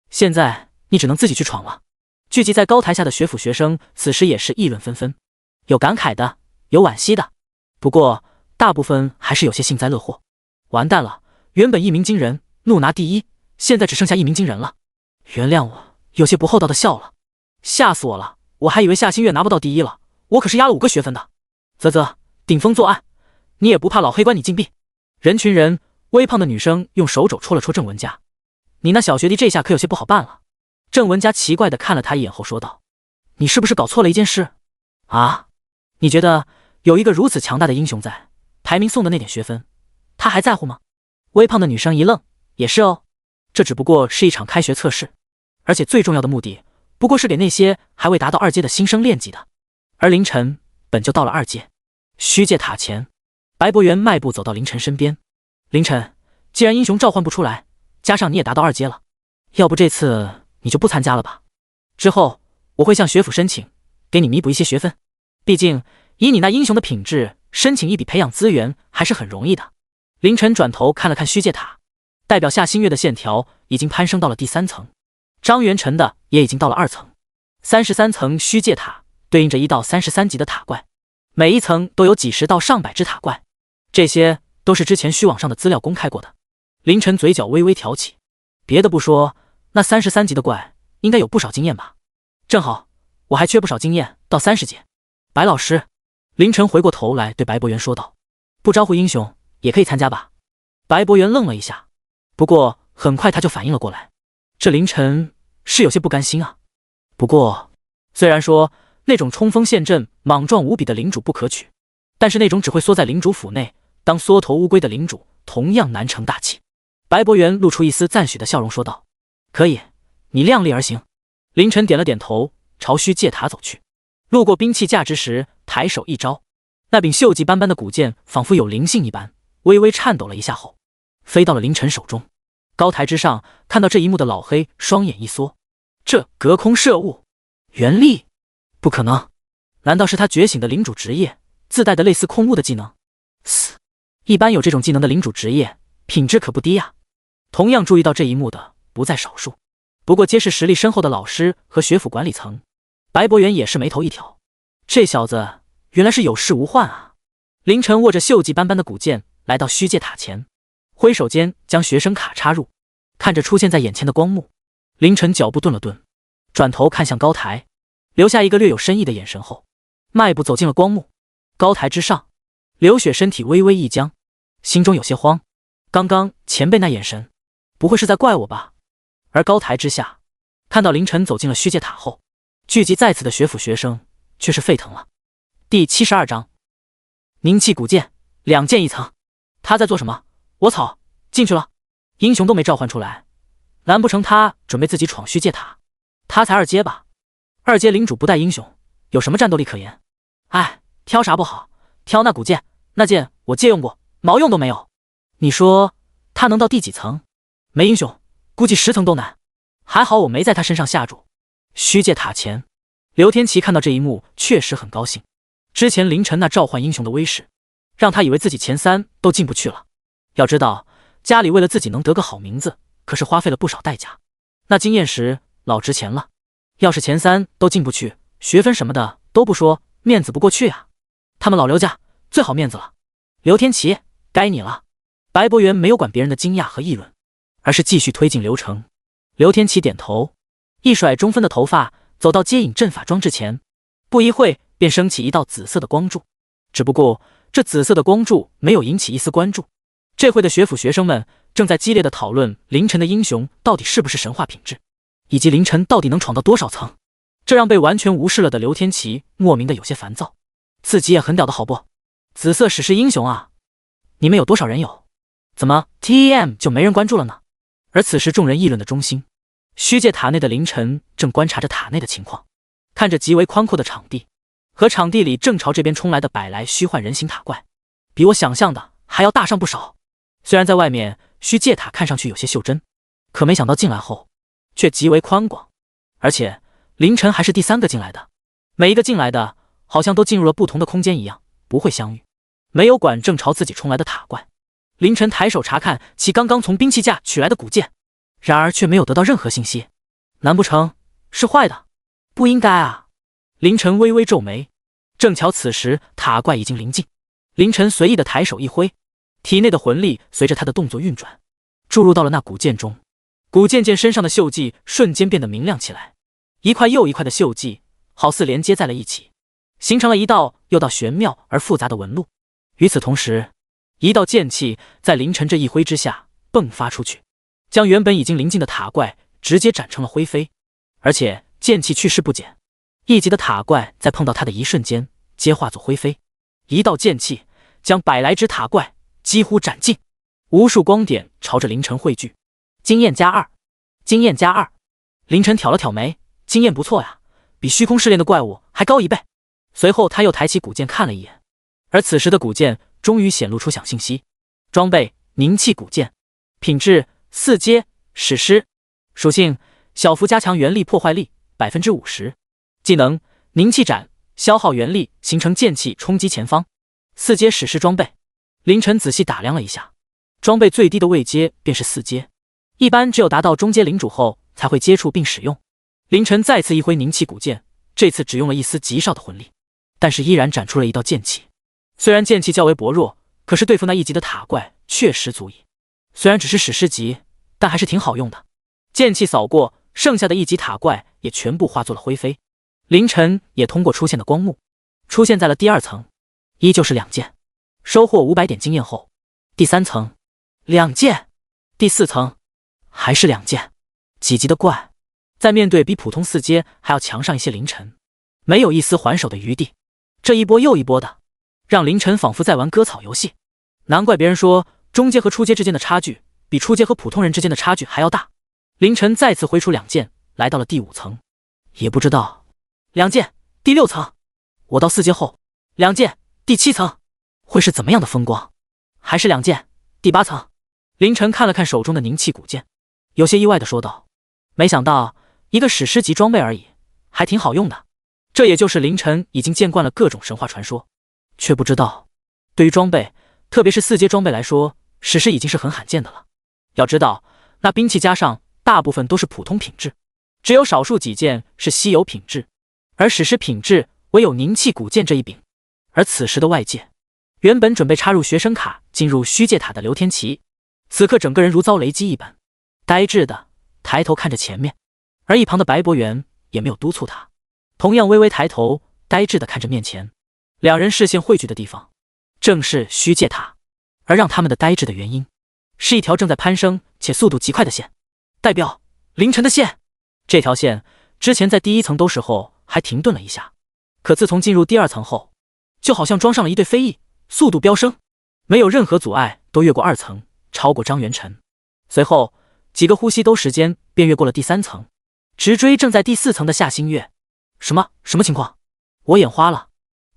现在你只能自己去闯了。聚集在高台下的学府学生此时也是议论纷纷，有感慨的，有惋惜的，不过大部分还是有些幸灾乐祸。完蛋了，原本一鸣惊人，怒拿第一，现在只剩下一鸣惊人了。原谅我有些不厚道的笑了，吓死我了，我还以为夏新月拿不到第一了，我可是压了5个学分的。啧啧，顶风作案，你也不怕老黑关你禁闭？人群人，微胖的女生用手肘戳了戳郑文佳，你那小学弟这下可有些不好办了。郑文佳奇怪地看了他一眼后说道：“你是不是搞错了一件事啊？你觉得有一个如此强大的英雄在，排名送的那点学分，他还在乎吗？”微胖的女生一愣，也是哦，这只不过是一场开学测试，而且最重要的目的不过是给那些还未达到2阶的新生练级的。而凌晨本就到了2阶。虚界塔前，白博元迈步走到凌晨身边：“凌晨，既然英雄召唤不出来，加上你也达到2阶了，要不这次你就不参加了吧？之后我会向学府申请，给你弥补一些学分。毕竟以你那英雄的品质，申请一笔培养资源还是很容易的。”凌晨转头看了看虚界塔，代表夏新月的线条已经攀升到了第3层，张元辰的也已经到了2层。33层虚界塔对应着1到33级的塔怪，每一层都有几十到上百只塔怪，这些都是之前虚网上的资料公开过的。凌晨嘴角微微挑起，别的不说，那33级的怪应该有不少经验吧？正好，我还缺不少经验到30级。白老师，凌晨回过头来对白博元说道：“不招呼英雄也可以参加吧？”白博元愣了一下，不过很快他就反应了过来，这凌晨是有些不甘心啊。不过，虽然说那种冲锋陷阵、莽撞无比的领主不可取，但是那种只会缩在领主府内当缩头乌龟的领主同样难成大器。白博元露出一丝赞许的笑容说道：“可以，你量力而行。”凌晨点了点头，朝虚界塔走去。路过兵器架之时，抬手一招，那柄锈迹斑斑的古剑仿佛有灵性一般，微微颤抖了一下后，飞到了凌晨手中。高台之上看到这一幕的老黑双眼一缩，这隔空射物原力？不可能，难道是他觉醒的领主职业自带的类似控物的技能？嘶，一般有这种技能的领主职业品质可不低啊。同样注意到这一幕的不在少数，不过皆是实力深厚的老师和学府管理层。白博元也是眉头一挑，这小子原来是有恃无患啊。凌晨握着锈迹斑斑的古剑来到虚界塔前，挥手间将学生卡插入，看着出现在眼前的光幕，凌晨脚步顿了顿，转头看向高台，留下一个略有深意的眼神后，迈步走进了光幕。高台之上，刘雪身体微微一僵，心中有些慌，刚刚前辈那眼神不会是在怪我吧？而高台之下，看到凌晨走进了虚界塔后，聚集在此的学府学生却是沸腾了。第72章，凝气古剑，2剑1层。他在做什么？我操，进去了！英雄都没召唤出来，难不成他准备自己闯虚界塔？他才2阶吧？2阶领主不带英雄，有什么战斗力可言？哎，挑啥不好？挑那古剑，那剑我借用过，毛用都没有。你说他能到第几层？没英雄，估计10层都难。还好我没在他身上下注。虚界塔前，刘天琪看到这一幕，确实很高兴。之前凌晨那召唤英雄的威势，让他以为自己前3都进不去了。要知道，家里为了自己能得个好名字，可是花费了不少代价。那经验值老值钱了。要是前3都进不去，学分什么的都不说，面子不过去啊。他们老刘家最好面子了。刘天琪，该你了。白博元没有管别人的惊讶和议论，而是继续推进流程。刘天琪点头，一甩中分的头发，走到接引阵法装置前，不一会便升起一道紫色的光柱。只不过这紫色的光柱没有引起一丝关注。这会的学府学生们正在激烈的讨论凌晨的英雄到底是不是神话品质，以及凌晨到底能闯到多少层。这让被完全无视了的刘天琪莫名的有些烦躁。自己也很屌的好不？紫色史诗英雄啊！你们有多少人有？怎么 TM 就没人关注了呢？而此时众人议论的中心，虚界塔内的凌晨正观察着塔内的情况，看着极为宽阔的场地和场地里正朝这边冲来的百来虚幻人形塔怪，比我想象的还要大上不少。虽然在外面虚界塔看上去有些袖珍，可没想到进来后却极为宽广，而且凌晨还是第3个进来的，每一个进来的好像都进入了不同的空间一样，不会相遇，没有管正朝自己冲来的塔怪。凌晨抬手查看其刚刚从兵器架取来的古剑，然而却没有得到任何信息。难不成是坏的？不应该啊！凌晨微微皱眉。正巧此时塔怪已经临近，凌晨随意的抬手一挥，体内的魂力随着他的动作运转，注入到了那古剑中。古剑剑身上的锈迹瞬间变得明亮起来，一块又一块的锈迹好似连接在了一起，形成了一道又道玄妙而复杂的纹路。与此同时，一道剑气在凌晨这一挥之下迸发出去，将原本已经临近的塔怪直接斩成了灰飞。而且剑气去势不减，一级的塔怪在碰到他的一瞬间皆化作灰飞。一道剑气将百来只塔怪几乎斩尽，无数光点朝着凌晨汇聚。经验加2，经验加2。凌晨挑了挑眉，经验不错呀，比虚空试炼的怪物还高1倍。随后他又抬起古剑看了一眼，而此时的古剑终于显露出响信息：装备凝气古剑，品质4阶史诗，属性小幅加强元力破坏力 50%， 技能凝气斩，消耗元力形成剑气冲击前方。4阶史诗装备。凌晨仔细打量了一下，装备最低的位阶便是4阶，一般只有达到中阶领主后才会接触并使用。凌晨再次一挥凝气古剑，这次只用了一丝极少的魂力，但是依然斩出了一道剑气。虽然剑气较为薄弱，可是对付那一级的塔怪确实足以。虽然只是史诗级，但还是挺好用的。剑气扫过，剩下的一级塔怪也全部化作了灰飞。凌晨也通过出现的光幕，出现在了第2层，依旧是2剑，收获500点经验后，第3层2剑，第4层还是2剑。几级的怪，在面对比普通4阶还要强上一些凌晨，没有一丝还手的余地。这一波又一波的，让凌晨仿佛在玩割草游戏。难怪别人说中阶和初阶之间的差距比初阶和普通人之间的差距还要大。凌晨再次挥出2剑，来到了第5层，也不知道2剑第6层，我到4阶后2剑第7层会是怎么样的风光？还是2剑第8层？凌晨看了看手中的凝气古剑，有些意外的说道：没想到一个史诗级装备而已，还挺好用的。这也就是凌晨已经见惯了各种神话传说，却不知道对于装备，特别是4阶装备来说，史诗已经是很罕见的了。要知道那兵器加上大部分都是普通品质，只有少数几件是稀有品质，而史诗品质唯有凝气古剑这一柄。而此时的外界，原本准备插入学生卡进入虚界塔的刘天琪，此刻整个人如遭雷击一般，呆滞的抬头看着前面，而一旁的白博元也没有督促他，同样微微抬头呆滞的看着面前。两人视线汇聚的地方正是虚界塔，而让他们的呆滞的原因是一条正在攀升且速度极快的线，代表凌晨的线。这条线之前在第1层兜时候还停顿了一下，可自从进入第2层后，就好像装上了一对飞翼，速度飙升，没有任何阻碍都越过2层，超过张元晨。随后几个呼吸兜时间便越过了第3层，直追正在第4层的夏星月。什么情况？我眼花了，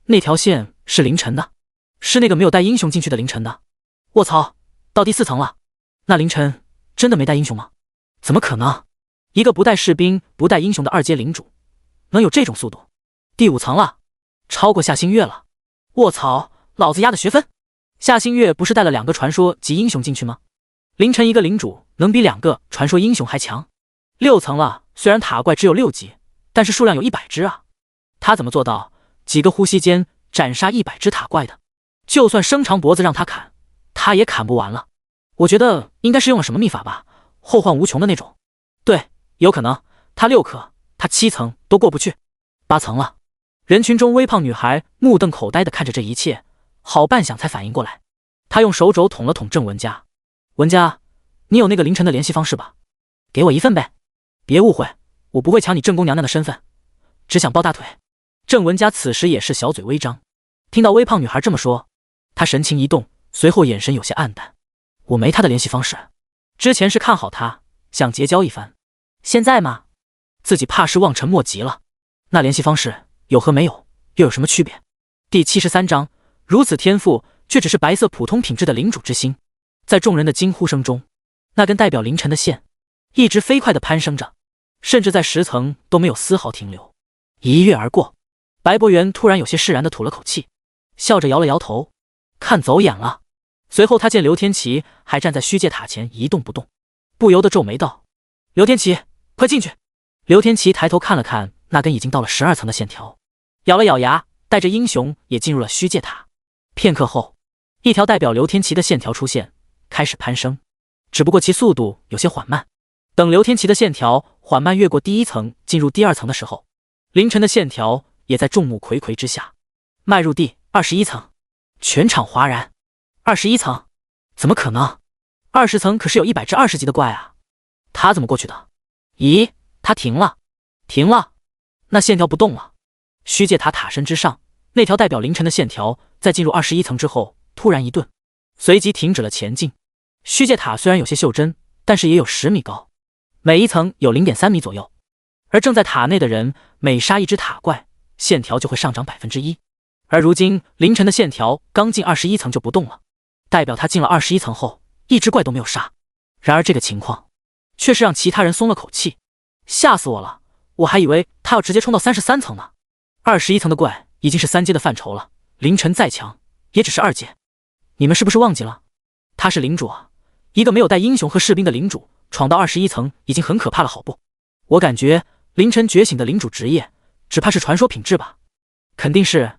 那条线是凌晨的，是那个没有带英雄进去的凌晨的。卧槽，到第4层了，那凌晨真的没带英雄吗？怎么可能？一个不带士兵不带英雄的2阶领主能有这种速度？第5层了，超过夏星月了。卧槽，老子压的学分。夏星月不是带了2个传说级英雄进去吗？凌晨一个领主能比2个传说英雄还强。6层了，虽然塔怪只有6级，但是数量有100只啊，他怎么做到几个呼吸间斩杀100只塔怪的？就算伸长脖子让他砍，他也砍不完了。我觉得应该是用了什么秘法吧，后患无穷的那种。对，有可能他6颗，他7层都过不去。8层了。人群中微胖女孩目瞪口呆地看着这一切，好半晌才反应过来。他用手肘捅了捅郑文佳：“文佳，你有那个凌晨的联系方式吧？给我一份呗。别误会，我不会抢你正宫娘娘的身份，只想抱大腿。”郑文佳此时也是小嘴微张，听到微胖女孩这么说，她神情一动，随后眼神有些黯淡：“我没她的联系方式，之前是看好她，想结交一番，现在嘛，自己怕是望尘莫及了。那联系方式有和没有又有什么区别？”第73章，如此天赋却只是白色普通品质的领主之心。在众人的惊呼声中，那根代表凌晨的线一直飞快地攀升着，甚至在10层都没有丝毫停留。一跃而过，白博元突然有些释然地吐了口气，笑着摇了摇头，看走眼了。随后他见刘天齐还站在虚界塔前一动不动，不由得皱眉道：“刘天齐，快进去！”刘天齐抬头看了看那根已经到了12层的线条，咬了咬牙，带着英雄也进入了虚界塔。片刻后，一条代表刘天齐的线条出现，开始攀升，只不过其速度有些缓慢。等刘天齐的线条缓慢越过第1层，进入第2层的时候，凌晨的线条也在众目睽睽之下迈入第21层。全场哗然，21层？怎么可能？20层可是有100至20级的怪啊，他怎么过去的？咦，他停了，停了，那线条不动了。虚界塔塔身之上，那条代表凌晨的线条在进入21层之后突然一顿，随即停止了前进。虚界塔虽然有些袖珍，但是也有10米高，每一层有 0.3 米左右，而正在塔内的人每杀一只塔怪，线条就会上涨 1%。 而如今凌晨的线条刚进21层就不动了，代表他进了21层后一只怪都没有杀。然而这个情况却是让其他人松了口气，吓死我了，我还以为他要直接冲到33层呢。21层的怪已经是3阶的范畴了，凌晨再强也只是2阶。你们是不是忘记了，他是领主啊，一个没有带英雄和士兵的领主，闯到21层已经很可怕了好不？我感觉凌晨觉醒的领主职业只怕是传说品质吧。肯定是，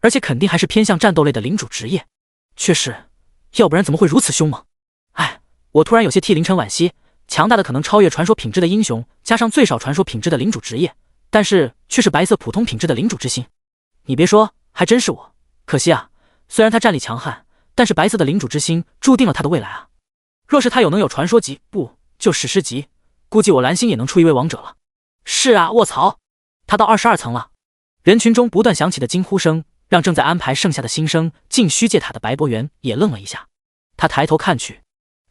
而且肯定还是偏向战斗类的领主职业，确实，要不然怎么会如此凶猛？哎，我突然有些替凌晨惋惜，强大的可能超越传说品质的英雄，加上最少传说品质的领主职业，但是却是白色普通品质的领主之心。你别说，还真是我，可惜啊，虽然他战力强悍，但是白色的领主之心注定了他的未来啊。若是他能有传说级，不就史诗级，估计我蓝星也能出一位王者了。是啊，卧槽，他到22层了。人群中不断响起的惊呼声让正在安排剩下的新生进虚界塔的白博元也愣了一下。他抬头看去，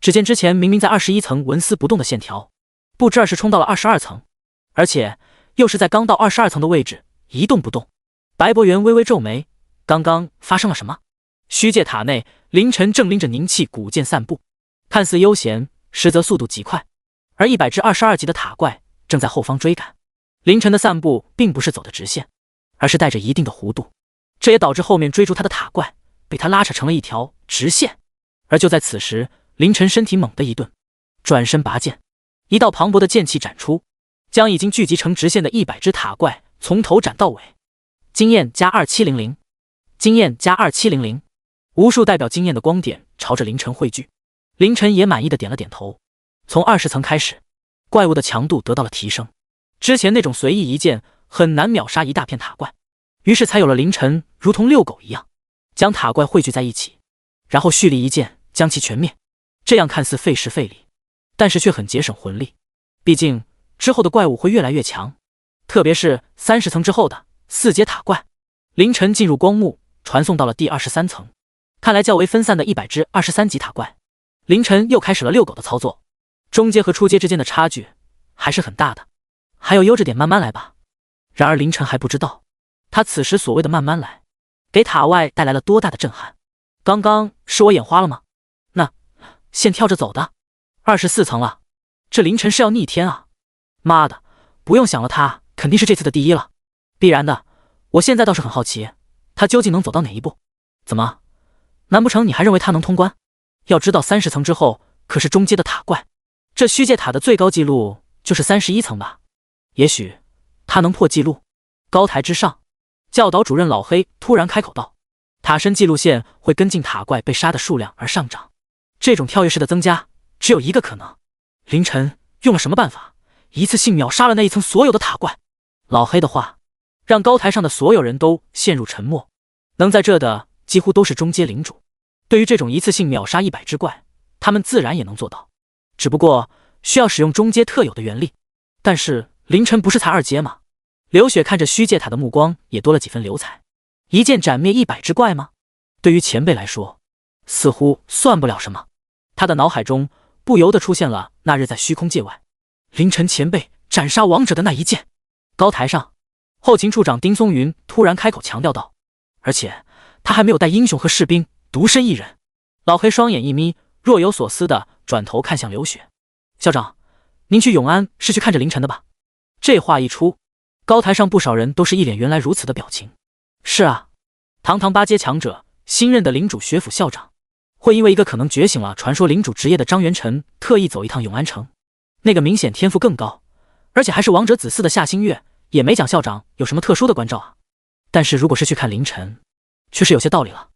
只见之前明明在21层纹丝不动的线条，不知是冲到了22层，而且又是在刚到22层的位置一动不动。白博元微微皱眉，刚刚发生了什么？虚界塔内，凌晨正拎着凝气古剑散步，看似悠闲，实则速度极快，而100至22级的塔怪正在后方追赶。凌晨的散步并不是走的直线，而是带着一定的弧度，这也导致后面追逐他的塔怪被他拉扯成了一条直线。而就在此时，凌晨身体猛地一顿，转身拔剑，一道磅礴的剑气斩出，将已经聚集成直线的100只塔怪从头斩到尾。经验加2700，经验加2700，无数代表经验的光点朝着凌晨汇聚。凌晨也满意的点了点头。从20层开始，怪物的强度得到了提升，之前那种随意一剑很难秒杀一大片塔怪，于是才有了凌晨如同遛狗一样将塔怪汇聚在一起，然后蓄力一剑将其全灭。这样看似费时费力，但是却很节省魂力，毕竟之后的怪物会越来越强，特别是30层之后的4阶塔怪。凌晨进入光幕，传送到了第23层，看来较为分散的100只23级塔怪，凌晨又开始了遛狗的操作。中阶和初阶之间的差距还是很大的，还有悠着点慢慢来吧。然而凌晨还不知道，他此时所谓的慢慢来给塔外带来了多大的震撼。刚刚是我眼花了吗？那线跳着走的24层了，这凌晨是要逆天啊！妈的，不用想了，他肯定是这次的第一了，必然的。我现在倒是很好奇，他究竟能走到哪一步？怎么，难不成你还认为他能通关？要知道30层之后可是中阶的塔怪，这虚界塔的最高纪录就是31层吧？也许他能破纪录。高台之上，教导主任老黑突然开口道，塔身记录线会跟进塔怪被杀的数量而上涨，这种跳跃式的增加只有一个可能，凌晨用了什么办法一次性秒杀了那一层所有的塔怪？老黑的话让高台上的所有人都陷入沉默，能在这的几乎都是中阶领主。对于这种一次性秒杀100只怪，他们自然也能做到，只不过需要使用中阶特有的元力。但是凌晨不是才2阶吗？刘雪看着虚界塔的目光也多了几分流彩。一剑斩灭100只怪吗？对于前辈来说，似乎算不了什么。他的脑海中不由得出现了那日在虚空界外，凌晨前辈斩杀王者的那一剑。高台上，后勤处长丁松云突然开口强调道，而且他还没有带英雄和士兵，独身一人。老黑双眼一眯，若有所思地转头看向刘雪。校长，您去永安是去看着凌晨的吧？这话一出，高台上不少人都是一脸原来如此的表情。是啊，堂堂8阶强者，新任的领主学府校长，会因为一个可能觉醒了传说领主职业的张元晨特意走一趟永安城？那个明显天赋更高，而且还是王者子嗣的夏星月，也没讲校长有什么特殊的关照啊。但是如果是去看凌晨，却是有些道理了。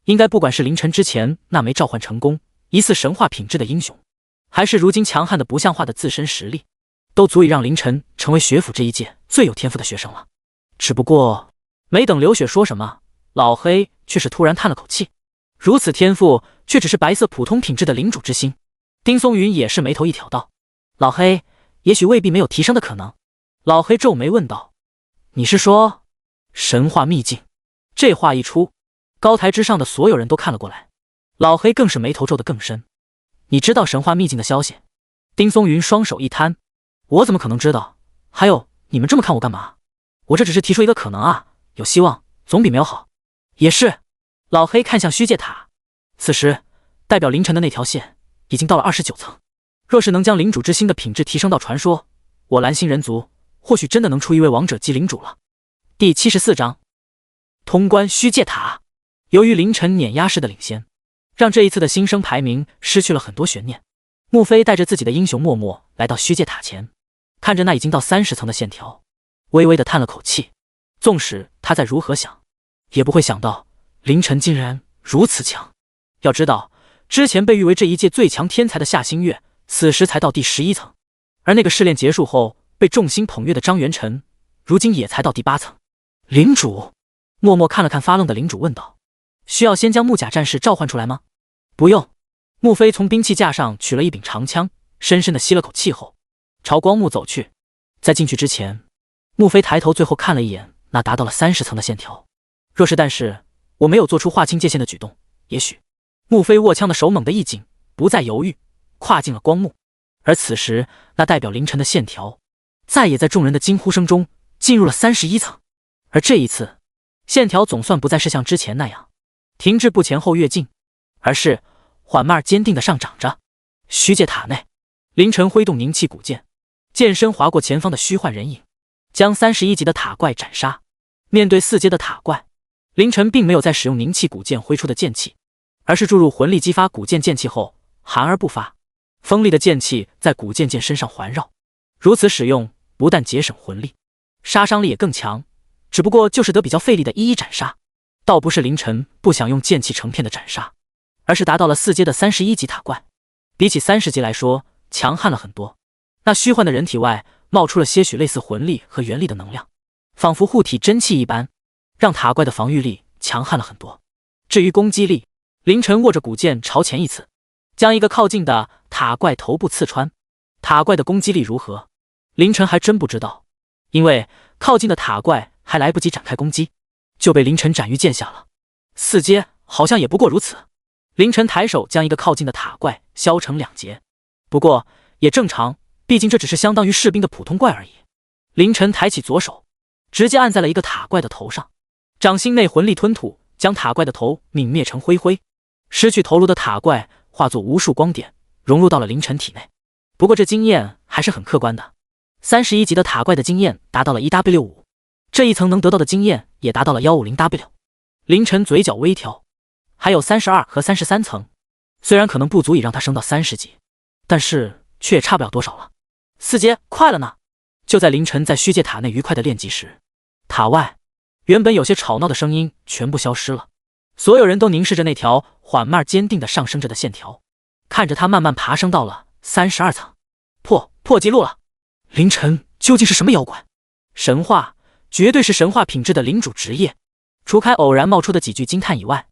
应该不管是凌晨之前那枚召唤成功、疑似神话品质的英雄，还是如今强悍的不像话的自身实力，都足以让凌晨成为学府这一届最有天赋的学生了。只不过没等刘雪说什么，老黑却是突然叹了口气，如此天赋却只是白色普通品质的领主之心。丁松云也是眉头一挑道，老黑，也许未必没有提升的可能。老黑皱眉问道，你是说神话秘境？这话一出，高台之上的所有人都看了过来，老黑更是眉头皱得更深。你知道神话秘境的消息？丁松云双手一摊，我怎么可能知道？还有，你们这么看我干嘛？我这只是提出一个可能啊，有希望总比没有好。也是，老黑看向虚界塔，此时代表凌晨的那条线已经到了29层，若是能将领主之心的品质提升到传说，我蓝星人族或许真的能出一位王者级领主了。第74章通关虚界塔。由于凌晨碾压式的领先，让这一次的新生排名失去了很多悬念。穆飞带着自己的英雄默默来到虚界塔前，看着那已经到30层的线条，微微的叹了口气。纵使他再如何想，也不会想到凌晨竟然如此强。要知道，之前被誉为这一届最强天才的夏星月，此时才到第11层，而那个试炼结束后被众星捧月的张元晨，如今也才到第8层。领主默默看了看发愣的领主问道，需要先将木甲战士召唤出来吗？不用。穆飞从兵器架上取了一柄长枪，深深的吸了口气后，朝光幕走去。在进去之前，穆飞抬头最后看了一眼那达到了30层的线条。若是但是我没有做出划清界限的举动，也许……穆飞握枪的手猛地一紧，不再犹豫，跨进了光幕。而此时，那代表凌晨的线条，再也在众人的惊呼声中进入了31层。而这一次，线条总算不再是像之前那样停滞不前后跃进，而是缓慢坚定地上涨着。虚界塔内，凌晨挥动凝气古剑，剑身划过前方的虚幻人影，将31级的塔怪斩杀。面对4阶的塔怪，凌晨并没有再使用凝气古剑挥出的剑气，而是注入魂力激发古剑剑气后含而不发，锋利的剑气在古剑剑身上环绕。如此使用不但节省魂力，杀伤力也更强，只不过就是得比较费力的一一斩杀。倒不是凌晨不想用剑气成片的斩杀，而是达到了4阶的31级塔怪，比起30级来说强悍了很多。那虚幻的人体外冒出了些许类似魂力和元力的能量，仿佛护体真气一般，让塔怪的防御力强悍了很多。至于攻击力，凌晨握着古剑朝前一刺，将一个靠近的塔怪头部刺穿。塔怪的攻击力如何，凌晨还真不知道，因为靠近的塔怪还来不及展开攻击，就被凌晨斩于剑下了。4阶好像也不过如此。凌晨抬手将一个靠近的塔怪削成2截，不过也正常，毕竟这只是相当于士兵的普通怪而已。凌晨抬起左手，直接按在了一个塔怪的头上，掌心内魂力吞吐，将塔怪的头泯灭成灰灰。失去头颅的塔怪化作无数光点，融入到了凌晨体内。不过这经验还是很客观的，31级的塔怪的经验达到了 1W5， 这一层能得到的经验也达到了 150W。 凌晨嘴角微挑，还有32和33层，虽然可能不足以让他升到30级，但是却也差不了多少了。4阶快了呢。就在凌晨在虚界塔内愉快的练级时，塔外原本有些吵闹的声音全部消失了，所有人都凝视着那条缓慢坚定的上升着的线条，看着它慢慢爬升到了32层。破纪录了！凌晨究竟是什么妖怪？神话，绝对是神话品质的领主职业。除开偶然冒出的几句惊叹以外，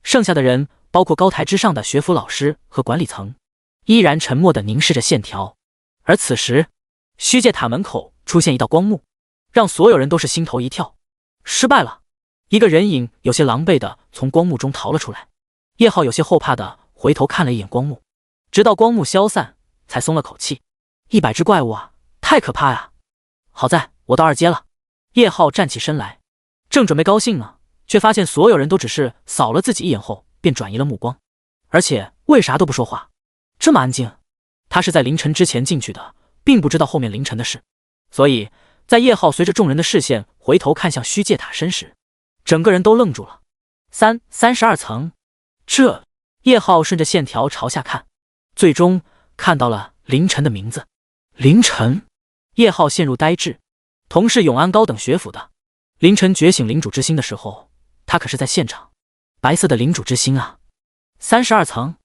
剩下的人，包括高台之上的学府老师和管理层，依然沉默地凝视着线条。而此时，虚界塔门口出现一道光幕，让所有人都是心头一跳。失败了！一个人影有些狼狈地从光幕中逃了出来。叶浩有些后怕地回头看了一眼光幕，直到光幕消散，才松了口气。100只怪物啊，太可怕呀！好在我到2阶了。叶浩站起身来，正准备高兴呢，却发现所有人都只是扫了自己一眼后便转移了目光，而且为啥都不说话，这么安静。他是在凌晨之前进去的，并不知道后面凌晨的事，所以在叶浩随着众人的视线回头看向虚界塔身时，整个人都愣住了。32层，这叶浩顺着线条朝下看，最终看到了凌晨的名字。凌晨，叶浩陷入呆滞。同是永安高等学府的凌晨觉醒领主之心的时候，他可是在现场。白色的领主之心啊，32层，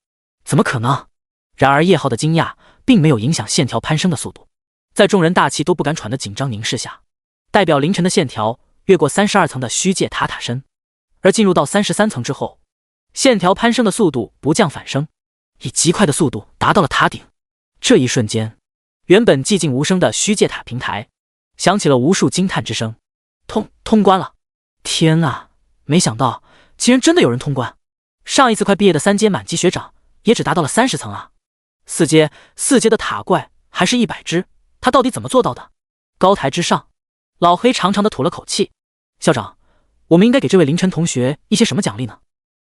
怎么可能？然而叶浩的惊讶并没有影响线条攀升的速度，在众人大气都不敢喘的紧张凝视下，代表凌晨的线条越过32层的虚界塔身，而进入到33层之后，线条攀升的速度不降反升，以极快的速度达到了塔顶。这一瞬间，原本寂静无声的虚界塔平台响起了无数惊叹之声。通关了！天啊，没想到竟然真的有人通关。上一次快毕业的3阶满级学长也只达到了30层啊。4阶的塔怪还是100只，他到底怎么做到的？高台之上，老黑长长的吐了口气。校长，我们应该给这位凌晨同学一些什么奖励呢？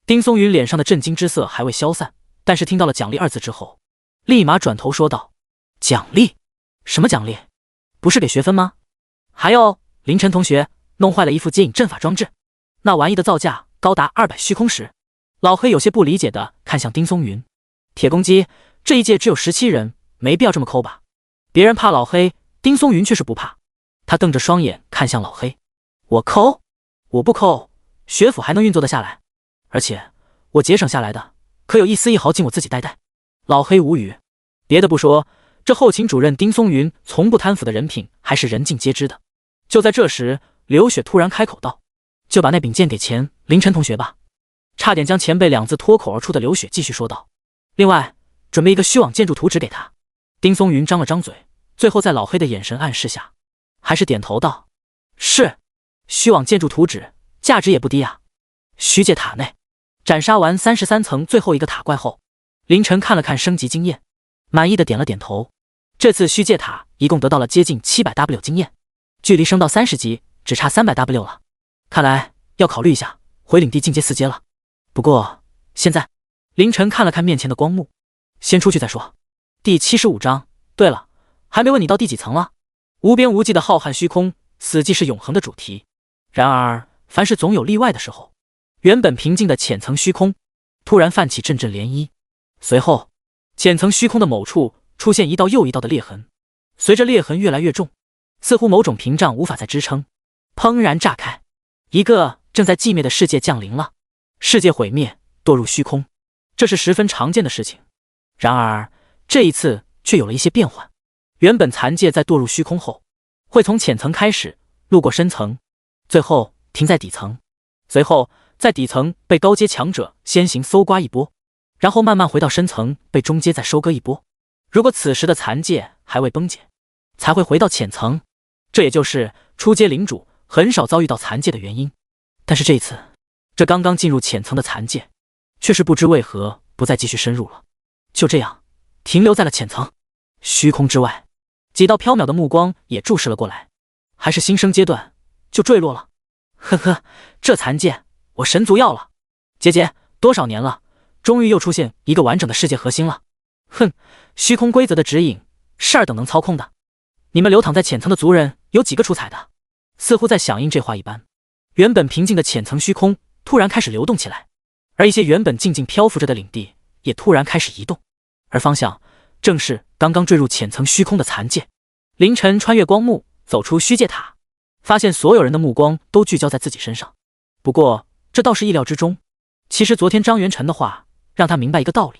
丁松云脸上的震惊之色还未消散，但是听到了奖励2字之后，立马转头说道：奖励？什么奖励？不是给学分吗？还有，凌晨同学弄坏了一副接引阵法装置，那玩意的造价高达200虚空石。老黑有些不理解的看向丁松云。铁公鸡，这一届只有17人，没必要这么抠吧？别人怕老黑，丁松云却是不怕。他瞪着双眼看向老黑。我抠？我不抠，学府还能运作得下来？而且我节省下来的可有一丝一毫尽我自己带。老黑无语。别的不说，这后勤主任丁松云从不贪腐的人品还是人尽皆知的。就在这时，刘雪突然开口道：就把那柄剑给钱凌晨同学吧。差点将前辈2字脱口而出的刘雪继续说道：另外准备一个虚网建筑图纸给他。丁松云张了张嘴，最后在老黑的眼神暗示下还是点头道：是。虚网建筑图纸价值也不低啊。虚界塔内斩杀完33层最后一个塔怪后，凌晨看了看升级经验，满意的点了点头。这次虚界塔一共得到了接近700W 经验，距离升到30级只差300W 了，看来要考虑一下回领地进阶4阶了。不过现在，凌晨看了看面前的光幕，先出去再说。第75章，对了，还没问你到第几层了。无边无际的浩瀚虚空，死寂是永恒的主题。然而凡事总有例外的时候，原本平静的浅层虚空突然泛起阵阵涟漪，随后浅层虚空的某处出现一道又一道的裂痕，随着裂痕越来越重，似乎某种屏障无法再支撑，砰然炸开，一个正在寂灭的世界降临了。世界毁灭，堕入虚空，这是十分常见的事情。然而这一次却有了一些变换。原本残界在堕入虚空后，会从浅层开始，路过深层，最后停在底层，随后在底层被高阶强者先行搜刮一波，然后慢慢回到深层被中阶再收割一波。如果此时的残界还未崩解，才会回到浅层，这也就是初阶领主很少遭遇到残界的原因。但是这一次，这刚刚进入浅层的残界却是不知为何不再继续深入了，就这样停留在了浅层。虚空之外，几道缥缈的目光也注视了过来，还是新生阶段就坠落了。呵呵，这残界我神族要了。姐，多少年了，终于又出现一个完整的世界核心了。哼，虚空规则的指引是2等能操控的，你们流淌在浅层的族人有几个出彩的？似乎在响应这话一般，原本平静的浅层虚空突然开始流动起来，而一些原本静静漂浮着的领地也突然开始移动，而方向正是刚刚坠入浅层虚空的残界。凌晨穿越光幕走出虚界塔，发现所有人的目光都聚焦在自己身上。不过这倒是意料之中，其实昨天张元辰的话让他明白一个道理，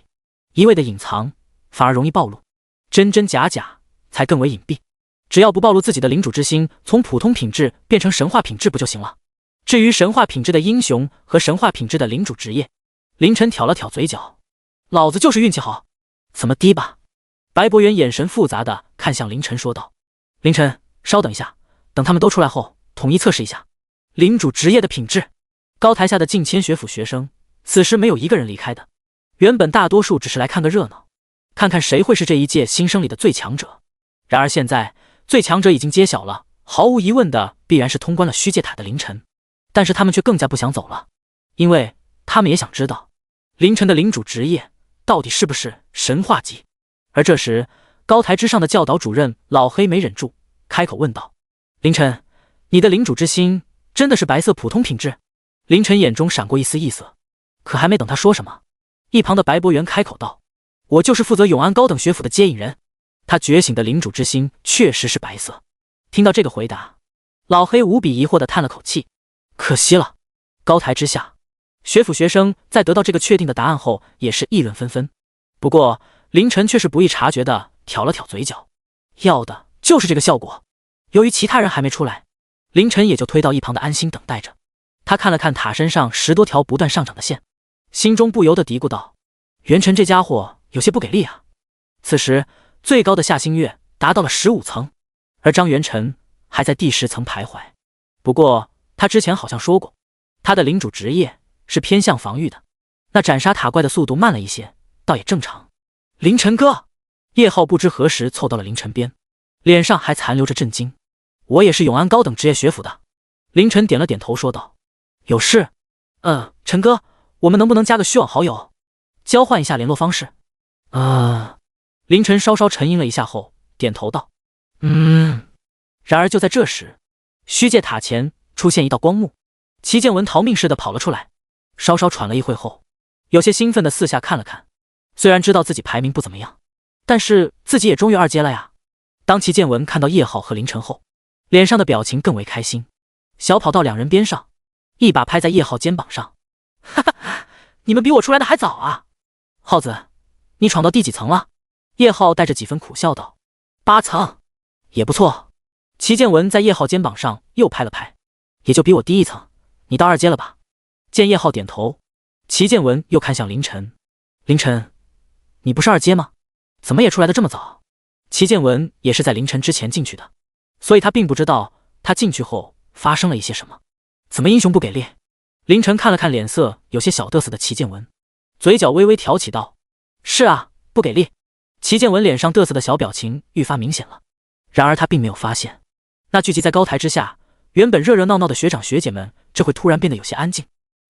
一味的隐藏反而容易暴露，真真假假才更为隐蔽。只要不暴露自己的领主之心从普通品质变成神话品质不就行了？至于神话品质的英雄和神话品质的领主职业，凌晨挑了挑嘴角，老子就是运气好。怎么低吧？白博元眼神复杂的看向凌晨说道。凌晨，稍等一下，等他们都出来后，统一测试一下领主职业的品质。高台下的近千学府学生，此时没有一个人离开的。原本大多数只是来看个热闹，看看谁会是这一届新生里的最强者。然而现在，最强者已经揭晓了，毫无疑问的必然是通关了虚界塔的凌晨。但是他们却更加不想走了，因为他们也想知道凌晨的领主职业到底是不是神话级。而这时，高台之上的教导主任老黑没忍住，开口问道：凌晨，你的领主之心真的是白色普通品质？凌晨眼中闪过一丝异色，可还没等他说什么，一旁的白博元开口道：我就是负责永安高等学府的接引人，他觉醒的领主之心确实是白色。听到这个回答，老黑无比疑惑地叹了口气，可惜了。高台之下，学府学生在得到这个确定的答案后也是议论纷纷。不过凌晨却是不易察觉地挑了挑嘴角，要的就是这个效果。由于其他人还没出来，凌晨也就推到一旁的安心等待着。他看了看塔身上10多条不断上涨的线，心中不由得嘀咕道：元辰这家伙有些不给力啊。此时最高的夏星月达到了15层，而张元辰还在第10层徘徊。不过他之前好像说过，他的领主职业是偏向防御的，那斩杀塔怪的速度慢了一些，倒也正常。凌晨哥，叶浩不知何时凑到了凌晨边，脸上还残留着震惊。我也是永安高等职业学府的。凌晨点了点头说道：有事？陈哥，我们能不能加个虚网好友，交换一下联络方式？凌晨稍稍沉吟了一下后点头道：然而就在这时，虚界塔前出现一道光幕，齐建文逃命似的跑了出来，稍稍喘了一会后，有些兴奋的四下看了看。虽然知道自己排名不怎么样，但是自己也终于2阶了呀。当齐建文看到叶浩和凌晨后，脸上的表情更为开心，小跑到2人边上，一把拍在叶浩肩膀上：哈哈，你们比我出来的还早啊。浩子，你闯到第几层了？叶浩带着几分苦笑道：8层，也不错。齐建文在叶浩肩膀上又拍了拍：也就比我低1层，你到2阶了吧？见叶浩点头，齐建文又看向凌晨：凌晨，你不是2阶吗？怎么也出来的这么早？齐建文也是在凌晨之前进去的，所以他并不知道他进去后发生了一些什么。怎么英雄不给力？凌晨看了看脸色有些小得瑟的齐建文，嘴角微微挑起道：是啊，不给力。齐建文脸上得瑟的小表情愈发明显了。然而他并没有发现，那聚集在高台之下原本热热闹闹的学长学姐们这会突然变得有些安静，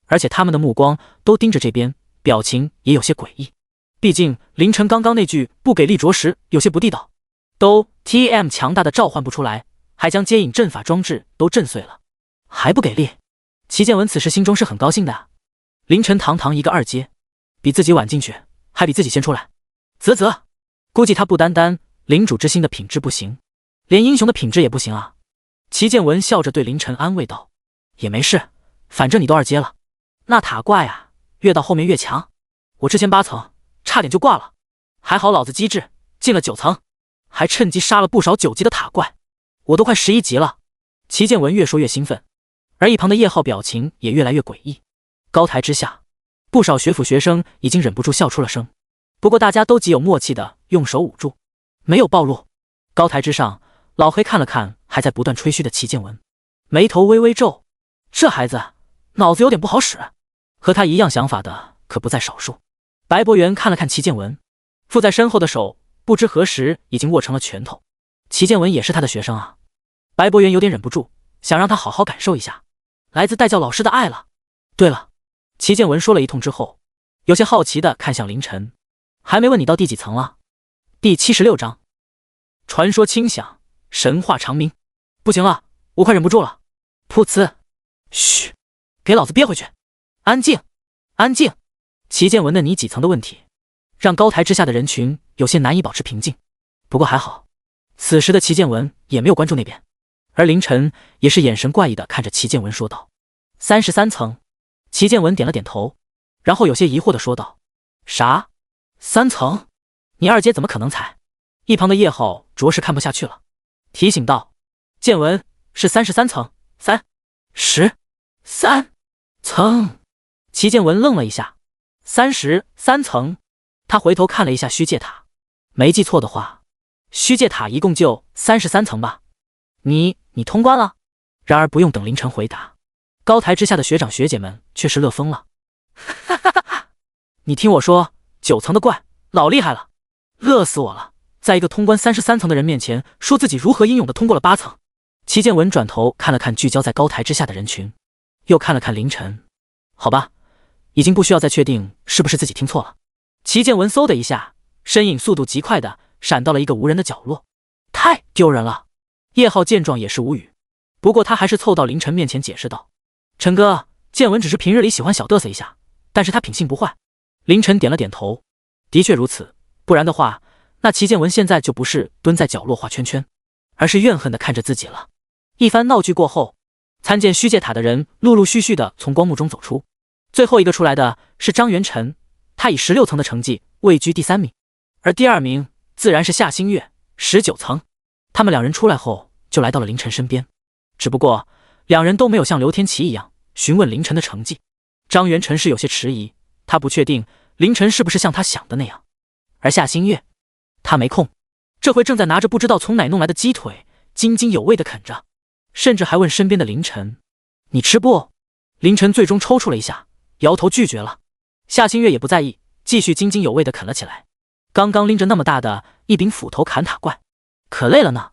而且他们的目光都盯着这边，表情也有些诡异。毕竟凌晨刚刚那句不给力着实有些不地道，都 TM 强大的召唤不出来，还将接引阵法装置都震碎了，还不给力。齐建文此时心中是很高兴的啊。凌晨堂堂一个2阶，比自己晚进去，还比自己先出来，啧，估计他不单单领主之心的品质不行，连英雄的品质也不行啊。齐建文笑着对凌晨安慰道：也没事，反正你都2阶了，那塔怪啊越到后面越强，我之前8层差点就挂了，还好老子机智进了9层，还趁机杀了不少9级的塔怪，我都快11级了。齐建文越说越兴奋，而一旁的叶浩表情也越来越诡异。高台之下，不少学府学生已经忍不住笑出了声，不过大家都极有默契的用手捂住，没有暴露。高台之上，老黑看了看还在不断吹嘘的齐建文，眉头微微皱，这孩子脑子有点不好使。和他一样想法的可不在少数。白博元看了看齐建文，附在身后的手不知何时已经握成了拳头。齐建文也是他的学生啊。白博元有点忍不住，想让他好好感受一下来自带教老师的爱了。对了，齐建文说了一通之后，有些好奇的看向凌晨，还没问你到第几层了？第76章，传说轻响，神话长鸣。不行了，我快忍不住了。噗呲，嘘，给老子憋回去。安静，安静。齐建文的你几层的问题，让高台之下的人群有些难以保持平静。不过还好，此时的齐建文也没有关注那边，而凌晨也是眼神怪异的看着齐建文说道：33层。齐建文点了点头，然后有些疑惑的说道：啥？3层？你2阶怎么可能踩？一旁的叶浩着实看不下去了，提醒道：建文是33层，13层。齐建文愣了一下， 33层。他回头看了一下虚界塔，没记错的话，虚界塔一共就33层吧？你通关了？然而不用等凌晨回答，高台之下的学长学姐们却是乐疯了。哈哈哈哈！你听我说，9层的怪老厉害了，乐死我了！在一个通关33层的人面前，说自己如何英勇的通过了8层。齐建文转头看了看聚焦在高台之下的人群，又看了看凌晨。好吧，已经不需要再确定是不是自己听错了。齐建文嗖的一下，身影速度极快的闪到了一个无人的角落。太丢人了！叶浩见状也是无语，不过他还是凑到凌晨面前解释道：“陈哥，建文只是平日里喜欢小嘚瑟一下，但是他品性不坏。”凌晨点了点头，的确如此，不然的话，那齐建文现在就不是蹲在角落画圈圈，而是怨恨的看着自己了。一番闹剧过后，参见虚界塔的人陆陆续续的从光幕中走出，最后一个出来的是张元晨，他以16层的成绩位居第3名，而第2名自然是夏星月，19层。他们2人出来后就来到了凌晨身边，只不过2人都没有像刘天琪一样询问凌晨的成绩。张元晨是有些迟疑，他不确定凌晨是不是像他想的那样，而夏星月他没空，这回正在拿着不知道从哪弄来的鸡腿津津有味地啃着，甚至还问身边的凌晨：“你吃不？”凌晨最终抽搐了一下，摇头拒绝了。夏星月也不在意，继续津津有味地啃了起来。刚刚拎着那么大的一柄斧头砍塔怪，可累了呢。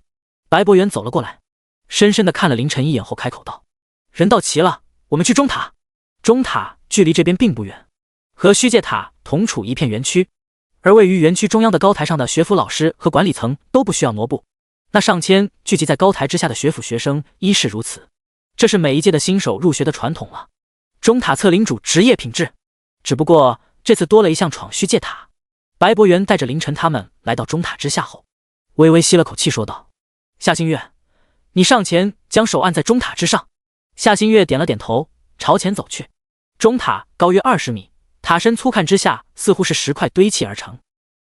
白博元走了过来，深深地看了凌晨一眼后开口道：“人到齐了，我们去中塔。”中塔距离这边并不远，和虚界塔同处一片园区，而位于园区中央的高台上的学府老师和管理层都不需要挪步。那上千聚集在高台之下的学府学生亦是如此，这是每一届的新手入学的传统了。中塔测领主职业品质，只不过这次多了一项闯虚界塔。白博元带着凌晨他们来到中塔之下后，微微吸了口气说道：“夏星月，你上前将手按在中塔之上。”夏星月点了点头，朝前走去。中塔高约20米，塔身粗看之下似乎是石块堆砌而成，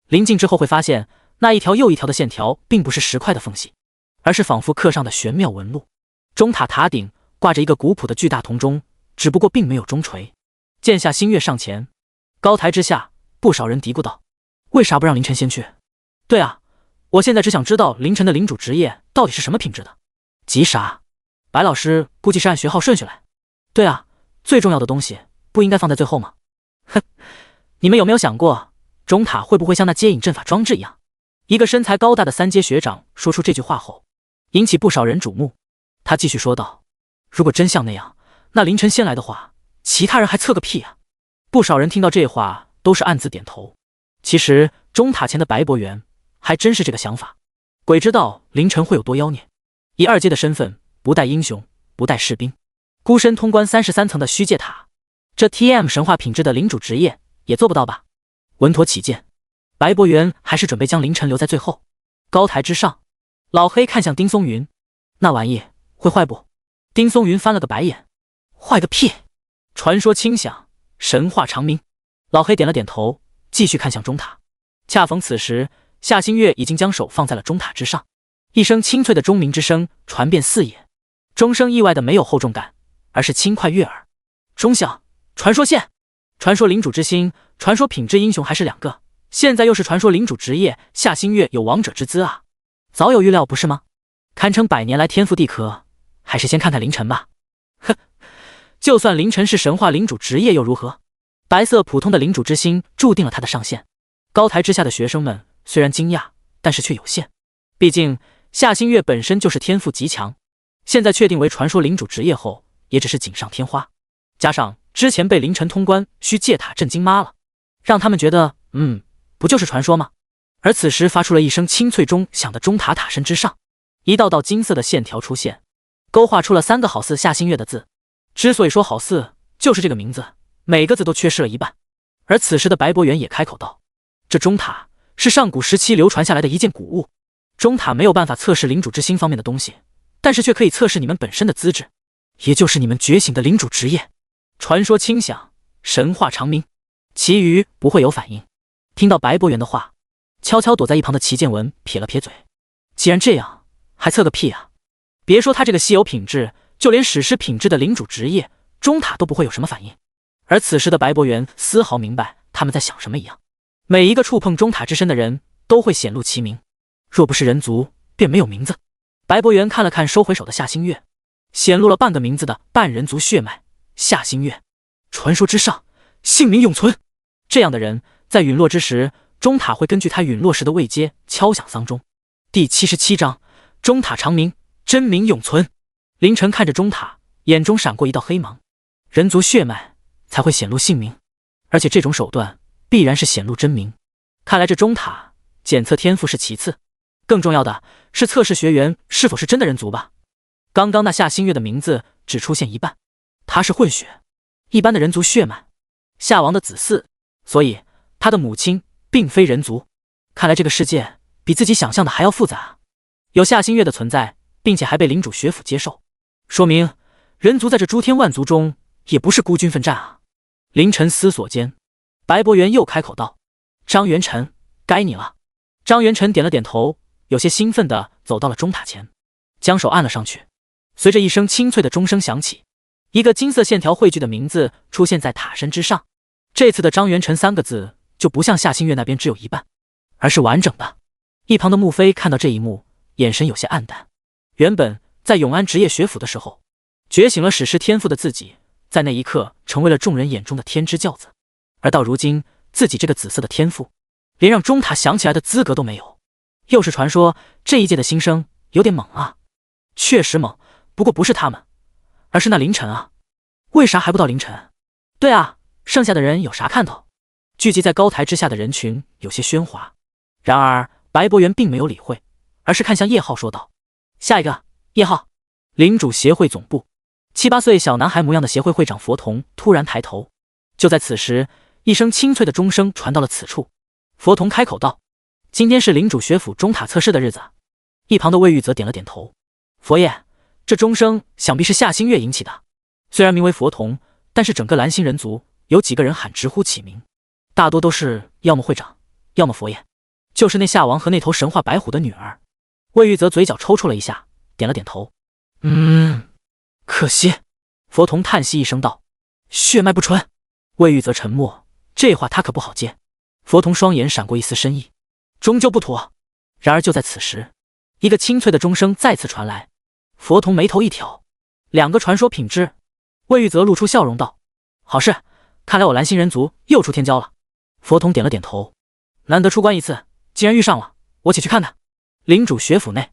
临近之后会发现那一条又一条的线条并不是石块的缝隙，而是仿佛刻上的玄妙纹路。中塔塔顶挂着一个古朴的巨大铜钟，只不过并没有钟锤。见夏星月上前，高台之下不少人嘀咕道：“为啥不让凌晨先去？”“对啊，我现在只想知道凌晨的领主职业到底是什么品质的。”“急啥？白老师估计是按学号顺序来。”“对啊，最重要的东西不应该放在最后吗？”“哼，你们有没有想过，中塔会不会像那接引阵法装置一样？”一个身材高大的3阶学长说出这句话后，引起不少人瞩目。他继续说道：“如果真像那样，那凌晨先来的话，其他人还测个屁啊！”不少人听到这话都是暗自点头。其实中塔前的白博元还真是这个想法，鬼知道凌晨会有多妖孽。以2阶的身份，不带英雄，不带士兵，孤身通关33层的虚界塔，这 TM 神话品质的领主职业也做不到吧？稳妥起见，白博元还是准备将凌晨留在最后。高台之上，老黑看向丁松云：“那玩意会坏不？”丁松云翻了个白眼：“坏个屁！传说轻响，神话长鸣。”老黑点了点头，继续看向中塔。恰逢此时，夏星月已经将手放在了中塔之上，一声清脆的钟鸣之声传遍四野。钟声意外的没有厚重感，而是轻快悦耳。钟响，传说线，传说领主之心，传说品质英雄还是2个，现在又是传说领主职业，夏星月有王者之姿啊！早有预料不是吗？堪称100年来天赋地壳，还是先看看凌晨吧。哼，就算凌晨是神话领主职业又如何？白色普通的领主之心注定了他的上限。高台之下的学生们虽然惊讶，但是却有限，毕竟夏星月本身就是天赋极强，现在确定为传说领主职业后，也只是锦上添花。加上之前被凌晨通关需界塔震惊妈了，让他们觉得不就是传说吗？而此时发出了一声清脆钟响的钟塔塔身之上，一道道金色的线条出现，勾画出了3个好似夏星月的字。之所以说好似，就是这个名字每个字都缺失了一半。而此时的白博元也开口道：“这钟塔是上古时期流传下来的一件古物，钟塔没有办法测试领主之心方面的东西，但是却可以测试你们本身的资质，也就是你们觉醒的领主职业。传说轻响，神话长鸣。”其余不会有反应。听到白博元的话，悄悄躲在一旁的齐建文撇了撇嘴：“既然这样，还测个屁啊！别说他这个稀有品质，就连史诗品质的领主职业，钟塔都不会有什么反应。”而此时的白博元丝毫明白他们在想什么一样。每一个触碰中塔之身的人都会显露其名，若不是人族，便没有名字。白博元看了看收回手的夏星月，显露了半个名字的半人族血脉夏星月，传说之上，姓名永存。这样的人在陨落之时，中塔会根据他陨落时的位阶敲响丧钟。第77章，中塔长鸣，真名永存。凌晨看着中塔，眼中闪过一道黑芒。人族血脉才会显露姓名，而且这种手段必然是显露真名。看来这中塔检测天赋是其次，更重要的是测试学员是否是真的人族吧。刚刚那夏星月的名字只出现一半，他是混血，一般的人族血脉，夏王的子嗣，所以他的母亲并非人族。看来这个世界比自己想象的还要复杂。有夏星月的存在，并且还被领主学府接受，说明人族在这诸天万族中也不是孤军奋战啊。凌晨思索间，白博元又开口道：“张元辰，该你了。”张元辰点了点头，有些兴奋地走到了钟塔前，将手按了上去。随着一声清脆的钟声响起，一个金色线条汇聚的名字出现在塔身之上。这次的张元辰三个字就不像夏星月那边只有一半，而是完整的。一旁的穆飞看到这一幕，眼神有些黯淡。原本在永安职业学府的时候，觉醒了史诗天赋的自己，在那一刻成为了众人眼中的天之骄子，而到如今，自己这个紫色的天赋，连让钟塔响起来的资格都没有。又是传说，这一届的新生有点猛啊。确实猛，不过不是他们，而是那凌晨啊。为啥还不到凌晨？对啊，剩下的人有啥看头？聚集在高台之下的人群有些喧哗，然而白博元并没有理会，而是看向叶浩说道：“下一个，叶浩。”领主协会总部，7、8岁小男孩模样的协会会长佛童突然抬头。就在此时，一声清脆的钟声传到了此处。佛童开口道：“今天是领主学府钟塔测试的日子。”一旁的魏玉则点了点头：“佛爷，这钟声想必是夏星月引起的。虽然名为佛童，但是整个蓝星人族有几个人喊直呼其名，大多都是要么会长，要么佛爷，就是那夏王和那头神话白虎的女儿。”魏玉则嘴角抽搐了一下，点了点头：“可惜。”佛童叹息一声道：“血脉不纯。”魏玉则沉默，这话他可不好接。佛童双眼闪过一丝深意，终究不妥。然而就在此时，一个清脆的钟声再次传来。佛童眉头一挑，2个传说品质。魏玉则露出笑容道：“好事，看来我蓝星人族又出天骄了。”佛童点了点头：“难得出关一次，既然遇上了，我且去看看。”领主学府内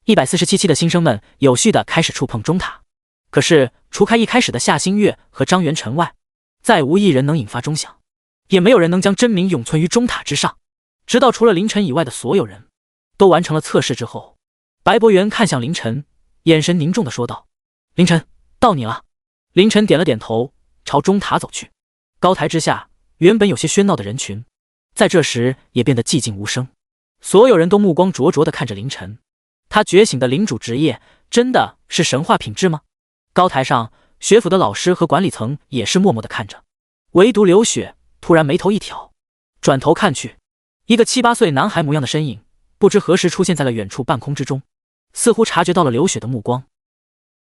，147期的新生们有序地开始触碰钟塔，可是除开一开始的夏星月和张元辰外，再无一人能引发钟响，也没有人能将真名永存于钟塔之上。直到除了凌晨以外的所有人都完成了测试之后，白博元看向凌晨，眼神凝重地说道：“凌晨，到你了。”凌晨点了点头，朝钟塔走去。高台之下，原本有些喧闹的人群，在这时也变得寂静无声。所有人都目光灼灼地看着凌晨，他觉醒的领主职业真的是神话品质吗？高台上，学府的老师和管理层也是默默地看着，唯独刘雪突然眉头一挑，转头看去，一个7、8岁男孩模样的身影不知何时出现在了远处半空之中，似乎察觉到了刘雪的目光，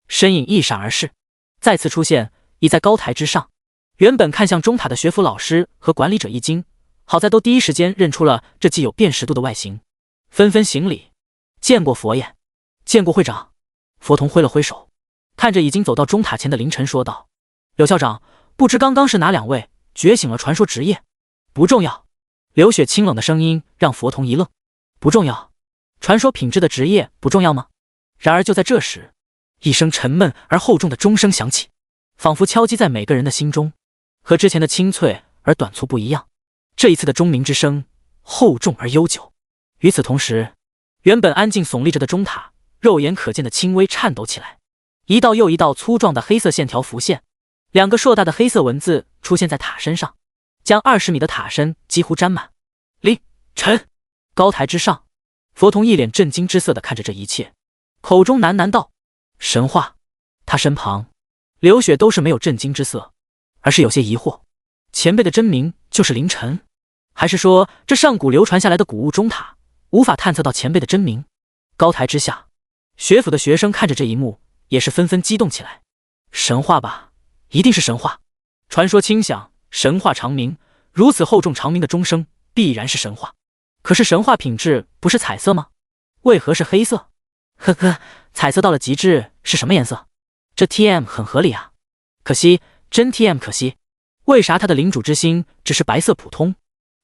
身影一闪而逝，再次出现已在高台之上。原本看向钟塔的学府老师和管理者一惊，好在都第一时间认出了这既有辨识度的外形，纷纷行礼：“见过佛爷，见过会长。”佛童挥了挥手，看着已经走到钟塔前的凌晨说道：“柳校长，不知刚刚是哪2位觉醒了传说职业？”“不重要。”刘雪清冷的声音让佛童一愣：“不重要？传说品质的职业不重要吗？”然而就在这时，一声沉闷而厚重的钟声响起，仿佛敲击在每个人的心中，和之前的清脆而短促不一样。这一次的钟鸣之声厚重而悠久。与此同时，原本安静耸立着的钟塔肉眼可见的轻微颤抖起来，一道又一道粗壮的黑色线条浮现，2个硕大的黑色文字出现在塔身上，将20米的塔身几乎沾满。凌晨。高台之上，佛童一脸震惊之色地看着这一切，口中喃喃道：“神话。”他身旁刘雪都是没有震惊之色，而是有些疑惑：前辈的真名就是凌晨，还是说这上古流传下来的古物钟塔无法探测到前辈的真名？高台之下，学府的学生看着这一幕也是纷纷激动起来。神话吧，一定是神话。传说轻响，神话长鸣，如此厚重长鸣的钟声必然是神话。可是神话品质不是彩色吗？为何是黑色？呵呵，彩色到了极致是什么颜色？这 TM 很合理啊。可惜，真 TM 可惜。为啥他的领主之心只是白色普通？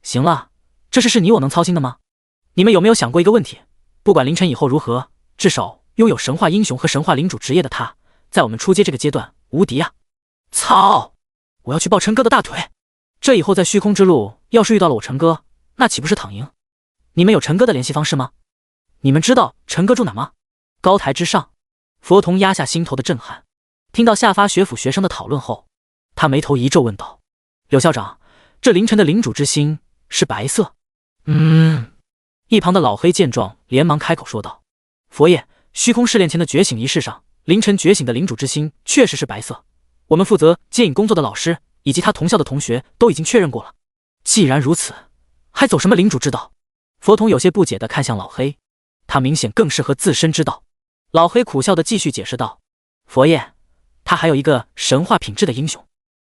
行了，这事是你我能操心的吗？你们有没有想过一个问题？不管凌晨以后如何，至少拥有神话英雄和神话领主职业的他，在我们出街这个阶段无敌啊！操！我要去抱陈哥的大腿。这以后在虚空之路，要是遇到了我陈哥，那岂不是躺赢？你们有陈哥的联系方式吗？你们知道陈哥住哪吗？高台之上，佛童压下心头的震撼，听到下发学府学生的讨论后，他眉头一皱，问道：“柳校长，这凌晨的领主之心是白色？”一旁的老黑见状，连忙开口说道：“佛爷，虚空试炼前的觉醒仪式上，凌晨觉醒的领主之心确实是白色。我们负责接引工作的老师以及他同校的同学都已经确认过了。既然如此，还走什么领主之道？”佛童有些不解地看向老黑，他明显更适合自身之道。老黑苦笑地继续解释道：“佛爷，他还有一个神话品质的英雄。”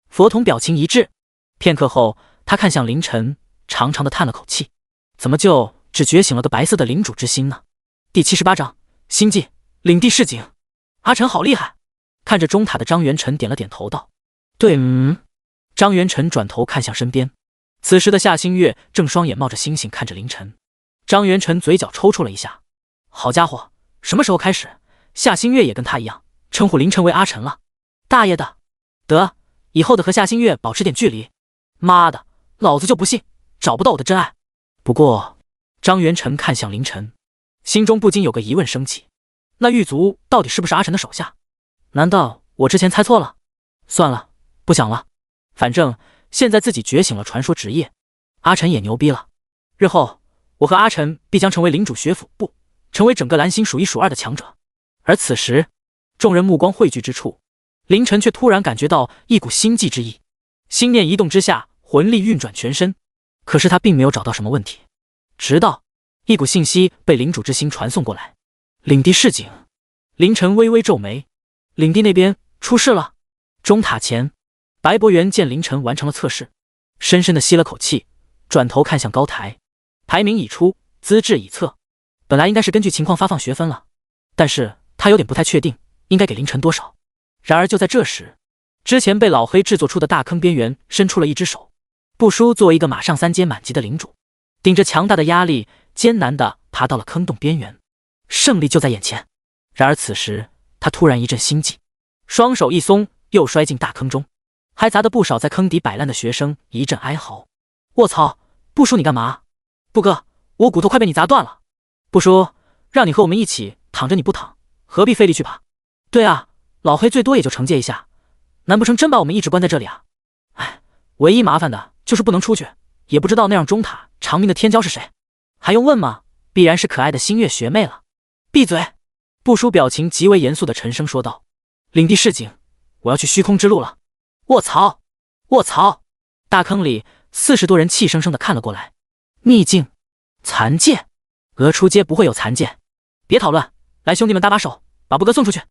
佛童表情一滞，片刻后，他看向凌晨，长长的叹了口气：“怎么就只觉醒了个白色的领主之心呢？”第78章星际领地示警。阿晨好厉害！看着中塔的张元晨点了点头道：“对。”张元晨转头看向身边，此时的夏星月正双眼冒着星星看着凌晨。张元晨嘴角抽搐了一下，好家伙，什么时候开始夏星月也跟他一样称呼凌晨为阿晨了？大爷的，得，以后的和夏星月保持点距离。妈的，老子就不信找不到我的真爱。不过张元晨看向凌晨，心中不禁有个疑问升起，那狱卒到底是不是阿晨的手下？难道我之前猜错了？算了，不想了，反正现在自己觉醒了传说职业，阿晨也牛逼了。日后我和阿晨必将成为领主学府，不成为整个蓝星数一数二的强者。而此时众人目光汇聚之处，凌晨却突然感觉到一股心悸之意，心念一动之下，魂力运转全身，可是他并没有找到什么问题。直到一股信息被领主之心传送过来：领地示警。凌晨微微皱眉，领地那边出事了。钟塔前，白博元见凌晨完成了测试，深深的吸了口气，转头看向高台，排名已出，资质已测，本来应该是根据情况发放学分了，但是他有点不太确定应该给凌晨多少。然而就在这时，之前被老黑制作出的大坑边缘伸出了一只手，不输作为一个马上3阶满级的领主，顶着强大的压力，艰难地爬到了坑洞边缘，胜利就在眼前。然而此时他突然一阵心悸，双手一松，又摔进大坑中，还砸得不少在坑底摆烂的学生一阵哀嚎。卧槽，不输你干嘛？布哥，我骨头快被你砸断了。不输，让你和我们一起躺着你不躺，何必费力去爬？对啊，老黑最多也就惩戒一下，难不成真把我们一直关在这里啊？哎，唯一麻烦的就是不能出去，也不知道那让钟塔长鸣的天骄是谁。还用问吗？必然是可爱的星月学妹了。闭嘴！不输表情极为严肃的沉声说道：“领地示警，我要去虚空之路了。”卧槽！卧槽！大坑里40多人气生生的看了过来。秘境，残剑，出街不会有残剑。别讨论，来兄弟们搭把手，把布哥送出去。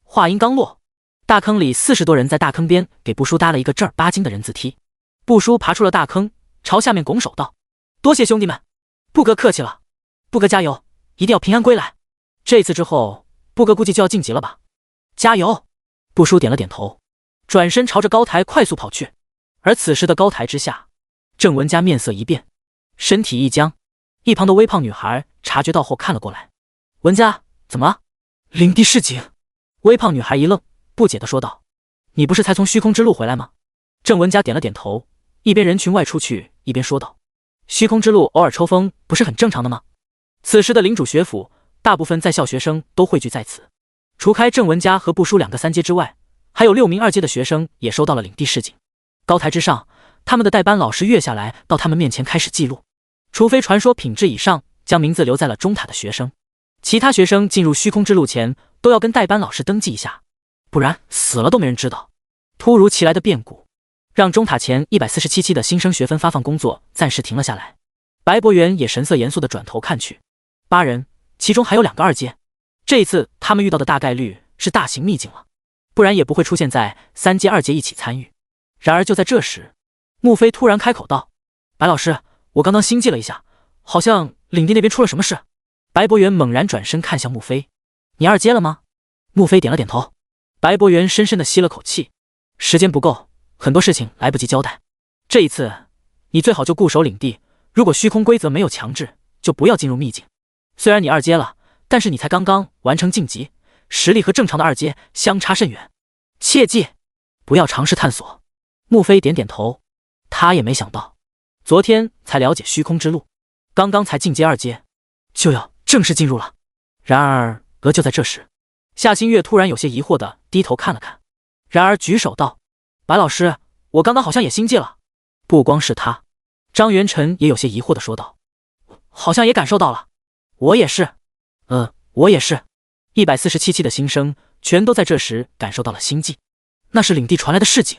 话音刚落，大坑里40多人在大坑边给布叔搭了一个正儿八经的人字梯。布叔爬出了大坑，朝下面拱手道：“多谢兄弟们，布哥客气了，布哥加油，一定要平安归来。这次之后，布哥估计就要晋级了吧？加油！”布叔点了点头，转身朝着高台快速跑去。而此时的高台之下，郑文佳面色一变，身体一僵。一旁的微胖女孩察觉到后看了过来：“文佳，怎么了？”领地示警。微胖女孩一愣，不解地说道：“你不是才从虚空之路回来吗？”郑文佳点了点头，一边人群外出去，一边说道：“虚空之路偶尔抽风不是很正常的吗？”此时的领主学府，大部分在校学生都汇聚在此，除开郑文佳和布叔2个3阶之外，还有6名2阶的学生也收到了领地示警。高台之上，他们的代班老师跃下来到他们面前开始记录，除非传说品质以上将名字留在了钟塔的学生，其他学生进入虚空之路前都要跟代班老师登记一下，不然死了都没人知道。突如其来的变故让钟塔前147期的新生学分发放工作暂时停了下来。白博元也神色严肃地转头看去，8人，其中还有2个2阶。这一次他们遇到的大概率是大型秘境了，不然也不会出现在3阶2阶一起参与。然而就在这时，穆飞突然开口道：“白老师，我刚刚心悸了一下，好像领地那边出了什么事。白博元猛然转身看向穆飞，你二阶了吗？穆飞点了点头。白博元深深地吸了口气，时间不够，很多事情来不及交代。这一次，你最好就固守领地，如果虚空规则没有强制，就不要进入秘境。虽然你二阶了，但是你才刚刚完成晋级，实力和正常的二阶相差甚远，切记不要尝试探索。穆飞点点头，他也没想到，昨天才了解虚空之路，刚刚才进阶二阶，就要正式进入了。然而，就在这时，夏新月突然有些疑惑地低头看了看，然而举手道：“白老师，我刚刚好像也心悸了。”不光是他，张元晨也有些疑惑地说道：“好像也感受到了。”我也是。我也是。147期的新生全都在这时感受到了心悸，那是领地传来的示警，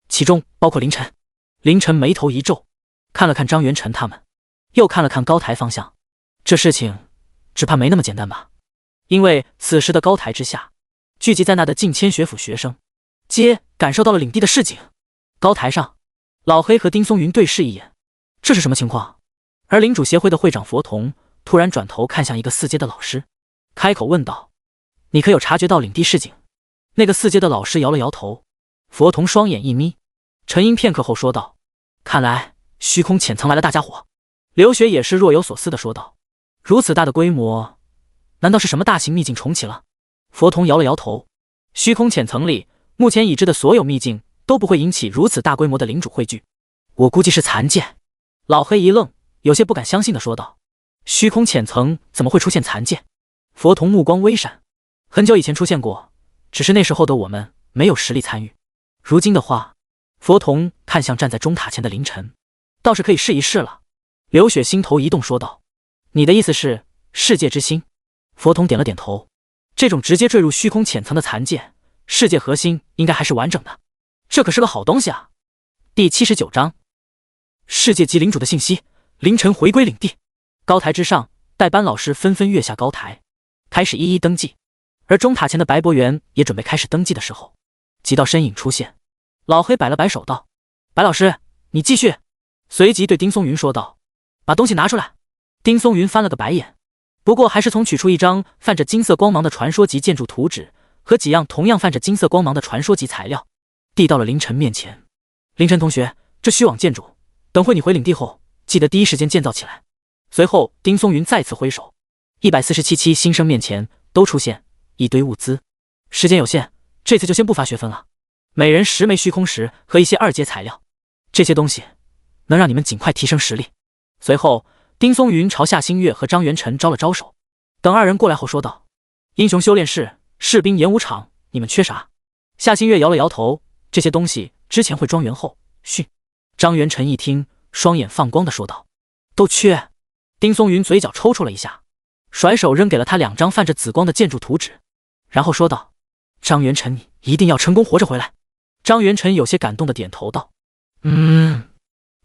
其中包括凌晨。凌晨眉头一皱，看了看张元晨他们，又看了看高台方向，这事情只怕没那么简单吧？因为此时的高台之下，聚集在那的近千学府学生，皆感受到了领地的示警。高台上，老黑和丁松云对视一眼，这是什么情况？而领主协会的会长佛童突然转头看向一个4阶的老师，开口问道：“你可有察觉到领地示警？”那个4阶的老师摇了摇头。佛童双眼一眯，沉吟片刻后说道：“看来虚空潜藏来了大家伙。”刘雪也是若有所思地说道：“如此大的规模，难道是什么大型秘境重启了？”佛童摇了摇头，虚空潜层里目前已知的所有秘境都不会引起如此大规模的领主汇聚，我估计是残界。老黑一愣，有些不敢相信地说道：“虚空潜层怎么会出现残界？”佛童目光微闪，很久以前出现过，只是那时候的我们没有实力参与。如今的话，佛童看向站在钟塔前的凌晨，倒是可以试一试了。刘雪心头一动说道：“你的意思是世界之心？”佛童点了点头，这种直接坠入虚空潜层的残界，世界核心应该还是完整的，这可是个好东西啊。第79章，世界级领主的信息，凌晨回归领地。高台之上，代班老师纷纷跃下高台，开始一一登记，而钟塔前的白博元也准备开始登记的时候，几道身影出现。老黑摆了摆手道：“白老师，你继续。”随即对丁松云说道：“把东西拿出来。”丁松云翻了个白眼，不过还是从取出一张泛着金色光芒的传说级建筑图纸和几样同样泛着金色光芒的传说级材料，递到了凌晨面前。“凌晨同学，这虚网建筑，等会你回领地后，记得第一时间建造起来。”随后，丁松云再次挥手，147期新生面前都出现一堆物资。时间有限，这次就先不发学分了，每人10枚虚空石和一些2阶材料，这些东西能让你们尽快提升实力。随后，丁松云朝夏新月和张元晨招了招手，等2人过来后说道：“英雄修炼室、士兵演武场，你们缺啥？”夏新月摇了摇头，这些东西之前会庄园后训。张元晨一听，双眼放光的说道：“都缺。”丁松云嘴角抽搐了一下，甩手扔给了他2张泛着紫光的建筑图纸，然后说道：“张元晨，你一定要成功活着回来。”张元晨有些感动的点头道：“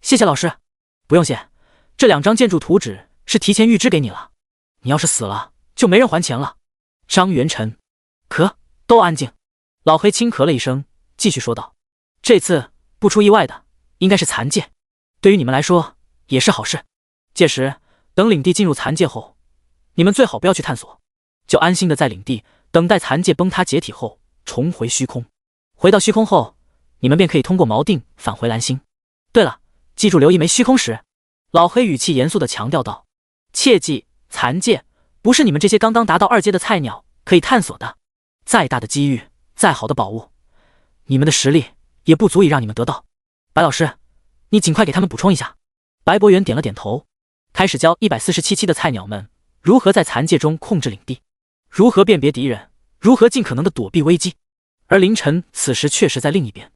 谢谢老师。”“不用谢，这2张建筑图纸是提前预支给你了，你要是死了，就没人还钱了。”张元晨，都安静。老黑轻咳了一声，继续说道：“这次不出意外的，应该是残界，对于你们来说也是好事。届时等领地进入残界后，你们最好不要去探索，就安心的在领地等待残界崩塌解体后重回虚空。回到虚空后，你们便可以通过锚定返回蓝星。对了，记住留1枚虚空石。”老黑语气严肃地强调道：“切记，残界不是你们这些刚刚达到2阶的菜鸟可以探索的，再大的机遇，再好的宝物，你们的实力也不足以让你们得到。白老师，你尽快给他们补充一下。”白博元点了点头，开始教147期的菜鸟们如何在残界中控制领地，如何辨别敌人，如何尽可能的躲避危机。而凌晨此时确实在另一边，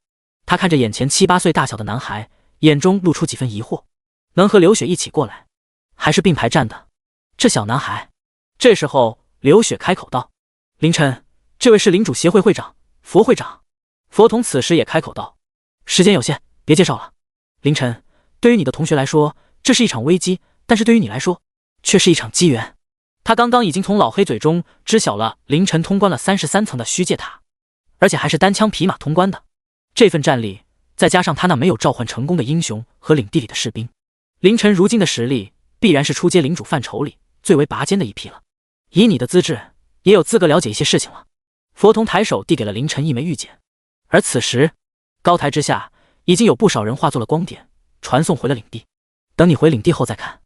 他看着眼前7、8岁大小的男孩，眼中露出几分疑惑。能和刘雪一起过来，还是并排站的这小男孩。这时候刘雪开口道：“凌晨，这位是领主协会会长佛会长。”佛童此时也开口道：“时间有限，别介绍了。凌晨，对于你的同学来说，这是一场危机，但是对于你来说，却是一场机缘。”他刚刚已经从老黑嘴中知晓了凌晨通关了33层的虚界塔，而且还是单枪匹马通关的。这份战力，再加上他那没有召唤成功的英雄和领地里的士兵，凌晨如今的实力，必然是初阶领主范畴里最为拔尖的一批了。以你的资质，也有资格了解一些事情了。佛童抬手递给了凌晨一枚玉简，而此时，高台之下已经有不少人化作了光点，传送回了领地。等你回领地后再看，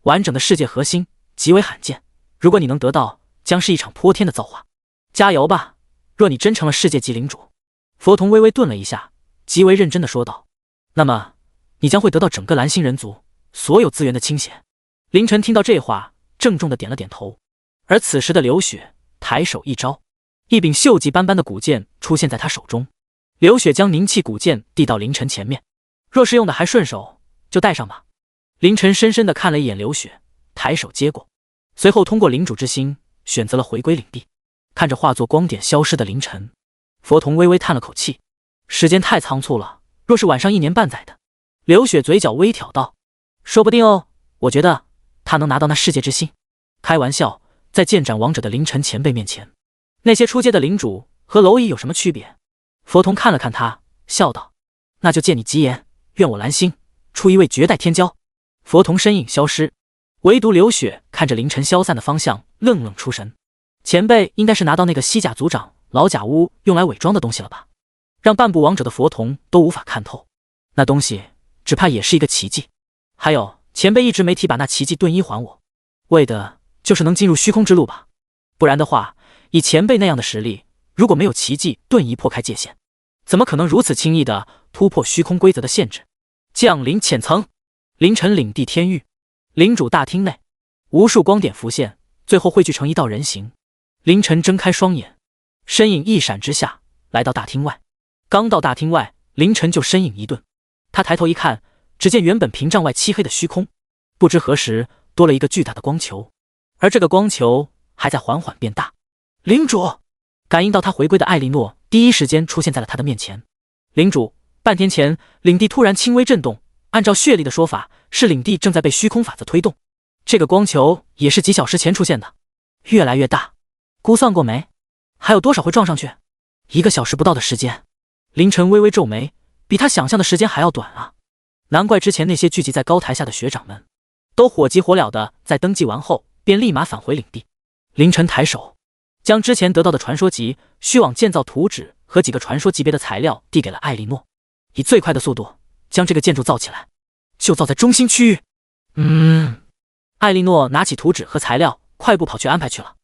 完整的世界核心极为罕见，如果你能得到，将是一场泼天的造化。加油吧，若你真成了世界级领主。佛童微微顿了一下，极为认真地说道，那么你将会得到整个蓝星人族所有资源的倾斜。凌晨听到这话，郑重地点了点头。而此时的刘雪抬手一招，一柄锈迹斑斑的古剑出现在他手中。刘雪将凝气古剑递到凌晨前面，若是用的还顺手，就带上吧。凌晨深深地看了一眼刘雪，抬手接过，随后通过领主之心选择了回归领地。看着化作光点消失的凌晨，佛童微微叹了口气，时间太仓促了，若是晚上1年半载的。刘雪嘴角微挑道，说不定哦，我觉得他能拿到那世界之心。开玩笑，在剑斩王者的凌晨前辈面前，那些出阶的领主和蝼蚁有什么区别？佛童看了看他，笑道，那就借你吉言，愿我蓝星出一位绝代天骄。佛童身影消失，唯独刘雪看着凌晨消散的方向愣愣出神。前辈应该是拿到那个西甲族长老甲巫用来伪装的东西了吧？让半步王者的佛童都无法看透，那东西只怕也是一个奇迹。还有，前辈一直没提把那奇迹盾衣还我，为的就是能进入虚空之路吧？不然的话，以前辈那样的实力，如果没有奇迹盾衣破开界限，怎么可能如此轻易的突破虚空规则的限制？降临浅层，凌晨领地天域，领主大厅内，无数光点浮现，最后汇聚成一道人形。凌晨睁开双眼，身影一闪之下来到大厅外。刚到大厅外，凌晨就身影一顿，他抬头一看，只见原本屏障外漆黑的虚空，不知何时多了一个巨大的光球，而这个光球还在缓缓变大。领主感应到他回归的艾莉诺第一时间出现在了他的面前。领主，半天前领地突然轻微震动，按照血力的说法，是领地正在被虚空法则推动。这个光球也是几小时前出现的，越来越大。估算过没？还有多少会撞上去？1个小时不到的时间。凌晨微微皱眉，比他想象的时间还要短啊！难怪之前那些聚集在高台下的学长们都火急火燎的在登记完后便立马返回领地。凌晨抬手将之前得到的传说级虚网建造图纸和几个传说级别的材料递给了艾莉诺，以最快的速度将这个建筑造起来，就造在中心区域。艾莉诺拿起图纸和材料，快步跑去安排去了。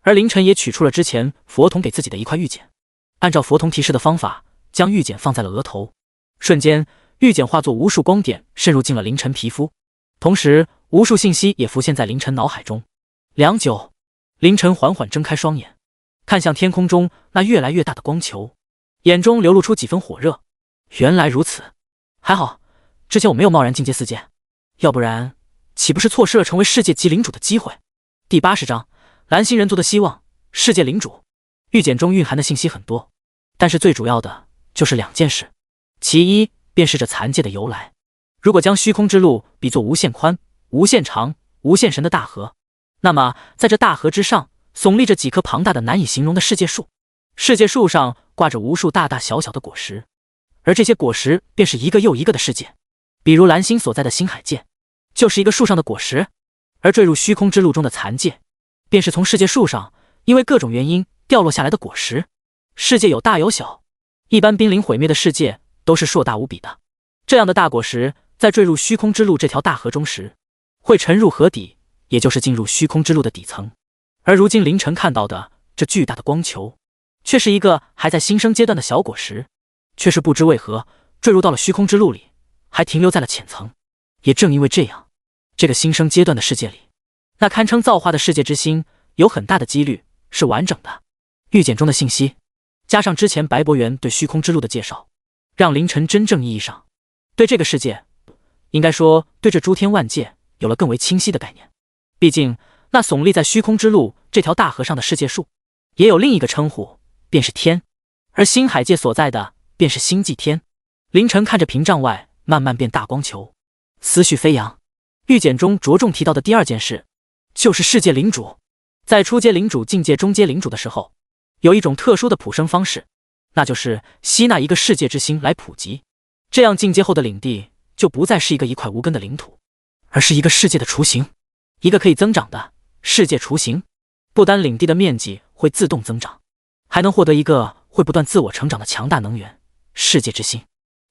而凌晨也取出了之前佛童给自己的一块玉简，按照佛童提示的方法，将玉简放在了额头。瞬间，玉简化作无数光点渗入进了凌晨皮肤，同时无数信息也浮现在凌晨脑海中。良久，凌晨缓缓睁开双眼，看向天空中那越来越大的光球，眼中流露出几分火热。原来如此，还好之前我没有贸然进阶4阶，要不然岂不是错失了成为世界级领主的机会？第80章蓝星人族的希望，世界领主。玉简中蕴含的信息很多，但是最主要的就是2件事。其一便是这残界的由来。如果将虚空之路比作无限宽、无限长、无限神的大河，那么在这大河之上耸立着几棵庞大的难以形容的世界树，世界树上挂着无数大大小小的果实，而这些果实便是一个又一个的世界。比如蓝星所在的星海界就是一个树上的果实，而坠入虚空之路中的残界便是从世界树上因为各种原因掉落下来的果实。世界有大有小，一般濒临毁灭的世界都是硕大无比的，这样的大果实在坠入虚空之路这条大河中时，会沉入河底，也就是进入虚空之路的底层。而如今凌晨看到的这巨大的光球，却是一个还在新生阶段的小果实，却是不知为何坠入到了虚空之路里，还停留在了浅层。也正因为这样，这个新生阶段的世界里，那堪称造化的世界之心有很大的几率是完整的。玉简中的信息加上之前白博元对虚空之路的介绍，让凌晨真正意义上对这个世界，应该说对这诸天万界有了更为清晰的概念。毕竟那耸立在虚空之路这条大河上的世界树也有另一个称呼，便是天，而星海界所在的便是星际天。凌晨看着屏障外慢慢变大光球，思绪飞扬。玉简中着重提到的第2件事就是世界领主。在初阶领主进阶中阶领主的时候，有一种特殊的普生方式，那就是吸纳一个世界之心来普及，这样进阶后的领地就不再是一块无根的领土，而是一个世界的雏形，一个可以增长的世界雏形。不单领地的面积会自动增长，还能获得一个会不断自我成长的强大能源——世界之心。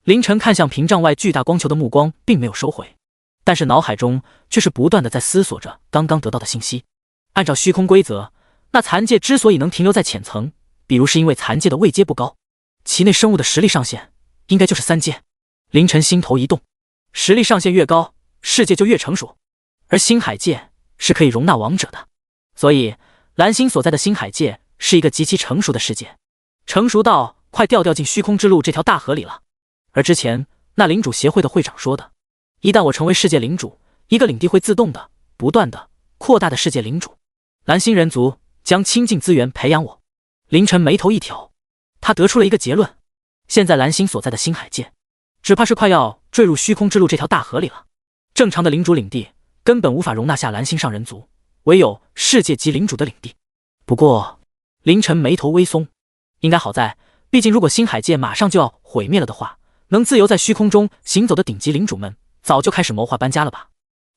凌晨看向屏障外巨大光球的目光并没有收回，但是脑海中却是不断的在思索着刚刚得到的信息。按照虚空规则，那残界之所以能停留在浅层，比如是因为残界的位阶不高，其内生物的实力上限应该就是3阶。凌晨心头一动，实力上限越高，世界就越成熟，而星海界是可以容纳王者的，所以蓝星所在的星海界是一个极其成熟的世界，成熟到快掉进虚空之路这条大河里了。而之前那领主协会的会长说的，一旦我成为世界领主，一个领地会自动的不断的扩大的世界领主，蓝星人族将倾尽资源培养我。凌晨眉头一挑，他得出了一个结论，现在蓝星所在的星海界只怕是快要坠入虚空之路这条大河里了。正常的领主领地根本无法容纳下蓝星上人族，唯有世界级领主的领地。不过凌晨眉头微松，应该好在，毕竟如果星海界马上就要毁灭了的话，能自由在虚空中行走的顶级领主们早就开始谋划搬家了吧。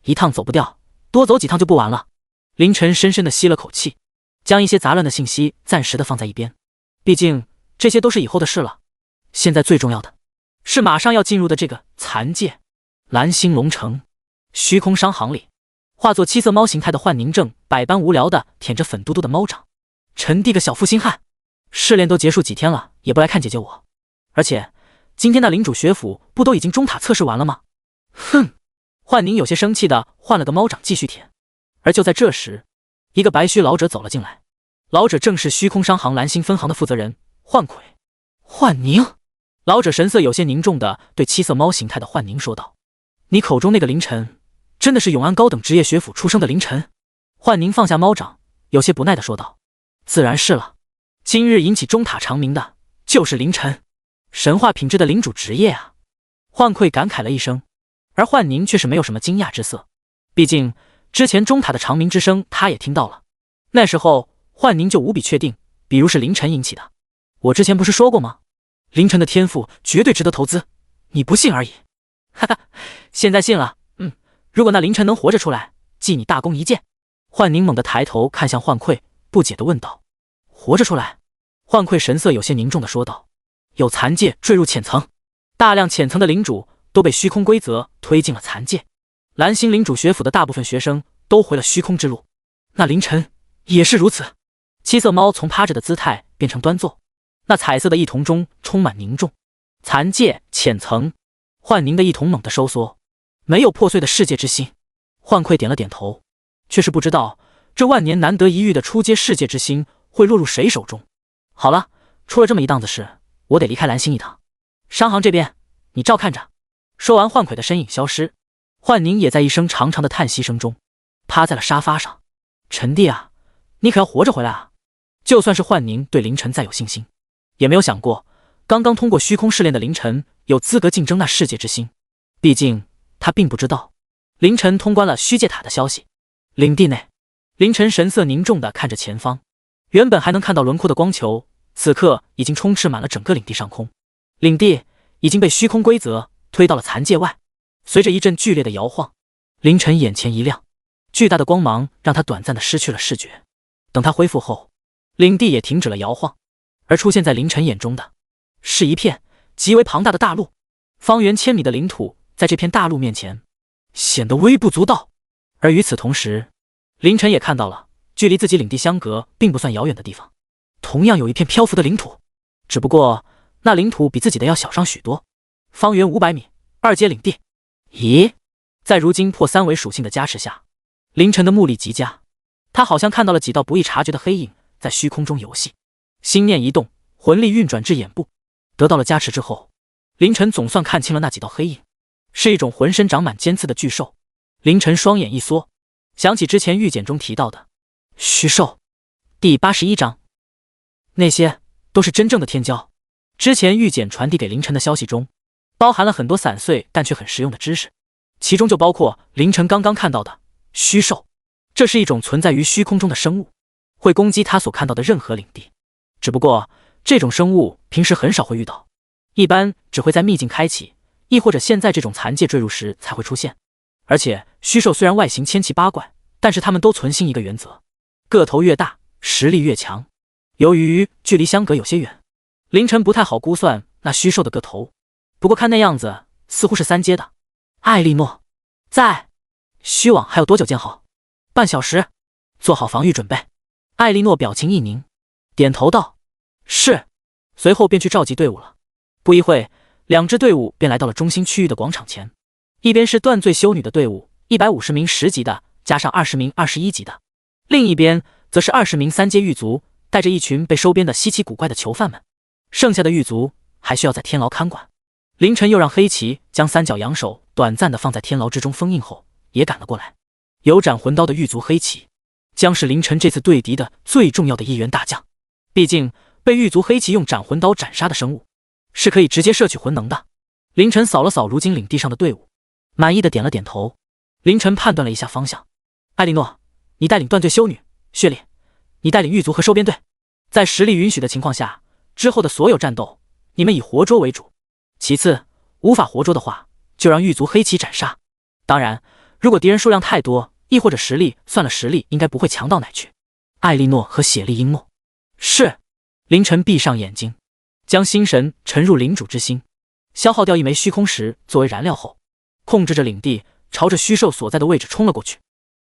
一趟走不掉，多走几趟就不完了。凌晨深深地吸了口气，将一些杂乱的信息暂时的放在一边，毕竟这些都是以后的事了。现在最重要的是马上要进入的这个残界。蓝星龙城虚空商行里，化作7色猫形态的幻凝正百般无聊的舔着粉嘟嘟的猫掌。陈弟个小负心汉，试炼都结束几天了，也不来看姐姐我。而且今天那领主学府不都已经中塔测试完了吗？哼！幻宁有些生气的换了个猫掌继续舔。而就在这时，一个白须老者走了进来，老者正是虚空商行蓝星分行的负责人幻魁。幻宁，老者神色有些凝重的对7色猫形态的幻宁说道：“你口中那个凌晨，真的是永安高等职业学府出生的凌晨？”幻宁放下猫掌，有些不耐的说道：“自然是了，今日引起中塔长鸣的就是凌晨，神话品质的领主职业啊！”幻魁感慨了一声，而幻宁却是没有什么惊讶之色，毕竟之前中塔的长鸣之声他也听到了，那时候幻宁就无比确定，比如是凌晨引起的。我之前不是说过吗？凌晨的天赋绝对值得投资，你不信而已。哈哈，现在信了。如果那凌晨能活着出来，记你大功一件。幻宁猛地抬头看向幻魁，不解地问道：“活着出来？”幻魁神色有些凝重地说道：“有残界坠入浅层，大量浅层的领主都被虚空规则推进了残界。蓝星领主学府的大部分学生都回了虚空之路，那凌晨也是如此。”7色猫从趴着的姿态变成端坐，那彩色的异瞳中充满凝重。残界浅层，幻宁的异瞳猛地收缩，没有破碎的世界之心。幻魁点了点头，却是不知道这万年难得一遇的初阶世界之心会落入谁手中。好了，出了这么一档子事，我得离开蓝星一趟。商行这边你照看着。说完，幻魁的身影消失，幻宁也在一声长长的叹息声中趴在了沙发上。陈弟啊，你可要活着回来啊！就算是幻宁对凌晨再有信心，也没有想过刚刚通过虚空试炼的凌晨有资格竞争那世界之星。毕竟他并不知道凌晨通关了虚界塔的消息。领地内，凌晨神色凝重地看着前方，原本还能看到轮廓的光球，此刻已经充斥满了整个领地上空。领地已经被虚空规则推到了残界外，随着一阵剧烈的摇晃，凌晨眼前一亮，巨大的光芒让他短暂的失去了视觉。等他恢复后，领地也停止了摇晃，而出现在凌晨眼中的是一片极为庞大的大陆。方圆1000米的领土在这片大陆面前显得微不足道。而与此同时，凌晨也看到了距离自己领地相隔并不算遥远的地方，同样有一片漂浮的领土，只不过那领土比自己的要小上许多，方圆500米，2阶领地。咦，在如今破3维属性的加持下，凌晨的目力极佳，他好像看到了几道不易察觉的黑影在虚空中游戏。心念一动，魂力运转至眼部，得到了加持之后，凌晨总算看清了那几道黑影，是一种浑身长满尖刺的巨兽。凌晨双眼一缩，想起之前预检中提到的虚兽。第81章，那些都是真正的天骄。之前预检传递给凌晨的消息中，包含了很多散碎但却很实用的知识，其中就包括凌晨刚刚看到的虚兽。这是一种存在于虚空中的生物，会攻击他所看到的任何领地。只不过这种生物平时很少会遇到，一般只会在秘境开启，亦或者现在这种残界坠入时才会出现。而且虚兽虽然外形千奇八怪，但是他们都存心一个原则：个头越大，实力越强。由于距离相隔有些远，凌晨不太好估算那虚兽的个头，不过看那样子，似乎是3阶的。艾莉诺，在。虚网还有多久建好？半小时，做好防御准备。艾莉诺表情一凝，点头道：“是。”随后便去召集队伍了。不一会，2支队伍便来到了中心区域的广场前。一边是断罪修女的队伍，150名10级的，加上20名21级的；另一边则是20名3阶狱卒，带着一群被收编的稀奇古怪的囚犯们。剩下的狱卒还需要在天牢看管。凌晨又让黑旗将3角羊手短暂的放在天牢之中封印后，也赶了过来。有斩魂刀的狱卒黑旗，将是凌晨这次对敌的最重要的一员大将。毕竟被狱卒黑旗用斩魂刀斩杀的生物，是可以直接摄取魂能的。凌晨扫了扫如今领地上的队伍，满意的点了点头。凌晨判断了一下方向：艾莉诺，你带领断罪修女；血莉，你带领狱卒和收编队。在实力允许的情况下，之后的所有战斗，你们以活捉为主。其次，无法活捉的话，就让狱卒黑旗斩杀。当然，如果敌人数量太多，亦或者实力算了实力应该不会强到哪去。艾莉诺和血莉应诺。是。凌晨闭上眼睛，将心神沉入领主之心，消耗掉1枚虚空石作为燃料后，控制着领地朝着虚兽所在的位置冲了过去。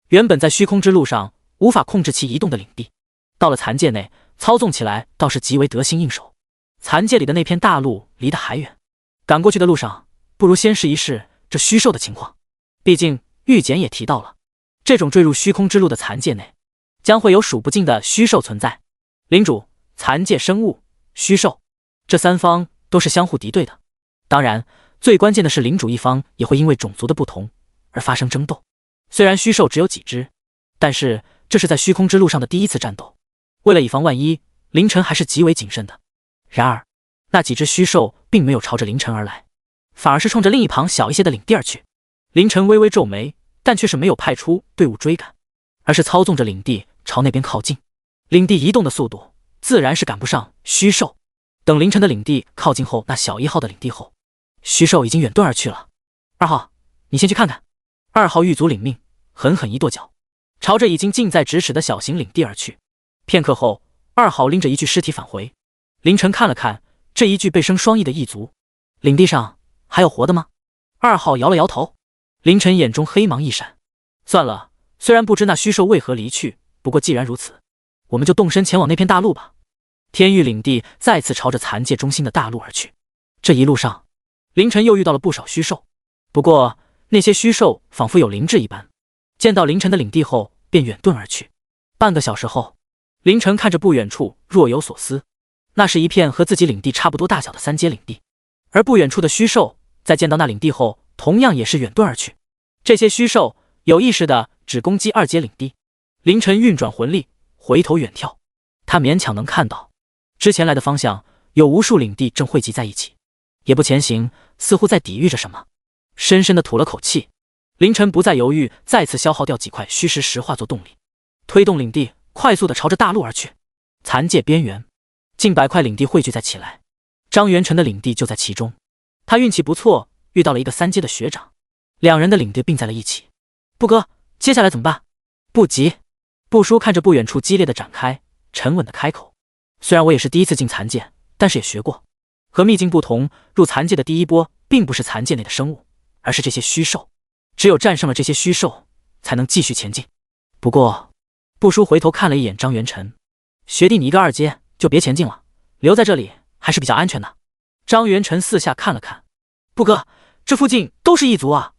原本在虚空之路上无法控制其移动的领地，到了残界内操纵起来倒是极为得心应手。残界里的那片大陆离得还远，赶过去的路上不如先试一试这虚兽的情况。毕竟玉简也提到了，这种坠入虚空之路的残界内将会有数不尽的虚兽存在。领主、残界生物、虚兽，这3方都是相互敌对的。当然，最关键的是领主一方也会因为种族的不同而发生争斗。虽然虚兽只有几只，但是这是在虚空之路上的第一次战斗，为了以防万一，凌晨还是极为谨慎的。然而，那几只虚兽并没有朝着凌晨而来，反而是冲着另一旁小一些的领地而去。凌晨微微皱眉，但却是没有派出队伍追赶，而是操纵着领地朝那边靠近。领地移动的速度自然是赶不上虚兽。等凌晨的领地靠近后，那小1号的领地后，虚兽已经远遁而去了。2号，你先去看看。2号狱卒领命，狠狠一跺脚，朝着已经近在咫尺的小型领地而去。片刻后，2号拎着一具尸体返回。凌晨看了看这一具背生双翼的异族，领地上还有活的吗？2号摇了摇头。凌晨眼中黑芒一闪，算了，虽然不知那虚兽为何离去，不过既然如此，我们就动身前往那片大陆吧。天域领地再次朝着残界中心的大陆而去。这一路上，凌晨又遇到了不少虚兽，不过那些虚兽仿佛有灵智一般，见到凌晨的领地后便远遁而去。半个小时后，凌晨看着不远处若有所思，那是一片和自己领地差不多大小的3阶领地，而不远处的虚兽在见到那领地后同样也是远遁而去。这些虚兽有意识的只攻击2阶领地。凌晨运转魂力，回头远眺，他勉强能看到之前来的方向有无数领地正汇集在一起，也不前行，似乎在抵御着什么。深深的吐了口气，凌晨不再犹豫，再次消耗掉几块虚实石化作动力，推动领地快速的朝着大陆而去。残界边缘，近100块领地汇聚在起来，张元辰的领地就在其中。他运气不错，遇到了一个3阶的学长，2人的领地并在了一起。布哥，接下来怎么办？不急。布叔看着不远处激烈的展开，沉稳的开口。虽然我也是第一次进残界，但是也学过，和秘境不同，入残界的第一波并不是残界内的生物，而是这些虚兽。只有战胜了这些虚兽，才能继续前进。不过，布叔回头看了一眼张元辰，学弟你一个2阶就别前进了，留在这里还是比较安全的。张元辰四下看了看，布哥，这附近都是异族啊。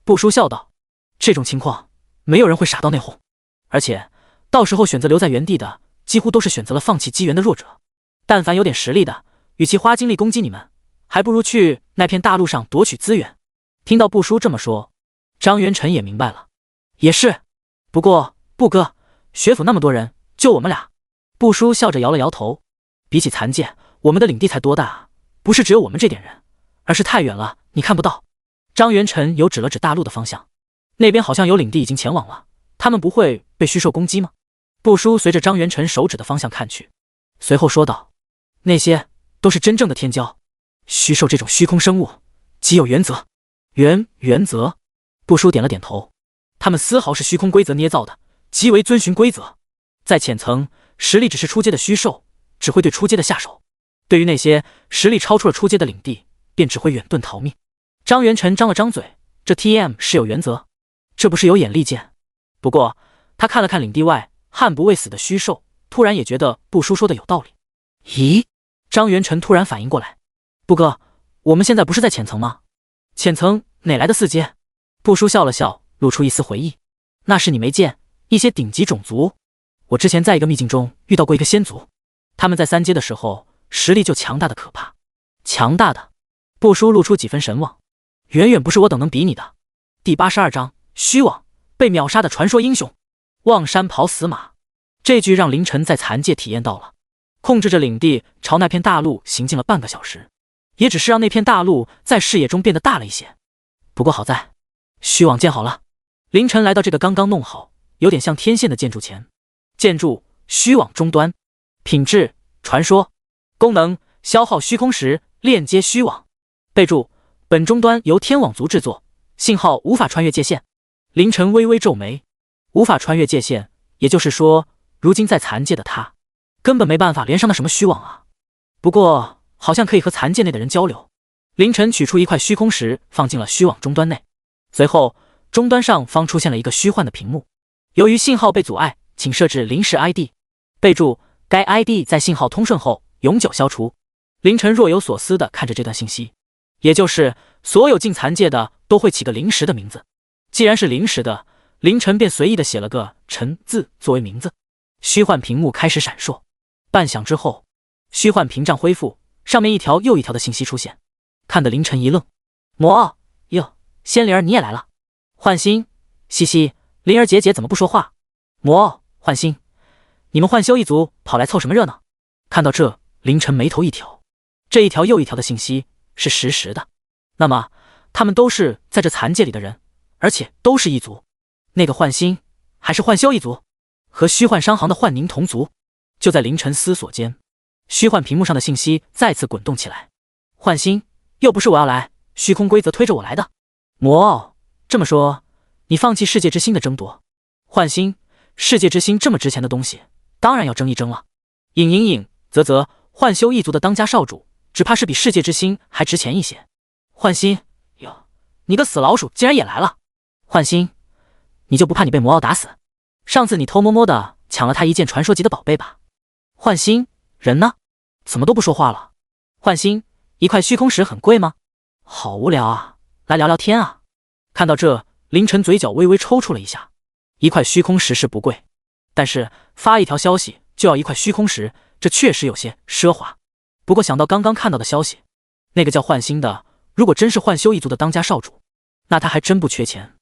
布叔笑道，这种情况没有人会傻到内讧，而且到时候选择留在原地的几乎都是选择了放弃机缘的弱者。但凡有点实力的，与其花精力攻击你们，还不如去那片大陆上夺取资源。听到布叔这么说，张元辰也明白了，也是。不过布哥，学府那么多人，就我们俩。布叔笑着摇了摇头，比起残界，我们的领地才多大啊，不是只有我们这点人，而是太远了，你看不到。张元辰又指了指大陆的方向，那边好像有领地已经前往了，他们不会被虚兽攻击吗？布叔随着张元辰手指的方向看去，随后说道，那些都是真正的天骄，虚兽这种虚空生物极有原则。原则？布叔点了点头，他们丝毫是虚空规则捏造的，极为遵循规则。在浅层，实力只是初阶的虚兽，只会对初阶的下手；对于那些实力超出了初阶的领地，便只会远遁逃命。张元辰张了张嘴，这 TM 是有原则，这不是有眼力见。不过他看了看领地外悍不畏死的虚兽，突然也觉得布叔说的有道理。咦？张元辰突然反应过来，布哥，我们现在不是在浅层吗？浅层哪来的4阶？布叔笑了笑，露出一丝回忆。那是你没见，一些顶级种族，我之前在一个秘境中遇到过一个仙族，他们在3阶的时候实力就强大的可怕。强大的？布叔露出几分神往，远远不是我等能比拟的。第82章虚妄，被秒杀的传说英雄，望山跑死马。这句让凌晨在残界体验到了，控制着领地朝那片大陆行进了半个小时，也只是让那片大陆在视野中变得大了一些。不过好在虚妄建好了。凌晨来到这个刚刚弄好有点像天线的建筑前，建筑虚妄终端，品质传说，功能消耗虚空石链接虚妄。备注：本终端由天网族制作，信号无法穿越界限。凌晨微微皱眉，无法穿越界限，也就是说如今在残界的他根本没办法连上那什么虚网啊。不过好像可以和残界内的人交流。凌晨取出一块虚空石放进了虚网终端内，随后终端上方出现了一个虚幻的屏幕，由于信号被阻碍，请设置临时 ID。 备注：该 ID 在信号通顺后永久消除。凌晨若有所思地看着这段信息，也就是所有进残界的都会起个临时的名字，既然是临时的，凌晨便随意地写了个陈字作为名字。虚幻屏幕开始闪烁，半响之后，虚幻屏障恢复，上面一条又一条的信息出现，看得凌晨一愣。魔奥哟，仙灵儿你也来了。幻星，嘻嘻，灵儿姐姐怎么不说话？魔奥，幻星，你们幻修一族跑来凑什么热闹？看到这，凌晨眉头一挑，这一条又一条的信息是实时的，那么他们都是在这残界里的人，而且都是一族。那个幻星还是幻修一族，和虚幻商行的幻宁同族。就在凌晨思索间，虚幻屏幕上的信息再次滚动起来。幻星，又不是我要来，虚空规则推着我来的。魔奥，这么说你放弃世界之心的争夺？幻星，世界之心这么值钱的东西，当然要争一争了。隐，啧，幻修一族的当家少主，只怕是比世界之心还值钱一些。幻星，哟，你个死老鼠竟然也来了。幻星，你就不怕你被魔奥打死？上次你偷摸摸的抢了他一件传说级的宝贝吧？幻星，人呢？怎么都不说话了？幻星，一块虚空石很贵吗？好无聊啊，来聊聊天啊。看到这，凌晨嘴角微微抽搐了一下。一块虚空石是不贵，但是发一条消息就要一块虚空石，这确实有些奢华。不过想到刚刚看到的消息，那个叫幻星的，如果真是幻修一族的当家少主，那他还真不缺钱。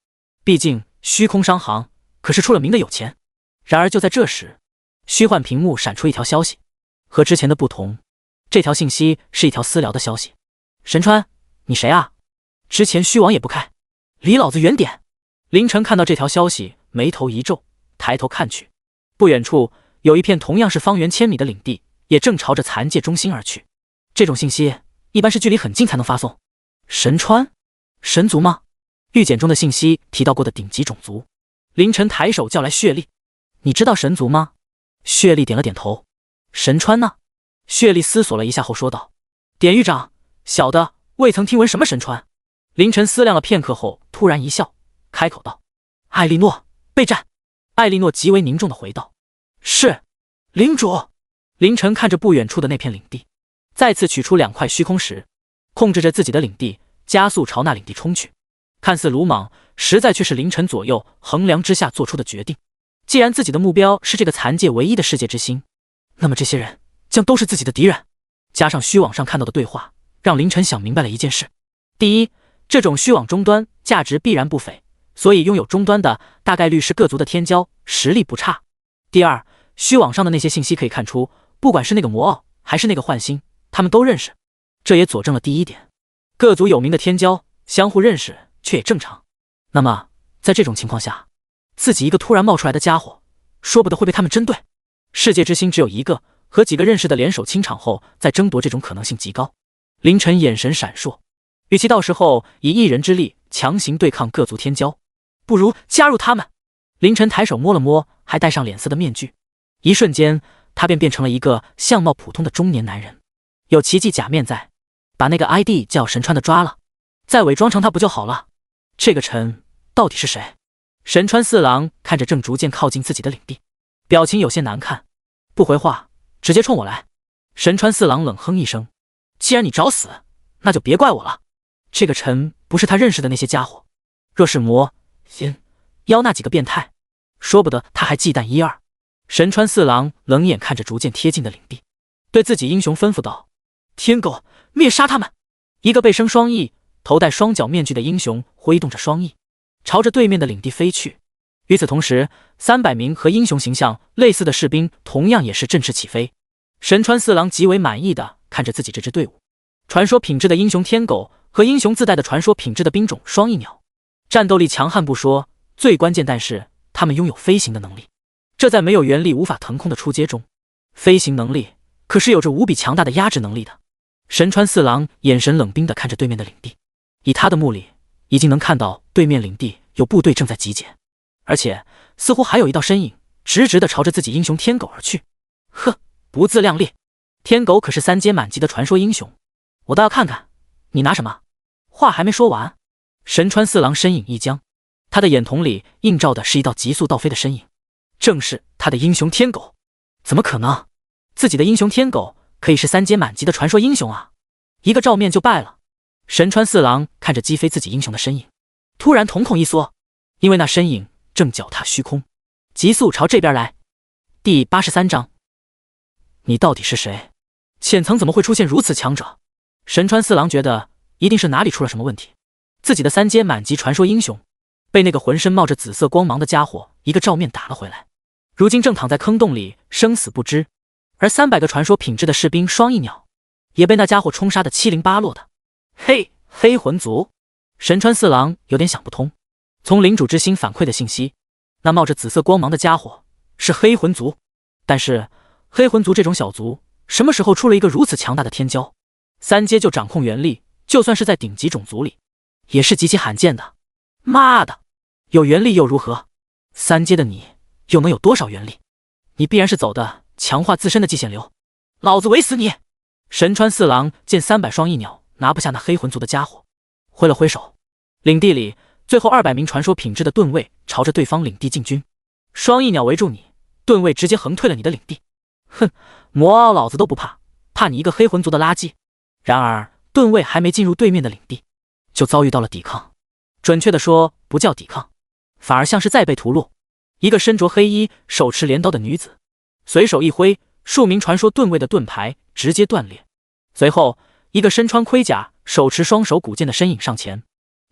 毕竟虚空商行可是出了名的有钱。然而就在这时，虚幻屏幕闪出一条消息，和之前的不同，这条信息是一条私聊的消息。神川，你谁啊？之前虚网也不开，离老子远点。凌晨看到这条消息，眉头一皱，抬头看去，不远处有一片同样是方圆1000米的领地，也正朝着残界中心而去。这种信息一般是距离很近才能发送。神川？神族吗？预检中的信息提到过的顶级种族。凌晨抬手叫来血力，你知道神族吗？血力点了点头。神川呢？血力思索了一下后说道，典狱长，小的未曾听闻什么神川。凌晨思量了片刻后突然一笑，开口道，艾莉诺，备战。艾莉诺极为凝重地回道，是，领主。凌晨看着不远处的那片领地，再次取出2块虚空石，控制着自己的领地加速朝那领地冲去。看似鲁莽，实在却是凌晨左右衡量之下做出的决定。既然自己的目标是这个残界唯一的世界之心，那么这些人将都是自己的敌人。加上虚网上看到的对话，让凌晨想明白了一件事：第一，这种虚网终端价值必然不菲，所以拥有终端的大概率是各族的天骄，实力不差。第二，虚网上的那些信息可以看出，不管是那个魔奥还是那个幻星，他们都认识。这也佐证了第一点，各族有名的天骄相互认识却也正常。那么在这种情况下，自己一个突然冒出来的家伙，说不得会被他们针对。世界之心只有一个，和几个认识的联手清场后再争夺，这种可能性极高。凌晨眼神闪烁，与其到时候以一人之力强行对抗各族天骄，不如加入他们。凌晨抬手摸了摸还带上脸色的面具，一瞬间他便变成了一个相貌普通的中年男人。有奇迹假面在，把那个 ID 叫神川的抓了，再伪装成他不就好了？这个陈到底是谁？神川四郎看着正逐渐靠近自己的领地，表情有些难看，不回话，直接冲我来。神川四郎冷哼一声，既然你找死，那就别怪我了。这个陈不是他认识的那些家伙，若是魔仙妖那几个变态，说不得他还忌惮一二。神川四郎冷眼看着逐渐贴近的领地，对自己英雄吩咐道：天狗，灭杀他们！一个背生双翼头戴双角面具的英雄挥动着双翼，朝着对面的领地飞去。与此同时，300名和英雄形象类似的士兵同样也是振翅起飞。神川四郎极为满意的看着自己这支队伍，传说品质的英雄天狗和英雄自带的传说品质的兵种双翼鸟，战斗力强悍不说，最关键但是他们拥有飞行的能力，这在没有原力无法腾空的出阶中，飞行能力可是有着无比强大的压制能力的。神川四郎眼神冷冰的看着对面的领地，以他的目力已经能看到对面领地有部队正在集结，而且似乎还有一道身影直直的朝着自己英雄天狗而去。呵，不自量力！天狗可是3阶满级的传说英雄，我倒要看看你拿什么！话还没说完，神川四郎身影一僵，他的眼瞳里映照的是一道急速倒飞的身影，正是他的英雄天狗。怎么可能？自己的英雄天狗可以是3阶满级的传说英雄啊！一个照面就败了。神川四郎看着击飞自己英雄的身影，突然瞳孔一缩，因为那身影正脚踏虚空，急速朝这边来。第83章，你到底是谁？浅层怎么会出现如此强者？神川四郎觉得一定是哪里出了什么问题，自己的3阶满级传说英雄被那个浑身冒着紫色光芒的家伙一个照面打了回来，如今正躺在坑洞里生死不知。而300个传说品质的士兵双翼鸟也被那家伙冲杀的七零八落的。嘿，黑魂族！神川四郎有点想不通，从领主之心反馈的信息，那冒着紫色光芒的家伙是黑魂族，但是黑魂族这种小族什么时候出了一个如此强大的天骄？3阶就掌控元力，就算是在顶级种族里也是极其罕见的。妈的，有元力又如何？3阶的你又能有多少元力？你必然是走的强化自身的极限流，老子围死你！神川四郎见300双翼鸟拿不下那黑魂族的家伙，挥了挥手，领地里最后200名传说品质的盾卫朝着对方领地进军。双翼鸟围住你，盾卫直接横退了你的领地。哼，魔奥老子都不怕，怕你一个黑魂族的垃圾。然而盾卫还没进入对面的领地，就遭遇到了抵抗。准确的说，不叫抵抗，反而像是在被屠戮。一个身着黑衣手持镰刀的女子随手一挥，数名传说盾卫的盾牌直接断裂。随后一个身穿盔甲手持双手古剑的身影上前，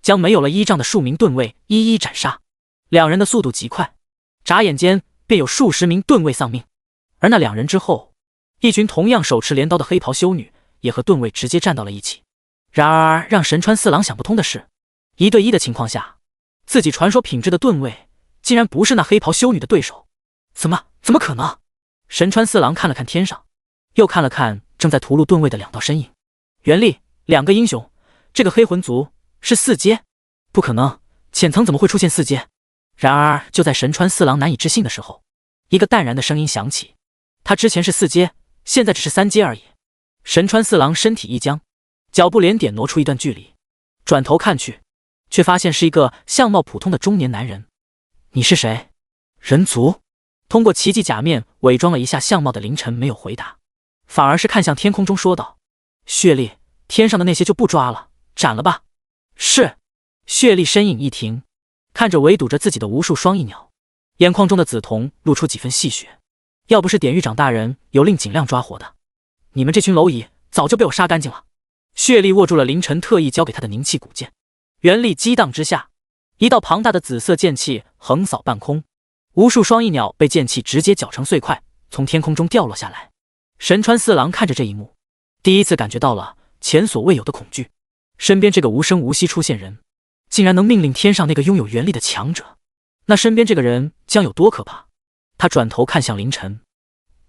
将没有了依仗的数名盾卫一一斩杀。两人的速度极快，眨眼间便有数十名盾卫丧命。而那两人之后，一群同样手持镰刀的黑袍修女也和盾卫直接站到了一起。然而让神川四郎想不通的是，1对1的情况下，自己传说品质的盾卫竟然不是那黑袍修女的对手。怎么可能？神川四郎看了看天上，又看了看正在屠戮盾卫的2道身影。元力2个英雄，这个黑魂族是4阶？不可能，浅层怎么会出现4阶？然而就在神川四郎难以置信的时候，一个淡然的声音响起，他之前是4阶，现在只是3阶而已。神川四郎身体一僵，脚步连点挪出一段距离，转头看去，却发现是一个相貌普通的中年男人。你是谁？人族？通过奇迹假面伪装了一下相貌的凌晨没有回答，反而是看向天空中说道：血力，天上的那些就不抓了，斩了吧。是。血力身影一停，看着围堵着自己的无数双翼鸟，眼眶中的紫瞳露出几分戏谑。要不是典狱长大人有令尽量抓活的，你们这群蝼蚁早就被我杀干净了。血力握住了凌晨特意交给他的凝气古剑，元力激荡之下，一道庞大的紫色剑气横扫半空，无数双翼鸟被剑气直接搅成碎块，从天空中掉落下来。神川四郎看着这一幕，第一次感觉到了前所未有的恐惧。身边这个无声无息出现人，竟然能命令天上那个拥有元力的强者，那身边这个人将有多可怕？他转头看向凌晨，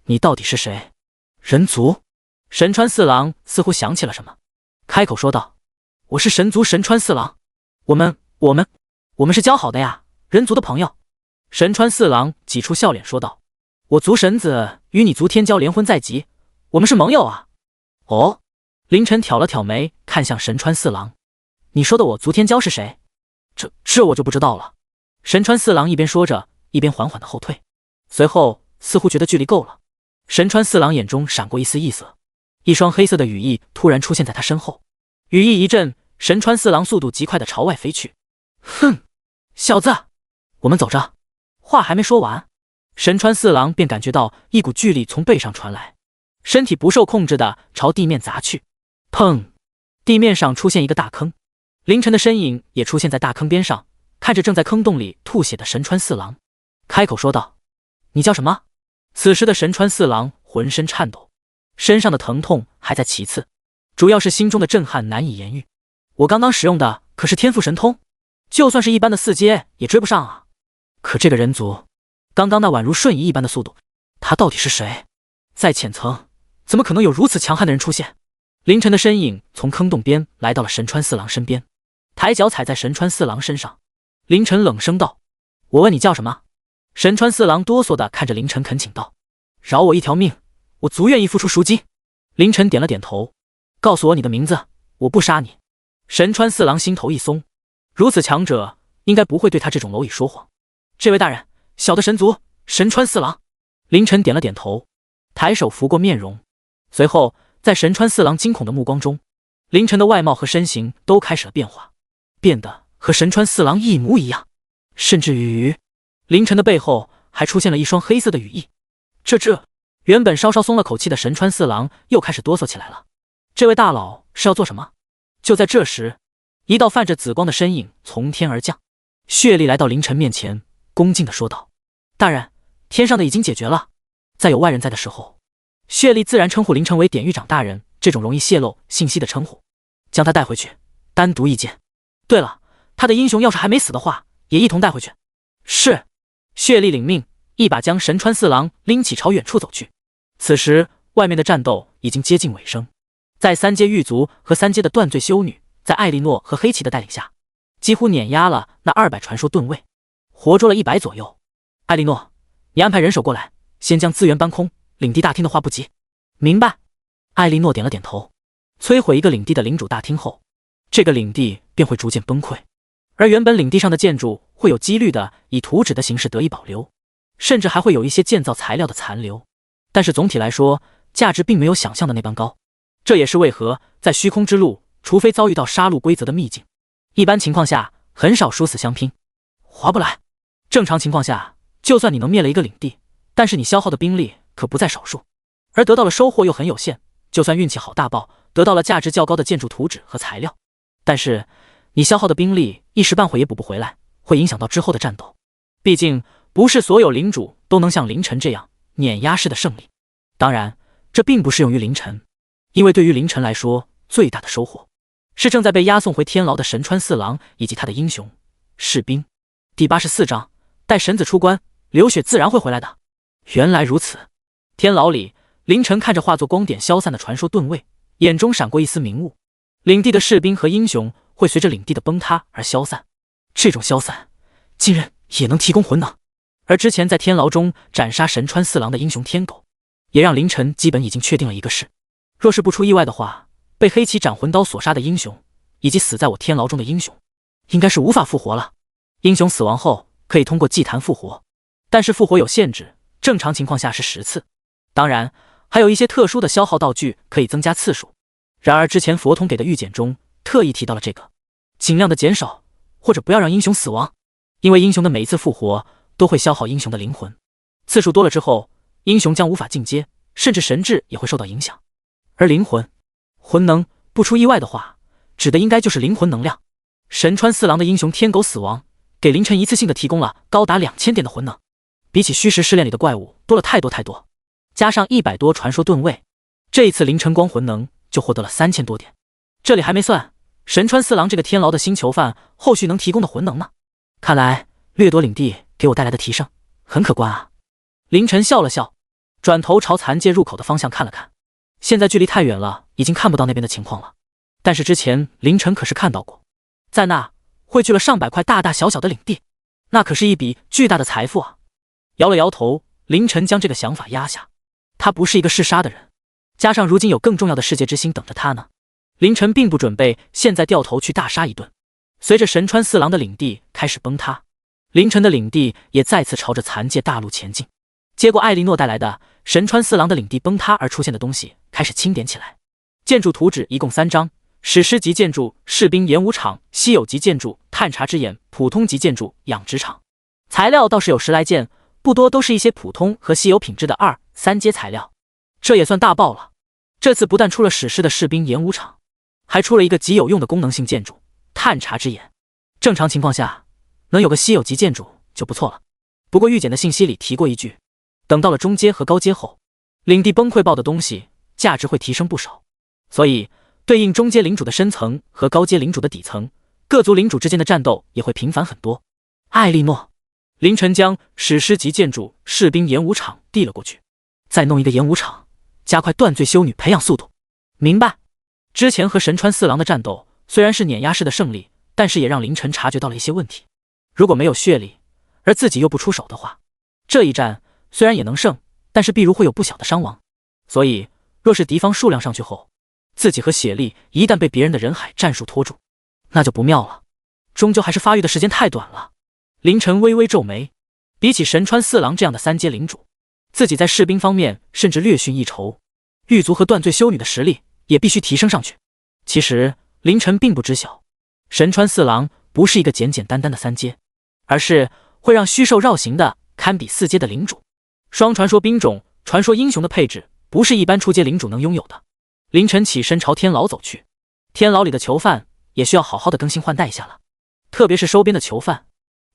你到底是谁？人族？神川四郎似乎想起了什么，开口说道：我是神族神川四郎，我们是交好的呀，人族的朋友。神川四郎挤出笑脸说道：“我族神子与你族天骄连婚在即，我们是盟友啊。”哦，凌晨挑了挑眉，看向神川四郎：“你说的我族天骄是谁？”这我就不知道了。神川四郎一边说着，一边缓缓的后退，随后似乎觉得距离够了，神川四郎眼中闪过一丝异色，一双黑色的羽翼突然出现在他身后，羽翼一震，神川四郎速度极快的朝外飞去。哼，小子，我们走着。话还没说完，神川四郎便感觉到一股巨力从背上传来，身体不受控制的朝地面砸去。砰！地面上出现一个大坑，凌晨的身影也出现在大坑边上，看着正在坑洞里吐血的神川四郎，开口说道：“你叫什么？”此时的神川四郎浑身颤抖，身上的疼痛还在其次，主要是心中的震撼难以言喻。我刚刚使用的可是天赋神通，就算是一般的四阶也追不上啊！可这个人族，刚刚那宛如瞬移一般的速度，他到底是谁？在浅层，怎么可能有如此强悍的人出现？凌晨的身影从坑洞边来到了神川四郎身边，抬脚踩在神川四郎身上。凌晨冷声道：“我问你叫什么？”神川四郎哆嗦的看着凌晨恳请道：“饶我一条命，我足愿意付出赎金。”凌晨点了点头：“告诉我你的名字，我不杀你。”神川四郎心头一松，如此强者应该不会对他这种蝼蚁说谎。这位大人，小的神族神川四郎。凌晨点了点头，抬手拂过面容，随后在神川四郎惊恐的目光中，凌晨的外貌和身形都开始了变化，变得和神川四郎一模一样，甚至于凌晨的背后还出现了一双黑色的羽翼。这原本稍稍松了口气的神川四郎又开始哆嗦起来了。这位大佬是要做什么？就在这时，一道泛着紫光的身影从天而降，血力来到凌晨面前，恭敬地说道：“大人，天上的已经解决了，在有外人在的时候，血力自然称呼凌晨为典狱长大人这种容易泄露信息的称呼，将他带回去，单独一见。对了，他的英雄要是还没死的话，也一同带回去。”是。血力领命，一把将神川四郎拎起朝远处走去。此时外面的战斗已经接近尾声，在三阶狱卒和三阶的断罪修女在艾莉诺和黑崎的带领下，几乎碾压了那200传说盾位，活捉了100左右。艾莉诺，你安排人手过来，先将资源搬空，领地大厅的话不急。明白。艾莉诺点了点头。摧毁一个领地的领主大厅后，这个领地便会逐渐崩溃，而原本领地上的建筑会有几率的以图纸的形式得以保留，甚至还会有一些建造材料的残留，但是总体来说价值并没有想象的那般高。这也是为何在虚空之路，除非遭遇到杀戮规则的秘境，一般情况下很少殊死相拼，划不来。正常情况下，就算你能灭了一个领地，但是你消耗的兵力可不在少数，而得到的收获又很有限。就算运气好大爆，得到了价值较高的建筑图纸和材料，但是你消耗的兵力一时半会也补不回来，会影响到之后的战斗。毕竟不是所有领主都能像凌晨这样碾压式的胜利。当然，这并不适用于凌晨，因为对于凌晨来说，最大的收获是正在被押送回天牢的神川四郎以及他的英雄士兵。第84章，待神子出关，流血自然会回来的。原来如此。天牢里，凌晨看着化作光点消散的传说盾位，眼中闪过一丝明悟。领地的士兵和英雄会随着领地的崩塌而消散，这种消散竟然也能提供魂能。而之前在天牢中斩杀神川四郎的英雄天狗，也让凌晨基本已经确定了一个事：若是不出意外的话，被黑崎斩魂刀所杀的英雄，以及死在我天牢中的英雄，应该是无法复活了。英雄死亡后可以通过祭坛复活，但是复活有限制，正常情况下是10次。当然，还有一些特殊的消耗道具可以增加次数。然而之前佛统给的预检中特意提到了这个，尽量的减少或者不要让英雄死亡，因为英雄的每一次复活都会消耗英雄的灵魂，次数多了之后，英雄将无法进阶，甚至神智也会受到影响。而灵魂魂能不出意外的话，指的应该就是灵魂能量。神川四郎的英雄天狗死亡，给凌晨一次性的提供了高达2000点的魂能，比起虚实试炼里的怪物多了太多太多，加上100多传说盾位，这一次凌晨光魂能就获得了3000多点。这里还没算神川四郎这个天牢的新囚犯后续能提供的魂能呢。看来掠夺领地给我带来的提升很可观啊。凌晨笑了笑，转头朝残界入口的方向看了看。现在距离太远了，已经看不到那边的情况了，但是之前凌晨可是看到过，在那汇聚了上百块大大小小的领地，那可是一笔巨大的财富啊！摇了摇头，凌晨将这个想法压下。他不是一个嗜杀的人，加上如今有更重要的世界之星等着他呢。凌晨并不准备现在掉头去大杀一顿。随着神川四郎的领地开始崩塌，凌晨的领地也再次朝着残界大陆前进。接过艾莉诺带来的神川四郎的领地崩塌而出现的东西，开始清点起来。建筑图纸一共3张：史诗级建筑士兵演武场，稀有级建筑探查之眼，普通级建筑养殖场。材料倒是有10来件，不多，都是一些普通和稀有品质的2、3阶材料。这也算大爆了。这次不但出了史诗的士兵演武场，还出了一个极有用的功能性建筑探查之眼。正常情况下，能有个稀有级建筑就不错了。不过预检的信息里提过一句，等到了中阶和高阶后，领地崩溃爆的东西价值会提升不少，所以对应中阶领主的深层和高阶领主的底层，各族领主之间的战斗也会频繁很多。艾莉诺，凌晨将史诗级建筑士兵演武场递了过去，再弄一个演武场，加快断罪修女培养速度。明白。之前和神川四郎的战斗虽然是碾压式的胜利，但是也让凌晨察觉到了一些问题。如果没有血力，而自己又不出手的话，这一战虽然也能胜，但是必如会有不小的伤亡。所以若是敌方数量上去后，自己和血力一旦被别人的人海战术拖住，那就不妙了。终究还是发育的时间太短了。凌晨微微皱眉，比起神川四郎这样的3阶领主，自己在士兵方面甚至略逊一筹，狱卒和断罪修女的实力也必须提升上去。其实凌晨并不知晓，神川四郎不是一个简简单单的3阶，而是会让虚兽绕行的堪比4阶的领主。双传说兵种、传说英雄的配置，不是一般初阶领主能拥有的。凌晨起身朝天牢走去，天牢里的囚犯也需要好好的更新换代一下了，特别是收编的囚犯。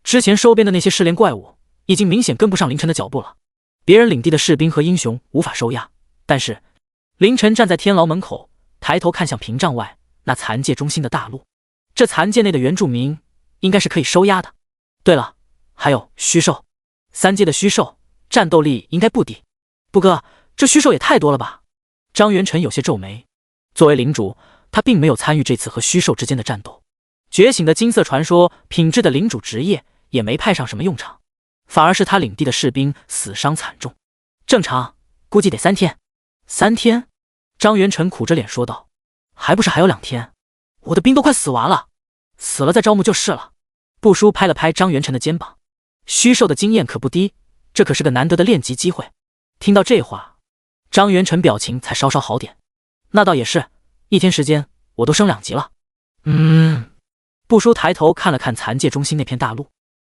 之前收编的那些失联怪物已经明显跟不上凌晨的脚步了，别人领地的士兵和英雄无法收押，但是凌晨站在天牢门口，抬头看向屏障外那残界中心的大陆，这残界内的原住民应该是可以收押的。对了，还有虚兽，3阶的虚兽战斗力应该不低。不哥，这虚兽也太多了吧？张元辰有些皱眉。作为领主，他并没有参与这次和虚兽之间的战斗，觉醒的金色传说品质的领主职业也没派上什么用场，反而是他领地的士兵死伤惨重。正常，估计得3天。3天？张元辰苦着脸说道。还不是还有2天？我的兵都快死完了，死了再招募就是了。布叔拍了拍张元辰的肩膀，虚兽的经验可不低，这可是个难得的练级机会。听到这话，张元辰表情才稍稍好点。那倒也是，1天时间我都升2级了。布叔抬头看了看残界中心那片大陆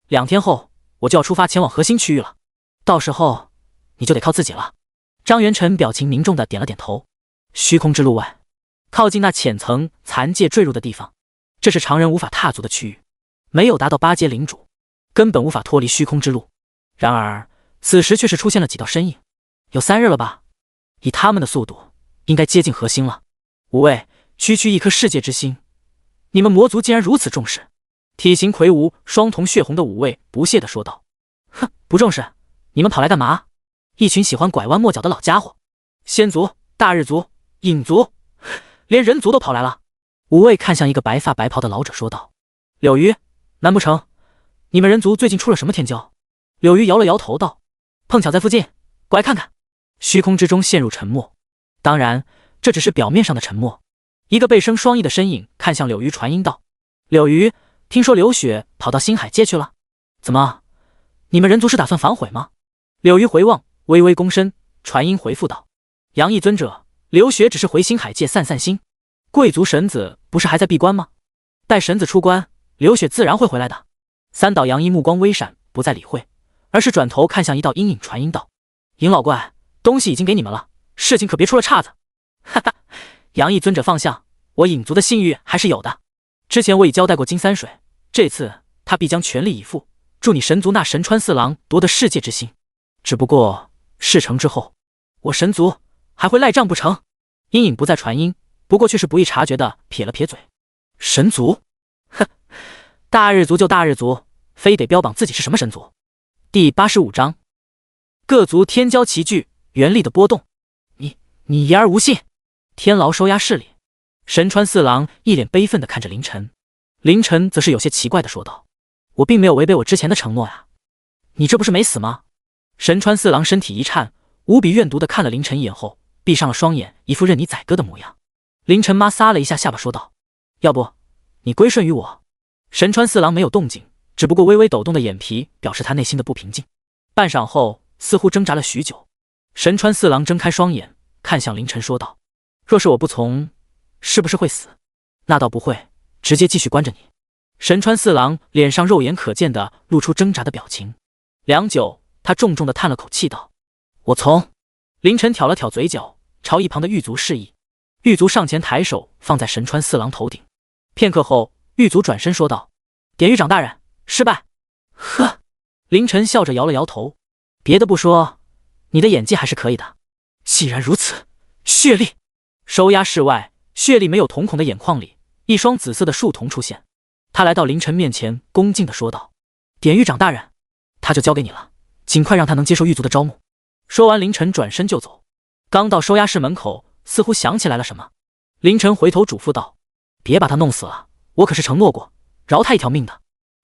，2天后我就要出发前往核心区域了，到时候你就得靠自己了。张元辰表情凝重的点了点头。虚空之路外，靠近那浅层残界坠入的地方，这是常人无法踏足的区域，没有达到8阶领主，根本无法脱离虚空之路。然而此时却是出现了几道身影，有3日了吧？以他们的速度，应该接近核心了。五位，区区一颗世界之星，你们魔族竟然如此重视？体型魁梧、双瞳血红的五位不屑地说道。哼，不重视？你们跑来干嘛？一群喜欢拐弯抹角的老家伙！仙族、大日族、影族，连人族都跑来了。五位看向一个白发白袍的老者说道。柳鱼，难不成你们人族最近出了什么天骄？柳鱼摇了摇头道。碰巧在附近，过来看看。虚空之中陷入沉默，当然这只是表面上的沉默。一个背生双翼的身影看向柳鱼传音道。柳鱼，听说刘雪跑到星海界去了，怎么，你们人族是打算反悔吗？柳鱼回望，微微躬身，传音回复道。杨毅尊者，刘雪只是回星海界散散心，贵族神子不是还在闭关吗？待神子出关，刘雪自然会回来的。三岛杨一目光微闪，不再理会，而是转头看向一道阴影传音道。尹老怪，东西已经给你们了，事情可别出了岔子。哈哈，杨毅尊者放下，我影族的信誉还是有的。之前我已交代过金三水，这次他必将全力以赴，助你神族那神川四郎夺得世界之星。只不过事成之后，我神族还会赖账不成？阴影不再传音，不过却是不易察觉的撇了撇嘴。神族？哼，大日族就大日族，非得标榜自己是什么神族？第85章，各族天骄齐聚，原力的波动。你言而无信。天牢收押室里，神川四郎一脸悲愤地看着凌晨，凌晨则是有些奇怪地说道：我并没有违背我之前的承诺呀。你这不是没死吗？神川四郎身体一颤，无比怨毒地看了凌晨一眼后，闭上了双眼，一副任你宰割的模样。凌晨妈撒了一下下巴说道：要不你归顺于我。神川四郎没有动静，只不过微微抖动的眼皮表示他内心的不平静。半晌后似乎挣扎了许久，神川四郎睁开双眼看向凌晨说道：若是我不从，是不是会死？那倒不会，直接继续关着你。神川四郎脸上肉眼可见的露出挣扎的表情，良久他重重的叹了口气道：我从。凌晨挑了挑嘴角，朝一旁的狱卒示意。狱卒上前抬手放在神川四郎头顶，片刻后狱卒转身说道：典狱长大人，失败。呵，凌晨笑着摇了摇头，别的不说，你的演技还是可以的。既然如此，血力。收押室外，血力没有瞳孔的眼眶里，一双紫色的树瞳出现。他来到凌晨面前，恭敬地说道：典狱长大人，他就交给你了，尽快让他能接受狱卒的招募。说完，凌晨转身就走。刚到收押室门口，似乎想起来了什么，凌晨回头嘱咐道：别把他弄死了，我可是承诺过饶他一条命的。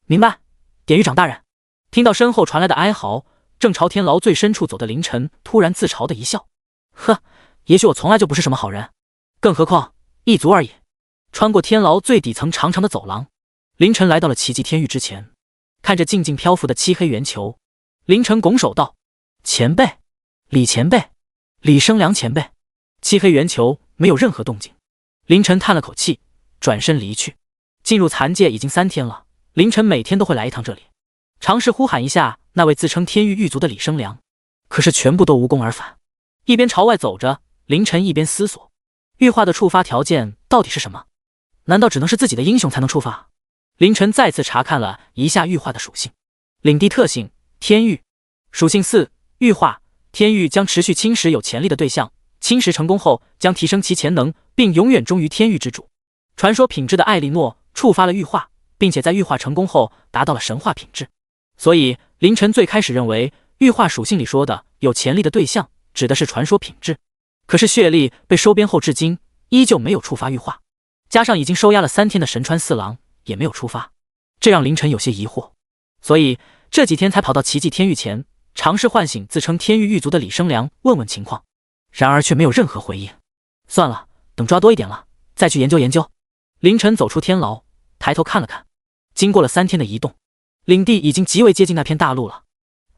明白，典狱长大人。听到身后传来的哀嚎，正朝天牢最深处走的凌晨突然自嘲的一笑：呵，也许我从来就不是什么好人，更何况一卒而已。穿过天牢最底层长长的走廊，凌晨来到了奇迹天狱之前，看着静静漂浮的漆黑圆球，凌晨拱手道：前辈，李前辈，李生良前辈。漆黑圆球没有任何动静，凌晨叹了口气，转身离去。进入残界已经3天了，凌晨每天都会来一趟这里，尝试呼喊一下那位自称天狱狱卒的李生良，可是全部都无功而返。一边朝外走着，凌晨一边思索，玉化的触发条件到底是什么？难道只能是自己的英雄才能触发？凌晨再次查看了一下玉化的属性：领地特性天域，属性4玉化，天域将持续侵蚀有潜力的对象，侵蚀成功后将提升其潜能，并永远忠于天域之主。传说品质的艾莉诺触发了玉化，并且在玉化成功后达到了神话品质。所以凌晨最开始认为玉化属性里说的有潜力的对象指的是传说品质，可是血力被收编后至今依旧没有触发玉化，加上已经收押了3天的神川四郎也没有触发，这让凌晨有些疑惑，所以这几天才跑到奇迹天狱前，尝试唤醒自称天狱狱卒的李生良问问情况，然而却没有任何回应。算了，等抓多一点了再去研究研究。凌晨走出天牢，抬头看了看，经过了3天的移动，领地已经极为接近那片大陆了，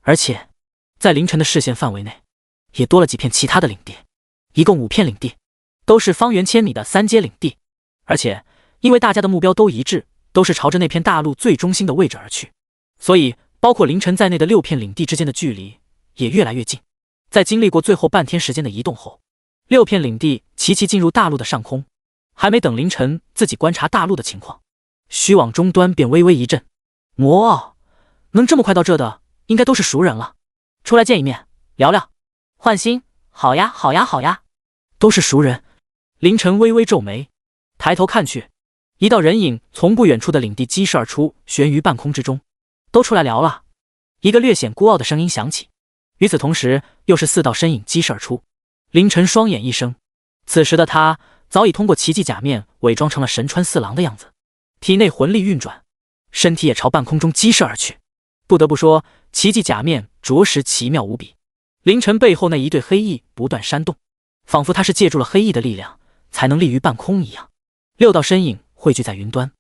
而且在凌晨的视线范围内也多了几片其他的领地，一共5片领地，都是方圆1000米的3阶领地，而且因为大家的目标都一致，都是朝着那片大陆最中心的位置而去，所以包括凌晨在内的6片领地之间的距离也越来越近。在经历过最后半天时间的移动后，6片领地齐齐进入大陆的上空，还没等凌晨自己观察大陆的情况，虚网终端便微微一震。魔奥，能这么快到这的应该都是熟人了，出来见一面聊聊。焕星，好呀好呀好呀，都是熟人。凌晨微微皱眉，抬头看去，一道人影从不远处的领地激射而出，悬于半空之中。都出来聊了。一个略显孤傲的声音响起，与此同时又是4道身影激射而出。凌晨双眼一生，此时的他早已通过奇迹假面伪装成了神川四郎的样子，体内魂力运转，身体也朝半空中激射而去。不得不说，奇迹假面着实奇妙无比。凌晨背后那一对黑翼不断煽动，仿佛他是借助了黑翼的力量才能立于半空一样。6道身影汇聚在云端，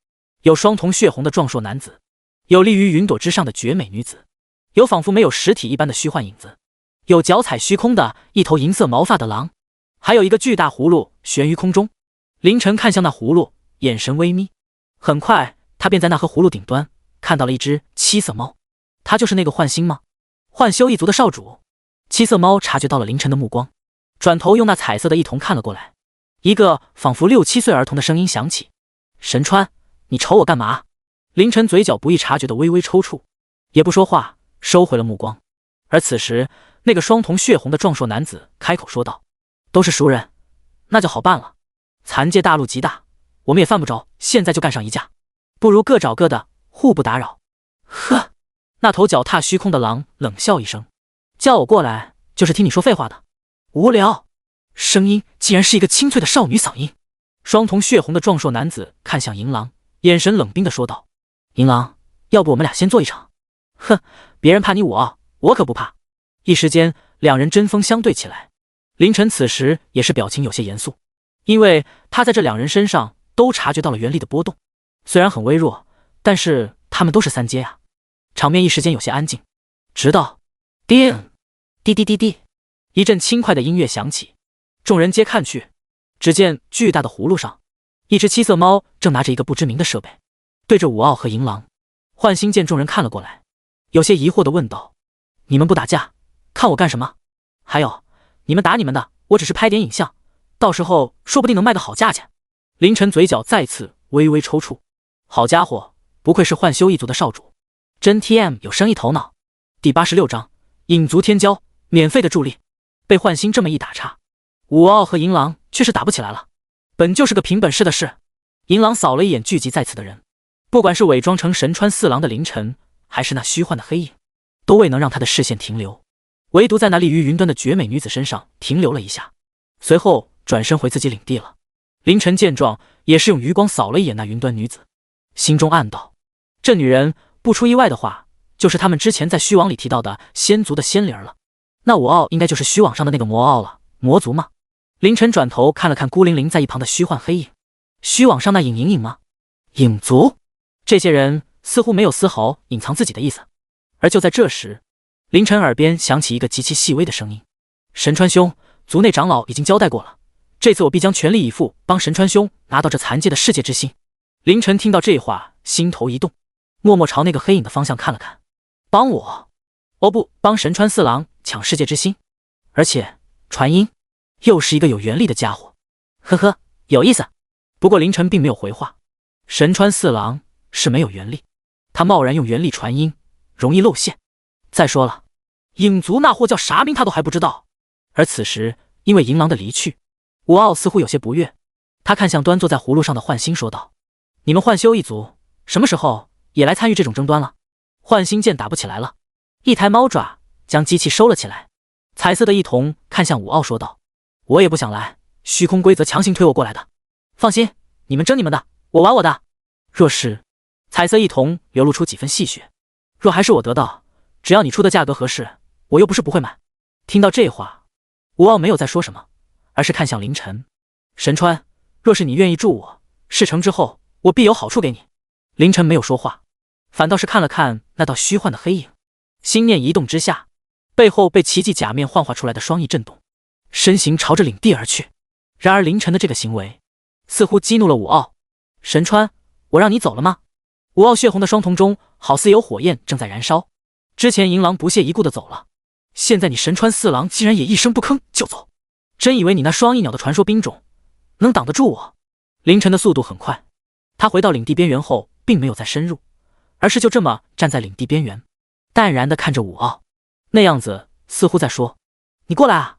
有双瞳血红的壮硕男子，有立于云朵之上的绝美女子，有仿佛没有实体一般的虚幻影子，有脚踩虚空的一头银色毛发的狼，还有一个巨大葫芦悬于空中。凌晨看向那葫芦，眼神微眯，很快他便在那颗葫芦顶端看到了一只七色猫。他就是那个幻星吗？幻修一族的少主。七色猫察觉到了凌晨的目光，转头用那彩色的一瞳看了过来。一个仿佛6、7岁儿童的声音响起：神川，你瞅我干嘛？凌晨嘴角不易察觉的微微抽搐，也不说话，收回了目光。而此时那个双瞳血红的壮硕男子开口说道：都是熟人，那就好办了。残界大陆极大，我们也犯不着现在就干上一架，不如各找各的，互不打扰。呵，那头脚踏虚空的狼冷笑一声，叫我过来就是听你说废话的，无聊。声音竟然是一个清脆的少女嗓音。双瞳血红的壮硕男子看向银狼，眼神冷冰地说道：银狼，要不我们俩先做一场？哼，别人怕你武傲，我可不怕。一时间，两人针锋相对起来。凌晨此时也是表情有些严肃，因为他在这两人身上都察觉到了元力的波动，虽然很微弱，但是他们都是3阶啊。场面一时间有些安静，直到叮滴滴滴滴，一阵轻快的音乐响起，众人皆看去，只见巨大的葫芦上，一只7色猫正拿着一个不知名的设备，对着武傲和银狼。幻星见众人看了过来，有些疑惑地问道：“你们不打架，看我干什么？还有，你们打你们的，我只是拍点影像，到时候说不定能卖个好价钱。”凌晨嘴角再次微微抽搐，好家伙，不愧是幻修一族的少主，真 TM 有生意头脑。第86章影族天骄，免费的助力。被幻星这么一打岔，武傲和银狼却是打不起来了，本就是个凭本事的事。银狼扫了一眼聚集在此的人，不管是伪装成神川四郎的凌晨，还是那虚幻的黑影，都未能让他的视线停留，唯独在那立于云端的绝美女子身上停留了一下，随后转身回自己领地了。凌晨见状，也是用余光扫了一眼那云端女子，心中暗道：这女人不出意外的话，就是他们之前在虚网里提到的仙族的仙灵了。那武傲应该就是虚网上的那个魔傲了，魔族吗？凌晨转头看了看孤零零在一旁的虚幻黑影，虚网上那影吗？影族？这些人似乎没有丝毫隐藏自己的意思。而就在这时，凌晨耳边响起一个极其细微的声音：神川兄，族内长老已经交代过了，这次我必将全力以赴帮神川兄拿到这残界的世界之心。凌晨听到这话，心头一动，默默朝那个黑影的方向看了看。帮我？哦不，帮神川四郎抢世界之心，而且传音又是一个有元力的家伙，呵呵，有意思。不过凌晨并没有回话，神川四郎是没有元力，他贸然用元力传音，容易露馅。再说了，影族那货叫啥名他都还不知道。而此时因为银狼的离去，武傲似乎有些不悦，他看向端坐在葫芦上的幻星说道：你们幻修一族什么时候也来参与这种争端了？幻星见打不起来了，一抬猫爪将机器收了起来。彩色的一瞳看向武傲说道：我也不想来，虚空规则强行推我过来的。放心，你们争你们的，我玩我的。若是彩色一瞳流露出几分戏谑，若还是我得到，只要你出的价格合适，我又不是不会买。听到这话，武傲没有再说什么，而是看向凌晨：神川，若是你愿意助我，事成之后我必有好处给你。凌晨没有说话，反倒是看了看那道虚幻的黑影，心念一动之下，背后被奇迹假面幻化出来的双翼震动，身形朝着领地而去。然而凌晨的这个行为似乎激怒了武傲。神川，我让你走了吗？武傲血红的双瞳中好似有火焰正在燃烧。之前银狼不屑一顾的走了，现在你神川四郎竟然也一声不吭就走，真以为你那双翼鸟的传说兵种能挡得住我？凌晨的速度很快，他回到领地边缘后并没有再深入，而是就这么站在领地边缘，淡然地看着武傲，那样子似乎在说：你过来啊。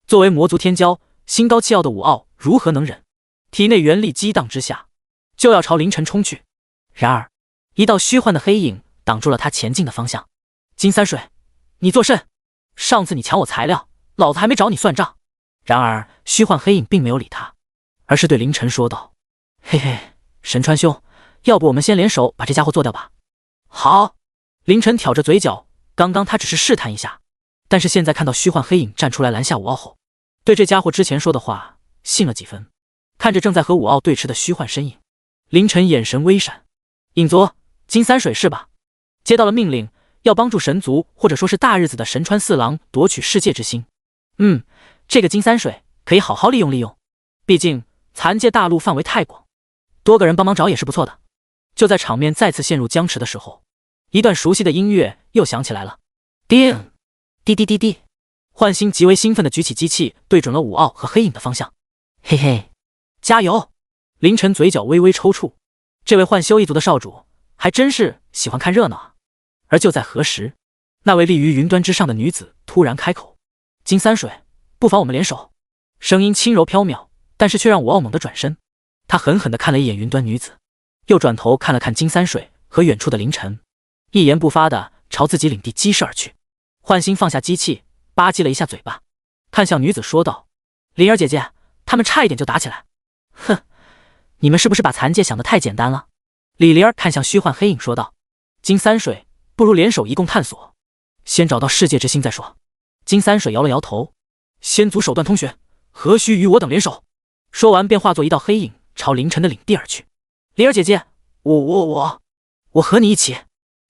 作为魔族天骄，心高气傲的武傲如何能忍？体内元力激荡之下，就要朝凌晨冲去。然而一道虚幻的黑影挡住了他前进的方向。金三水，你作甚？上次你抢我材料，老子还没找你算账。然而虚幻黑影并没有理他，而是对凌晨说道：嘿嘿，神川兄，要不我们先联手把这家伙做掉吧？好。凌晨挑着嘴角，刚刚他只是试探一下，但是现在看到虚幻黑影站出来拦下武傲后，对这家伙之前说的话信了几分。看着正在和武傲对峙的虚幻身影，凌晨眼神微闪：影族金三水是吧？接到了命令，要帮助神族或者说是大日子的神川四郎夺取世界之心。这个金三水可以好好利用利用，毕竟残界大陆范围太广，多个人帮忙找也是不错的。就在场面再次陷入僵持的时候，一段熟悉的音乐又响起来了。叮滴滴滴滴，幻星极为兴奋地举起机器，对准了武傲和黑影的方向。嘿嘿，加油！凌晨嘴角微微抽搐，这位幻修一族的少主还真是喜欢看热闹啊。而就在何时，那位立于云端之上的女子突然开口：金三水，不妨我们联手。声音轻柔飘渺，但是却让武傲猛地转身。他狠狠地看了一眼云端女子，又转头看了看金三水和远处的凌晨，一言不发地朝自己领地激射而去。幻星放下机器，吧唧了一下嘴巴，看向女子说道：灵儿姐姐，他们差一点就打起来。哼，你们是不是把残界想得太简单了？李灵儿看向虚幻黑影说道。金三水，不如联手一共探索，先找到世界之心再说。金三水摇了摇头，仙族手段通玄，何须与我等联手？说完便化作一道黑影，朝凌晨的领地而去。灵儿姐姐，我和你一起。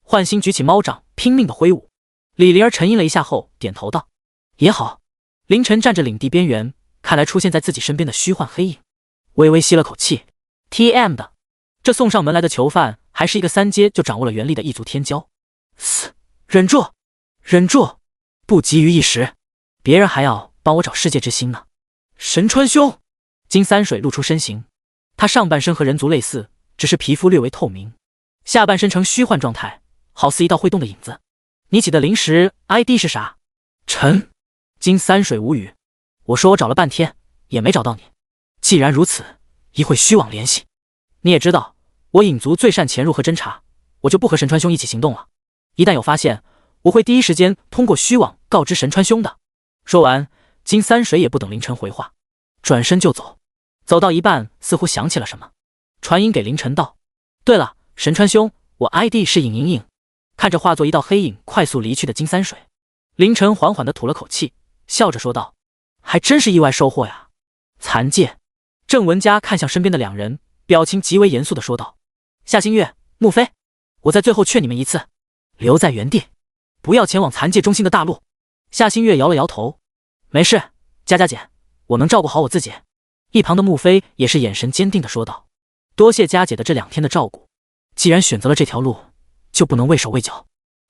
幻星举起猫掌，拼命的挥舞。李灵儿沉吟了一下后，点头道：也好。凌晨站着领地边缘，看来出现在自己身边的虚幻黑影，微微吸了口气。TM 的，这送上门来的囚犯还是一个3阶就掌握了元力的异族天骄。忍住，忍住，不急于一时，别人还要帮我找世界之心呢。神川兄，金三水露出身形，他上半身和人族类似，只是皮肤略为透明，下半身呈虚幻状态，好似一道会动的影子。你起的灵石 ID 是啥？陈。金三水无语，我说我找了半天也没找到你，既然如此，一会虚网联系。你也知道我影族最善潜入和侦查，我就不和神川兄一起行动了，一旦有发现，我会第一时间通过虚网告知神川兄的。说完，金三水也不等凌晨回话，转身就走。走到一半，似乎想起了什么，传音给凌晨道：对了，神川兄，我 ID 是影影影。看着化作一道黑影快速离去的金三水，凌晨缓缓地吐了口气，笑着说道：还真是意外收获呀。残界。郑文佳看向身边的两人，表情极为严肃地说道：夏星月、穆飞，我在最后劝你们一次，留在原地，不要前往残界中心的大陆。夏星月摇了摇头：没事，佳佳姐，我能照顾好我自己。一旁的穆飞也是眼神坚定地说道：多谢佳姐的这2天的照顾，既然选择了这条路，就不能畏手畏脚。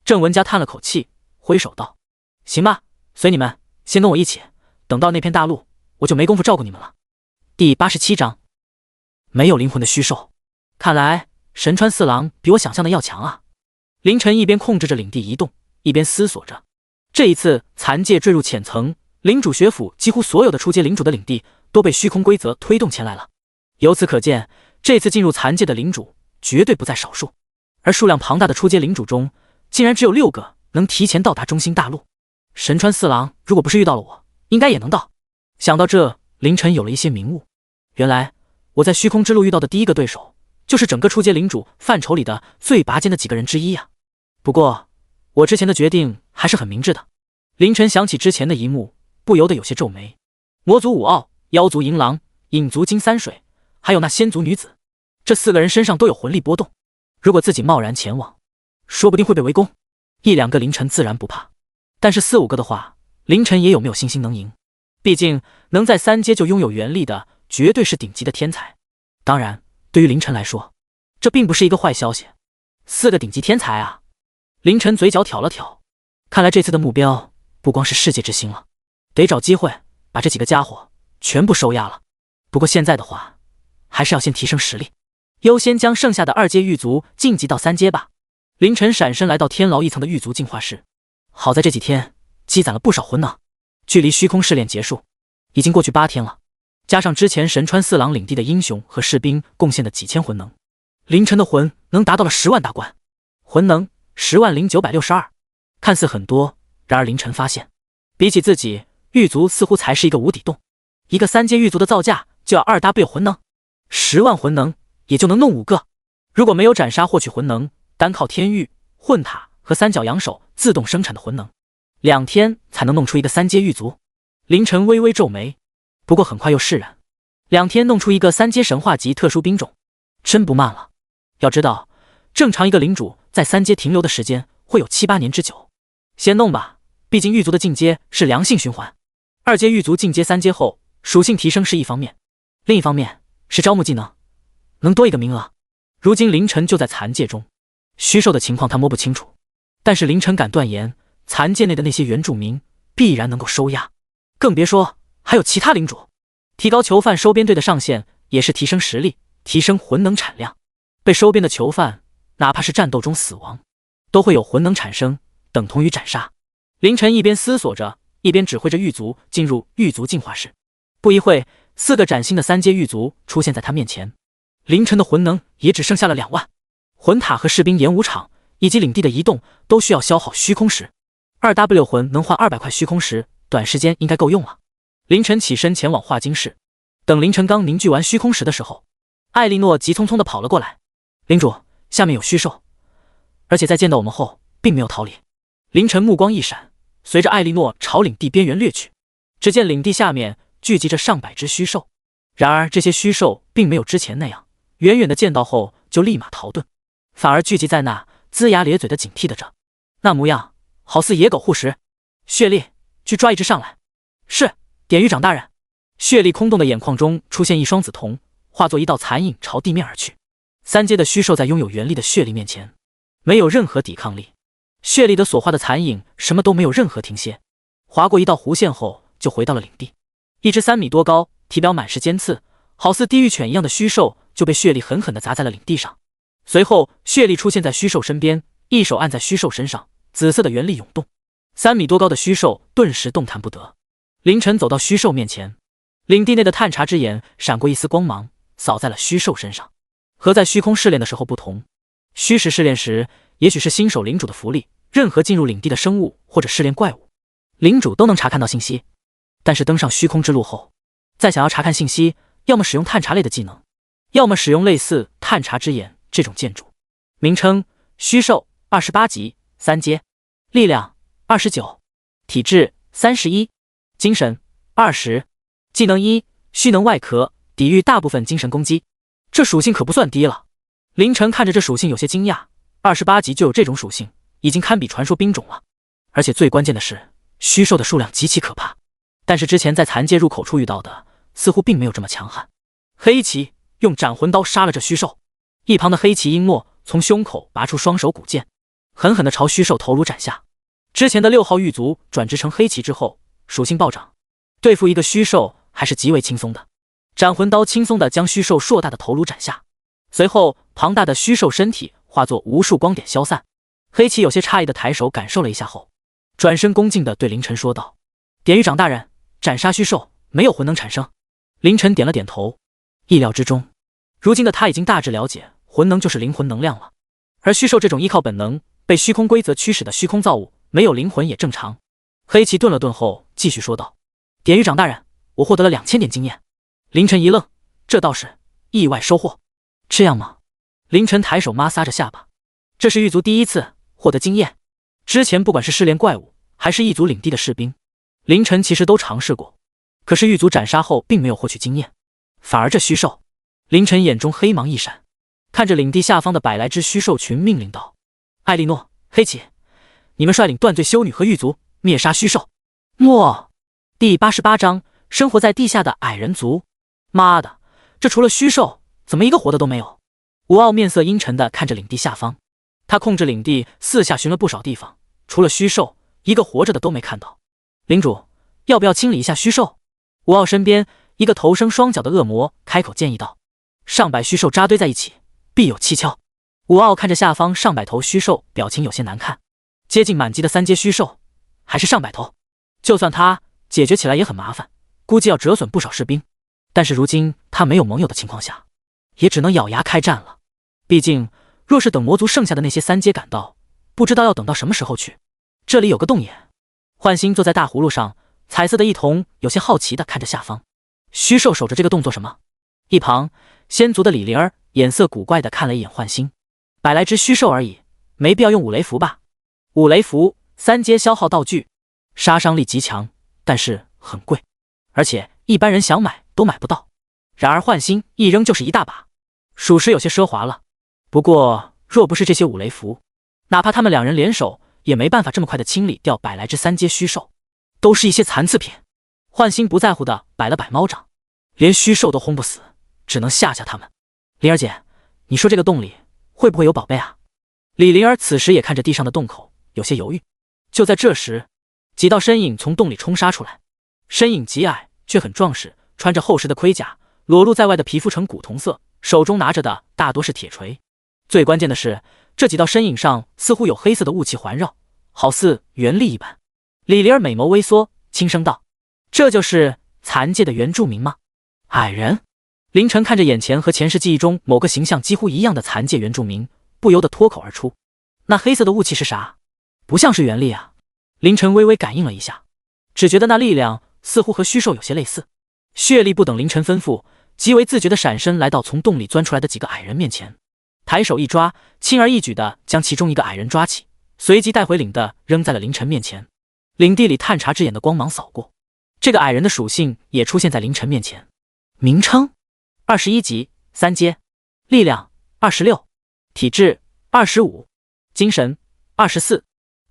郑文佳叹了口气，挥手道：行吧，随你们，先跟我一起，等到那片大陆，我就没工夫照顾你们了。第87章，没有灵魂的虚兽。看来神川四郎比我想象的要强啊。凌晨一边控制着领地移动，一边思索着。这一次残界坠入浅层，领主学府几乎所有的初阶领主的领地都被虚空规则推动前来了。由此可见，这次进入残界的领主绝对不在少数，而数量庞大的初阶领主中，竟然只有6个能提前到达中心大陆。神川四郎如果不是遇到了我，应该也能到。想到这，凌晨有了一些明悟。原来我在虚空之路遇到的第一个对手，就是整个初阶领主范畴里的最拔尖的几个人之一啊。不过我之前的决定还是很明智的。凌晨想起之前的一幕，不由得有些皱眉。魔族武傲、妖族银狼、影族金三水，还有那仙族女子，这4个人身上都有魂力波动，如果自己贸然前往，说不定会被围攻。1、2个凌晨自然不怕，但是4、5个的话，凌晨也有没有信心能赢。毕竟能在3阶就拥有元力的，绝对是顶级的天才。当然，对于凌晨来说，这并不是一个坏消息。4个顶级天才啊！凌晨嘴角挑了挑，看来这次的目标不光是世界之星了，得找机会把这几个家伙全部收押了。不过现在的话，还是要先提升实力，优先将剩下的2阶狱卒晋级到3阶吧。凌晨闪身来到天牢一层的狱卒进化室，好在这几天积攒了不少魂能，距离虚空试炼结束已经过去8天了，加上之前神川四郎领地的英雄和士兵贡献的几千魂能，凌晨的魂能达到了10万大关，魂能10万0962，看似很多，然而凌晨发现，比起自己，狱卒似乎才是一个无底洞。一个3阶狱卒的造价就要2W 魂能，10万魂能也就能弄5个。如果没有斩杀获取魂能，单靠天域、混塔和3角阳手自动生产的魂能，2天才能弄出一个3阶狱卒。凌晨微微皱眉，不过很快又释然，2天弄出一个3阶神话级特殊兵种，真不慢了。要知道，正常一个领主在3阶停留的时间会有7、8年之久。先弄吧，毕竟狱卒的进阶是良性循环。2阶狱卒进阶3阶后，属性提升是一方面，另一方面是招募技能，能多一个名额。如今凌晨就在残界中，虚兽的情况他摸不清楚，但是凌晨敢断言，残界内的那些原住民必然能够收押，更别说还有其他领主。提高囚犯收编队的上限，也是提升实力，提升魂能产量。被收编的囚犯，哪怕是战斗中死亡，都会有魂能产生，等同于斩杀。凌晨一边思索着，一边指挥着狱卒进入狱卒进化室。不一会，4个崭新的3阶狱卒出现在他面前。凌晨的魂能也只剩下了2万，魂塔和士兵演武场以及领地的移动都需要消耗虚空石，2W 魂能换200块虚空石，短时间应该够用了。凌晨起身前往化晶室，等凌晨刚凝聚完虚空石的时候，艾莉诺急匆匆地跑了过来。领主，下面有虚兽，而且在见到我们后，并没有逃离。凌晨目光一闪，随着艾莉诺朝领地边缘掠去。只见领地下面聚集着上百只虚兽，然而这些虚兽并没有之前那样，远远的见到后就立马逃遁，反而聚集在那，龇牙咧嘴的警惕的着，那模样好似野狗护食。血莉，去抓一只上来。是，典狱长大人。血莉空洞的眼眶中出现一双紫瞳，化作一道残影朝地面而去。三阶的虚兽在拥有元力的血莉面前，没有任何抵抗力。血莉的所化的残影什么都没有任何停歇，划过一道弧线后就回到了领地。一只3米多高、体表满是尖刺，好似地狱犬一样的虚兽就被血莉狠狠地砸在了领地上。随后，血莉出现在虚兽身边，一手按在虚兽身上，紫色的元力涌动。3米多高的虚兽顿时动弹不得。凌晨走到虚兽面前，领地内的探查之眼闪过一丝光芒，扫在了虚兽身上。和在虚空试炼的时候不同，虚实试炼时，也许是新手领主的福利，任何进入领地的生物或者试炼怪物，领主都能查看到信息。但是登上虚空之路后，再想要查看信息，要么使用探查类的技能，要么使用类似探查之眼这种建筑。名称：虚兽，28级，3阶，力量29，体质31，精神20，技能1，虚能外壳，抵御大部分精神攻击。这属性可不算低了。凌晨看着这属性有些惊讶，28级就有这种属性，已经堪比传说兵种了。而且最关键的是，虚兽的数量极其可怕。但是之前在残界入口处遇到的，似乎并没有这么强悍。黑旗用斩魂刀杀了这虚兽，一旁的黑旗樱诺从胸口拔出双手古剑，狠狠地朝虚兽头颅斩下。之前的6号狱卒转职成黑旗之后，属性暴涨，对付一个虚兽还是极为轻松的。斩魂刀轻松地将虚兽硕大的头颅斩下，随后庞大的虚兽身体化作无数光点消散。黑旗有些诧异的抬手感受了一下后，转身恭敬地对凌晨说道：“典狱长大人，斩杀虚兽没有魂能产生。”凌晨点了点头，意料之中。如今的他已经大致了解魂能就是灵魂能量了，而虚兽这种依靠本能被虚空规则驱使的虚空造物，没有灵魂也正常。黑旗顿了顿后继续说道：“典狱长大人，我获得了2000点经验。”凌晨一愣，这倒是意外收获。这样吗？凌晨抬手摩挲着下巴，这是狱卒第一次获得经验，之前不管是试炼怪物还是异族领地的士兵，凌晨其实都尝试过，可是狱卒斩杀后并没有获取经验，反而这虚兽，凌晨眼中黑芒一闪，看着领地下方的100来只虚兽群命令道：“艾莉诺、黑旗，你们率领断罪修女和狱卒灭杀虚兽。”第88章，生活在地下的矮人族。妈的，这除了虚兽，怎么一个活的都没有？吴傲面色阴沉地看着领地下方，他控制领地四下寻了不少地方，除了虚兽，一个活着的都没看到。领主，要不要清理一下虚兽？吴傲身边一个头生双脚的恶魔开口建议道：“上百虚兽扎堆在一起，必有蹊跷。”吴傲看着下方上百头虚兽，表情有些难看。接近满级的3阶虚兽，还是上百头，就算他解决起来也很麻烦，估计要折损不少士兵。但是如今他没有盟友的情况下，也只能咬牙开战了。毕竟，若是等魔族剩下的那些3阶赶到，不知道要等到什么时候去。这里有个洞眼。幻星坐在大葫芦上，彩色的一瞳有些好奇地看着下方。虚兽守着这个洞做什么？一旁仙族的李灵儿眼色古怪地看了一眼幻星，100来只虚兽而已，没必要用五雷符吧？5雷符3阶消耗道具，杀伤力极强，但是很贵，而且一般人想买都买不到。然而幻星一扔就是一大把，属实有些奢华了。不过若不是这些5雷符，哪怕他们2人联手，也没办法这么快的清理掉100来只3阶虚兽，都是一些残次品。幻星不在乎的摆了摆猫掌，连虚兽都轰不死，只能吓吓他们。灵儿姐，你说这个洞里会不会有宝贝啊？李灵儿此时也看着地上的洞口，有些犹豫。就在这时，几道身影从洞里冲杀出来，身影极矮却很壮实，穿着厚实的盔甲，裸露在外的皮肤呈古铜色，手中拿着的大多是铁锤。最关键的是，这几道身影上似乎有黑色的雾气环绕，好似元力一般。李灵儿美眸微缩，轻声道：“这就是残界的原住民吗？”矮人。凌晨看着眼前和前世记忆中某个形象几乎一样的残界原住民，不由得脱口而出：“那黑色的雾气是啥？不像是元力啊！”凌晨微微感应了一下，只觉得那力量似乎和虚兽有些类似。血力不等凌晨吩咐，极为自觉的闪身来到从洞里钻出来的几个矮人面前。抬手一抓，轻而易举地将其中一个矮人抓起，随即带回领地扔在了凌晨面前。领地里探查之眼的光芒扫过，这个矮人的属性也出现在凌晨面前。名称：21级3阶，力量26，体质25，精神24。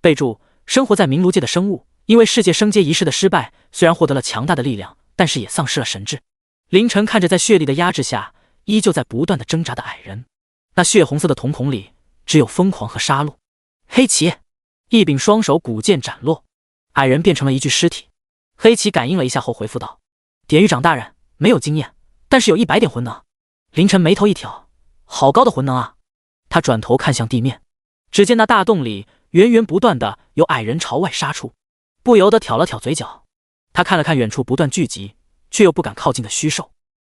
备注：生活在冥炉界的生物，因为世界升阶仪式的失败，虽然获得了强大的力量，但是也丧失了神智。凌晨看着在血力的压制下依旧在不断的挣扎的矮人，那血红色的瞳孔里只有疯狂和杀戮。黑旗一柄双手古剑斩落，矮人变成了一具尸体。黑旗感应了一下后回复道：典狱长大人，没有经验，但是有100点魂能。凌晨眉头一挑，好高的魂能啊！他转头看向地面，只见那大洞里源源不断的有矮人朝外杀出，不由得挑了挑嘴角。他看了看远处不断聚集却又不敢靠近的虚兽，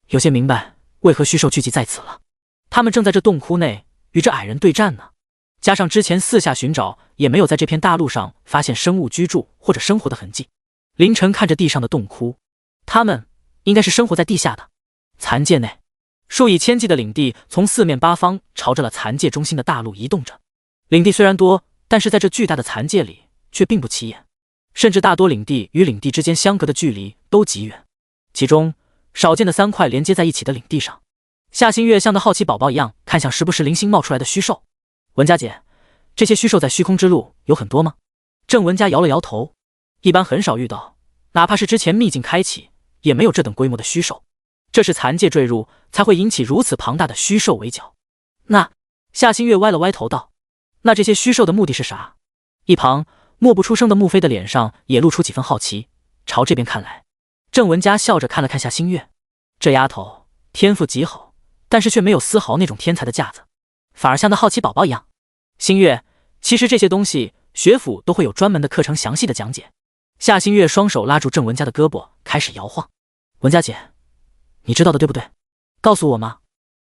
有些明白为何虚兽聚集在此了。他们正在这洞窟内与这矮人对战呢。加上之前四下寻找，也没有在这片大陆上发现生物居住或者生活的痕迹。凌晨看着地上的洞窟，他们应该是生活在地下的。残界内，数以千计的领地从四面八方朝着了残界中心的大陆移动着。领地虽然多，但是在这巨大的残界里却并不起眼，甚至大多领地与领地之间相隔的距离都极远。其中少见的3块连接在一起的领地上，夏新月像个好奇宝宝一样看向时不时零星冒出来的虚兽。文佳姐，这些虚兽在虚空之路有很多吗？郑文佳摇了摇头，一般很少遇到，哪怕是之前秘境开启，也没有这等规模的虚兽。这是残界坠入才会引起如此庞大的虚兽围剿。那夏新月歪了歪头道：那这些虚兽的目的是啥？一旁默不出声的穆飞的脸上也露出几分好奇，朝这边看来。郑文佳笑着看了看夏新月，这丫头天赋极好，但是却没有丝毫那种天才的架子，反而像个好奇宝宝一样。新月，其实这些东西学府都会有专门的课程详细的讲解。夏新月双手拉住郑文佳的胳膊开始摇晃。文佳姐，你知道的对不对？告诉我吗？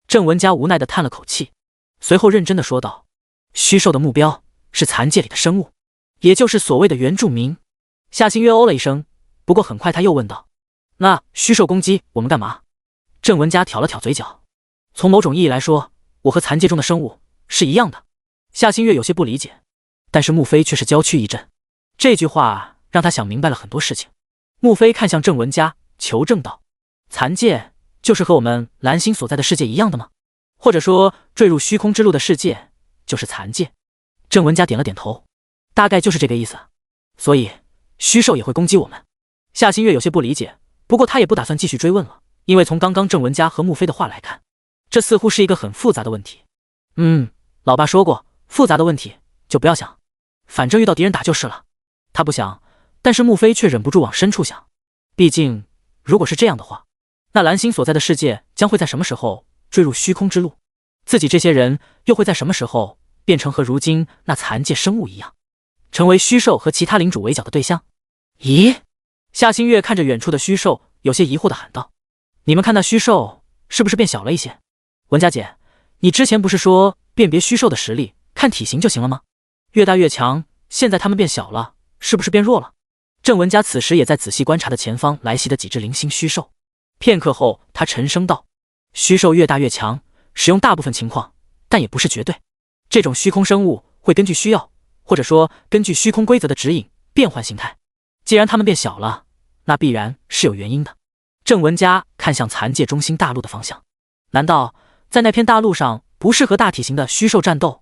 郑文佳无奈地叹了口气，随后认真地说道：虚兽的目标是残界里的生物，也就是所谓的原住民。夏新月哦了一声，不过很快他又问道：那虚兽攻击我们干嘛？郑文佳挑了挑嘴角，从某种意义来说，我和残界中的生物是一样的。夏新月有些不理解，但是穆飞却是娇躯一震，这句话让他想明白了很多事情。穆飞看向郑文佳，求证道：残界就是和我们蓝星所在的世界一样的吗？或者说坠入虚空之路的世界就是残界？郑文佳点了点头，大概就是这个意思。所以虚兽也会攻击我们？夏新月有些不理解，不过他也不打算继续追问了，因为从刚刚郑文佳和穆飞的话来看，这似乎是一个很复杂的问题。老爸说过，复杂的问题就不要想，反正遇到敌人打就是了。他不想，但是穆飞却忍不住往深处想。毕竟如果是这样的话，那蓝星所在的世界将会在什么时候坠入虚空之路？自己这些人又会在什么时候变成和如今那残界生物一样，成为虚兽和其他领主围剿的对象？咦？夏新月看着远处的虚兽，有些疑惑地喊道：你们看那虚兽是不是变小了一些？文佳姐，你之前不是说辨别虚兽的实力看体型就行了吗？越大越强，现在他们变小了，是不是变弱了？郑文佳此时也在仔细观察的前方来袭的几只零星虚兽。片刻后，他沉声道：虚兽越大越强，使用大部分情况，但也不是绝对。这种虚空生物会根据需要，或者说根据虚空规则的指引变换形态。既然他们变小了，那必然是有原因的。郑文佳看向残界中心大陆的方向，难道在那片大陆上不适合大体型的虚兽战斗？